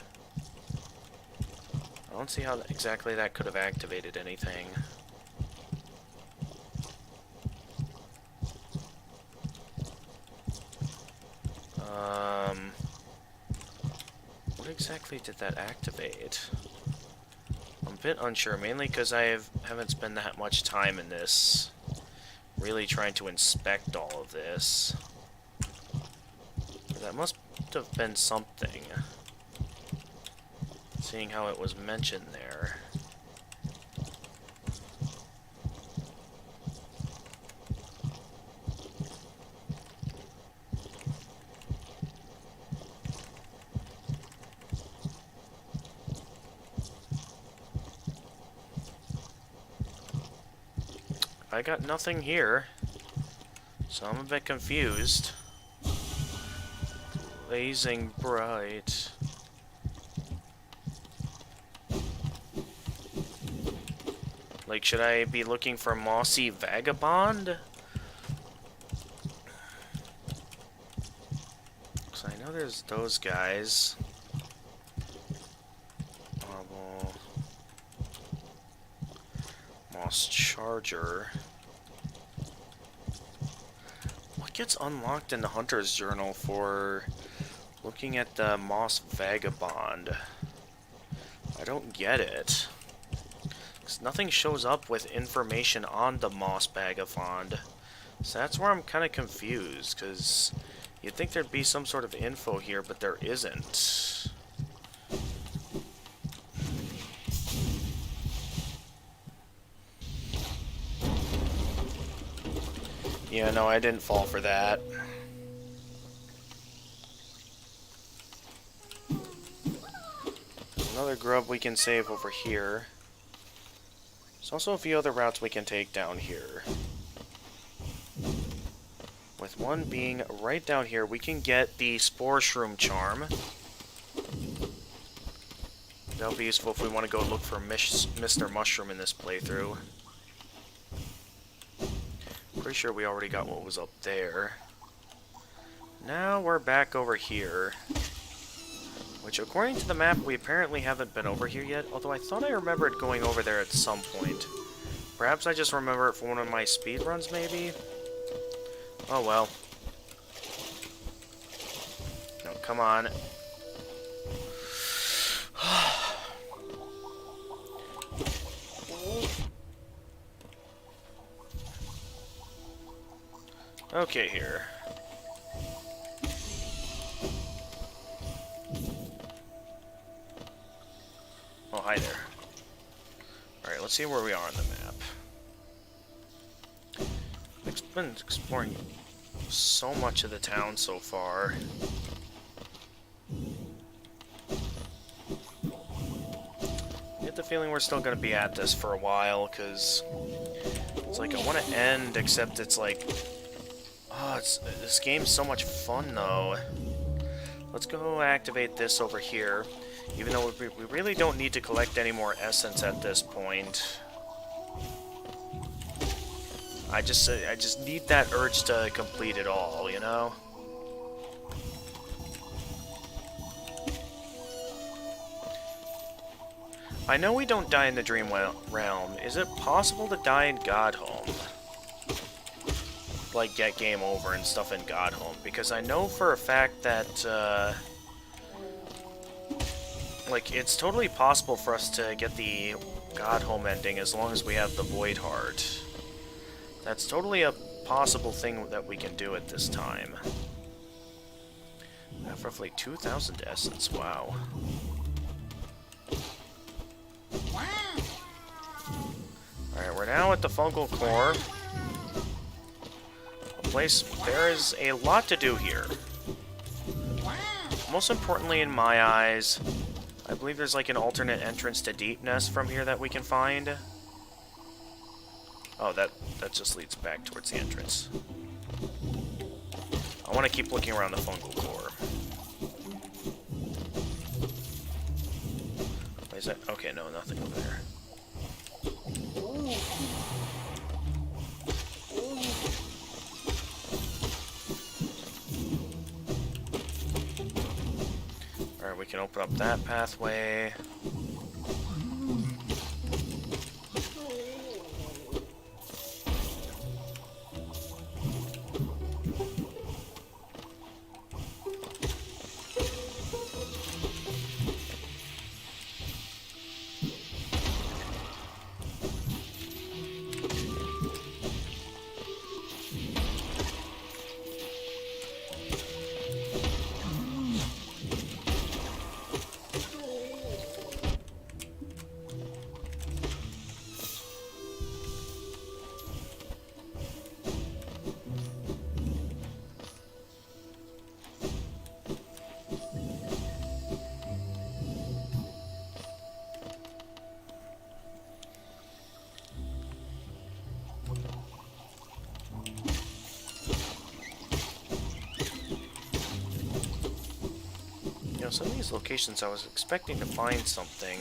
I don't see how exactly that could have activated anything. What exactly did that activate? I'm a bit unsure, mainly because I haven't spent that much time in this. Really trying to inspect all of this. That must have been something. Seeing how it was mentioned there. I got nothing here, so I'm a bit confused. Blazing bright. Like, should I be looking for Mossy Vagabond? Because I know there's those guys. Marble. Moss Charger. What gets unlocked in the Hunter's Journal for looking at the Moss Vagabond? I don't get it. 'Cause nothing shows up with information on the Moss Vagabond. So that's where I'm kind of confused, because you'd think there'd be some sort of info here, but there isn't. Yeah, no, I didn't fall for that. Another grub we can save over here. There's also a few other routes we can take down here. With one being right down here, we can get the Spore Shroom Charm. That'll be useful if we want to go look for Mr. Mushroom in this playthrough. Pretty sure we already got what was up there. Now we're back over here. Which, according to the map, we apparently haven't been over here yet, although I thought I remembered going over there at some point. Perhaps I just remember it from one of my speedruns, maybe? Oh well. No, come on. Okay, here. Oh, hi there. Alright, let's see where we are on the map. I've been exploring so much of the town so far. I get the feeling we're still going to be at this for a while, because it's like I want to end, except it's like... Oh, this game's so much fun, though. Let's go activate this over here. Even though we really don't need to collect any more essence at this point. I just need that urge to complete it all, you know? I know we don't die in the Dream Realm. Is it possible to die in Godhome? Like, get game over and stuff in Godhome? Because I know for a fact that, like, it's totally possible for us to get the Godhome ending as long as we have the Void Heart. That's totally a possible thing that we can do at this time. I have roughly 2,000 essence, wow. Alright, we're now at the Fungal Core. There is a lot to do here. Most importantly, in my eyes, I believe there's like an alternate entrance to Deepness from here that we can find. Oh, that just leads back towards the entrance. I want to keep looking around the Fungal Core. Is that... Okay, no, nothing over there. Alright, we can open up that pathway. Some of these locations I was expecting to find something.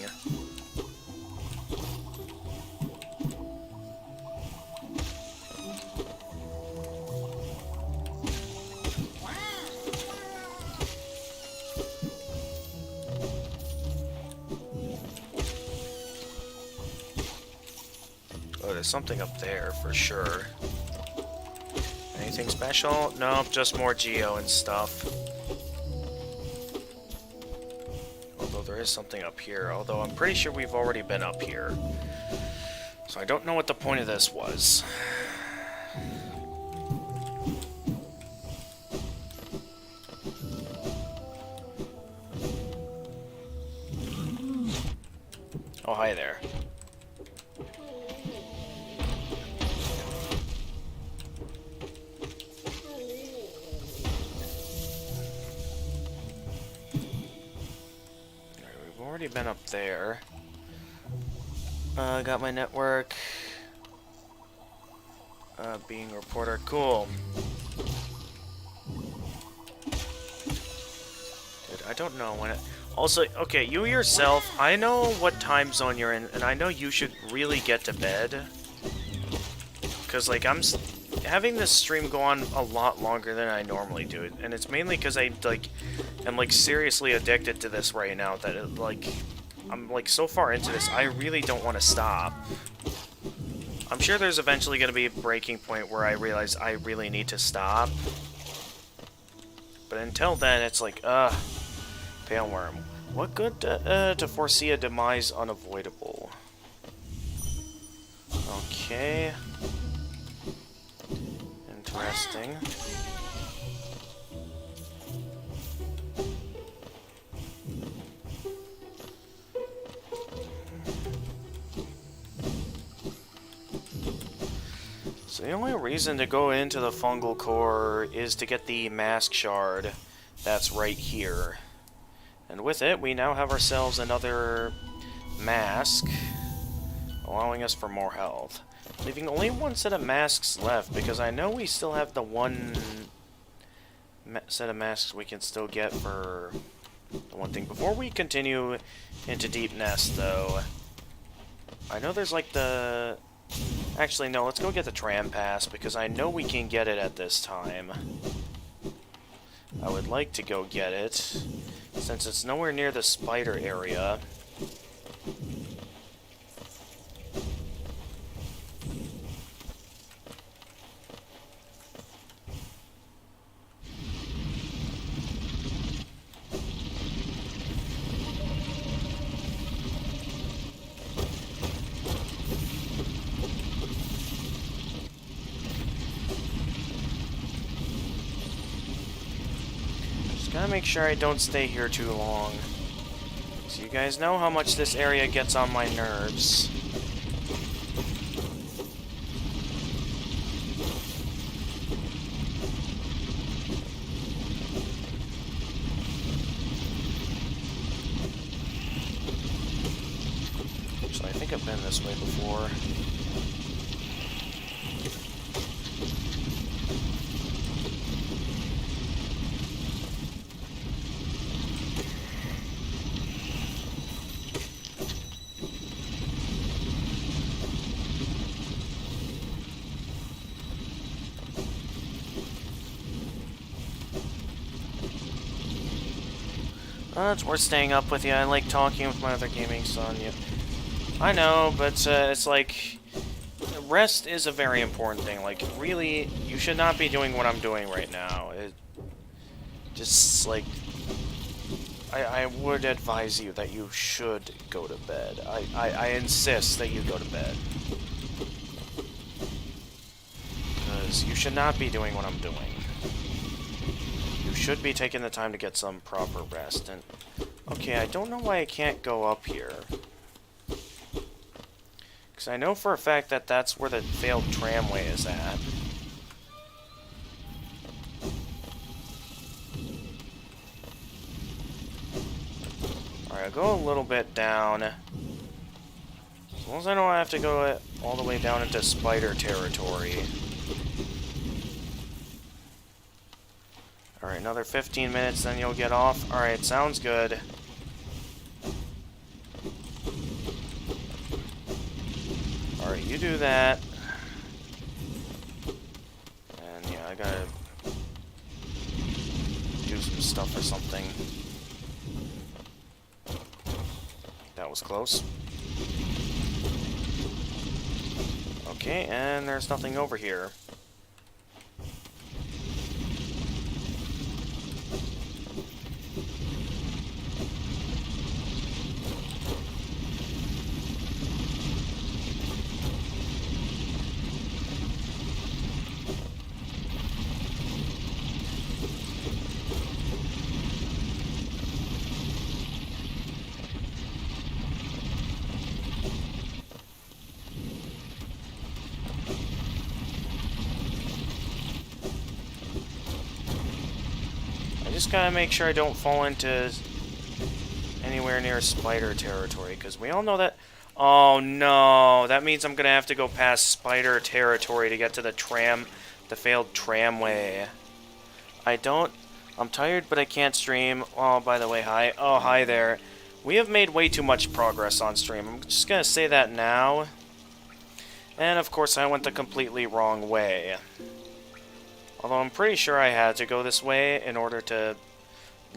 there's something up there for sure. Anything special? Nope, just more geo and stuff. Although there is something up here, although I'm pretty sure we've already been up here. So I don't know what the point of this was. Oh, hi there. We've already been up there. Got my network. Being reporter. Cool. Dude, I don't know when it... Also, okay, you yourself, I know what time zone you're in, and I know you should really get to bed. Because, like, I'm having this stream go on a lot longer than I normally do. And it's mainly because I, like, am, like, seriously addicted to this right now that, it, like, I'm, like, so far into this, I really don't want to stop. I'm sure there's eventually going to be a breaking point where I realize I really need to stop. But until then, it's like, Pale Worm. What good to foresee a demise unavoidable? Okay. Interesting. So the only reason to go into the fungal core is to get the mask shard that's right here. And with it, we now have ourselves another mask, allowing us for more health. Leaving only one set of masks left, because I know we still have the one set of masks we can still get for the one thing. Before we continue into Deep Nest, though, I know there's like the... Actually, no, let's go get the tram pass, because I know we can get it at this time. I would like to go get it, since it's nowhere near the spider area. Gotta make sure I don't stay here too long. So you guys know how much this area gets on my nerves. So I think I've been this way before. It's worth staying up with you. I like talking with my other gaming son. Yeah. I know, but it's like... Rest is a very important thing. Like, really, you should not be doing what I'm doing right now. It... Just, like... I would advise you that you should go to bed. I insist that you go to bed. Because you should not be doing what I'm doing. You should be taking the time to get some proper rest. And okay, I don't know why I can't go up here. Because I know for a fact that that's where the failed tramway is at. Alright, I'll go a little bit down. As long as I don't have to go all the way down into spider territory. Alright, another 15 minutes, then you'll get off. Alright, sounds good. Alright, you do that. And yeah, I gotta do some stuff or something. That was close. Okay, and there's nothing over here. Just gotta make sure I don't fall into anywhere near spider territory, because we all know that... Oh no, that means I'm gonna have to go past spider territory to get to the failed tramway. I'm tired, but I can't stream. Oh, by the way, hi. Oh, hi there. We have made way too much progress on stream. I'm just gonna say that now. And of course, I went the completely wrong way. Although I'm pretty sure I had to go this way in order to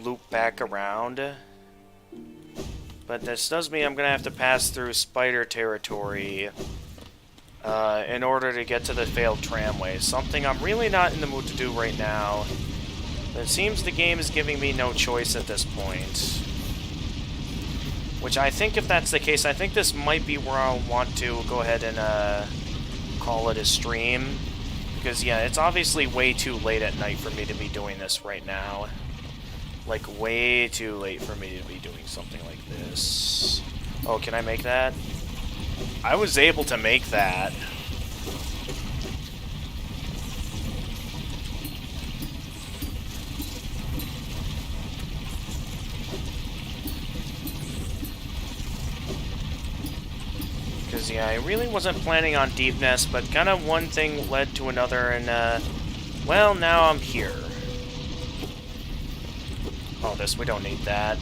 loop back around. But this does mean I'm going to have to pass through spider territory in order to get to the failed tramway. Something I'm really not in the mood to do right now. But it seems the game is giving me no choice at this point. Which I think if that's the case, I think this might be where I'll want to go ahead and call it a stream. Because, yeah, it's obviously way too late at night for me to be doing this right now. Like, way too late for me to be doing something like this. Oh, can I make that? I was able to make that. Yeah, I really wasn't planning on deepness, but kind of one thing led to another, and, well, now I'm here. Oh, we don't need that.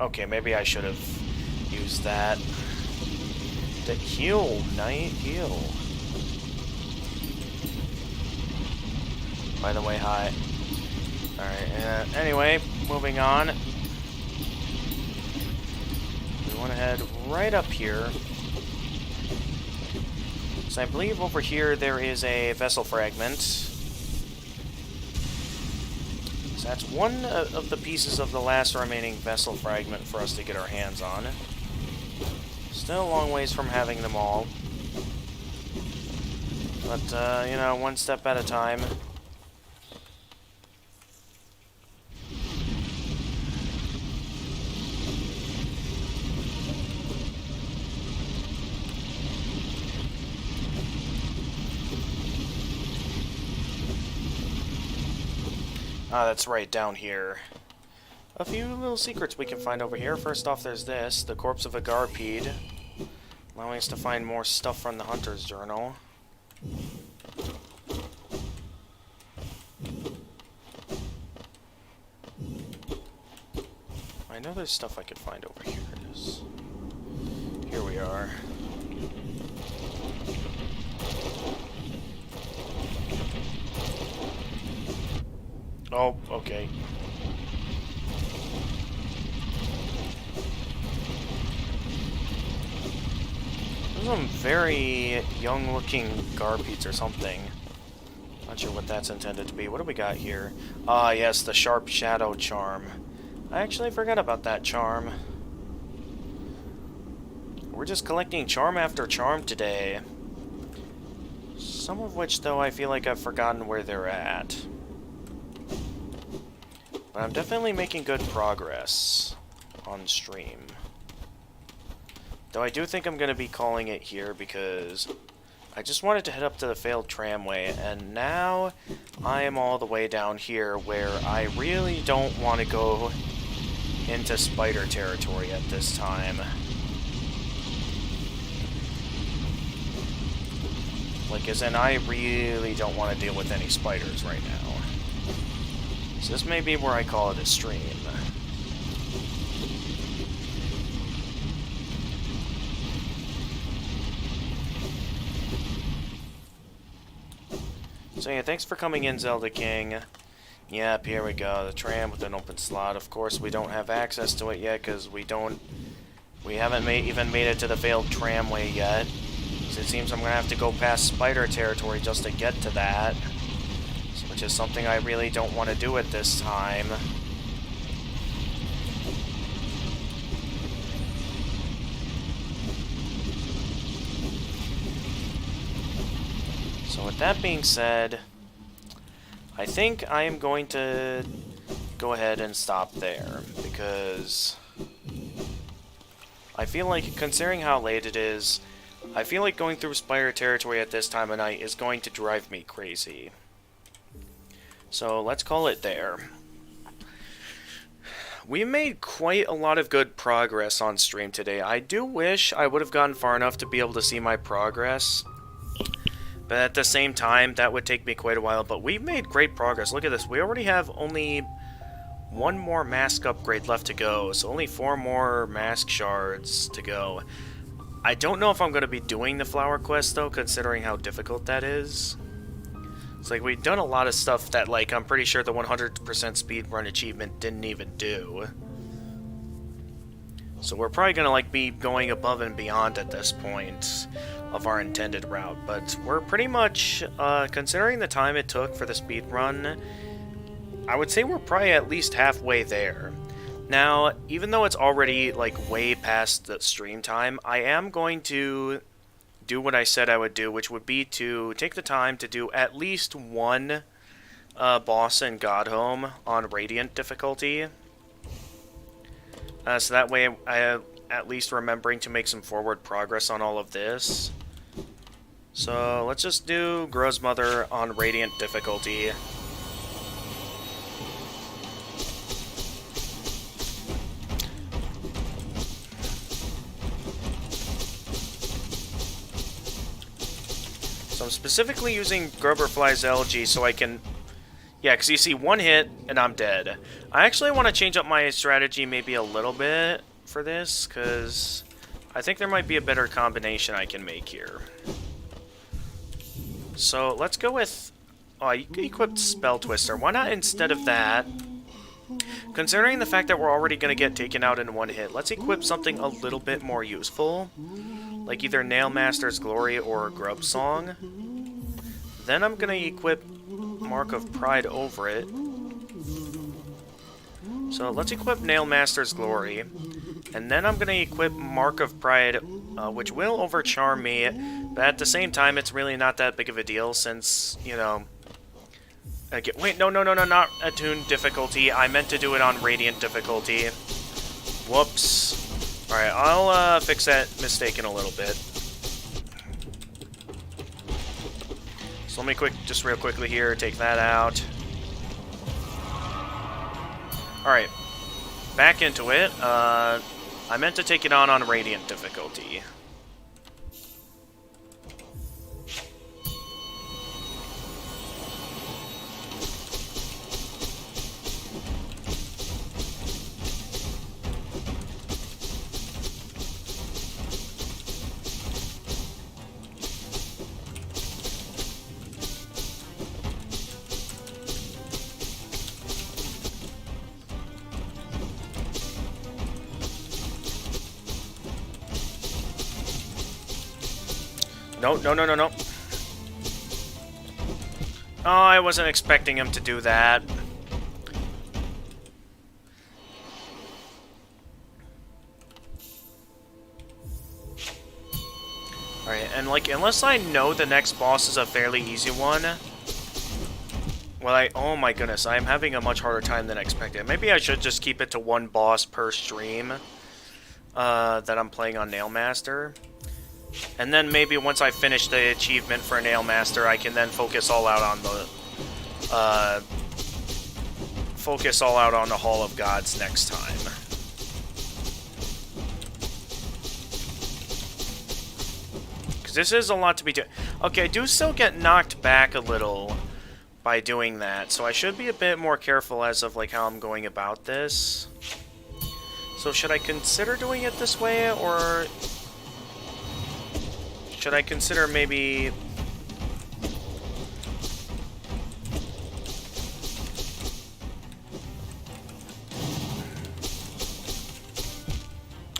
Okay, maybe I should have used that. The heal, night heal. By the way, hi. Alright, anyway, moving on. We want to head right up here. So I believe over here there is a vessel fragment. So that's one of the pieces of the last remaining vessel fragment for us to get our hands on. Still a long ways from having them all. But, you know, one step at a time. Ah, that's right, down here. A few little secrets we can find over here. First off, there's this, the corpse of a Garpede, allowing us to find more stuff from the Hunter's Journal. I know there's stuff I could find over here. Here we are. Oh, okay. Those are some very young-looking Garpedes or something. Not sure what that's intended to be. What do we got here? Ah, yes, the Sharp Shadow Charm. I actually forgot about that charm. We're just collecting charm after charm today. Some of which, though, I feel like I've forgotten where they're at. But I'm definitely making good progress on stream. Though I do think I'm going to be calling it here because I just wanted to head up to the failed tramway, and now I am all the way down here where I really don't want to go into spider territory at this time. Like, as in, I really don't want to deal with any spiders right now. So this may be where I call it a stream. So yeah, thanks for coming in, Zelda King. Yep, here we go. The tram with an open slot. Of course, we don't have access to it yet because we We haven't even made it to the failed tramway yet. So it seems I'm going to have to go past spider territory just to get to that. Which is something I really don't want to do at this time. So with that being said, I think I am going to go ahead and stop there, because I feel like, considering how late it is, I feel like going through spider territory at this time of night is going to drive me crazy. So let's call it there. We made quite a lot of good progress on stream today. I do wish I would have gotten far enough to be able to see my progress. But at the same time, that would take me quite a while. But we've made great progress. Look at this. We already have only one more mask upgrade left to go. So only 4 more mask shards to go. I don't know if I'm going to be doing the flower quest, though, considering how difficult that is. It's like, we've done a lot of stuff that, like, I'm pretty sure the 100% speedrun achievement didn't even do. So we're probably going to, like, be going above and beyond at this point of our intended route. But we're pretty much, considering the time it took for the speedrun, I would say we're probably at least halfway there. Now, even though it's already, like, way past the stream time, I am going to do what I said I would do, which would be to take the time to do at least one boss in Godhome on Radiant difficulty. So that way I am at least remembering to make some forward progress on all of this. So let's just do Grow's Mother on Radiant difficulty. So I'm specifically using Grubberfly's Elegy so I can... Yeah, because you see, one hit and I'm dead. I actually want to change up my strategy maybe a little bit for this, because I think there might be a better combination I can make here. So let's go with... Oh, you equipped Spell Twister. Why not instead of that? Considering the fact that we're already going to get taken out in one hit, let's equip something a little bit more useful. Like either Nailmaster's Glory or Grub Song. Then I'm going to equip Mark of Pride over it. So let's equip Nailmaster's Glory. And then I'm going to equip Mark of Pride, which will overcharm me. But at the same time, it's really not that big of a deal since, you know... Wait, no, not attuned difficulty. I meant to do it on Radiant difficulty. Whoops. Alright, I'll fix that mistake in a little bit. So let me just real quickly here, take that out. Alright, back into it. I meant to take it on Radiant difficulty. No. Oh, I wasn't expecting him to do that. Alright, and like, unless I know the next boss is a fairly easy one... Well, oh my goodness, I'm having a much harder time than expected. Maybe I should just keep it to one boss per stream that I'm playing on Nailmaster. And then maybe once I finish the achievement for Nailmaster, I can then focus all out on the Hall of Gods next time. Because this is a lot to be doing. Okay, I do still get knocked back a little by doing that, so I should be a bit more careful as of like how I'm going about this. So should I consider doing it this way, or should I consider maybe...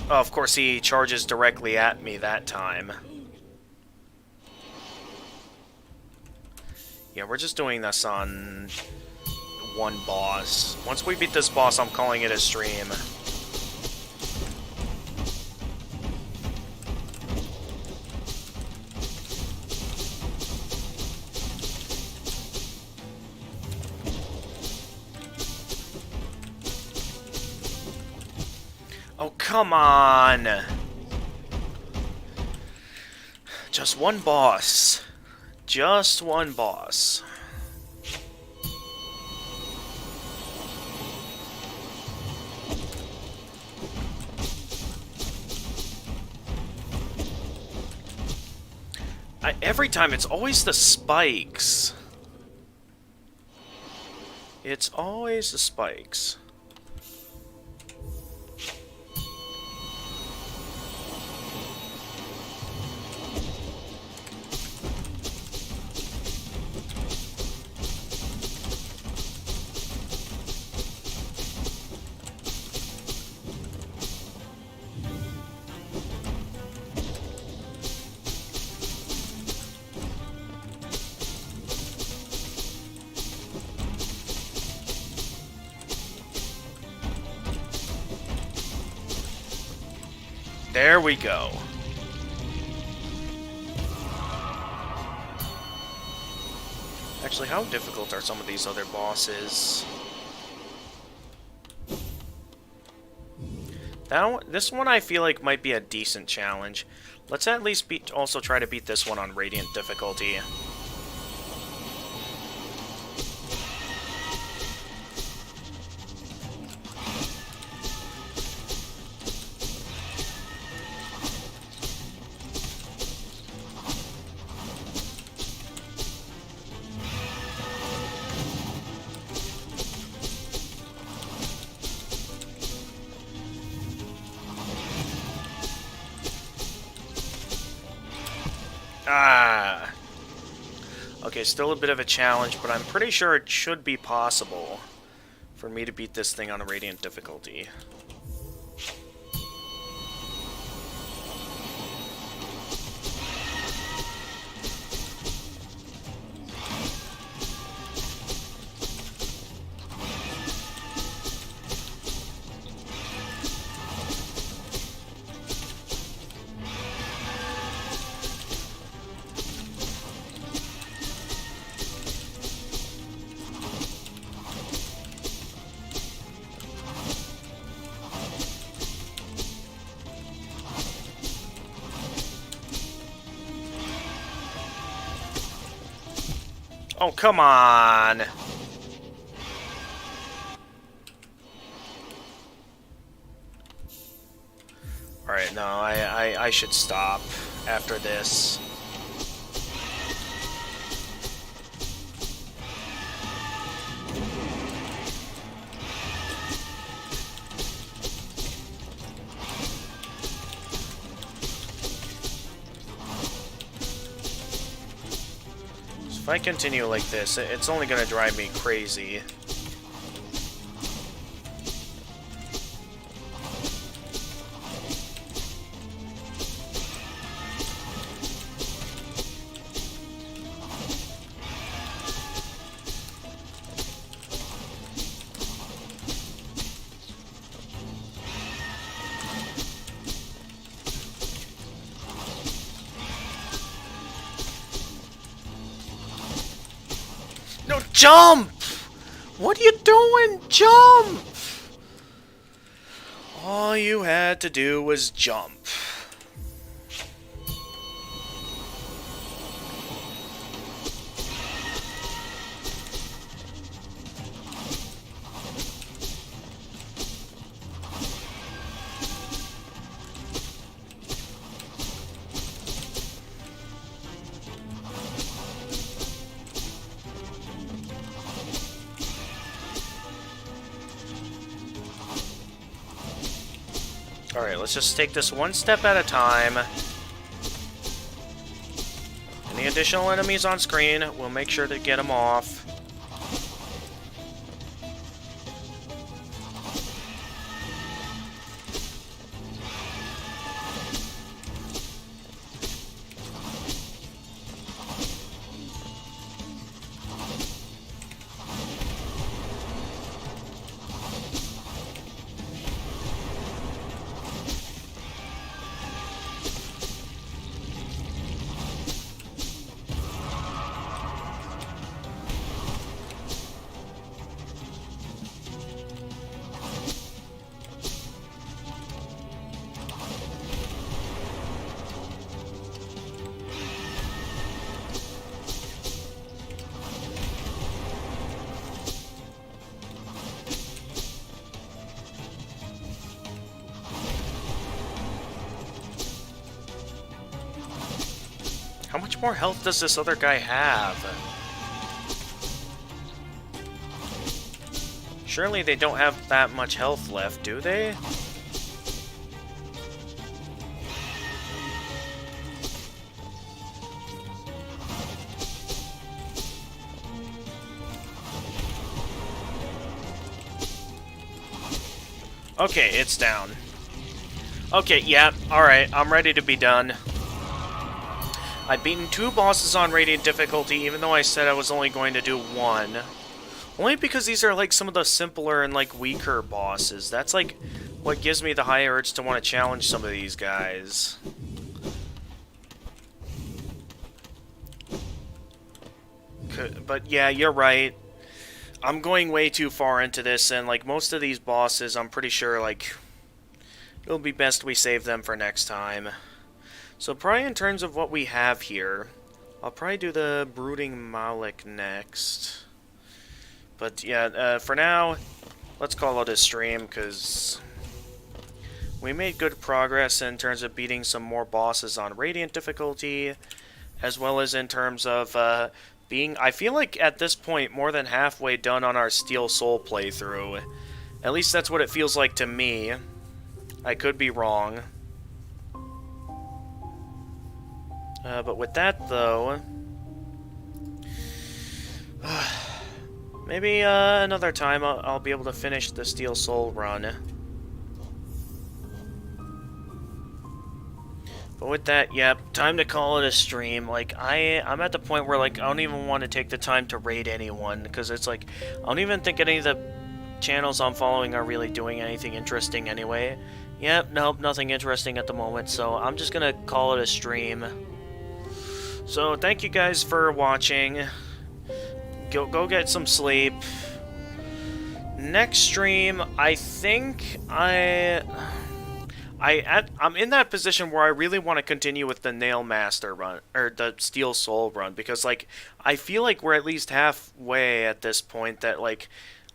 Oh, of course, he charges directly at me that time. Yeah, we're just doing this on one boss. Once we beat this boss, I'm calling it a stream. Oh, come on! Just one boss. Just one boss. Every time, it's always the spikes. It's always the spikes. There we go. Actually, how difficult are some of these other bosses? This one I feel like might be a decent challenge. Let's at least also try to beat this one on Radiant difficulty. Ah. Okay, still a bit of a challenge, but I'm pretty sure it should be possible for me to beat this thing on a Radiant difficulty. Oh, come on! Alright, no, I should stop after this. If I continue like this, it's only gonna drive me crazy. No, jump! What are you doing? Jump! All you had to do was jump. Alright, let's just take this one step at a time. Any additional enemies on screen, we'll make sure to get them off. How much more health does this other guy have? Surely they don't have that much health left, do they? Okay, it's down. Okay, yeah, alright, I'm ready to be done. I've beaten 2 bosses on Radiant difficulty, even though I said I was only going to do 1. Only because these are, like, some of the simpler and, like, weaker bosses. That's, like, what gives me the high urge to want to challenge some of these guys. But, yeah, you're right. I'm going way too far into this, and, like, most of these bosses, I'm pretty sure, like, it'll be best we save them for next time. So, probably in terms of what we have here, I'll probably do the Brooding Malik next. But, yeah, for now, let's call it a stream, because we made good progress in terms of beating some more bosses on Radiant difficulty, as well as in terms of, I feel like at this point more than halfway done on our Steel Soul playthrough. At least that's what it feels like to me. I could be wrong. But with that though, maybe another time I'll be able to finish the Steel Soul run. But with that, yep, time to call it a stream. Like, I'm at the point where, like, I don't even want to take the time to raid anyone, because it's like, I don't even think any of the channels I'm following are really doing anything interesting anyway. Yep, nope, nothing interesting at the moment, so I'm just gonna call it a stream. So, thank you guys for watching. Go get some sleep. Next stream, I think I'm in that position where I really want to continue with the Nail Master run, or the Steel Soul run, because, like, I feel like we're at least halfway at this point that, like,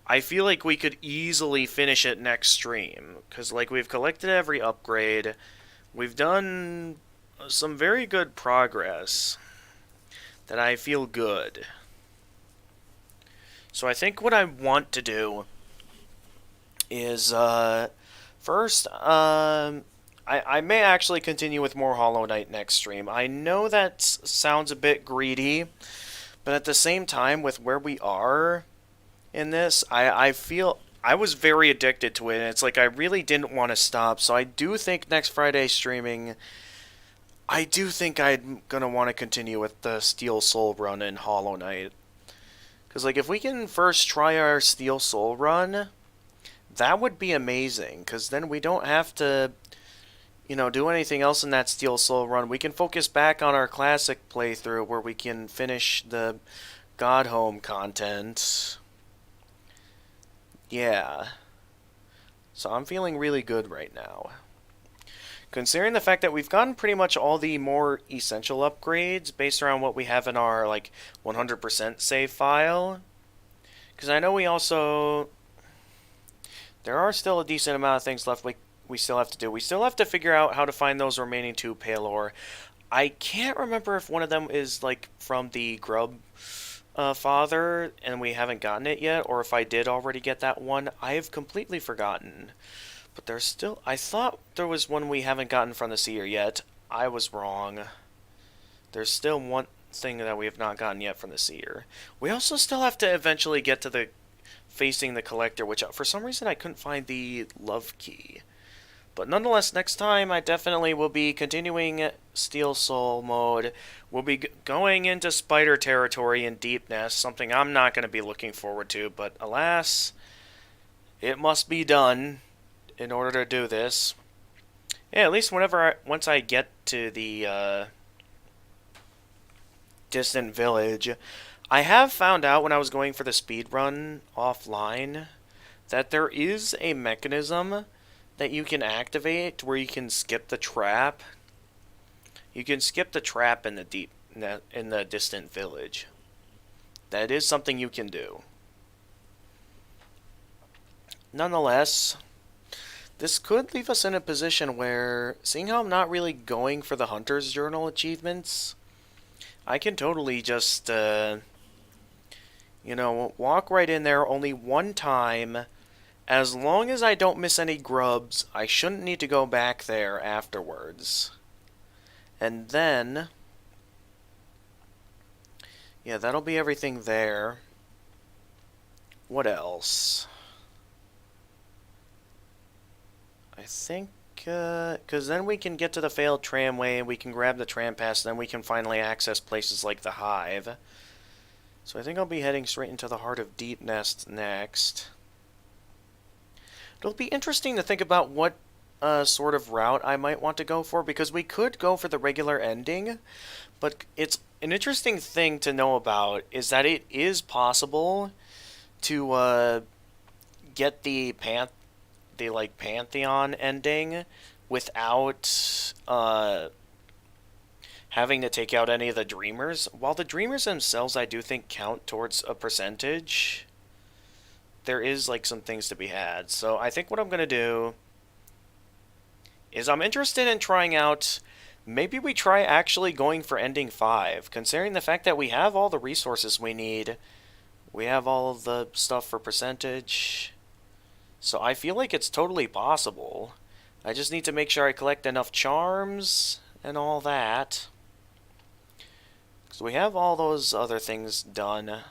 I feel like we could easily finish it next stream, because, like, we've collected every upgrade, we've done some very good progress, that I feel good. So I think what I want to do is, first, I may actually continue with more Hollow Knight next stream. I know that sounds a bit greedy, but at the same time, with where we are in this, I feel I was very addicted to it, and it's like I really didn't want to stop. So I do think next Friday streaming, I do think I'm going to want to continue with the Steel Soul run in Hollow Knight. Because, like, if we can first try our Steel Soul run, that would be amazing, because then we don't have to, you know, do anything else in that Steel Soul run. We can focus back on our classic playthrough where we can finish the God Home content. Yeah. So I'm feeling really good right now. Considering the fact that we've gotten pretty much all the more essential upgrades based around what we have in our, like, 100% save file. Because I know we also... There are still a decent amount of things left we still have to do. We still have to figure out how to find those remaining 2 Palor. I can't remember if one of them is, like, from the Grub Father, and we haven't gotten it yet, or if I did already get that one. I have completely forgotten. But there's still... I thought there was one we haven't gotten from the Seer yet. I was wrong. There's still one thing that we have not gotten yet from the Seer. We also still have to eventually get to the Facing the Collector, which for some reason I couldn't find the Love Key. But nonetheless, next time I definitely will be continuing Steel Soul mode. We'll be going into Spider territory in Deep Nest, something I'm not going to be looking forward to, but alas, it must be done in order to do this. Yeah, at least once I get to the distant village, I have found out when I was going for the speed run offline that there is a mechanism that you can activate where you can skip the trap. You can skip the trap in the distant village. That is something you can do. Nonetheless, this could leave us in a position where, seeing how I'm not really going for the Hunter's Journal achievements, I can totally just, walk right in there only one time. As long as I don't miss any grubs, I shouldn't need to go back there afterwards. And then, yeah, that'll be everything there. What else? I think, because then we can get to the failed tramway, and we can grab the tram pass, and then we can finally access places like the Hive. So I think I'll be heading straight into the heart of Deep Nest next. It'll be interesting to think about what sort of route I might want to go for, because we could go for the regular ending, but it's an interesting thing to know about is that it is possible to get the Pantheon ending without having to take out any of the Dreamers. While the Dreamers themselves I do think count towards a percentage, there is like some things to be had. So I think what I'm going to do is I'm interested in trying out, maybe we try actually going for ending 5, considering the fact that we have all the resources we need. We have all of the stuff for percentage. So I feel like it's totally possible. I just need to make sure I collect enough charms and all that. So we have all those other things done. Let's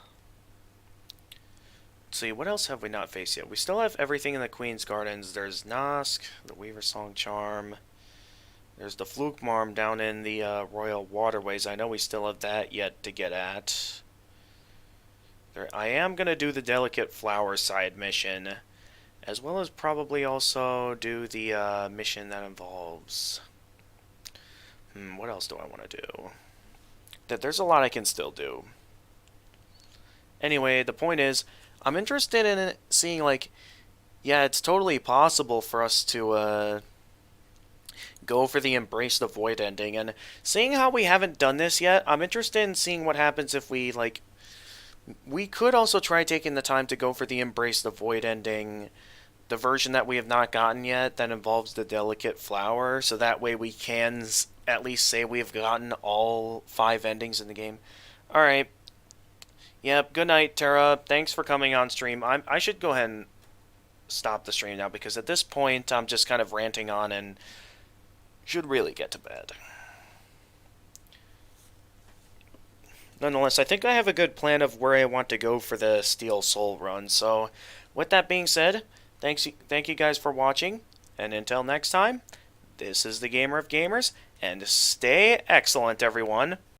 see, what else have we not faced yet? We still have everything in the Queen's Gardens. There's Nosk, the Weaver Song Charm. There's the Fluke Marm down in the Royal Waterways. I know we still have that yet to get at. I am going to do the Delicate Flower side mission, as well as probably also do the mission that involves... what else do I want to do? There's a lot I can still do. Anyway, the point is, I'm interested in seeing, like, yeah, it's totally possible for us to go for the Embrace the Void ending, and seeing how we haven't done this yet, I'm interested in seeing what happens if we, like, we could also try taking the time to go for the Embrace the Void ending, the version that we have not gotten yet that involves the Delicate Flower, so that way we can at least say we've gotten all 5 endings in the game. Alright. Yep, good night, Tara. Thanks for coming on stream. I should go ahead and stop the stream now, because at this point I'm just kind of ranting on and should really get to bed. Nonetheless, I think I have a good plan of where I want to go for the Steel Soul run. So, with that being said, thank you guys for watching, and until next time, this is the Gamer of Gamers, and stay excellent, everyone.